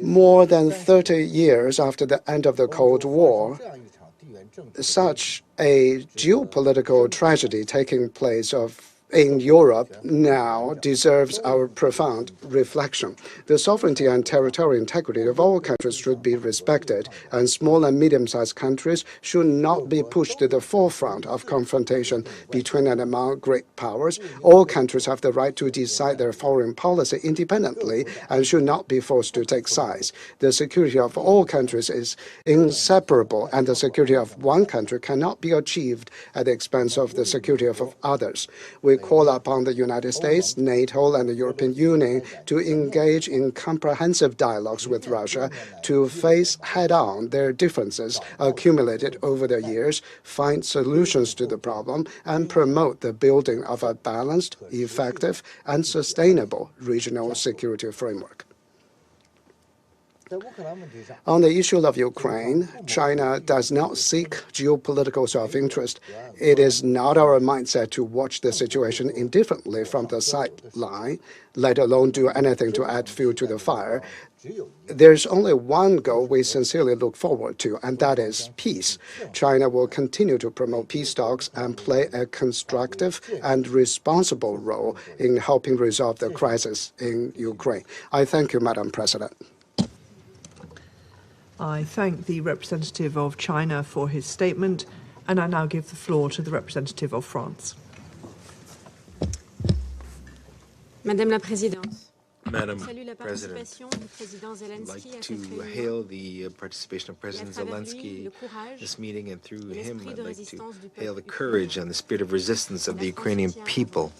more than 30 years after the end of the Cold War, such a geopolitical tragedy taking place in Europe now deserves our profound reflection. The sovereignty and territorial integrity of all countries should be respected, and small and medium-sized countries should not be pushed to the forefront of confrontation between and among great powers. All countries have the right to decide their foreign policy independently and should not be forced to take sides. The security of all countries is inseparable, and the security of one country cannot be achieved at the expense of the security of others. We call upon the United States, NATO, and the European Union to engage in comprehensive dialogues with Russia to face head-on their differences accumulated over the years, find solutions to the problem, and promote the building of a balanced, effective, and sustainable regional security framework. On the issue of Ukraine, China does not seek geopolitical self-interest. It is not our mindset to watch the situation indifferently from the sideline, let alone do anything to add fuel to the fire. There's only one goal we sincerely look forward to, and that is peace. China will continue to promote peace talks and play a constructive and responsible role in helping resolve the crisis in Ukraine. I thank you, Madam President.
I thank the representative of China for his statement, and I now give the floor to the representative of France.
Madame la Présidente.
Madam President, I'd like to hail the participation of President Zelensky in this meeting, and through him I'd like to hail the courage and the spirit of resistance of the Ukrainian people.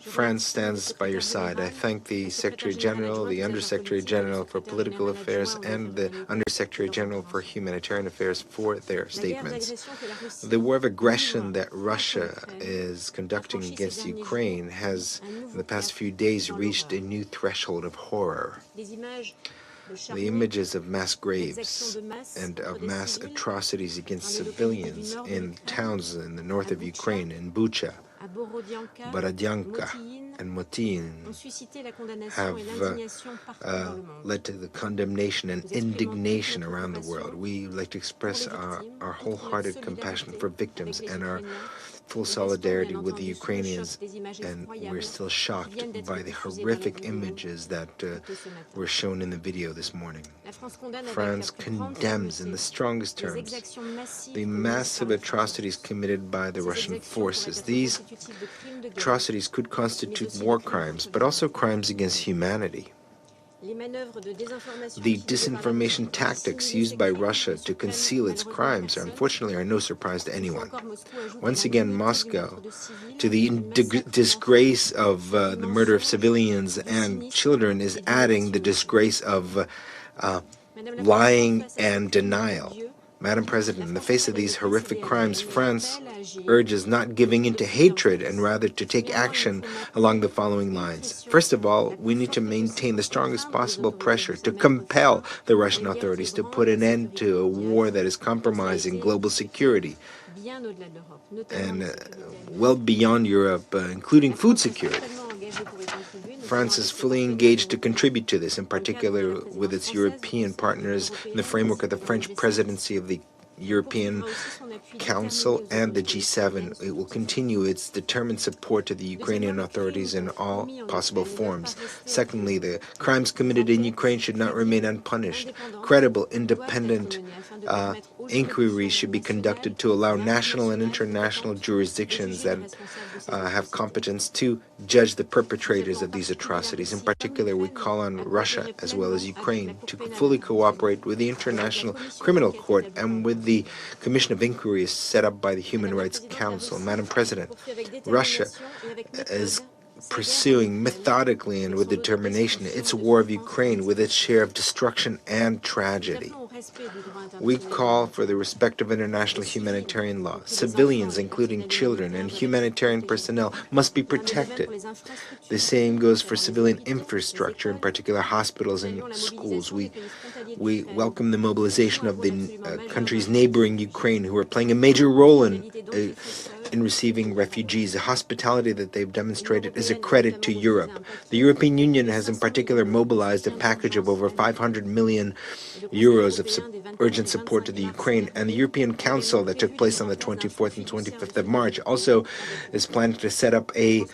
France stands by your side. I thank the Secretary General, the Undersecretary General for Political Affairs, and the Undersecretary General for Humanitarian Affairs for their statements. The war of aggression that Russia is conducting against Ukraine has, in the past few days, reached a new threshold of horror. The images of mass graves and of mass atrocities against civilians in towns in the north of Ukraine, in Bucha, Borodyanka, and Motin have led to the condemnation and indignation around the world. We would like to express our wholehearted compassion for victims and our full solidarity with the Ukrainians, and we're still shocked by the horrific images that were shown in the video this morning. France condemns in the strongest terms the massive atrocities committed by the Russian forces. These atrocities could constitute war crimes, but also crimes against humanity. The disinformation tactics used by Russia to conceal its crimes unfortunately are no surprise to anyone. Once again, Moscow, to the disgrace of the murder of civilians and children, is adding the disgrace of lying and denial. Madam President, in the face of these horrific crimes, France urges not giving in to hatred and rather to take action along the following lines. First of all, we need to maintain the strongest possible pressure to compel the Russian authorities to put an end to a war that is compromising global security and well beyond Europe, including food security. France is fully engaged to contribute to this, in particular with its European partners in the framework of the French presidency of the European Council and the G7. It will continue its determined support to the Ukrainian authorities in all possible forms. Secondly, the crimes committed in Ukraine should not remain unpunished. Credible, independent inquiries should be conducted to allow national and international jurisdictions that have competence to judge the perpetrators of these atrocities. In particular, we call on Russia as well as Ukraine to fully cooperate with the International Criminal Court and with the Commission of Inquiries set up by the Human Rights Council. Madam President, Russia is pursuing methodically and with determination its war of Ukraine with its share of destruction and tragedy. We call for the respect of international humanitarian law. Civilians, including children and humanitarian personnel, must be protected. The same goes for civilian infrastructure, in particular hospitals and schools. We welcome the mobilization of the countries neighboring Ukraine, who are playing a major role in receiving refugees. The hospitality that they've demonstrated is a credit to Europe. The European Union has in particular mobilized a package of over 500 million euros of urgent support to the Ukraine, and the European Council that took place on the 24th and 25th of March also is planning to set up a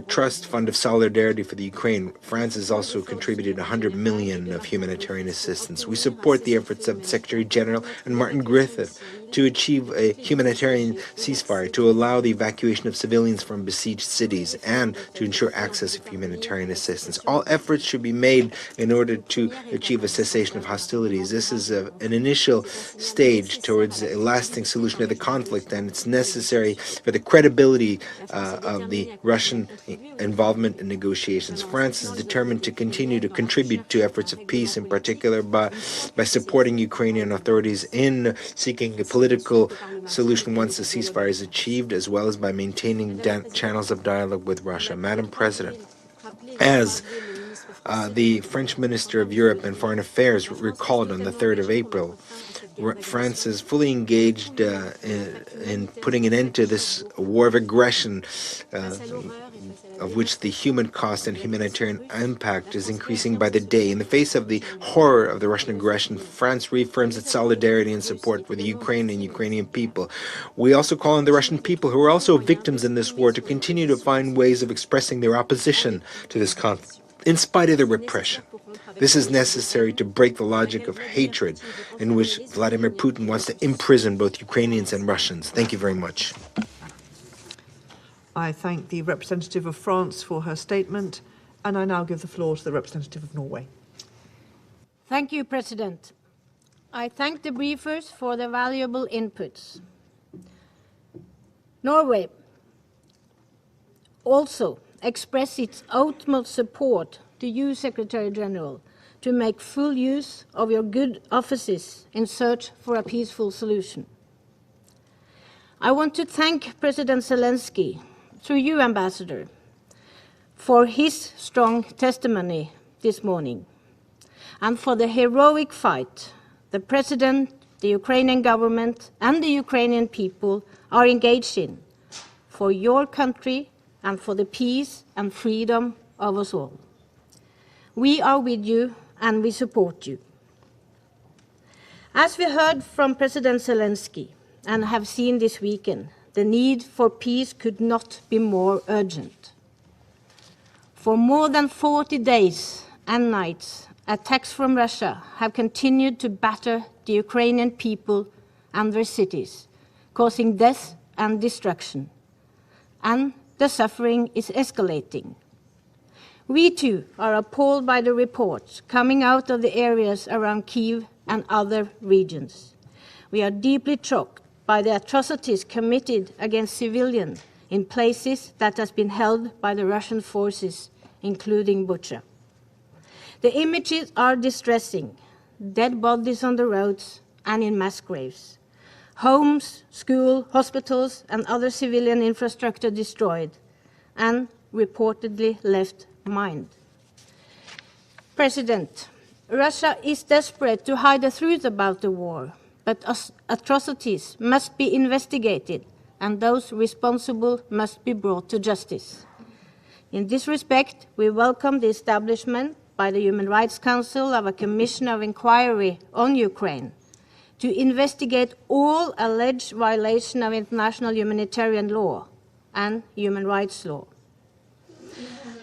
trust fund of solidarity for the Ukraine. France has also contributed 100 million of humanitarian assistance. We support the efforts of the Secretary General and Martin Griffith to achieve a humanitarian ceasefire, to allow the evacuation of civilians from besieged cities, and to ensure access of humanitarian assistance. All efforts should be made in order to achieve a cessation of hostilities. This is an initial stage towards a lasting solution to the conflict, and it's necessary for the credibility of the Russian involvement in negotiations. France is determined to continue to contribute to efforts of peace, in particular by supporting Ukrainian authorities in seeking a political solution once the ceasefire is achieved, as well as by maintaining channels of dialogue with Russia. Madam President, as the French Minister of Europe and Foreign Affairs recalled on the 3rd of April, France is fully engaged in putting an end to this war of aggression, of which the human cost and humanitarian impact is increasing by the day. In the face of the horror of the Russian aggression, France reaffirms its solidarity and support for the Ukraine and Ukrainian people. We also call on the Russian people, who are also victims in this war, to continue to find ways of expressing their opposition to this conflict, in spite of the repression. This is necessary to break the logic of hatred in which Vladimir Putin wants to imprison both Ukrainians and Russians. Thank you very much.
I thank the representative of France for her statement, and I now give the floor to the representative of Norway.
Thank you, President. I thank the briefers for their valuable inputs. Norway also express its utmost support to you, Secretary General, to make full use of your good offices in search for a peaceful solution. I want to thank President Zelensky, through you, Ambassador, for his strong testimony this morning, and for the heroic fight the President, the Ukrainian government, and the Ukrainian people are engaged in for your country and for the peace and freedom of us all. We are with you and we support you. As we heard from President Zelensky and have seen this weekend, the need for peace could not be more urgent. For more than 40 days and nights, attacks from Russia have continued to batter the Ukrainian people and their cities, causing death and destruction. And the suffering is escalating. We too are appalled by the reports coming out of the areas around Kyiv and other regions. We are deeply shocked by the atrocities committed against civilians in places that has been held by the Russian forces, including Bucha. The images are distressing: dead bodies on the roads and in mass graves, homes, schools, hospitals, and other civilian infrastructure destroyed and reportedly left mined. President, Russia is desperate to hide the truth about the war, but atrocities must be investigated and those responsible must be brought to justice. In this respect, we welcome the establishment by the Human Rights Council of a commission of inquiry on Ukraine to investigate all alleged violations of international humanitarian law and human rights law.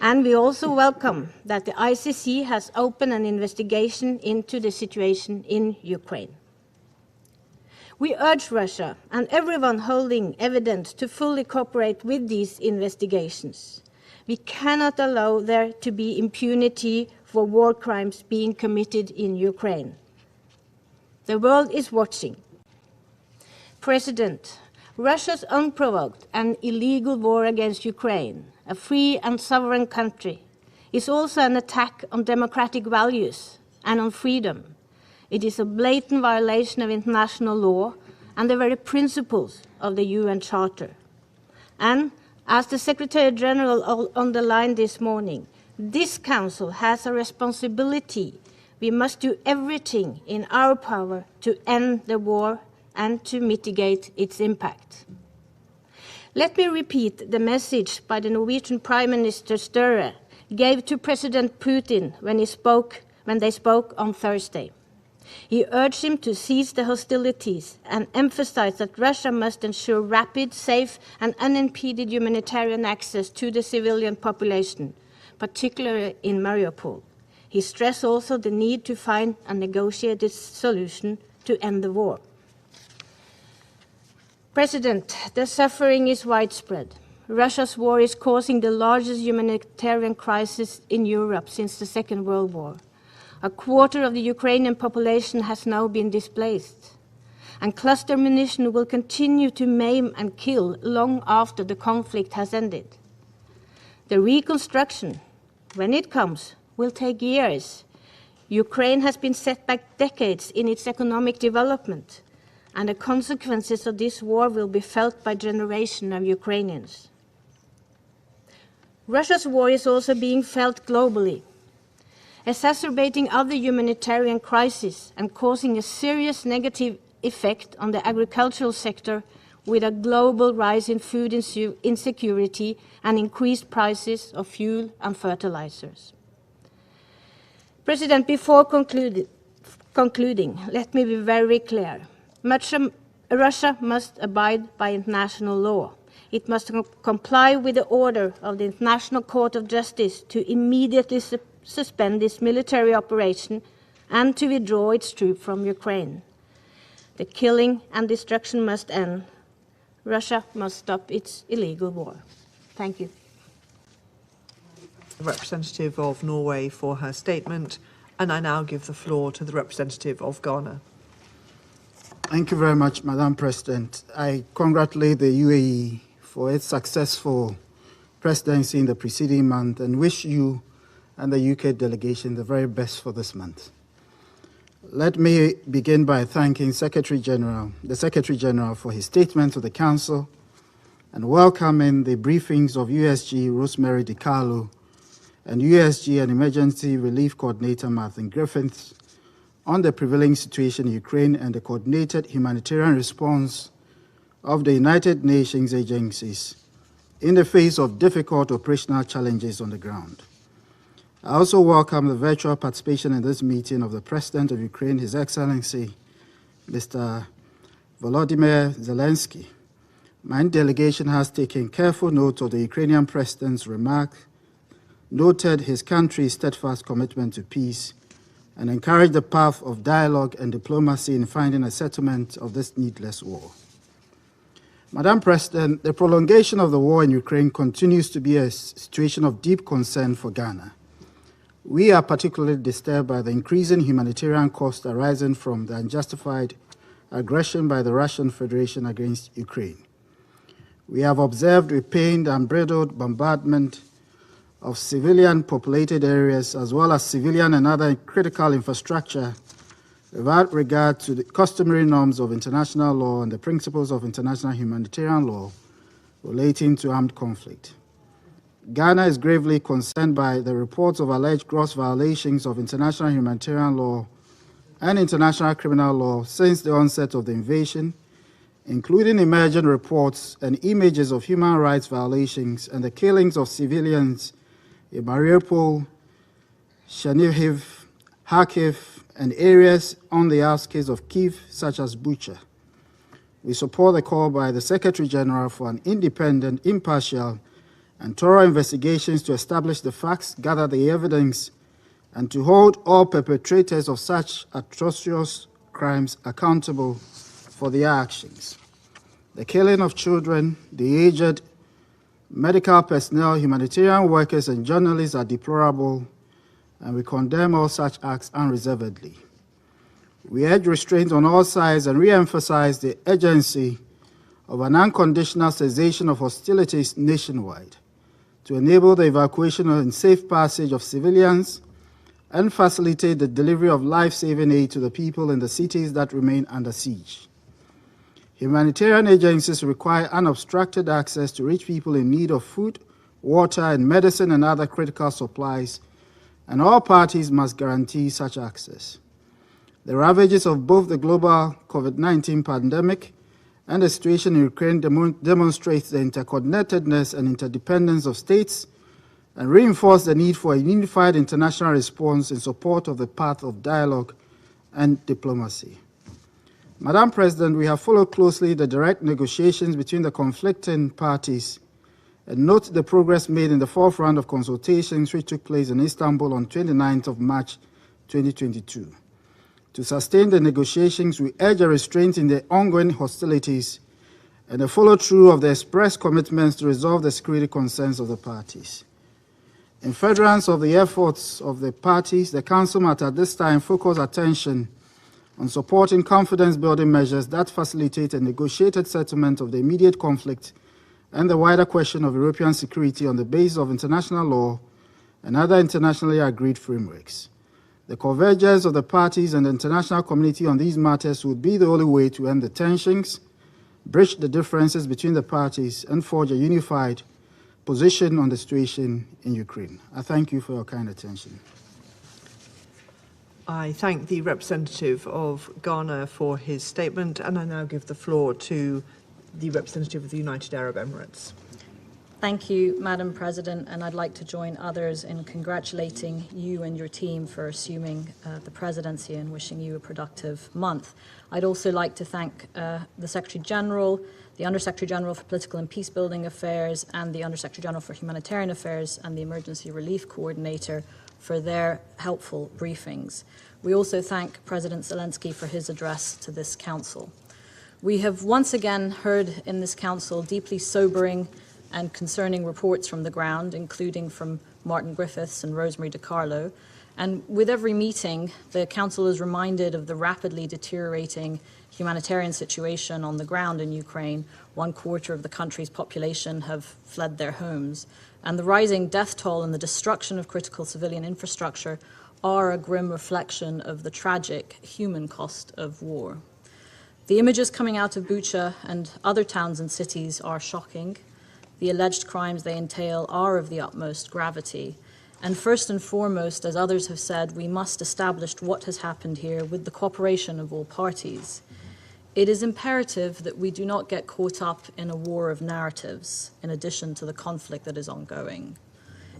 And we also welcome that the ICC has opened an investigation into the situation in Ukraine. We urge Russia and everyone holding evidence to fully cooperate with these investigations. We cannot allow there to be impunity for war crimes being committed in Ukraine. The world is watching. President, Russia's unprovoked and illegal war against Ukraine, a free and sovereign country, is also an attack on democratic values and on freedom. It is a blatant violation of international law and the very principles of the UN Charter. And, as the Secretary General underlined this morning, this Council has a responsibility. We must do everything in our power to end the war and to mitigate its impact. Let me repeat the message by the Norwegian Prime Minister Støre gave to President Putin when they spoke on Thursday. He urged him to cease the hostilities and emphasized that Russia must ensure rapid, safe, and unimpeded humanitarian access to the civilian population, particularly in Mariupol. He stressed also the need to find a negotiated solution to end the war. President, the suffering is widespread. Russia's war is causing the largest humanitarian crisis in Europe since the Second World War. A quarter of the Ukrainian population has now been displaced, and cluster munition will continue to maim and kill long after the conflict has ended. The reconstruction, when it comes, will take years. Ukraine has been set back decades in its economic development, and the consequences of this war will be felt by generations of Ukrainians. Russia's war is also being felt globally, exacerbating other humanitarian crises and causing a serious negative effect on the agricultural sector with a global rise in food insecurity and increased prices of fuel and fertilizers. President, before concluding, let me be very clear. Russia must abide by international law. It must comply with the order of the International Court of Justice to immediately suspend its military operation and to withdraw its troops from Ukraine. The killing and destruction must end. Russia must stop its illegal war. Thank you.
The representative of Norway for her statement, and I now give the floor to the representative of Ghana.
Thank you very much, Madam President. I congratulate the UAE for its successful presidency in the preceding month and wish you and the UK delegation the very best for this month. Let me begin by thanking the Secretary General for his statement to the Council and welcoming the briefings of USG Rosemary DiCarlo and USG and Emergency Relief Coordinator Martin Griffiths on the prevailing situation in Ukraine and the coordinated humanitarian response of the United Nations agencies in the face of difficult operational challenges on the ground. I also welcome the virtual participation in this meeting of the President of Ukraine, His Excellency, Mr. Volodymyr Zelensky. My delegation has taken careful note of the Ukrainian President's remark, noted his country's steadfast commitment to peace, and encouraged the path of dialogue and diplomacy in finding a settlement of this needless war. Madam President, the prolongation of the war in Ukraine continues to be a situation of deep concern for Ghana. We are particularly disturbed by the increasing humanitarian cost arising from the unjustified aggression by the Russian Federation against Ukraine. We have observed with pain the unbridled bombardment of civilian populated areas as well as civilian and other critical infrastructure without regard to the customary norms of international law and the principles of international humanitarian law relating to armed conflict. Ghana is gravely concerned by the reports of alleged gross violations of international humanitarian law and international criminal law since the onset of the invasion, including emerging reports and images of human rights violations and the killings of civilians in Mariupol, Chernihiv, Kharkiv, and areas on the outskirts of Kyiv, such as Bucha. We support the call by the Secretary General for an independent, impartial, and thorough investigations to establish the facts, gather the evidence, and to hold all perpetrators of such atrocious crimes accountable for their actions. The killing of children, the aged, medical personnel, humanitarian workers, and journalists are deplorable, and we condemn all such acts unreservedly. We urge restraint on all sides and re-emphasize the urgency of an unconditional cessation of hostilities nationwide to enable the evacuation and safe passage of civilians and facilitate the delivery of life-saving aid to the people in the cities that remain under siege. Humanitarian agencies require unobstructed access to reach people in need of food, water, and medicine and other critical supplies, and all parties must guarantee such access. The ravages of both the global COVID-19 pandemic and the situation in Ukraine demonstrates the interconnectedness and interdependence of states and reinforce the need for a unified international response in support of the path of dialogue and diplomacy. Madam President, we have followed closely the direct negotiations between the conflicting parties and note the progress made in the fourth round of consultations which took place in Istanbul on 29th of March 2022. To sustain the negotiations, we urge a restraint in the ongoing hostilities and a follow-through of the express commitments to resolve the security concerns of the parties. In furtherance of the efforts of the parties, the Council must at this time focus attention on supporting confidence-building measures that facilitate a negotiated settlement of the immediate conflict and the wider question of European security on the basis of international law and other internationally agreed frameworks. The convergence of the parties and the international community on these matters would be the only way to end the tensions, bridge the differences between the parties, and forge a unified position on the situation in Ukraine. I thank you for your kind attention.
I thank the representative of Ghana for his statement, and I now give the floor to the representative of the United Arab Emirates.
Thank you, Madam President, and I'd like to join others in congratulating you and your team for assuming the presidency and wishing you a productive month. I'd also like to thank the Secretary General, the Under-Secretary General for Political and Peacebuilding Affairs, and the Under-Secretary General for Humanitarian Affairs and the Emergency Relief Coordinator for their helpful briefings. We also thank President Zelensky for his address to this Council. We have once again heard in this Council deeply sobering and concerning reports from the ground, including from Martin Griffiths and Rosemary DiCarlo. And with every meeting, the Council is reminded of the rapidly deteriorating humanitarian situation on the ground in Ukraine. 1/4 of the country's population have fled their homes. And the rising death toll and the destruction of critical civilian infrastructure are a grim reflection of the tragic human cost of war. The images coming out of Bucha and other towns and cities are shocking. The alleged crimes they entail are of the utmost gravity. And first and foremost, as others have said, we must establish what has happened here with the cooperation of all parties. It is imperative that we do not get caught up in a war of narratives, in addition to the conflict that is ongoing.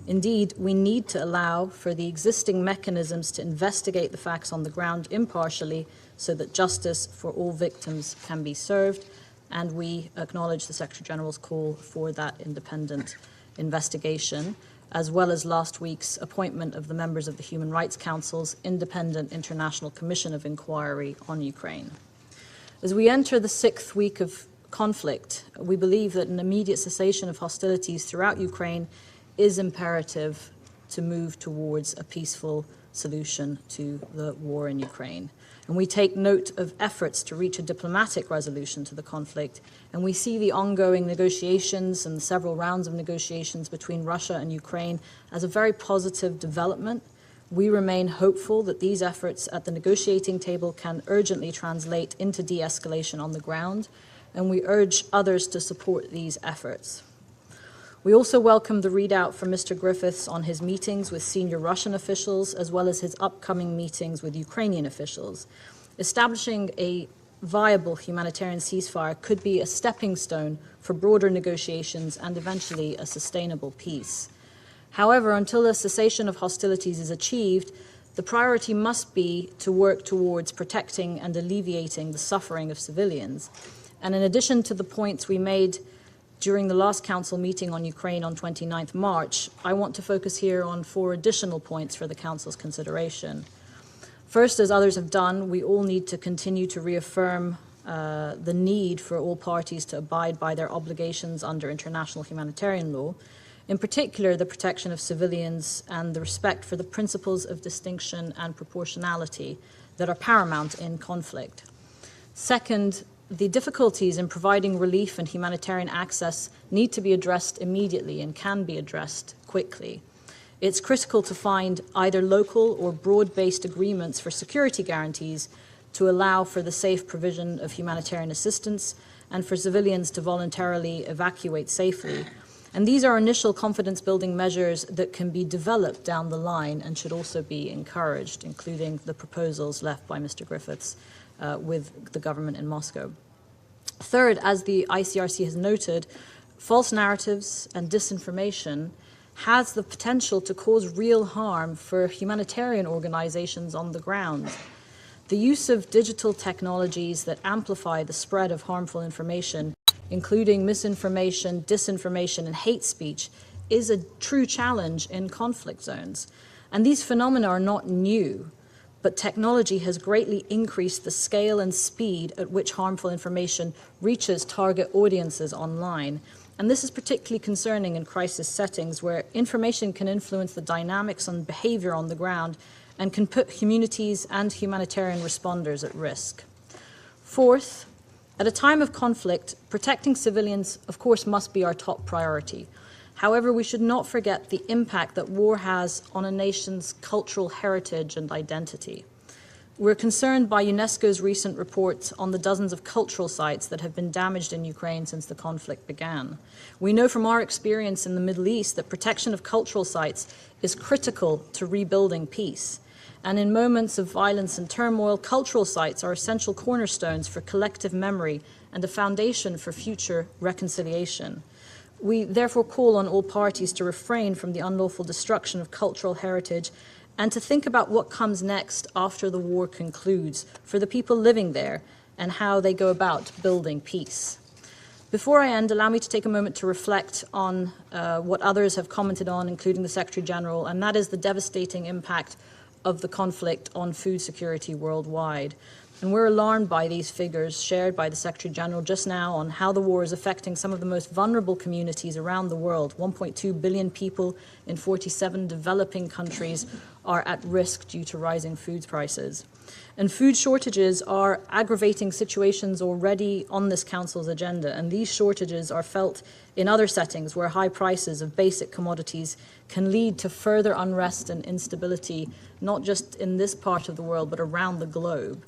Indeed, we need to allow for the existing mechanisms to investigate the facts on the ground impartially so that justice for all victims can be served, and we acknowledge the Secretary General's call for that independent investigation, as well as last week's appointment of the members of the Human Rights Council's Independent International Commission of Inquiry on Ukraine. As we enter the 6th week of conflict, we believe that an immediate cessation of hostilities throughout Ukraine is imperative to move towards a peaceful solution to the war in Ukraine. And we take note of efforts to reach a diplomatic resolution to the conflict, and we see the ongoing negotiations and several rounds of negotiations between Russia and Ukraine as a very positive development. We remain hopeful that these efforts at the negotiating table can urgently translate into de-escalation on the ground, and we urge others to support these efforts. We also welcome the readout from Mr. Griffiths on his meetings with senior Russian officials, as well as his upcoming meetings with Ukrainian officials. Establishing a viable humanitarian ceasefire could be a stepping stone for broader negotiations and eventually a sustainable peace. However, until a cessation of hostilities is achieved, the priority must be to work towards protecting and alleviating the suffering of civilians. And in addition to the points we made during the last Council meeting on Ukraine on 29th March, I want to focus here on 4 additional points for the Council's consideration. First, as others have done, we all need to continue to reaffirm the need for all parties to abide by their obligations under international humanitarian law, in particular the protection of civilians and the respect for the principles of distinction and proportionality that are paramount in conflict. Second, the difficulties in providing relief and humanitarian access need to be addressed immediately and can be addressed quickly. It's critical to find either local or broad-based agreements for security guarantees to allow for the safe provision of humanitarian assistance and for civilians to voluntarily evacuate safely. And these are initial confidence-building measures that can be developed down the line and should also be encouraged, including the proposals left by Mr. Griffiths with the government in Moscow. Third, as the ICRC has noted, false narratives and disinformation has the potential to cause real harm for humanitarian organizations on the ground. The use of digital technologies that amplify the spread of harmful information, including misinformation, disinformation, and hate speech, is a true challenge in conflict zones. And these phenomena are not new, but technology has greatly increased the scale and speed at which harmful information reaches target audiences online. And this is particularly concerning in crisis settings where information can influence the dynamics and behavior on the ground and can put communities and humanitarian responders at risk. Fourth, at a time of conflict, protecting civilians, of course, must be our top priority. However, we should not forget the impact that war has on a nation's cultural heritage and identity. We're concerned by UNESCO's recent reports on the dozens of cultural sites that have been damaged in Ukraine since the conflict began. We know from our experience in the Middle East that protection of cultural sites is critical to rebuilding peace. And in moments of violence and turmoil, cultural sites are essential cornerstones for collective memory and a foundation for future reconciliation. We therefore call on all parties to refrain from the unlawful destruction of cultural heritage and to think about what comes next after the war concludes for the people living there and how they go about building peace. Before I end, allow me to take a moment to reflect on what others have commented on, including the Secretary General, and that is the devastating impact of the conflict on food security worldwide. And we're alarmed by these figures shared by the Secretary General just now on how the war is affecting some of the most vulnerable communities around the world. 1.2 billion people in 47 developing countries are at risk due to rising food prices. And food shortages are aggravating situations already on this Council's agenda, and these shortages are felt in other settings where high prices of basic commodities can lead to further unrest and instability, not just in this part of the world, but around the globe.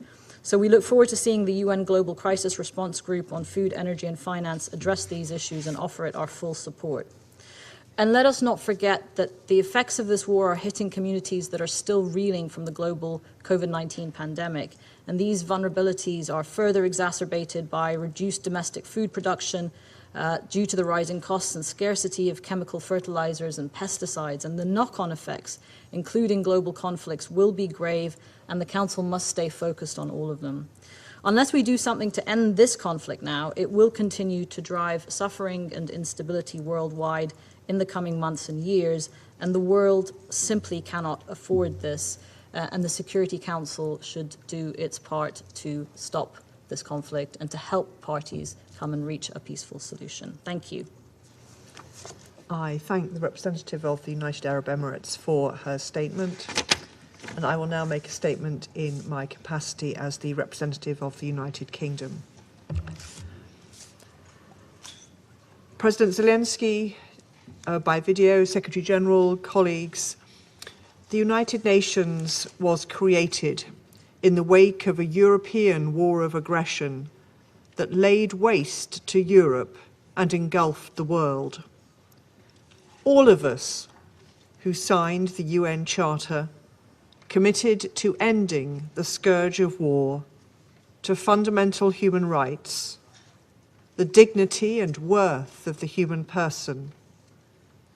So we look forward to seeing the UN Global Crisis Response Group on Food, Energy and Finance address these issues and offer it our full support. And let us not forget that the effects of this war are hitting communities that are still reeling from the global COVID-19 pandemic. And these vulnerabilities are further exacerbated by reduced domestic food production due to the rising costs and scarcity of chemical fertilizers and pesticides. And the knock-on effects, including global conflicts, will be grave, and the Council must stay focused on all of them. Unless we do something to end this conflict now, it will continue to drive suffering and instability worldwide in the coming months and years, and the world simply cannot afford this, and the Security Council should do its part to stop this conflict and to help parties come and reach a peaceful solution. Thank you.
I thank the representative of the United Arab Emirates for her statement, and I will now make a statement in my capacity as the representative of the United Kingdom. President Zelensky, by video, Secretary General, colleagues, the United Nations was created in the wake of a European war of aggression that laid waste to Europe and engulfed the world. All of us who signed the UN Charter committed to ending the scourge of war, to fundamental human rights, the dignity and worth of the human person,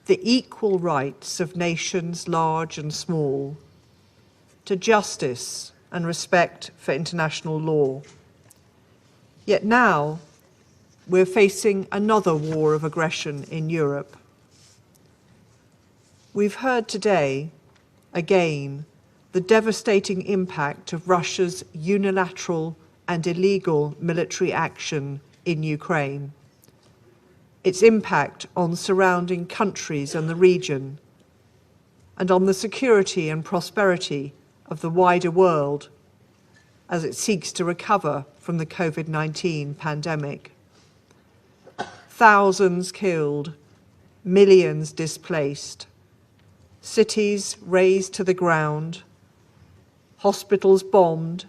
the equal rights of nations large and small, to justice and respect for international law. Yet now, we're facing another war of aggression in Europe. We've heard today, again, the devastating impact of Russia's unilateral and illegal military action in Ukraine, its impact on surrounding countries and the region, and on the security and prosperity of the wider world as it seeks to recover from the COVID-19 pandemic. Thousands killed, millions displaced, cities razed to the ground, hospitals bombed,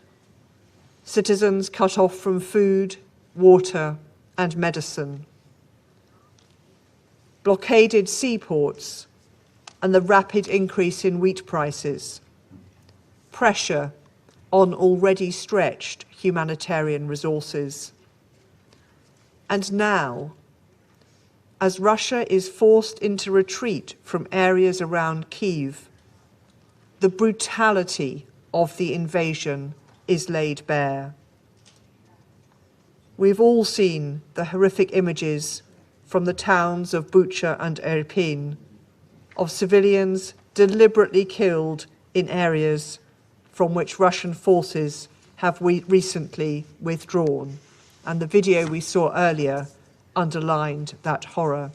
citizens cut off from food, water, and medicine, blockaded seaports, and the rapid increase in wheat prices, pressure on already stretched humanitarian resources. And now, as Russia is forced into retreat from areas around Kyiv, the brutality of the invasion is laid bare. We've all seen the horrific images from the towns of Bucha and Irpin of civilians deliberately killed in areas from which Russian forces have recently withdrawn. And the video we saw earlier underlined that horror.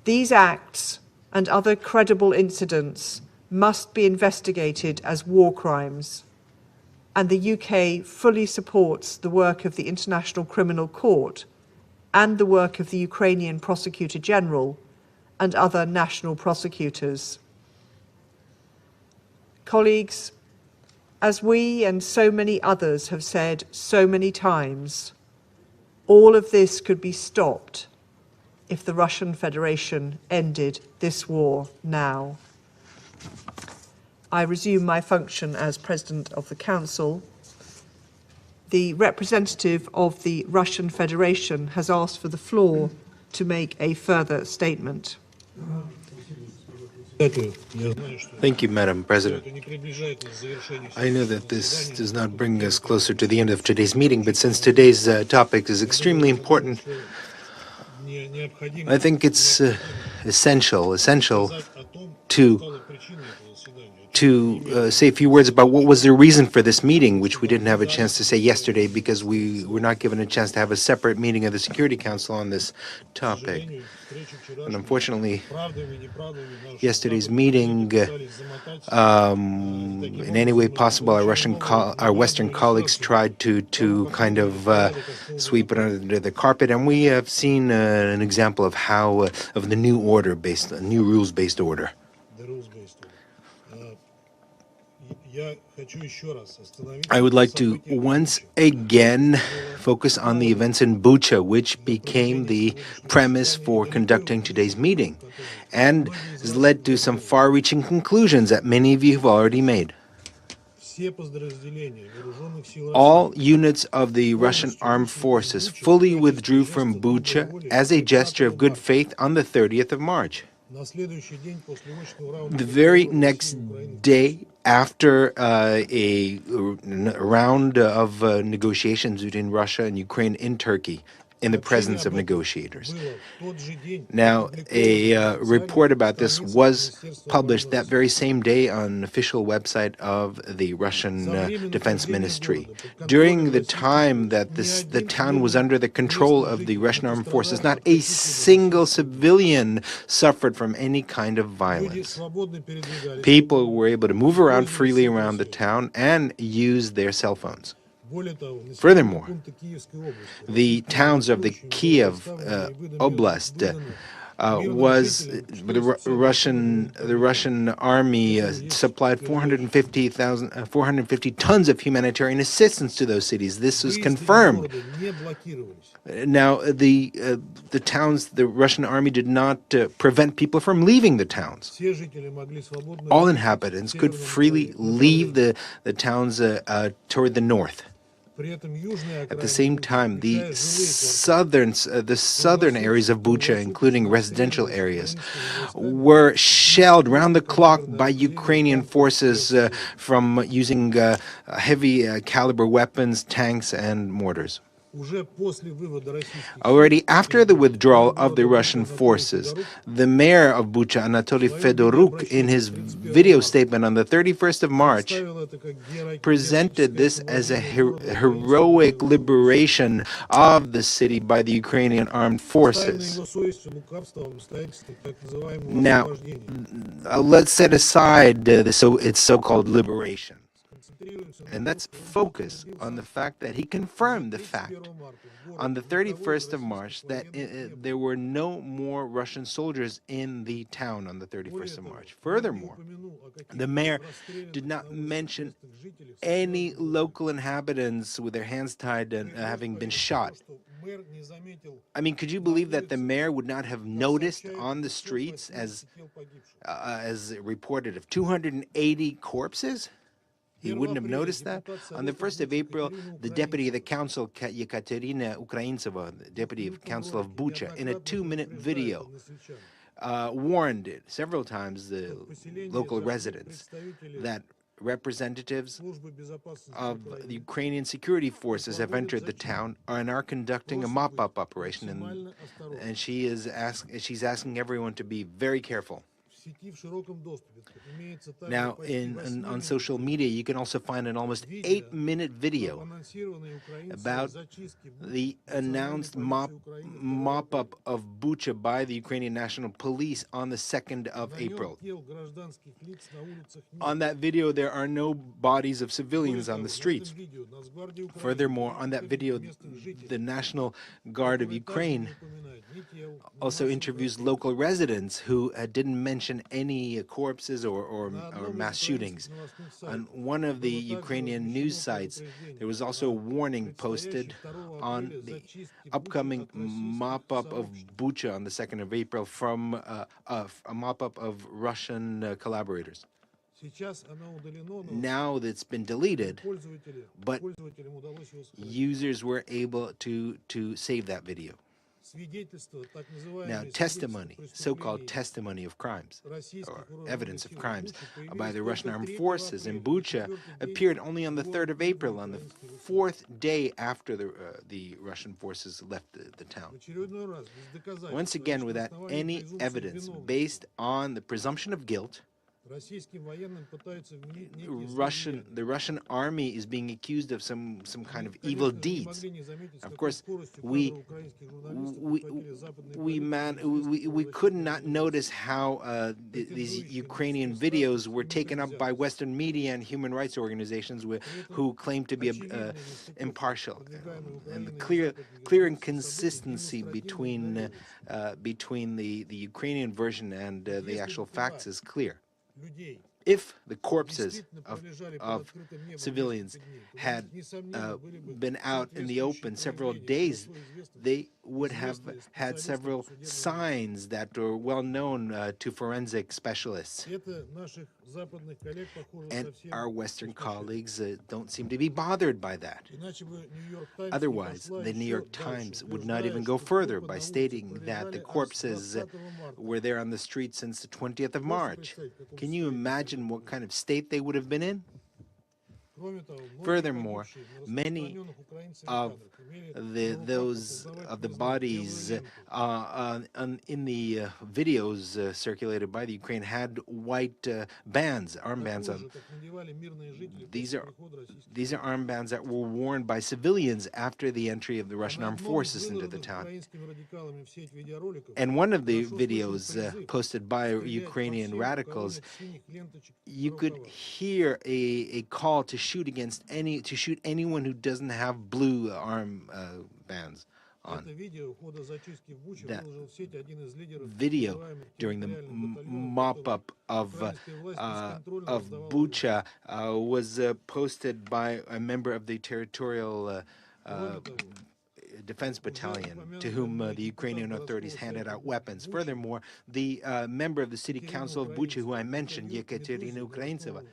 These acts and other credible incidents must be investigated as war crimes, and the UK fully supports the work of the International Criminal Court and the work of the Ukrainian Prosecutor General and other national prosecutors. Colleagues, as we and so many others have said so many times, all of this could be stopped if the Russian Federation ended this war now. I resume my function as President of the Council. The representative of the Russian Federation has asked for the floor to make a further statement.
Thank you, Madam President. I know that this does not bring us closer to the end of today's meeting, but since today's topic is extremely important, I think it's essential to say a few words about what was the reason for this meeting, which we didn't have a chance to say yesterday because we were not given a chance to have a separate meeting of the Security Council on this topic. And unfortunately, yesterday's meeting, in any way possible, our Western colleagues tried to kind of sweep it under the carpet, and we have seen an example of how of the new new rules-based order. I would like to once again focus on the events in Bucha, which became the premise for conducting today's meeting and has led to some far-reaching conclusions that many of you have already made. All units of the Russian armed forces fully withdrew from Bucha as a gesture of good faith on the 30th of March. The very next day, after a round of negotiations between Russia and Ukraine in Turkey, in the presence of negotiators. Now, a report about this was published that very same day on an official website of the Russian Defense Ministry. During the time that the town was under the control of the Russian armed forces, not a single civilian suffered from any kind of violence. People were able to move around freely around the town and use their cell phones. Furthermore, the towns of the Kiev Oblast the Russian army supplied 450 tons of humanitarian assistance to those cities. This was confirmed. Now, the towns, the Russian army did not prevent people from leaving the towns. All inhabitants could freely leave the towns toward the north. At the same time, the southern areas of Bucha, including residential areas, were shelled round the clock by Ukrainian forces from using heavy caliber weapons, tanks, and mortars. Already after the withdrawal of the Russian forces, the mayor of Bucha, Anatoly Fedoruk, in his video statement on the 31st of March, presented this as a heroic liberation of the city by the Ukrainian armed forces. Now, let's set aside its so-called liberation. And let's focus on the fact that he confirmed the fact on the 31st of March that there were no more Russian soldiers in the town on the 31st of March. Furthermore, the mayor did not mention any local inhabitants with their hands tied and having been shot. I mean, could you believe that the mayor would not have noticed on the streets, as reported, of 280 corpses? He wouldn't have noticed that? On the 1st of April, the deputy of the council, Yekaterina Ukraintseva, the deputy of council of Bucha, in a 2-minute video, warned several times the local residents that representatives of the Ukrainian security forces have entered the town and are conducting a mop-up operation, and she's asking everyone to be very careful. Now, on social media, you can also find an almost 8-minute video about the announced mop-up of Bucha by the Ukrainian National Police on the 2nd of April. On that video, there are no bodies of civilians on the streets. Furthermore, on that video, the National Guard of Ukraine also interviews local residents who didn't mention any corpses or mass shootings. On one of the Ukrainian news sites, there was also a warning posted on the upcoming mop-up of Bucha on the 2nd of April from a mop-up of Russian collaborators. Now that's been deleted, but users were able to save that video. Now, testimony, so-called testimony of crimes, or evidence of crimes by the Russian armed forces in Bucha appeared only on the 3rd of April, on the 4th day after the Russian forces left the town. Once again, without any evidence based on the presumption of guilt, the Russian army is being accused of some kind of evil deeds. Of course, we could not notice how these Ukrainian videos were taken up by Western media and human rights organizations who claim to be impartial. And the clear inconsistency between the Ukrainian version and the actual facts is clear. If the corpses of civilians had been out in the open several days, they would have had several signs that were well known to forensic specialists. And our Western colleagues don't seem to be bothered by that. Otherwise, the New York Times would not even go further by stating that the corpses were there on the street since the 20th of March. Can you imagine what kind of state they would have been in? Furthermore, many of the bodies in the videos circulated by the Ukraine had white armbands on. These are armbands that were worn by civilians after the entry of the Russian armed forces into the town. And one of the videos posted by Ukrainian radicals, you could hear a call to shoot anyone who doesn't have blue arm bands on. That video during the mop-up of Bucha was posted by a member of the territorial defense battalion to whom the Ukrainian authorities handed out weapons. Furthermore, the member of the city council of Bucha, who I mentioned, Yekaterina Ukraintseva,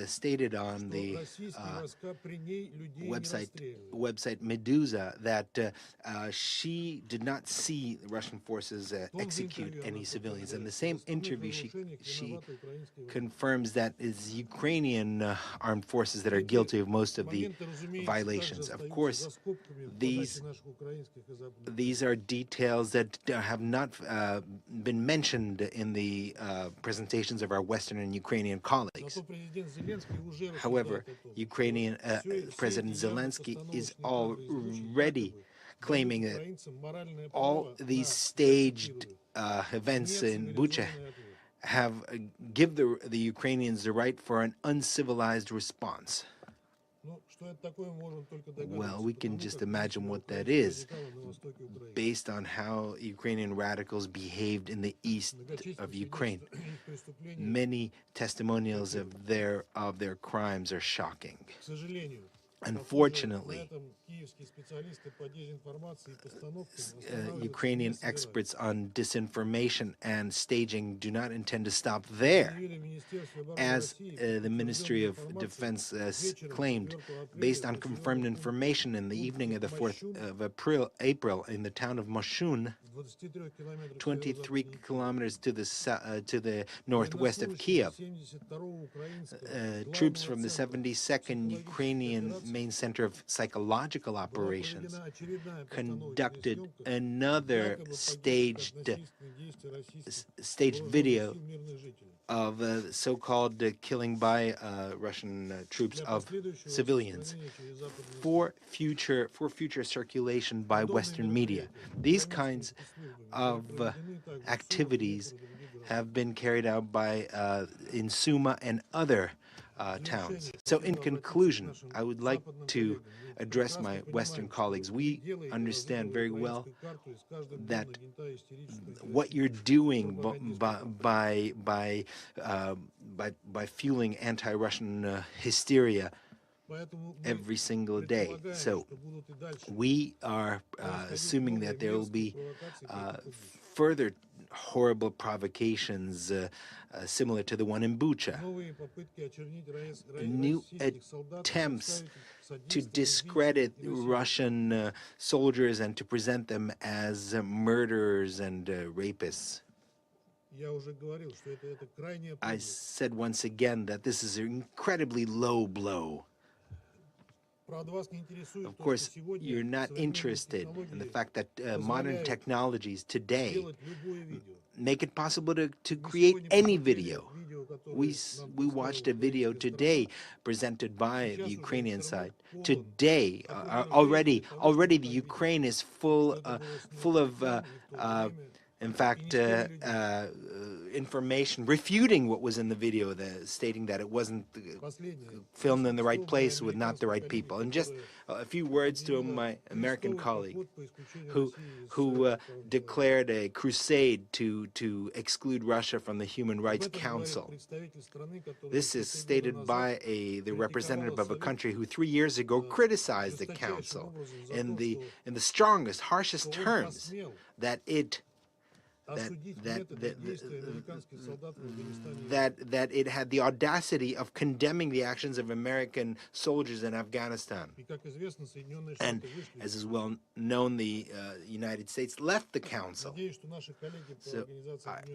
stated on the website Meduza that she did not see the Russian forces execute any civilians. In the same interview, she confirms that it's Ukrainian armed forces that are guilty of most of the violations. Of course, these are details that have not been mentioned in the presentations of our Western and Ukrainian colleagues. However, Ukrainian President Zelensky is already claiming that all these staged events in Bucha have give the Ukrainians the right for an uncivilized response. Well, we can just imagine what that is based on how Ukrainian radicals behaved in the east of Ukraine. Many testimonials of their crimes are shocking. Unfortunately, Ukrainian experts on disinformation and staging do not intend to stop there. As the Ministry of Defense claimed, based on confirmed information in the evening of the 4th of April in the town of Moshun, 23 kilometers to the northwest of Kiev, troops from the 72nd Ukrainian Main Center of Psychological Operations conducted another staged video of so-called killing by Russian troops of civilians for future circulation by Western media. These kinds of activities have been carried out by in Suma and other towns. So in conclusion, I would like to address my Western colleagues. We understand very well that what you're doing by fueling anti-Russian hysteria every single day. So we are assuming that there will be further horrible provocations similar to the one in Bucha. New attempts to discredit Russian soldiers and to present them as murderers and rapists. I said once again that this is an incredibly low blow. Of course, you're not interested in the fact that modern technologies today make it possible to create any video. We watched a video today presented by the Ukrainian side. Today, already the Ukraine is full of in fact, information refuting what was in the video, stating that it wasn't filmed in the right place with not the right people. And just a few words to my American colleague who declared a crusade to exclude Russia from the Human Rights Council. This is stated by the representative of a country who 3 years ago criticized the council in the strongest, harshest terms that it had the audacity of condemning the actions of American soldiers in Afghanistan. And as is well known, the United States left the council. So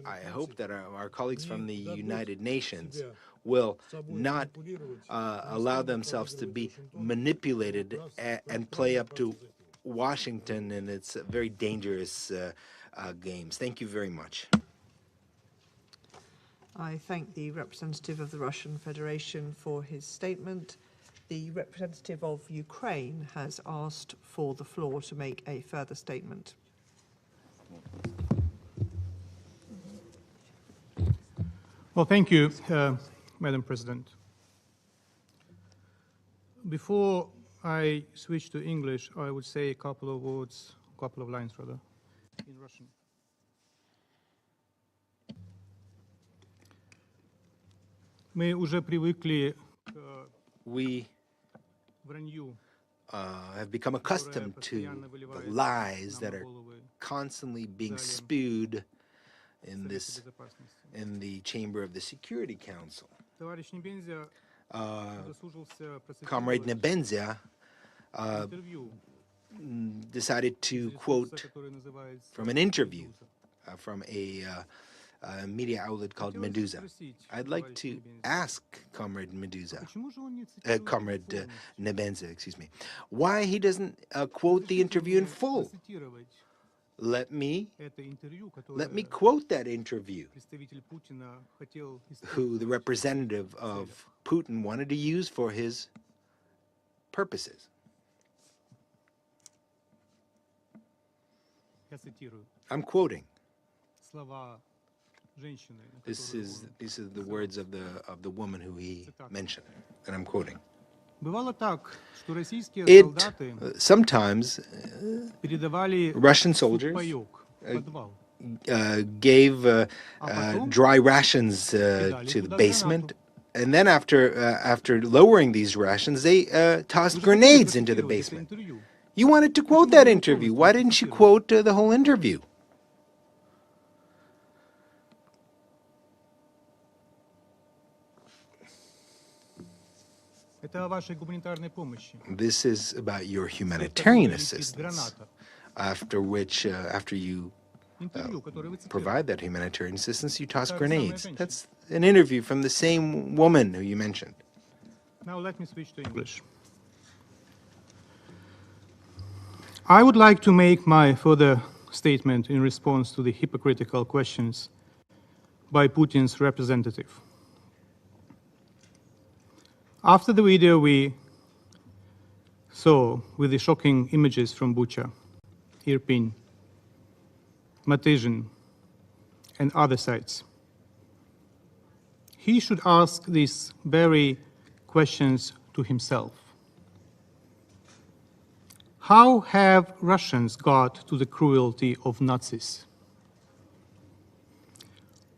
I hope that our colleagues from the United Nations will not allow themselves to be manipulated and play up to Washington and its very dangerous games. Thank you very much.
I thank the representative of the Russian Federation for his statement. The representative of Ukraine has asked for the floor to make a further statement.
Well, thank you, Madam President. Before I switch to English, I would say a couple of lines rather, in Russian. Мы уже привыкли к вранью
have become accustomed to the lies that are constantly being spewed in the chamber of the Security Council. Comrade Nebenzia decided to quote from an interview from a media outlet called Medusa. I'd like to ask Comrade Nebenzia, excuse me, why he doesn't quote the interview in full. Let me quote that interview, who the representative of Putin wanted to use for his purposes. I'm quoting. These are the words of the woman who he mentioned, and I'm quoting. Sometimes Russian soldiers gave dry rations to the basement, and then after lowering these rations, they tossed grenades into the basement. You wanted to quote that interview. Why didn't you quote the whole interview? This is about your humanitarian assistance, after you provide that humanitarian assistance, you toss grenades. That's an interview from the same woman who you mentioned.
Now let me switch to English. I would like to make my further statement in response to the hypocritical questions by Putin's representative. After the video we saw with the shocking images from Bucha, Irpin, Matizhin, and other sites, he should ask these very questions to himself. How have Russians got to the cruelty of Nazis?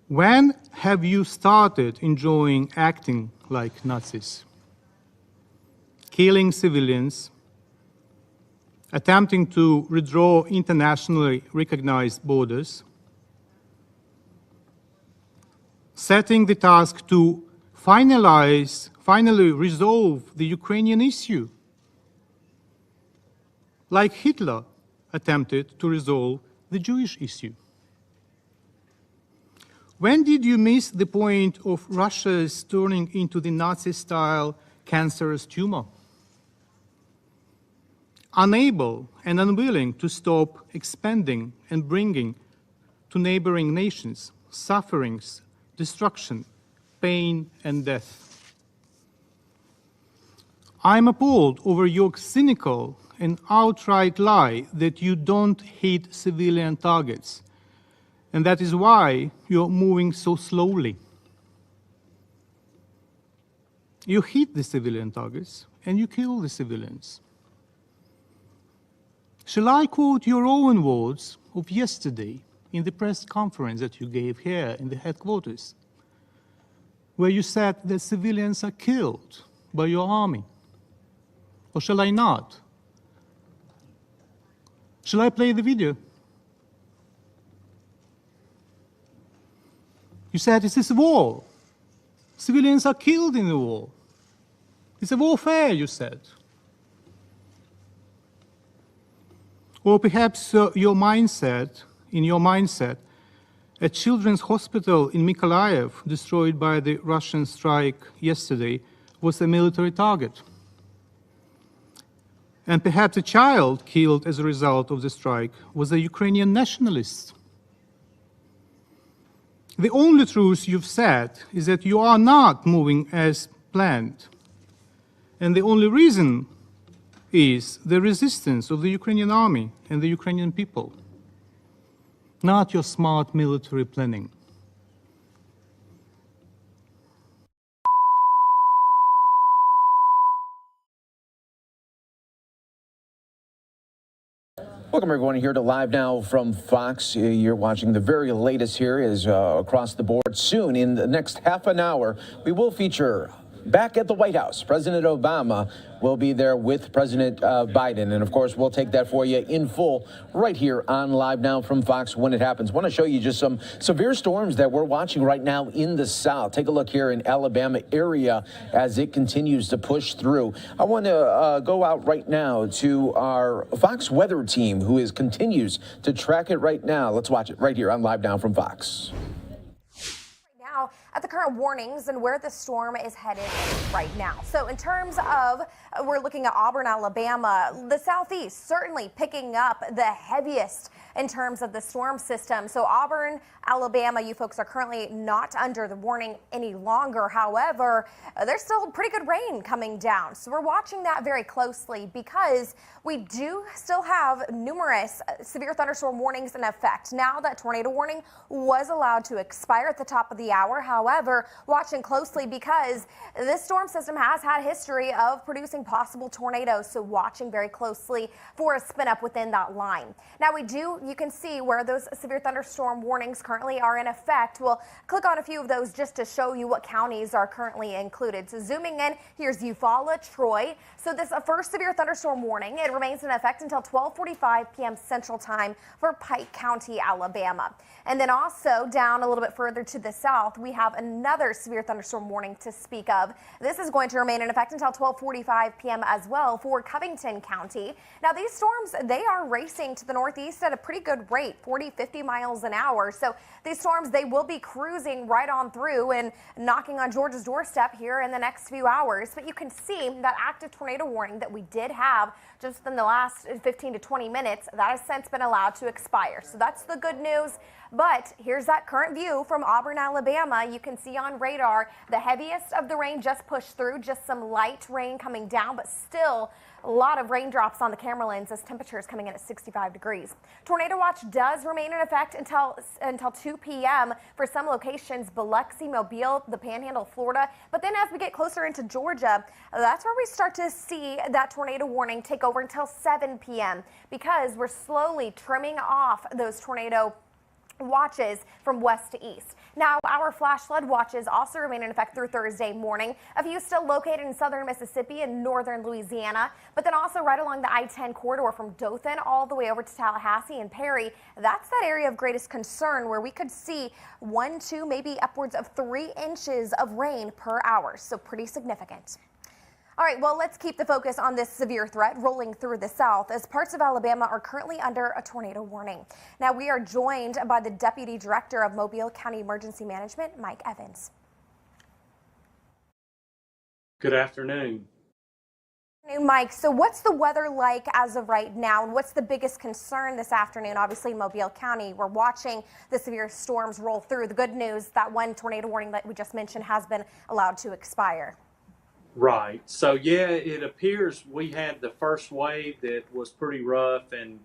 When have you started enjoying acting like Nazis? Killing civilians, attempting to redraw internationally recognized borders, setting the task to finally resolve the Ukrainian issue, like Hitler attempted to resolve the Jewish issue. When did you miss the point of Russia's turning into the Nazi-style cancerous tumor? Unable and unwilling to stop expanding and bringing to neighboring nations sufferings, destruction, pain, and death. I'm appalled over your cynical and outright lie that you don't hit civilian targets, and that is why you're moving so slowly. You hit the civilian targets and you kill the civilians. Shall I quote your own words of yesterday in the press conference that you gave here in the headquarters, where you said that civilians are killed by your army? Or shall I not? Shall I play the video? You said this is a war. Civilians are killed in the war. It's a warfare, you said. Or perhaps in your mindset, a children's hospital in Mykolaiv, destroyed by the Russian strike yesterday, was a military target. And perhaps a child killed as a result of the strike was a Ukrainian nationalist. The only truth you've said is that you are not moving as planned. And the only reason is the resistance of the Ukrainian army and the Ukrainian people, not your smart military planning.
Welcome, everyone, here to Live Now from Fox. You're watching the very latest here is across the board. Soon, in the next half an hour, we will feature back at the White House. President Obama will be there with President Biden. And of course, we'll take that for you in full right here on Live Now from Fox when it happens. I want to show you just some severe storms that we're watching right now in the South. Take a look here in Alabama area as it continues to push through. I want to go out right now to our Fox weather team who continues to track it right now. Let's watch it right here on Live Now from Fox.
Now at the current warnings and where the storm is headed right now. So in terms of, we're looking at Auburn, Alabama, the southeast certainly picking up the heaviest in terms of the storm system. So Auburn, Alabama, you folks are currently not under the warning any longer. However, there's still pretty good rain coming down. So we're watching that very closely because we do still have numerous severe thunderstorm warnings in effect. Now that tornado warning was allowed to expire at the top of the hour. However, watching closely because this storm system has had history of producing possible tornadoes. So watching very closely for a spin up within that line. Now you can see where those severe thunderstorm warnings currently are in effect. We'll click on a few of those just to show you what counties are currently included. So zooming in, here's Eufaula, Troy. So this first severe thunderstorm warning, it remains in effect until 12:45 p.m. Central Time for Pike County, Alabama. And then also down a little bit further to the south, we have another severe thunderstorm warning to speak of. This is going to remain in effect until 12:45 p.m. as well for Covington County. Now these storms, they are racing to the northeast at a pretty good rate, 40-50 miles an hour. So these storms, they will be cruising right on through and knocking on Georgia's doorstep here in the next few hours. But you can see that active tornado warning that we did have just in the last 15 to 20 minutes, that has since been allowed to expire. So that's the good news. But here's that current view from Auburn, Alabama. You can see on radar the heaviest of the rain just pushed through, just some light rain coming down, but still a lot of raindrops on the camera lens as temperatures coming in at 65 degrees. Tornado watch does remain in effect until 2 p.m. for some locations, Biloxi, Mobile, the Panhandle, Florida. But then as we get closer into Georgia, that's where we start to see that tornado warning take over until 7 p.m. because we're slowly trimming off those tornado watches from west to east. Now, our flash flood watches also remain in effect through Thursday morning. A few still located in southern Mississippi and northern Louisiana, but then also right along the I-10 corridor from Dothan all the way over to Tallahassee and Perry. That's that area of greatest concern where we could see 1, 2, maybe upwards of 3 inches of rain per hour. So pretty significant. All right, well, let's keep the focus on this severe threat rolling through the south as parts of Alabama are currently under a tornado warning. Now, we are joined by the Deputy Director of Mobile County Emergency Management, Mike Evans.
Good afternoon.
Mike, so what's the weather like as of right now, and what's the biggest concern this afternoon? Obviously, Mobile County, we're watching the severe storms roll through. The good news, that one tornado warning that we just mentioned has been allowed to expire.
Right. So, yeah, it appears we had the first wave that was pretty rough, and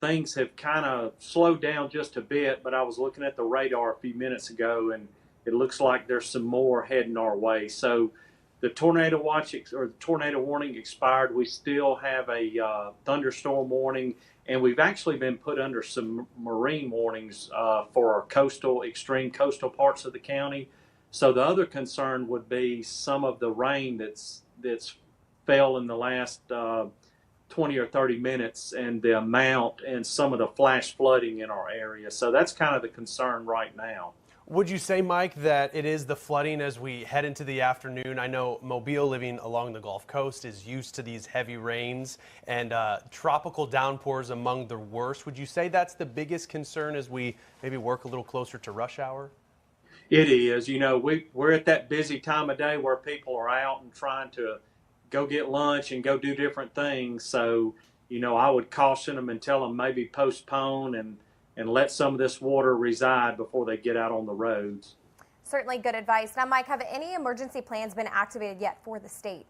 things have kind of slowed down just a bit. But I was looking at the radar a few minutes ago, and it looks like there's some more heading our way. So the tornado watch or the tornado warning expired. We still have a thunderstorm warning, and we've actually been put under some marine warnings for our extreme coastal parts of the county. So the other concern would be some of the rain that's fell in the last 20 or 30 minutes and the amount and some of the flash flooding in our area. So that's kind of the concern right now.
Would you say, Mike, that it is the flooding as we head into the afternoon? I know Mobile, living along the Gulf Coast, is used to these heavy rains and tropical downpours among the worst. Would you say that's the biggest concern as we maybe work a little closer to rush hour?
It is. You know, we're at that busy time of day where people are out and trying to go get lunch and go do different things. So, you know, I would caution them and tell them maybe postpone and let some of this water reside before they get out on the roads.
Certainly good advice. Now, Mike, have any emergency plans been activated yet for the state?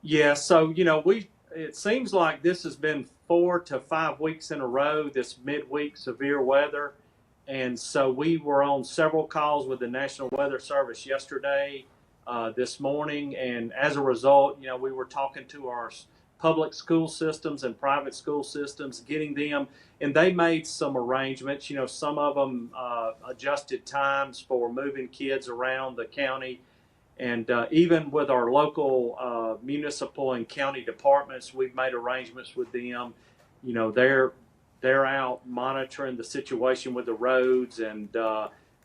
Yeah, so, you know, it seems like this has been 4 to 5 weeks in a row, this midweek severe weather. And so we were on several calls with the National Weather Service yesterday, this morning. And as a result, you know, we were talking to our public school systems and private school systems, getting them, and they made some arrangements. You know, some of them adjusted times for moving kids around the county. And even with our local municipal and county departments, we've made arrangements with them. You know, they're out monitoring the situation with the roads and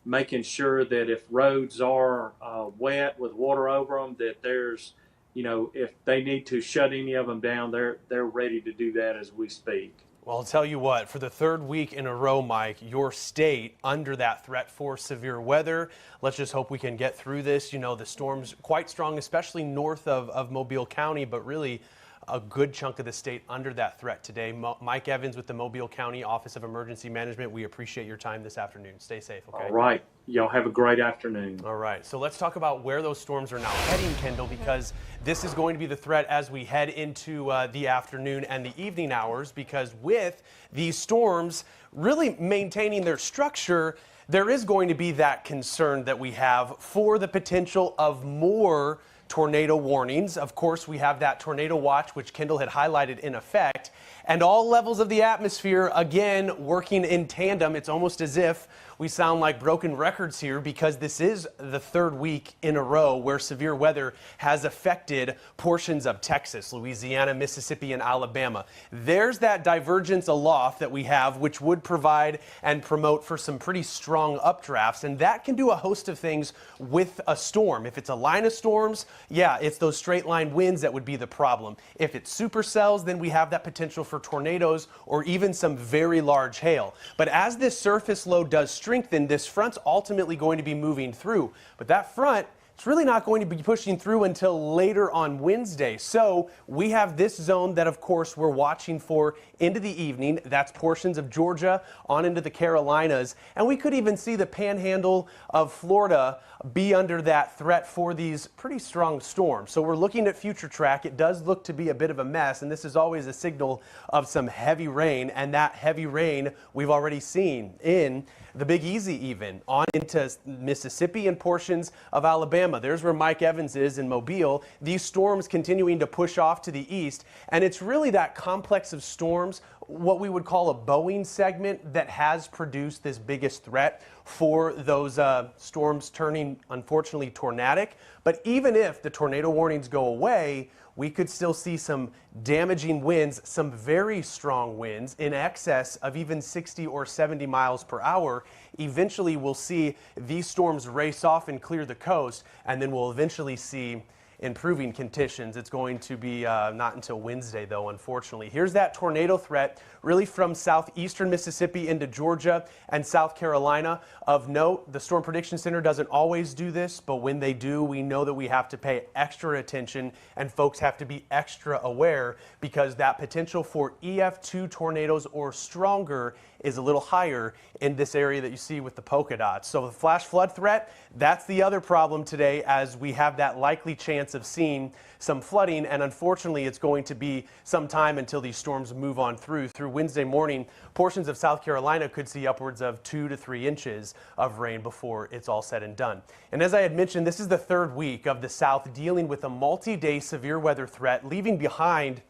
making sure that if roads are wet with water over them, that there's, you know, if they need to shut any of them down, they're ready to do that as we speak.
Well, I'll tell you what, for the third week in a row, Mike, your state under that threat for severe weather. Let's just hope we can get through this. You know, the storm's quite strong, especially north of Mobile County, but really a good chunk of the state under that threat today. Mike Evans with the Mobile County Office of Emergency Management, we appreciate your time this afternoon. Stay safe, okay?
All right. Y'all have a great afternoon.
All right. So let's talk about where those storms are now heading, Kendall, because this is going to be the threat as we head into the afternoon and the evening hours, because with these storms really maintaining their structure, there is going to be that concern that we have for the potential of more tornado warnings. Of course, we have that tornado watch, which Kendall had highlighted in effect, and all levels of the atmosphere, again, working in tandem. It's almost as if we sound like broken records here, because this is the third week in a row where severe weather has affected portions of Texas, Louisiana, Mississippi, and Alabama. There's that divergence aloft that we have, which would provide and promote for some pretty strong updrafts, and that can do a host of things with a storm. If it's a line of storms, yeah, it's those straight line winds that would be the problem. If it's supercells, then we have that potential for tornadoes or even some very large hail. But as this surface low does strengthen, this front's ultimately going to be moving through. But that front, it's really not going to be pushing through until later on Wednesday. So we have this zone that, of course, we're watching for into the evening. That's portions of Georgia on into the Carolinas. And we could even see the panhandle of Florida be under that threat for these pretty strong storms. So we're looking at future track. It does look to be a bit of a mess, and this is always a signal of some heavy rain. And that heavy rain we've already seen in the Big Easy, even on into Mississippi and portions of Alabama. There's where Mike Evans is in Mobile. These storms continuing to push off to the east, and it's really that complex of storms, what we would call a Boeing segment, that has produced this biggest threat for those storms turning, unfortunately, tornadic. But even if the tornado warnings go away, we could still see some damaging winds, some very strong winds in excess of even 60 or 70 miles per hour. Eventually, we'll see these storms race off and clear the coast, and then we'll eventually see improving conditions. It's going to be not until Wednesday, though, unfortunately. Here's that tornado threat, really from southeastern Mississippi into Georgia and South Carolina. Of note, the Storm Prediction Center doesn't always do this, but when they do, we know that we have to pay extra attention, and folks have to be extra aware, because that potential for EF2 tornadoes or stronger is a little higher in this area that you see with the polka dots. So the flash flood threat, that's the other problem today, as we have that likely chance of seeing some flooding, and unfortunately it's going to be some time until these storms move on through Wednesday morning. Portions of South Carolina could see upwards of 2 to 3 inches of rain before it's all said and done. And as I had mentioned, this is the third week of the South dealing with a multi-day severe weather threat, leaving behind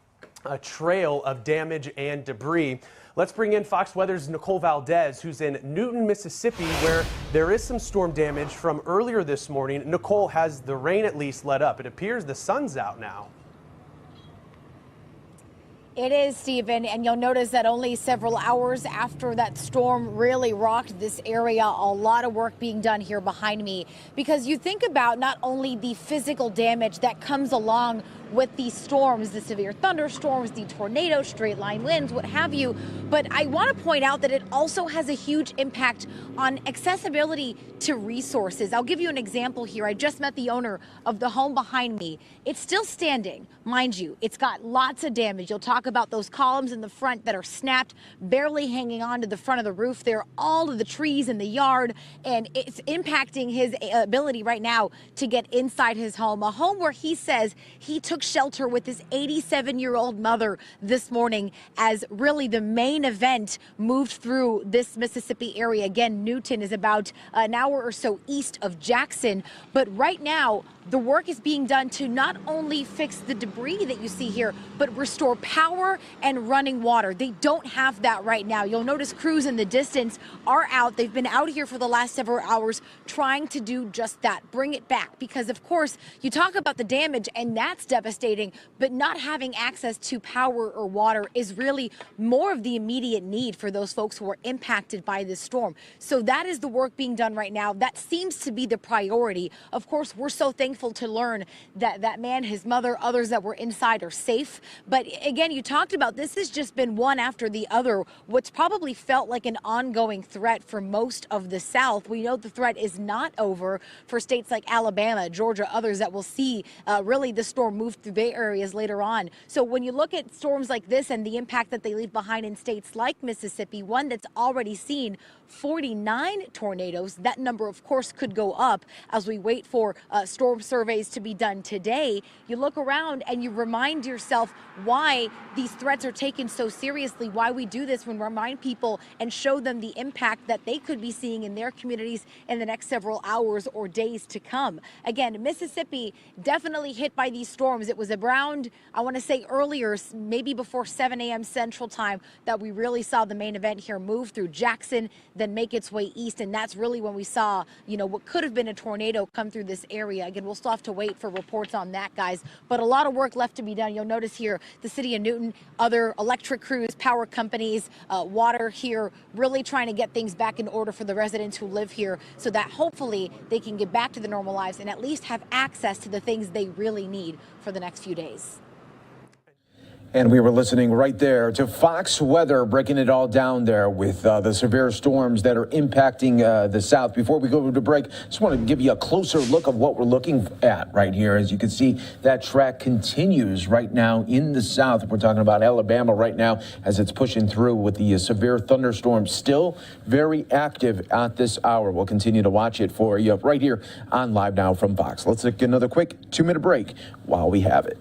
a trail of damage and debris. Let's bring in Fox Weather's Nicole Valdez, who's in Newton, Mississippi, where there is some storm damage from earlier this morning. Nicole, has the rain at least let up? It appears the sun's out now.
It is, Stephen, and you'll notice that only several hours after that storm really rocked this area, a lot of work being done here behind me, because you think about not only the physical damage that comes along with these storms, the severe thunderstorms, the tornadoes, straight line winds, what have you, but I want to point out that it also has a huge impact on accessibility to resources. I'll give you an example here. I just met the owner of the home behind me. It's still standing, mind you. It's got lots of damage. You'll talk about those columns in the front that are snapped, barely hanging on to the front of the roof there, all of the trees in the yard, and it's impacting his ability right now to get inside his home, a home where he says he took shelter with his 87-year-old mother this morning as really the main event moved through this Mississippi area. Again, Newton is about an hour or so east of Jackson, but right now the work is being done to not only fix the debris that you see here, but restore power and running water. They don't have that right now. You'll notice crews in the distance are out. They've been out here for the last several hours trying to do just that, bring it back. Because of course, you talk about the damage and that's devastating, but not having access to power or water is really more of the immediate need for those folks who are impacted by this storm. So that is the work being done right now. That seems to be the priority. Of course, we're so thankful to learn that that man, his mother, others that were inside are safe. But again, you talked about this has just been one after the other. What's probably felt like an ongoing threat for most of the South. We know the threat is not over for states like Alabama, Georgia, others that will see really the storm move through their areas later on. So when you look at storms like this and the impact that they leave behind in states like Mississippi, one that's already seen 49 tornadoes, that number of course could go up as we wait for storm surveys to be done today. You look around and you remind yourself why these threats are taken so seriously, why we do this when we remind people and show them the impact that they could be seeing in their communities in the next several hours or days to come. Again, Mississippi definitely hit by these storms. It was around, I want to say earlier, maybe before 7 a.m. Central Time, that we really saw the main event here move through Jackson, then make its way east. And that's really when we saw, you know, what could have been a tornado come through this area. Again, we'll still have to wait for reports on that, guys. But a lot of work left to be done. You'll notice here the city of Newton, other electric crews, power companies, water here, really trying to get things back in order for the residents who live here so that hopefully they can get back to their normal lives and at least have access to the things they really need for the next few days.
And we were listening right there to Fox Weather, breaking it all down there with the severe storms that are impacting the South. Before we go to break, just want to give you a closer look of what we're looking at right here. As you can see, that track continues right now in the South. We're talking about Alabama right now as it's pushing through with the severe thunderstorms still very active at this hour. We'll continue to watch it for you right here on Live Now from Fox. Let's take another quick 2-minute break while we have it.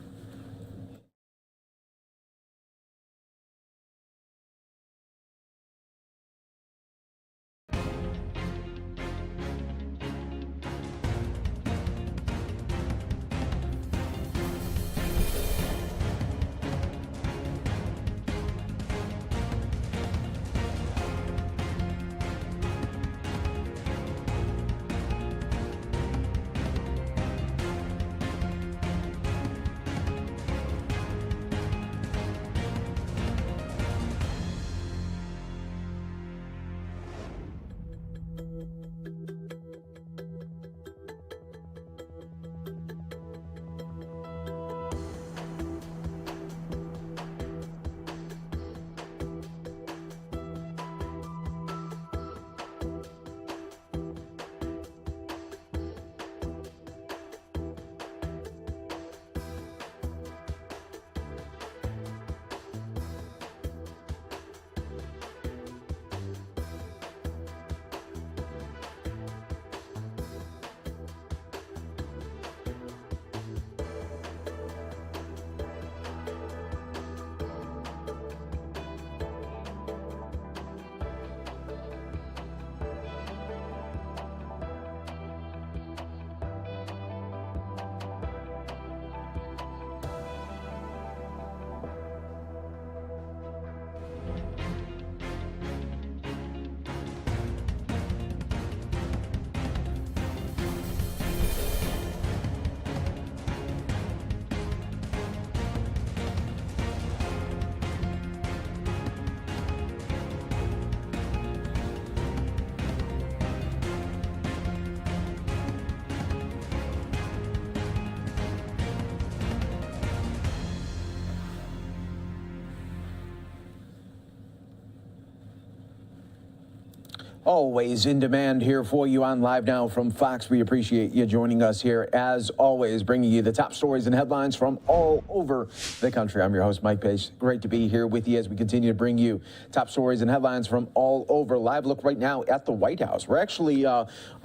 Always in demand here for you on Live Now from Fox. We appreciate you joining us here, as always, bringing you the top stories and headlines from all over the country. I'm your host, Mike Pace. Great to be here with you as we continue to bring you top stories and headlines from all over. Live look right now at the White House. We're actually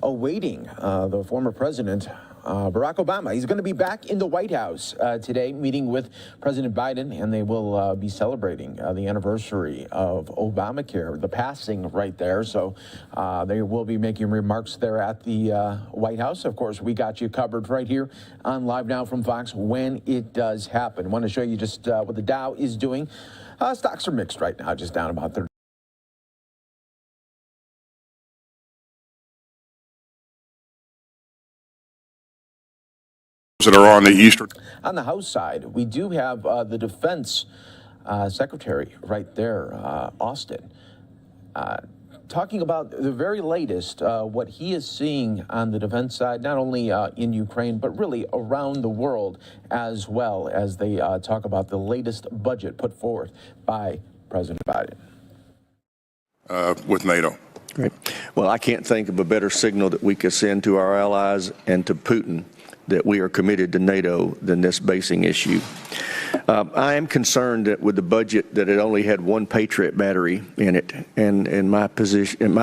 awaiting the former president Barack Obama. He's going to be back in the White House today, meeting with President Biden, and they will be celebrating the anniversary of Obamacare, the passing right there. So they will be making remarks there at the White House. Of course, we got you covered right here on Live Now from Fox when it does happen. I want to show you just what the Dow is doing. Stocks are mixed right now, just down about 30.
That are on the eastern.
On the House side, we do have the Defense Secretary right there, Austin, talking about the very latest, what he is seeing on the defense side, not only in Ukraine, but really around the world, as well as they talk about the latest budget put forth by President Biden.
With NATO.
Great. Well, I can't think of a better signal that we could send to our allies and to Putin that we are committed to NATO than this basing issue. I am concerned that with the budget that it only had one Patriot battery in it, and in my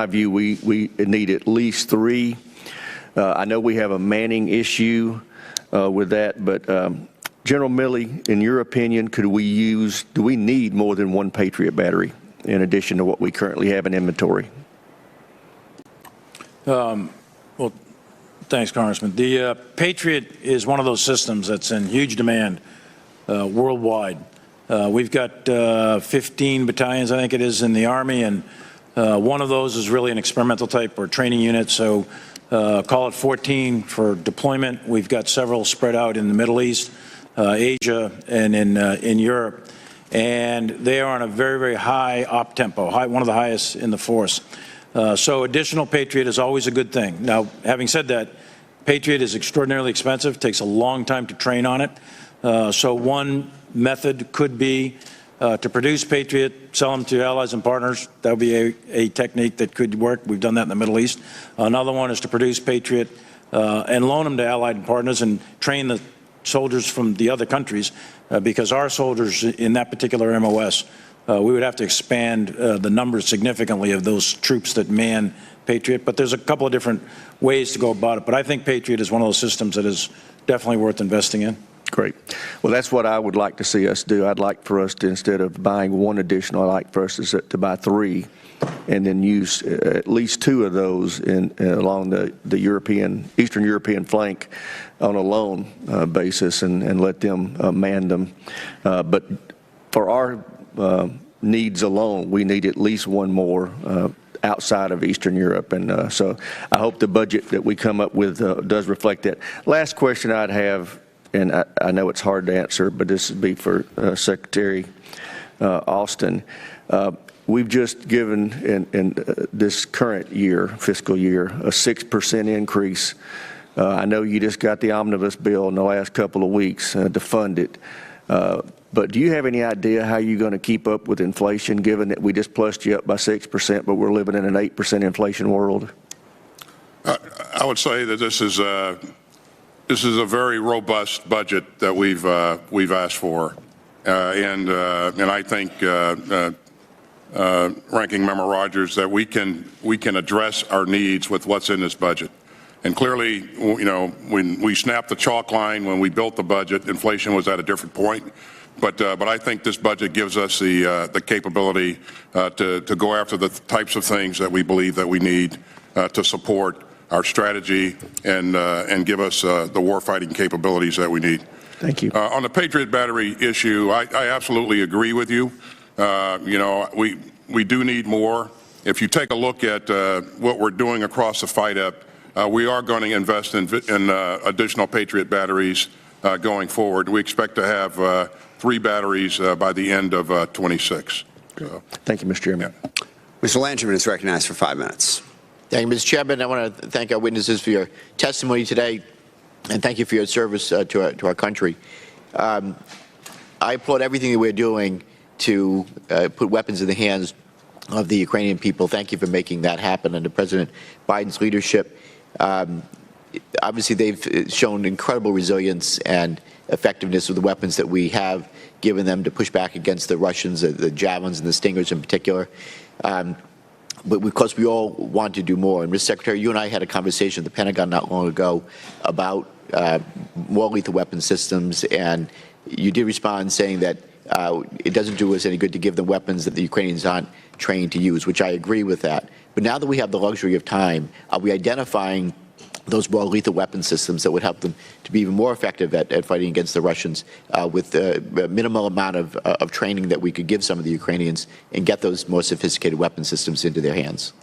view, we need at least 3. I know we have a manning issue with that, but General Milley, in your opinion, do we need more than one Patriot battery in addition to what we currently have in inventory?
Well, thanks, Congressman. The Patriot is one of those systems that's in huge demand worldwide. We've got 15 battalions, I think it is, in the Army, and one of those is really an experimental type or training unit, so call it 14 for deployment. We've got several spread out in the Middle East, Asia, and in Europe, and they are on a very, very high op tempo, one of the highest in the force. So additional Patriot is always a good thing. Now, having said that, Patriot is extraordinarily expensive, takes a long time to train on it. So one method could be to produce Patriot, sell them to allies and partners. That would be a technique that could work. We've done that in the Middle East. Another one is to produce Patriot and loan them to allied partners and train the soldiers from the other countries, because our soldiers in that particular MOS, we would have to expand the numbers significantly of those troops that man Patriot. But there's a couple of different ways to go about it. But I think Patriot is one of those systems that is definitely worth investing in.
Great. Well, that's what I would like to see us do. I'd like for us to, instead of buying one additional, I'd like for us to buy 3 and then use at least 2 of those along the Eastern European flank on a loan basis and let them man them. But for our needs alone, we need at least one more outside of Eastern Europe. And so I hope the budget that we come up with does reflect that. Last question I'd have, and I know it's hard to answer, but this would be for Secretary Austin. We've just given in this current year, fiscal year, a 6% increase. I know you just got the omnibus bill in the last couple of weeks to fund it. But do you have any idea how you're going to keep up with inflation, given that we just plussed you up by 6%, but we're living in an 8% inflation world?
I would say that this is a very robust budget that we've asked for, and I think Ranking Member Rogers, that we can address our needs with what's in this budget. And clearly, you know, when we snapped the chalk line when we built the budget, inflation was at a different point. But I think this budget gives us the capability to go after the types of things that we believe that we need to support our strategy and give us the warfighting capabilities that we need.
Thank you.
On the Patriot battery issue, I absolutely agree with you. You know, we do need more. If you take a look at what we're doing across the FIDEP, we are going to invest in additional Patriot batteries going forward. We expect to have 3 batteries by the end of 26. So.
Thank you, Mr. Chairman.
Yeah.
Mr. Langerman is recognized for 5 minutes.
Thank you, Mr. Chairman. I want to thank our witnesses for your testimony today, and thank you for your service to our country. I applaud everything that we're doing to put weapons in the hands of the Ukrainian people. Thank you for making that happen under President Biden's leadership. Obviously, they've shown incredible resilience and effectiveness with the weapons that we have given them to push back against the Russians, the Javelins and the Stingers in particular. But of course, we all want to do more. And Mr. Secretary, you and I had a conversation at the Pentagon not long ago about more lethal weapon systems, and you did respond saying that it doesn't do us any good to give them weapons that the Ukrainians aren't trained to use, which I agree with that. But now that we have the luxury of time, are we identifying those more lethal weapon systems that would help them to be even more effective at fighting against the Russians with the minimal amount of training that we could give some of the Ukrainians and get those more sophisticated weapon systems into their hands?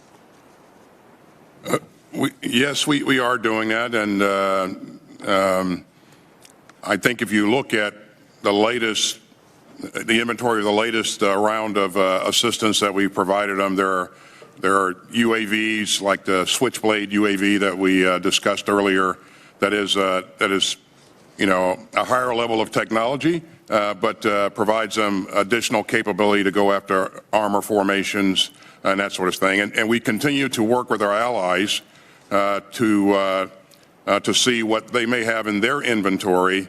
Yes, we are doing that, and I think if you look at the inventory of the latest round of assistance that we provided them, there are UAVs like the Switchblade UAV that we discussed earlier. That is, you know, a higher level of technology, but provides them additional capability to go after armor formations and that sort of thing. And we continue to work with our allies to see what they may have in their inventory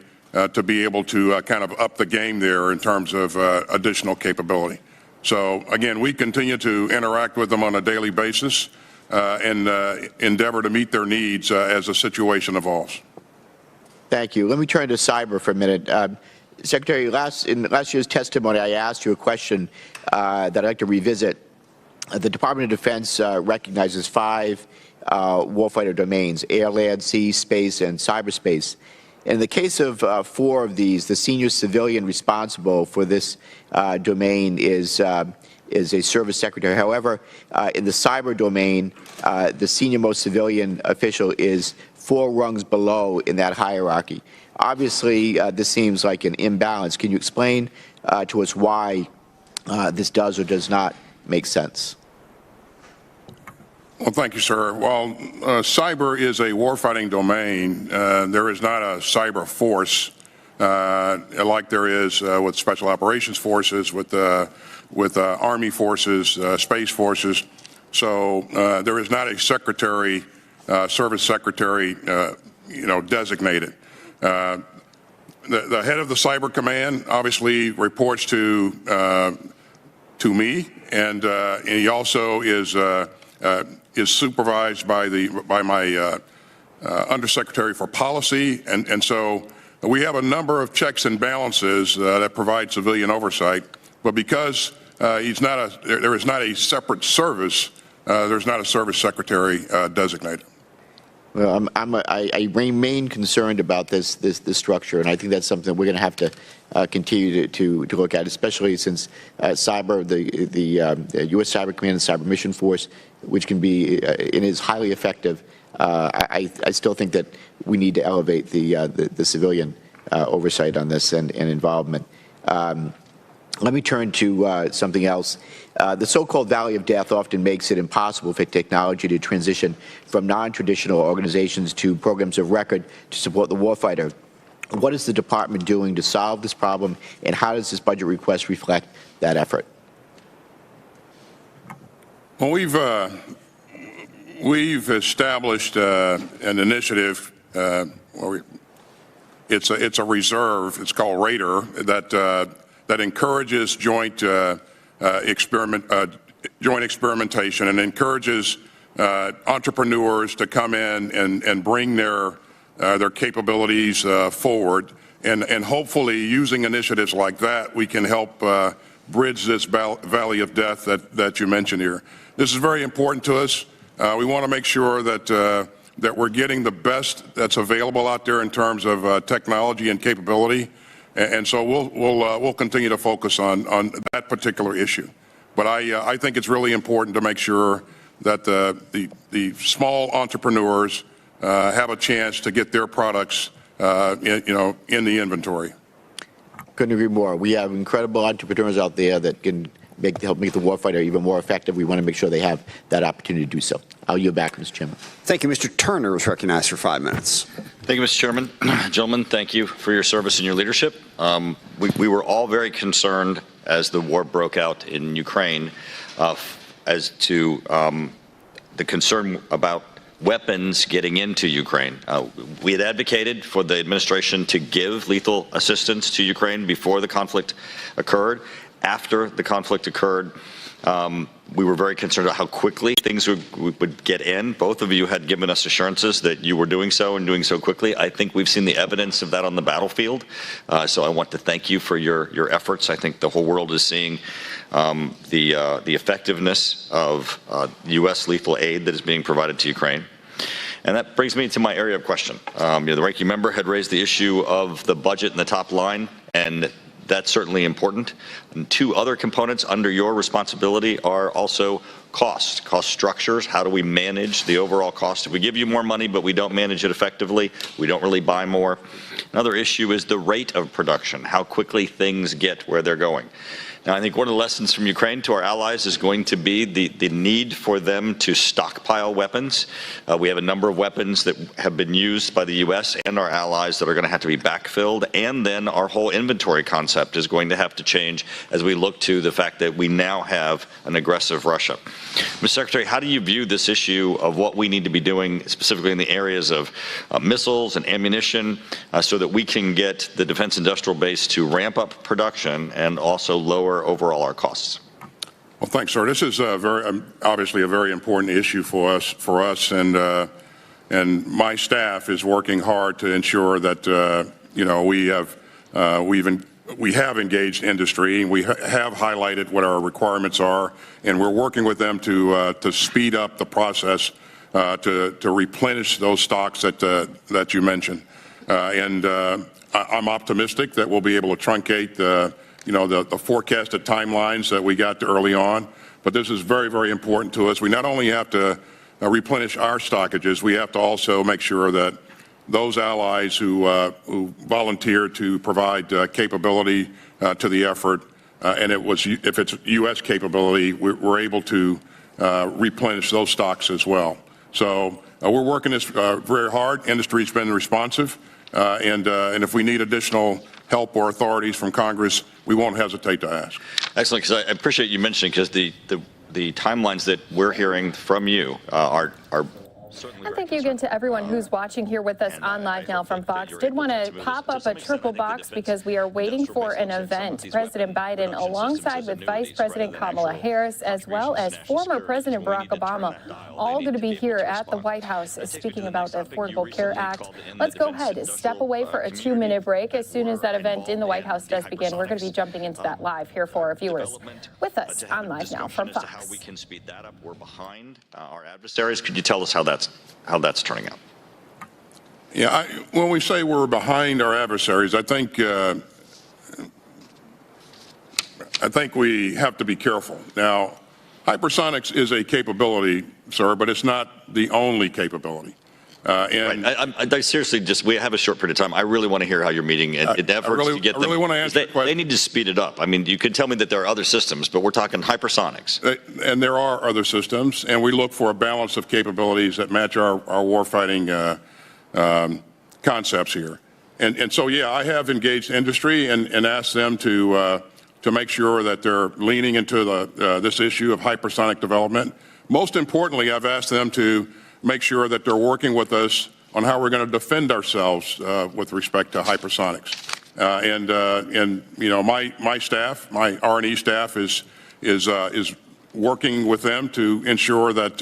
to be able to kind of up the game there in terms of additional capability. So again, we continue to interact with them on a daily basis and endeavor to meet their needs as the situation evolves.
Thank you. Let me turn to cyber for a minute. Secretary, in last year's testimony, I asked you a question that I'd like to revisit. The Department of Defense recognizes 5 warfighter domains: air, land, sea, space, and cyberspace. In the case of 4 of these, the senior civilian responsible for this domain is a service secretary. However, in the cyber domain, the senior most civilian official is 4 rungs below in that hierarchy. Obviously, this seems like an imbalance. Can you explain to us why this does or does not make sense?
Well, thank you, sir. Well, cyber is a warfighting domain. There is not a cyber force like there is with special operations forces, with Army forces, space forces. So there is not a secretary, service secretary, designated. The head of the cyber command obviously reports to me, and he also is supervised by my undersecretary for policy, and so we have a number of checks and balances that provide civilian oversight. But because there is not a separate service, there's not a service secretary designated.
Well, I remain concerned about this structure, and I think that's something we're going to have to continue to look at, especially since cyber, the U.S. Cyber Command and Cyber Mission Force, which can be and is highly effective. I still think that we need to elevate the civilian oversight on this and involvement. Let me turn to something else. The so-called Valley of Death often makes it impossible for technology to transition from non-traditional organizations to programs of record to support the warfighter. What is the department doing to solve this problem, and how does this budget request reflect that effort?
Well, we've established an initiative. It's a reserve. It's called Raider that encourages joint experimentation and encourages entrepreneurs to come in and bring their capabilities forward, and hopefully using initiatives like that, we can help bridge this valley of death that you mentioned here. This is very important to us. We want to make sure that we're getting the best that's available out there in terms of technology and capability. And so we'll continue to focus on that particular issue. But I think it's really important to make sure that the small entrepreneurs have a chance to get their products in the inventory.
Couldn't agree more. We have incredible entrepreneurs out there that can help make the warfighter even more effective. We want to make sure they have that opportunity to do so. I'll yield back, Mr. Chairman.
Thank you. Mr. Turner is recognized for 5 minutes.
Thank you, Mr. Chairman. Gentlemen, thank you for your service and your leadership. We were all very concerned as the war broke out in Ukraine as to the concern about weapons getting into Ukraine. We had advocated for the administration to give lethal assistance to Ukraine before the conflict occurred. After the conflict occurred, We were very concerned about how quickly things would get in. Both of you had given us assurances that you were doing so and doing so quickly. I think we've seen the evidence of that on the battlefield. So I want to thank you for your efforts. I think the whole world is seeing the effectiveness of U.S. lethal aid that is being provided to Ukraine. And that brings me to my area of question. The ranking member had raised the issue of the budget in the top line, and that's certainly important. And two other components under your responsibility are also cost structures. How do we manage the overall cost? If we give you more money but we don't manage it effectively, we don't really buy more. Another issue is the rate of production, how quickly things get where they're going. Now, I think one of the lessons from Ukraine to our allies is going to be the need for them to stockpile weapons. We have a number of weapons that have been used by the U.S. and our allies that are going to have to be backfilled, and then our whole inventory concept is going to have to change as we look to the fact that we now have an aggressive Russia. Mr. Secretary, how do you view this issue of what we need to be doing specifically in the areas of missiles and ammunition so that we can get the defense industrial base to ramp up production and also lower overall our costs?
Well, thanks, sir. This is obviously a very important issue for us, and my staff is working hard to ensure that we have engaged industry. We have highlighted what our requirements are, and we're working with them to speed up the process to replenish those stocks that you mentioned. I'm optimistic that we'll be able to truncate the forecasted timelines that we got early on, but this is very, very important to us. We not only have to replenish our stockages, we have to also make sure that those allies who volunteer to provide capability to the effort, and if it's U.S. capability, we're able to replenish those stocks as well. So we're working this very hard. Industry's been responsive, and if we need additional help or authorities from Congress, we won't hesitate to ask.
Excellent, because I appreciate you mentioning, because the timelines that we're hearing from you are certainly.
And thank you again to everyone who's watching here with us on Live Now from Fox. Did want to pop up a triple box because we are waiting for an event. President Biden, alongside with Vice President Kamala Harris, as well as former President Barack Obama, all going to be here at the White House speaking about the Affordable Care Act. Let's go ahead, step away for a 2-minute break. As soon as that event in the White House does begin, we're going to be jumping into that live here for our viewers with us on Live Now from Fox.
We can speed that up. We're behind our adversaries. Could you tell us how that's turning out?
Yeah, when we say we're behind our adversaries, I think we have to be careful. Now, hypersonics is a capability, sir, but it's not the only capability.
I seriously we have a short period of time. I really want to hear how you're meeting efforts to get them. I
really want to answer that question.
They need to speed it up. I mean, you could tell me that there are other systems, but we're talking hypersonics.
And there are other systems, and we look for a balance of capabilities that match our warfighting concepts here. And so, yeah, I have engaged industry and asked them to make sure that they're leaning into this issue of hypersonic development. Most importantly, I've asked them to make sure that they're working with us on how we're going to defend ourselves with respect to hypersonics. My staff, my R&E staff, is working with them to ensure that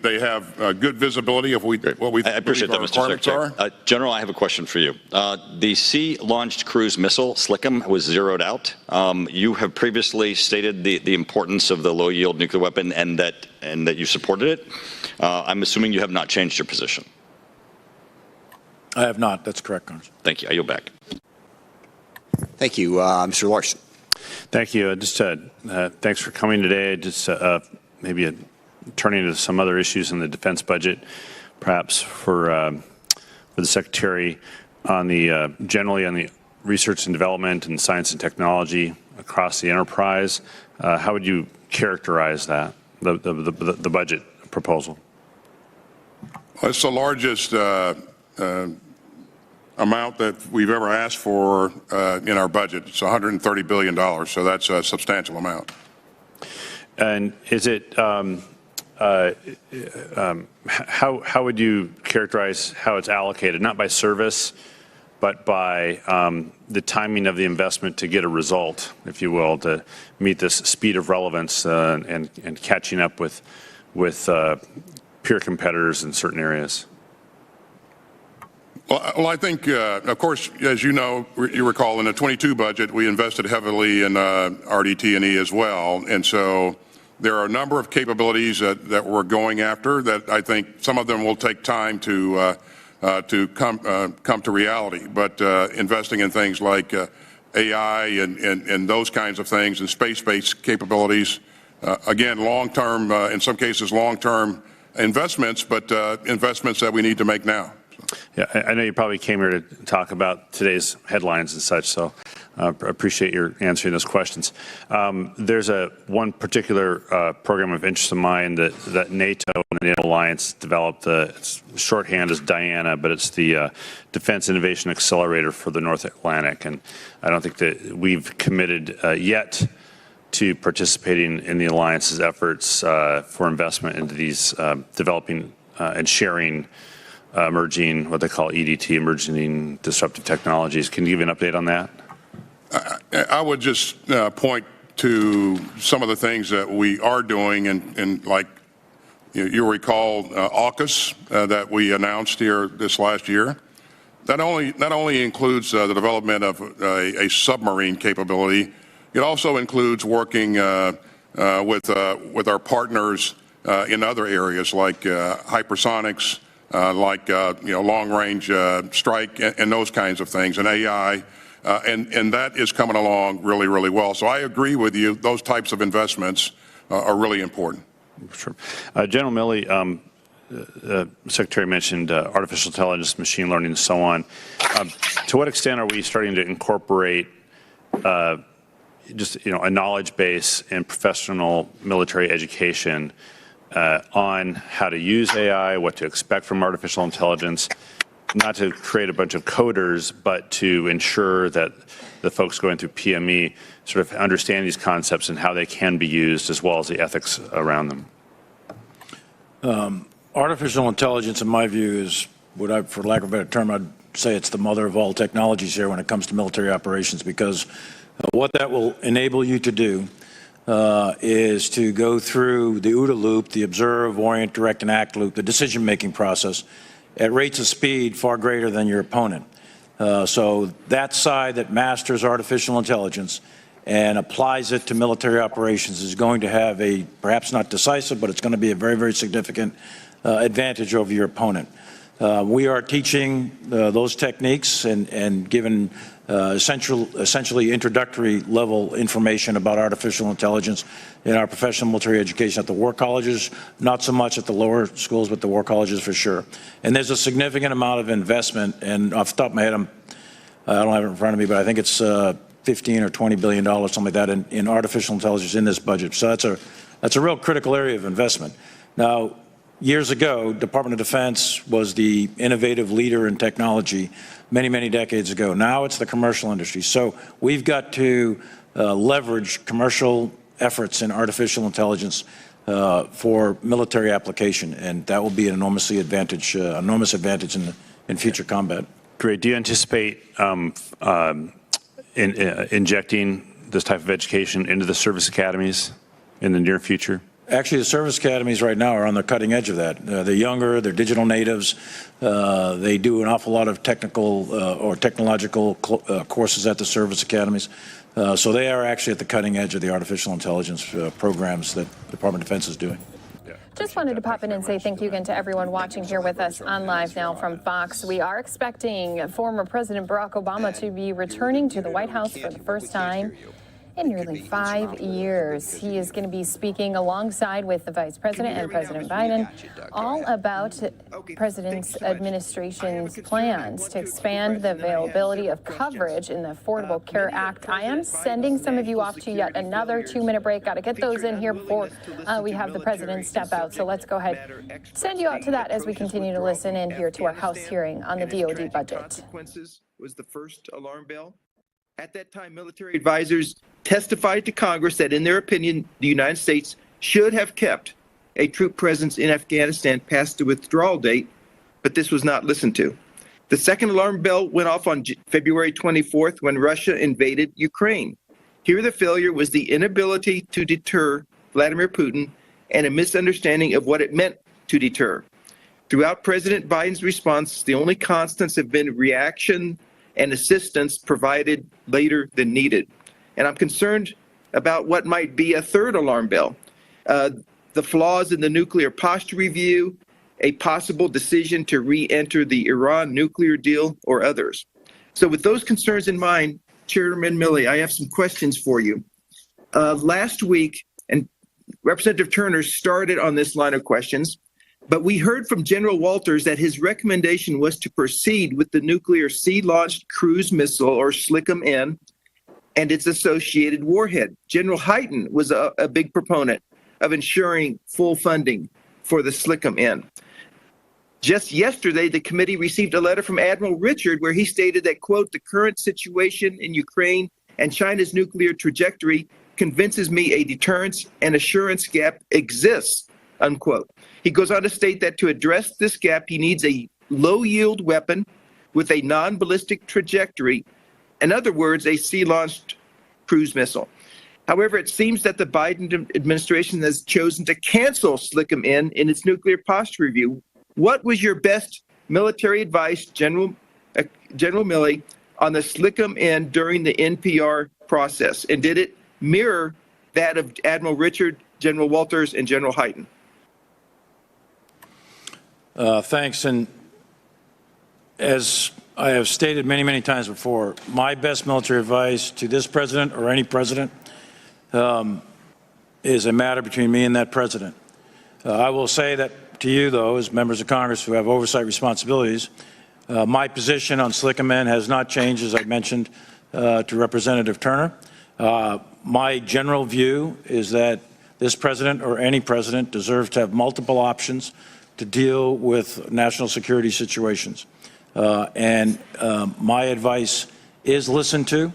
they have good visibility of what we
I appreciate that, Mr. Secretary. General, I have a question for you. The sea-launched cruise missile, SLCM, was zeroed out. You have previously stated the importance of the low-yield nuclear weapon and that you supported it. I'm assuming you have not changed your position.
I have not. That's correct, Congressman.
Thank you. I yield back.
Thank you, Mr. Larson.
Thank you. Thanks for coming today. Maybe turning to some other issues in the defense budget, perhaps for the Secretary, generally on the research and development and science and technology across the enterprise. How would you characterize that, the budget proposal?
Well, it's the largest amount that we've ever asked for in our budget. It's $130 billion, so that's a substantial amount.
And is it, how would you characterize how it's allocated? Not by service, but by the timing of the investment to get a result, if you will, to meet this speed of relevance and catching up with peer competitors in certain areas?
Well, I think, of course, as you know, you recall in the 22 budget, we invested heavily in RDT&E as well. And so there are a number of capabilities that we're going after that I think some of them will take time to come to reality. But investing in things like AI and those kinds of things and space-based capabilities, again, long-term, in some cases, long-term investments, but investments that we need to make now.
Yeah, I know you probably came here to talk about today's headlines and such, so I appreciate your answering those questions. There's one particular program of interest of mine that NATO and the NATO Alliance developed. Its shorthand is DIANA, but it's the Defense Innovation Accelerator for the North Atlantic. And I don't think that we've committed yet to participating in the Alliance's efforts for investment into these developing and sharing emerging, what they call EDT, emerging disruptive technologies. Can you give an update on that?
I would just point to some of the things that we are doing, and like you recall AUKUS that we announced here this last year. That only includes the development of a submarine capability. It also includes working with our partners in other areas like hypersonics, like long-range strike and those kinds of things, and AI, and that is coming along really, really well. So I agree with you; those types of investments are really important.
Sure, General Milley, the Secretary mentioned artificial intelligence, machine learning, and so on. To what extent are we starting to incorporate just a knowledge base and professional military education on how to use AI, what to expect from artificial intelligence, not to create a bunch of coders, but to ensure that the folks going through PME sort of understand these concepts and how they can be used, as well as the ethics around them?
Artificial intelligence, in my view, is what for lack of a better term, I'd say it's the mother of all technologies here when it comes to military operations, because what that will enable you to do is to go through the OODA loop, the observe, orient, direct, and act loop, the decision-making process, at rates of speed far greater than your opponent. So that side that masters artificial intelligence and applies it to military operations is going to have a, perhaps not decisive, but it's going to be a very, very significant advantage over your opponent. We are teaching those techniques and given essentially introductory level information about artificial intelligence in our professional military education at the war colleges, not so much at the lower schools, but the war colleges for sure. And there's a significant amount of investment, and off the top of my head, I don't have it in front of me, but I think it's $15 or $20 billion, something like that, in artificial intelligence in this budget. So that's a real critical area of investment. Now, years ago, Department of Defense was the innovative leader in technology many, many decades ago. Now it's the commercial industry. So we've got to leverage commercial efforts in artificial intelligence for military application, and that will be an enormous advantage in future combat.
Great. Do you anticipate injecting this type of education into the service academies in the near future?
Actually, the service academies right now are on the cutting edge of that. They're younger, they're digital natives. They do an awful lot of technical or technological courses at the service academies. So they are actually at the cutting edge of the artificial intelligence programs that the Department of Defense is doing.
Just wanted to pop in and say thank you again to everyone watching here with us on Live Now from Fox. We are expecting former President Barack Obama to be returning to the White House for the first time in nearly 5 years. He is going to be speaking alongside with the Vice President and President Biden all about President's administration's plans to expand the availability of coverage in the Affordable Care Act. I am sending some of you off to yet another 2-minute break. Got to get those in here before we have the President step out. So let's go ahead, send you out to that as we continue to listen in here to our House hearing on the DOD budget.
Was the first alarm bell. At that time, military advisors testified to Congress that, in their opinion, the United States should have kept a troop presence in Afghanistan past the withdrawal date, but this was not listened to. The second alarm bell went off on February 24th when Russia invaded Ukraine. Here, the failure was the inability to deter Vladimir Putin and a misunderstanding of what it meant to deter. Throughout President Biden's response, the only constants have been reaction and assistance provided later than needed. And I'm concerned about what might be a third alarm bell. The flaws in the nuclear posture review, a possible decision to re-enter the Iran nuclear deal, or others. So with those concerns in mind, Chairman Milley, I have some questions for you. Last week, and Representative Turner started on this line of questions, but we heard from General Walters that his recommendation was to proceed with the nuclear sea-launched cruise missile, or SLICM-N, and its associated warhead. General Hyten was a big proponent of ensuring full funding for the SLICM-N. Just yesterday, the committee received a letter from Admiral Richard where he stated that, quote, the current situation in Ukraine and China's nuclear trajectory convinces me a deterrence and assurance gap exists, unquote. He goes on to state that to address this gap, he needs a low-yield weapon with a non-ballistic trajectory. In other words, a sea-launched cruise missile. However, it seems that the Biden administration has chosen to cancel SLICM-N in its nuclear posture review. What was your best military advice, General Milley, on the SLICM-N during the NPR process? And did it mirror that of Admiral Richard, General Walters, and General Hyten?
Thanks. And as I have stated many, many times before, my best military advice to this president or any president is a matter between me and that president. I will say that to you, though, as members of Congress who have oversight responsibilities, my position on SLICM-N has not changed, as I mentioned to Representative Turner. My general view is that this president or any president deserves to have multiple options to deal with national security situations. And my advice is listened to,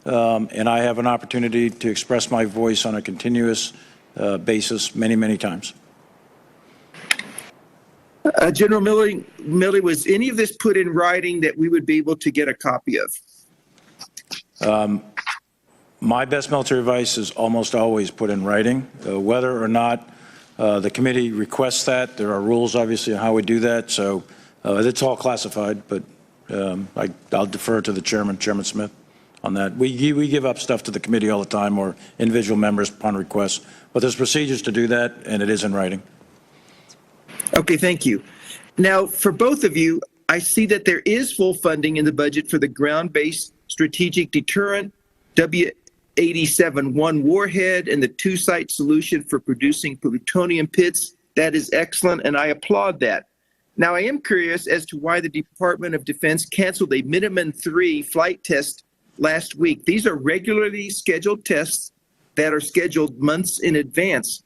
and I have an opportunity to express my voice on a continuous basis many, many times.
General Milley, was any of this put in writing that we would be able to get a copy of?
My best military advice is almost always put in writing, whether or not the committee requests that. There are rules, obviously, on how we do that. So it's all classified, but I'll defer to the chairman, Chairman Smith, on that. We give up stuff to the committee all the time or individual members upon request, but there's procedures to do that, and it is in writing.
Okay, thank you. Now, for both of you, I see that there is full funding in the budget for the ground-based strategic deterrent, W-87-1 warhead, and the two-site solution for producing plutonium pits. That is excellent, and I applaud that. Now, I am curious as to why the Department of Defense canceled a Minuteman III flight test last week. These are regularly scheduled tests that are scheduled months in advance.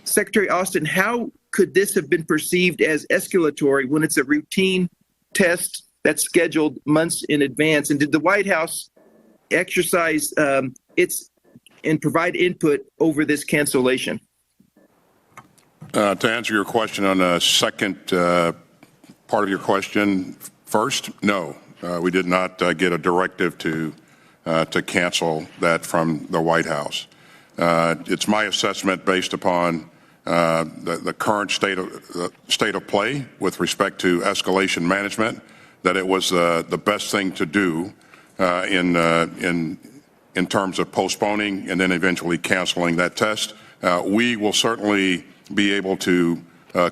Secretary Austin, how could this have been perceived as escalatory when it's a routine test that's scheduled months in advance? And did the White House exercise its and provide input over this cancellation?
To answer your question on the second part of your question first, no, we did not get a directive to cancel that from the White House. It's my assessment based upon the current state of play with respect to escalation management that it was the best thing to do in terms of postponing and then eventually canceling that test. We will certainly be able to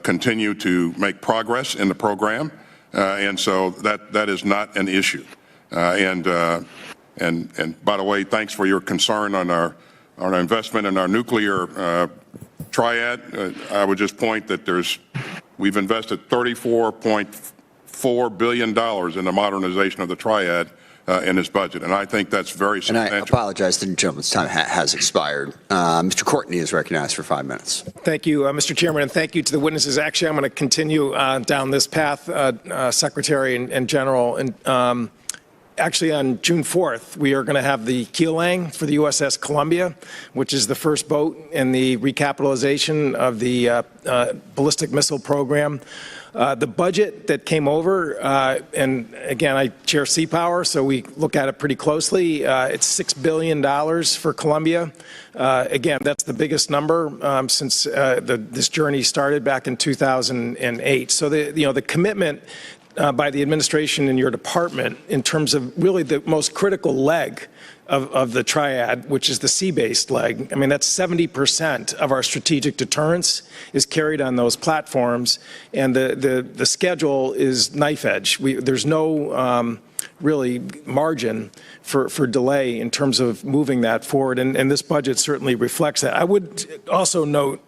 continue to make progress in the program, and so that is not an issue. And by the way, thanks for your concern on our investment in our nuclear triad. I would just point that we've invested $34.4 billion in the modernization of the triad in this budget, and I think that's very substantial.
And I apologize, the gentleman's time has expired. Mr. Courtney is recognized for 5 minutes.
Thank you, Mr. Chairman, and thank you to the witnesses. Actually, I'm going to continue down this path, Secretary and General. And Actually, on June 4th, we are going to have the keel laying for the USS Columbia, which is the first boat in the recapitalization of the ballistic missile program. The budget that came over, and again, I chair Sea Power, so we look at it pretty closely. It's $6 billion for Columbia. Again, that's the biggest number since this journey started back in 2008. So the commitment by the administration and your department in terms of really the most critical leg of the triad, which is the sea-based leg. I mean, that's 70% of our strategic deterrence is carried on those platforms, and the schedule is knife edge. There's no really margin for delay in terms of moving that forward, and this budget certainly reflects that. I would also note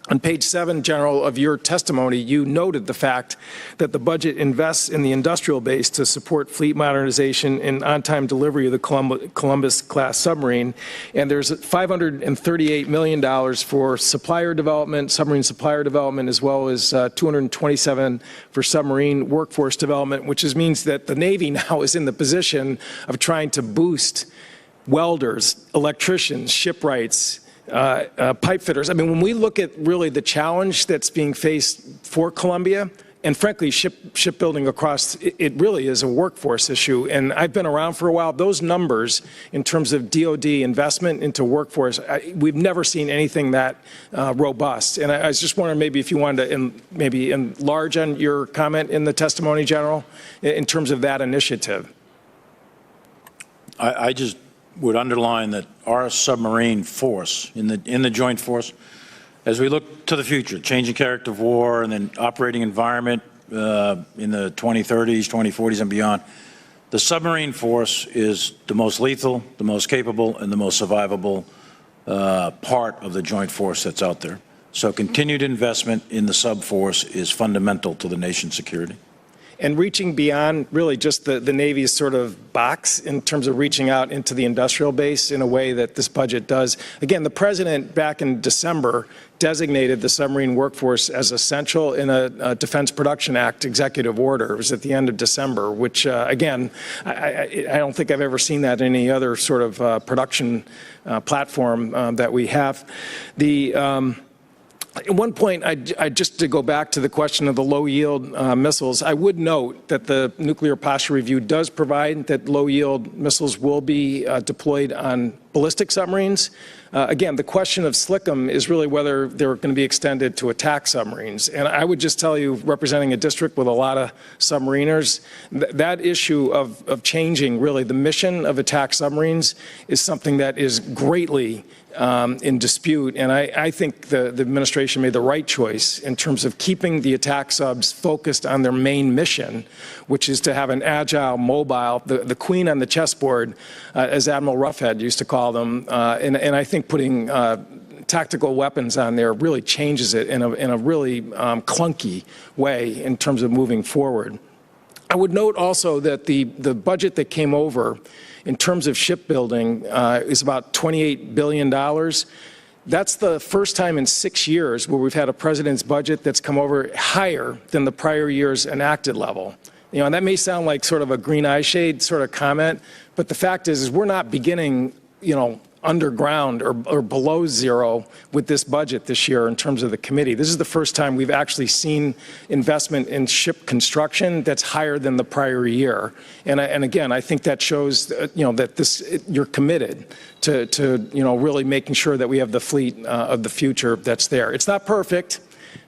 on page 7, General, of your testimony, you noted the fact that the budget invests in the industrial base to support fleet modernization and on-time delivery of the Columbus-class submarine. And there's $538 million for supplier development, submarine supplier development, as well as $227 for submarine workforce development, which means that the Navy now is in the position of trying to boost welders, electricians, shipwrights, pipe fitters. I mean, when we look at really the challenge that's being faced for Columbia, and frankly, shipbuilding across, it really is a workforce issue. And I've been around for a while. Those numbers in terms of DOD investment into workforce, we've never seen anything that robust. And I was just wondering maybe if you wanted to maybe enlarge on your comment in the testimony, General, in terms of that initiative.
I just would underline that our submarine force in the joint force, as we look to the future, changing character of war and then operating environment in the 2030s, 2040s and beyond, the submarine force is the most lethal, the most capable, and the most survivable part of the joint force that's out there. So continued investment in the sub force is fundamental to the nation's security.
And reaching beyond really just the Navy's sort of box in terms of reaching out into the industrial base in a way that this budget does. Again, the President back in December designated the submarine workforce as essential in a Defense Production Act executive order. It was at the end of December, which again, I don't think I've ever seen that in any other sort of production platform that we have. At one point, just to go back to the question of the low-yield missiles, I would note that the Nuclear Posture Review does provide that low-yield missiles will be deployed on ballistic submarines. Again, the question of SLCM is really whether they're going to be extended to attack submarines. And I would just tell you, representing a district with a lot of submariners, that issue of changing really the mission of attack submarines is something that is greatly in dispute, and I think the administration made the right choice in terms of keeping the attack subs focused on their main mission, which is to have an agile, mobile, the queen on the chessboard, as Admiral Roughhead used to call them, and I think putting tactical weapons on there really changes it in a really clunky way in terms of moving forward. I would note also that the budget that came over in terms of shipbuilding is about $28 billion. That's the first time in 6 years where we've had a president's budget that's come over higher than the prior year's enacted level. You know, and that may sound like sort of a green eye shade sort of comment, but the fact is we're not beginning, you know, underground or below zero with this budget this year in terms of the committee. This is the first time we've actually seen investment in ship construction that's higher than the prior year. And again, I think that shows, you know, that you're committed to you know, really making sure that we have the fleet of the future that's there. It's not perfect.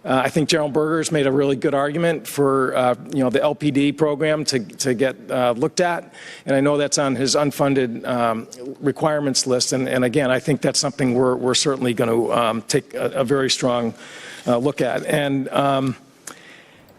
I think General Berger's made a really good argument for you know, the LPD program to get looked at, and I know that's on his unfunded requirements list. And again, I think that's something we're certainly going to take a very strong look at. And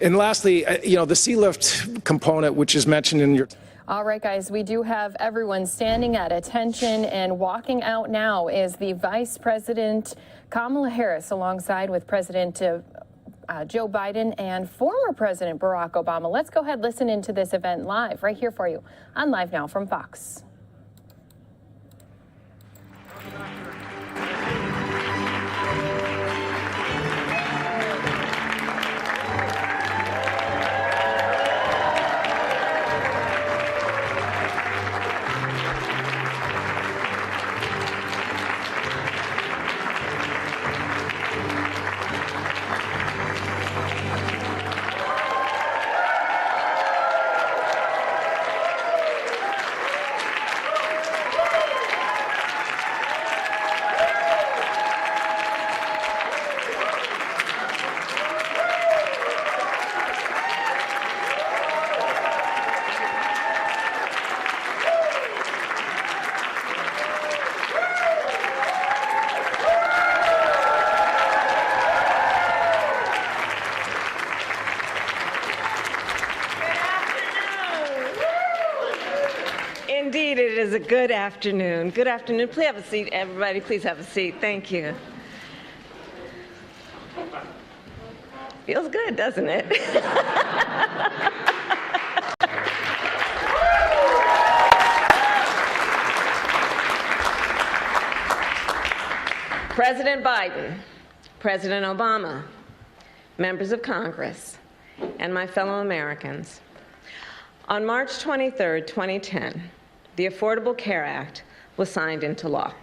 lastly, you know, the sea lift component, which is mentioned in your.
All right, guys, we do have everyone standing at attention, and walking out now is the Vice President Kamala Harris, alongside with President Joe Biden and former President Barack Obama. Let's go ahead, listen into this event live right here for you on Live Now from Fox.
is a good afternoon. Good afternoon. Please have a seat, everybody. Please have a seat. Thank you. Feels good, doesn't it? President Biden, President Obama, members of Congress, and my fellow Americans. On March 23, 2010, the Affordable Care Act was signed into law.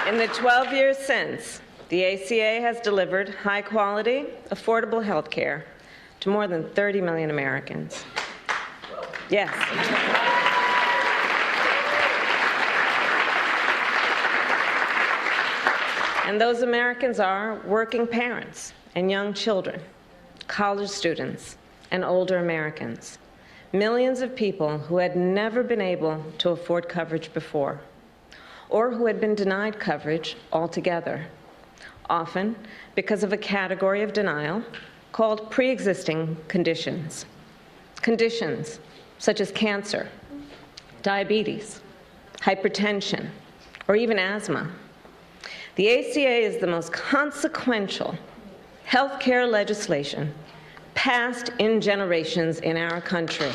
In the 12 years since, the ACA has delivered high-quality, affordable health care to more than 30 million Americans. Yes. And those Americans are working parents and young children, college students, and older Americans, millions of people who had never been able to afford coverage before, or who had been denied coverage altogether, often because of a category of denial called pre-existing conditions. Conditions such as cancer, diabetes, hypertension, or even asthma. The ACA is the most consequential health care legislation passed in generations in our country.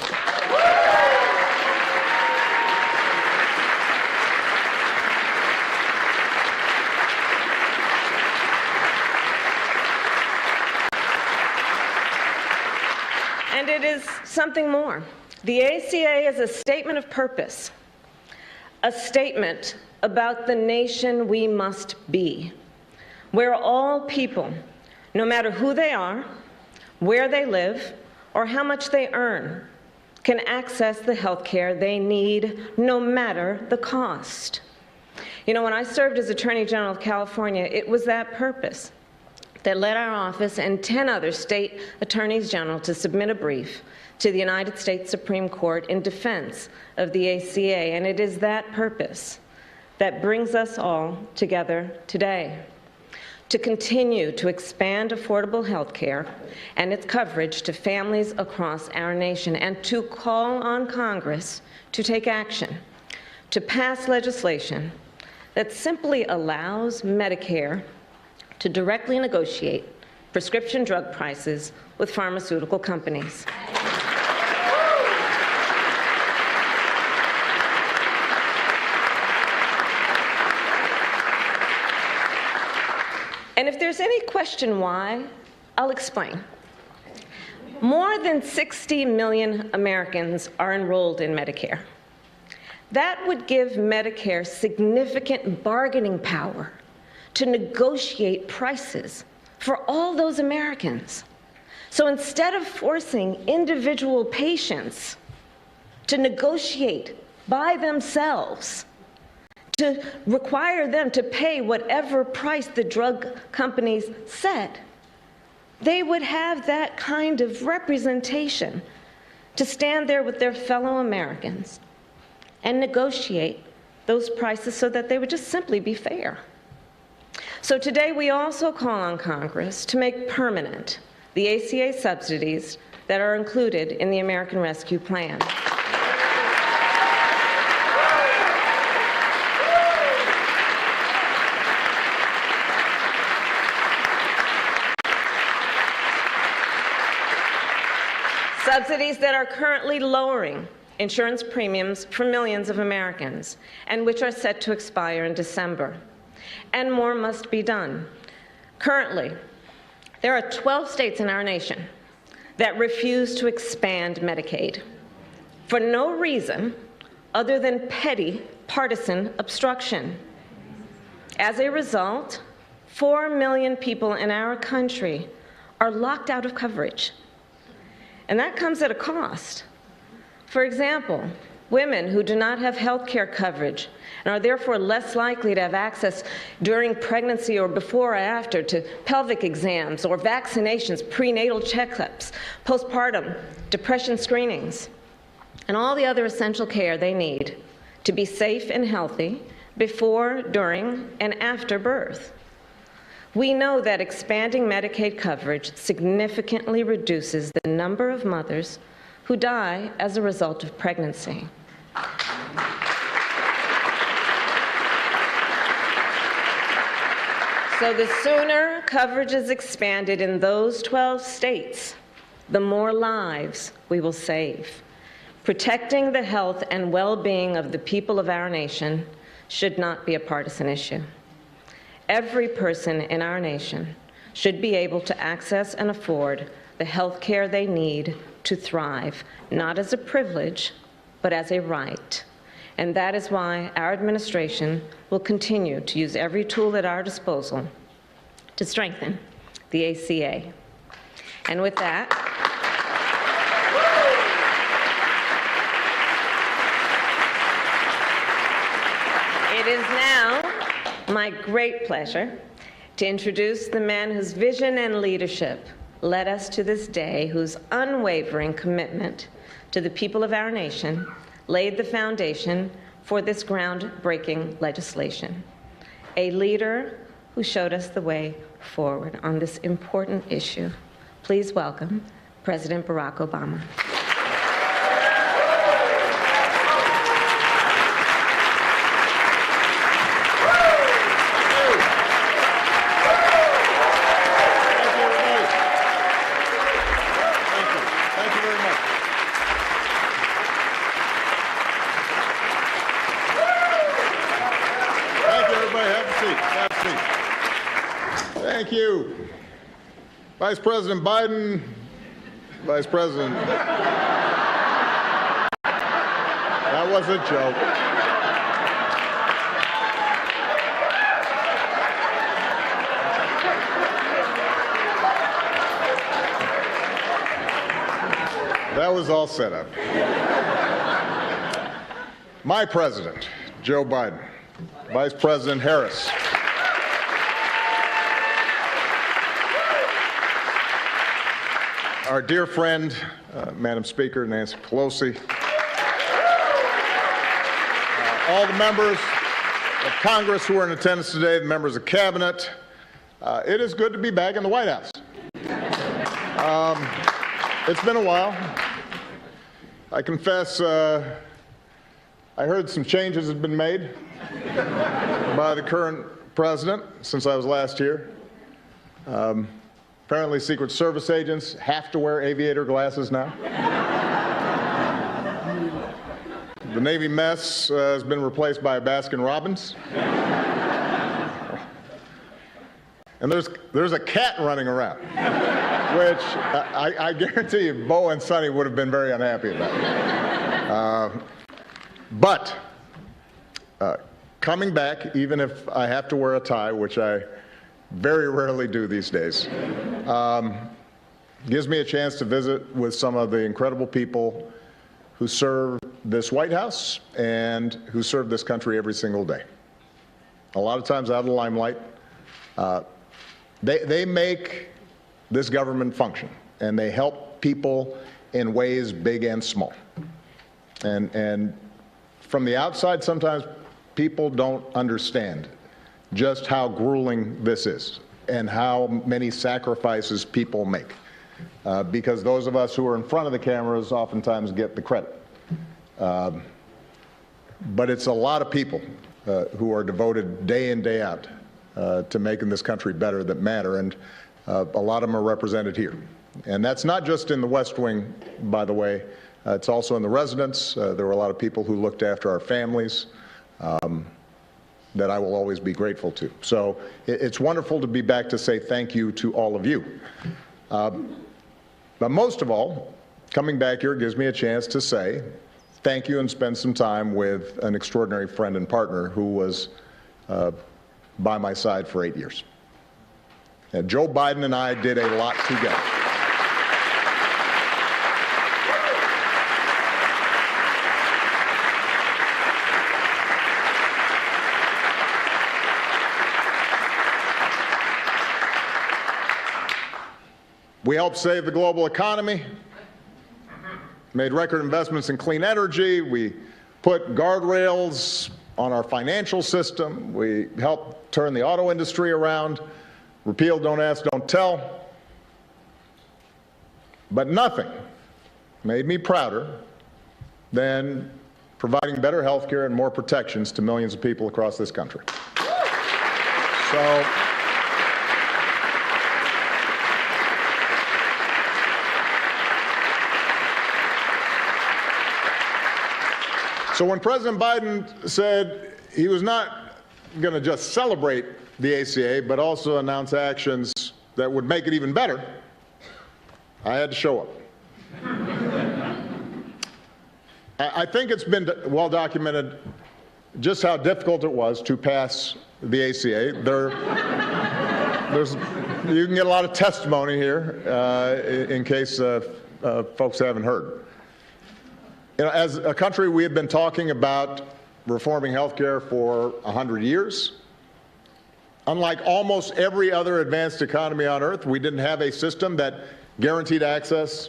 And it is something more. The ACA is a statement of purpose, a statement about the nation we must be, where all people, no matter who they are, where they live, or how much they earn, can access the health care they need, no matter the cost. You know, when I served as Attorney General of California, it was that purpose that led our office and 10 other state attorneys general to submit a brief to the United States Supreme Court in defense of the ACA, and it is that purpose that brings us all together today, to continue to expand affordable health care and its coverage to families across our nation, and to call on Congress to take action, to pass legislation that simply allows Medicare to directly negotiate prescription drug prices with pharmaceutical companies. And if there's any question why, I'll explain. More than 60 million Americans are enrolled in Medicare. That would give Medicare significant bargaining power to negotiate prices for all those Americans. So instead of forcing individual patients to negotiate by themselves, to require them to pay whatever price the drug companies set, they would have that kind of representation to stand there with their fellow Americans and negotiate those prices so that they would just simply be fair. So today we also call on Congress to make permanent the ACA subsidies that are included in the American Rescue Plan. Subsidies that are currently lowering insurance premiums for millions of Americans and which are set to expire in December. And more must be done. Currently, there are 12 states in our nation that refuse to expand Medicaid for no reason other than petty partisan obstruction. As a result, 4 million people in our country are locked out of coverage. And that comes at a cost. For example, women who do not have health care coverage and are therefore less likely to have access during pregnancy or before or after to pelvic exams or vaccinations, prenatal checkups, postpartum, depression screenings, and all the other essential care they need to be safe and healthy, before, during, and after birth. We know that expanding Medicaid coverage significantly reduces the number of mothers who die as a result of pregnancy. So the sooner coverage is expanded in those 12 states, the more lives we will save. Protecting the health and well-being of the people of our nation should not be a partisan issue. Every person in our nation should be able to access and afford the health care they need to thrive, not as a privilege, but as a right. And that is why our administration will continue to use every tool at our disposal to strengthen the ACA. And with that, it is now my great pleasure to introduce the man whose vision and leadership led us to this day, whose unwavering commitment to the people of our nation laid the foundation for this groundbreaking legislation. A leader who showed us the way forward on this important issue. Please welcome President Barack Obama.
Thank you. Vice President Biden, Vice President. That was a joke. That was all set up. My president, Joe Biden, Vice President Harris, our dear friend, Madam Speaker, Nancy Pelosi, all the members of Congress who are in attendance today, the members of Cabinet, it is good to be back in the White House. It's been a while. I confess, I heard some changes have been made by the current president since I was last here. Apparently, Secret Service agents have to wear aviator glasses now. The Navy mess has been replaced by a Baskin-Robbins. And there's a cat running around, which I guarantee you Bo and Sonny would have been very unhappy about. But coming back, even if I have to wear a tie, which I very rarely do these days, gives me a chance to visit with some of the incredible people who serve this White House and who serve this country every single day. A lot of times out of the limelight. They make this government function, and they help people in ways big and small. And from the outside, sometimes people don't understand just how grueling this is and how many sacrifices people make. Because those of us who are in front of the cameras oftentimes get the credit. But it's a lot of people who are devoted day in, day out to making this country better that matter, and a lot of them are represented here. And that's not just in the West Wing, by the way. It's also in the residence. There were a lot of people who looked after our families that I will always be grateful to. So it's wonderful to be back to say thank you to all of you. But most of all, coming back here gives me a chance to say thank you and spend some time with an extraordinary friend and partner who was by my side for 8 years. And Joe Biden and I did a lot together. We helped save the global economy, made record investments in clean energy. We put guardrails on our financial system. We helped turn the auto industry around, repealed Don't Ask, Don't Tell. But nothing made me prouder than providing better health care and more protections to millions of people across this country. So when President Biden said he was not going to just celebrate the ACA, but also announce actions that would make it even better, I had to show up. I think it's been well documented just how difficult it was to pass the ACA. You can get a lot of testimony here in case folks haven't heard. You know, as a country, we have been talking about reforming health care for 100 years. Unlike almost every other advanced economy on earth, we didn't have a system that guaranteed access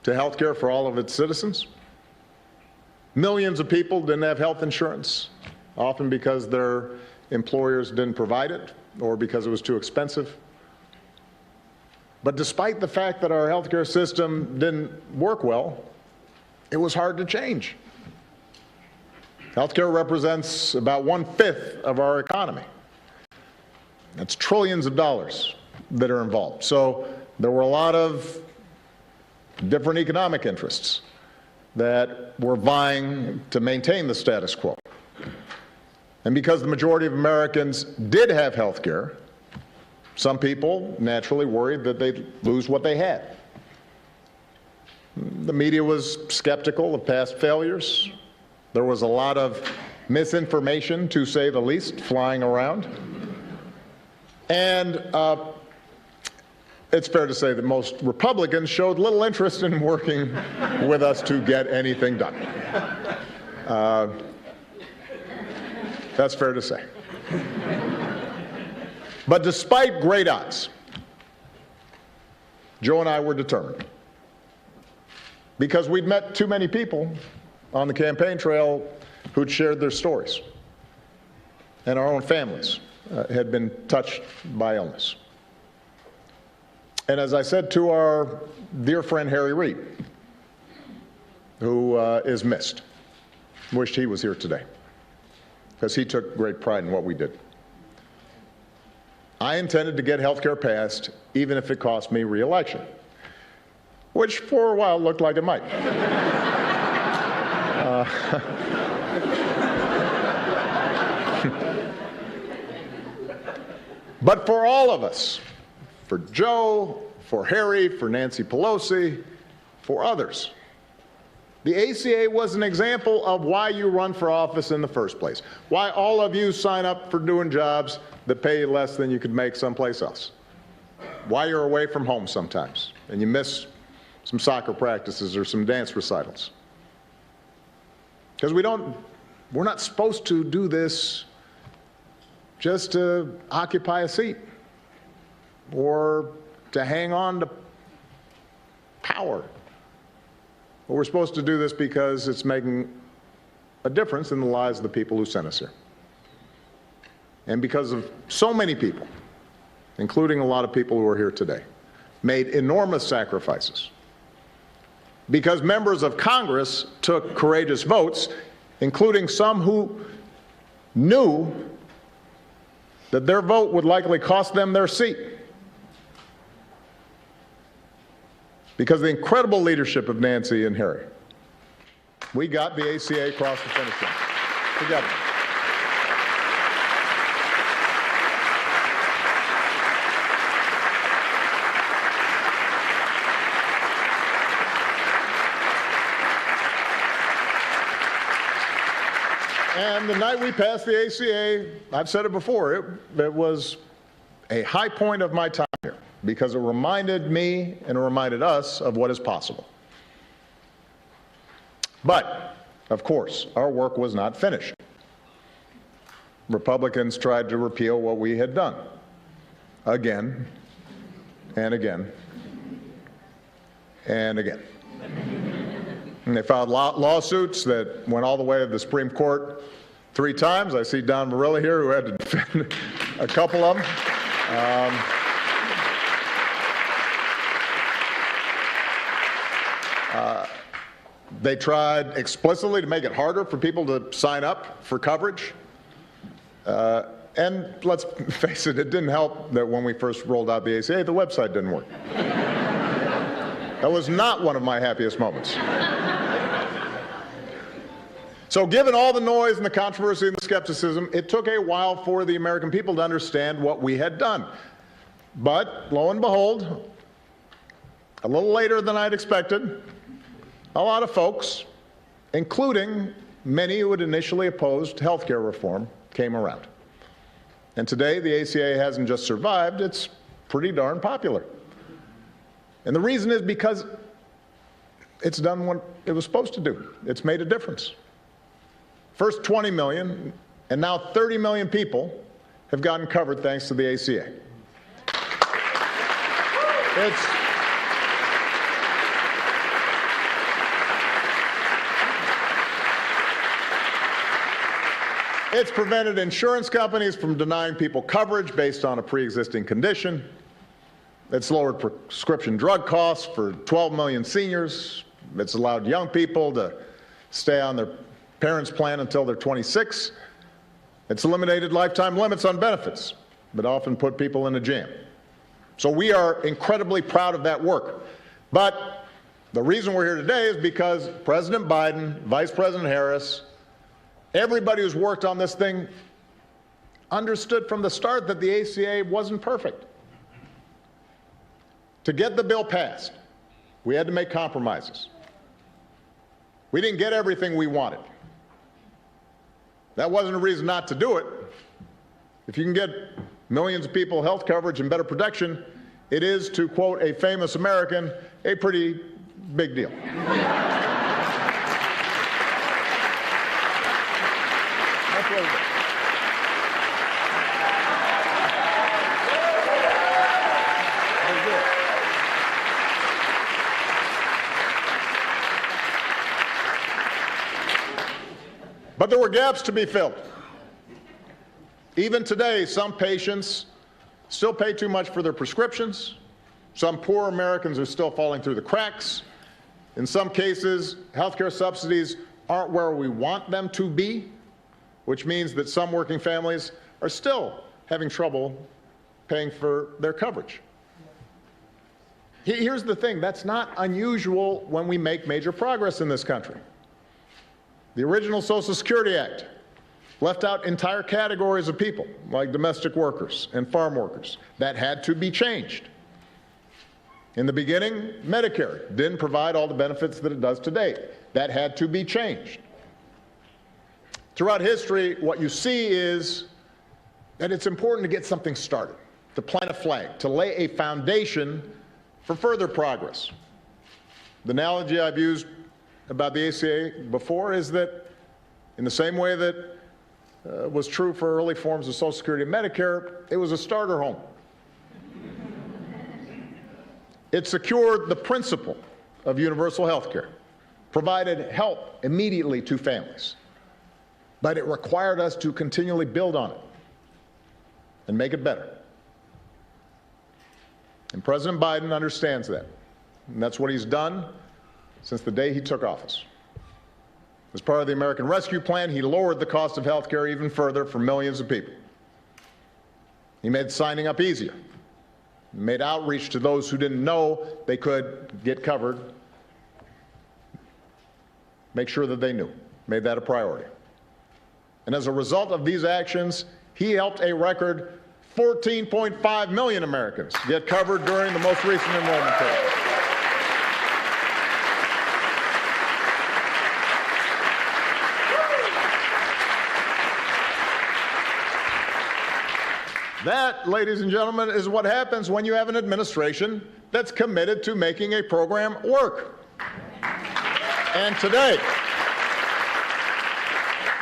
to health care for all of its citizens. Millions of people didn't have health insurance, often because their employers didn't provide it or because it was too expensive. But despite the fact that our health care system didn't work well, it was hard to change. Healthcare represents about 1/5 of our economy. That's trillions of dollars that are involved. So there were a lot of different economic interests that were vying to maintain the status quo. And because the majority of Americans did have health care, some people naturally worried that they'd lose what they had. The media was skeptical of past failures. There was a lot of misinformation, to say the least, flying around. And it's fair to say that most Republicans showed little interest in working with us to get anything done. That's fair to say. But despite great odds, Joe and I were determined. Because we'd met too many people on the campaign trail who'd shared their stories. And our own families had been touched by illness. And as I said to our dear friend Harry Reid, who is missed, wished he was here today, because he took great pride in what we did. I intended to get health care passed, even if it cost me re-election, which for a while looked like it might. But for all of us, for Joe, for Harry, for Nancy Pelosi, for others, the ACA was an example of why you run for office in the first place, why all of you sign up for doing jobs that pay you less than you could make someplace else, why you're away from home sometimes and you miss some soccer practices or some dance recitals. Because we're not supposed to do this just to occupy a seat or to hang on to power. But we're supposed to do this because it's making a difference in the lives of the people who sent us here. And because of so many people, including a lot of people who are here today, made enormous sacrifices. Because members of Congress took courageous votes, including some who knew that their vote would likely cost them their seat. Because of the incredible leadership of Nancy and Harry, we got the ACA across the finish line together. And the night we passed the ACA, I've said it before, it was a high point of my time here because it reminded me and it reminded us of what is possible. But, of course, our work was not finished. Republicans tried to repeal what we had done again and again and again. And they filed lawsuits that went all the way to the Supreme Court 3 times. I see Don Marilla here, who had to defend a couple of them. They tried explicitly to make it harder for people to sign up for coverage. And let's face it, it didn't help that when we first rolled out the ACA, the website didn't work. That was not one of my happiest moments. So given all the noise and the controversy and the skepticism, it took a while for the American people to understand what we had done. But lo and behold, a little later than I'd expected, a lot of folks, including many who had initially opposed health care reform, came around. And today, the ACA hasn't just survived, it's pretty darn popular. And the reason is because it's done what it was supposed to do. It's made a difference. First 20 million, and now 30 million people have gotten covered thanks to the ACA. It's prevented insurance companies from denying people coverage based on a pre-existing condition. It's lowered prescription drug costs for 12 million seniors. It's allowed young people to stay on their parents' plan until they're 26. It's eliminated lifetime limits on benefits, but often put people in a jam. So we are incredibly proud of that work. But the reason we're here today is because President Biden, Vice President Harris, everybody who's worked on this thing understood from the start that the ACA wasn't perfect. To get the bill passed, we had to make compromises. We didn't get everything we wanted. That wasn't a reason not to do it. If you can get millions of people health coverage and better protection, it is, to quote a famous American, a pretty big deal. But there were gaps to be filled. Even today, some patients still pay too much for their prescriptions. Some poor Americans are still falling through the cracks. In some cases, healthcare subsidies aren't where we want them to be, which means that some working families are still having trouble paying for their coverage. Here's the thing, that's not unusual when we make major progress in this country. The original Social Security Act left out entire categories of people, like domestic workers and farm workers. That had to be changed. In the beginning, Medicare didn't provide all the benefits that it does today. That had to be changed. Throughout history, what you see is that it's important to get something started, to plant a flag, to lay a foundation for further progress. The analogy I've used about the ACA before is that in the same way that was true for early forms of Social Security and Medicare, it was a starter home. It secured the principle of universal health care, provided help immediately to families, but it required us to continually build on it and make it better. And President Biden understands that, and that's what he's done since the day he took office. As part of the American Rescue Plan, he lowered the cost of health care even further for millions of people. He made signing up easier, he made outreach to those who didn't know they could get covered, make sure that they knew, made that a priority. And as a result of these actions, he helped a record 14.5 million Americans get covered during the most recent enrollment period. That, ladies and gentlemen, is what happens when you have an administration that's committed to making a program work. And today,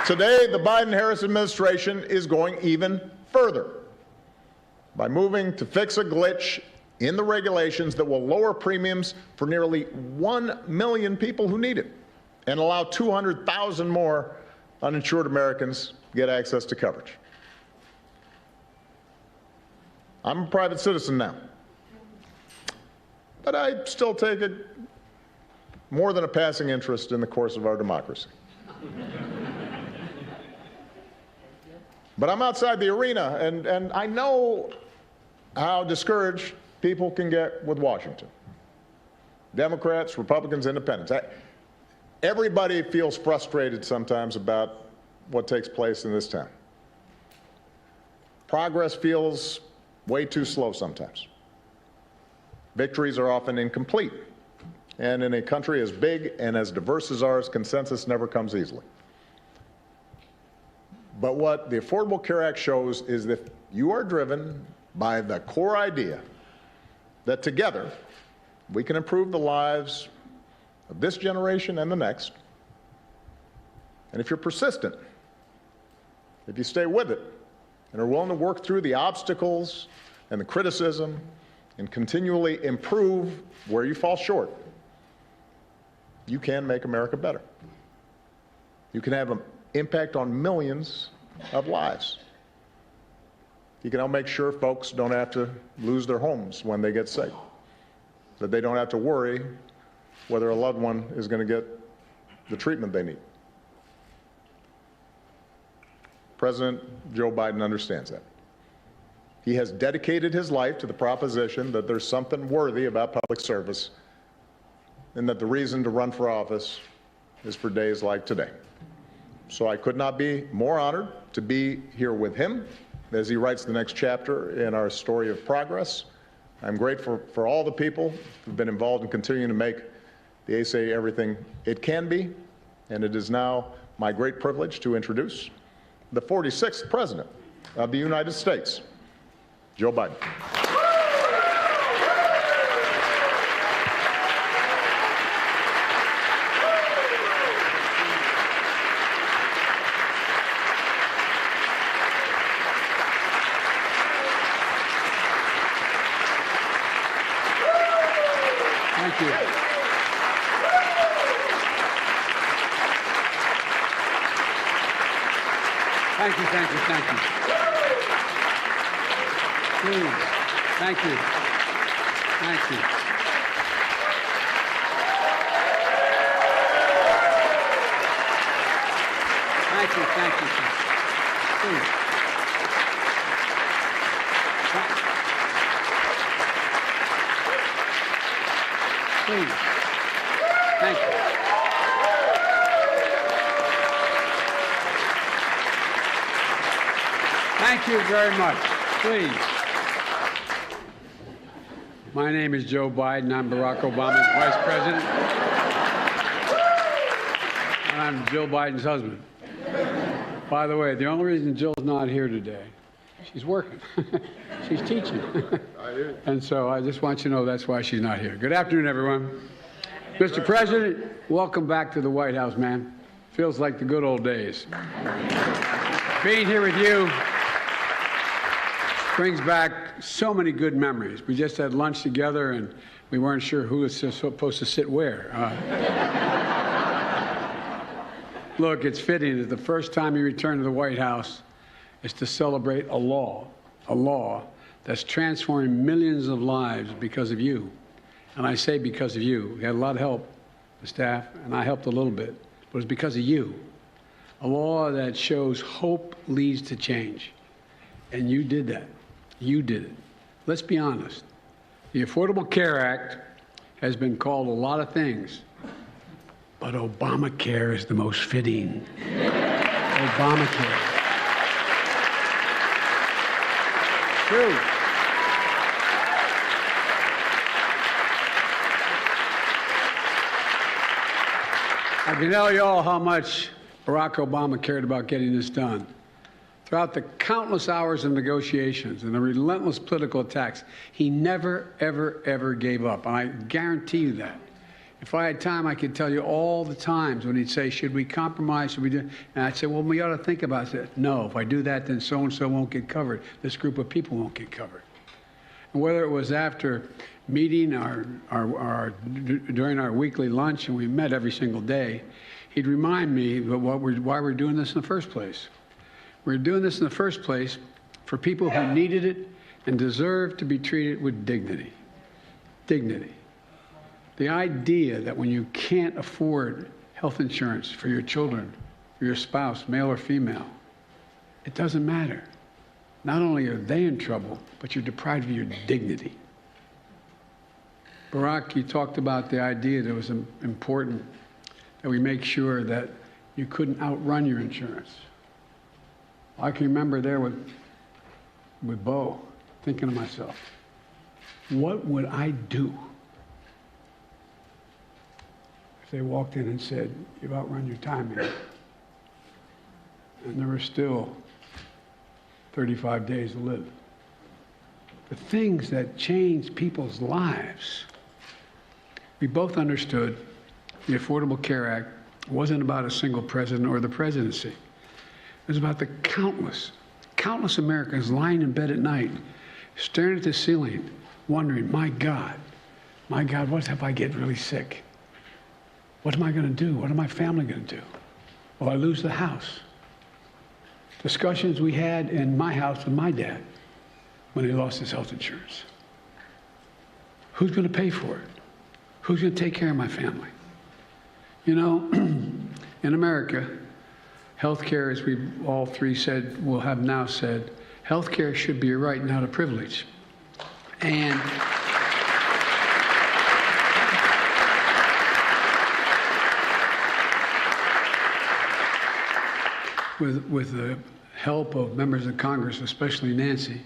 the Biden-Harris administration is going even further by moving to fix a glitch in the regulations that will lower premiums for nearly 1 million people who need it and allow 200,000 more uninsured Americans get access to coverage. I'm a private citizen now, but I still take more than a passing interest in the course of our democracy. But I'm outside the arena, and I know how discouraged people can get with Washington. Democrats, Republicans, Independents. Everybody feels frustrated sometimes about what takes place in this town. Progress feels way too slow sometimes. Victories are often incomplete. And in a country as big and as diverse as ours, consensus never comes easily. But what the Affordable Care Act shows is that you are driven by the core idea that together we can improve the lives of this generation and the next. And if you're persistent, if you stay with it and are willing to work through the obstacles and the criticism and continually improve where you fall short, you can make America better. You can have an impact on millions of lives. You can help make sure folks don't have to lose their homes when they get sick, that they don't have to worry whether a loved one is going to get the treatment they need. President Joe Biden understands that. He has dedicated his life to the proposition that there's something worthy about public service and that the reason to run for office is for days like today. So I could not be more honored to be here with him as he writes the next chapter in our story of progress. I'm grateful for all the people who've been involved in continuing to make the ASA everything it can be, and it is now my great privilege to introduce the 46th President of the United States, Joe Biden.
Thank you. Thank you, thank you, thank you. Please. Thank you. Thank you. Thank you, thank you. Please. Please. Thank you. Thank you very much. Please. My name is Joe Biden. I'm Barack Obama's Vice President. And I'm Jill Biden's husband. By the way, the only reason Jill's not here today, she's working. She's teaching. And so I just want you to know that's why she's not here. Good afternoon, everyone. Mr. President, welcome back to the White House, man. Feels like the good old days. Being here with you brings back so many good memories. We just had lunch together, and we weren't sure who was supposed to sit where. Look, it's fitting that the first time you return to the White House is to celebrate a law that's transforming millions of lives because of you. And I say because of you. We had a lot of help, the staff, and I helped a little bit, but it's because of you. A law that shows hope leads to change. And you did that. You did it. Let's be honest. The Affordable Care Act has been called a lot of things, but Obamacare is the most fitting. Obamacare. True. I can tell you all how much Barack Obama cared about getting this done. Throughout the countless hours of negotiations and the relentless political attacks, he never, ever, ever gave up. And I guarantee you that. If I had time, I could tell you all the times when he'd say, should we compromise? Should we do? And I'd say, well, we ought to think about it. No, if I do that, then so-and-so won't get covered. This group of people won't get covered. And whether it was after meeting during our weekly lunch, and we met every single day, he'd remind me of why we're doing this in the first place. We're doing this in the first place for people who needed it and deserve to be treated with dignity. Dignity. The idea that when you can't afford health insurance for your children, for your spouse, male or female, it doesn't matter. Not only are they in trouble, but you're deprived of your dignity. Barack, you talked about the idea that it was important that we make sure that you couldn't outrun your insurance. I can remember there with Bo, thinking to myself, what would I do if they walked in and said, you've outrun your time here? And there were still 35 days to live. The things that change people's lives. We both understood the Affordable Care Act wasn't about a single president or the presidency. It was about the countless Americans lying in bed at night, staring at the ceiling, wondering, my God, what if I get really sick? What am I going to do? What am my family going to do? Will I lose the house? Discussions we had in my house with my dad when he lost his health insurance. Who's going to pay for it? Who's going to take care of my family? You know, in America, health care, as we all three said, will have now said, health care should be a right, not a privilege. And with the help of members of Congress, especially Nancy,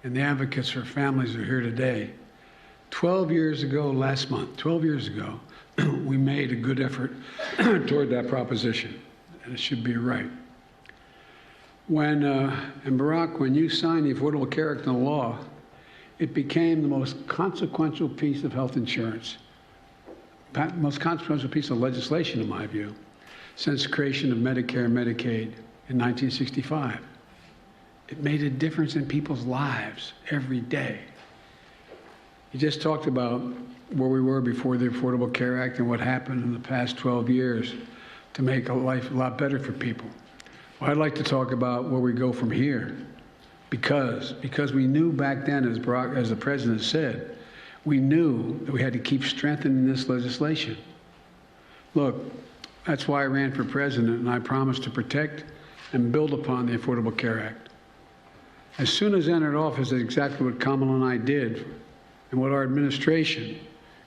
and the advocates for families who are here today, 12 years ago, last month, 12 years ago, we made a good effort toward that proposition, and it should be right. And Barack, when you signed the Affordable Care Act into law, it became the most consequential piece of health insurance, most consequential piece of legislation, in my view, since the creation of Medicare and Medicaid in 1965. It made a difference in people's lives every day. You just talked about where we were before the Affordable Care Act and what happened in the past 12 years to make life a lot better for people. Well, I'd like to talk about where we go from here, because we knew back then, as the President said, we knew that we had to keep strengthening this legislation. Look, that's why I ran for president, and I promised to protect and build upon the Affordable Care Act. As soon as I entered office, that's exactly what Kamala and I did, and what our administration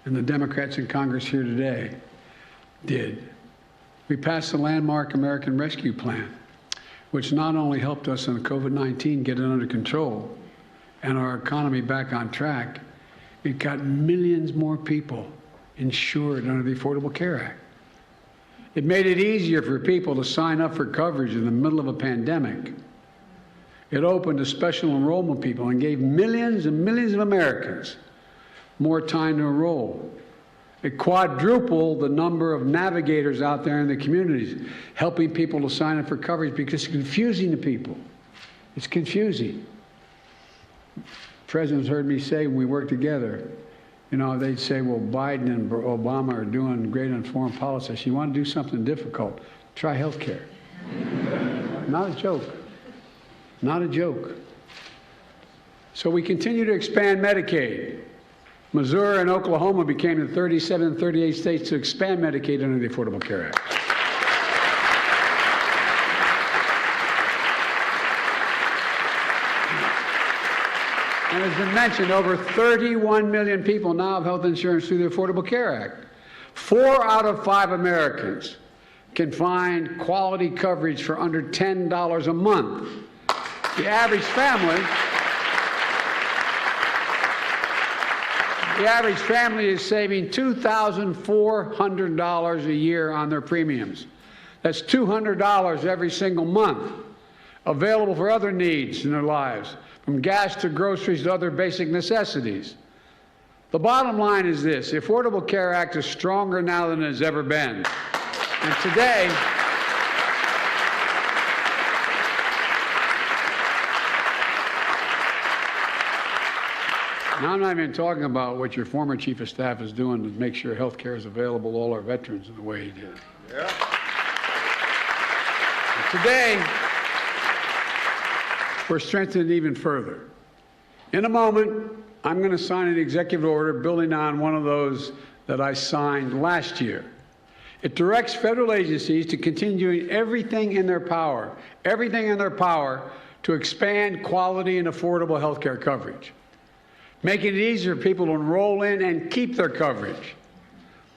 and the Democrats in Congress here today did. We passed the landmark American Rescue Plan, which not only helped us on COVID-19 get it under control and our economy back on track, it got millions more people insured under the Affordable Care Act. It made it easier for people to sign up for coverage in the middle of a pandemic. It opened to special enrollment people and gave millions and millions of Americans more time to enroll. It quadrupled the number of navigators out there in the communities, helping people to sign up for coverage because it's confusing to people. It's confusing. Presidents heard me say when we worked together, you know, they'd say, well, Biden and Obama are doing great on foreign policy. You want to do something difficult, try health care. Not a joke. Not a joke. So we continue to expand Medicaid. Missouri and Oklahoma became the 37 and 38 states to expand Medicaid under the Affordable Care Act. And as been mentioned, over 31 million people now have health insurance through the Affordable Care Act. 4 out of 5 Americans can find quality coverage for under $10 a month. The average family is saving $2,400 a year on their premiums. That's $200 every single month, available for other needs in their lives, from gas to groceries to other basic necessities. The bottom line is this: the Affordable Care Act is stronger now than it has ever been. And today, now I'm not even talking about what your former chief of staff is doing to make sure health care is available to all our veterans in the way he did. Yeah. we're strengthening it even further. In a moment, I'm going to sign an executive order building on one of those that I signed last year. It directs federal agencies to continue doing everything in their power to expand quality and affordable health care coverage, making it easier for people to enroll in and keep their coverage,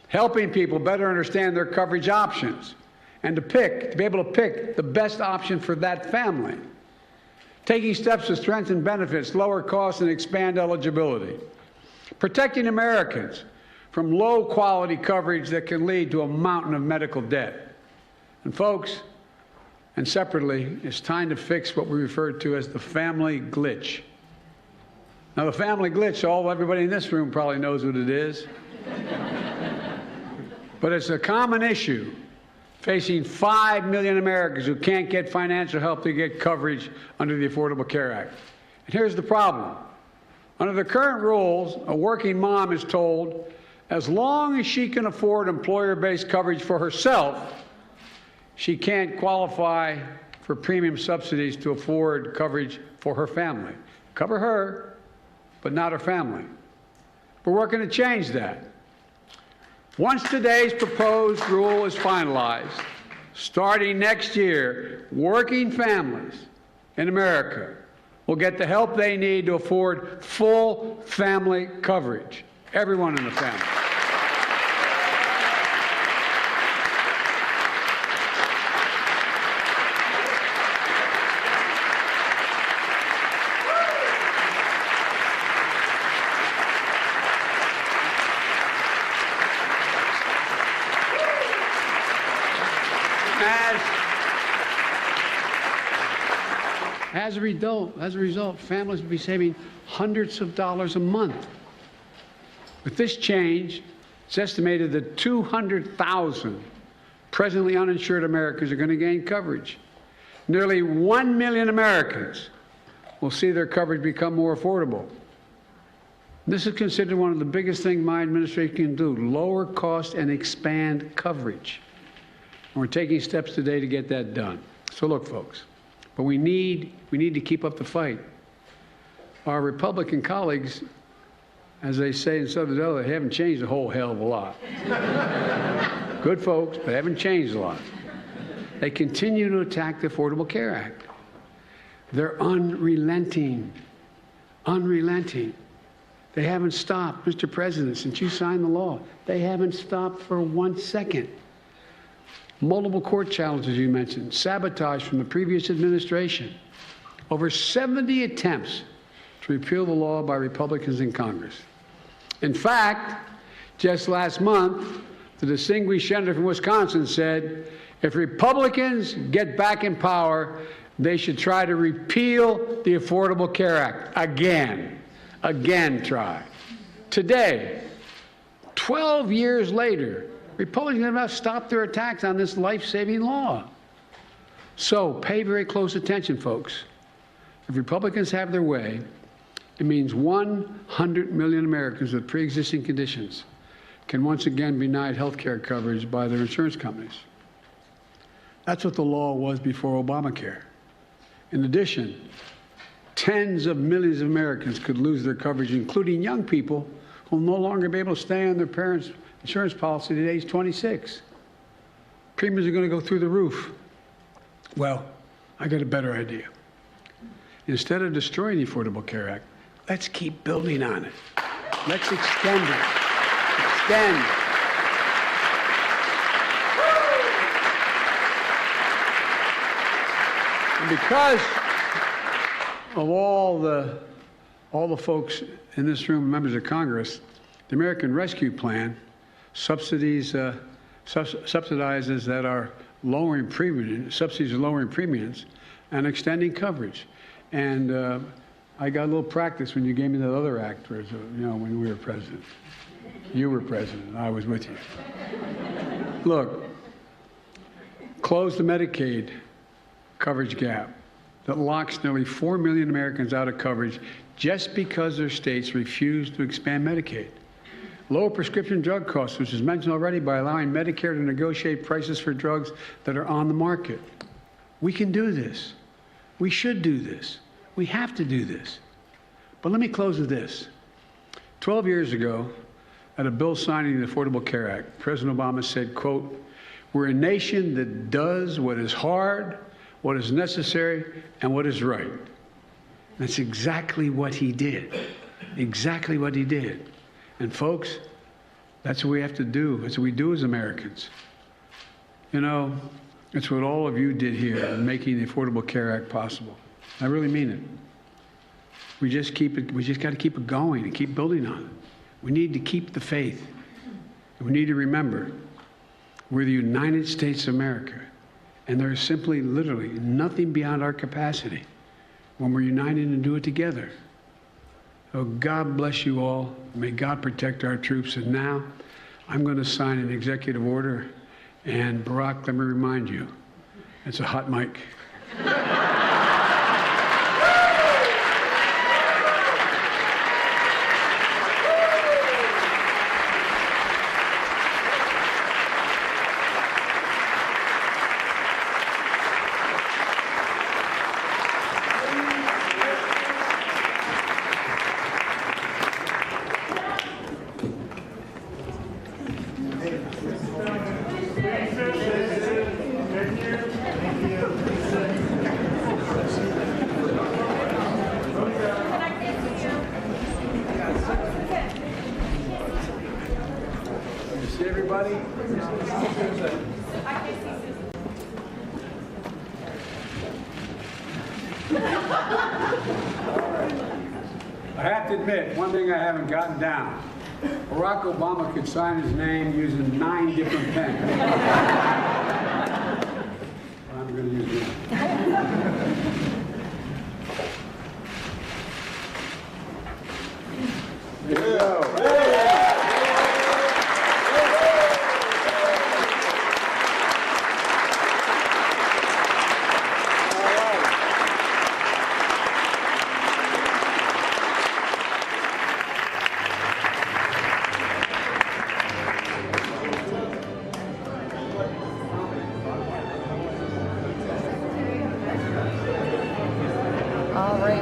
helping people better understand their coverage options, and to be able to pick the best option for that family, taking steps to strengthen benefits, lower costs, and expand eligibility, protecting Americans from low-quality coverage that can lead to a mountain of medical debt. And folks, and separately, it's time to fix what we refer to as the family glitch. Now, the family glitch, everybody in this room probably knows what it is. But it's a common issue facing 5 million Americans who can't get financial help to get coverage under the Affordable Care Act. And here's the problem. Under the current rules, a working mom is told, as long as she can afford employer-based coverage for herself, she can't qualify for premium subsidies to afford coverage for her family. Cover her, but not her family. We're working to change that. Once today's proposed rule is finalized, starting next year, working families in America will get the help they need to afford full family coverage. Everyone in the family. As a result, families will be saving hundreds of dollars a month. With this change, it's estimated that 200,000 presently uninsured Americans are going to gain coverage. Nearly 1 million Americans will see their coverage become more affordable. This is considered one of the biggest things my administration can do, lower cost and expand coverage. And we're taking steps today to get that done. So look, folks, but we need to keep up the fight. Our Republican colleagues, as they say in Southern Delaware, they haven't changed a whole hell of a lot. Good folks, but haven't changed a lot. They continue to attack the Affordable Care Act. They're unrelenting. They haven't stopped, Mr. President, since you signed the law. They haven't stopped for 1 second. Multiple court challenges you mentioned, sabotage from the previous administration. Over 70 attempts to repeal the law by Republicans in Congress. In fact, just last month, the distinguished senator from Wisconsin said, if Republicans get back in power, they should try to repeal the Affordable Care Act again. Again, try. Today, 12 years later, Republicans have not stopped their attacks on this life-saving law. So pay very close attention, folks. If Republicans have their way, it means 100 million Americans with pre-existing conditions can once again be denied health care coverage by their insurance companies. That's what the law was before Obamacare. In addition, tens of millions of Americans could lose their coverage, including young people who will no longer be able to stay on their parents' insurance policy at age 26. Premiums are going to go through the roof. Well, I got a better idea. Instead of destroying the Affordable Care Act, let's keep building on it. Let's extend it. Extend. And because of all the folks in this room, members of Congress, the American Rescue Plan subsidizes that are lowering premiums, subsidies are lowering premiums and extending coverage. And I got a little practice when you gave me that other act, when we were president. You were president, I was with you. Look, close the Medicaid coverage gap that locks nearly 4 million Americans out of coverage just because their states refuse to expand Medicaid. Lower prescription drug costs, which is mentioned already, by allowing Medicare to negotiate prices for drugs that are on the market. We can do this. We should do this. We have to do this. But let me close with this. 12 years ago, at a bill signing the Affordable Care Act, President Obama said, quote, "We're a nation that does what is hard, what is necessary, and what is right." That's exactly what he did. Exactly what he did. And folks, that's what we have to do. That's what we do as Americans. You know, it's what all of you did here in making the Affordable Care Act possible. I really mean it. We just got to keep it going and keep building on it. We need to keep the faith. And we need to remember, we're the United States of America. And there is simply, literally, nothing beyond our capacity when we're united and do it together. So God bless you all. May God protect our troops. And now I'm going to sign an executive order. And Barack, let me remind you, it's a hot mic. See everybody? I have to admit, one thing I haven't gotten down. Barack Obama could sign his name using 9 different pens. I'm going to use one. There you go.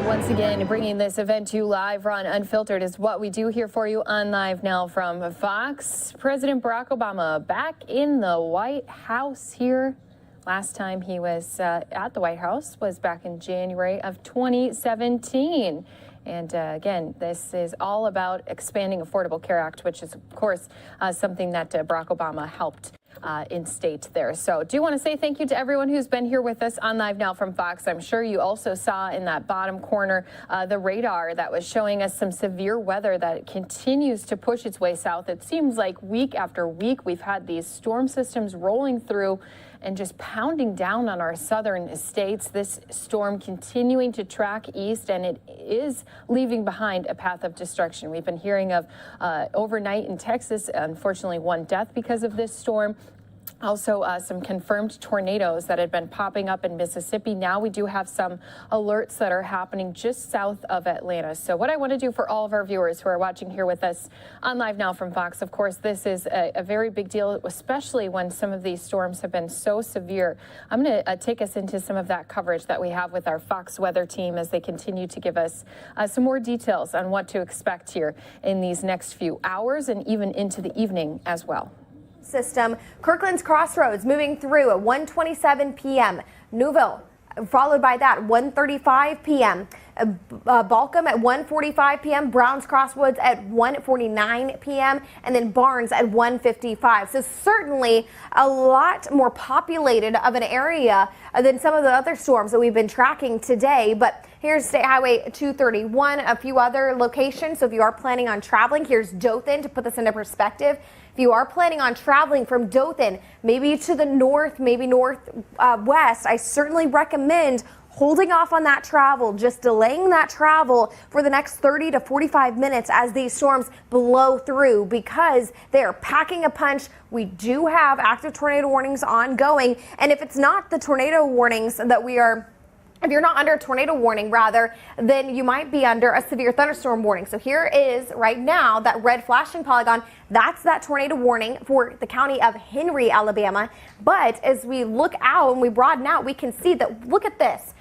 Once again, bringing this event to you live on Unfiltered is what we do here for you on Live Now from Fox. President Barack Obama back in the White House here. Last time he was at the White House was back in January of 2017. And again, this is all about expanding Affordable Care Act, which is, of course, something that Barack Obama helped instate there. So do want to say thank you to everyone who's been here with us on Live Now from Fox. I'm sure you also saw in that bottom corner the radar that was showing us some severe weather that continues to push its way south. It seems like week after week we've had these storm systems rolling through and just pounding down on our southern states. This storm continuing to track east, and it is leaving behind a path of destruction. We've been hearing of overnight in Texas, unfortunately, 1 death because of this storm. Also, some confirmed tornadoes that had been popping up in Mississippi. Now we do have some alerts that are happening just south of Atlanta. So what I want to do for all of our viewers who are watching here with us on Live Now from Fox, of course, this is a very big deal, especially when some of these storms have been so severe. I'm going to take us into some of that coverage that we have with our Fox weather team as they continue to give us some more details on what to expect here in these next few hours and even into the evening as well.
System. Kirkland's Crossroads moving through at 1:27 p.m. Newville, followed by that 1:35 p.m. Balcom at 1:45 p.m. Browns Crossroads at 1:49 p.m. and then Barnes at 1:55. So certainly a lot more populated of an area than some of the other storms that we've been tracking today. But here's State Highway 231, a few other locations. So if you are planning on traveling, here's Dothan to put this into perspective. If you are planning on traveling from Dothan, maybe to the north, maybe northwest, I certainly recommend holding off on that travel, just delaying that travel for the next 30 to 45 minutes as these storms blow through, because they are packing a punch. We do have active tornado warnings ongoing. And if it's not the tornado warnings that if you're not under a tornado warning, rather, then you might be under a severe thunderstorm warning. So here is right now that red flashing polygon. That's that tornado warning for the county of Henry, Alabama. But as we look out and we broaden out, we can see that, look at this.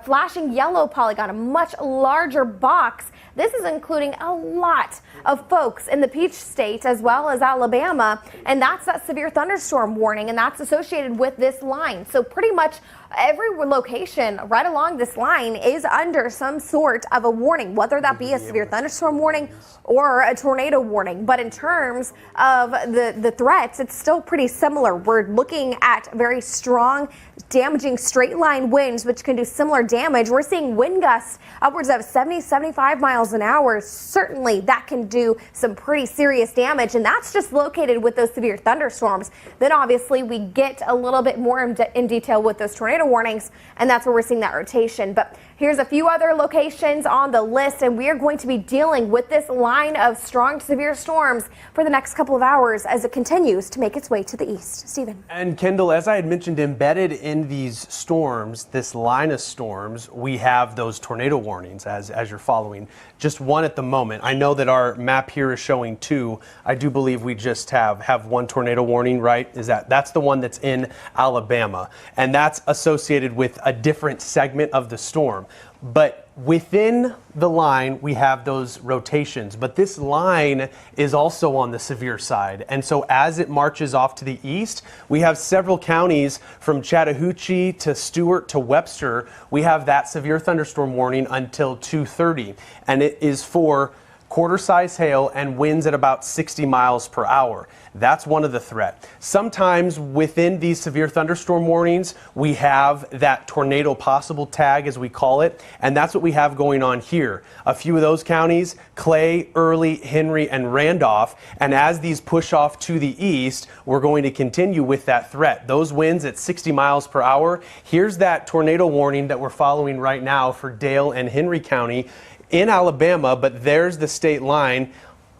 flashing yellow polygon, a much larger box. This is including a lot of folks in the Peach State as well as Alabama, and that's that severe thunderstorm warning, and that's associated with this line. So pretty much every location right along this line is under some sort of a warning, whether that be a severe thunderstorm warning or a tornado warning. But in terms of the threats, it's still pretty similar. We're looking at very strong, damaging straight line winds, which can do similar damage. We're seeing wind gusts upwards of 70, 75 miles an hour. Certainly that can do some pretty serious damage, and that's just located with those severe thunderstorms. Then obviously we get a little bit more in detail with those tornado warnings, and that's where we're seeing that rotation. But here's a few other locations on the list, and we are going to be dealing with this line of strong to severe storms for the next couple of hours as it continues to make its way to the east. Stephen.
And Kendall, as I had mentioned, embedded in these storms, this line of storms, we have those tornado warnings as you're following. Just one at the moment. I know that our map here is showing two. I do believe we just have one tornado warning, right? That's the one that's in Alabama, and that's associated with a different segment of the storm. But within the line, we have those rotations, but this line is also on the severe side. And so as it marches off to the east, we have several counties from Chattahoochee to Stewart to Webster. We have that severe thunderstorm warning until 2:30, and it is for quarter-size hail and winds at about 60 miles per hour. That's one of the threat. Sometimes within these severe thunderstorm warnings, we have that tornado possible tag, as we call it, and that's what we have going on here. A few of those counties, Clay, Early, Henry, and Randolph, and as these push off to the east, we're going to continue with that threat. Those winds at 60 miles per hour. Here's that tornado warning that we're following right now for Dale and Henry County in Alabama, but there's the state line.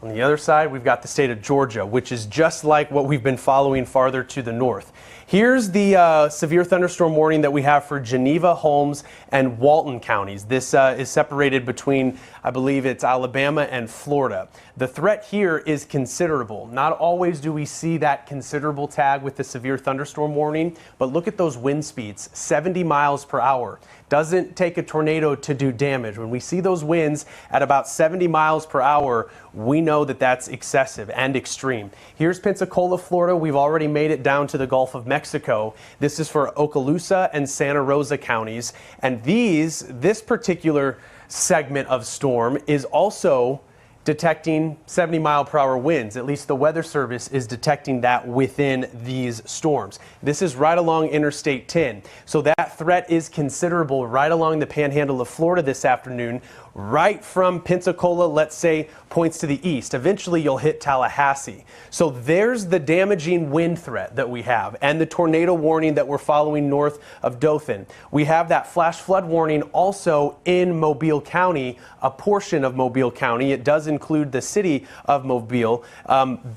On the other side, we've got the state of Georgia, which is just like what we've been following farther to the north. Here's the severe thunderstorm warning that we have for Geneva, Holmes, and Walton counties. This is separated between, I believe it's Alabama and Florida. The threat here is considerable. Not always do we see that considerable tag with the severe thunderstorm warning, but look at those wind speeds, 70 miles per hour. Doesn't take a tornado to do damage. When we see those winds at about 70 miles per hour, we know that that's excessive and extreme. Here's Pensacola, Florida. We've already made it down to the Gulf of Mexico. This is for Okaloosa and Santa Rosa counties. And this particular segment of storm is also detecting 70 mile per hour winds. At least the Weather Service is detecting that within these storms. This is right along Interstate 10. So that threat is considerable right along the panhandle of Florida this afternoon, right from Pensacola, let's say, points to the east. Eventually you'll hit Tallahassee. So there's the damaging wind threat that we have and the tornado warning that we're following north of Dothan. We have that flash flood warning also in Mobile County, a portion of Mobile County. It does include the city of Mobile.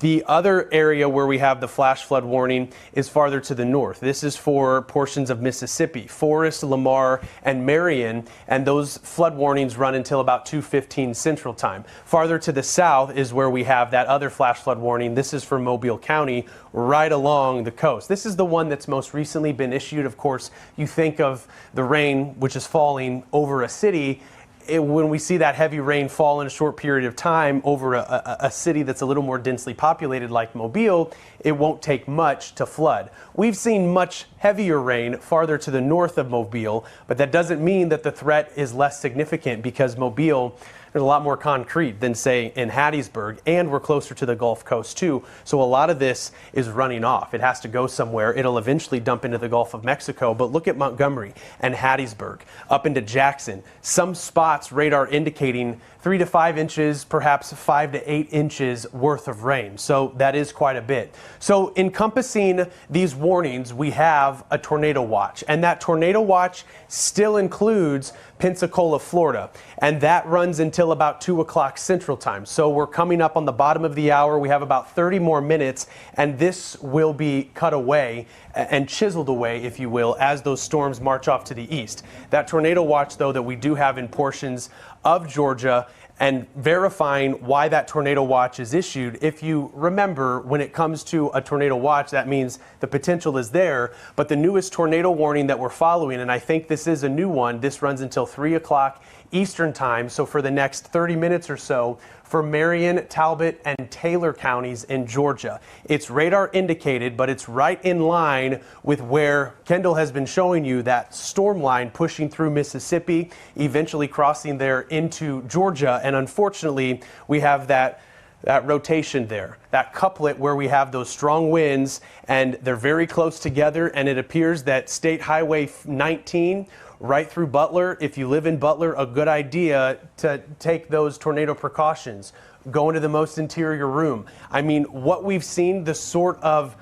The other area where we have the flash flood warning is farther to the north. This is for portions of Mississippi, Forest, Lamar, and Marion, and those flood warnings run until about 2:15 Central Time. Farther to the south is where we have that other flash flood warning. This is for Mobile County, right along the coast. This is the one that's most recently been issued. Of course, you think of the rain which is falling over a city. When we see that heavy rain fall in a short period of time over a city that's a little more densely populated like Mobile, it won't take much to flood. We've seen much heavier rain farther to the north of Mobile, but that doesn't mean that the threat is less significant because Mobile, there's a lot more concrete than, say, in Hattiesburg, and we're closer to the Gulf Coast, too. So a lot of this is running off. It has to go somewhere. It'll eventually dump into the Gulf of Mexico. But look at Montgomery and Hattiesburg, up into Jackson. Some spots radar indicating 3 to 5 inches, perhaps 5 to 8 inches worth of rain. So that is quite a bit. So encompassing these warnings, we have a tornado watch. And that tornado watch still includes Pensacola, Florida. And that runs until about 2 o'clock Central Time. So we're coming up on the bottom of the hour. We have about 30 more minutes, and this will be cut away and chiseled away, if you will, as those storms march off to the east. That tornado watch, though, that we do have in portions of Georgia and verifying why that tornado watch is issued. If you remember, when it comes to a tornado watch, that means the potential is there. But the newest tornado warning that we're following, and I think this is a new one, this runs until 3 o'clock Eastern time. So for the next 30 minutes or so, for Marion, Talbot, and Taylor counties in Georgia. It's radar indicated, but it's right in line with where Kendall has been showing you that storm line pushing through Mississippi, eventually crossing there into Georgia. And unfortunately, we have that rotation there, that couplet where we have those strong winds, and they're very close together. And it appears that State Highway 19 right through Butler, if you live in Butler, a good idea to take those tornado precautions. Go into the most interior room. I mean, what we've seen, the sort of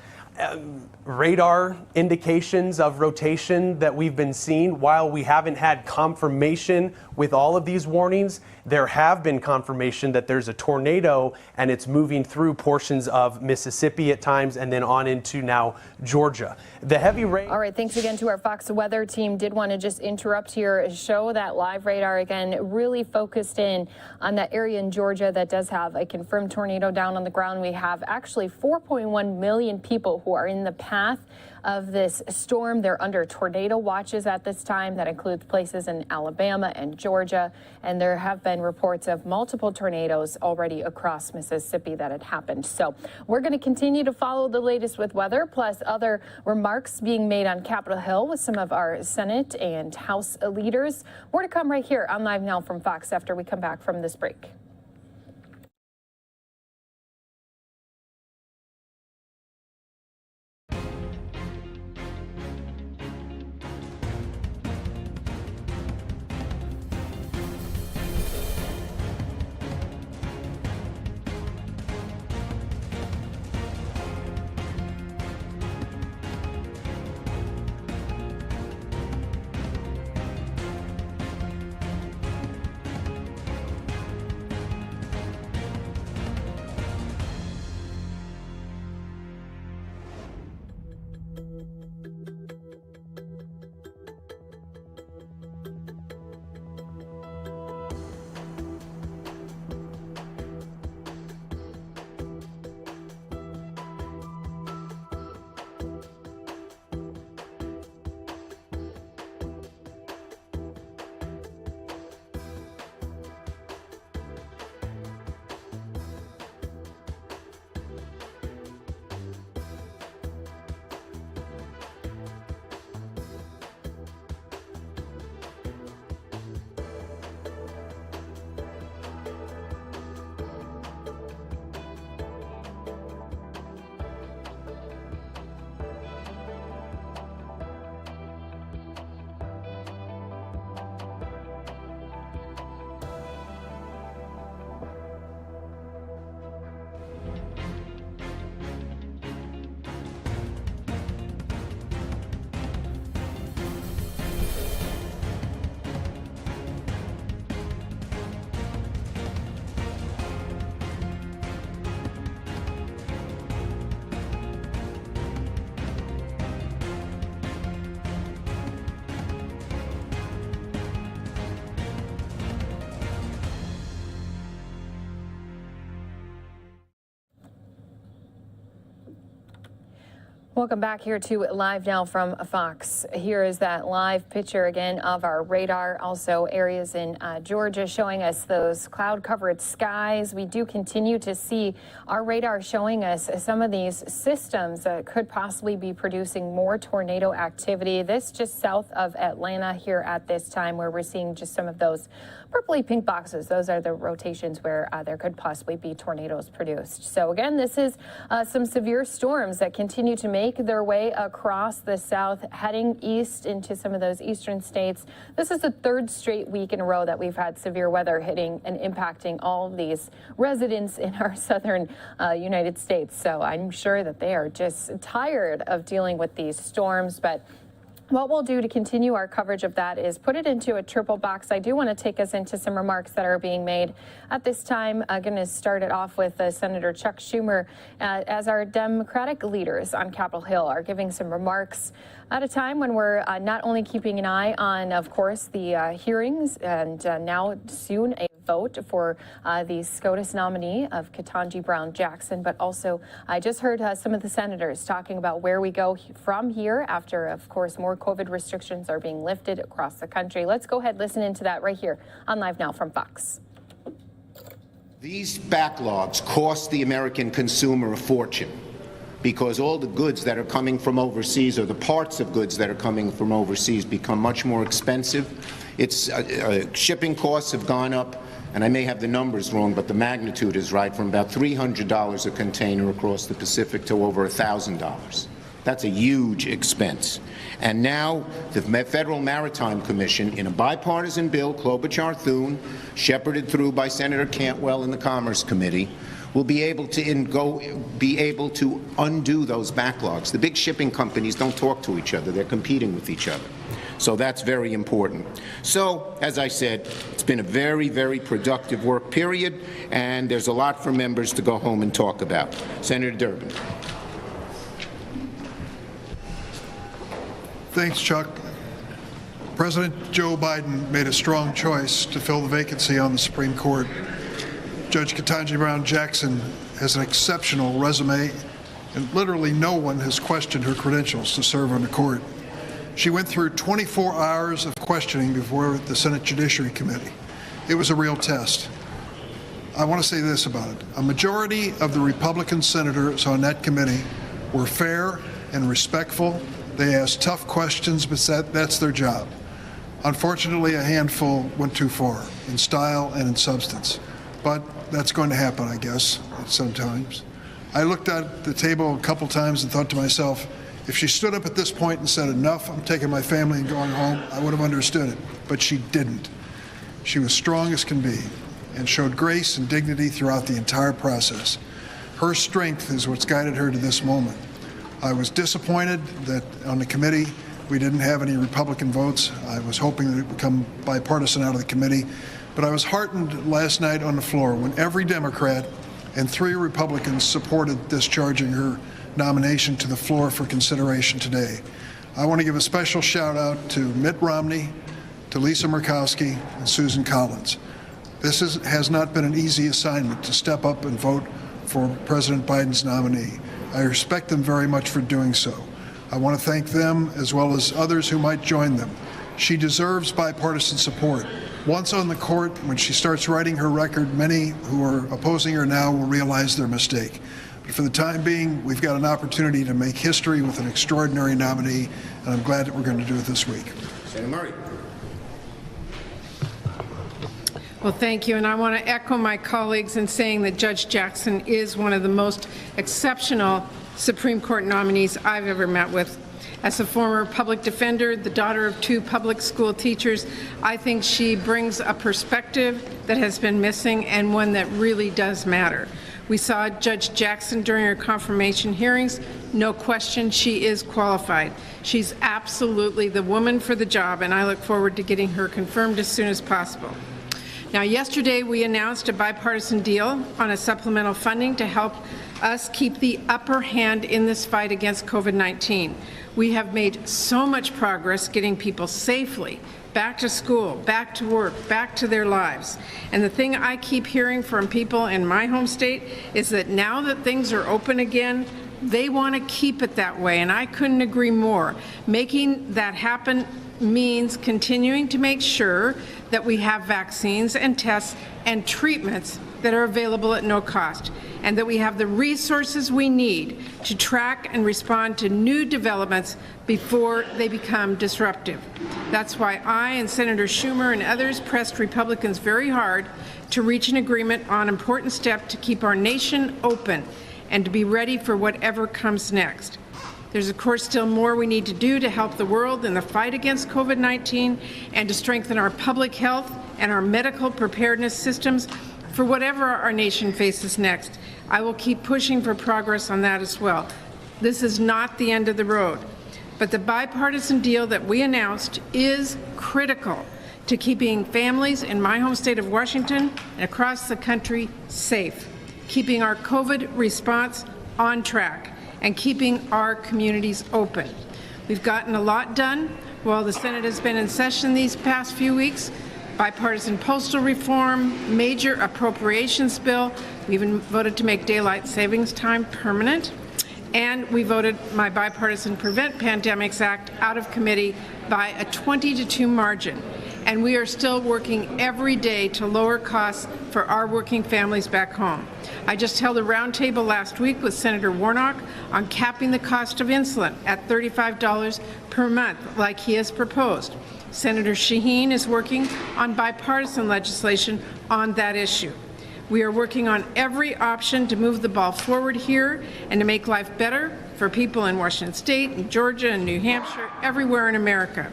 radar indications of rotation that we've been seeing, while we haven't had confirmation with all of these warnings, there have been confirmation that there's a tornado and it's moving through portions of Mississippi at times and then on into now Georgia. The heavy rain.
All right, thanks again to our Fox weather team. Did want to just interrupt your show. That live radar again really focused in on that area in Georgia that does have a confirmed tornado down on the ground. We have actually 4.1 million people who are in the path of this storm. They're under tornado watches at this time. That includes places in Alabama and Georgia. And there have been reports of multiple tornadoes already across Mississippi that had happened. So we're going to continue to follow the latest with weather, plus other remarks being made on Capitol Hill with some of our Senate and House leaders. More to come right here on Live Now from Fox after we come back from this break. Welcome back here to Live Now from Fox. Here is that live picture again of our radar. Also areas in Georgia showing us those cloud-covered skies. We do continue to see our radar showing us some of these systems that could possibly be producing more tornado activity. This just south of Atlanta here at this time, where we're seeing just some of those purpley pink boxes. Those are the rotations where there could possibly be tornadoes produced. So again, this is some severe storms that continue to make their way across the south, heading east into some of those eastern states. This is the third straight week in a row that we've had severe weather hitting and impacting all of these residents in our southern United States. So I'm sure that they are just tired of dealing with these storms. But what we'll do to continue our coverage of that is put it into a triple box. I do want to take us into some remarks that are being made at this time. I'm going to start it off with Senator Chuck Schumer, as our Democratic leaders on Capitol Hill are giving some remarks at a time when we're not only keeping an eye on, of course, the hearings and now soon a vote for the SCOTUS nominee of Ketanji Brown Jackson. But also, I just heard some of the senators talking about where we go from here after, of course, more COVID restrictions are being lifted across the country. Let's go ahead, listen into that right here on Live Now from Fox.
These backlogs cost the American consumer a fortune because all the goods that are coming from overseas, or the parts of goods that are coming from overseas, become much more expensive. It's shipping costs have gone up, and I may have the numbers wrong, but the magnitude is right, from about $300 a container across the Pacific to over $1,000. That's a huge expense. And now the Federal Maritime Commission, in a bipartisan bill, Klobuchar-Thune, shepherded through by Senator Cantwell in the Commerce Committee, will be able to undo those backlogs. The big shipping companies don't talk to each other. They're competing with each other. So that's very important. So, as I said, it's been a very, very productive work period, and there's a lot for members to go home and talk about. Senator Durbin.
Thanks, Chuck. President Joe Biden made a strong choice to fill the vacancy on the Supreme Court. Judge Ketanji Brown Jackson has an exceptional resume, and literally no one has questioned her credentials to serve on the court. She went through 24 hours of questioning before the Senate Judiciary Committee. It was a real test. I want to say this about it. A majority of the Republican senators on that committee were fair and respectful. They asked tough questions, but that's their job. Unfortunately, a handful went too far in style and in substance. But that's going to happen, I guess, sometimes. I looked at the table a couple times and thought to myself, if she stood up at this point and said, enough, I'm taking my family and going home, I would have understood it. But she didn't. She was strong as can be and showed grace and dignity throughout the entire process. Her strength is what's guided her to this moment. I was disappointed that on the committee we didn't have any Republican votes. I was hoping that it would become bipartisan out of the committee. But I was heartened last night on the floor when every Democrat and 3 Republicans supported discharging her nomination to the floor for consideration today. I want to give a special shout out to Mitt Romney, to Lisa Murkowski, and Susan Collins. This has not been an easy assignment to step up and vote for President Biden's nominee. I respect them very much for doing so. I want to thank them as well as others who might join them. She deserves bipartisan support. Once on the court, when she starts writing her record, many who are opposing her now will realize their mistake. But for the time being, we've got an opportunity to make history with an extraordinary nominee, and I'm glad that we're going to do it this week.
Senator Murray.
Well, thank you, and I want to echo my colleagues in saying that Judge Jackson is one of the most exceptional Supreme Court nominees I've ever met with. As a former public defender, the daughter of 2 public school teachers, I think she brings a perspective that has been missing and one that really does matter. We saw Judge Jackson during her confirmation hearings. No question, she is qualified. She's absolutely the woman for the job, and I look forward to getting her confirmed as soon as possible. Now, yesterday we announced a bipartisan deal on a supplemental funding to help us keep the upper hand in this fight against COVID-19. We have made so much progress getting people safely back to school, back to work, back to their lives. And the thing I keep hearing from people in my home state is that now that things are open again, they want to keep it that way, and I couldn't agree more. Making that happen means continuing to make sure that we have vaccines and tests and treatments that are available at no cost, and that we have the resources we need to track and respond to new developments before they become disruptive. That's why I and Senator Schumer and others pressed Republicans very hard to reach an agreement on important steps to keep our nation open and to be ready for whatever comes next. There's, of course, still more we need to do to help the world in the fight against COVID-19 and to strengthen our public health and our medical preparedness systems for whatever our nation faces next. I will keep pushing for progress on that as well. This is not the end of the road, but the bipartisan deal that we announced is critical to keeping families in my home state of Washington and across the country safe, keeping our COVID response on track, and keeping our communities open. We've gotten a lot done while the Senate has been in session these past few weeks, bipartisan postal reform, major appropriations bill. We even voted to make daylight savings time permanent. And we voted my bipartisan Prevent Pandemics Act out of committee by a 20-2 margin. And we are still working every day to lower costs for our working families back home. I just held a roundtable last week with Senator Warnock on capping the cost of insulin at $35 per month, like he has proposed. Senator Shaheen is working on bipartisan legislation on that issue. We are working on every option to move the ball forward here and to make life better for people in Washington State, and Georgia, and New Hampshire, everywhere in America.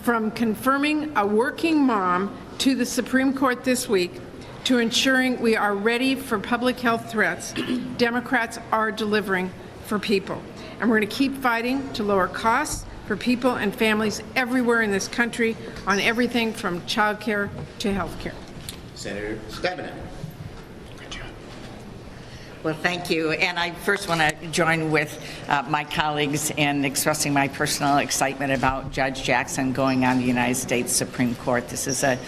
From confirming a working mom to the Supreme Court this week to ensuring we are ready for public health threats, Democrats are delivering for people. And we're going to keep fighting to lower costs for people and families everywhere in this country on everything from child care to health care.
Senator Stabenow.
Well, thank you. And I first want to join with my colleagues in expressing my personal excitement about Judge Jackson going on the United States Supreme Court. This is a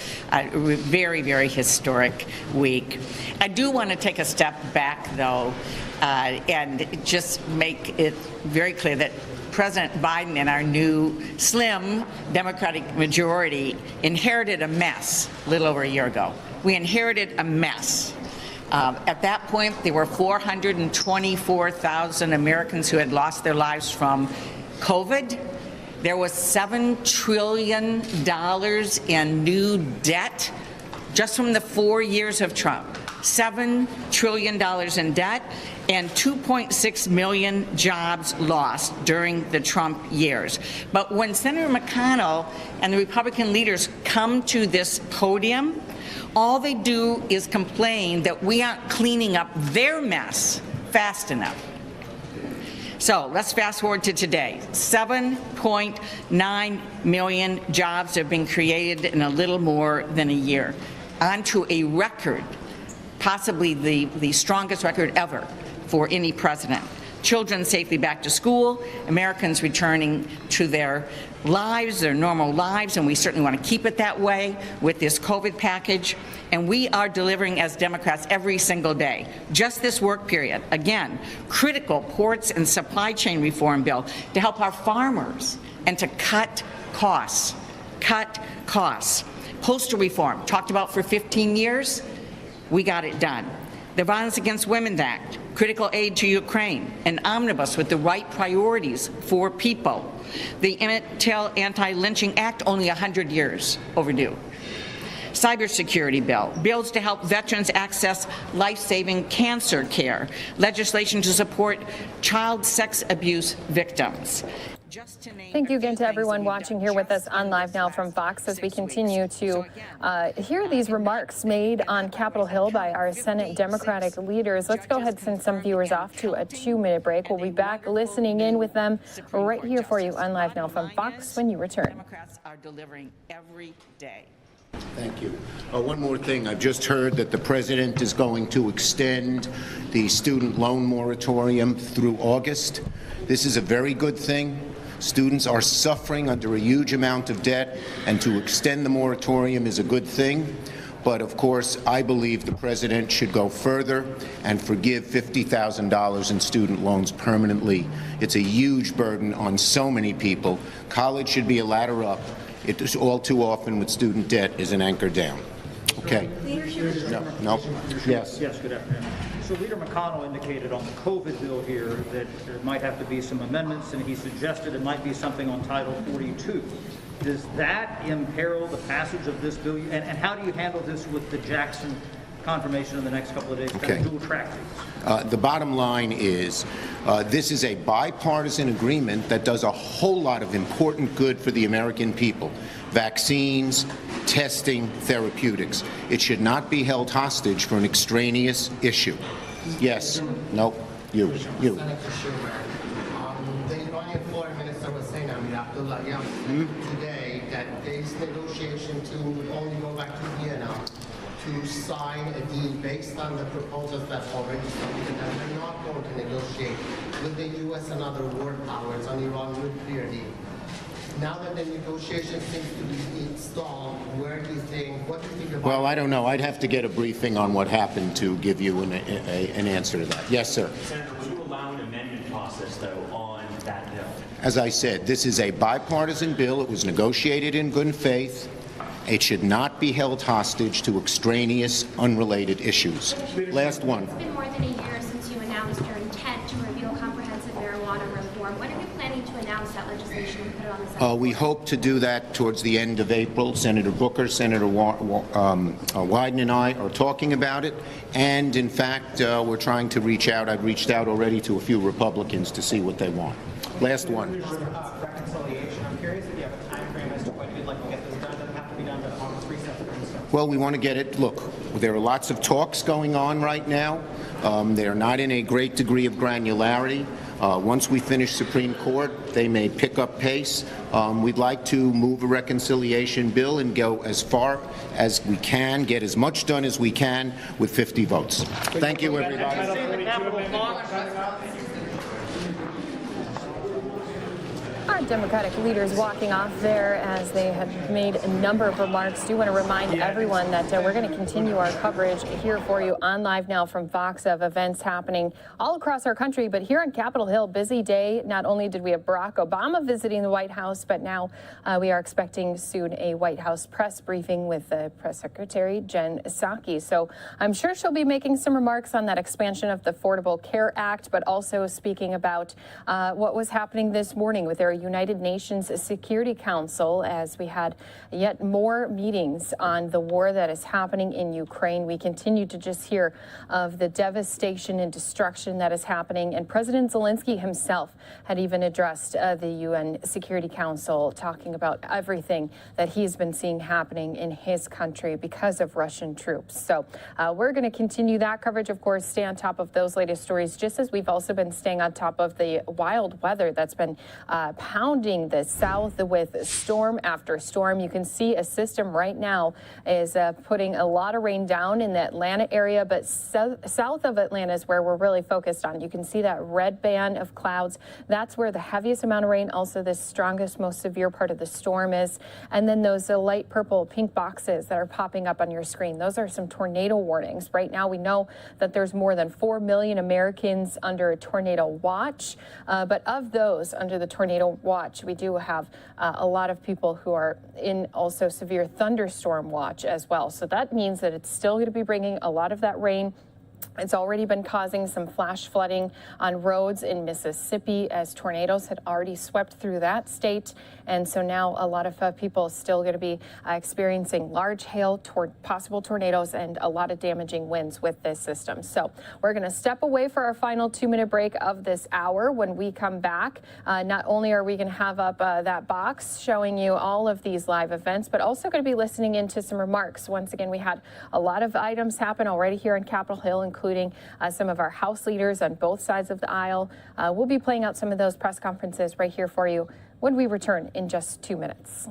very, very historic week. I do want to take a step back, though, and just make it very clear that President Biden and our new slim Democratic majority inherited a mess a little over a year ago. We inherited a mess. At that point, there were 424,000 Americans who had lost their lives from COVID. There was $7 trillion in new debt just from the 4 years of Trump. $7 trillion in debt and 2.6 million jobs lost during the Trump years. But when Senator McConnell and the Republican leaders come to this podium, all they do is complain that we aren't cleaning up their mess fast enough. So let's fast forward to today. 7.9 million jobs have been created in a little more than a year, onto a record, possibly the strongest record ever for any president. Children safely back to school, Americans returning to their lives, their normal lives, and we certainly want to keep it that way with this COVID package. And we are delivering as Democrats every single day. Just this work period, again, critical ports and supply chain reform bill to help our farmers and to cut costs. Cut costs. Postal reform, talked about for 15 years, we got it done. The Violence Against Women Act, critical aid to Ukraine, an omnibus with the right priorities for people. The Emmett Till Anti-Lynching Act, only 100 years overdue. Cybersecurity bill, bills to help veterans access life-saving cancer care, legislation to support child sex abuse victims.
Thank you again to everyone watching here with us on Live Now from Fox as we continue to hear these remarks made on Capitol Hill by our Senate Democratic leaders. Let's go ahead and send some viewers off to a 2-minute break. We'll be back listening in with them right here for you on Live Now from Fox when you return.
Democrats are delivering every day.
Thank you. One more thing. I've just heard that the president is going to extend the student loan moratorium through August. This is a very good thing. Students are suffering under a huge amount of debt, and to extend the moratorium is a good thing. But of course, I believe the president should go further and forgive $50,000 in student loans permanently. It's a huge burden on so many people. College should be a ladder up. It is all too often with student debt is an anchor down. Okay. No. Yes.
Yes, good afternoon. So Leader McConnell indicated on the COVID bill here that there might have to be some amendments, and he suggested it might be something on Title 42. Does that imperil the passage of this bill? And how do you handle this with the Jackson confirmation in the next couple of days?
Okay.
Kind of dual track these?
The bottom line is this is a bipartisan agreement that does a whole lot of important good for the American people. Vaccines, testing, therapeutics. It should not be held hostage for an extraneous issue. Yes. No. You.
The Iranian Foreign Minister was saying, today that there's negotiation to only go back to Vienna to sign a deal based on the proposals that already submitted, and they're not going to negotiate with the U.S. and other world powers on Iran nuclear deal. Now that the negotiation seems to be stalled, what do you think about?
Well, I don't know. I'd have to get a briefing on what happened to give you an answer to that. Yes, sir.
Senator, would you allow an amendment process, though, on that bill?
As I said, this is a bipartisan bill. It was negotiated in good faith. It should not be held hostage to extraneous, unrelated issues. Last one.
It's been more than a year since you announced your intent to reveal comprehensive marijuana reform. When are you planning to announce that legislation and put it on the Senate?
We hope to do that towards the end of April. Senator Booker, Senator Wyden, and I are talking about it. And, in fact, we're trying to reach out. I've reached out already to a few Republicans to see what they want. Last one.
Reconciliation. I'm curious if you have a time frame as to when you'd like to get this done. Doesn't have to be done by August recess.
Well, we want to get it. Look, there are lots of talks going on right now. They're not in a great degree of granularity. Once we finish Supreme Court, they may pick up pace. We'd like to move a reconciliation bill and go as far as we can, get as much done as we can with 50 votes. Thank you, everybody.
Our Democratic leaders walking off there as they have made a number of remarks. Do want to remind everyone that we're going to continue our coverage here for you on Live Now from Fox of events happening all across our country. But here on Capitol Hill, busy day. Not only did we have Barack Obama visiting the White House, but now we are expecting soon a White House press briefing with the press secretary, Jen Psaki. So I'm sure she'll be making some remarks on that expansion of the Affordable Care Act, but also speaking about what was happening this morning with their United Nations Security Council as we had yet more meetings on the war that is happening in Ukraine. We continue to just hear of the devastation and destruction that is happening. And President Zelensky himself had even addressed the UN Security Council, talking about everything that he's been seeing happening in his country because of Russian troops. So we're going to continue that coverage, of course, stay on top of those latest stories, just as we've also been staying on top of the wild weather that's been pounding the south with storm after storm. You can see a system right now is putting a lot of rain down in the Atlanta area, but south of Atlanta is where we're really focused on. You can see that red band of clouds. That's where the heaviest amount of rain, also the strongest, most severe part of the storm is. And then those light purple, pink boxes that are popping up on your screen, those are some tornado warnings. Right now we know that there's more than 4 million Americans under a tornado watch, but of those under the tornado watch, we do have a lot of people who are in also severe thunderstorm watch as well. So that means that it's still going to be bringing a lot of that rain. It's already been causing some flash flooding on roads in Mississippi as tornadoes had already swept through that state. And so now a lot of people still going to be experiencing large hail, possible tornadoes, and a lot of damaging winds with this system. So we're going to step away for our final 2-minute break of this hour. When we come back, not only are we going to have up that box showing you all of these live events, but also going to be listening into some remarks. Once again, we had a lot of items happen already here in Capitol Hill, including some of our House leaders on both sides of the aisle. We'll be playing out some of those press conferences right here for you when we return in just 2 minutes.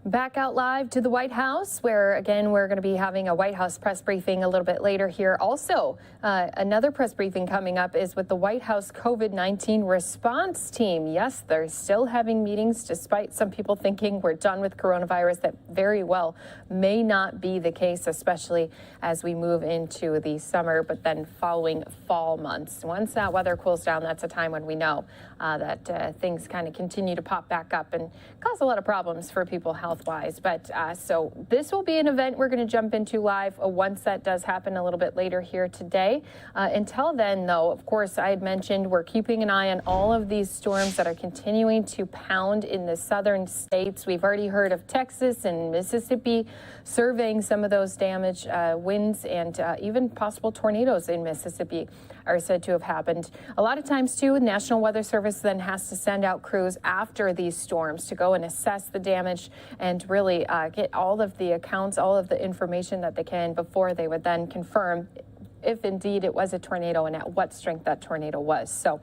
Back out live to the White House, where, again, we're going to be having a White House press briefing a little bit later here. Also, another press briefing coming up is with the White House COVID-19 response team. Yes, they're still having meetings, despite some people thinking we're done with coronavirus. That very well may not be the case, especially as we move into the summer, but then following fall months. Once that weather cools down, that's a time when we know that things kind of continue to pop back up and cause a lot of problems for people health-wise. But so this will be an event we're going to jump into live once that does happen a little bit later here today. Until then, though, of course, I had mentioned we're keeping an eye on all of these storms that are continuing to pound in the southern states. We've already heard of Texas and Mississippi surveying some of those damaged winds, and even possible tornadoes in Mississippi are said to have happened. A lot of times, too, the National Weather Service then has to send out crews after these storms to go and assess the damage and really get all of the accounts, all of the information that they can before they would then confirm if indeed it was a tornado and at what strength that tornado was. So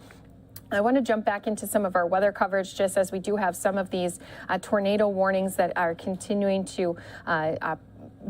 I want to jump back into some of our weather coverage, just as we do have some of these tornado warnings that are continuing to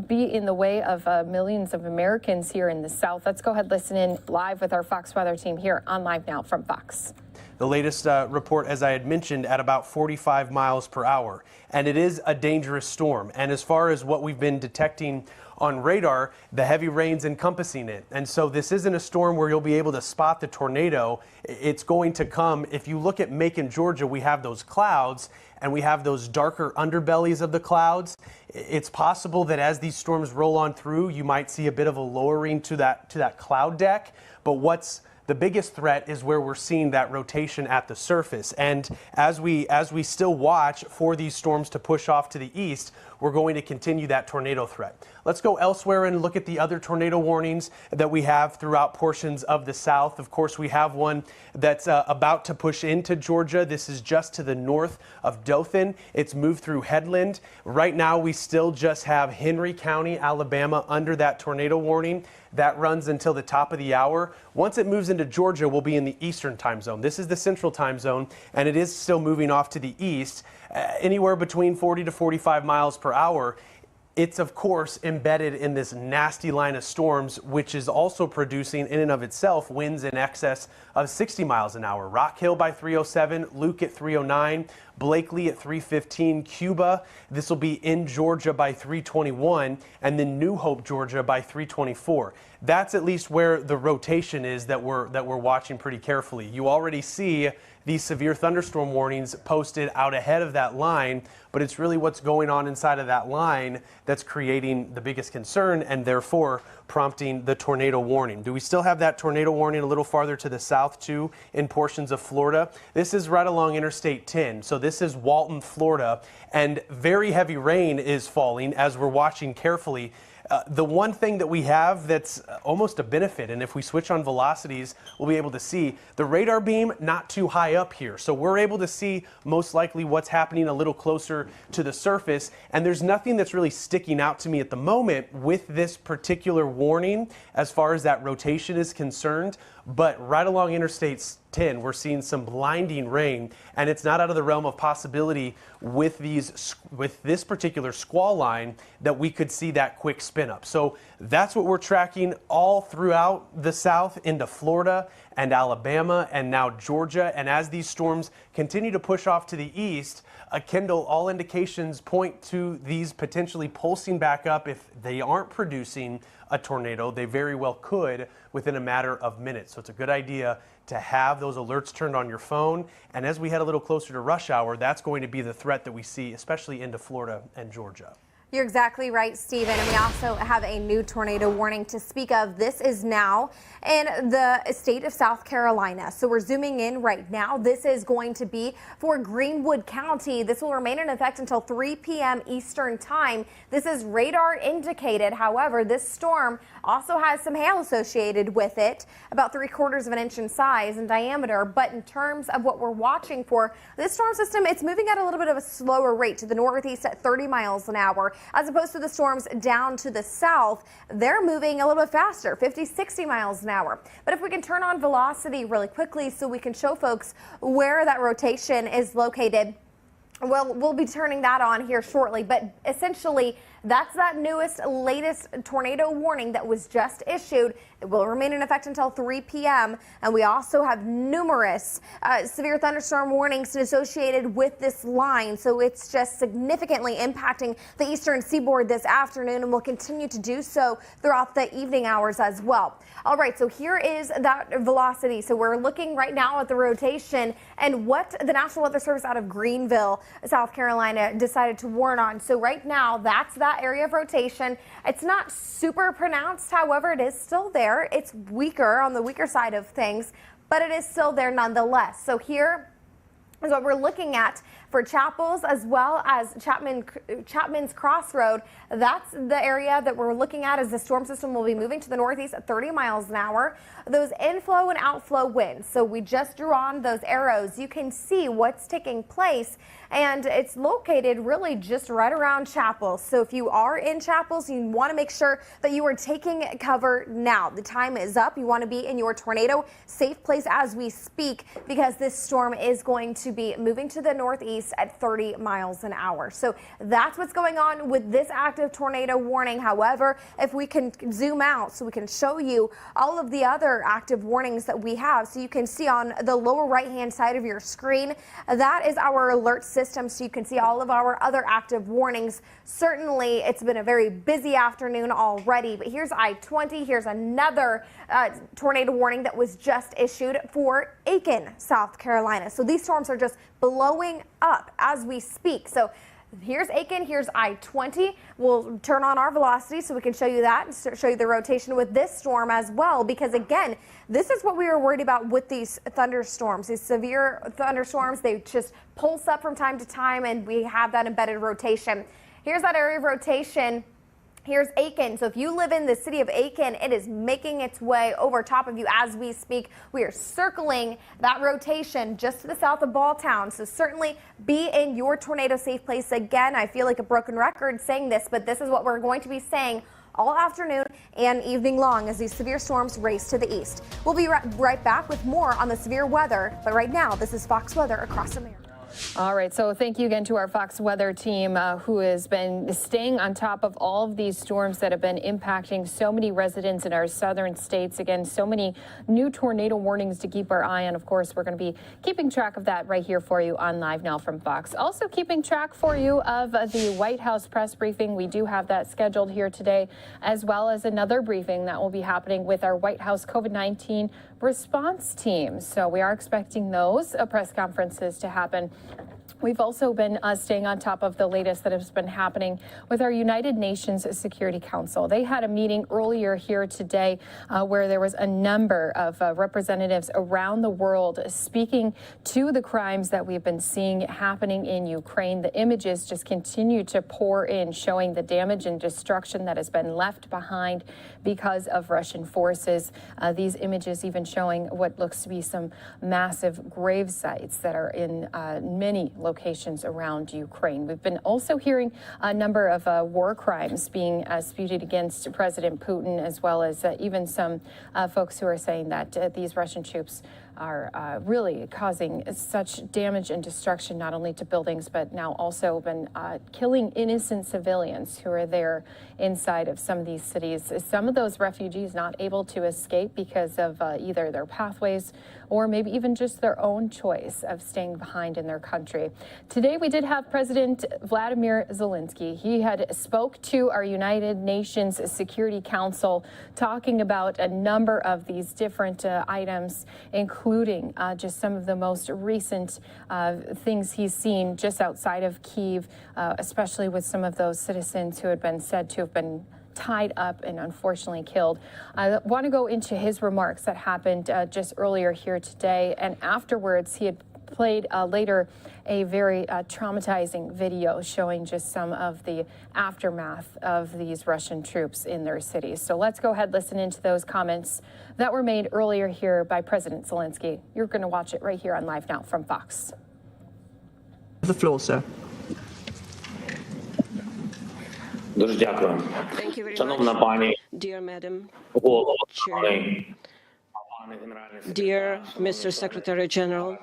be in the way of millions of Americans here in the South. Let's go ahead and listen in live with our Fox Weather team here on Live Now from Fox.
The latest report, as I had mentioned, at about 45 miles per hour. And it is a dangerous storm. And as far as what we've been detecting on radar, the heavy rain's encompassing it. And so this isn't a storm where you'll be able to spot the tornado. It's going to come. If you look at Macon, Georgia, we have those clouds and we have those darker underbellies of the clouds. It's possible that as these storms roll on through, you might see a bit of a lowering to that cloud deck. But what's the biggest threat is where we're seeing that rotation at the surface. And as we still watch for these storms to push off to the east, we're going to continue that tornado threat. Let's go elsewhere and look at the other tornado warnings that we have throughout portions of the South. Of course, we have one that's about to push into Georgia. This is just to the north of Dothan. It's moved through Headland. Right now, we still just have Henry County, Alabama, under that tornado warning. That runs until the top of the hour. Once it moves into Georgia, we'll be in the Eastern time zone. This is the Central time zone, and it is still moving off to the east, anywhere between 40 to 45 miles per hour. It's, of course, embedded in this nasty line of storms, which is also producing, in and of itself, winds in excess of 60 miles an hour. Rock Hill by 307, Luke at 309, Blakely at 315, Cuba. This will be in Georgia by 321, and then New Hope, Georgia by 324. That's at least where the rotation is that we're watching pretty carefully. You already see these severe thunderstorm warnings posted out ahead of that line, but it's really what's going on inside of that line that's creating the biggest concern and therefore prompting the tornado warning. Do we still have that tornado warning a little farther to the south too in portions of Florida? This is right along Interstate 10. So this is Walton, Florida, and very heavy rain is falling as we're watching carefully. The one thing that we have that's almost a benefit, and if we switch on velocities, we'll be able to see the radar beam not too high up here. So we're able to see most likely what's happening a little closer to the surface. And there's nothing that's really sticking out to me at the moment with this particular warning as far as that rotation is concerned. But right along Interstate 10, we're seeing some blinding rain, and it's not out of the realm of possibility with this particular squall line that we could see that quick spin up. So that's what we're tracking all throughout the South into Florida and Alabama and now Georgia. And as these storms continue to push off to the east, Kendall, all indications point to these potentially pulsing back up. If they aren't producing a tornado, they very well could within a matter of minutes. So it's a good idea to have those alerts turned on your phone. And as we head a little closer to rush hour, that's going to be the threat that we see, especially into Florida and Georgia.
You're exactly right, Stephen. And we also have a new tornado warning to speak of. This is now in the state of South Carolina. So we're zooming in right now. This is going to be for Greenwood County. This will remain in effect until 3 p.m. Eastern time. This is radar indicated. However, this storm also has some hail associated with it, about 3/4 of an inch in size and diameter. But in terms of what we're watching for, this storm system, it's moving at a little bit of a slower rate to the northeast at 30 miles an hour. As opposed to the storms down to the south, they're moving a little bit faster, 50, 60 miles an hour. But if we can turn on velocity really quickly so we can show folks where that rotation is located. Well, we'll be turning that on here shortly, but essentially that's that latest tornado warning that was just issued. It will remain in effect until 3 p.m. And we also have numerous severe thunderstorm warnings associated with this line. So it's just significantly impacting the eastern seaboard this afternoon and will continue to do so throughout the evening hours as well. All right, so here is that velocity. So we're looking right now at the rotation and what the National Weather Service out of Greenville, South Carolina, decided to warn on. So right now, that's that area of rotation. It's not super pronounced, however, it is still there. It's weaker, on the weaker side of things, but it is still there nonetheless. So here is what we're looking at for Chapels as well as Chapman's Crossroad. That's the area that we're looking at as the storm system will be moving to the northeast at 30 miles an hour. Those inflow and outflow winds. So we just drew on those arrows. You can see what's taking place, and it's located really just right around Chapels. So if you are in Chapels, you want to make sure that you are taking cover now. The time is up. You want to be in your tornado safe place as we speak, because this storm is going to be moving to the northeast at 30 miles an hour. So that's what's going on with this active tornado warning. However, if we can zoom out so we can show you all of the other active warnings that we have, so you can see on the lower right hand side of your screen, that is our alert system, so you can see all of our other active warnings. Certainly it's been a very busy afternoon already, but here's I-20. Here's another tornado warning that was just issued for Aiken, South Carolina. So these storms are just blowing up as we speak. So here's Aiken, here's I-20. We'll turn on our velocity so we can show you that and show you the rotation with this storm as well, because again, this is what we were worried about with these thunderstorms, these severe thunderstorms. They just pulse up from time to time, and we have that embedded rotation. Here's that area of rotation. Here's Aiken. So if you live in the city of Aiken, it is making its way over top of you as we speak. We are circling that rotation just to the south of Balltown. So certainly be in your tornado safe place. Again, I feel like a broken record saying this, but this is what we're going to be saying all afternoon and evening long as these severe storms race to the east. We'll be right back with more on the severe weather. But right now, this is Fox Weather across America.
All right, so thank you again to our Fox Weather team who has been staying on top of all of these storms that have been impacting so many residents in our southern states. Again, so many new tornado warnings to keep our eye on. Of course, we're going to be keeping track of that right here for you on Live Now from Fox. Also keeping track for you of the White House press briefing. We do have that scheduled here today, as well as another briefing that will be happening with our White House COVID-19 response team. So we are expecting those press conferences to happen. We've also been staying on top of the latest that has been happening with our United Nations Security Council. They had a meeting earlier here today where there was a number of representatives around the world speaking to the crimes that we've been seeing happening in Ukraine. The images just continue to pour in, showing the damage and destruction that has been left behind because of Russian forces. These images even showing what looks to be some massive grave sites that are in many locations around Ukraine. We've been also hearing a number of war crimes being spewed against President Putin, as well as even some folks who are saying that these Russian troops are really causing such damage and destruction, not only to buildings, but now also been killing innocent civilians who are there inside of some of these cities. Some of those refugees not able to escape because of either their pathways or maybe even just their own choice of staying behind in their country. Today, we did have President Vladimir Zelensky. He had spoke to our United Nations Security Council, talking about a number of these different items, including just some of the most recent things he's seen just outside of Kyiv, especially with some of those citizens who had been said to have been tied up and unfortunately killed. I want to go into his remarks that happened just earlier here today, and afterwards he had played later a very traumatizing video showing just some of the aftermath of these Russian troops in their cities. So let's go ahead, listen into those comments that were made earlier here by President Zelensky. You're going to watch it right here on Live Now from Fox.
The floor, sir.
Дуже дякую. Шановна пані
Dear Madam
голово,
Chair,
Dear Mr. Secretary General,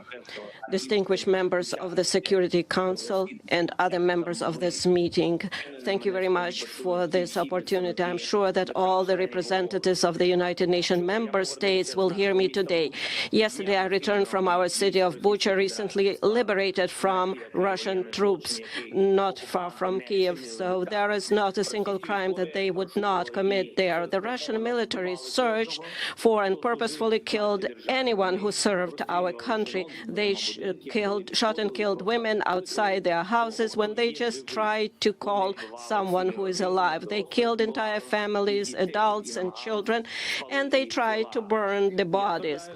distinguished members of the Security Council and other members of this meeting, thank you very much for this opportunity. I'm sure that all the representatives of the United Nations member states will hear me today. Yesterday, I returned from our city of Bucha, recently liberated from Russian troops, not far from Kiev. So there is not a single crime that they would not commit there. The Russian military searched for and purposefully killed anyone who served our country. They shot and killed women outside their houses when they just tried to call someone who is alive. They killed entire families, adults and children, and they tried to burn the bodies.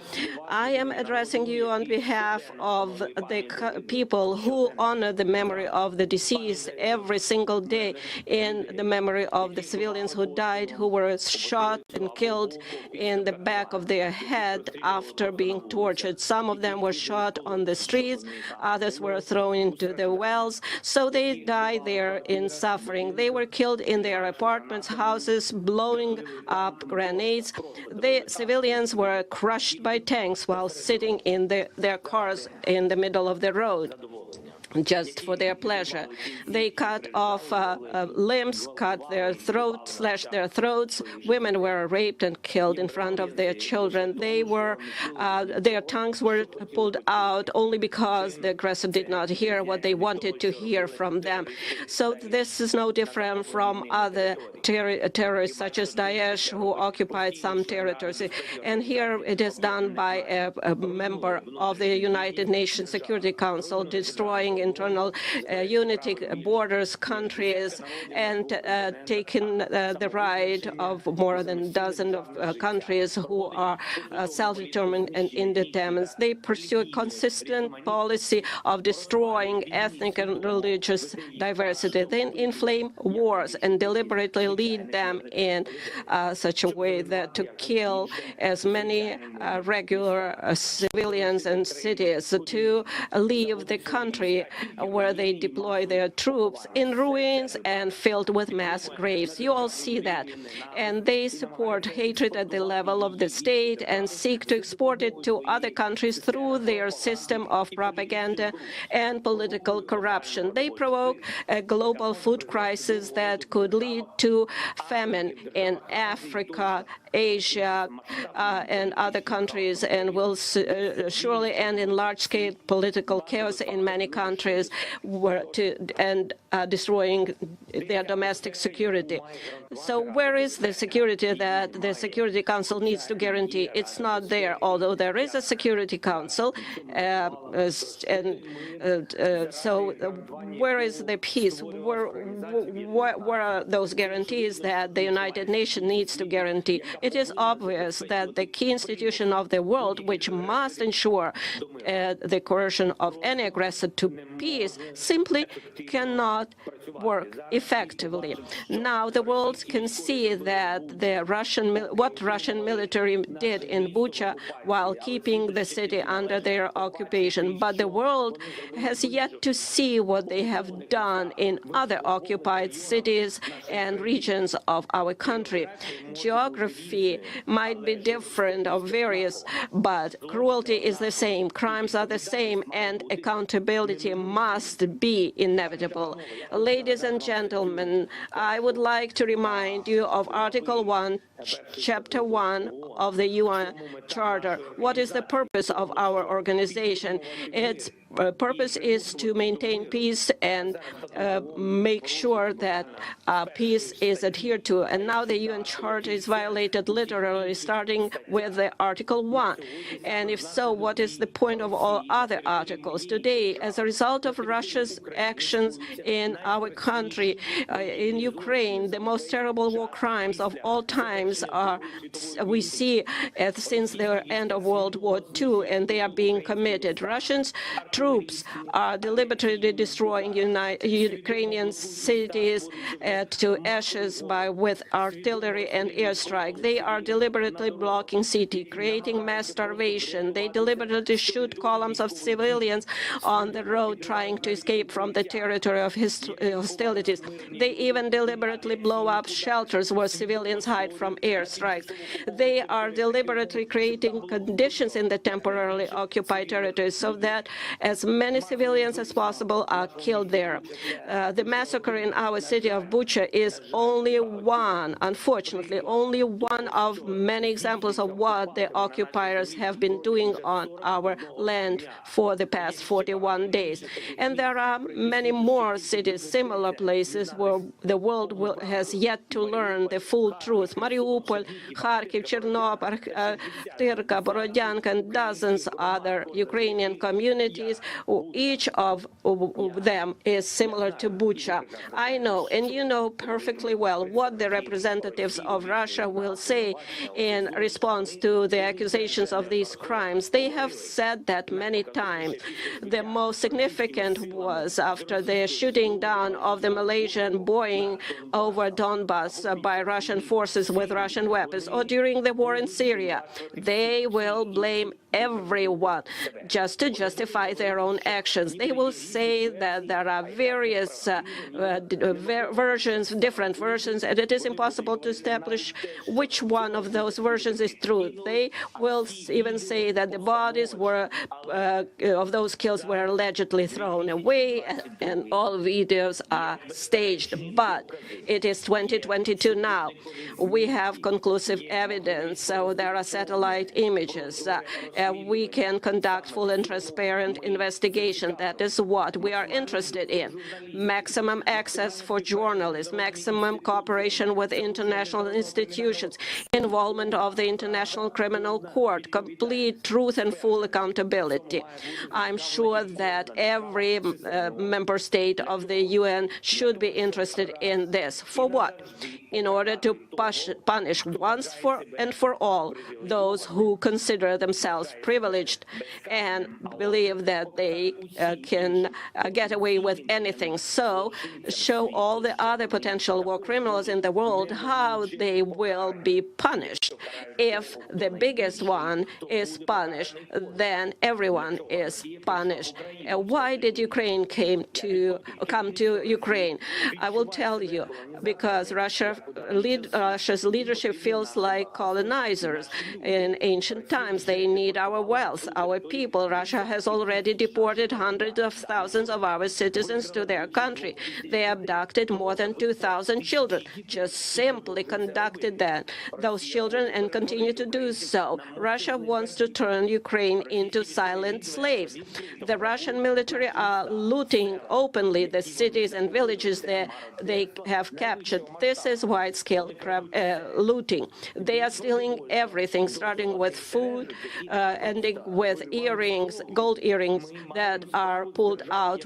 I am addressing you on behalf of the people who honor the memory of the deceased every single day, in the memory of the civilians who died, who were shot and killed in the back of their head after being tortured. Some of them were shot on the streets, others were thrown into the wells, so they died there in suffering. They were killed in their apartments, houses, blowing up grenades. The civilians were crushed by tanks while sitting in their cars in the middle of the road, just for their pleasure. They cut off limbs, cut their throats, slashed their throats. Women were raped and killed in front of their children. Their tongues were pulled out only because the aggressor did not hear what they wanted to hear from them. So this is no different from other terrorists such as Daesh, who occupied some territories. And here it is done by a member of the United Nations Security Council, destroying internal unity, borders, countries, and taking the right of more than a dozen of countries who are self-determined and independent. They pursue a consistent policy of destroying ethnic and religious diversity. They inflame wars and deliberately lead them in such a way that to kill as many regular civilians and cities, to leave the country where they deploy their troops in ruins and filled with mass graves. You all see that. And they support hatred at the level of the state and seek to export it to other countries through their system of propaganda and political corruption. They provoke a global food crisis that could lead to famine in Africa, Asia, and other countries, and will surely end in large-scale political chaos in many countries, and destroying their domestic security. So where is the security that the Security Council needs to guarantee? It's not there, although there is a Security Council. So where is the peace? Where are those guarantees that the United Nations needs to guarantee? It is obvious that the key institution of the world, which must ensure the coercion of any aggressor to peace, simply cannot work effectively. Now the world can see that what Russian military did in Bucha while keeping the city under their occupation. But the world has yet to see what they have done in other occupied cities and regions of our country. Geography might be different or various, but cruelty is the same, crimes are the same, and accountability must be inevitable. Ladies and gentlemen, I would like to remind you of Article 1, Chapter 1 of the UN Charter. What is the purpose of our organization? Its purpose is to maintain peace and make sure that peace is adhered to. And now the UN Charter is violated literally, starting with the Article 1. And if so, what is the point of all other articles? Today, as a result of Russia's actions in our country, in Ukraine, the most terrible war crimes of all times we see since the end of World War II, and they are being committed. Russians troops are deliberately destroying Ukrainian cities to ashes with artillery and airstrike. They are deliberately blocking cities, creating mass starvation. They deliberately shoot columns of civilians on the road trying to escape from the territory of hostilities. They even deliberately blow up shelters where civilians hide from airstrikes. They are deliberately creating conditions in the temporarily occupied territories so that as many civilians as possible are killed there. The massacre in our city of Bucha is only one, unfortunately, only one of many examples of what the occupiers have been doing on our land for the past 41 days. And there are many more cities, similar places where the world has yet to learn the full truth. Mariupol, Kharkiv, Chernobyl, Tyrka, Borodyanka, and dozens other Ukrainian communities. Each of them is similar to Bucha. I know, and you know perfectly well, what the representatives of Russia will say in response to the accusations of these crimes. They have said that many times. The most significant was after the shooting down of the Malaysian Boeing over Donbas by Russian forces with Russian weapons, or during the war in Syria. They will blame everyone just to justify their own actions. They will say that there are various versions, different versions, and it is impossible to establish which one of those versions is true. They will even say that the bodies were of those kills were allegedly thrown away, and all videos are staged. But it is 2022 now. We have conclusive evidence, so there are satellite images. We can conduct full and transparent investigation. That is what we are interested in. Maximum access for journalists, maximum cooperation with international institutions, involvement of the International Criminal Court, complete truth and full accountability. I'm sure that every member state of the UN should be interested in this. For what? In order to punish once and for all those who consider themselves privileged and believe that they can get away with anything. So show all the other potential war criminals in the world how they will be punished. If the biggest one is punished, then everyone is punished. Why did Ukraine come to Ukraine? I will tell you, because Russia's leadership feels like colonizers. In ancient times, they need our wealth, our people. Russia has already deported hundreds of thousands of our citizens to their country. They abducted more than 2,000 children, just simply conducted those children and continue to do so. Russia wants to turn Ukraine into silent slaves. The Russian military are looting openly the cities and villages that they have captured. This is wide-scale looting. They are stealing everything, starting with food, ending with earrings, gold earrings that are pulled out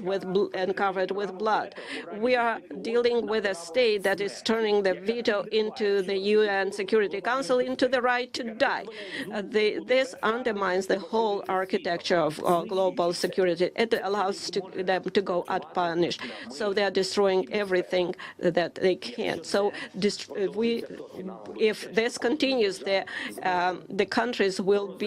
and covered with blood. We are dealing with a state that is turning the veto into the UN Security Council into the right to die. This undermines the whole architecture of global security. It allows them to go unpunished. So they are destroying everything that they can. So if this continues, the countries will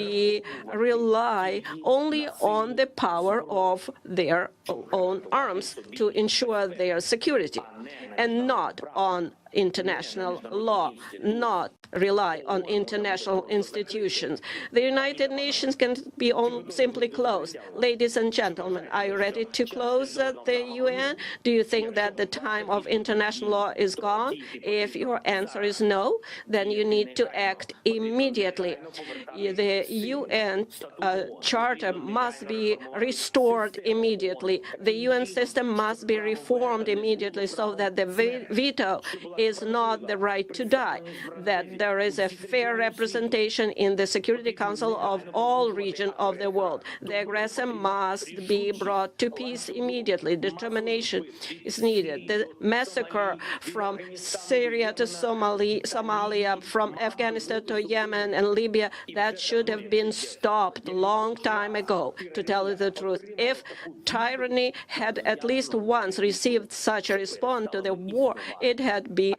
rely only on the power of their own arms to ensure their security, and not on international law, not rely on international institutions. The United Nations can be simply closed. Ladies and gentlemen, are you ready to close the UN? Do you think that the time of international law is gone? If your answer is no, then you need to act immediately. The UN Charter must be restored immediately. The UN system must be reformed immediately so that the veto is not the right to die, that there is a fair representation in the Security Council of all regions of the world. The aggressor must be brought to peace immediately. Determination is needed. The massacre from Syria to Somalia, from Afghanistan to Yemen and Libya, that should have been stopped a long time ago, to tell you the truth. If tyranny had at least once received such a response to the war, it had been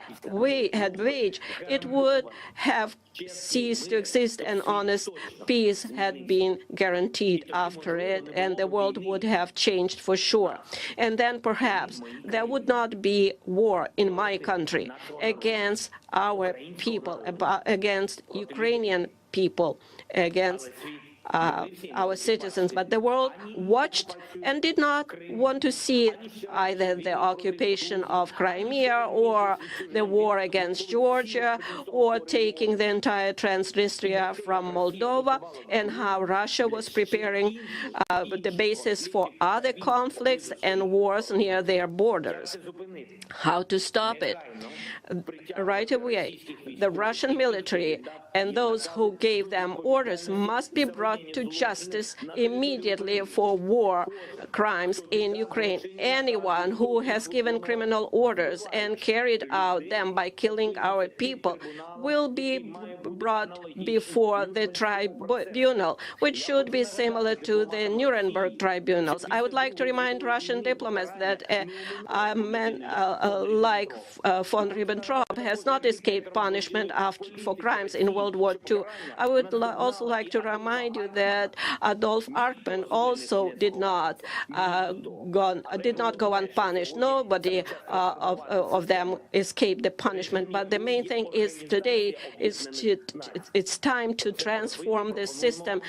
had waged, it would have ceased to exist, and honest peace had been guaranteed after it, and the world would have changed for sure. And then perhaps there would not be war in my country against our people, against Ukrainian people, against our citizens, but the world watched and did not want to see either the occupation of Crimea or the war against Georgia or taking the entire Transnistria from Moldova, and how Russia was preparing the basis for other conflicts and wars near their borders. How to stop it? Right away, the Russian military and those who gave them orders must be brought to justice immediately for war crimes in Ukraine. Anyone who has given criminal orders and carried out them by killing our people will be brought before the tribunal, which should be similar to the Nuremberg tribunals. I would like to remind Russian diplomats that a man like von Ribbentrop has not escaped punishment for crimes in World War II. I would also like to remind you that Adolf Eichmann also did not go unpunished. Nobody of them escaped the punishment. But the main thing is today it's time to transform the system,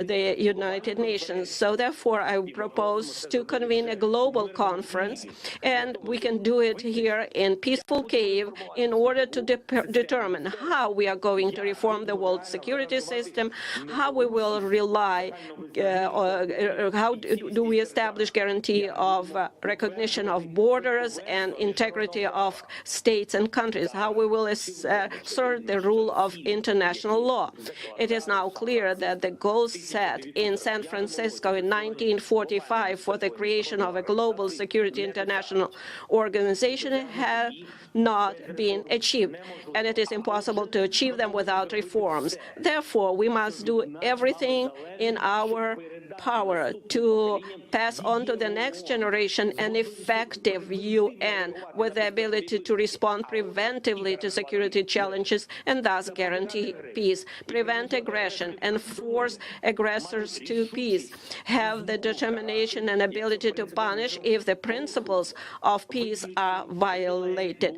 the United Nations. So therefore, I propose to convene a global conference, and we can do it here in peaceful Kyiv in order to determine how we are going to reform the world security system, how we will rely, how do we establish guarantee of recognition of borders and integrity of states and countries, how we will assert the rule of international law. It is now clear that the goals set in San Francisco in 1945 for the creation of a global security international organization have not been achieved, and it is impossible to achieve them without reforms. Therefore, we must do everything in our power to pass on to the next generation an effective UN with the ability to respond preventively to security challenges and thus guarantee peace, prevent aggression, and force aggressors to peace, have the determination and ability to punish if the principles of peace are violated.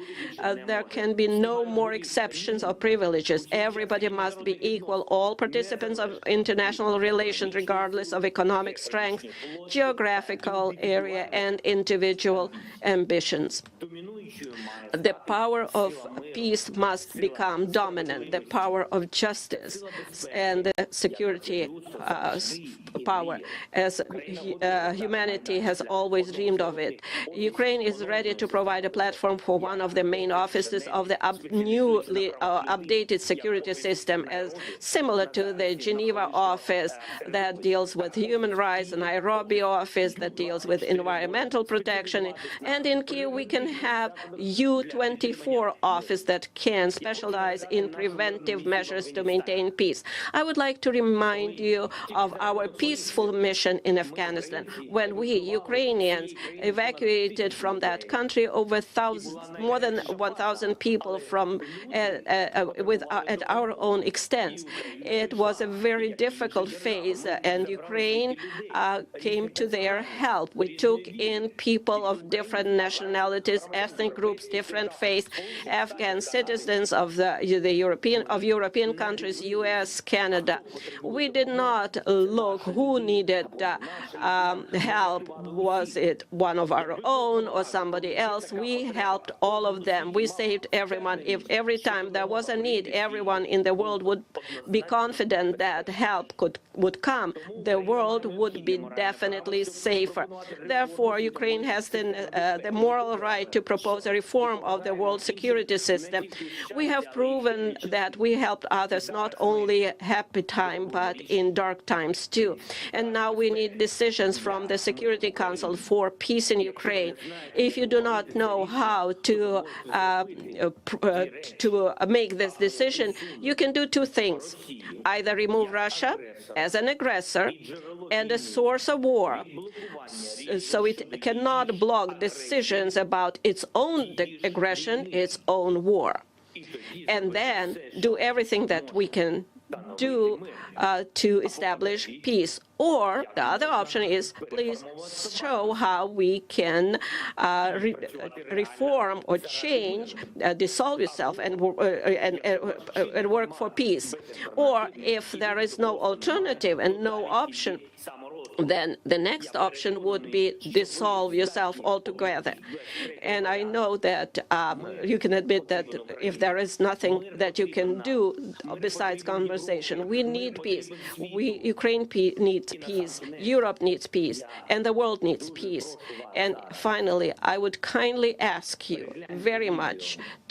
There can be no more exceptions or privileges. Everybody must be equal. All participants of international relations, regardless of economic strength, geographical area, and individual ambitions. The power of peace must become dominant. The power of justice and the security power, as humanity has always dreamed of it. Ukraine is ready to provide a platform for one of the main offices of the newly updated security system, as similar to the Geneva office that deals with human rights, the Nairobi office that deals with environmental protection, and in Kyiv we can have U24 office that can specialize in preventive measures to maintain peace. I would like to remind you of our peaceful mission in Afghanistan. When we, Ukrainians, evacuated from that country more than 1,000 people from at our own expense. It was a very difficult phase, and Ukraine came to their help. We took in people of different nationalities, ethnic groups, different faiths, Afghan citizens of European countries, U.S., Canada. We did not look who needed help. Was it one of our own or somebody else? We helped all of them. We saved everyone. If every time there was a need, everyone in the world would be confident that help would come, the world would be definitely safer. Therefore, Ukraine has the moral right to propose a reform of the world security system. We have proven that we helped others not only happy time, but in dark times too. And now we need decisions from the Security Council for peace in Ukraine. If you do not know how to make this decision, you can do two things: either remove Russia as an aggressor and a source of war, so it cannot block decisions about its own aggression, its own war, and then do everything that we can do to establish peace. Or the other option is, please show how we can reform or change, dissolve yourself and work for peace. Or if there is no alternative and no option, then the next option would be dissolve yourself altogether. And I know that you can admit that if there is nothing that you can do besides conversation, we need peace. Ukraine needs peace, Europe needs peace, and the world needs peace. And finally, I would kindly ask you very much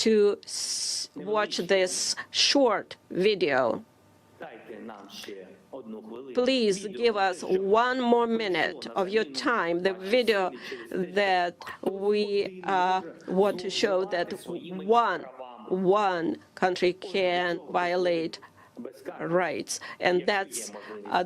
to watch this short video. Please give us 1 more minute of your time, the video that we want to show that one country can violate rights, and that's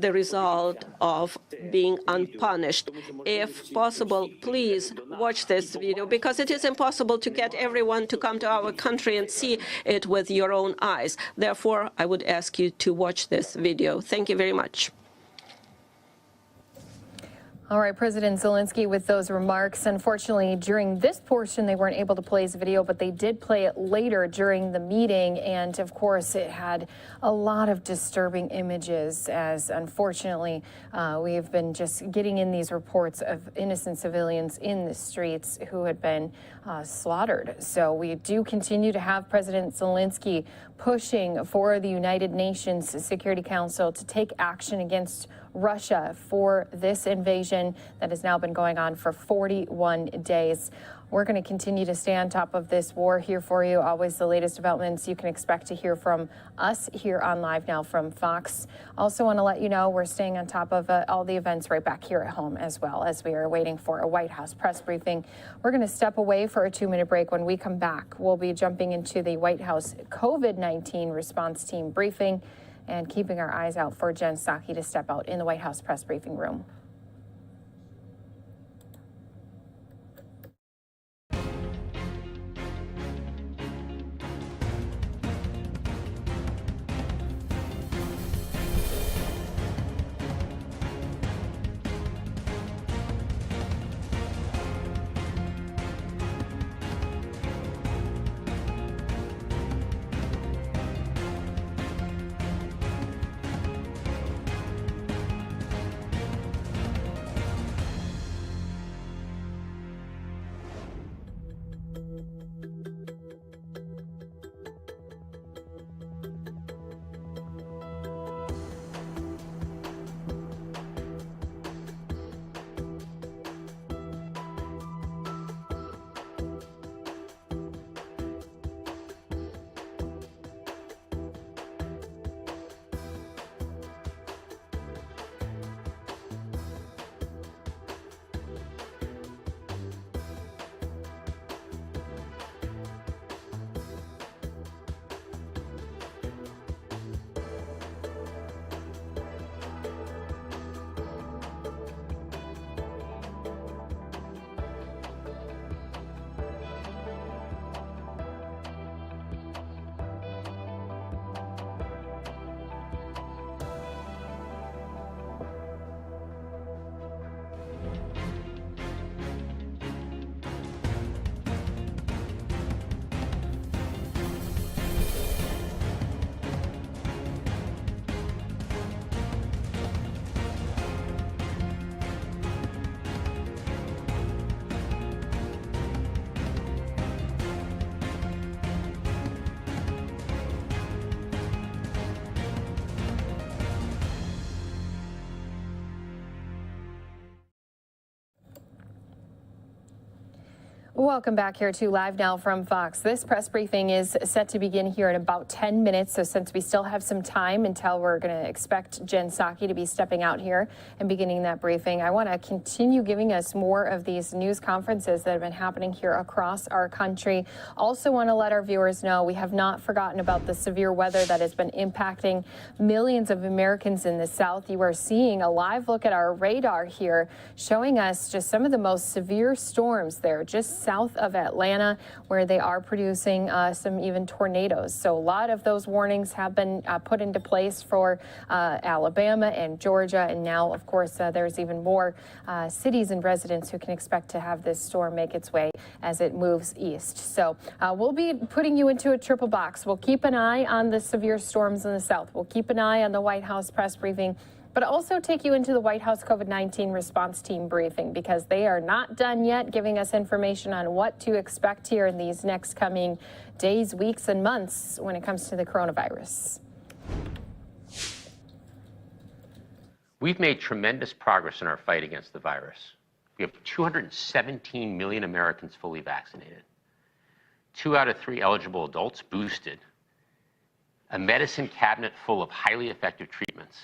the result of being unpunished. If possible, please watch this video, because it is impossible to get everyone to come to our country and see it with your own eyes. Therefore, I would ask you to watch this video. Thank you very much.
All right, President Zelensky with those remarks. Unfortunately, during this portion, they weren't able to play his video, but they did play it later during the meeting. And of course, it had a lot of disturbing images, as unfortunately, we have been just getting in these reports of innocent civilians in the streets who had been slaughtered. So we do continue to have President Zelensky pushing for the United Nations Security Council to take action against Russia for this invasion that has now been going on for 41 days. We're going to continue to stay on top of this war here for you. Always the latest developments you can expect to hear from us here on Live Now from Fox. Also want to let you know we're staying on top of all the events right back here at home, as well as we are waiting for a White House press briefing. We're going to step away for a 2-minute break. When we come back, we'll be jumping into the White House COVID-19 response team briefing and keeping our eyes out for Jen Psaki to step out in the White House press briefing room. Welcome back here to Live Now from Fox. This press briefing is set to begin here in about 10 minutes. So since we still have some time until we're going to expect Jen Psaki to be stepping out here and beginning that briefing, I want to continue giving us more of these news conferences that have been happening here across our country. Also want to let our viewers know we have not forgotten about the severe weather that has been impacting millions of Americans in the South. You are seeing a live look at our radar here showing us just some of the most severe storms there just south of Atlanta, where they are producing some even tornadoes. So a lot of those warnings have been put into place for Alabama and Georgia. And now, of course, there's even more cities and residents who can expect to have this storm make its way as it moves east. So we'll be putting you into a triple box. We'll keep an eye on the severe storms in the South. We'll keep an eye on the White House press briefing, but also take you into the White House COVID-19 response team briefing, because they are not done yet giving us information on what to expect here in these next coming days, weeks, and months when it comes to the coronavirus.
We've made tremendous progress in our fight against the virus. We have 217 million Americans fully vaccinated, 2 out of 3 eligible adults boosted, a medicine cabinet full of highly effective treatments,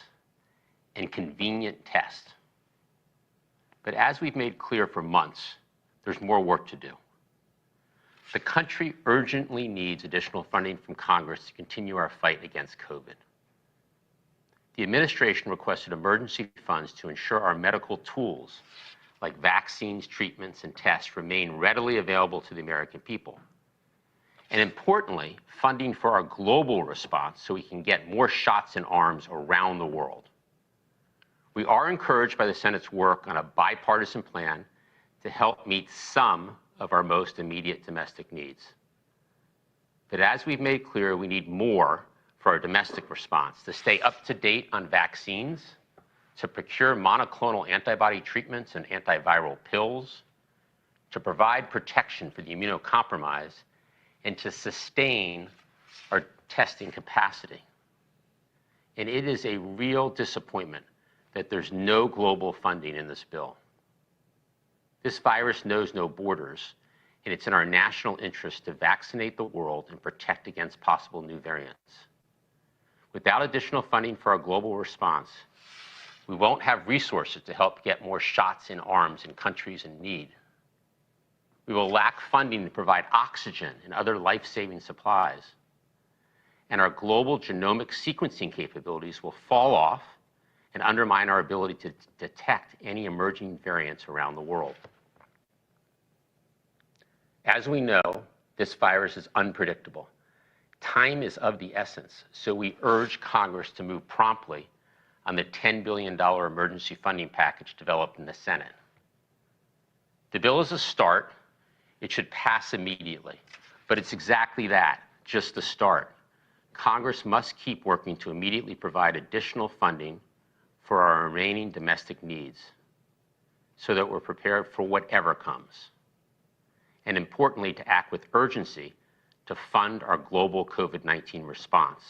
and convenient tests. But as we've made clear for months, there's more work to do. The country urgently needs additional funding from Congress to continue our fight against COVID. The administration requested emergency funds to ensure our medical tools, like vaccines, treatments, and tests, remain readily available to the American people. And importantly, funding for our global response so we can get more shots in arms around the world. We are encouraged by the Senate's work on a bipartisan plan to help meet some of our most immediate domestic needs. But as we've made clear, we need more for our domestic response to stay up to date on vaccines, to procure monoclonal antibody treatments and antiviral pills, to provide protection for the immunocompromised, and to sustain our testing capacity. And it is a real disappointment that there's no global funding in this bill. This virus knows no borders, and it's in our national interest to vaccinate the world and protect against possible new variants. Without additional funding for our global response, we won't have resources to help get more shots in arms in countries in need. We will lack funding to provide oxygen and other life-saving supplies. And our global genomic sequencing capabilities will fall off and undermine our ability to detect any emerging variants around the world. As we know, this virus is unpredictable. Time is of the essence, so we urge Congress to move promptly on the $10 billion emergency funding package developed in the Senate. The bill is a start. It should pass immediately, but it's exactly that, just the start. Congress must keep working to immediately provide additional funding for our remaining domestic needs so that we're prepared for whatever comes. And importantly, to act with urgency to fund our global COVID-19 response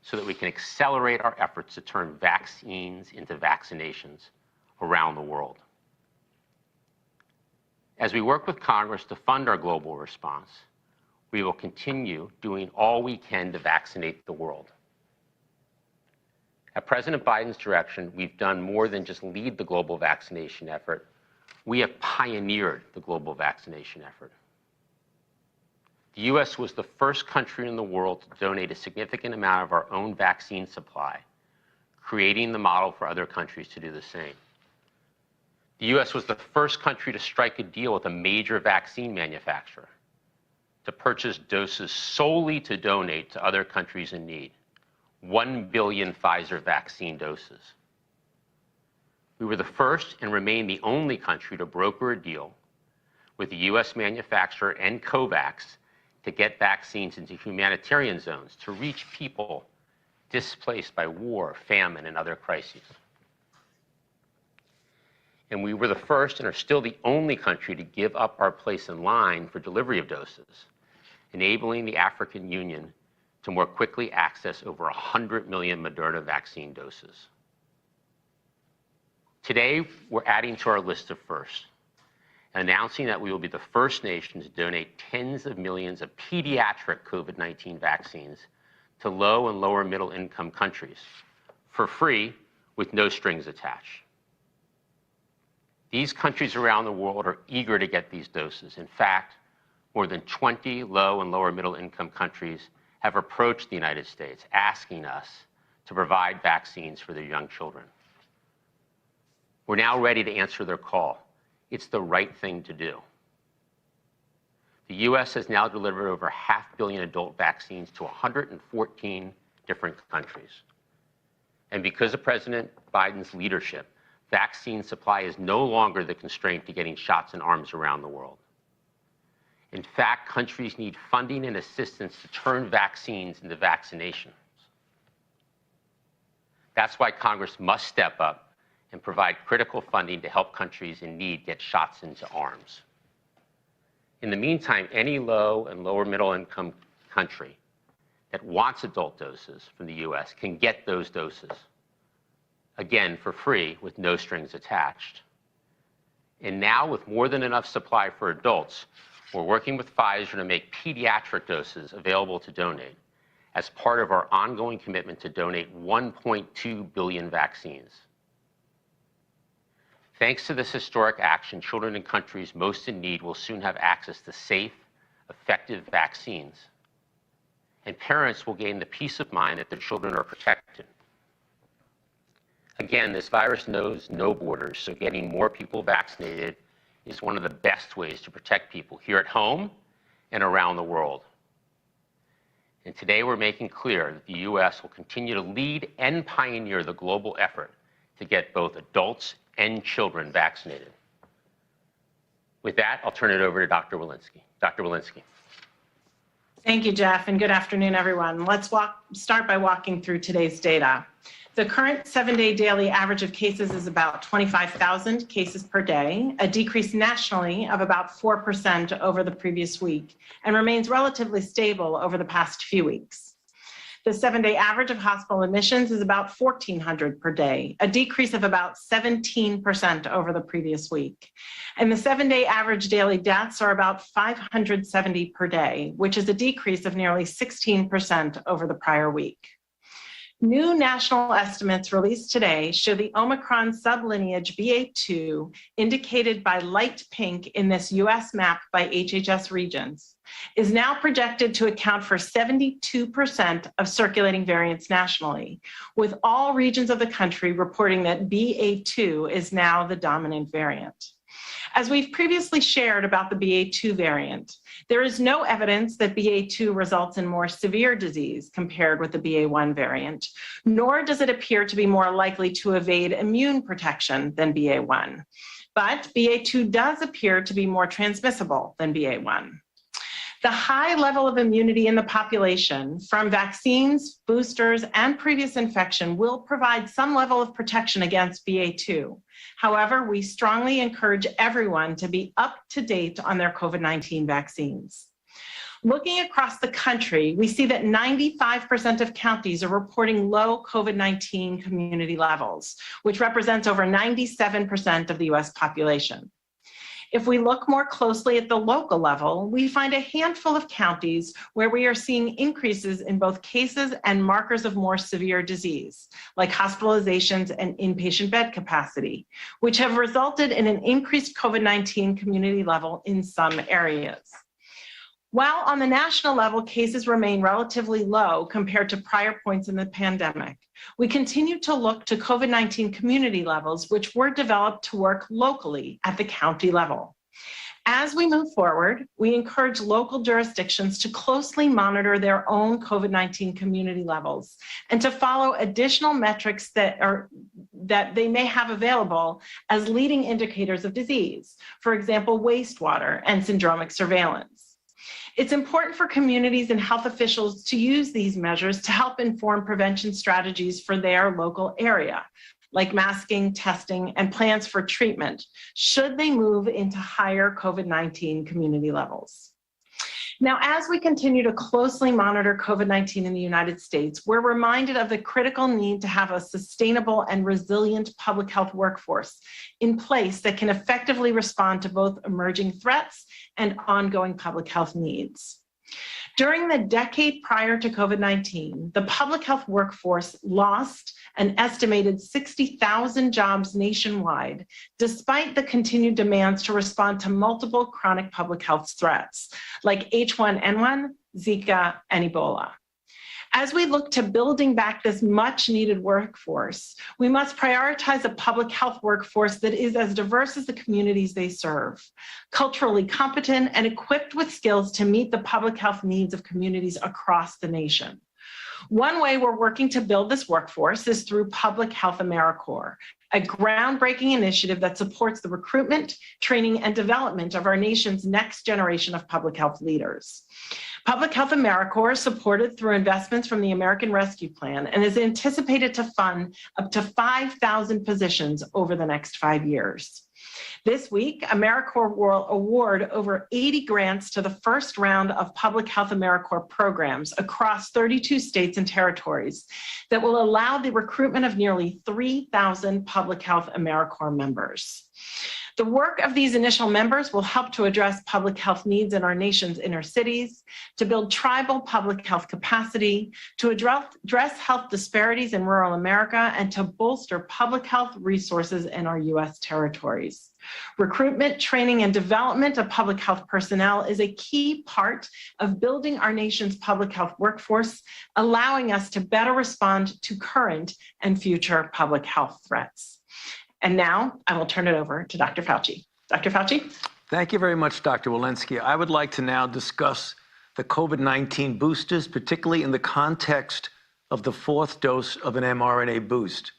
so that we can accelerate our efforts to turn vaccines into vaccinations around the world. As we work with Congress to fund our global response, we will continue doing all we can to vaccinate the world. At President Biden's direction, we've done more than just lead the global vaccination effort. We have pioneered the global vaccination effort. The U.S. was the first country in the world to donate a significant amount of our own vaccine supply, creating the model for other countries to do the same. The U.S. was the first country to strike a deal with a major vaccine manufacturer to purchase doses solely to donate to other countries in need. 1 billion Pfizer vaccine doses. We were the first and remain the only country to broker a deal with the U.S. manufacturer and COVAX to get vaccines into humanitarian zones to reach people displaced by war, famine, and other crises. And we were the first and are still the only country to give up our place in line for delivery of doses, enabling the African Union to more quickly access over 100 million Moderna vaccine doses. Today, we're adding to our list of firsts, announcing that we will be the first nation to donate tens of millions of pediatric COVID-19 vaccines to low and lower middle income countries for free with no strings attached. These countries around the world are eager to get these doses. In fact, more than 20 low and lower middle income countries have approached the United States asking us to provide vaccines for their young children. We're now ready to answer their call. It's the right thing to do. The U.S. has now delivered over 500 million adult vaccines to 114 different countries. And because of President Biden's leadership, vaccine supply is no longer the constraint to getting shots in arms around the world. In fact, countries need funding and assistance to turn vaccines into vaccinations. That's why Congress must step up and provide critical funding to help countries in need get shots into arms. In the meantime, any low and lower middle income country that wants adult doses from the U.S. can get those doses, again, for free with no strings attached. And now, with more than enough supply for adults, we're working with Pfizer to make pediatric doses available to donate as part of our ongoing commitment to donate 1.2 billion vaccines. Thanks to this historic action, children in countries most in need will soon have access to safe, effective vaccines. And parents will gain the peace of mind that their children are protected. Again, this virus knows no borders, so getting more people vaccinated is one of the best ways to protect people here at home and around the world. And today we're making clear that the U.S. will continue to lead and pioneer the global effort to get both adults and children vaccinated. With that, I'll turn it over to Dr. Walensky. Dr. Walensky.
Thank you, Jeff, and good afternoon, everyone. Let's start by walking through today's data. The current 7-day daily average of cases is about 25,000 cases per day, a decrease nationally of about 4% over the previous week, and remains relatively stable over the past few weeks. The 7-day average of hospital admissions is about 1,400 per day, a decrease of about 17% over the previous week. And the 7-day average daily deaths are about 570 per day, which is a decrease of nearly 16% over the prior week. New national estimates released today show the Omicron sublineage BA2, indicated by light pink in this US map by HHS regions, is now projected to account for 72% of circulating variants nationally, with all regions of the country reporting that BA2 is now the dominant variant. As we've previously shared about the BA2 variant, there is no evidence that BA2 results in more severe disease compared with the BA1 variant, nor does it appear to be more likely to evade immune protection than BA1. But BA2 does appear to be more transmissible than BA1. The high level of immunity in the population from vaccines, boosters, and previous infection will provide some level of protection against BA2. However, we strongly encourage everyone to be up to date on their COVID-19 vaccines. Looking across the country, we see that 95% of counties are reporting low COVID-19 community levels, which represents over 97% of the US population. If we look more closely at the local level, we find a handful of counties where we are seeing increases in both cases and markers of more severe disease, like hospitalizations and inpatient bed capacity, which have resulted in an increased COVID-19 community level in some areas. While on the national level, cases remain relatively low compared to prior points in the pandemic, we continue to look to COVID-19 community levels, which were developed to work locally at the county level. As we move forward, we encourage local jurisdictions to closely monitor their own COVID-19 community levels and to follow additional metrics that they may have available as leading indicators of disease, for example, wastewater and syndromic surveillance. It's important for communities and health officials to use these measures to help inform prevention strategies for their local area, like masking, testing, and plans for treatment, should they move into higher COVID-19 community levels. Now, as we continue to closely monitor COVID-19 in the United States, we're reminded of the critical need to have a sustainable and resilient public health workforce in place that can effectively respond to both emerging threats and ongoing public health needs. During the decade prior to COVID-19, the public health workforce lost an estimated 60,000 jobs nationwide, despite the continued demands to respond to multiple chronic public health threats like H1N1, Zika, and Ebola. As we look to building back this much needed workforce, we must prioritize a public health workforce that is as diverse as the communities they serve, culturally competent and equipped with skills to meet the public health needs of communities across the nation. One way we're working to build this workforce is through Public Health AmeriCorps, a groundbreaking initiative that supports the recruitment, training, and development of our nation's next generation of public health leaders. Public Health AmeriCorps is supported through investments from the American Rescue Plan and is anticipated to fund up to 5,000 positions over the next 5 years. This week, AmeriCorps will award over 80 grants to the first round of Public Health AmeriCorps programs across 32 states and territories that will allow the recruitment of nearly 3,000 Public Health AmeriCorps members. The work of these initial members will help to address public health needs in our nation's inner cities, to build tribal public health capacity, to address health disparities in rural America, and to bolster public health resources in our U.S. territories. Recruitment, training, and development of public health personnel is a key part of building our nation's public health workforce, allowing us to better respond to current and future public health threats. And now I will turn it over to Dr. Fauci. Dr. Fauci?
Thank you very much, Dr. Walensky. I would like to now discuss the COVID-19 boosters, particularly in the context of the fourth dose of an mRNA boost.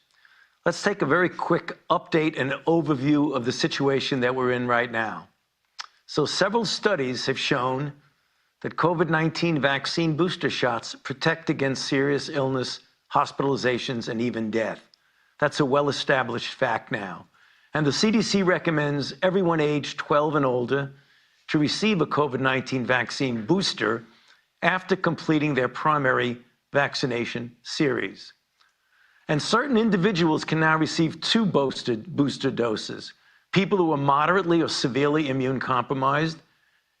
Let's take a very quick update and overview of the situation that we're in right now. So several studies have shown that COVID-19 vaccine booster shots protect against serious illness, hospitalizations, and even death. That's a well-established fact now. And the CDC recommends everyone aged 12 and older to receive a COVID-19 vaccine booster after completing their primary vaccination series. And certain individuals can now receive 2 booster doses, people who are moderately or severely immune compromised,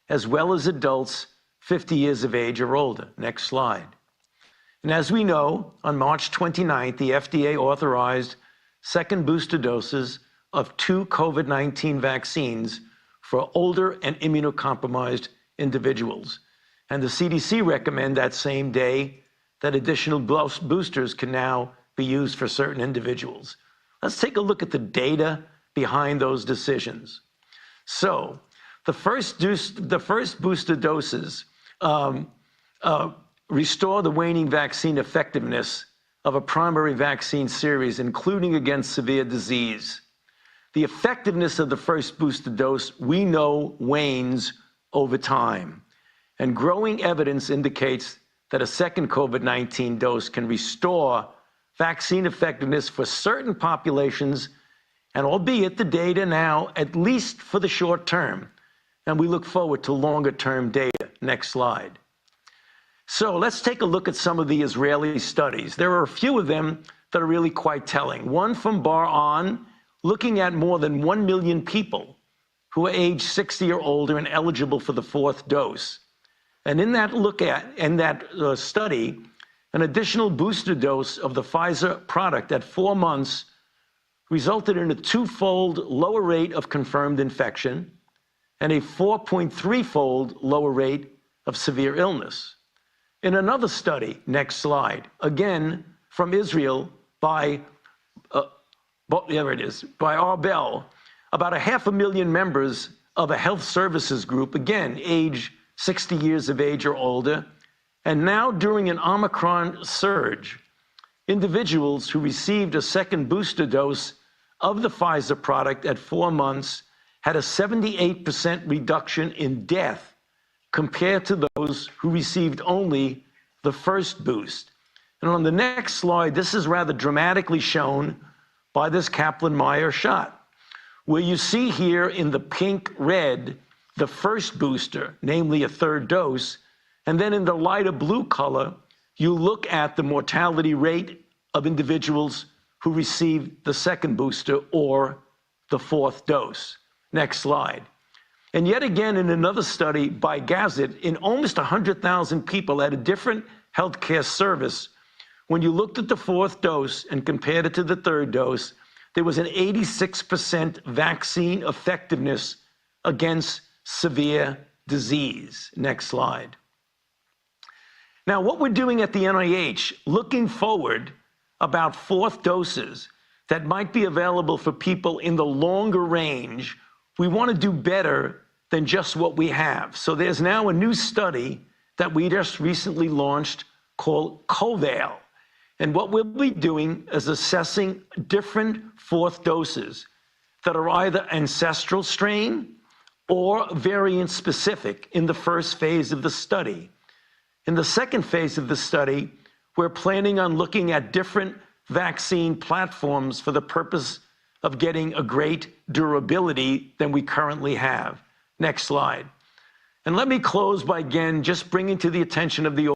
as well as adults 50 years of age or older. Next slide. And as we know, on March 29th, the FDA authorized second booster doses of 2 COVID-19 vaccines for older and immunocompromised individuals. And the CDC recommend that same day that additional boosters can now be used for certain individuals. Let's take a look at the data behind those decisions. So the first booster doses restore the waning vaccine effectiveness of a primary vaccine series, including against severe disease. The effectiveness of the first booster dose, we know, wanes over time. And growing evidence indicates that a second COVID-19 dose can restore vaccine effectiveness for certain populations, and albeit the data now, at least for the short term, and we look forward to longer term data. Next slide. So let's take a look at some of the Israeli studies. There are a few of them that are really quite telling. One from Bar-On, looking at more than 1 million people who are age 60 or older and eligible for the 4th dose. And in that study, an additional booster dose of the Pfizer product at 4 months resulted in a 2-fold lower rate of confirmed infection and a 4.3-fold lower rate of severe illness. In another study, next slide, again from Israel by Arbel, about 500,000 members of a health services group, again, age 60 years of age or older, and now during an Omicron surge, individuals who received a second booster dose of the Pfizer product at 4 months had a 78% reduction in death compared to those who received only the first boost. And on the next slide, this is rather dramatically shown by this Kaplan-Meier shot, where you see here in the pink red the first booster, namely a third dose, and then in the lighter blue color, you look at the mortality rate of individuals who received the second booster or the fourth dose. Next slide. And yet again, in another study by Gazet, in almost 100,000 people at a different healthcare service, when you looked at the fourth dose and compared it to the third dose, there was an 86% vaccine effectiveness against severe disease. Next slide. Now, what we're doing at the NIH, looking forward about fourth doses that might be available for people in the longer range, we want to do better than just what we have. So there's now a new study that we just recently launched called COVAIL. And what we'll be doing is assessing different fourth doses that are either ancestral strain or variant specific in the first phase of the study. In the second phase of the study, we're planning on looking at different vaccine platforms for the purpose of getting a great durability than we currently have. Next slide. And let me close by again just bringing to the attention of the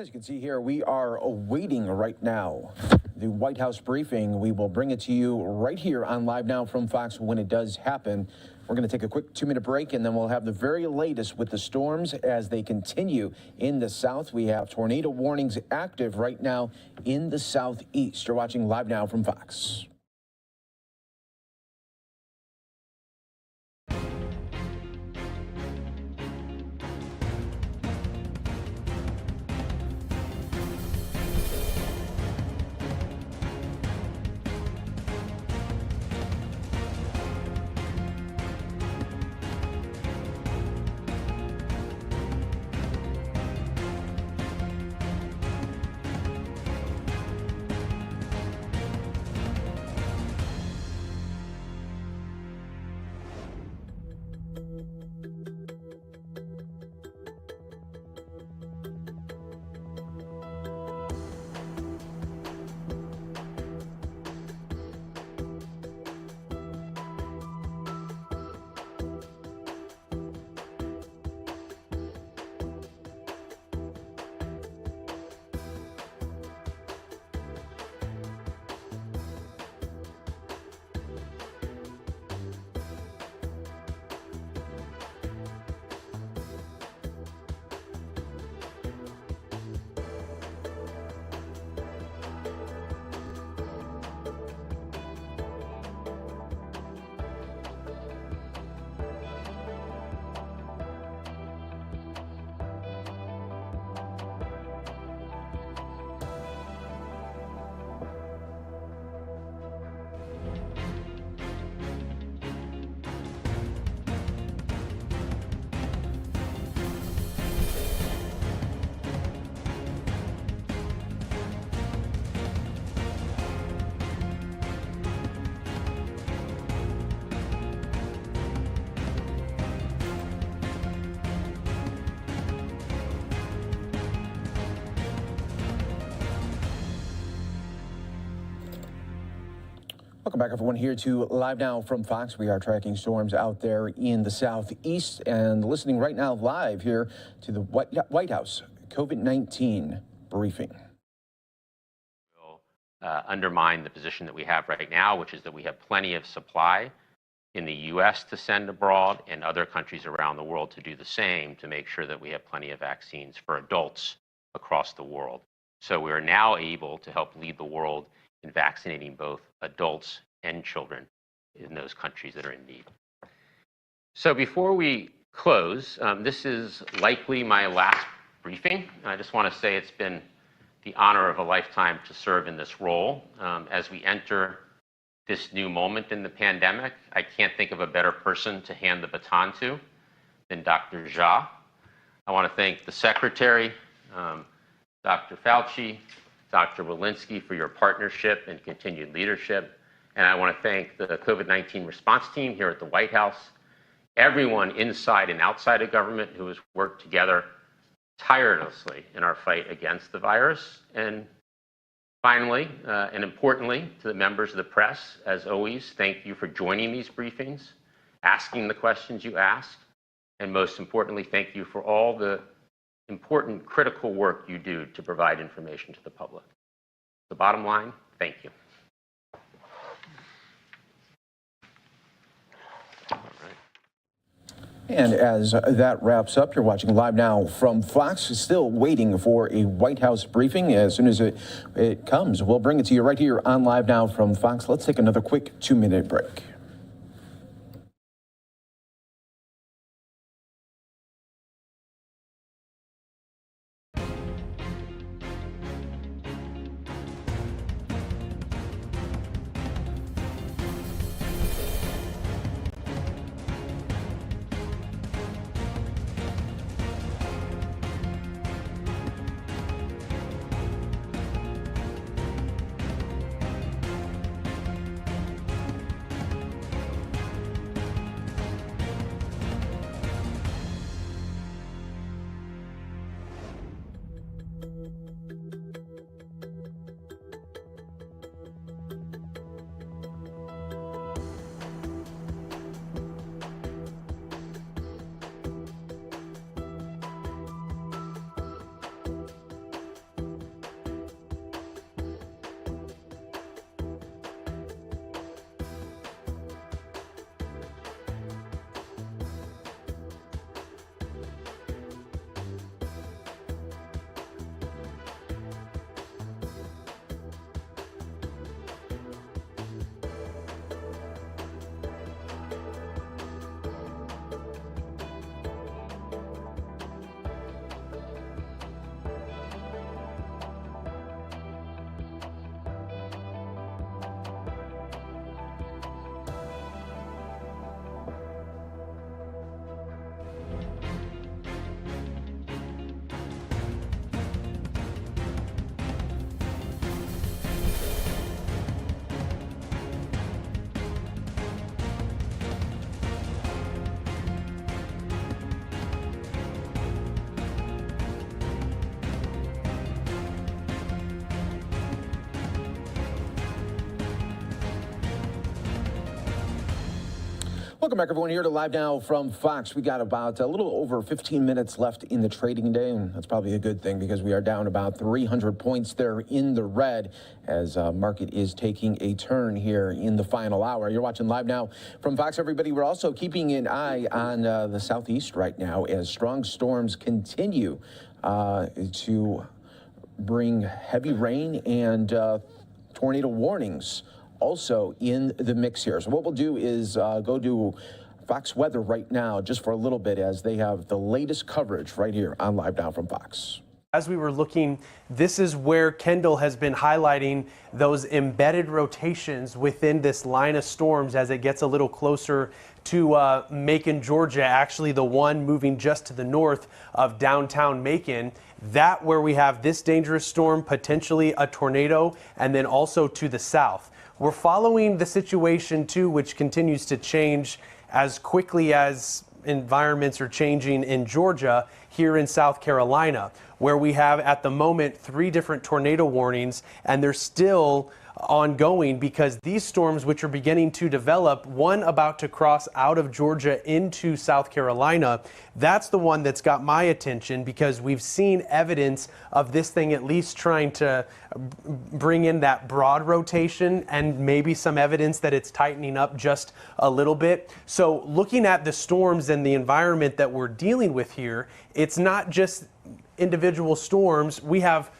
As you can see here, we are awaiting right now the White House briefing. We will bring it to you right here on Live Now from Fox when it does happen. We're going to take a quick 2-minute break, and then we'll have the very latest with the storms as they continue in the south. We have tornado warnings active right now in the southeast. You're watching Live Now from Fox. Welcome back, everyone, here to Live Now from Fox. We are tracking storms out there in the southeast and listening right now live here to the White House COVID-19 briefing.
Undermine the position that we have right now, which is that we have plenty of supply in the U.S. to send abroad and other countries around the world to do the same to make sure that we have plenty of vaccines for adults across the world. So we are now able to help lead the world in vaccinating both adults and children in those countries that are in need. So before we close, this is likely my last briefing. I just want to say it's been the honor of a lifetime to serve in this role. As we enter this new moment in the pandemic, I can't think of a better person to hand the baton to than Dr. Jha. I want to thank the Secretary, Dr. Fauci, Dr. Walensky for your partnership and continued leadership. And I want to thank the COVID-19 response team here at the White House, everyone inside and outside of government who has worked together tirelessly in our fight against the virus. And Finally, and importantly, to the members of the press, as always, thank you for joining these briefings, asking the questions you asked, and most importantly, thank you for all the important, critical work you do to provide information to the public. The bottom line, thank you.
And as that wraps up, you're watching Live Now from Fox. Still waiting for a White House briefing. As soon as it comes, we'll bring it to you right here on Live Now from Fox. Let's take another quick 2-minute break. Welcome back, everyone, here to Live Now from Fox. We got about a little over 15 minutes left in the trading day, and that's probably a good thing because we are down about 300 points there in the red as market is taking a turn here in the final hour. You're watching Live Now from Fox, everybody. We're also keeping an eye on the southeast right now as strong storms continue to bring heavy rain and tornado warnings also in the mix here. So what we'll do is go to Fox Weather right now just for a little bit as they have the latest coverage right here on Live Now from Fox.
As we were looking, this is where Kendall has been highlighting those embedded rotations within this line of storms as it gets a little closer to Macon, Georgia, actually the one moving just to the north of downtown Macon. That where we have this dangerous storm, potentially a tornado, and then also to the south. We're following the situation too, which continues to change as quickly as environments are changing in Georgia, here in South Carolina, where we have at the moment 3 different tornado warnings, and they're still ongoing because these storms, which are beginning to develop, one about to cross out of Georgia into South Carolina, that's the one that's got my attention because we've seen evidence of this thing at least trying to bring in that broad rotation and maybe some evidence that it's tightening up just a little bit. So looking at the storms and the environment that we're dealing with here, it's not just individual storms. We have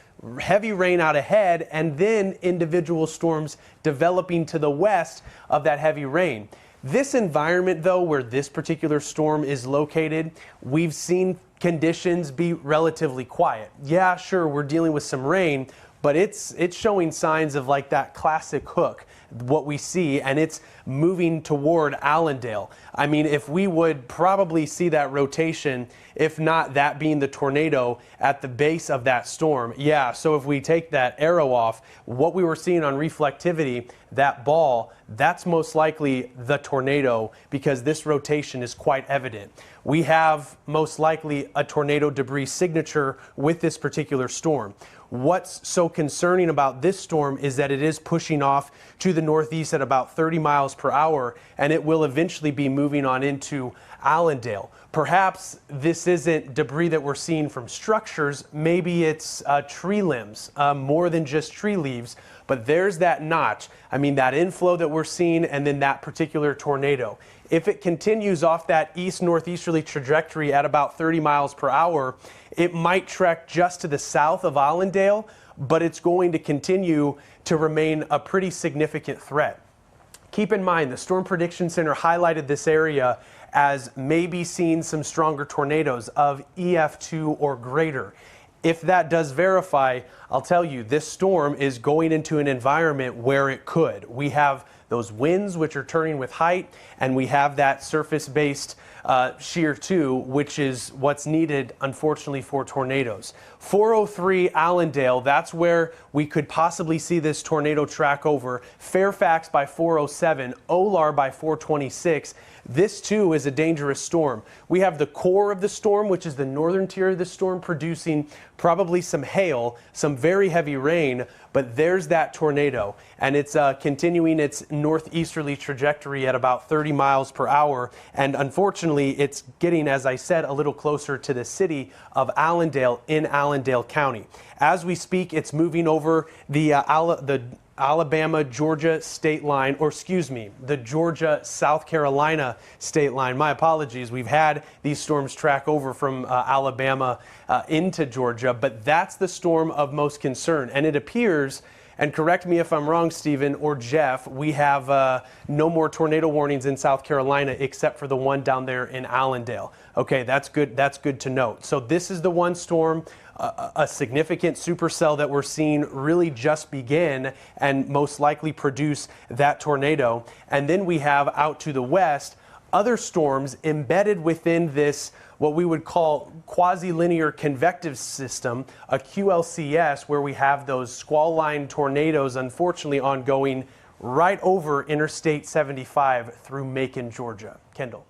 heavy rain out ahead and then individual storms developing to the west of that heavy rain. This environment, though, where this particular storm is located, we've seen conditions be relatively quiet. Yeah, sure, we're dealing with some rain, but it's showing signs of like that classic hook, what we see, and it's moving toward Allendale. I mean, if we would probably see that rotation, if not that being the tornado at the base of that storm. Yeah, so if we take that arrow off, what we were seeing on reflectivity, that ball, that's most likely the tornado because this rotation is quite evident. we have most likely a tornado debris signature with this particular storm. What's so concerning about this storm is that it is pushing off to the northeast at about 30 miles per hour, and it will eventually be moving on into Allendale. Perhaps this isn't debris that we're seeing from structures. Maybe it's tree limbs, more than just tree leaves. But there's that notch. I mean, that inflow that we're seeing, and then that particular tornado. If it continues off that east-northeasterly trajectory at about 30 miles per hour, it might trek just to the south of Allendale, but it's going to continue to remain a pretty significant threat. Keep in mind, the Storm Prediction Center highlighted this area as maybe seeing some stronger tornadoes of EF2 or greater. If that does verify, I'll tell you, this storm is going into an environment where it could. We have those winds, which are turning with height, and we have that surface-based shear too, which is what's needed, unfortunately, for tornadoes. 403 Allendale, that's where we could possibly see this tornado track over. Fairfax by 407, Olar by 426. This too is a dangerous storm. We have the core of the storm, which is the northern tier of the storm, producing probably some hail, some very heavy rain, but there's that tornado, and it's continuing its northeasterly trajectory at about 30 miles per hour, and unfortunately it's getting, as I said, a little closer to the city of Allendale in Allendale County. As we speak, it's moving over the Alabama-Georgia state line, or excuse me, the Georgia-South Carolina state line. My apologies. We've had these storms track over from Alabama into Georgia, but that's the storm of most concern. And it appears, and correct me if I'm wrong, Stephen or Jeff, we have no more tornado warnings in South Carolina except for the one down there in Allendale. Okay, that's good. That's good to note. So this is the one storm, a significant supercell that we're seeing really just begin and most likely produce that tornado. And then we have out to the west other storms embedded within this, what we would call quasi-linear convective system, a QLCS, where we have those squall line tornadoes, unfortunately, ongoing right over Interstate 75 through Macon, Georgia. Kendall.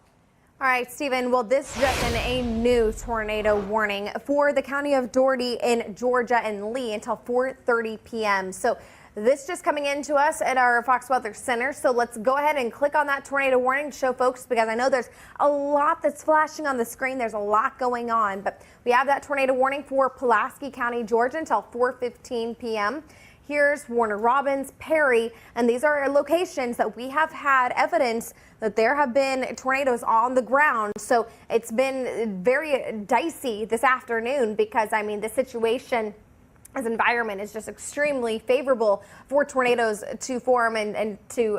All right, Stephen. Well, this just in a new tornado warning for the county of Dougherty in Georgia and Lee until 4:30 p.m. So this just coming into us at our Fox Weather Center. So let's go ahead and click on that tornado warning to show folks, because I know there's a lot that's flashing on the screen. There's a lot going on, but we have that tornado warning for Pulaski County, Georgia until 4:15 p.m. Here's Warner Robins, Perry, and these are locations that we have had evidence that there have been tornadoes on the ground. So it's been very dicey this afternoon because, I mean, the situation as environment is just extremely favorable for tornadoes to form and to,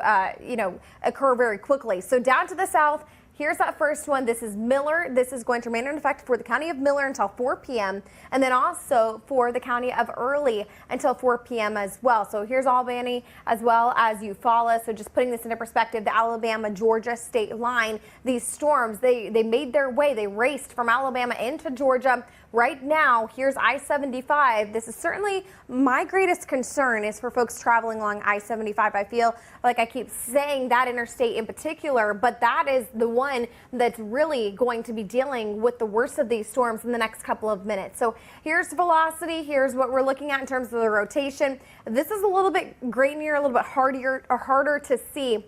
occur very quickly. So down to the south, here's that first one. This is Miller. This is going to remain in effect for the county of Miller until 4 p.m. and then also for the county of Early until 4 p.m. as well. So here's Albany as well as Eufaula. So just putting this into perspective, the Alabama-Georgia state line, these storms, they made their way. They raced from Alabama into Georgia. Right now, here's I-75. This is certainly my greatest concern is for folks traveling along I-75. I feel like I keep saying that interstate in particular, but that is the one that's really going to be dealing with the worst of these storms in the next couple of minutes. So here's velocity. Here's what we're looking at in terms of the rotation. This is a little bit grainier, a little bit harder to see,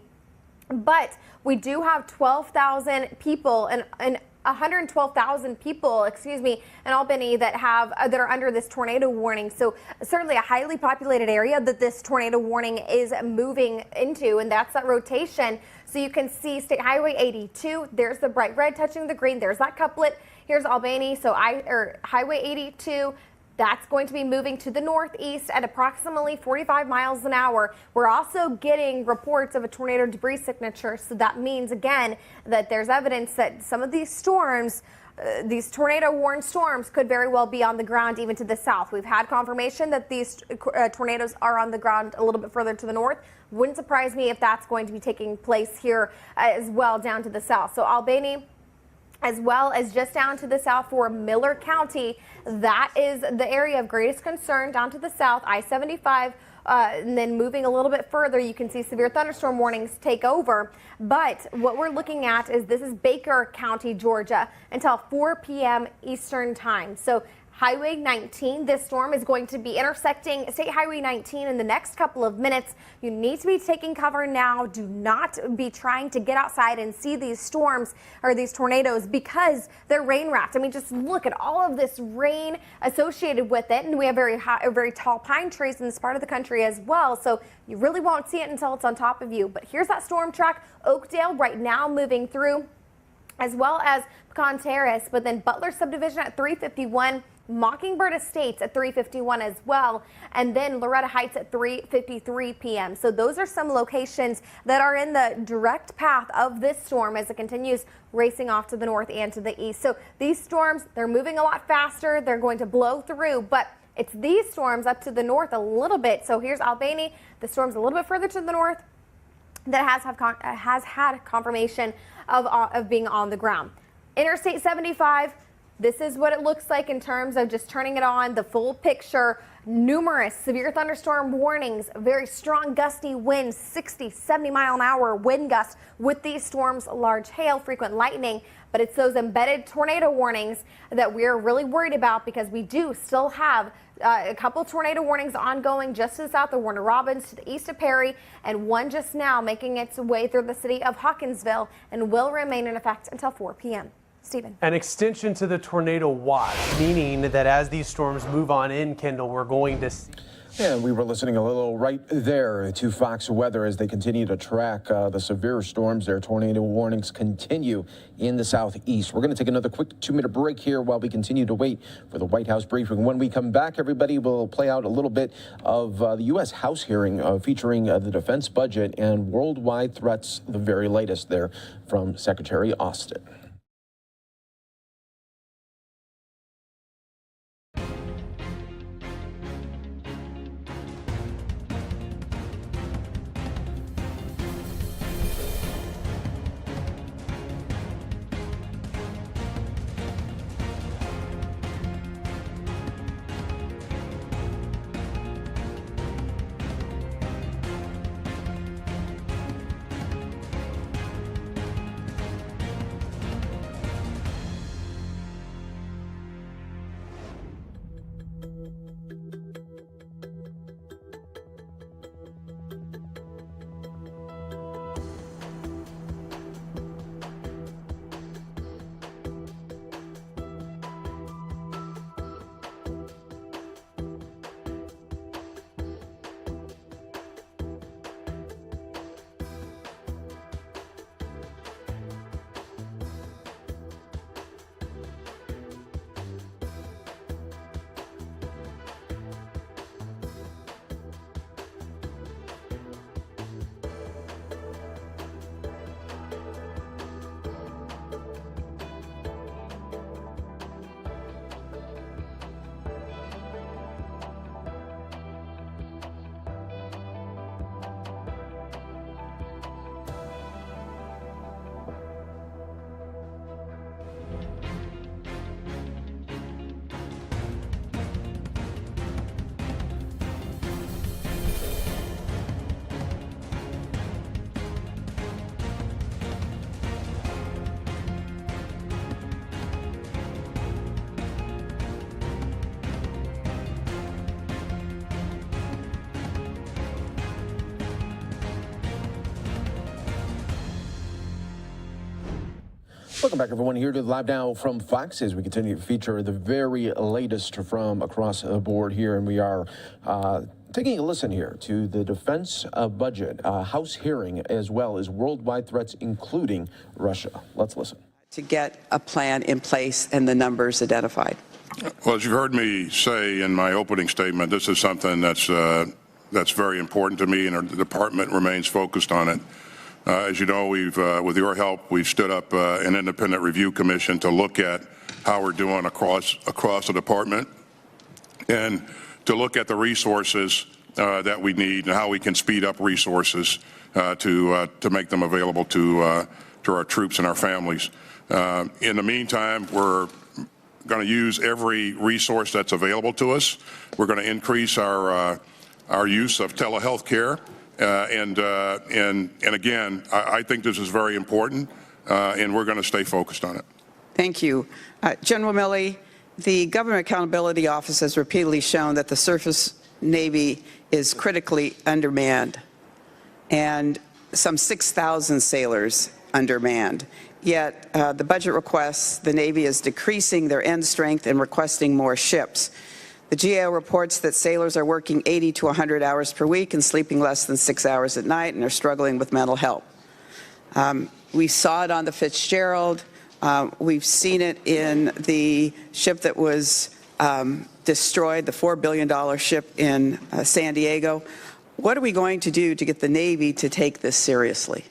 but we do have 12,000 people and 112,000 people, in Albany that are under this tornado warning. So certainly a highly populated area that this tornado warning is moving into, and that's that rotation. So you can see State Highway 82. There's the bright red touching the green. There's that couplet. Here's Albany. So Highway 82. That's going to be moving to the northeast at approximately 45 miles an hour. We're also getting reports of a tornado debris signature. So that means, again, that there's evidence that some of these storms, these tornado-warned storms, could very well be on the ground even to the south. We've had confirmation that these tornadoes are on the ground a little bit further to the north. Wouldn't surprise me if that's going to be taking place here as well down to the south. So Albany, as well as just down to the south for Miller County. That is the area of greatest concern down to the south. I-75 And then moving a little bit further, you can see severe thunderstorm warnings take over. But what we're looking at is this is Baker County, Georgia, until 4 p.m. Eastern time. So Highway 19, this storm is going to be intersecting State Highway 19 in the next couple of minutes. You need to be taking cover now. Do not be trying to get outside and see these storms or these tornadoes because they're rain wrapped. I mean, just look at all of this rain associated with it. And we have very tall pine trees in this part of the country as well. So you really won't see it until it's on top of you. But here's that storm track. Oakdale right now moving through, as well as Pecan Terrace, but then Butler Subdivision at 351. Mockingbird Estates at 3:51 as well, and then Loretta Heights at 3:53 p.m. So those are some locations that are in the direct path of this storm as it continues racing off to the north and to the east. So these storms, they're moving a lot faster. They're going to blow through, but it's these storms up to the north a little bit. So here's Albany. The storm's a little bit further to the north that has had confirmation of being on the ground. Interstate 75. This is what it looks like in terms of just turning it on, the full picture. Numerous severe thunderstorm warnings, very strong gusty winds, 60, 70 mile an hour wind gusts with these storms, large hail, frequent lightning. But it's those embedded tornado warnings that we're really worried about because we do still have a couple tornado warnings ongoing just to the south of Warner Robins, to the east of Perry, and one just now making its way through the city of Hawkinsville and will remain in effect until 4 p.m. Stephen.
An extension to the tornado watch, meaning that as these storms move on in, Kendall, we're going to see.
And we were listening a little right there to Fox Weather as they continue to track the severe storms. Their tornado warnings continue in the southeast. We're going to take another quick 2-minute break here while we continue to wait for the White House briefing. When we come back, everybody will play out a little bit of the U.S. House hearing featuring the defense budget and worldwide threats, the very latest there from Secretary Austin. Welcome back, everyone, here to Live Now from Fox as we continue to feature the very latest from across the board here. And we are taking a listen here to the defense budget, House hearing, as well as worldwide threats, including Russia. Let's listen.
To get a plan in place and the numbers identified.
Well, as you heard me say in my opening statement, this is something that's very important to me, and the department remains focused on it. As you know, we've, with your help, we've stood up an independent review commission to look at how we're doing across the department and to look at the resources that we need and how we can speed up resources to make them available to our troops and our families. In the meantime, we're going to use every resource that's available to us. We're going to increase our our use of telehealth care. And again, I think this is very important, and we're going to stay focused on it.
Thank you. General Milley, the Government Accountability Office has repeatedly shown that the surface Navy is critically undermanned, and some 6,000 sailors undermanned. Yet the budget requests, the Navy is decreasing their end strength and requesting more ships. The GAO reports that sailors are working 80 to 100 hours per week and sleeping less than 6 hours at night and are struggling with mental health. We saw it on the Fitzgerald. We've seen it in the ship that was destroyed, the $4 billion ship in San Diego. What are we going to do to get the Navy to take this seriously?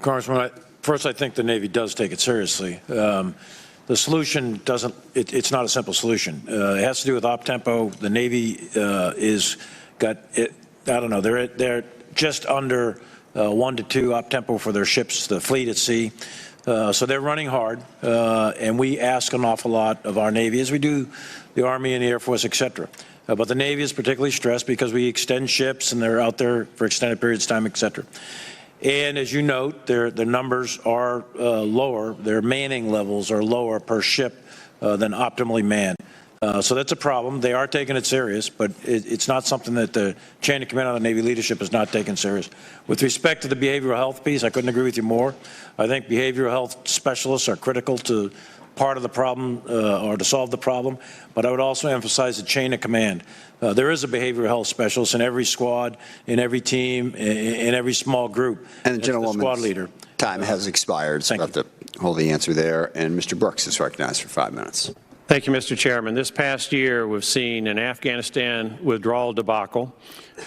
Congressman, first, I think the Navy does take it seriously. The solution doesn't, it's not a simple solution. It has to do with op-tempo. The Navy is got, I don't know, they're just under 1 to 2 op-tempo for their ships, the fleet at sea. So they're running hard, and we ask an awful lot of our Navy, as we do the Army and the Air Force, et cetera. But the Navy is particularly stressed because we extend ships and they're out there for extended periods of time, et cetera. And as you note, their numbers are lower, their manning levels are lower per ship than optimally manned. So that's a problem. They are taking it serious, but it's not something that the chain of command on the Navy leadership is not taking serious. With respect to the behavioral health piece, I couldn't agree with you more. I think behavioral health specialists are critical to part of the problem or to solve the problem, but I would also emphasize the chain of command. There is a behavioral health specialist in every squad, in every team, in every small group.
And the gentlewoman's
squad leader.
Time has expired, so we'll have to hold the answer there. And Mr. Brooks is recognized for 5 minutes.
Thank you, Mr. Chairman. This past year, we've seen an Afghanistan withdrawal debacle,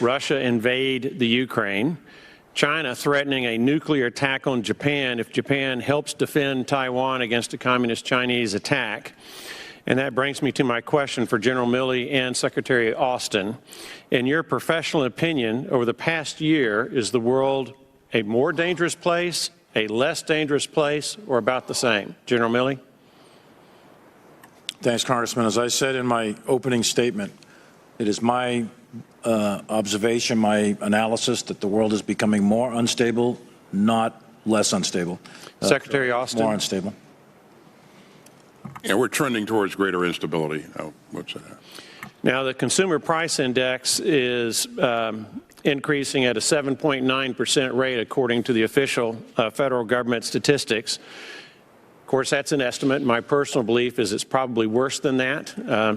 Russia invade the Ukraine, China threatening a nuclear attack on Japan if Japan helps defend Taiwan against a communist Chinese attack. And that brings me to my question for General Milley and Secretary Austin. In your professional opinion, over the past year, is the world a more dangerous place, a less dangerous place, or about the same? General Milley?
Thanks, Congressman. As I said in my opening statement, it is my observation, my analysis that the world is becoming more unstable, not less unstable.
Secretary Austin?
More unstable.
Yeah, we're trending towards greater instability. What's that?
Now, the Consumer Price Index is increasing at a 7.9% rate, according to the official federal government statistics. Of course, that's an estimate. My personal belief is it's probably worse than that.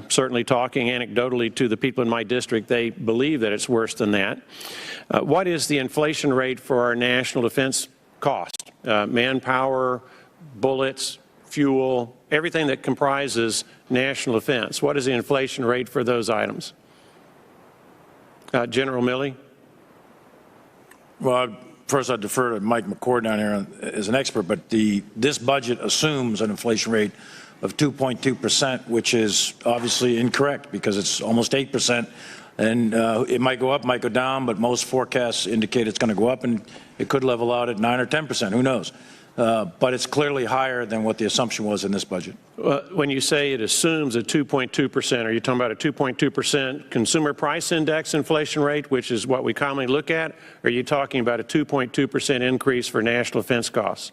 Certainly talking anecdotally to the people in my district, they believe that it's worse than that. What is the inflation rate for our national defense cost? Manpower, bullets, fuel, everything that comprises national defense. What is the inflation rate for those items? General Milley?
Well, first I'd defer to Mike McCord down here as an expert, but this budget assumes an inflation rate of 2.2%, which is obviously incorrect because it's almost 8%. And it might go up, might go down, but most forecasts indicate it's going to go up, and it could level out at 9 or 10%. Who knows? But it's clearly higher than what the assumption was in this budget.
When you say it assumes a 2.2%, are you talking about a 2.2% consumer price index inflation rate, which is what we commonly look at, or are you talking about a 2.2% increase for national defense costs?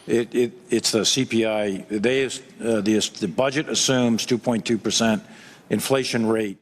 It's the CPI. The budget assumes 2.2% inflation rate.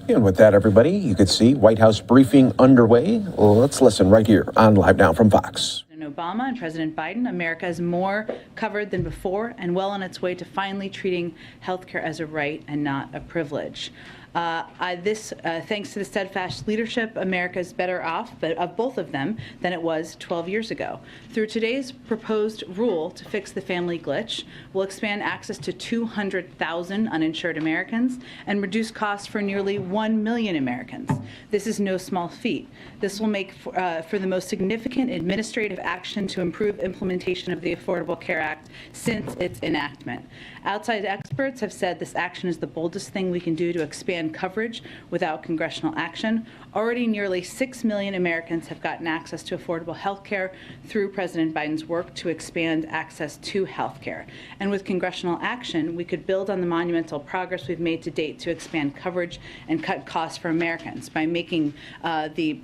And with that, everybody, you could see White House briefing underway. Let's listen right here on Live Now from Fox.
Obama and President Biden, America is more covered than before and well on its way to finally treating healthcare as a right and not a privilege. Thanks to the steadfast leadership, America is better off, but of both of them, than it was 12 years ago. Through today's proposed rule to fix the family glitch, we'll expand access to 200,000 uninsured Americans and reduce costs for nearly 1 million Americans. This is no small feat. This will make for the most significant administrative action to improve implementation of the Affordable Care Act since its enactment. Outside experts have said this action is the boldest thing we can do to expand expand coverage without congressional action. Already nearly 6 million Americans have gotten access to affordable health care through President Biden's work to expand access to health care. And with congressional action, we could build on the monumental progress we've made to date to expand coverage and cut costs for Americans by making the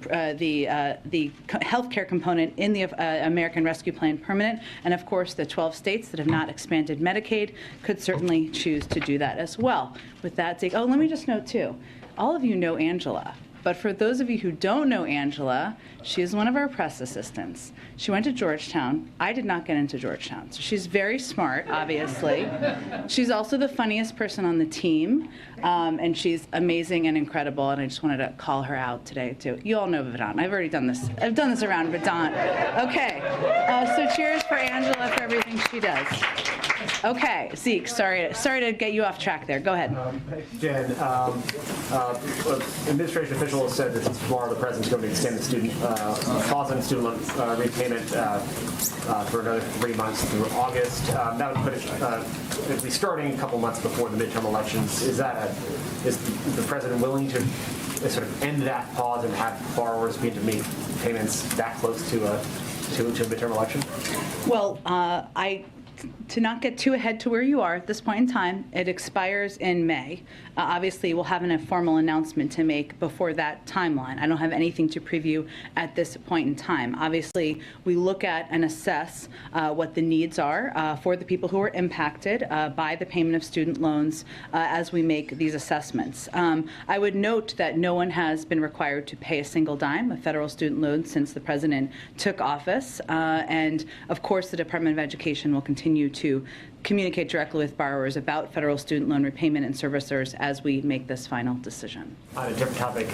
health care component in the American Rescue Plan permanent. And of course, the 12 states that have not expanded Medicaid could certainly choose to do that as well. With that, let me just note too, all of you know Angela. But for those of you who don't know Angela, she is one of our press assistants. She went to Georgetown. I did not get into Georgetown. So she's very smart, obviously. She's also the funniest person on the team. And she's amazing and incredible. And I just wanted to call her out today, too. You all know Vedant. I've already done this. I've done this around Vedant. Okay. So cheers for Angela for everything she does. Okay, Zeke, sorry to get you off track there. Go ahead.
Jen, administration officials said that tomorrow the president's going to extend the student pause on student loan repayment for another 3 months through August. That would put it at least starting a couple months before the midterm elections. Is the president willing to sort of end that pause and have borrowers begin to make payments that close to a midterm election?
Well, to not get too ahead to where you are at this point in time, it expires in May. Obviously, we'll have a formal announcement to make before that timeline. I don't have anything to preview at this point in time. Obviously, we look at and assess what the needs are for the people who are impacted by the payment of student loans as we make these assessments. I would note that no one has been required to pay a single dime of federal student loans since the president took office. And of course, the Department of Education will continue to communicate directly with borrowers about federal student loan repayment and servicers as we make this final decision.
On a different topic,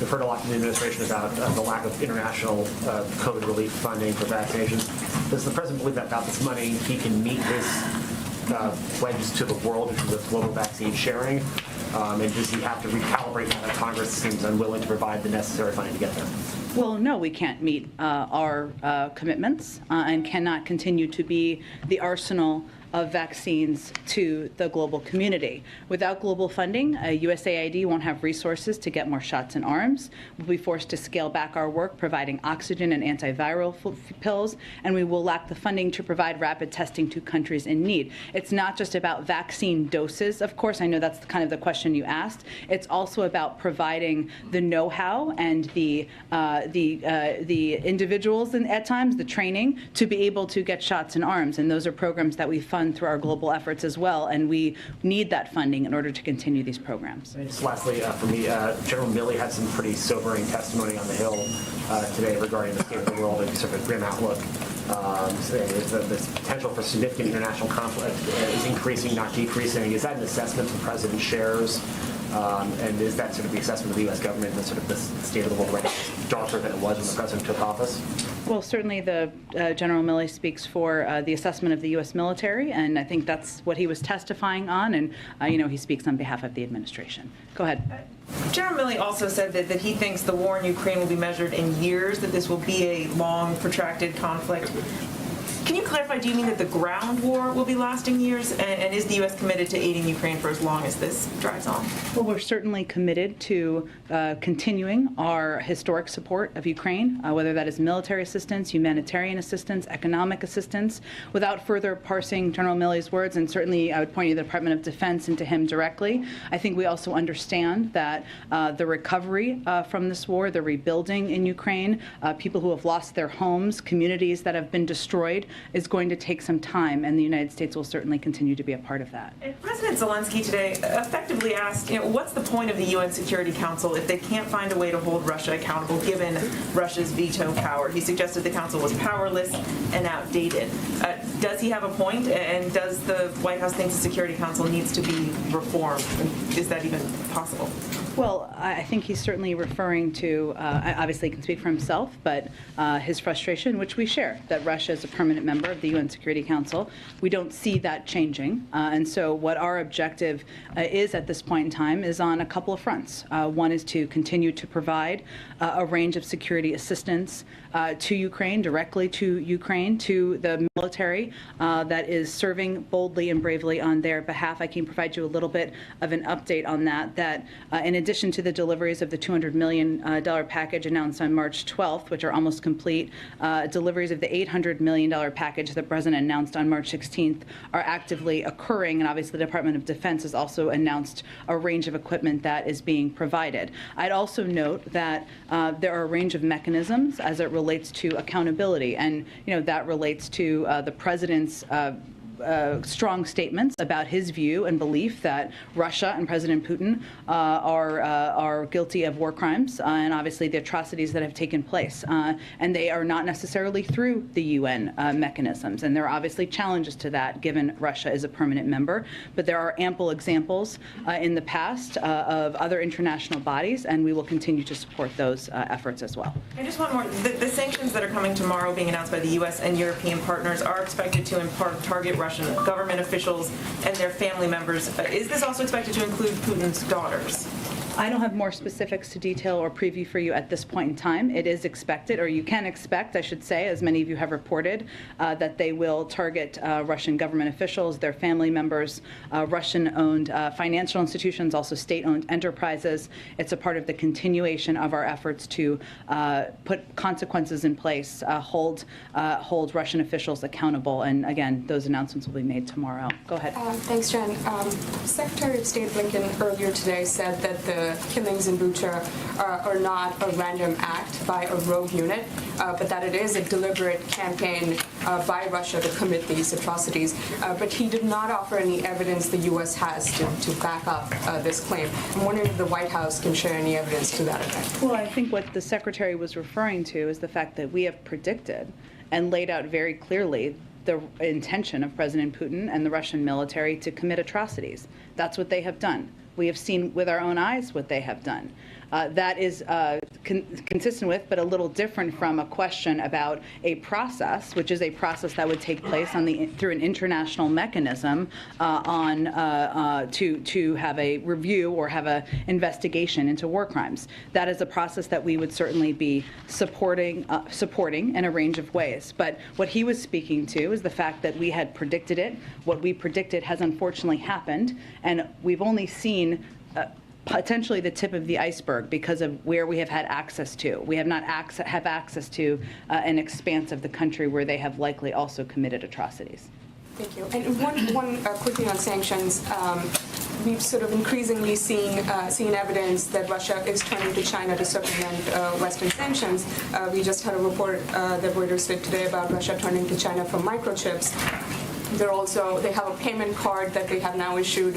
we've heard a lot from the administration about the lack of international COVID relief funding for vaccinations. Does the president believe that without this money, he can meet his pledges to the world in terms of global vaccine sharing? And does he have to recalibrate now that Congress seems unwilling to provide the necessary funding to get there?
Well, no, we can't meet our commitments and cannot continue to be the arsenal of vaccines to the global community. Without global funding, USAID won't have resources to get more shots in arms. We'll be forced to scale back our work providing oxygen and antiviral pills, and we will lack the funding to provide rapid testing to countries in need. It's not just about vaccine doses, of course. I know that's kind of the question you asked. It's also about providing the know-how and the individuals and at times the training to be able to get shots in arms, and those are programs that we fund through our global efforts as well, and we need that funding in order to continue these programs.
And just lastly, for me, General Milley had some pretty sobering testimony on the Hill today regarding the state of the world and sort of a grim outlook. The potential for significant international conflict is increasing, not decreasing. Is that an assessment the president shares? And is that sort of the assessment of the U.S. government that sort of the state of the world right now is darker than it was when the president took office?
Well, certainly the General Milley speaks for the assessment of the U.S. military, and I think that's what he was testifying on, and he speaks on behalf of the administration. Go ahead.
General Milley also said that he thinks the war in Ukraine will be measured in years, that this will be a long, protracted conflict. Can you clarify, do you mean that the ground war will be lasting years? And is the U.S. committed to aiding Ukraine for as long as this drags on?
Well, we're certainly committed to continuing our historic support of Ukraine, whether that is military assistance, humanitarian assistance, economic assistance. Without further parsing General Milley's words, and certainly I would point you to the Department of Defense and to him directly, I think we also understand that the recovery from this war, the rebuilding in Ukraine, people who have lost their homes, communities that have been destroyed, is going to take some time, and the United States will certainly continue to be a part of that.
President Zelensky today effectively asked, what's the point of the UN Security Council if they can't find a way to hold Russia accountable given Russia's veto power? He suggested the council was powerless and outdated. Does he have a point, and does the White House think the Security Council needs to be reformed? Is that even possible?
Well, I think he's certainly referring to, obviously he can speak for himself, but his frustration, which we share, that Russia is a permanent member of the UN Security Council. We don't see that changing. And so what our objective is at this point in time is on a couple of fronts. One is to continue to provide a range of security assistance to Ukraine, directly to Ukraine, to the military that is serving boldly and bravely on their behalf. I can provide you a little bit of an update on that in addition to the deliveries of the $200 million package announced on March 12th, which are almost complete, deliveries of the $800 million package that the President announced on March 16th are actively occurring, and obviously the Department of Defense has also announced a range of equipment that is being provided. I'd also note that there are a range of mechanisms as it relates to accountability, and that relates to the President's strong statements about his view and belief that Russia and President Putin are guilty of war crimes and obviously the atrocities that have taken place. And they are not necessarily through the UN mechanisms. And there are obviously challenges to that, given Russia is a permanent member. But there are ample examples in the past of other international bodies, and we will continue to support those efforts as well.
And just one more. The sanctions that are coming tomorrow, being announced by the U.S. and European partners, are expected to in part target Russian government officials and their family members. Is this also expected to include Putin's daughters?
I don't have more specifics to detail or preview for you at this point in time. It is expected, or you can expect, I should say, as many of you have reported, that they will target Russian government officials, their family members, Russian-owned financial institutions, also state-owned enterprises. It's a part of the continuation of our efforts to put consequences in place, hold Russian officials accountable. And again, those announcements will be made tomorrow. Go ahead.
Thanks, Jen. Secretary of State Blinken earlier today said that the killings in Bucha are not a random act by a rogue unit, but that it is a deliberate campaign by Russia to commit these atrocities. But he did not offer any evidence the U.S. has to back up this claim. I'm wondering if the White House can share any evidence to that effect.
Well, I think what the Secretary was referring to is the fact that we have predicted and laid out very clearly the intention of President Putin and the Russian military to commit atrocities. That's what they have done. We have seen with our own eyes what they have done. That is consistent with, but a little different from, a question about a process, which is a process that would take place through an international mechanism to have a review or have an investigation into war crimes. That is a process that we would certainly be supporting in a range of ways. But what he was speaking to is the fact that we had predicted it. What we predicted has unfortunately happened, and we've only seen potentially the tip of the iceberg because of where we have had access to. We have not have access to an expanse of the country where they have likely also committed atrocities.
Thank you. And one quickly on sanctions. We've sort of increasingly seen evidence that Russia is turning to China to circumvent Western sanctions. We just had a report that Reuters did today about Russia turning to China for microchips. They have a payment card that they have now issued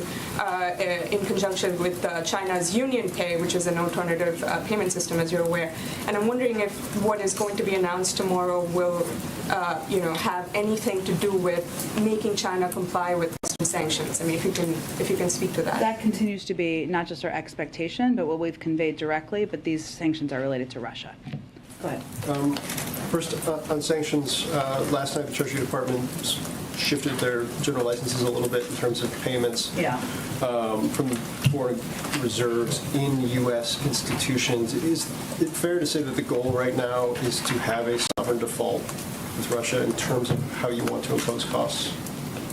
in conjunction with China's Union Pay, which is an alternative payment system, as you're aware. And I'm wondering if what is going to be announced tomorrow will, have anything to do with making China comply with Western sanctions. I mean, if you can speak to that.
That continues to be not just our expectation, but what we've conveyed directly. But these sanctions are related to Russia. Go ahead.
First, on sanctions, last night the Treasury Department shifted their general licenses a little bit in terms of payments from foreign reserves in U.S. institutions. Is it fair to say that the goal right now is to have a sovereign default with Russia in terms of how you want to impose costs?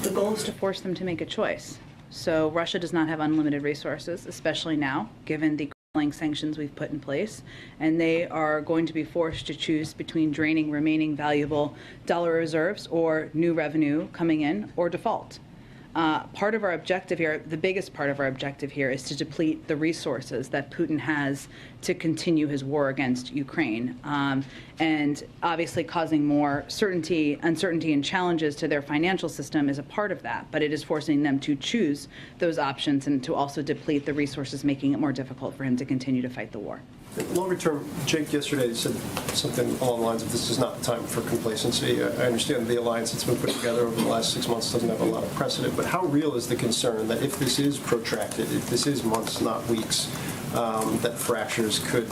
The goal is to force them to make a choice. So Russia does not have unlimited resources, especially now, given the sanctions we've put in place, and they are going to be forced to choose between draining remaining valuable dollar reserves or new revenue coming in or default. Part of our objective here, the biggest part of our objective here, is to deplete the resources that Putin has to continue his war against Ukraine, and obviously causing more uncertainty and challenges to their financial system is a part of that, but it is forcing them to choose those options and to also deplete the resources, making it more difficult for him to continue to fight the war.
Longer term, Jake yesterday said something along the lines of this is not the time for complacency. I understand the alliance that's been put together over the last 6 months doesn't have a lot of precedent, but how real is the concern that if this is protracted, if this is months, not weeks, that fractures could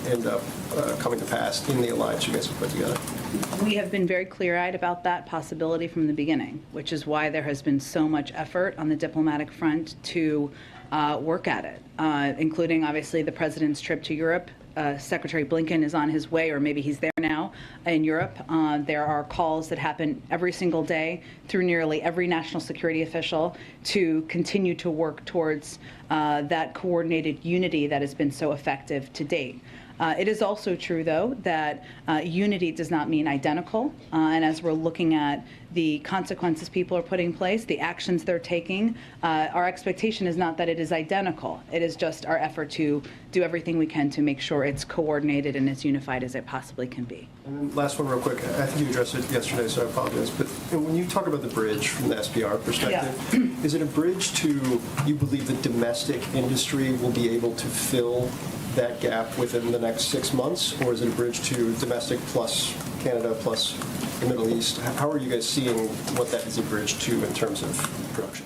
end up coming to pass in the alliance you guys have put together?
We have been very clear-eyed about that possibility from the beginning, which is why there has been so much effort on the diplomatic front to work at it, including, obviously, the president's trip to Europe. Secretary Blinken is on his way, or maybe he's there now, in Europe. There are calls that happen every single day through nearly every national security official to continue to work towards that coordinated unity that has been so effective to date. It is also true, though, that unity does not mean identical. And as we're looking at the consequences people are putting in place, the actions they're taking, our expectation is not that it is identical. It is just our effort to do everything we can to make sure it's coordinated and as unified as it possibly can be.
And then last one real quick. I think you addressed it yesterday, so I apologize. But when you talk about the bridge from the SPR perspective, is it a bridge to, you believe, the domestic industry will be able to fill that gap within the next 6 months, or is it a bridge to domestic plus Canada plus the Middle East? How are you guys seeing what that is a bridge to in terms of production?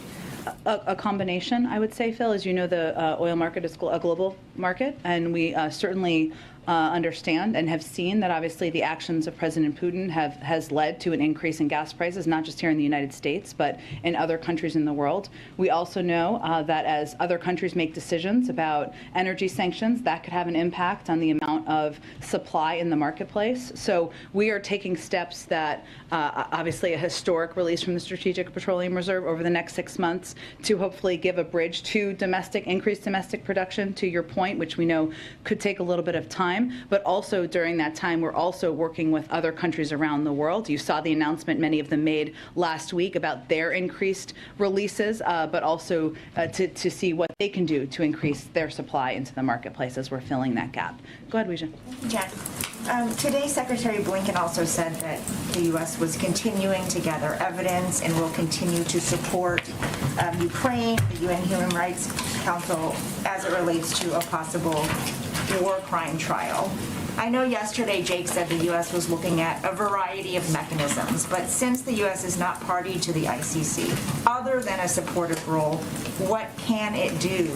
A combination, I would say, Phil. As you know, the oil market is a global market, and we certainly understand and have seen that obviously the actions of President Putin has led to an increase in gas prices, not just here in the United States, but in other countries in the world. We also know that as other countries make decisions about energy sanctions, that could have an impact on the amount of supply in the marketplace. So we are taking steps that obviously a historic release from the Strategic Petroleum Reserve over the next 6 months to hopefully give a bridge to increased domestic production, to your point, which we know could take a little bit of time. But also during that time, we're also working with other countries around the world. You saw the announcement many of them made last week about their increased releases, but also to see what they can do to increase their supply into the marketplace as we're filling that gap. Go ahead, Weijia.
Jen, today Secretary Blinken also said that the U.S. was continuing to gather evidence and will continue to support Ukraine, the UN Human Rights Council, as it relates to a possible war crime trial. I know yesterday Jake said the U.S. was looking at a variety of mechanisms, but since the U.S. is not party to the ICC, other than a supportive role, what can it do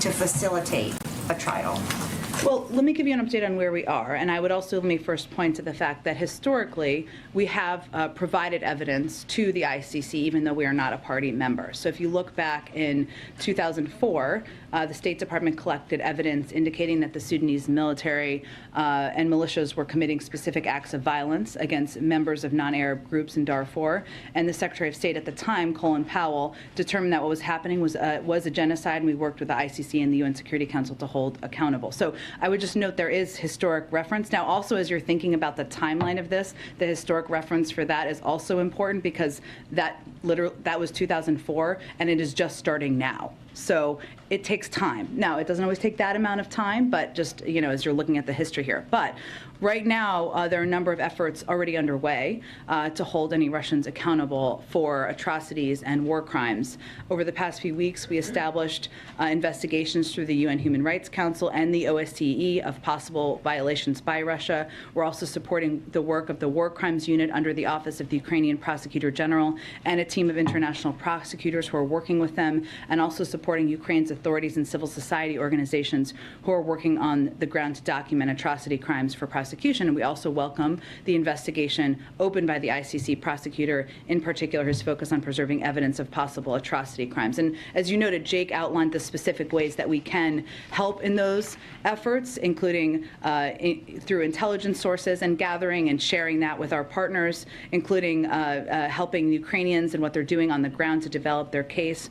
to facilitate a trial?
Well, let me give you an update on where we are. And I would also let me first point to the fact that historically we have provided evidence to the ICC, even though we are not a party member. So if you look back in 2004, the State Department collected evidence indicating that the Sudanese military and militias were committing specific acts of violence against members of non-Arab groups in Darfur. And the Secretary of State at the time, Colin Powell, determined that what was happening was a genocide, and we worked with the ICC and the UN Security Council to hold accountable. So I would just note there is historic reference. Now, also, as you're thinking about the timeline of this, the historic reference for that is also important because that was 2004, and it is just starting now. So it takes time. Now, it doesn't always take that amount of time, but just, as you're looking at the history here. But right now, there are a number of efforts already underway to hold any Russians accountable for atrocities and war crimes. Over the past few weeks, we established investigations through the UN Human Rights Council and the OSCE of possible violations by Russia. We're also supporting the work of the War Crimes Unit under the Office of the Ukrainian Prosecutor General and a team of international prosecutors who are working with them, and also supporting Ukraine's authorities and civil society organizations who are working on the ground to document atrocity crimes for prosecution. And we also welcome the investigation opened by the ICC prosecutor, in particular his focus on preserving evidence of possible atrocity crimes. And as you noted, Jake outlined the specific ways that we can help in those efforts, including through intelligence sources and gathering and sharing that with our partners, including helping Ukrainians and what they're doing on the ground to develop their case.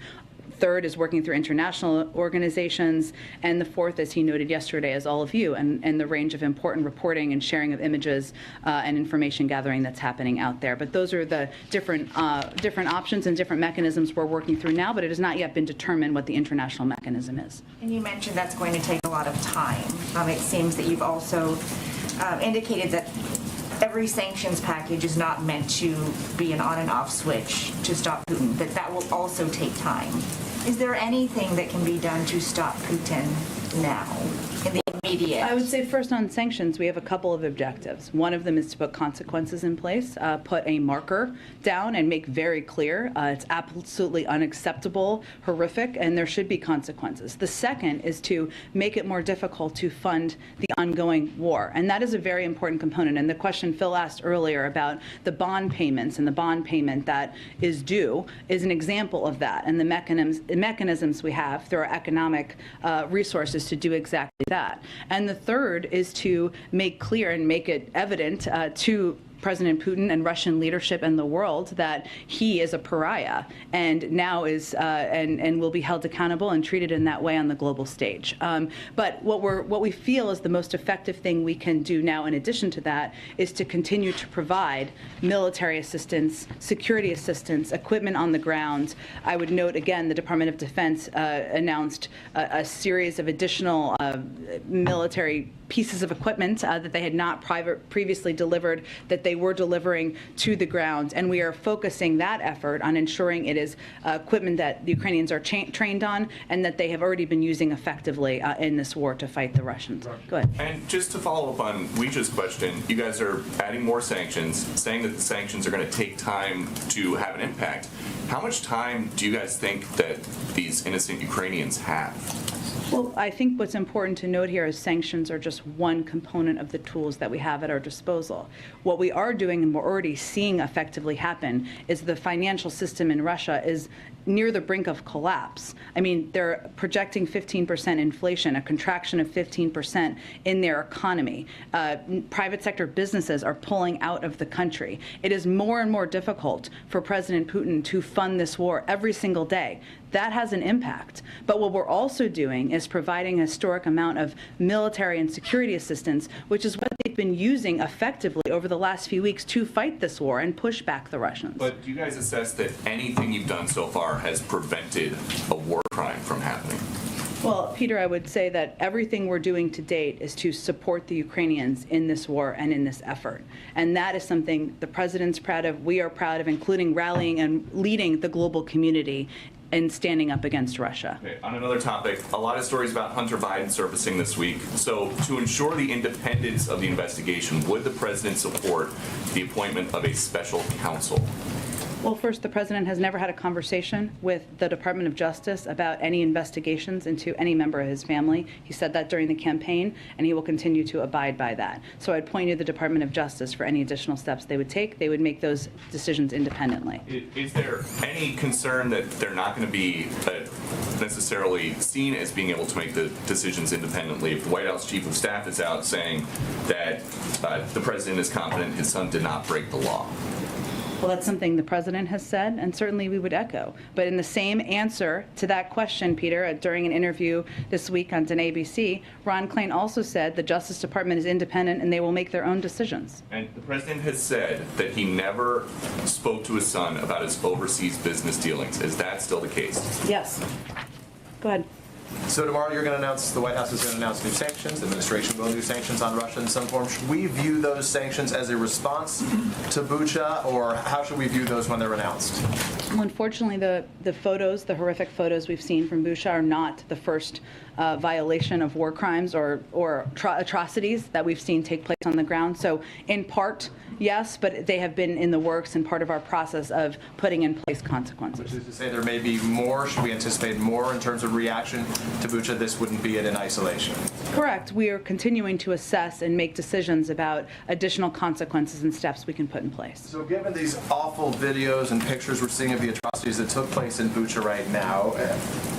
Third is working through international organizations. And the fourth, as he noted yesterday, is all of you and the range of important reporting and sharing of images and information gathering that's happening out there. But those are the different options and different mechanisms we're working through now, but it has not yet been determined what the international mechanism is.
And you mentioned that's going to take a lot of time. It seems that you've also indicated that every sanctions package is not meant to be an on and off switch to stop Putin, that will also take time. Is there anything that can be done to stop Putin now in the immediate?
I would say first on sanctions, we have a couple of objectives. One of them is to put consequences in place, put a marker down and make very clear it's absolutely unacceptable, horrific, and there should be consequences. The second is to make it more difficult to fund the ongoing war. And that is a very important component. And the question Phil asked earlier about the bond payments and the bond payment that is due is an example of that. And the mechanisms we have through our economic resources to do exactly that. And the third is to make clear and make it evident to President Putin and Russian leadership and the world that he is a pariah and now is and will be held accountable and treated in that way on the global stage. But what we feel is the most effective thing we can do now in addition to that is to continue to provide military assistance, security assistance, equipment on the ground. I would note again the Department of Defense announced a series of additional military pieces of equipment that they had not previously delivered that they were delivering to the ground. And we are focusing that effort on ensuring it is equipment that the Ukrainians are trained on and that they have already been using effectively in this war to fight the Russians. Go ahead.
And just to follow up on Weij's question, you guys are adding more sanctions, saying that the sanctions are going to take time to have an impact. How much time do you guys think that these innocent Ukrainians have?
Well, I think what's important to note here is sanctions are just one component of the tools that we have at our disposal. What we are doing and we're already seeing effectively happen is the financial system in Russia is near the brink of collapse. I mean, they're projecting 15% inflation, a contraction of 15% in their economy. Private sector businesses are pulling out of the country. It is more and more difficult for President Putin to fund this war every single day. That has an impact. But what we're also doing is providing a historic amount of military and security assistance, which is what they've been using effectively over the last few weeks to fight this war and push back the Russians.
But do you guys assess that anything you've done so far has prevented a war crime from happening?
Well, Peter, I would say that everything we're doing to date is to support the Ukrainians in this war and in this effort. And that is something the president's proud of, we are proud of, including rallying and leading the global community and standing up against Russia.
Okay, on another topic, a lot of stories about Hunter Biden surfacing this week. So to ensure the independence of the investigation, would the president support the appointment of a special counsel?
Well, first, the president has never had a conversation with the Department of Justice about any investigations into any member of his family. He said that during the campaign, and he will continue to abide by that. So I'd point you to the Department of Justice for any additional steps they would take. They would make those decisions independently.
Is there any concern that they're not going to be necessarily seen as being able to make the decisions independently if the White House Chief of Staff is out saying that the president is confident his son did not break the law?
Well, that's something the president has said, and certainly we would echo. But in the same answer to that question, Peter, during an interview this week on ABC, Ron Klain also said the Justice Department is independent and they will make their own decisions.
And the president has said that he never spoke to his son about his overseas business dealings. Is that still the case?
Yes. Go ahead.
So tomorrow you're going to announce, the White House is going to announce new sanctions. The administration will do sanctions on Russia in some form. Should we view those sanctions as a response to Bucha, or how should we view those when they're announced?
Well, unfortunately, the photos, the horrific photos we've seen from Bucha are not the first violation of war crimes or atrocities that we've seen take place on the ground. So in part, yes, but they have been in the works and part of our process of putting in place consequences.
Which is to say there may be more. Should we anticipate more in terms of reaction to Bucha? This wouldn't be it in isolation.
Correct. We are continuing to assess and make decisions about additional consequences and steps we can put in place.
So given these awful videos and pictures we're seeing of the atrocities that took place in Bucha right now,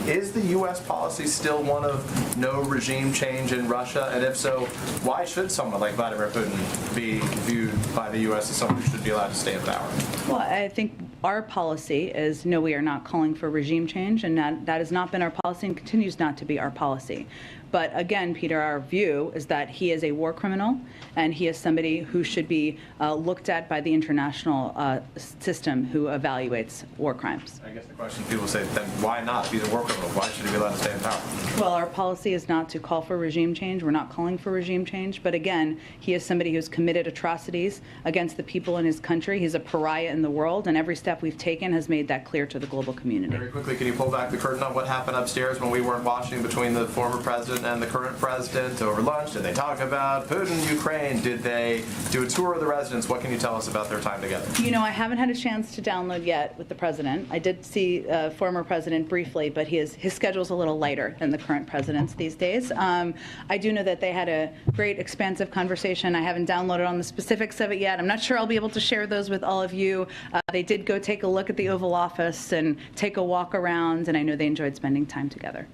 is the U.S. policy still one of no regime change in Russia? And if so, why should someone like Vladimir Putin be viewed by the U.S. as someone who should be allowed to stay in power?
Well, I think our policy is no, we are not calling for regime change, and that has not been our policy and continues not to be our policy. But again, Peter, our view is that he is a war criminal and he is somebody who should be looked at by the international system who evaluates war crimes.
I guess the question people say, then why not be the war criminal? Why should he be allowed to stay in power?
Well, our policy is not to call for regime change. We're not calling for regime change. But again, he is somebody who's committed atrocities against the people in his country. He's a pariah in the world, and every step we've taken has made that clear to the global community.
Very quickly, can you pull back the curtain on what happened upstairs when we weren't watching between the former president
president and the current president over lunch? Did they talk about Putin, Ukraine? Did they do a tour of the residence? What can you tell us about their time together?
You know, I haven't had a chance to download yet with the president. I did see former president briefly, but his schedule's a little lighter than the current president's these days. I do know that they had a great, expansive conversation. I haven't downloaded on the specifics of it yet. I'm not sure I'll be able to share those with all of you. They did go take a look at the Oval Office and take a walk around, and I know they enjoyed spending time together.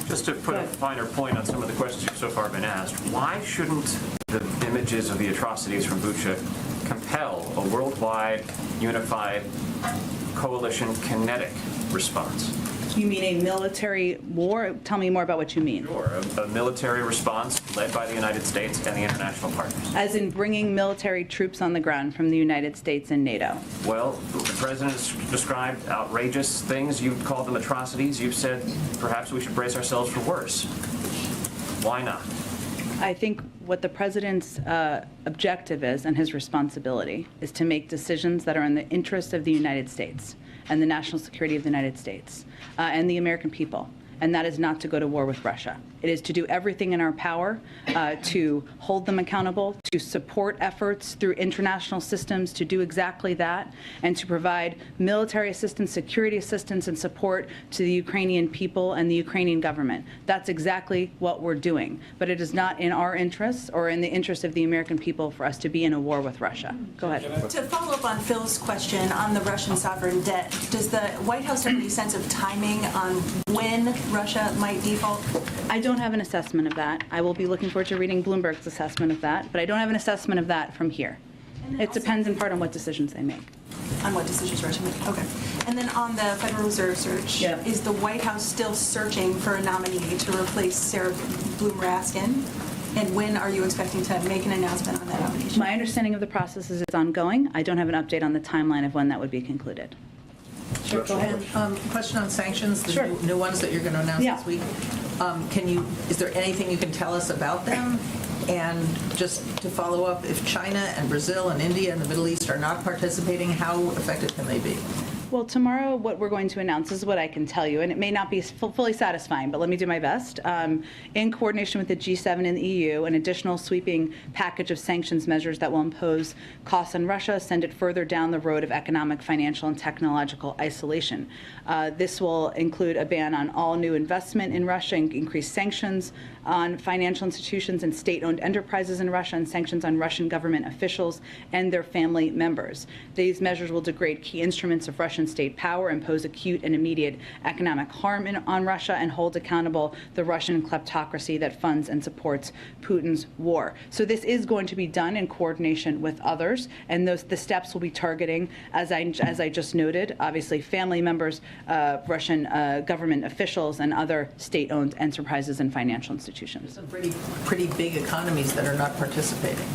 Just to put a finer point on some of the questions so far been asked, why shouldn't the images of the atrocities from Bucha compel a worldwide, unified, coalition kinetic response?
You mean a military war? Tell me more about what you mean.
Sure, a military response led by the United States and the international partners.
As in bringing military troops on the ground from the United States and NATO?
Well, the president has described outrageous things. You've called them atrocities. You've said perhaps we should brace ourselves for worse. Why not?
I think what the president's objective is, and his responsibility, is to make decisions that are in the interest of the United States and the national security of the United States and the American people. And that is not to go to war with Russia. It is to do everything in our power to hold them accountable, to support efforts through international systems to do exactly that, and to provide military assistance, security assistance, and support to the Ukrainian people and the Ukrainian government. That's exactly what we're doing. But it is not in our interests or in the interest of the American people for us to be in a war with Russia. Go ahead.
To follow up on Phil's question on the Russian sovereign debt, does the White House have any sense of timing on when Russia might default?
I don't have an assessment of that. I will be looking forward to reading Bloomberg's assessment of that, but I don't have an assessment of that from here. It depends in part on what decisions they make.
On what decisions Russia makes? Okay. And then on the Federal Reserve search, is the White House still searching for a nominee to replace Sarah Bloom Raskin? And when are you expecting to make an announcement on that nomination?
My understanding of the process is it's ongoing. I don't have an update on the timeline of when that would be concluded.
Sure, go ahead. Question on sanctions, the new ones that you're going to announce this week. Is there anything you can tell us about them? And just to follow up, if China and Brazil and India and the Middle East are not participating, how effective can they be?
Well, tomorrow what we're going to announce is what I can tell you, and it may not be fully satisfying, but let me do my best. In coordination with the G7 and the EU, an additional sweeping package of sanctions measures that will impose costs on Russia, send it further down the road of economic, financial, and technological isolation. This will include a ban on all new investment in Russia, and increased sanctions on financial institutions and state-owned enterprises in Russia, and sanctions on Russian government officials and their family members. These measures will degrade key instruments of Russian state power, impose acute and immediate economic harm on Russia, and hold accountable the Russian kleptocracy that funds and supports Putin's war. So this is going to be done in coordination with others, and the steps will be targeting, as I just noted, obviously family members, Russian government officials, and other state-owned enterprises and financial institutions.
Some pretty big economies that are not participating.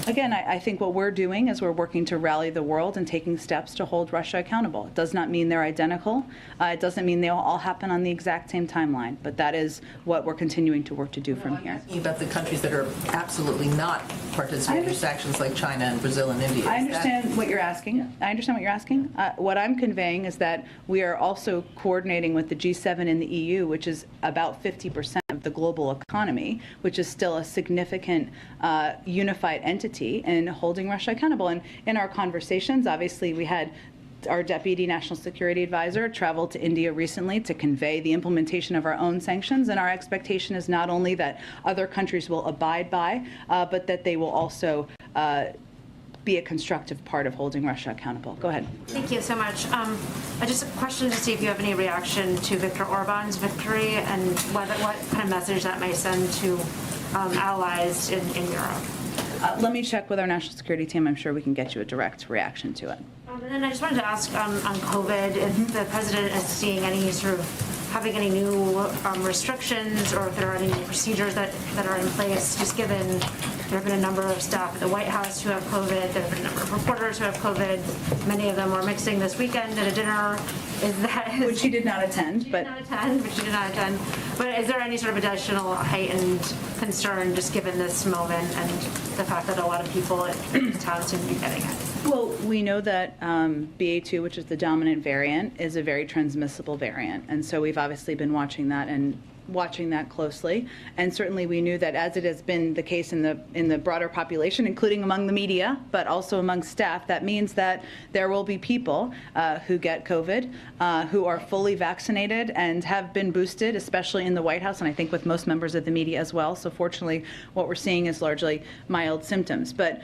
Again, I think what we're doing is we're working to rally the world and taking steps to hold Russia accountable. It does not mean they're identical. It doesn't mean they'll all happen on the exact same timeline, but that is what we're continuing to work to do from here.
About the countries that are absolutely not participating in sanctions, like China and Brazil and India.
I understand what you're asking. What I'm conveying is that we are also coordinating with the G7 and the EU, which is about 50% of the global economy, which is still a significant unified entity, and holding Russia accountable. And in our conversations, obviously, we had our Deputy National Security Advisor traveled to India recently to convey the implementation of our own sanctions, and our expectation is not only that other countries will abide by, but that they will also be a constructive part of holding Russia accountable. Go ahead.
Thank you so much. Just a question to see if you have any reaction to Viktor Orban's victory and what kind of message that may send to allies in Europe.
Let me check with our national security team. I'm sure we can get you a direct reaction to it.
And then I just wanted to ask on COVID, if the president is seeing any sort of having any new restrictions, or if there are any new procedures that are in place, just given there have been a number of staff at the White House who have COVID, there have been a number of reporters who have COVID. Many of them were mixing this weekend at a dinner
Which she did not attend, but.
She did not attend. But is there any sort of additional heightened concern just given this moment and the fact that a lot of people in town seem to be getting it?
Well, we know that BA2, which is the dominant variant, is a very transmissible variant. And so we've obviously been watching that closely, and certainly we knew that, as it has been the case in the broader population, including among the media, but also among staff, that means that there will be people who get COVID, who are fully vaccinated and have been boosted, especially in the White House, and I think with most members of the media as well. So fortunately, what we're seeing is largely mild symptoms. But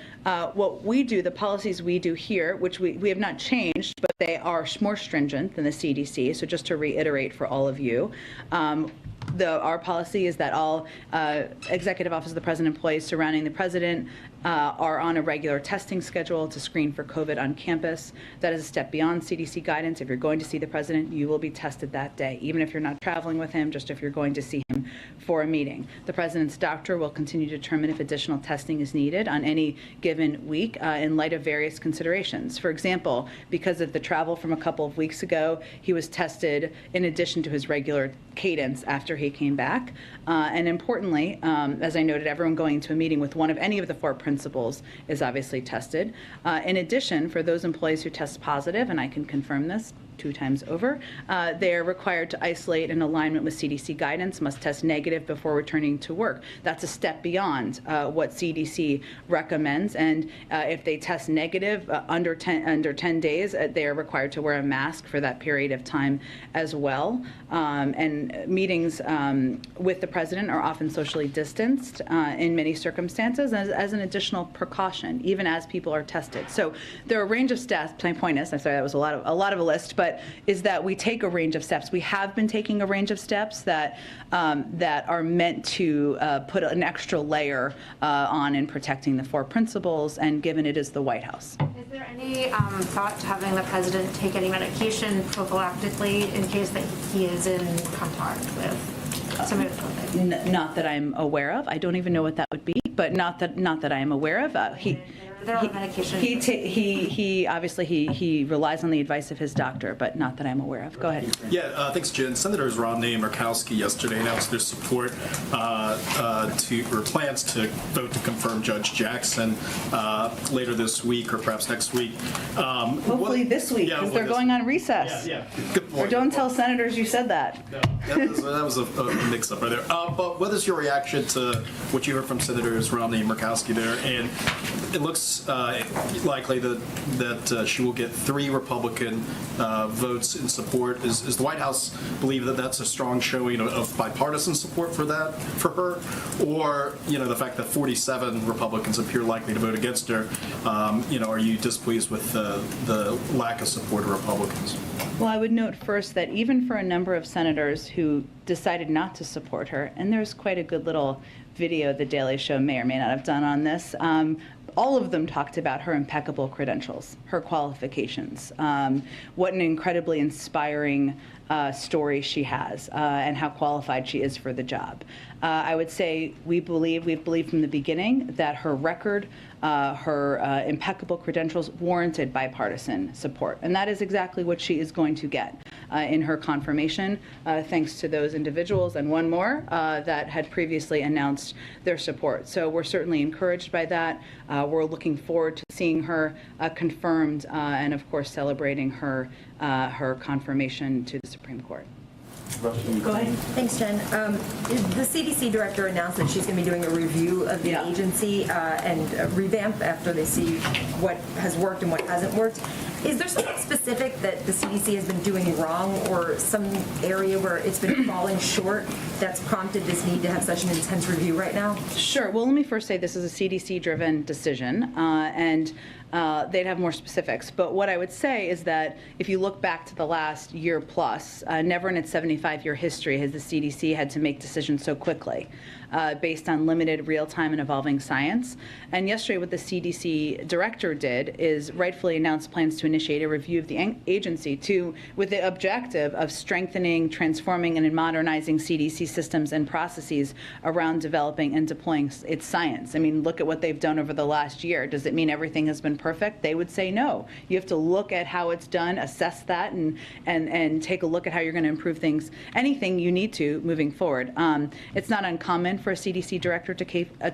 what we do, the policies we do here, which we have not changed, but they are more stringent than the CDC. So just to reiterate for all of you, our policy is that all Executive Office of the President employees surrounding the President are on a regular testing schedule to screen for COVID on campus. That is a step beyond CDC guidance. If you're going to see the President, you will be tested that day, even if you're not traveling with him, just if you're going to see him for a meeting. The President's doctor will continue to determine if additional testing is needed on any given week in light of various considerations. For example, because of the travel from a couple of weeks ago, he was tested in addition to his regular cadence after he came back. And importantly, as I noted, everyone going to a meeting with one of any of the four principals is obviously tested. In addition, for those employees who test positive, and I can confirm this 2 times over, they are required to isolate in alignment with CDC guidance, must test negative before returning to work. That's a step beyond what CDC recommends. And if they test negative under 10 days, they are required to wear a mask for that period of time as well. And meetings with the President are often socially distanced in many circumstances as an additional precaution, even as people are tested. So there are a range of steps. My point is, I'm sorry, that was a lot of a list, but is that we take a range of steps. We have been taking a range of steps that are meant to put an extra layer on in protecting the 4 principals, and given it is the White House.
Is there any thought to having the President take any medication prophylactically in case that he is in contact with somebody with COVID?
Not that I'm aware of. I don't even know what that would be, but not that I am aware of.
There are medications.
He obviously he relies on the advice of his doctor, but not that I'm aware of. Go ahead.
Yeah, thanks, Jen. Senators Romney and Murkowski yesterday announced their support or plans to vote to confirm Judge Jackson later this week or perhaps next week.
Hopefully this week, because they're going on recess.
Yeah, good point.
Or don't tell senators you said that.
No, that was a mix-up right there. But what is your reaction to what you heard from Senators Romney and Murkowski there? And it looks likely that she will get 3 Republican votes in support. Is the White House believe that that's a strong showing of bipartisan support for her, or the fact that 47 Republicans appear likely to vote against her? Are you displeased with the lack of support of Republicans?
Well, I would note first that even for a number of senators who decided not to support her, and there's quite a good little video the Daily Show may or may not have done on this, all of them talked about her impeccable credentials, her qualifications, what an incredibly inspiring story she has, and how qualified she is for the job. I would say we've believed from the beginning that her record, her impeccable credentials warranted bipartisan support, and that is exactly what she is going to get in her confirmation, thanks to those individuals and one more that had previously announced their support. So we're certainly encouraged by that. We're looking forward to seeing her confirmed, and of course celebrating her confirmation to the Supreme Court.
Go ahead. Thanks, Jen. The CDC director announced that she's going to be doing a review of the agency and a revamp after they see what has worked and what hasn't worked. Is there something specific that the CDC has been doing wrong, or some area where it's been falling short that's prompted this need to have such an intense review right now?
Sure. Well, let me first say this is a CDC-driven decision, and they'd have more specifics. But what I would say is that if you look back to the last year plus, never in its 75-year history has the CDC had to make decisions so quickly based on limited real-time and evolving science. And yesterday what the CDC director did is rightfully announce plans to initiate a review of the agency with the objective of strengthening, transforming, and modernizing CDC systems and processes around developing and deploying its science. I mean, look at what they've done over the last year. Does it mean everything has been perfect, they would say no. You have to look at how it's done, assess that, and take a look at how you're going to improve things, anything you need to moving forward. It's not uncommon for a CDC director to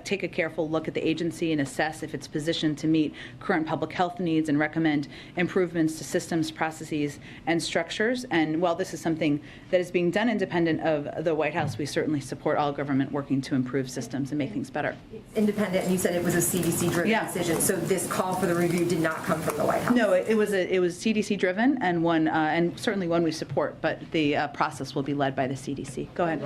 take a careful look at the agency and assess if it's positioned to meet current public health needs and recommend improvements to systems, processes, and structures. And while this is something that is being done independent of the White House, we certainly support all government working to improve systems and make things better.
Independent, and you said it was a CDC-driven decision, so this call for the review did not come from the White House?
No, it was CDC-driven and one, and certainly one we support, but the process will be led by the CDC. Go ahead.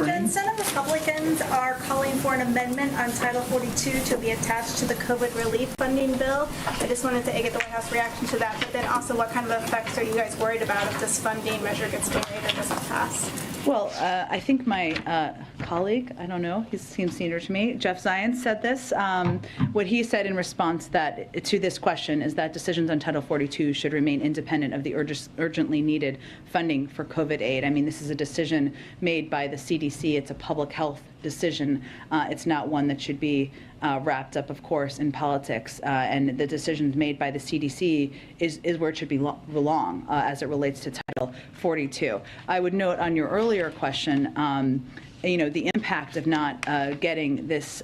Jen, Senate Republicans are calling for an amendment on Title 42 to be attached to the COVID relief funding bill. I just wanted to get the White House reaction to that, but then also what kind of effects are you guys worried about if this funding measure gets delayed or doesn't pass?
Well, I think my colleague, I don't know, he seems senior to me, Jeff Zients said this. What he said in response to this question is that decisions on Title 42 should remain independent of the urgently needed funding for COVID aid. I mean, this is a decision made by the CDC. It's a public health decision. It's not one that should be wrapped up, of course, in politics. And the decisions made by the CDC is where it should belong as it relates to Title 42. I would note on your earlier question, the impact of not getting this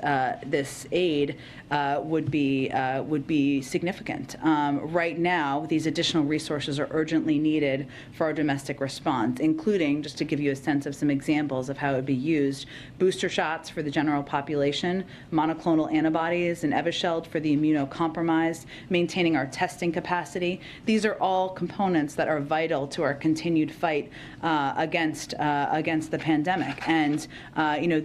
aid would be significant. Right now, these additional resources are urgently needed for our domestic response, including, just to give you a sense of some examples of how it would be used, booster shots for the general population, monoclonal antibodies and Evusheld for the immunocompromised, maintaining our testing capacity. These are all components that are vital to our continued fight against the pandemic. And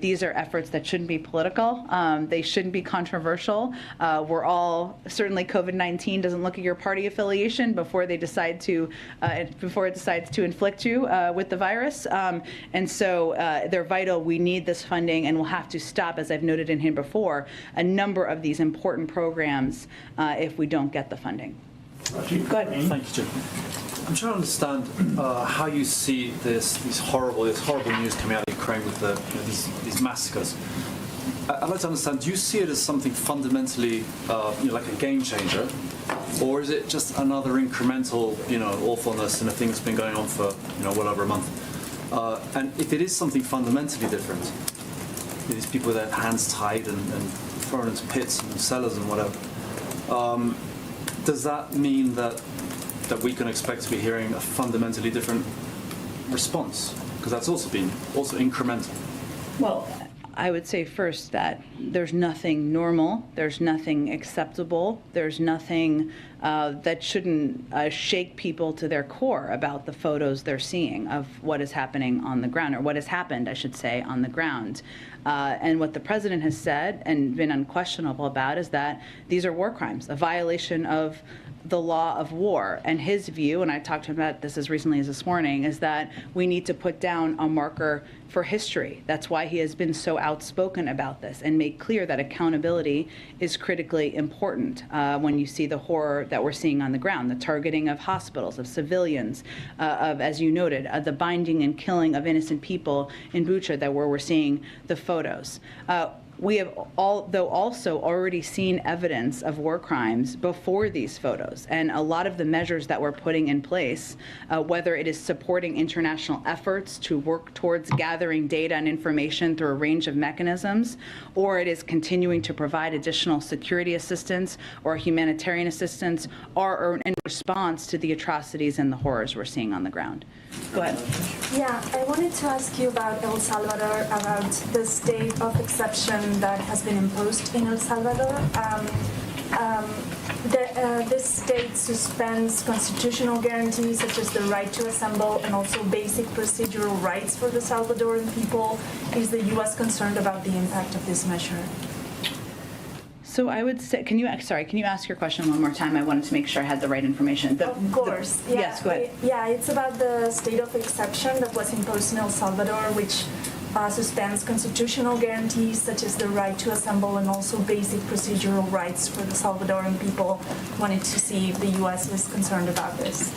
these are efforts that shouldn't be political. They shouldn't be controversial. We're all, certainly COVID-19 doesn't look at your party affiliation before it decides to inflict you with the virus. And so they're vital. We need this funding, and we'll have to stop, as I've noted in here before, a number of these important programs if we don't get the funding.
Go ahead. Thank you, Jim. I'm trying to understand how you see this horrible news coming out of Ukraine with these massacres. I'd like to understand, do you see it as something fundamentally like a game changer, or is it just another incremental awfulness in a thing that's been going on for well over a month? And if it is something fundamentally different, these people with their hands tied and thrown into pits and cellars and whatever, does that mean that we can expect to be hearing a fundamentally different response? Because that's also incremental.
Well, I would say first that there's nothing normal, there's nothing acceptable, there's nothing that shouldn't shake people to their core about the photos they're seeing of what is happening on the ground, or what has happened, I should say, on the ground. And what the president has said and been unquestionable about is that these are war crimes, a violation of the law of war. And his view, and I talked to him about this as recently as this morning, is that we need to put down a marker for history. That's why he has been so outspoken about this and made clear that accountability is critically important when you see the horror that we're seeing on the ground, the targeting of hospitals, of civilians, of, as you noted, the binding and killing of innocent people in Bucha, where we're seeing the photos. We have also already seen evidence of war crimes before these photos, and a lot of the measures that we're putting in place, whether it is supporting international efforts to work towards gathering data and information through a range of mechanisms, or it is continuing to provide additional security assistance or humanitarian assistance, are in response to the atrocities and the horrors we're seeing on the ground. Go ahead.
Yeah, I wanted to ask you about El Salvador, about the state of exception that has been imposed in El Salvador. This state suspends constitutional guarantees such as the right to assemble and also basic procedural rights for the Salvadoran people. Is the U.S. concerned about the impact of this measure?
So I would say, can you ask your question one more time? I wanted to make sure I had the right information.
Of course. Yeah.
Yes, go ahead.
Yeah, it's about the state of exception that was imposed in El Salvador, which suspends constitutional guarantees such as the right to assemble and also basic procedural rights for the Salvadoran people. Wanted to see if the U.S. was concerned about this.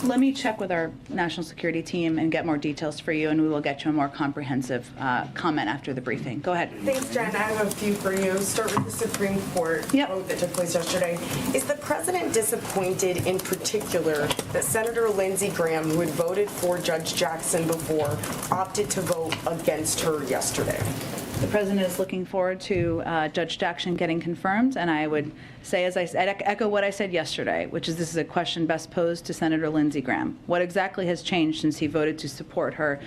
Let me check with our national security team and get more details for you, and we will get you a more comprehensive comment after the briefing. Go ahead.
Thanks, Jen. I have a few for you. Start with the Supreme Court vote that took place yesterday. Is the president disappointed in particular that Senator Lindsey Graham, who had voted for Judge Jackson before, opted to vote against her yesterday?
The president is looking forward to Judge Jackson getting confirmed, and I would say, as I said, echo what I said yesterday, which is this is a question best posed to Senator Lindsey Graham. What exactly has changed since he voted to support her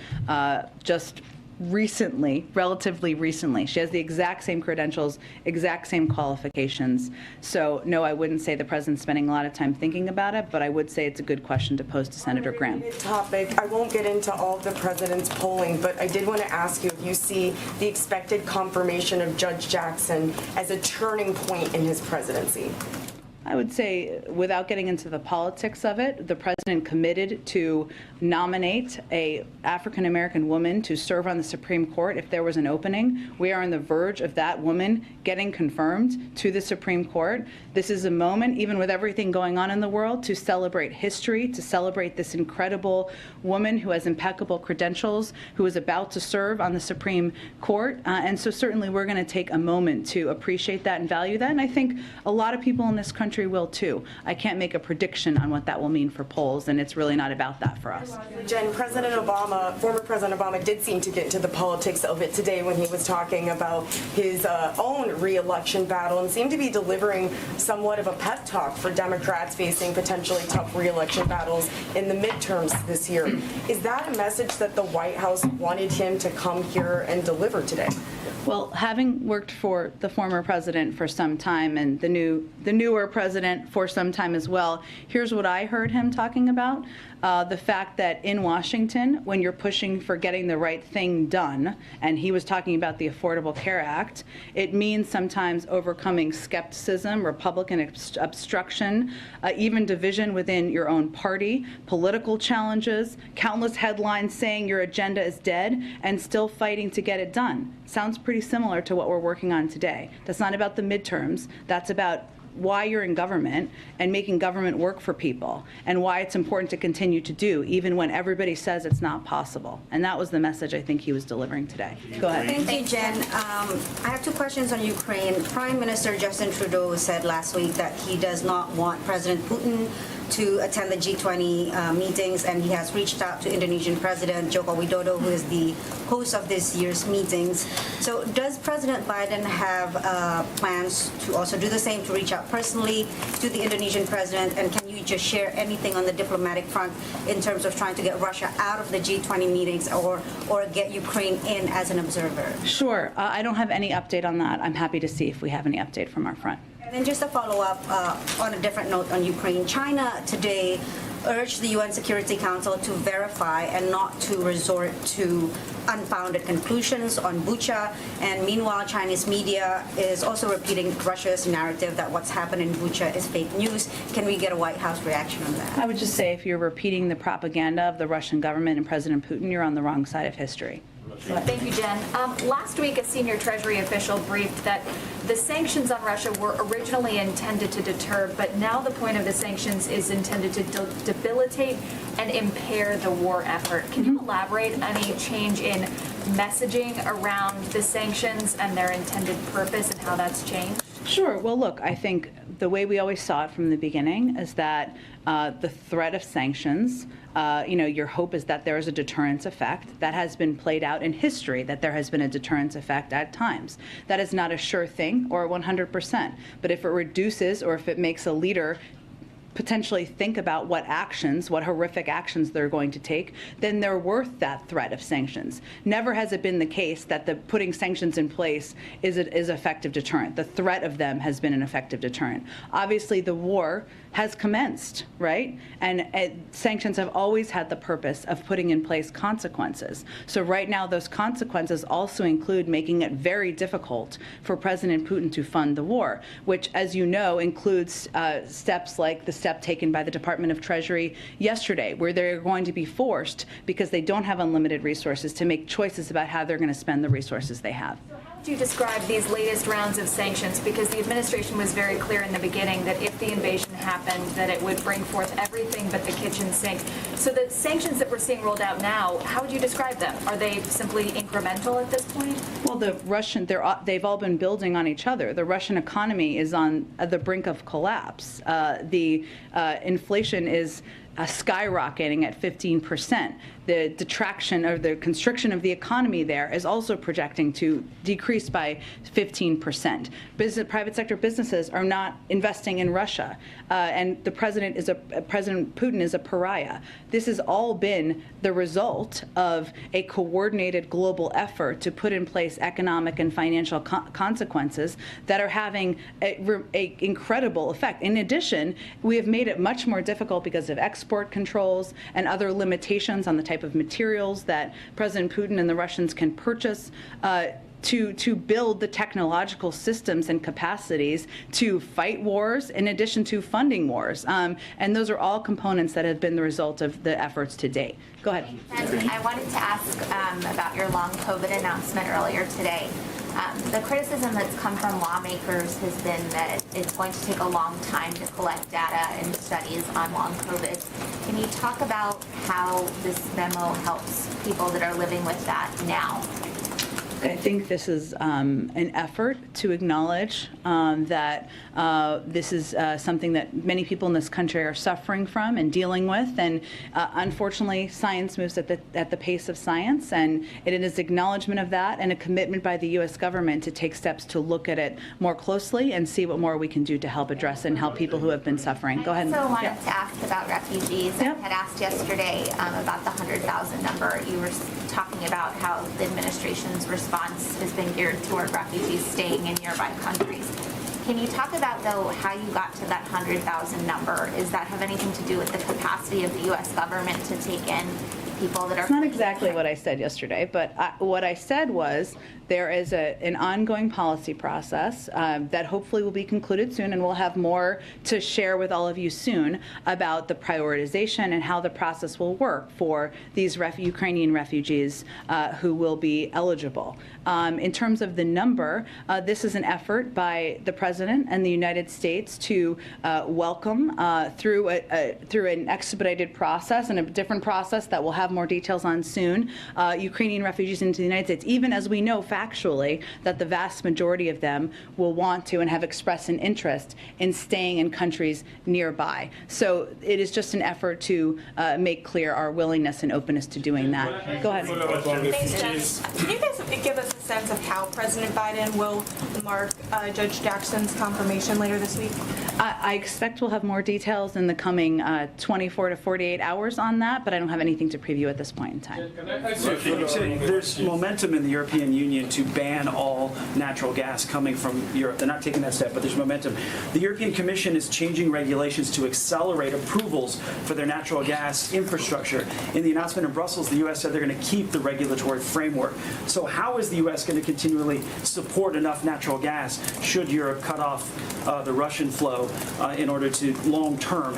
just recently, relatively recently? She has the exact same credentials, exact same qualifications. So no, I wouldn't say the president's spending a lot of time thinking about it, but I would say it's a good question to pose to Senator Graham.
Topic. I won't get into all of the president's polling, but I did want to ask you if you see the expected confirmation of Judge Jackson as a turning point in his presidency.
I would say, without getting into the politics of it, the president committed to nominate a African-American woman to serve on the Supreme Court if there was an opening. We are on the verge of that woman getting confirmed to the Supreme Court. This is a moment, even with everything going on in the world, to celebrate history, to celebrate this incredible woman who has impeccable credentials, who is about to serve on the Supreme Court. And so certainly we're going to take a moment to appreciate that and value that. And I think a lot of people in this country will too. I can't make a prediction on what that will mean for polls, and it's really not about that for us.
Jen, President Obama, former President Obama, did seem to get into the politics of it today when he was talking about his own re-election battle and seemed to be delivering somewhat of a pep talk for Democrats facing potentially tough re-election battles in the midterms this year. Is that a message that the White House wanted him to come here and deliver today?
Well, having worked for the former president for some time and the newer president for some time as well, here's what I heard him talking about. The fact that in Washington, when you're pushing for getting the right thing done, and he was talking about the Affordable Care Act, it means sometimes overcoming skepticism, Republican obstruction, even division within your own party, political challenges, countless headlines saying your agenda is dead, and still fighting to get it done. Sounds pretty similar to what we're working on today. That's not about the midterms. That's about why you're in government and making government work for people, and why it's important to continue to do, even when everybody says it's not possible. And that was the message I think he was delivering today. Go ahead.
Thank you, Jen. I have two questions on Ukraine. Prime Minister Justin Trudeau said last week that he does not want President Putin to attend the G20 meetings, and he has reached out to Indonesian President Joko Widodo, who is the host of this year's meetings. So does President Biden have plans to also do the same, to reach out personally to the Indonesian president? And can you just share anything on the diplomatic front in terms of trying to get Russia out of the G20 meetings or get Ukraine in as an observer?
Sure. I don't have any update on that. I'm happy to see if we have any update from our front.
And then just a follow-up on a different note on Ukraine. China today urged the UN Security Council to verify and not to resort to unfounded conclusions on Bucha. And meanwhile, Chinese media is also repeating Russia's narrative that what's happened in Bucha is fake news. Can we get a White House reaction on that?
I would just say if you're repeating the propaganda of the Russian government and President Putin, you're on the wrong side of history.
Thank you, Jen. Last week, a senior Treasury official briefed that the sanctions on Russia were originally intended to deter, but now the point of the sanctions is intended to debilitate and impair the war effort. Can you elaborate on any change in messaging around the sanctions and their intended purpose and how that's changed?
Sure. Well, look, I think the way we always saw it from the beginning is that the threat of sanctions, your hope is that there is a deterrence effect. That has been played out in history, that there has been a deterrence effect at times. That is not a sure thing or 100%. But if it reduces or if it makes a leader potentially think about what horrific actions they're going to take, then they're worth that threat of sanctions. Never has it been the case that putting sanctions in place is effective deterrent. The threat of them has been an effective deterrent. Obviously, the war has commenced, right? And sanctions have always had the purpose of putting in place consequences. So right now, those consequences also include making it very difficult for President Putin to fund the war, which, as you know, includes steps like the step taken by the Department of Treasury yesterday, where they're going to be forced, because they don't have unlimited resources, to make choices about how they're going to spend the resources they have.
do you describe these latest rounds of sanctions? Because the administration was very clear in the beginning that if the invasion happened, that it would bring forth everything but the kitchen sink. So the sanctions that we're seeing rolled out now, how would you describe them? Are they simply incremental at this point?
Well, they've all been building on each other. The Russian economy is on the brink of collapse. The inflation is skyrocketing at 15%. The detraction or the constriction of the economy there is also projecting to decrease by 15%. Private sector businesses are not investing in Russia, and the President Putin is a pariah. This has all been the result of a coordinated global effort to put in place economic and financial consequences that are having an incredible effect. In addition, we have made it much more difficult because of export controls and other limitations on the type of materials that President Putin and the Russians can purchase to build the technological systems and capacities to fight wars in addition to funding wars. And those are all components that have been the result of the efforts to date. Go ahead.
And I wanted to ask about your long COVID announcement earlier today. The criticism that's come from lawmakers has been that it's going to take a long time to collect data and studies on long COVID. Can you talk about how this memo helps people that are living with that now?
I think this is an effort to acknowledge that this is something that many people in this country are suffering from and dealing with. And unfortunately, science moves at the pace of science, and it is acknowledgement of that and a commitment by the U.S. government to take steps to look at it more closely and see what more we can do to help address and help people who have been suffering. Go ahead.
I also wanted to ask about refugees. I had asked yesterday about the 100,000 number. You were talking about how the administration's response has been geared toward refugees staying in nearby countries. Can you talk about, though, how you got to that 100,000 number? Does that have anything to do with the capacity of the U.S. government to take in people that are...
It's not exactly what I said yesterday, but what I said was there is an ongoing policy process that hopefully will be concluded soon, and we'll have more to share with all of you soon about the prioritization and how the process will work for these Ukrainian refugees who will be eligible. In terms of the number, this is an effort by the President and the United States to welcome through an expedited process and a different process that we'll have more details on soon, Ukrainian refugees into the United States, even as we know factually that the vast majority of them will want to and have expressed an interest in staying in countries nearby. So it is just an effort to make clear our willingness and openness to doing that. Go ahead.
Thanks, Jen. Can you guys give us a sense of how President Biden will mark Judge Jackson's confirmation later this week?
I expect we'll have more details in the coming 24 to 48 hours on that, but I don't have anything to preview at this point in time.
There's momentum in the European Union to ban all natural gas coming from Europe. They're not taking that step, but there's momentum. The European Commission is changing regulations to accelerate approvals for their natural gas infrastructure. In the announcement in Brussels, the U.S. said they're going to keep the regulatory framework. So how is the U.S. going to continually support enough natural gas should Europe cut off the Russian flow in order to long-term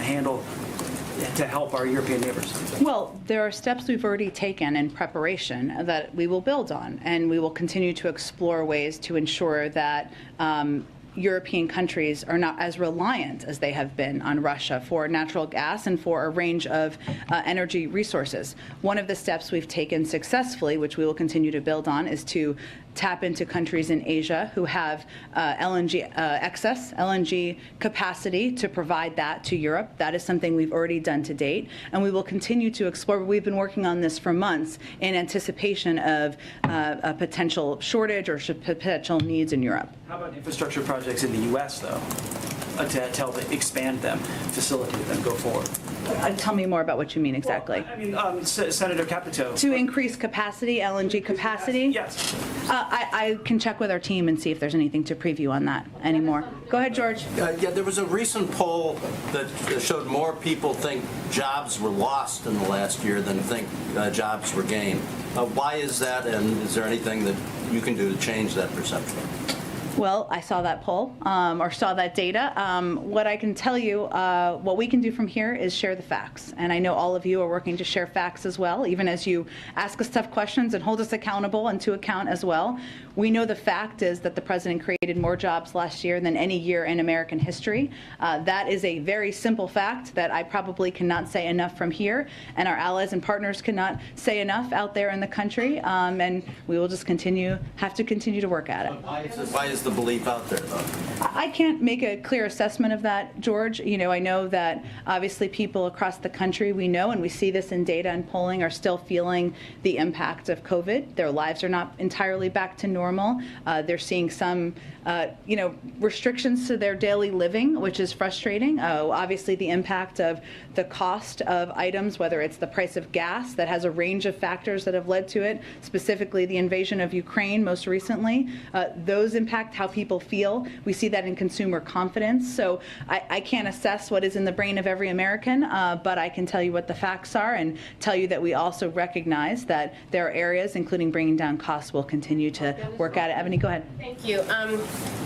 to help our European neighbors?
Well, there are steps we've already taken in preparation that we will build on, and we will continue to explore ways to ensure that European countries are not as reliant as they have been on Russia for natural gas and for a range of energy resources. One of the steps we've taken successfully, which we will continue to build on, is to tap into countries in Asia who have excess LNG capacity to provide that to Europe. That is something we've already done to date, and we will continue to explore. We've been working on this for months in anticipation of a potential shortage or potential needs in Europe.
How about infrastructure projects in the U.S., though, to expand them, facilitate them, go forward?
Tell me more about what you mean exactly.
Well, I mean, Senator Capito.
To increase capacity, LNG capacity?
Yes.
I can check with our team and see if there's anything to preview on that anymore. Go ahead, George.
Yeah, there was a recent poll that showed more people think jobs were lost in the last year than think jobs were gained. Why is that, and is there anything that you can do to change that perception?
Well, I saw that poll, or saw that data. What I can tell you, what we can do from here is share the facts. And I know all of you are working to share facts as well, even as you ask us tough questions and hold us accountable and to account as well. We know the fact is that the president created more jobs last year than any year in American history. That is a very simple fact that I probably cannot say enough from here, and our allies and partners cannot say enough out there in the country, and we will just have to continue to work at it.
Why is the belief out there, though?
I can't make a clear assessment of that, George. You know, I know that obviously people across the country, we know, and we see this in data and polling, are still feeling the impact of COVID. Their lives are not entirely back to normal. They're seeing some, restrictions to their daily living, which is frustrating. Obviously, the impact of the cost of items, whether it's the price of gas, that has a range of factors that have led to it, specifically the invasion of Ukraine most recently. Those impact how people feel. We see that in consumer confidence. So I can't assess what is in the brain of every American, but I can tell you what the facts are and tell you that we also recognize that there are areas, including bringing down costs, we'll continue to work at it. Ebony, go ahead.
Thank you.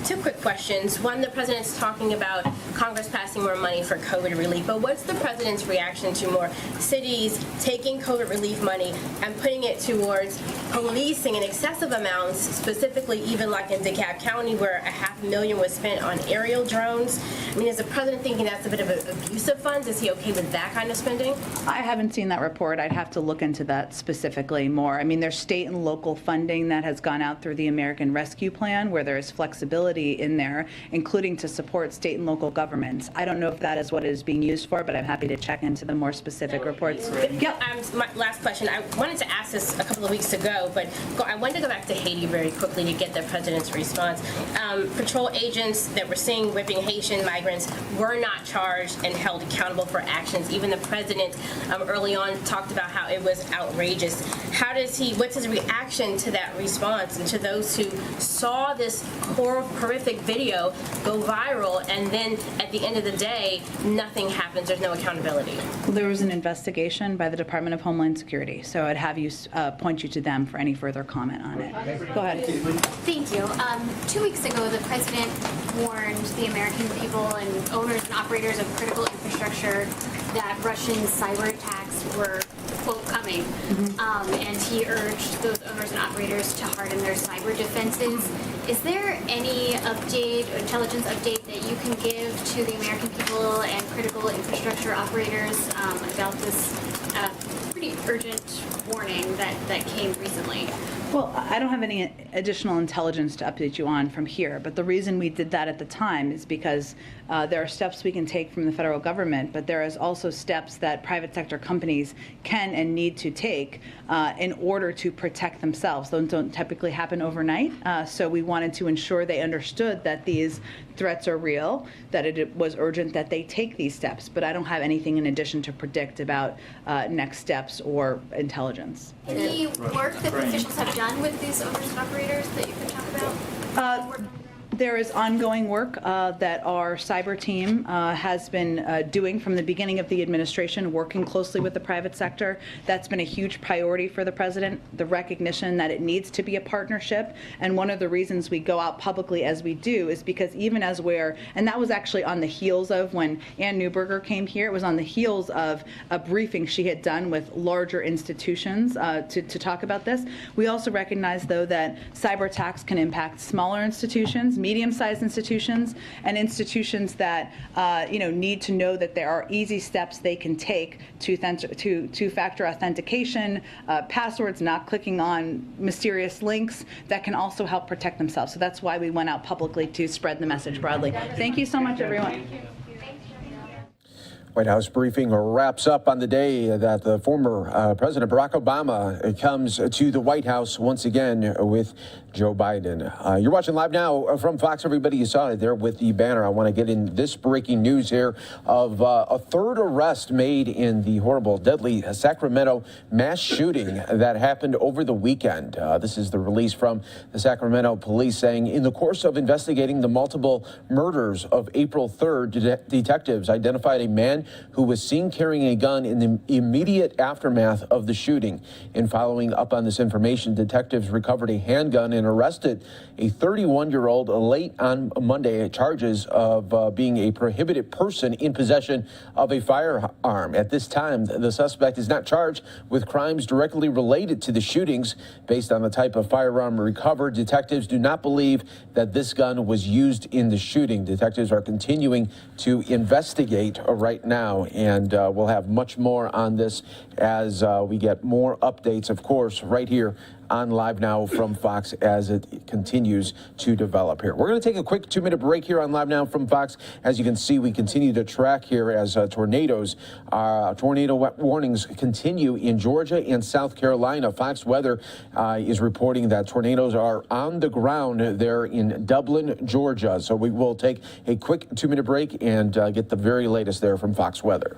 Two quick questions. One, the president's talking about Congress passing more money for COVID relief, but what's the president's reaction to more cities taking COVID relief money and putting it towards policing in excessive amounts, specifically even like in DeKalb County where $500,000 was spent on aerial drones? I mean, is the president thinking that's a bit of an abuse of funds? Is he okay with that kind of spending?
I haven't seen that report. I'd have to look into that specifically more. I mean, there's state and local funding that has gone out through the American Rescue Plan where there is flexibility in there, including to support state and local governments. I don't know if that is what it is being used for, but I'm happy to check into the more specific reports.
Yep. My last question. I wanted to ask this a couple of weeks ago, but I wanted to go back to Haiti very quickly to get the president's response. Patrol agents that were seen whipping Haitian migrants were not charged and held accountable for actions. Even the president early on talked about how it was outrageous. What's his reaction to that response and to those who saw this horrific video go viral and then at the end of the day, nothing happens, there's no accountability?
Well, there was an investigation by the Department of Homeland Security, so I'd have you point you to them for any further comment on it. Go ahead.
Thank you. 2 weeks ago, the president warned the American people and owners and operators of critical infrastructure that Russian cyber attacks were, quote, coming. And he urged those owners and operators to harden their cyber defenses. Is there any update, intelligence update that you can give to the American people and critical infrastructure operators about this pretty urgent warning that came recently?
Well, I don't have any additional intelligence to update you on from here, but the reason we did that at the time is because there are steps we can take from the federal government, but there is also steps that private sector companies can and need to take in order to protect themselves. Those don't typically happen overnight, so we wanted to ensure they understood that these threats are real, that it was urgent that they take these steps, but I don't have anything in addition to predict about next steps or intelligence.
Any work that the officials have done with these owners and operators that you can talk about?
There is ongoing work that our cyber team has been doing from the beginning of the administration, working closely with the private sector. That's been a huge priority for the president, the recognition that it needs to be a partnership. And one of the reasons we go out publicly as we do is because even as and that was actually on the heels of when Ann Neuberger came here, it was on the heels of a briefing she had done with larger institutions to talk about this. We also recognize, though, that cyber attacks can impact smaller institutions, medium-sized institutions, and institutions that need to know that there are easy steps they can take to two-factor authentication, passwords, not clicking on mysterious links that can also help protect themselves. So that's why we went out publicly to spread the message broadly. Thank you so much, everyone.
White House briefing wraps up on the day that the former President Barack Obama comes to the White House once again with Joe Biden. You're watching Live Now from Fox. Everybody, you saw it there with the banner. I want to get in this breaking news here of a third arrest made in the horrible, deadly Sacramento mass shooting that happened over the weekend. This is the release from the Sacramento police saying, in the course of investigating the multiple murders of April 3rd, detectives identified a man man who was seen carrying a gun in the immediate aftermath of the shooting. In following up on this information, detectives recovered a handgun and arrested a 31-year-old late on Monday, charges of being a prohibited person in possession of a firearm. At this time, the suspect is not charged with crimes directly related to the shootings. Based on the type of firearm recovered, detectives do not believe that this gun was used in the shooting. Detectives are continuing to investigate right now, and we'll have much more on this as we get more updates, of course, right here on Live Now from Fox as it continues to develop here. We're going to take a quick 2-minute break here on Live Now from Fox. As you can see, we continue to track here as tornado warnings continue in Georgia and South Carolina. Fox Weather is reporting that tornadoes are on the ground there in Dublin, Georgia. So we will take a quick 2-minute break and get the very latest there from Fox Weather.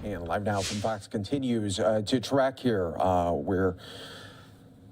And Live Now from Fox continues to track here where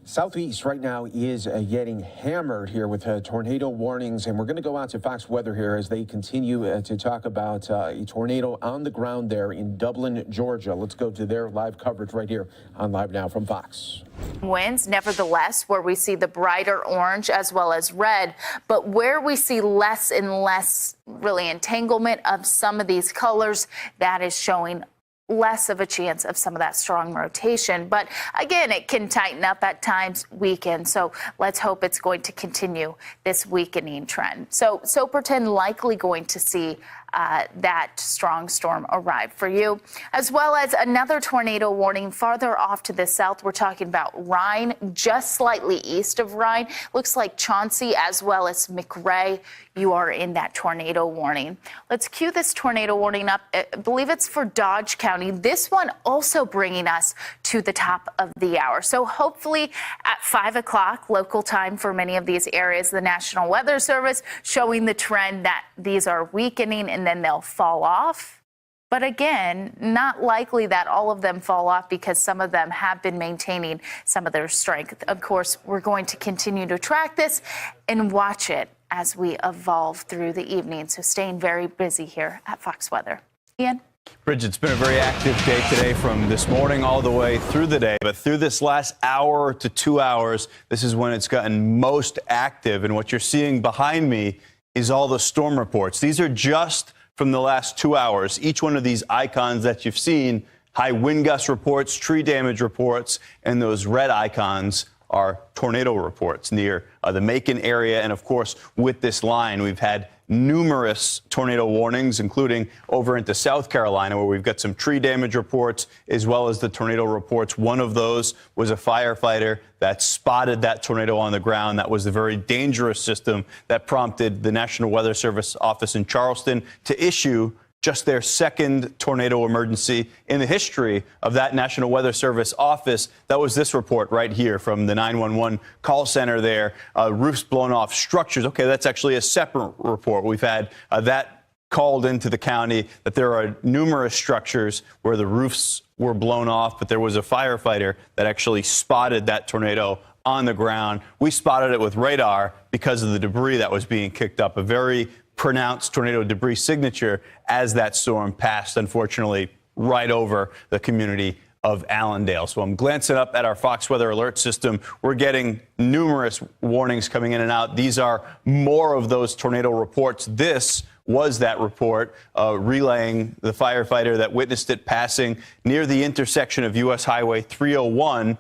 Southeast right now is getting hammered here with tornado warnings, and we're going to go out to Fox Weather here as they continue to talk about a tornado on the ground there in Dublin, Georgia. Let's go to their live coverage right here on Live Now from Fox.
Winds, nevertheless, where we see the brighter orange as well as red, but where we see less and less really entanglement of some of these colors, that is showing less of a chance of some of that strong rotation. But again, it can tighten up at times, weaken. So let's hope it's going to continue this weakening trend. So pretend likely going to see that strong storm arrive for you, as well as another tornado warning farther off to the south. We're talking about Rhine, just slightly east of Rhine. Looks like Chauncey as well as McRae. You are in that tornado warning. Let's cue this tornado warning up. I believe it's for Dodge County. This one also bringing us to the top of the hour. So hopefully at 5 o'clock local time for many of these areas, the National Weather Service showing the trend that these are weakening and then they'll fall off. But again, not likely that all of them fall off because some of them have been maintaining some of their strength. Of course, we're going to continue to track this and watch it as we evolve through the evening. So staying very busy here at Fox Weather. Ian?
Bridget, it's been a very active day today from this morning all the way through the day. But through this last hour to 2 hours, this is when it's gotten most active. And what you're seeing behind me is all the storm reports. These are just from the last 2 hours. Each one of these icons that you've seen, high wind gust reports, tree damage reports, and those red icons are tornado reports near the Macon area. And of course, with this line, we've had numerous tornado warnings, including over into South Carolina, where we've got some tree damage reports, as well as the tornado reports. One of those was a firefighter that spotted that tornado on the ground. That was the very dangerous system that prompted the National Weather Service office in Charleston to issue just their second tornado emergency in the history of that National Weather Service office. That was this report right here from the 911 call center there. Roofs blown off structures. Okay, that's actually a separate report. We've had that called into the county, that there are numerous structures where the roofs were blown off, but there was a firefighter that actually spotted that tornado on the ground. We spotted it with radar because of the debris that was being kicked up. A very pronounced tornado debris signature as that storm passed, unfortunately, right over the community of Allendale. So I'm glancing up at our Fox Weather Alert System. We're getting numerous warnings coming in and out. These are more of those tornado reports. This was that report relaying the firefighter that witnessed it passing near the intersection of U.S. Highway 301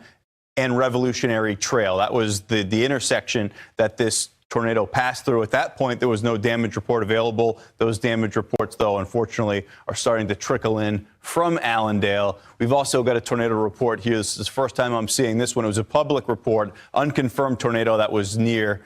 and Revolutionary Trail. That was the intersection that this tornado passed through. At that point, there was no damage report available. Those damage reports, though, unfortunately, are starting to trickle in from Allendale. We've also got a tornado report here. This is the first time I'm seeing this one. It was a public report, unconfirmed tornado that was near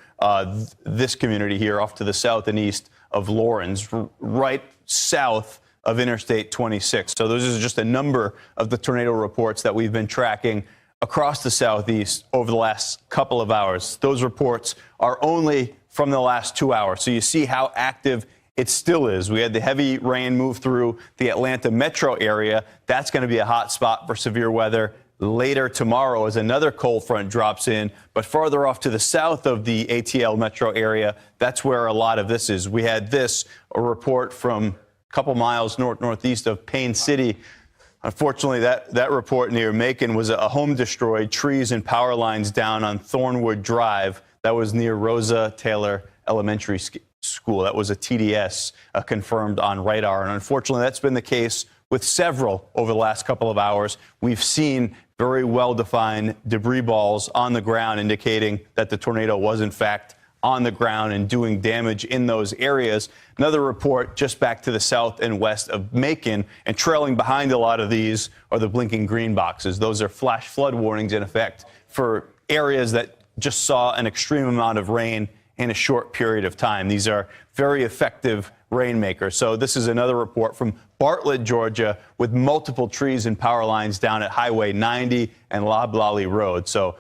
this community here off to the south and east of Lawrence, right south of Interstate 26. So those are just a number of the tornado reports that we've been tracking across the southeast over the last couple of hours. Those reports are only from the last 2 hours. So you see how active it still is. We had the heavy rain move through the Atlanta metro area. That's going to be a hot spot for severe weather later tomorrow as another cold front drops in. But farther off to the south of the ATL metro area, that's where a lot of this is. We had a report from a couple miles northeast of Payne City. Unfortunately, that report near Macon was a home destroyed, trees and power lines down on Thornwood Drive. That was near Rosa Taylor Elementary School. That was a TDS confirmed on radar. And unfortunately, that's been the case with several over the last couple of hours. We've seen very well-defined debris balls on the ground indicating that the tornado was, in fact, on the ground and doing damage in those areas. Another report just back to the south and west of Macon, and trailing behind a lot of these are the blinking green boxes. Those are flash flood warnings in effect for areas that just saw an extreme amount of rain in a short period of time. These are very effective rainmakers. So this is another report from Bartlett, Georgia, with multiple trees and power lines down at Highway 90 and Loblolly Road. So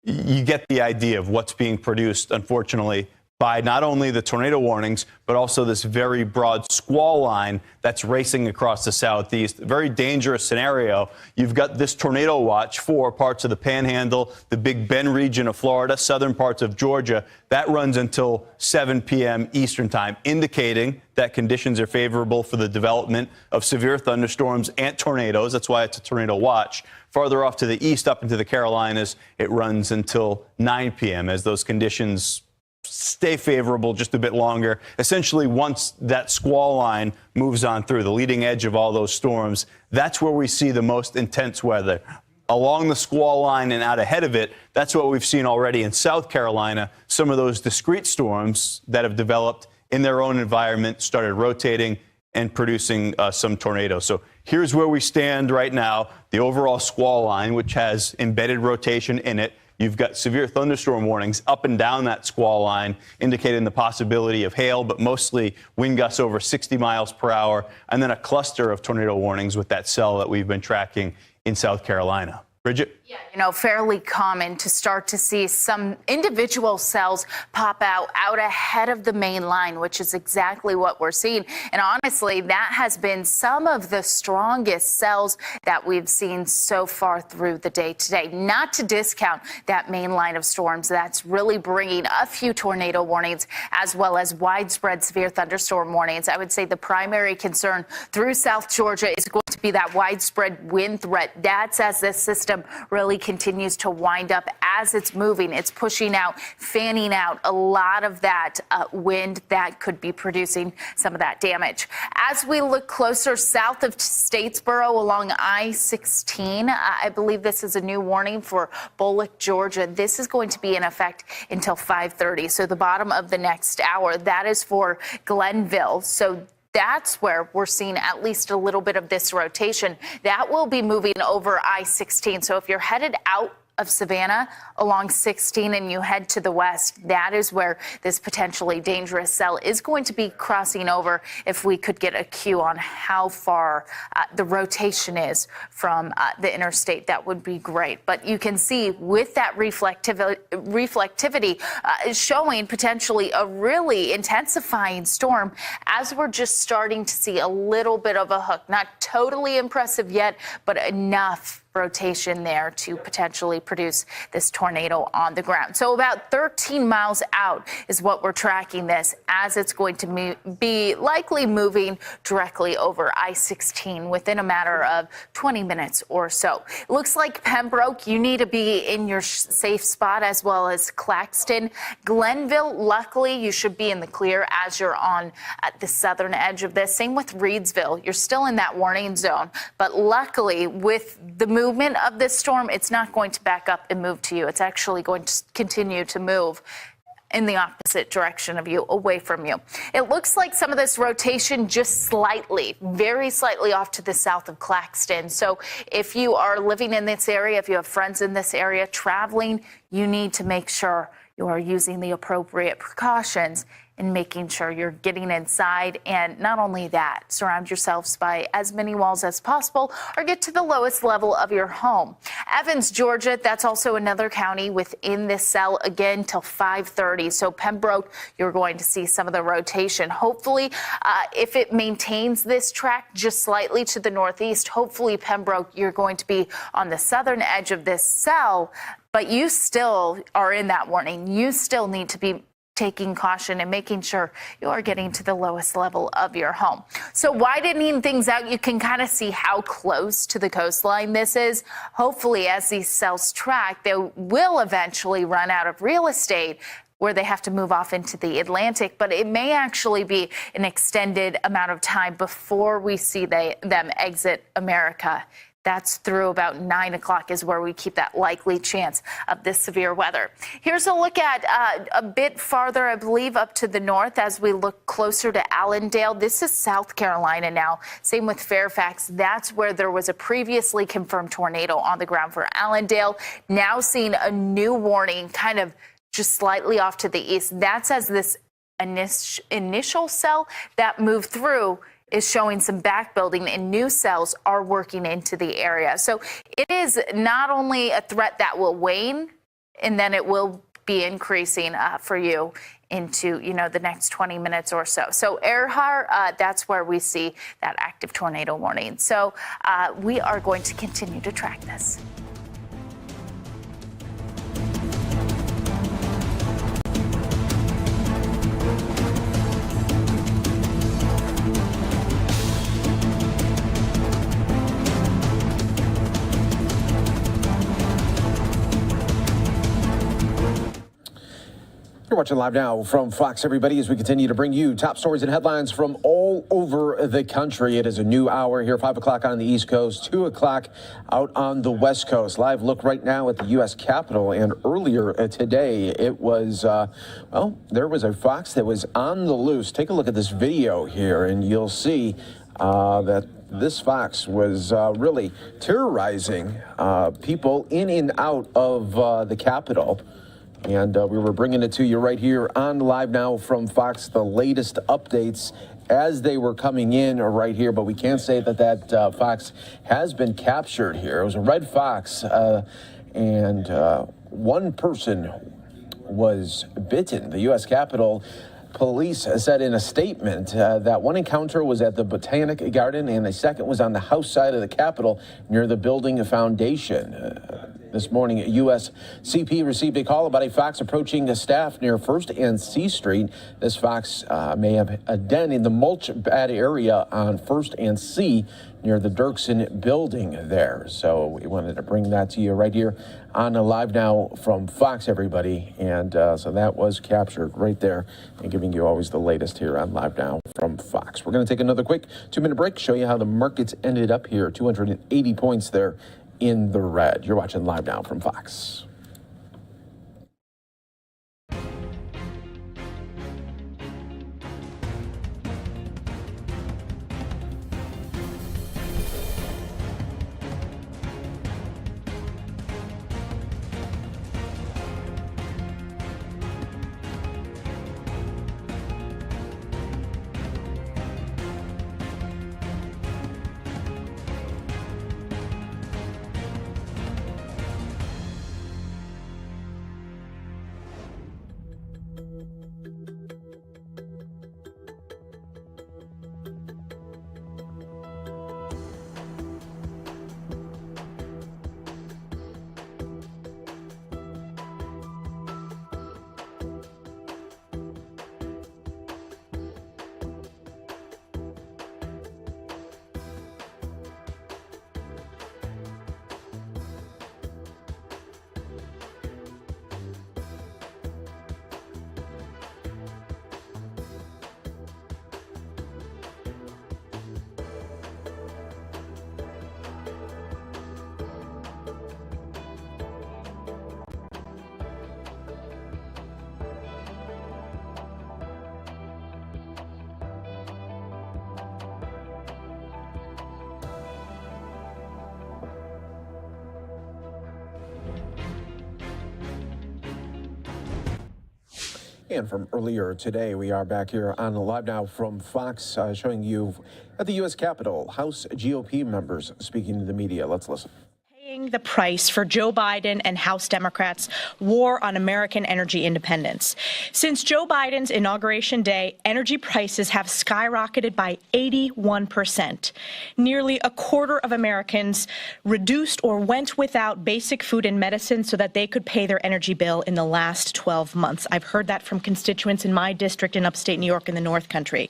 you get the idea of what's being produced, unfortunately, by not only the tornado warnings, but also this very broad squall line that's racing across the southeast. A very dangerous scenario. You've got this tornado watch for parts of the Panhandle, the Big Bend region of Florida, southern parts of Georgia. That runs until 7 p.m. Eastern time, indicating that conditions are favorable for the development of severe thunderstorms and tornadoes. That's why it's a tornado watch. Farther off to the east, up into the Carolinas, it runs until 9 p.m. as those conditions stay favorable just a bit longer. Essentially, once that squall line moves on through the leading edge of all those storms, that's where we see the most intense weather. Along the squall line and out ahead of it, that's what we've seen already in South Carolina. Some of those discrete storms that have developed in their own environment started rotating and producing some tornadoes. So here's where we stand right now. The overall squall line, which has embedded rotation in it. You've got severe thunderstorm warnings up and down that squall line, indicating the possibility of hail, but mostly wind gusts over 60 miles per hour, and then a cluster of tornado warnings with that cell that we've been tracking in South Carolina. Bridget?
Yeah, fairly common to start to see some individual cells pop out ahead of the main line, which is exactly what we're seeing. And honestly, that has been some of the strongest cells that we've seen so far through the day today. Not to discount that main line of storms that's really bringing a few tornado warnings as well as widespread severe thunderstorm warnings. I would say the primary concern through South Georgia is going to be that widespread wind threat. That's as this system really continues to wind up as it's moving. It's pushing out, fanning out a lot of that wind that could be producing some of that damage. As we look closer south of Statesboro along I-16, I believe this is a new warning for Bullock, Georgia. This is going to be in effect until 5:30, so the bottom of the next hour. That is for Glenville. So that's where we're seeing at least a little bit of this rotation. That will be moving over I-16. So if you're headed out of Savannah along 16 and you head to the west, that is where this potentially dangerous cell is going to be crossing over. If we could get a cue on how far the rotation is from the interstate, that would be great. But you can see with that reflectivity showing potentially a really intensifying storm as we're just starting to see a little bit of a hook. Not totally impressive yet, but enough rotation there to potentially produce this tornado on the ground. So about 13 miles out is what we're tracking this as it's going to be likely moving directly over I-16 within a matter of 20 minutes or so. It looks like Pembroke, you need to be in your safe spot, as well as Claxton. Glenville, luckily, you should be in the clear as you're on at the southern edge of this. Same with Reedsville. You're still in that warning zone, but luckily with the movement of this storm, it's not going to back up and move to you. It's actually going to continue to move in the opposite direction of you, away from you. It looks like some of this rotation just slightly, very slightly off to the south of Claxton. So if you are living in this area, if you have friends in this area traveling, you need to make sure you are using the appropriate precautions and making sure you're getting inside. And not only that, surround yourselves by as many walls as possible or get to the lowest level of your home. Evans, Georgia, that's also another county within this cell, again, till 5:30. So Pembroke, you're going to see some of the rotation. Hopefully, if it maintains this track just slightly to the northeast, hopefully Pembroke, you're going to be on the southern edge of this cell, but you still are in that warning. You still need to be taking caution and making sure you are getting to the lowest level of your home. So widening things out, you can kind of see how close to the coastline this is. Hopefully, as these cells track, they will eventually run out of real estate where they have to move off into the Atlantic, but it may actually be an extended amount of time before we see them exit America. That's through about 9 o'clock is where we keep that likely chance of this severe weather. Here's a look at a bit farther, I believe, up to the north as we look closer to Allendale. This is South Carolina now. Same with Fairfax. That's where there was a previously confirmed tornado on the ground for Allendale. Now seeing a new warning kind of just slightly off to the east. That's as this initial cell that moved through is showing some back building, and new cells are working into the area. So it is not only a threat that will wane, and then it will be increasing for you into, the next 20 minutes or so. So Earhart, that's where we see that active tornado warning. So we are going to continue to track this.
You're watching Live Now from Fox, everybody, as we continue to bring you top stories and headlines from all over the country. It is a new hour here, 5 o'clock on the East Coast, 2 o'clock out on the West Coast. Live look right now at the U.S. Capitol, and earlier today, it was, there was a fox that was on the loose. Take a look at this video here, and you'll see that this fox was really terrorizing people in and out of the Capitol. And we were bringing it to you right here on Live Now from Fox, the latest updates as they were coming in right here. But we can't say that fox has been captured here. It was a red fox, and one person was bitten. The U.S. Capitol Police said in a statement that one encounter was at the Botanic Garden and the second was on the house side of the Capitol near the building foundation. This morning, USCP received a call about a fox approaching the staff near 1st and C Street. This fox may have a den in the mulch bed area on 1st and C near the Dirksen building there. So we wanted to bring that to you right here on the Live Now from Fox, everybody. And so that was captured right there and giving you always the latest here on Live Now from Fox. We're going to take another quick 2-minute break, show you how the markets ended up here, 280 points there in the red. You're watching Live Now from Fox. And from earlier today, we are back here on Live Now from Fox, showing you at the U.S. Capitol, House GOP members speaking to the media. Let's listen.
The price for Joe Biden and House Democrats' war on American energy independence. Since Joe Biden's inauguration day, energy prices have skyrocketed by 81%. Nearly a quarter of Americans reduced or went without basic food and medicine so that they could pay their energy bill in the last 12 months. I've heard that from constituents in my district in upstate New York in the North Country.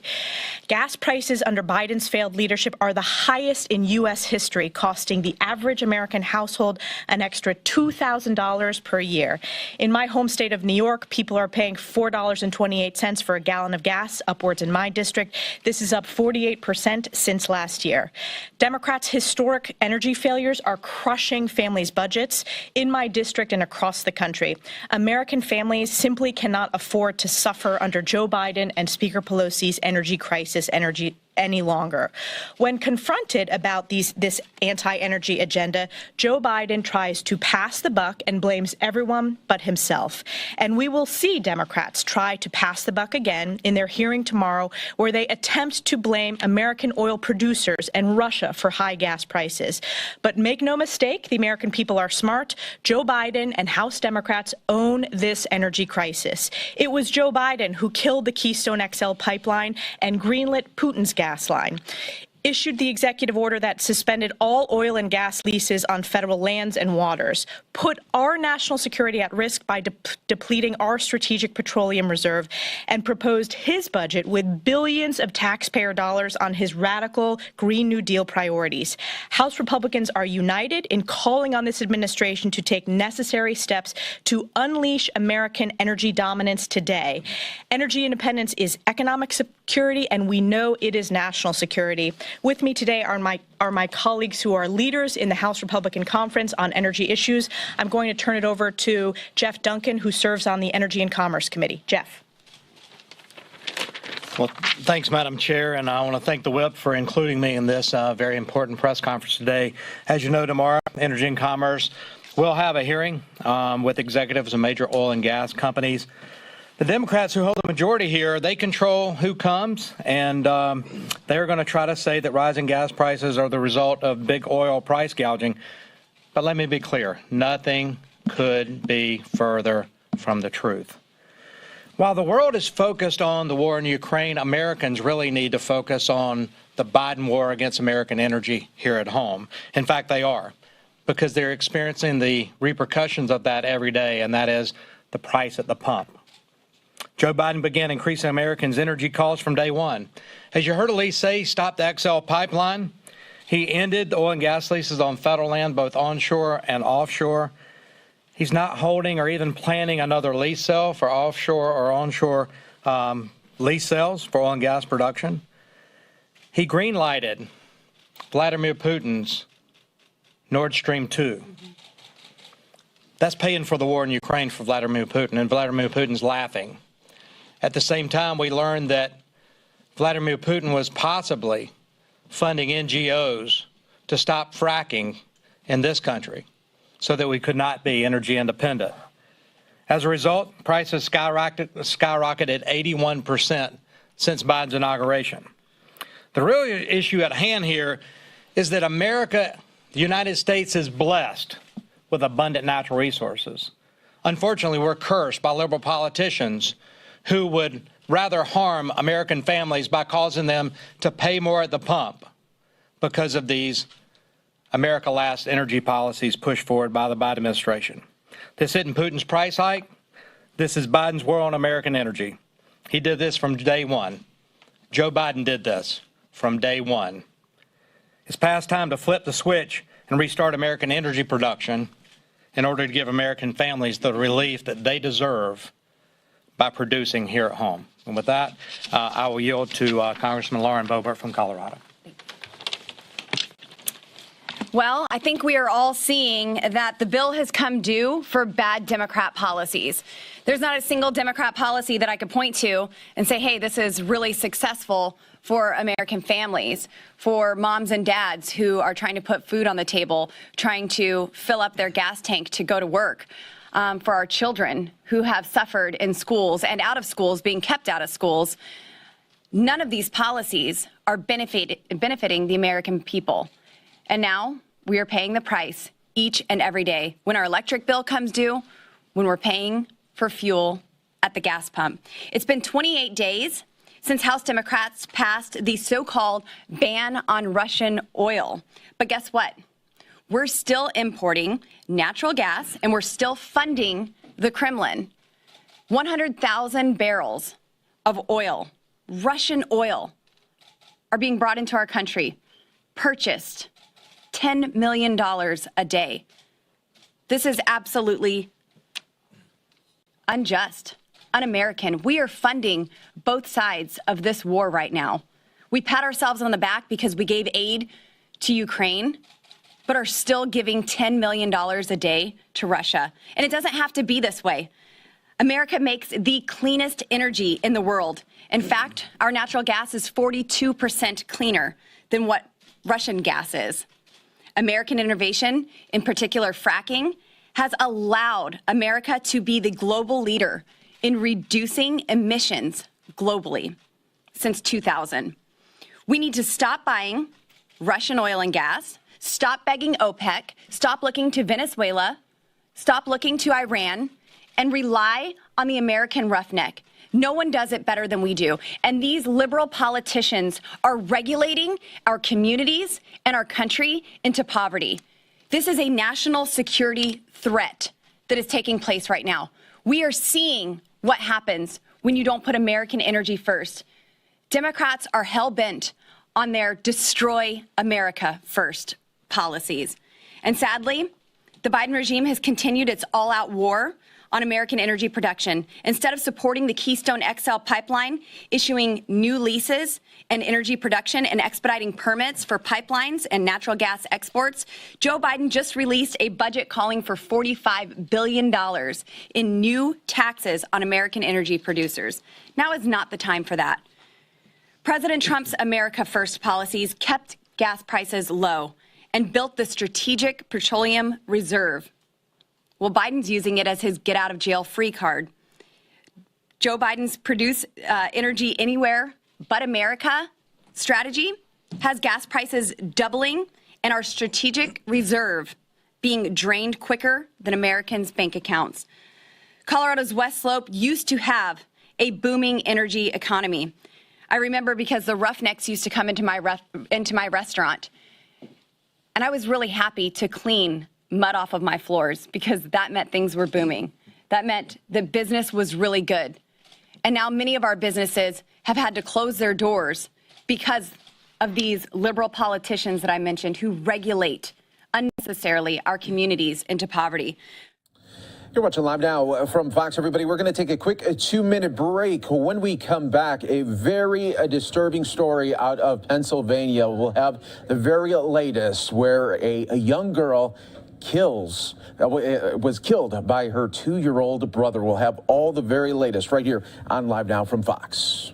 Gas prices under Biden's failed leadership are the highest in U.S. history, costing the average American household an extra $2,000 per year. In my home state of New York, people are paying $4.28 for a gallon of gas, upwards in my district. This is up 48% since last year. Democrats' historic energy failures are crushing families' budgets in my district and across the country. American families simply cannot afford to suffer under Joe Biden and Speaker Pelosi's energy crisis any longer. When confronted about this anti-energy agenda, Joe Biden tries to pass the buck and blames everyone but himself. And we will see Democrats try to pass the buck again in their hearing tomorrow, where they attempt to blame American oil producers and Russia for high gas prices. But make no mistake, the American people are smart. Joe Biden and House Democrats own this energy crisis. It was Joe Biden who killed the Keystone XL pipeline and greenlit Putin's gas line, issued the executive order that suspended all oil and gas leases on federal lands and waters, put our national security at risk by depleting our strategic petroleum reserve, and proposed his budget with billions of taxpayer dollars on his radical Green New Deal priorities. House Republicans are united in calling on this administration to take necessary steps to unleash American energy dominance today. Energy independence is economic security, and we know it is national security. With me today are my colleagues who are leaders in the House Republican Conference on energy issues. I'm going to turn it over to Jeff Duncan, who serves on the Energy and Commerce Committee. Jeff.
Well, thanks, Madam Chair, and I want to thank the Whip for including me in this very important press conference today. As you know, tomorrow, Energy and Commerce will have a hearing with executives of major oil and gas companies. The Democrats who hold the majority here, they control who comes, and they're going to try to say that rising gas prices are the result of big oil price gouging. But let me be clear, nothing could be further from the truth. While the world is focused on the war in Ukraine, Americans really need to focus on the Biden war against American energy here at home. In fact, they are, because they're experiencing the repercussions of that every day, and that is the price at the pump. Joe Biden began increasing Americans' energy costs from day one. As you heard Elise say, he stopped the XL pipeline. He ended oil and gas leases on federal land, both onshore and offshore. He's not holding or even planning another lease sale for offshore or onshore lease sales for oil and gas production. He green-lighted Vladimir Putin's Nord Stream 2. That's paying for the war in Ukraine for Vladimir Putin, and Vladimir Putin's laughing. At the same time, we learned that Vladimir Putin was possibly funding NGOs to stop fracking in this country so that we could not be energy independent. As a result, prices skyrocketed 81% since Biden's inauguration. The real issue at hand here is that America, the United States, is blessed with abundant natural resources. Unfortunately, we're cursed by liberal politicians who would rather harm American families by causing them to pay more at the pump because of these America Last energy policies pushed forward by the Biden administration. This isn't Putin's price hike. This is Biden's war on American energy. He did this from day one. Joe Biden did this from day one. It's past time to flip the switch and restart American energy production in order to give American families the relief that they deserve by producing here at home. And with that, I will yield to Congressman Lauren Boebert from Colorado.
Well, I think we are all seeing that the bill has come due for bad Democrat policies. There's not a single Democrat policy that I could point to and say, hey, this is really successful for American families, for moms and dads who are trying to put food on the table, trying to fill up their gas tank to go to work, for our children who have suffered in schools and out of schools, being kept out of schools. None of these policies are benefiting the American people. And now we are paying the price each and every day when our electric bill comes due, when we're paying for fuel at the gas pump. It's been 28 days since House Democrats passed the so-called ban on Russian oil. But guess what? We're still importing natural gas and we're still funding the Kremlin. 100,000 barrels of oil, Russian oil, are being brought into our country, purchased $10 million a day. This is absolutely unjust, un-American. We are funding both sides of this war right now. We pat ourselves on the back because we gave aid to Ukraine, but are still giving $10 million a day to Russia. And it doesn't have to be this way. America makes the cleanest energy in the world. In fact, our natural gas is 42% cleaner than what Russian gas is. American innovation, in particular fracking, has allowed America to be the global leader in reducing emissions globally since 2000. We need to stop buying Russian oil and gas, stop begging OPEC, stop looking to Venezuela, stop looking to Iran, and rely on the American roughneck. No one does it better than we do. And these liberal politicians are regulating our communities and our country into poverty. This is a national security threat that is taking place right now. We are seeing what happens when you don't put American energy first. Democrats are hell-bent on their destroy America first policies. And sadly, the Biden regime has continued its all-out war on American energy production. Instead of supporting the Keystone XL pipeline, issuing new leases and energy production and expediting permits for pipelines and natural gas exports, Joe Biden just released a budget calling for $45 billion in new taxes on American energy producers. Now is not the time for that. President Trump's America First policies kept gas prices low and built the Strategic Petroleum Reserve. Well, Biden's using it as his get-out-of-jail-free card. Joe Biden's Produce Energy Anywhere But America strategy has gas prices doubling and our strategic reserve being drained quicker than Americans' bank accounts. Colorado's West Slope used to have a booming energy economy. I remember because the Roughnecks used to come into my restaurant, and I was really happy to clean mud off of my floors because that meant things were booming. That meant the business was really good. And now many of our businesses have had to close their doors because of these liberal politicians that I mentioned who regulate unnecessarily our communities into poverty.
You're watching Live Now from Fox, everybody. We're going to take a quick 2-minute break. When we come back, a very disturbing story out of Pennsylvania. We'll have the very latest where a young girl was killed by her 2-year-old brother. We'll have all the very latest right here on Live Now from Fox.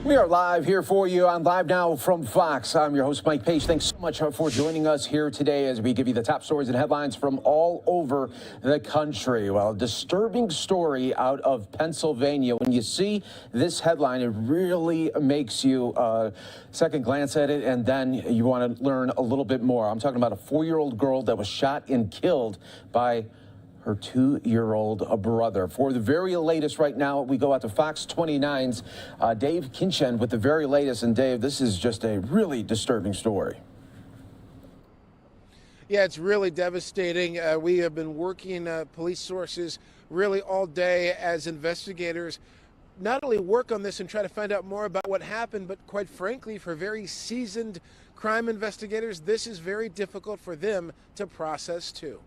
We are live here for you on Live Now from Fox. I'm your host, Mike Page. Thanks so much for joining us here today as we give you the top stories and headlines from all over the country. Well, a disturbing story out of Pennsylvania. When you see this headline, it really makes you second glance at it, and then you want to learn a little bit more. I'm talking about a 4-year-old girl that was shot and killed by her 2-year-old brother. For the very latest right now, we go out to Fox 29's Dave Kinchen with the very latest. And Dave, this is just a really disturbing story.
Yeah, it's really devastating. We have been working police sources really all day as investigators not only work on this and try to find out more about what happened, but quite frankly, for very seasoned crime investigators, this is very difficult for them to process too.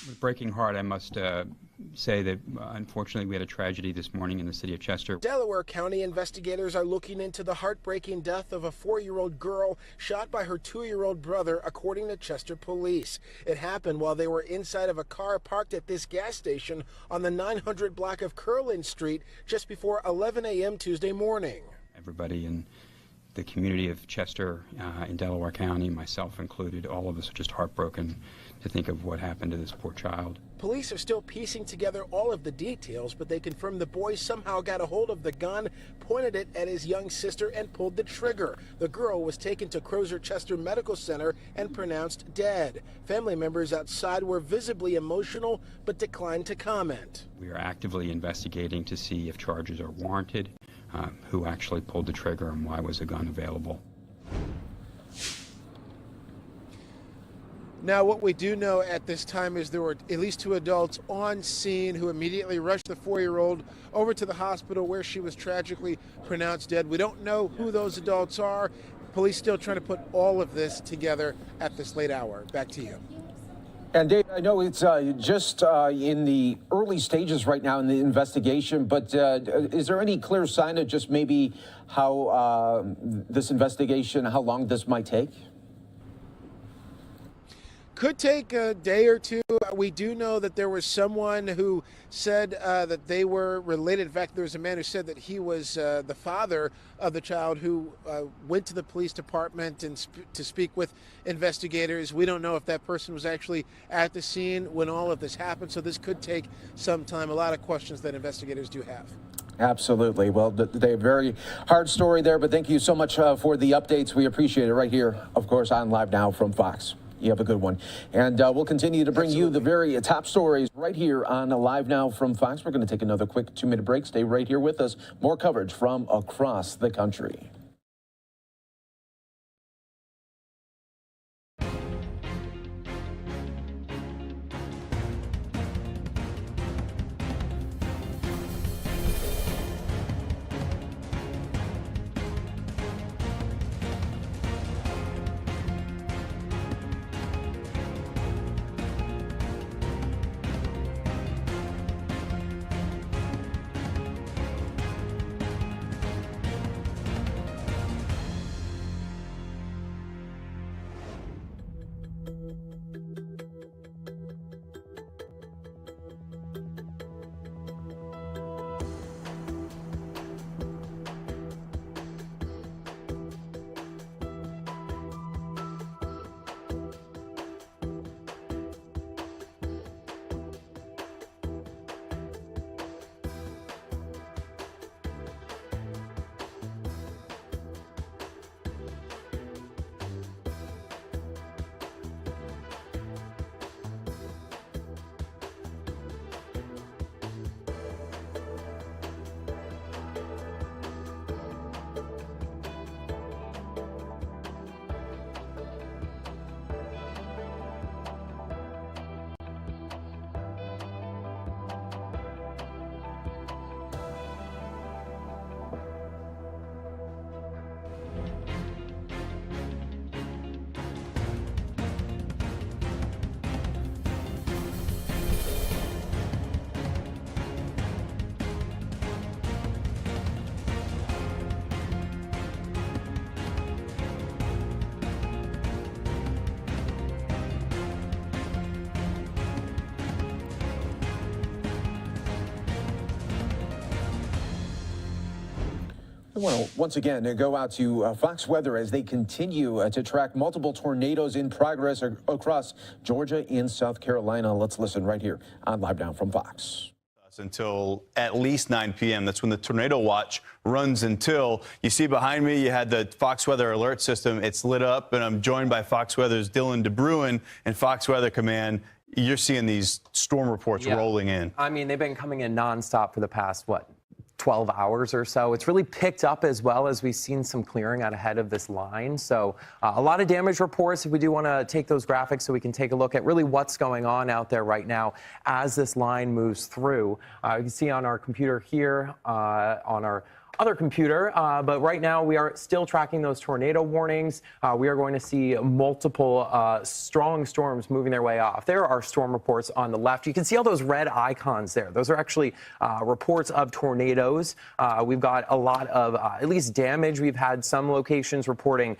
With breaking heart, I must say that unfortunately we had a tragedy this morning in the city of Chester.
Delaware County investigators are looking into the heartbreaking death of a 4-year-old girl shot by her 2-year-old brother, according to Chester police. It happened while they were inside of a car parked at this gas station on the 900 block of Curlin Street just before 11 a.m. Tuesday morning.
Everybody in the community of Chester in Delaware County, myself included, all of us are just heartbroken to think of what happened to this poor child.
Police are still piecing together all of the details, but they confirm the boy somehow got a hold of the gun, pointed it at his young sister, and pulled the trigger. The girl was taken to Cruz Chester Medical Center and pronounced dead. Family members outside were visibly emotional, but declined to comment.
We are actively investigating to see if charges are warranted, who actually pulled the trigger, and why was the gun available.
Now, what we do know at this time is there were at least 2 adults on scene who immediately rushed the 4-year-old over to the hospital where she was tragically pronounced dead. We don't know who those adults are. Police still trying to put all of this together at this late hour. Back to you.
And Dave, I know it's just in the early stages right now in the investigation, but is there any clear sign of just maybe how this investigation, how long this might take?
Could take a day or two. We do know that there was someone who said that they were related. In fact, there was a man who said that he was the father of the child who went to the police department and to speak with investigators. We don't know if that person was actually at the scene when all of this happened, so this could take some time. A lot of questions that investigators do have.
Absolutely. Well, a very hard story there, but thank you so much for the updates. We appreciate it right here, of course, on Live Now from Fox. You have a good one. And we'll continue to bring you the very top stories right here on Live Now from Fox. We're going to take another quick 2-minute break. Stay right here with us. More coverage from across the country. I want to once again go out to Fox Weather as they continue to track multiple tornadoes in progress across Georgia and South Carolina. Let's listen right here on Live Now from Fox.
Until at least 9 p.m. That's when the tornado watch runs until. You see behind me, you had the Fox Weather alert system. It's lit up, and I'm joined by Fox Weather's Dylan DeBruin and Fox Weather Command. You're seeing these storm reports rolling in.
I mean, they've been coming in nonstop for the past, 12 hours or so. It's really picked up as well as we've seen some clearing out ahead of this line. So a lot of damage reports. If we do want to take those graphics so we can take a look at really what's going on out there right now as this line moves through. You can see on our computer here, on our other computer, but right now we are still tracking those tornado warnings. We are going to see multiple strong storms moving their way off. There are storm reports on the left. You can see all those red icons there. Those are actually reports of tornadoes. We've got a lot of at least damage. We've had some locations reporting.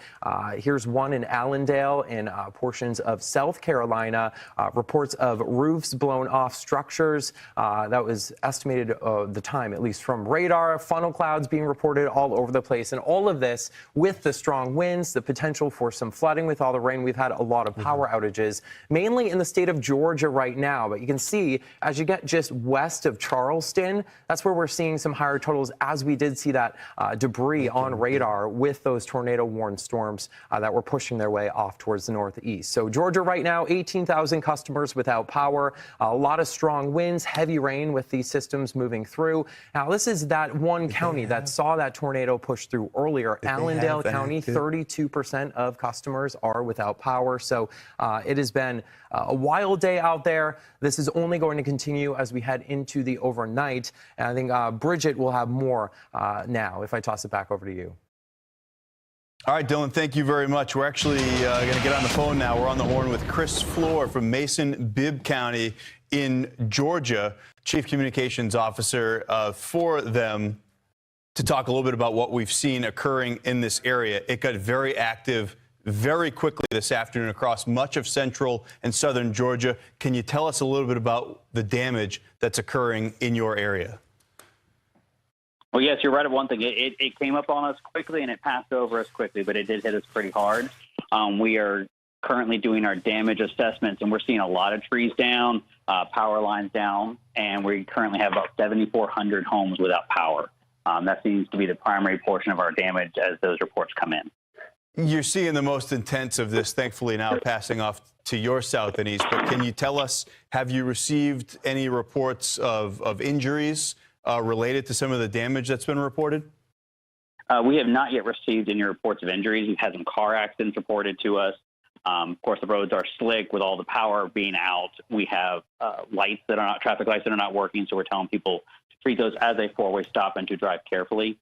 Here's one in Allendale in portions of South Carolina. Reports of roofs blown off structures. That was estimated the time, at least from radar. Funnel clouds being reported all over the place, and all of this with the strong winds, the potential for some flooding with all the rain. We've had a lot of power outages, mainly in the state of Georgia right now, but you can see as you get just west of Charleston, that's where we're seeing some higher totals, as we did see that debris on radar with those tornado warned storms that were pushing their way off towards the northeast. So Georgia right now, 18,000 customers without power, a lot of strong winds, heavy rain with these systems moving through. Now this is that one county that saw that tornado push through earlier. Allendale County, 32% of customers are without power. So it has been a wild day out there. This is only going to continue as we head into the overnight. And I think Bridget will have more now if I toss it back over to you.
All right, Dylan, thank you very much. We're actually going to get on the phone now. We're on the horn with Chris Floor from Mason-Bibb County in Georgia, Chief Communications Officer for them, to talk a little bit about what we've seen occurring in this area. It got very active very quickly this afternoon across much of central and southern Georgia. Can you tell us a little bit about the damage that's occurring in your area?
Well, yes, you're right of one thing. It came up on us quickly and it passed over us quickly, but it did hit us pretty hard. We are currently doing our damage assessments, and we're seeing a lot of trees down, power lines down, and we currently have about 7,400 homes without power. That seems to be the primary portion of our damage as those reports come in.
You're seeing the most intense of this, thankfully, now passing off to your south and east. But can you tell us, have you received any reports of injuries related to some of the damage that's been reported?
We have not yet received any reports of injuries. We've had some car accidents reported to us. Of course, the roads are slick with all the power being out. We have lights that are not, traffic lights that are not working, so we're telling people to treat those as a four-way stop and to drive carefully.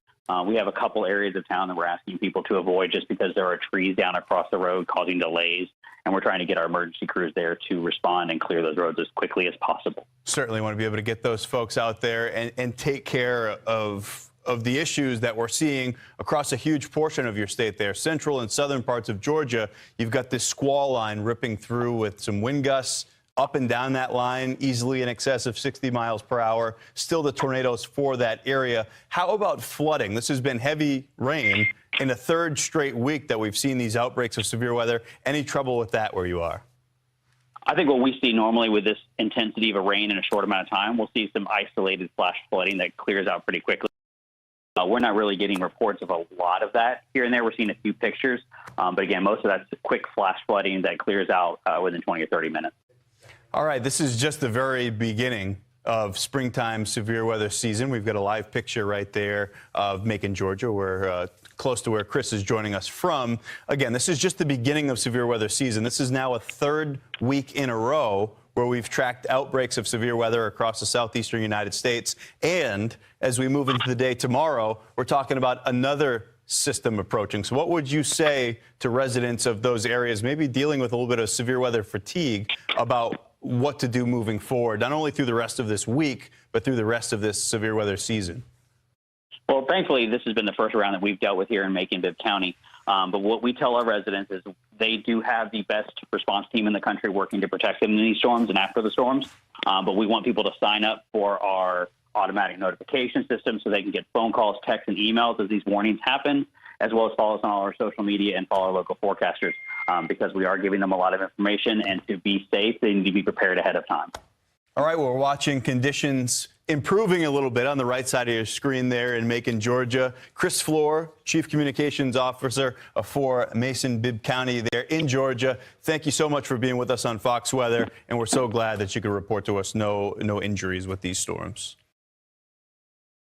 We have a couple areas of town that we're asking people to avoid just because there are trees down across the road causing delays, and we're trying to get our emergency crews there to respond and clear those roads as quickly as possible.
Certainly want to be able to get those folks out there and take care of the issues that we're seeing across a huge portion of your state there. Central and southern parts of Georgia, you've got this squall line ripping through with some wind gusts up and down that line, easily in excess of 60 miles per hour. Still the tornadoes for that area. How about flooding? This has been heavy rain in a third straight week that we've seen these outbreaks of severe weather. Any trouble with that where you are?
I think what we see normally with this intensity of a rain in a short amount of time, we'll see some isolated flash flooding that clears out pretty quickly. We're not really getting reports of a lot of that here and there. We're seeing a few pictures. But again, most of that's quick flash flooding that clears out within 20 or 30 minutes.
All right, this is just the very beginning of springtime severe weather season. We've got a live picture right there of Macon, Georgia, where close to where Chris is joining us from. Again, this is just the beginning of severe weather season. This is now a third week in a row where we've tracked outbreaks of severe weather across the southeastern United States. And as we move into the day tomorrow, we're talking about another system approaching. So what would you say to residents of those areas, maybe dealing with a little bit of severe weather fatigue, about what to do moving forward, not only through the rest of this week, but through the rest of this severe weather season?
Well, thankfully, this has been the first round that we've dealt with here in Macon-Bibb County. But what we tell our residents is they do have the best response team in the country working to protect them in these storms and after the storms. But we want people to sign up for our automatic notification system so they can get phone calls, texts, and emails as these warnings happen, as well as follow us on all our social media and follow our local forecasters because we are giving them a lot of information. And to be safe, they need to be prepared ahead of time.
All right, well, we're watching conditions improving a little bit on the right side of your screen there in Macon, Georgia. Chris Floor, Chief Communications Officer for Mason-Bibb County there in Georgia. Thank you so much for being with us on Fox Weather, and we're so glad that you could report to us no injuries with these storms.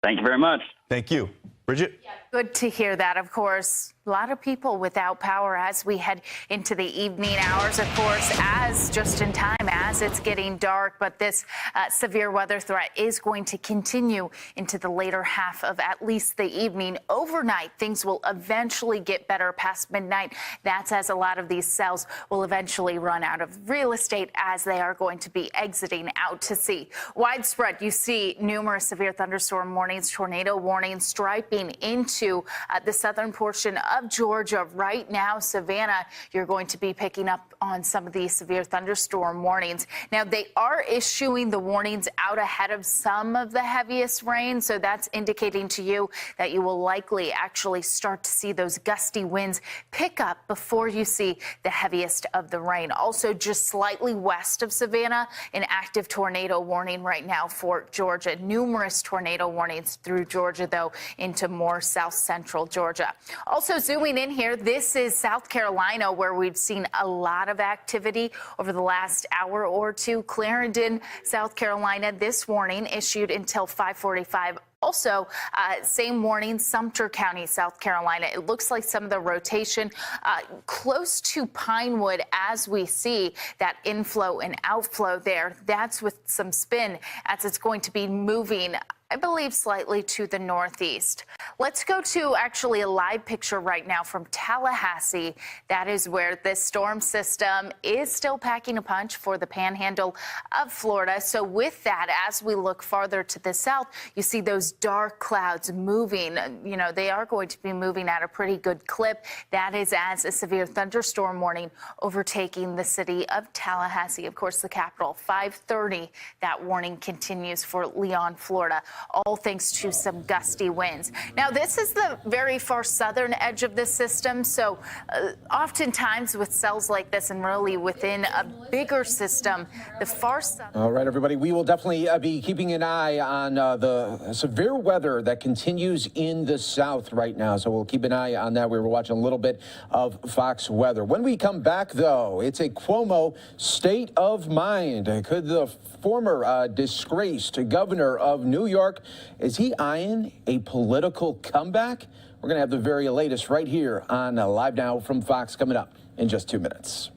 Thank you very much.
Thank you. Bridget?
Good to hear that, of course. A lot of people without power as we head into the evening hours, of course, as just in time as it's getting dark. But this severe weather threat is going to continue into the later half of at least the evening. Overnight, things will eventually get better past midnight. That's as a lot of these cells will eventually run out of real estate as they are going to be exiting out to sea. Widespread, you see numerous severe thunderstorm warnings, tornado warnings striping into the southern portion of Georgia. Right now, Savannah, you're going to be picking up on some of these severe thunderstorm warnings. Now, they are issuing the warnings out ahead of some of the heaviest rain, so that's indicating to you that you will likely actually start to see those gusty winds pick up before you see the heaviest of the rain. Also, just slightly west of Savannah, an active tornado warning right now for Georgia. Numerous tornado warnings through Georgia, though, into more south central Georgia. Also zooming in here, this is South Carolina, where we've seen a lot of activity over the last hour or two. Clarendon, South Carolina, this warning issued until 5:45. Also, same warning, Sumter County, South Carolina. It looks like some of the rotation close to Pinewood as we see that inflow and outflow there. That's with some spin as it's going to be moving I believe slightly to the northeast. Let's go to actually a live picture right now from Tallahassee. That is where this storm system is still packing a punch for the panhandle of Florida. So with that, as we look farther to the south, you see those dark clouds moving. You know, they are going to be moving at a pretty good clip. That is as a severe thunderstorm warning overtaking the city of Tallahassee, of course, the capital. 5:30, that warning continues for Leon, Florida, all thanks to some gusty winds. Now, this is the very far southern edge of this system, so oftentimes with cells like this and really within a bigger system, the far southern...
All right, everybody, we will definitely be keeping an eye on the severe weather that continues in the south right now, so we'll keep an eye on that. We were watching a little bit of Fox weather. When we come back, though, it's a Cuomo state of mind. Could the former disgraced governor of New York, is he eyeing a political comeback? We're going to have the very latest right here on Live Now from Fox coming up in just 2 minutes.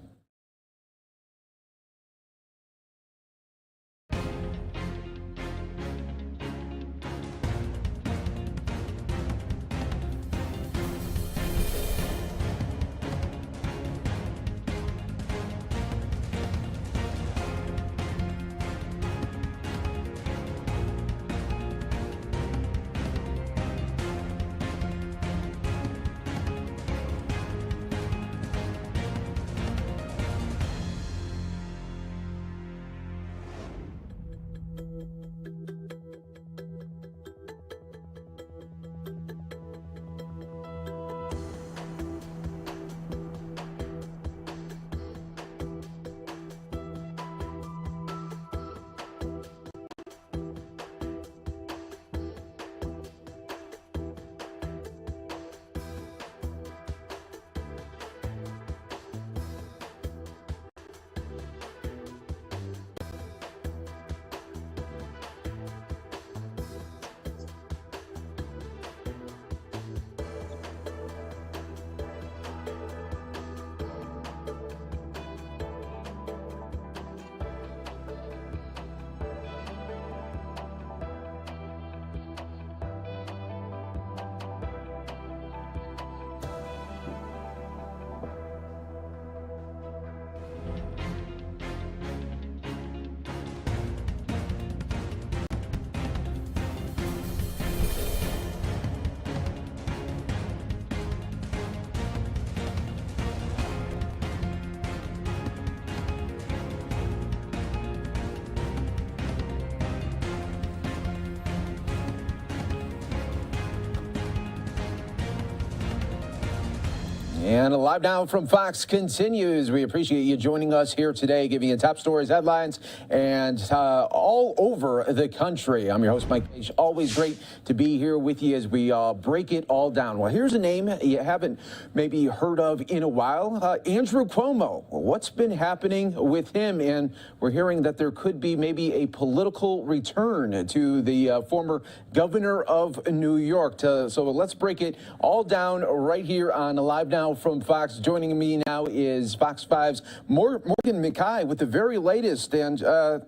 And Live Now from Fox continues. We appreciate you joining us here today, giving you top stories, headlines, and all over the country. I'm your host, Mike Page. Always great to be here with you as we break it all down. Well, here's a name you haven't maybe heard of in a while, Andrew Cuomo. What's been happening with him? And we're hearing that there could be maybe a political return to the former governor of New York. So let's break it all down right here on Live Now from Fox. Joining me now is Fox 5's Morgan McKay with the very latest, and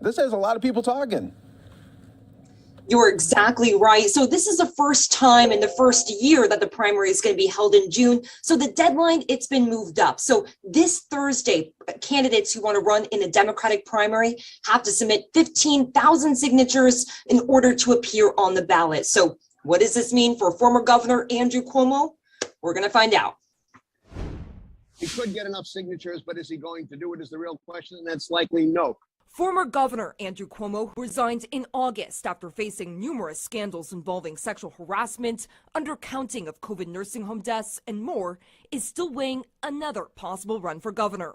this has a lot of people talking.
You're exactly right. So this is the first time in the first year that the primary is going to be held in June. So the deadline, it's been moved up. So this Thursday, candidates who want to run in a Democratic primary have to submit 15,000 signatures in order to appear on the ballot. So what does this mean for former Governor Andrew Cuomo? We're going to find out.
He could get enough signatures, but is he going to do it is the real question, and that's likely no.
Former Governor Andrew Cuomo resigned in August after facing numerous scandals involving sexual harassment, undercounting of COVID nursing home deaths, and more, is still weighing another possible run for governor.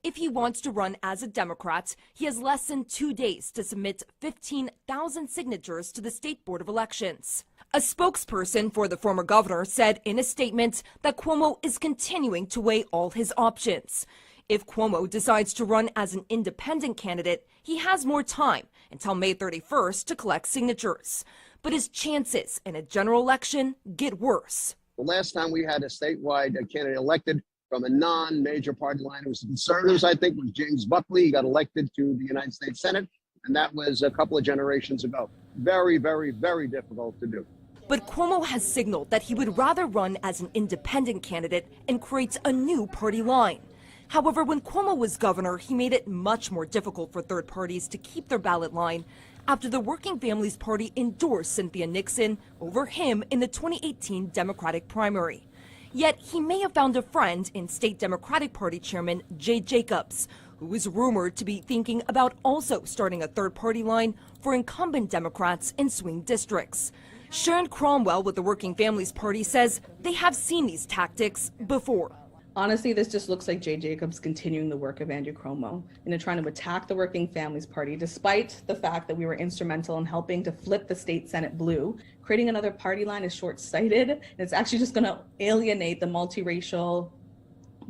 If he wants to run as a Democrat, he has less than 2 days to submit 15,000 signatures to the State Board of Elections. A spokesperson for the former governor said in a statement that Cuomo is continuing to weigh all his options. If Cuomo decides to run as an independent candidate, he has more time until May 31st to collect signatures. But his chances in a general election get worse.
The last time we had a statewide candidate elected from a non-major party line, it was the Conservatives, I think, was James Buckley. He got elected to the United States Senate. And that was a couple of generations ago. Very, very, very difficult to do.
But Cuomo has signaled that he would rather run as an independent candidate and creates a new party line. However, when Cuomo was governor, he made it much more difficult for third parties to keep their ballot line after the Working Families Party endorsed Cynthia Nixon over him in the 2018 Democratic primary. Yet he may have found a friend in state Democratic Party Chairman Jay Jacobs, who is rumored to be thinking about also starting a third party line for incumbent Democrats in swing districts. Sharon Cromwell with the Working Families Party says they have seen these tactics before.
Honestly, this just looks like Jay Jacobs continuing the work of Andrew Cuomo and trying to attack the Working Families Party, despite the fact that we were instrumental in helping to flip the state Senate blue. Creating another party line is short-sighted, and it's actually just going to alienate the multiracial,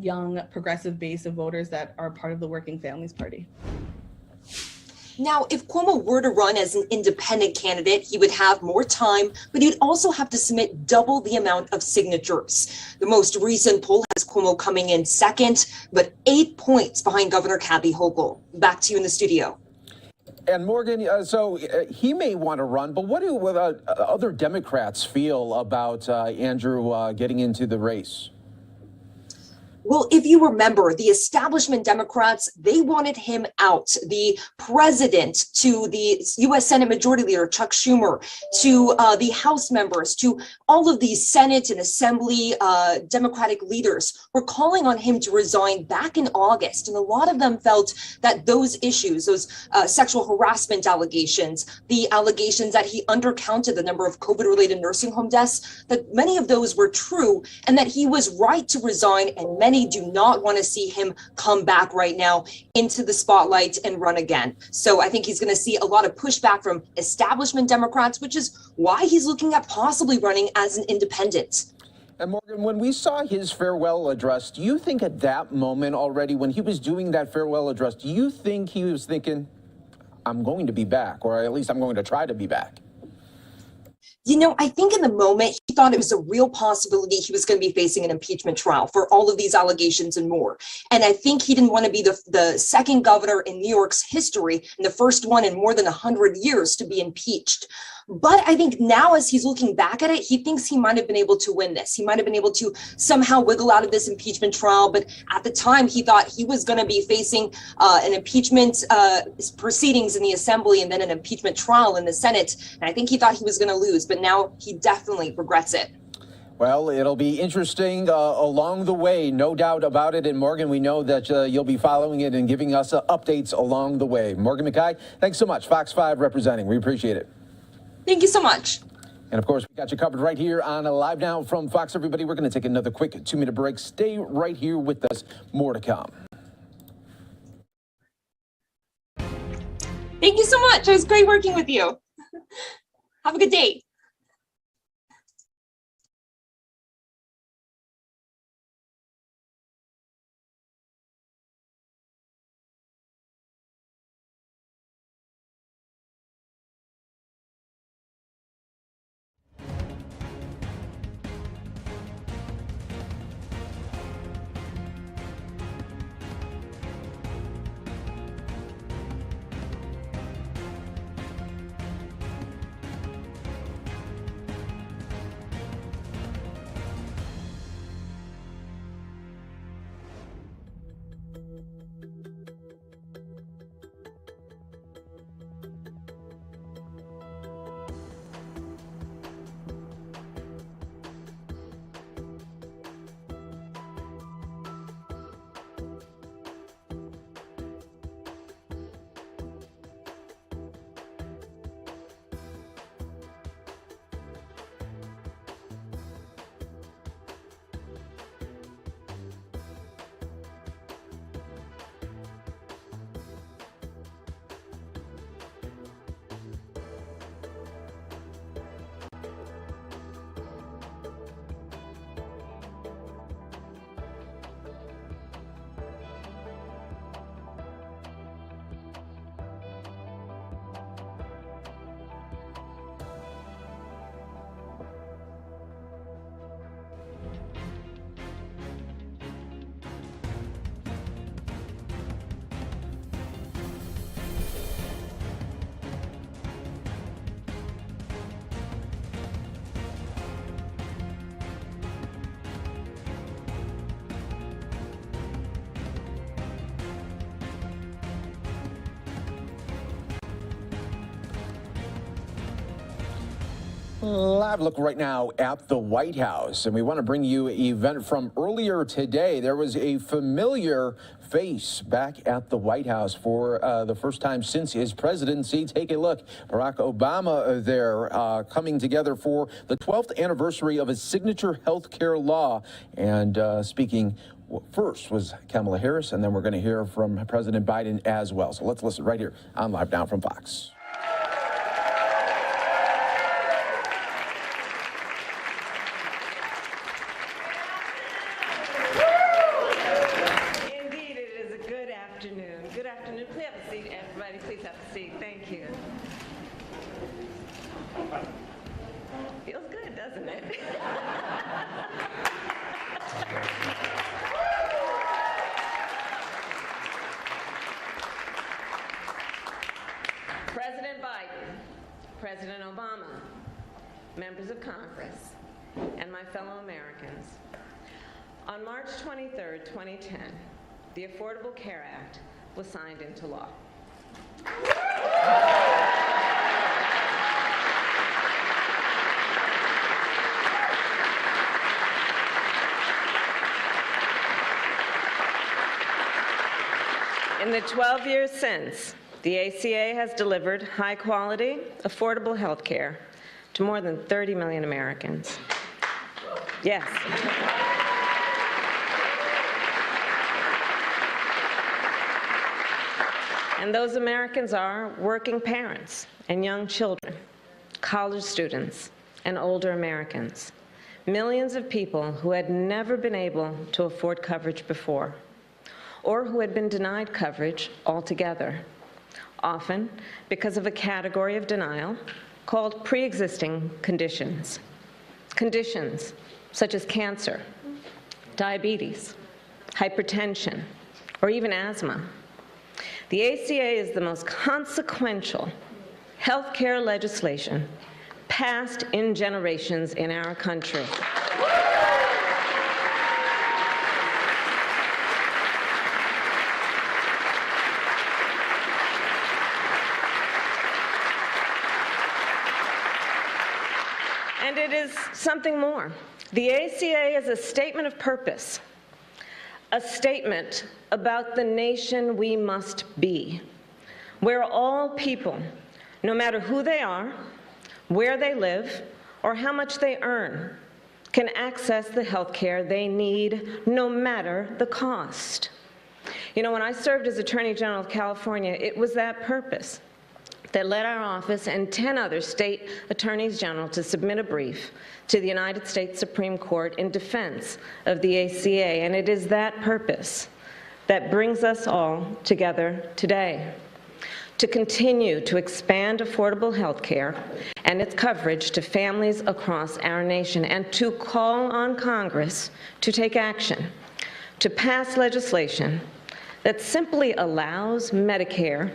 young, progressive base of voters that are part of the Working Families Party.
Now, if Cuomo were to run as an independent candidate, he would have more time, but he'd also have to submit double the amount of signatures. The most recent poll has Cuomo coming in second, but 8 points behind Governor Kathy Hochul. Back to you in the studio.
And Morgan, so he may want to run, but what do other Democrats feel about Andrew getting into the race?
Well, if you remember, the establishment Democrats, they wanted him out. The president, to the U.S. Senate Majority Leader Chuck Schumer, to the House members, to all of these Senate and Assembly Democratic leaders were calling on him to resign back in August. And a lot of them felt that those issues, those sexual harassment allegations, the allegations that he undercounted the number of COVID-related nursing home deaths, that many of those were true and that he was right to resign, and many do not want to see him come back right now into the spotlight and run again. So I think he's going to see a lot of pushback from establishment Democrats, which is why he's looking at possibly running as an independent.
And Morgan, when we saw his farewell address, do you think at that moment already, when he was doing that farewell address, do you think he was thinking, I'm going to be back, or at least I'm going to try to be back?
You know, I think in the moment, he thought it was a real possibility he was going to be facing an impeachment trial for all of these allegations and more. And I think he didn't want to be the second governor in New York's history and the first one in more than 100 years to be impeached. But I think now, as he's looking back at it, he thinks he might have been able to win this. He might have been able to somehow wiggle out of this impeachment trial. But at the time, he thought he was going to be facing an impeachment proceedings in the Assembly and then an impeachment trial in the Senate. And I think he thought he was going to lose. But now he definitely regrets it.
Well, it'll be interesting along the way, no doubt about it. And Morgan, we know that you'll be following it and giving us updates along the way. Morgan McKay, thanks so much. Fox 5 representing. We appreciate it.
Thank you so much.
And of course, we got you covered right here on Live Now from Fox. Everybody, we're going to take another quick 2-minute break. Stay right here with us. More to come.
Thank you so much. It was great working with you. Have a good day.
Live look right now at the White House, and we want to bring you an event from earlier today. There was a familiar face back at the White House for the first time since his presidency. Take a look. Barack Obama there coming together for the 12th anniversary of his signature health care law. And speaking first was Kamala Harris, and then we're going to hear from President Biden as well. So let's listen right here on Live Now from Fox.
Good afternoon. Please have a seat, everybody. Please have a seat. Thank you. Feels good, doesn't it? President Biden, President Obama, members of Congress, and my fellow Americans. On March 23, 2010, the Affordable Care Act was signed into law. In the 12 years since, the ACA has delivered high-quality, affordable health care to more than 30 million Americans. Yes. And those Americans are working parents and young children, college students, and older Americans. Millions of people who had never been able to afford coverage before, or who had been denied coverage altogether, often because of a category of denial called pre-existing conditions. Conditions such as cancer, diabetes, hypertension, or even asthma. The ACA is the most consequential health care legislation passed in generations in our country. And it is something more. The ACA is a statement of purpose, a statement about the nation we must be, where all people, no matter who they are, where they live, or how much they earn, can access the health care they need, no matter the cost. You know, when I served as Attorney General of California, it was that purpose that led our office and 10 other state attorneys general to submit a brief to the United States Supreme Court in defense of the ACA, and it is that purpose that brings us all together today, to continue to expand affordable health care and its coverage to families across our nation, and to call on Congress to take action, to pass legislation that simply allows Medicare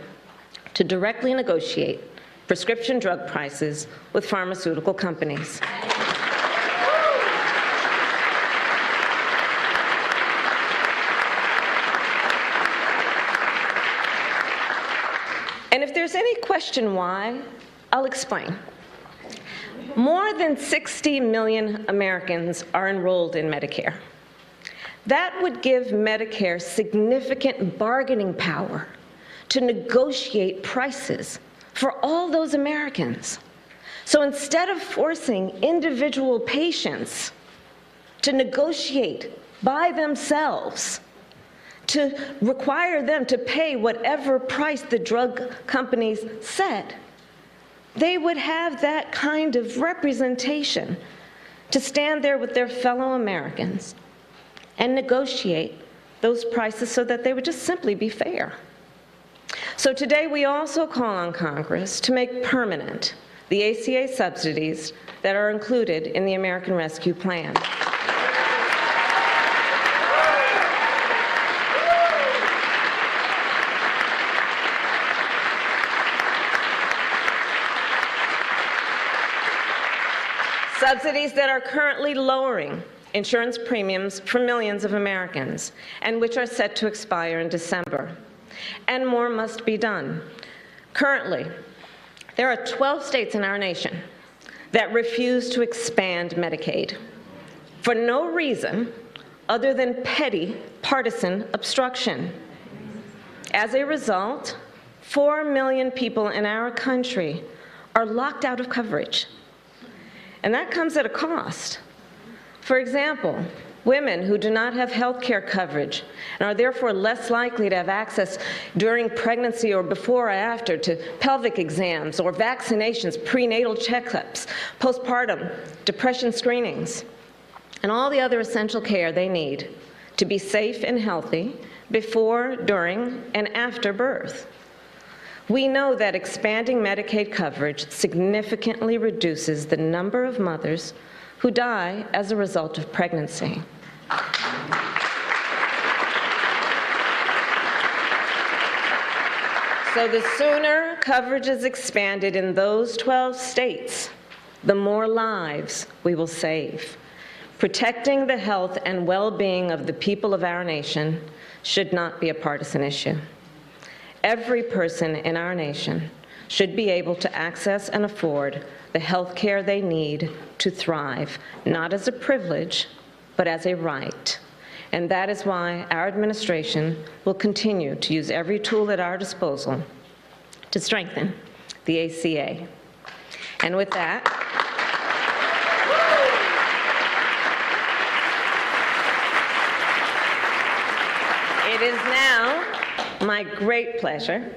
to directly negotiate prescription drug prices with pharmaceutical companies. And if there's any question why, I'll explain. More than 60 million Americans are enrolled in Medicare. That would give Medicare significant bargaining power to negotiate prices for all those Americans. So instead of forcing individual patients to negotiate by themselves, to require them to pay whatever price the drug companies set, they would have that kind of representation to stand there with their fellow Americans and negotiate those prices so that they would just simply be fair. So today we also call on Congress to make permanent the ACA subsidies that are included in the American Rescue Plan. Subsidies that are currently lowering insurance premiums for millions of Americans, and which are set to expire in December. And more must be done. Currently, there are 12 states in our nation that refused to expand Medicaid for no reason other than petty partisan obstruction. As a result, 4 million people in our country are locked out of coverage. And that comes at a cost. For example, women who do not have health care coverage and are therefore less likely to have access during pregnancy or before or after to pelvic exams or vaccinations, prenatal checkups, postpartum, depression screenings, and all the other essential care they need to be safe and healthy before, during, and after birth. We know that expanding Medicaid coverage significantly reduces the number of mothers who die as a result of pregnancy. So the sooner coverage is expanded in those 12 states, the more lives we will save. Protecting the health and well-being of the people of our nation should not be a partisan issue. Every person in our nation should be able to access and afford the health care they need to thrive, not as a privilege, but as a right. And that is why our administration will continue to use every tool at our disposal to strengthen the ACA. And with that, it is now my great pleasure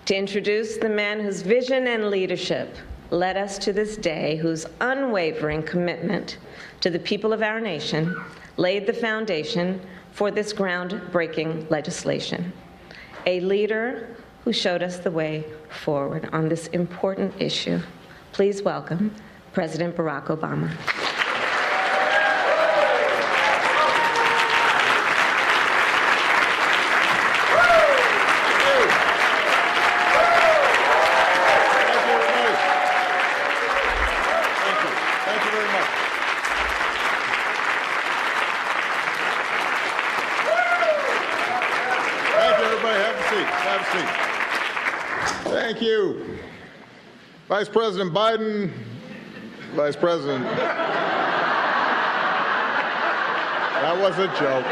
to introduce the man whose vision and leadership led us to this day, whose unwavering commitment to the people of our nation laid the foundation for this groundbreaking legislation. A leader who showed us the way forward on this important issue. Please welcome President Barack Obama.
Thank you. Vice President Biden, Vice President. That was a joke.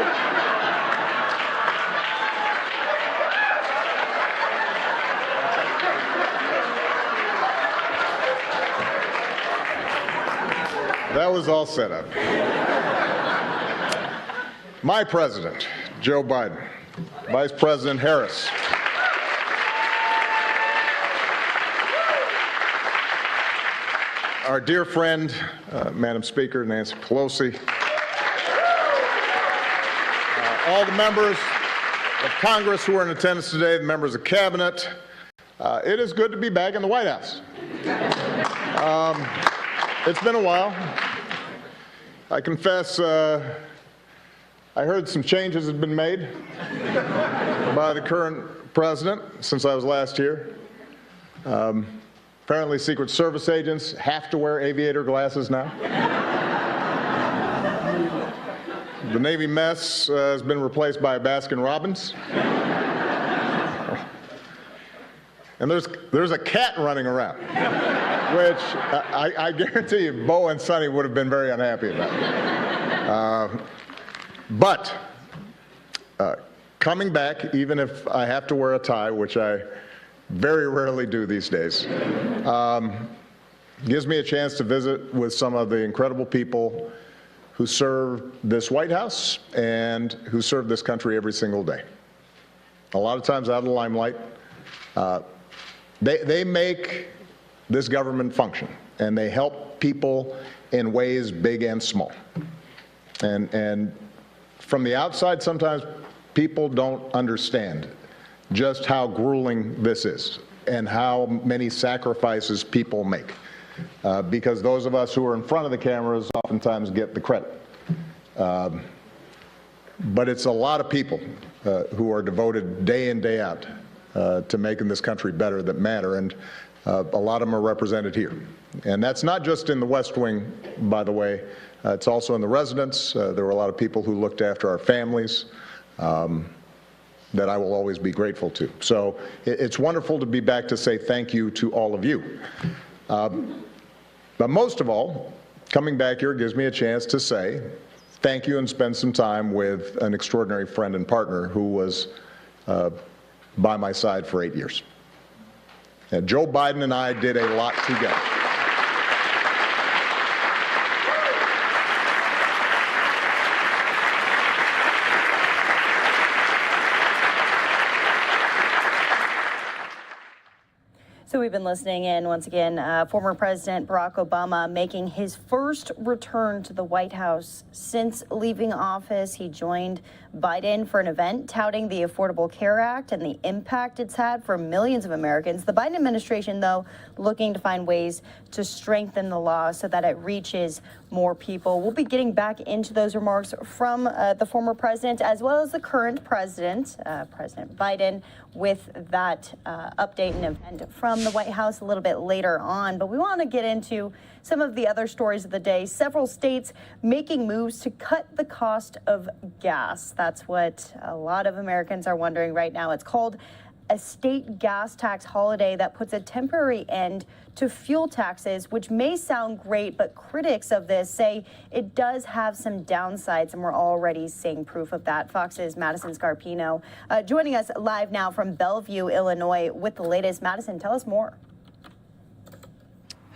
That was all set up. My president, Joe Biden, Vice President Harris, our dear friend, Madam Speaker, Nancy Pelosi, all the members of Congress who are in attendance today, the members of Cabinet, it is good to be back in the White House. It's been a while. I confess, I heard some changes had been made by the current president since I was last here. Apparently, Secret Service agents have to wear aviator glasses now. The Navy mess has been replaced by a Baskin-Robbins. And there's a cat running around, which I guarantee you Bo and Sonny would have been very unhappy about. But coming back, even if I have to wear a tie, which I very rarely do these days, gives me a chance to visit with some of the incredible people who serve this White House and who serve this country every single day. A lot of times out of the limelight. They make this government function, and they help people in ways big and small. And from the outside, sometimes people don't understand just how grueling this is and how many sacrifices people make. Because those of us who are in front of the cameras oftentimes get the credit. But it's a lot of people who are devoted day in, day out to making this country better that matter, and a lot of them are represented here. And that's not just in the West Wing, by the way. It's also in the residence. There were a lot of people who looked after our families that I will always be grateful to. So it's wonderful to be back to say thank you to all of you. But most of all, coming back here gives me a chance to say thank you and spend some time with an extraordinary friend and partner who was by my side for 8 years. And Joe Biden and I did a lot together.
So we've been listening in once again, former President Barack Obama making his first return to the White House since leaving office. He joined Biden for an event touting the Affordable Care Act and the impact it's had for millions of Americans. The Biden administration, though, looking to find ways to strengthen the law so that it reaches more people. We'll be getting back into those remarks from the former president as well as the current president, President Biden, with that update and event from the White House a little bit later on. But we want to get into some of the other stories of the day. Several states making moves to cut the cost of gas. That's what a lot of Americans are wondering right now. It's called a state gas tax holiday that puts a temporary end to fuel taxes, which may sound great, but critics of this say it does have some downsides, and we're already seeing proof of that. Fox's Madison Scarpino joining us live now from Bellevue, Illinois, with the latest. Madison, tell us more.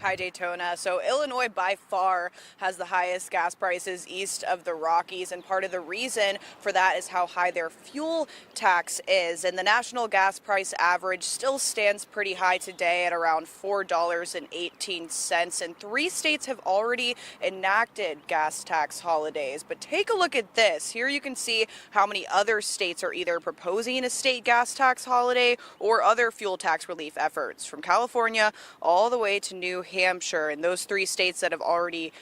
Hi, Daytona. So Illinois by far has the highest gas prices east of the Rockies, and part of the reason for that is how high their fuel tax is. And the national gas price average still stands pretty high today at around $4.18. And 3 states have already enacted gas tax holidays. But take a look at this. Here you can see how many other states are either proposing a state gas tax holiday or other fuel tax relief efforts, from California all the way to New Hampshire. And those 3 states that already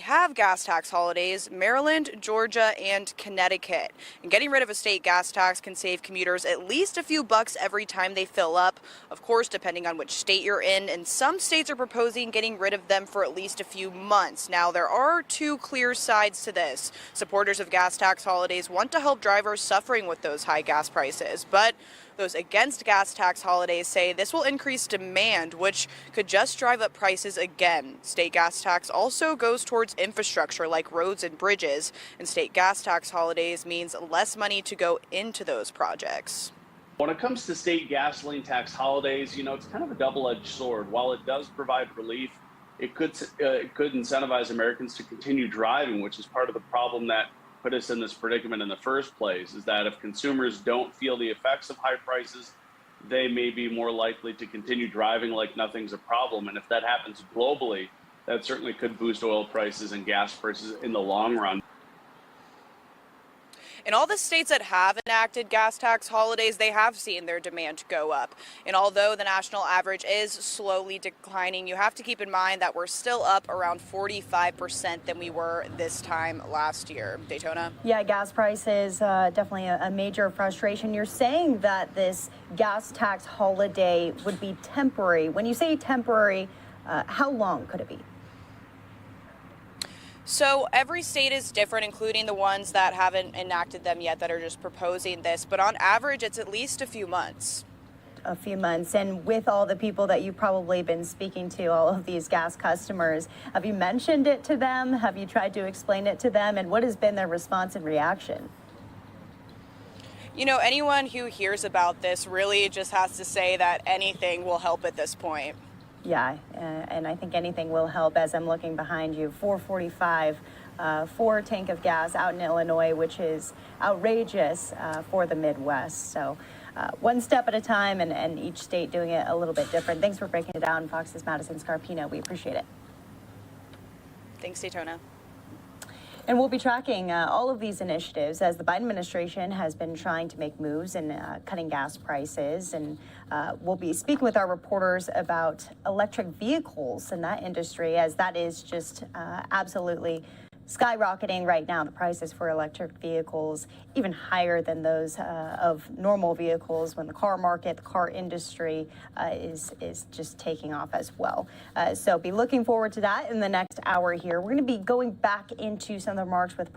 have gas tax holidays: Maryland, Georgia, and Connecticut. And getting rid of a state gas tax can save commuters at least a few bucks every time they fill up, of course, depending on which state you're in. And some states are proposing getting rid of them for at least a few months. Now, there are 2 clear sides to this. Supporters of gas tax holidays want to help drivers suffering with those high gas prices, but those against gas tax holidays say this will increase demand, which could just drive up prices again. State gas tax also goes towards infrastructure like roads and bridges, and state gas tax holidays means less money to go into those projects.
When it comes to state gasoline tax holidays, it's kind of a double-edged sword. While it does provide relief, it could incentivize Americans to continue driving, which is part of the problem that put us in this predicament in the first place, is that if consumers don't feel the effects of high prices, they may be more likely to continue driving like nothing's a problem. And if that happens globally, that certainly could boost oil prices and gas prices in the long run.
In all the states that have enacted gas tax holidays, they have seen their demand go up. And although the national average is slowly declining, you have to keep in mind that we're still up around 45% than we were this time last year. Daytona?
Yeah, gas prices, definitely a major frustration. You're saying that this gas tax holiday would be temporary. When you say temporary, how long could it be?
So every state is different, including the ones that haven't enacted them yet, that are just proposing this. But on average, it's at least a few months.
A few months. And with all the people that you've probably been speaking to, all of these gas customers, have you mentioned it to them? Have you tried to explain it to them? And what has been their response and reaction?
Anyone who hears about this really just has to say that anything will help at this point.
Yeah, and I think anything will help. As I'm looking behind you, $4.45 for a tank of gas out in Illinois, which is outrageous for the Midwest. So one step at a time, and each state doing it a little bit different. Thanks for breaking it down, Fox's Madison Scarpino. We appreciate it.
Thanks, Daytona.
And we'll be tracking all of these initiatives as the Biden administration has been trying to make moves in cutting gas prices. And we'll be speaking with our reporters about electric vehicles in that industry, as that is just absolutely skyrocketing right now. The prices for electric vehicles even higher than those of normal vehicles, when the car market, the car industry is just taking off as well. So be looking forward to that in the next hour here. We're going to be going back into some of the remarks with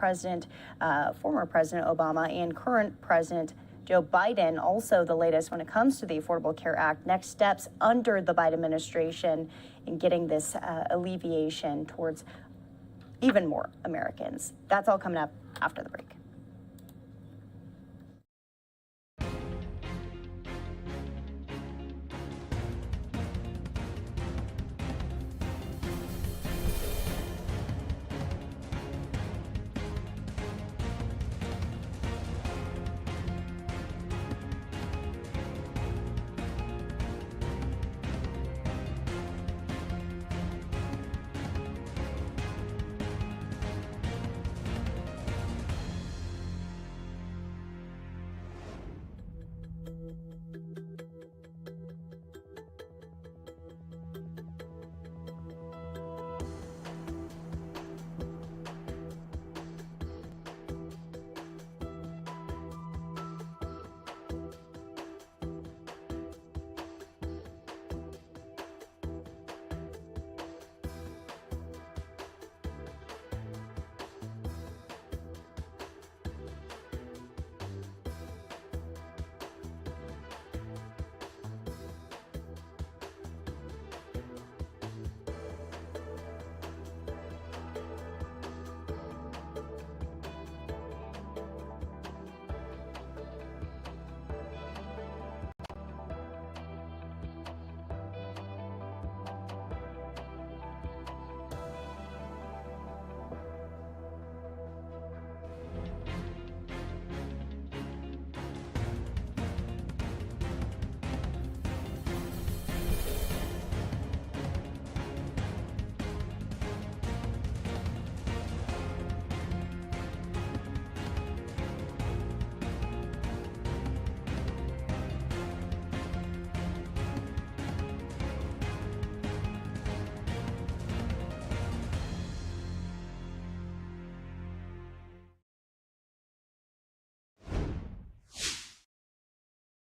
former President Obama and current President Joe Biden, also the latest when it comes to the Affordable Care Act, next steps under the Biden administration in getting this alleviation towards even more Americans. That's all coming up after the break.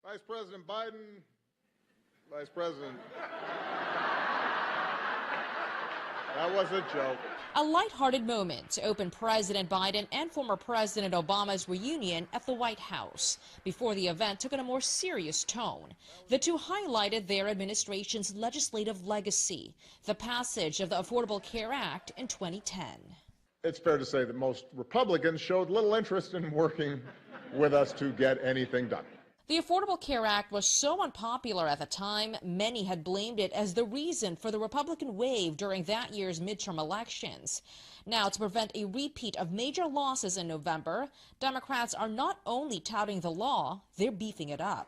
Vice President Biden, Vice President. That was a joke.
A lighthearted moment to open President Biden and former President Obama's reunion at the White House before the event took on a more serious tone. The two highlighted their administration's legislative legacy, the passage of the Affordable Care Act in 2010.
It's fair to say that most Republicans showed little interest in working with us to get anything done.
The Affordable Care Act was so unpopular at the time, many had blamed it as the reason for the Republican wave during that year's midterm elections. Now, to prevent a repeat of major losses in November, Democrats are not only touting the law, they're beefing it up.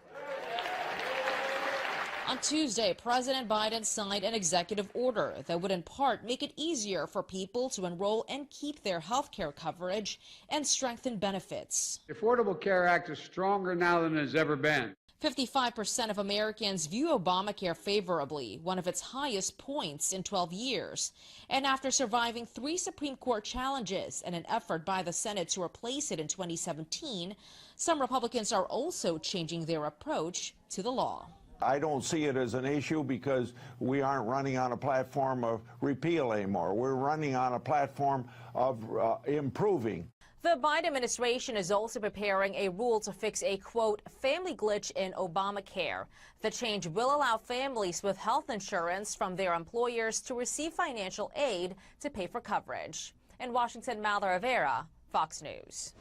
On Tuesday, President Biden signed an executive order that would in part make it easier for people to enroll and keep their health care coverage and strengthen benefits.
The Affordable Care Act is stronger now than it has ever been.
55% of Americans view Obamacare favorably, one of its highest points in 12 years. And after surviving 3 Supreme Court challenges and an effort by the Senate to replace it in 2017, some Republicans are also changing their approach to the law.
I don't see it as an issue because we aren't running on a platform of repeal anymore. We're running on a platform of improving.
The Biden administration is also preparing a rule to fix a, quote, family glitch in Obamacare. The change will allow families with health insurance from their employers to receive financial aid to pay for coverage. In Washington, Malda Rivera, Fox News.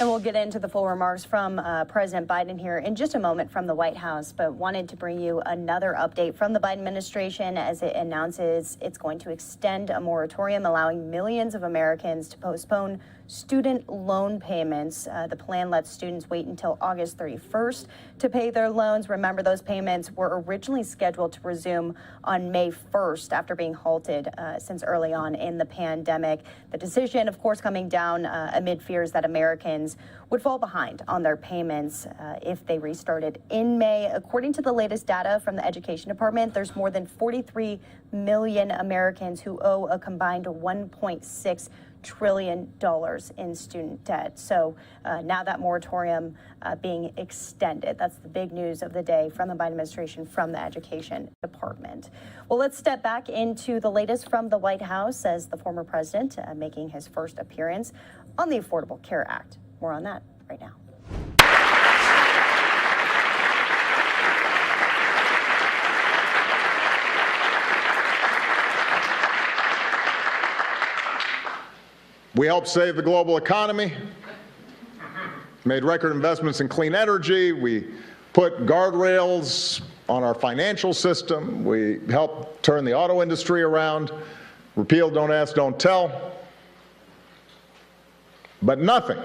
And we'll get into the full remarks from President Biden here in just a moment from the White House, but wanted to bring you another update from the Biden administration as it announces it's going to extend a moratorium allowing millions of Americans to postpone student loan payments. The plan lets students wait until August 31st to pay their loans. Remember, those payments were originally scheduled to resume on May 1st after being halted since early on in the pandemic. The decision, of course, coming down amid fears that Americans would fall behind on their payments if they restarted in May. According to the latest data from the Education Department, there's more than 43 million Americans who owe a combined $1.6 trillion in student debt. So now that moratorium being extended. That's the big news of the day from the Biden administration, from the Education Department. Well, let's step back into the latest from the White House as the former president making his first appearance on the Affordable Care Act. More on that right now.
We helped save the global economy, made record investments in clean energy. We put guardrails on our financial system. We helped turn the auto industry around, repealed Don't Ask, Don't Tell. But nothing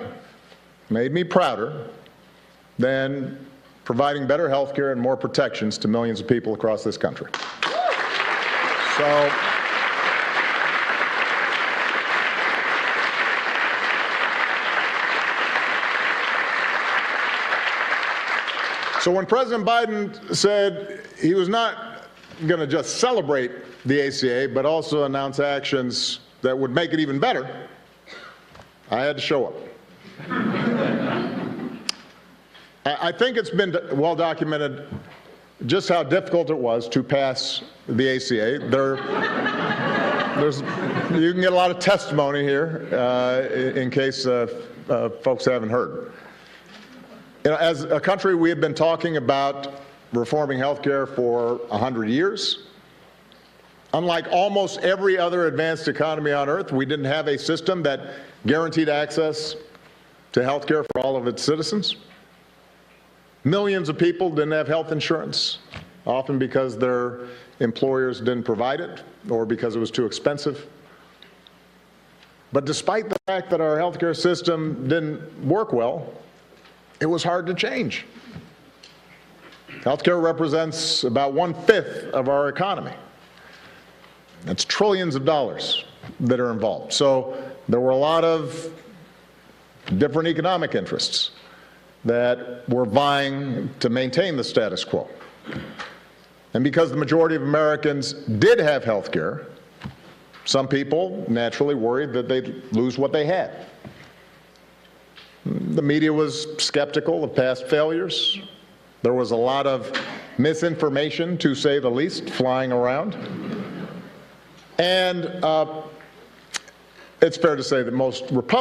made me prouder than providing better health care and more protections to millions of people across this country. So when President Biden said he was not going to just celebrate the ACA, but also announce actions that would make it even better, I had to show up. I think it's been well documented just how difficult it was to pass the ACA. You can get a lot of testimony here in case folks haven't heard. You know, as a country, we have been talking about reforming health care for 100 years. Unlike almost every other advanced economy on earth, we didn't have a system that guaranteed access to health care for all of its citizens. Millions of people didn't have health insurance, often because their employers didn't provide it or because it was too expensive. But despite the fact that our health care system didn't work well, it was hard to change. Healthcare represents about 1/5 of our economy. That's trillions of dollars that are involved. So there were a lot of different economic interests that were vying to maintain the status quo. And because the majority of Americans did have health care, some people naturally worried that they'd lose what they had. The media was skeptical of past failures. There was a lot of misinformation, to say the least, flying around. And it's fair to say that most Republicans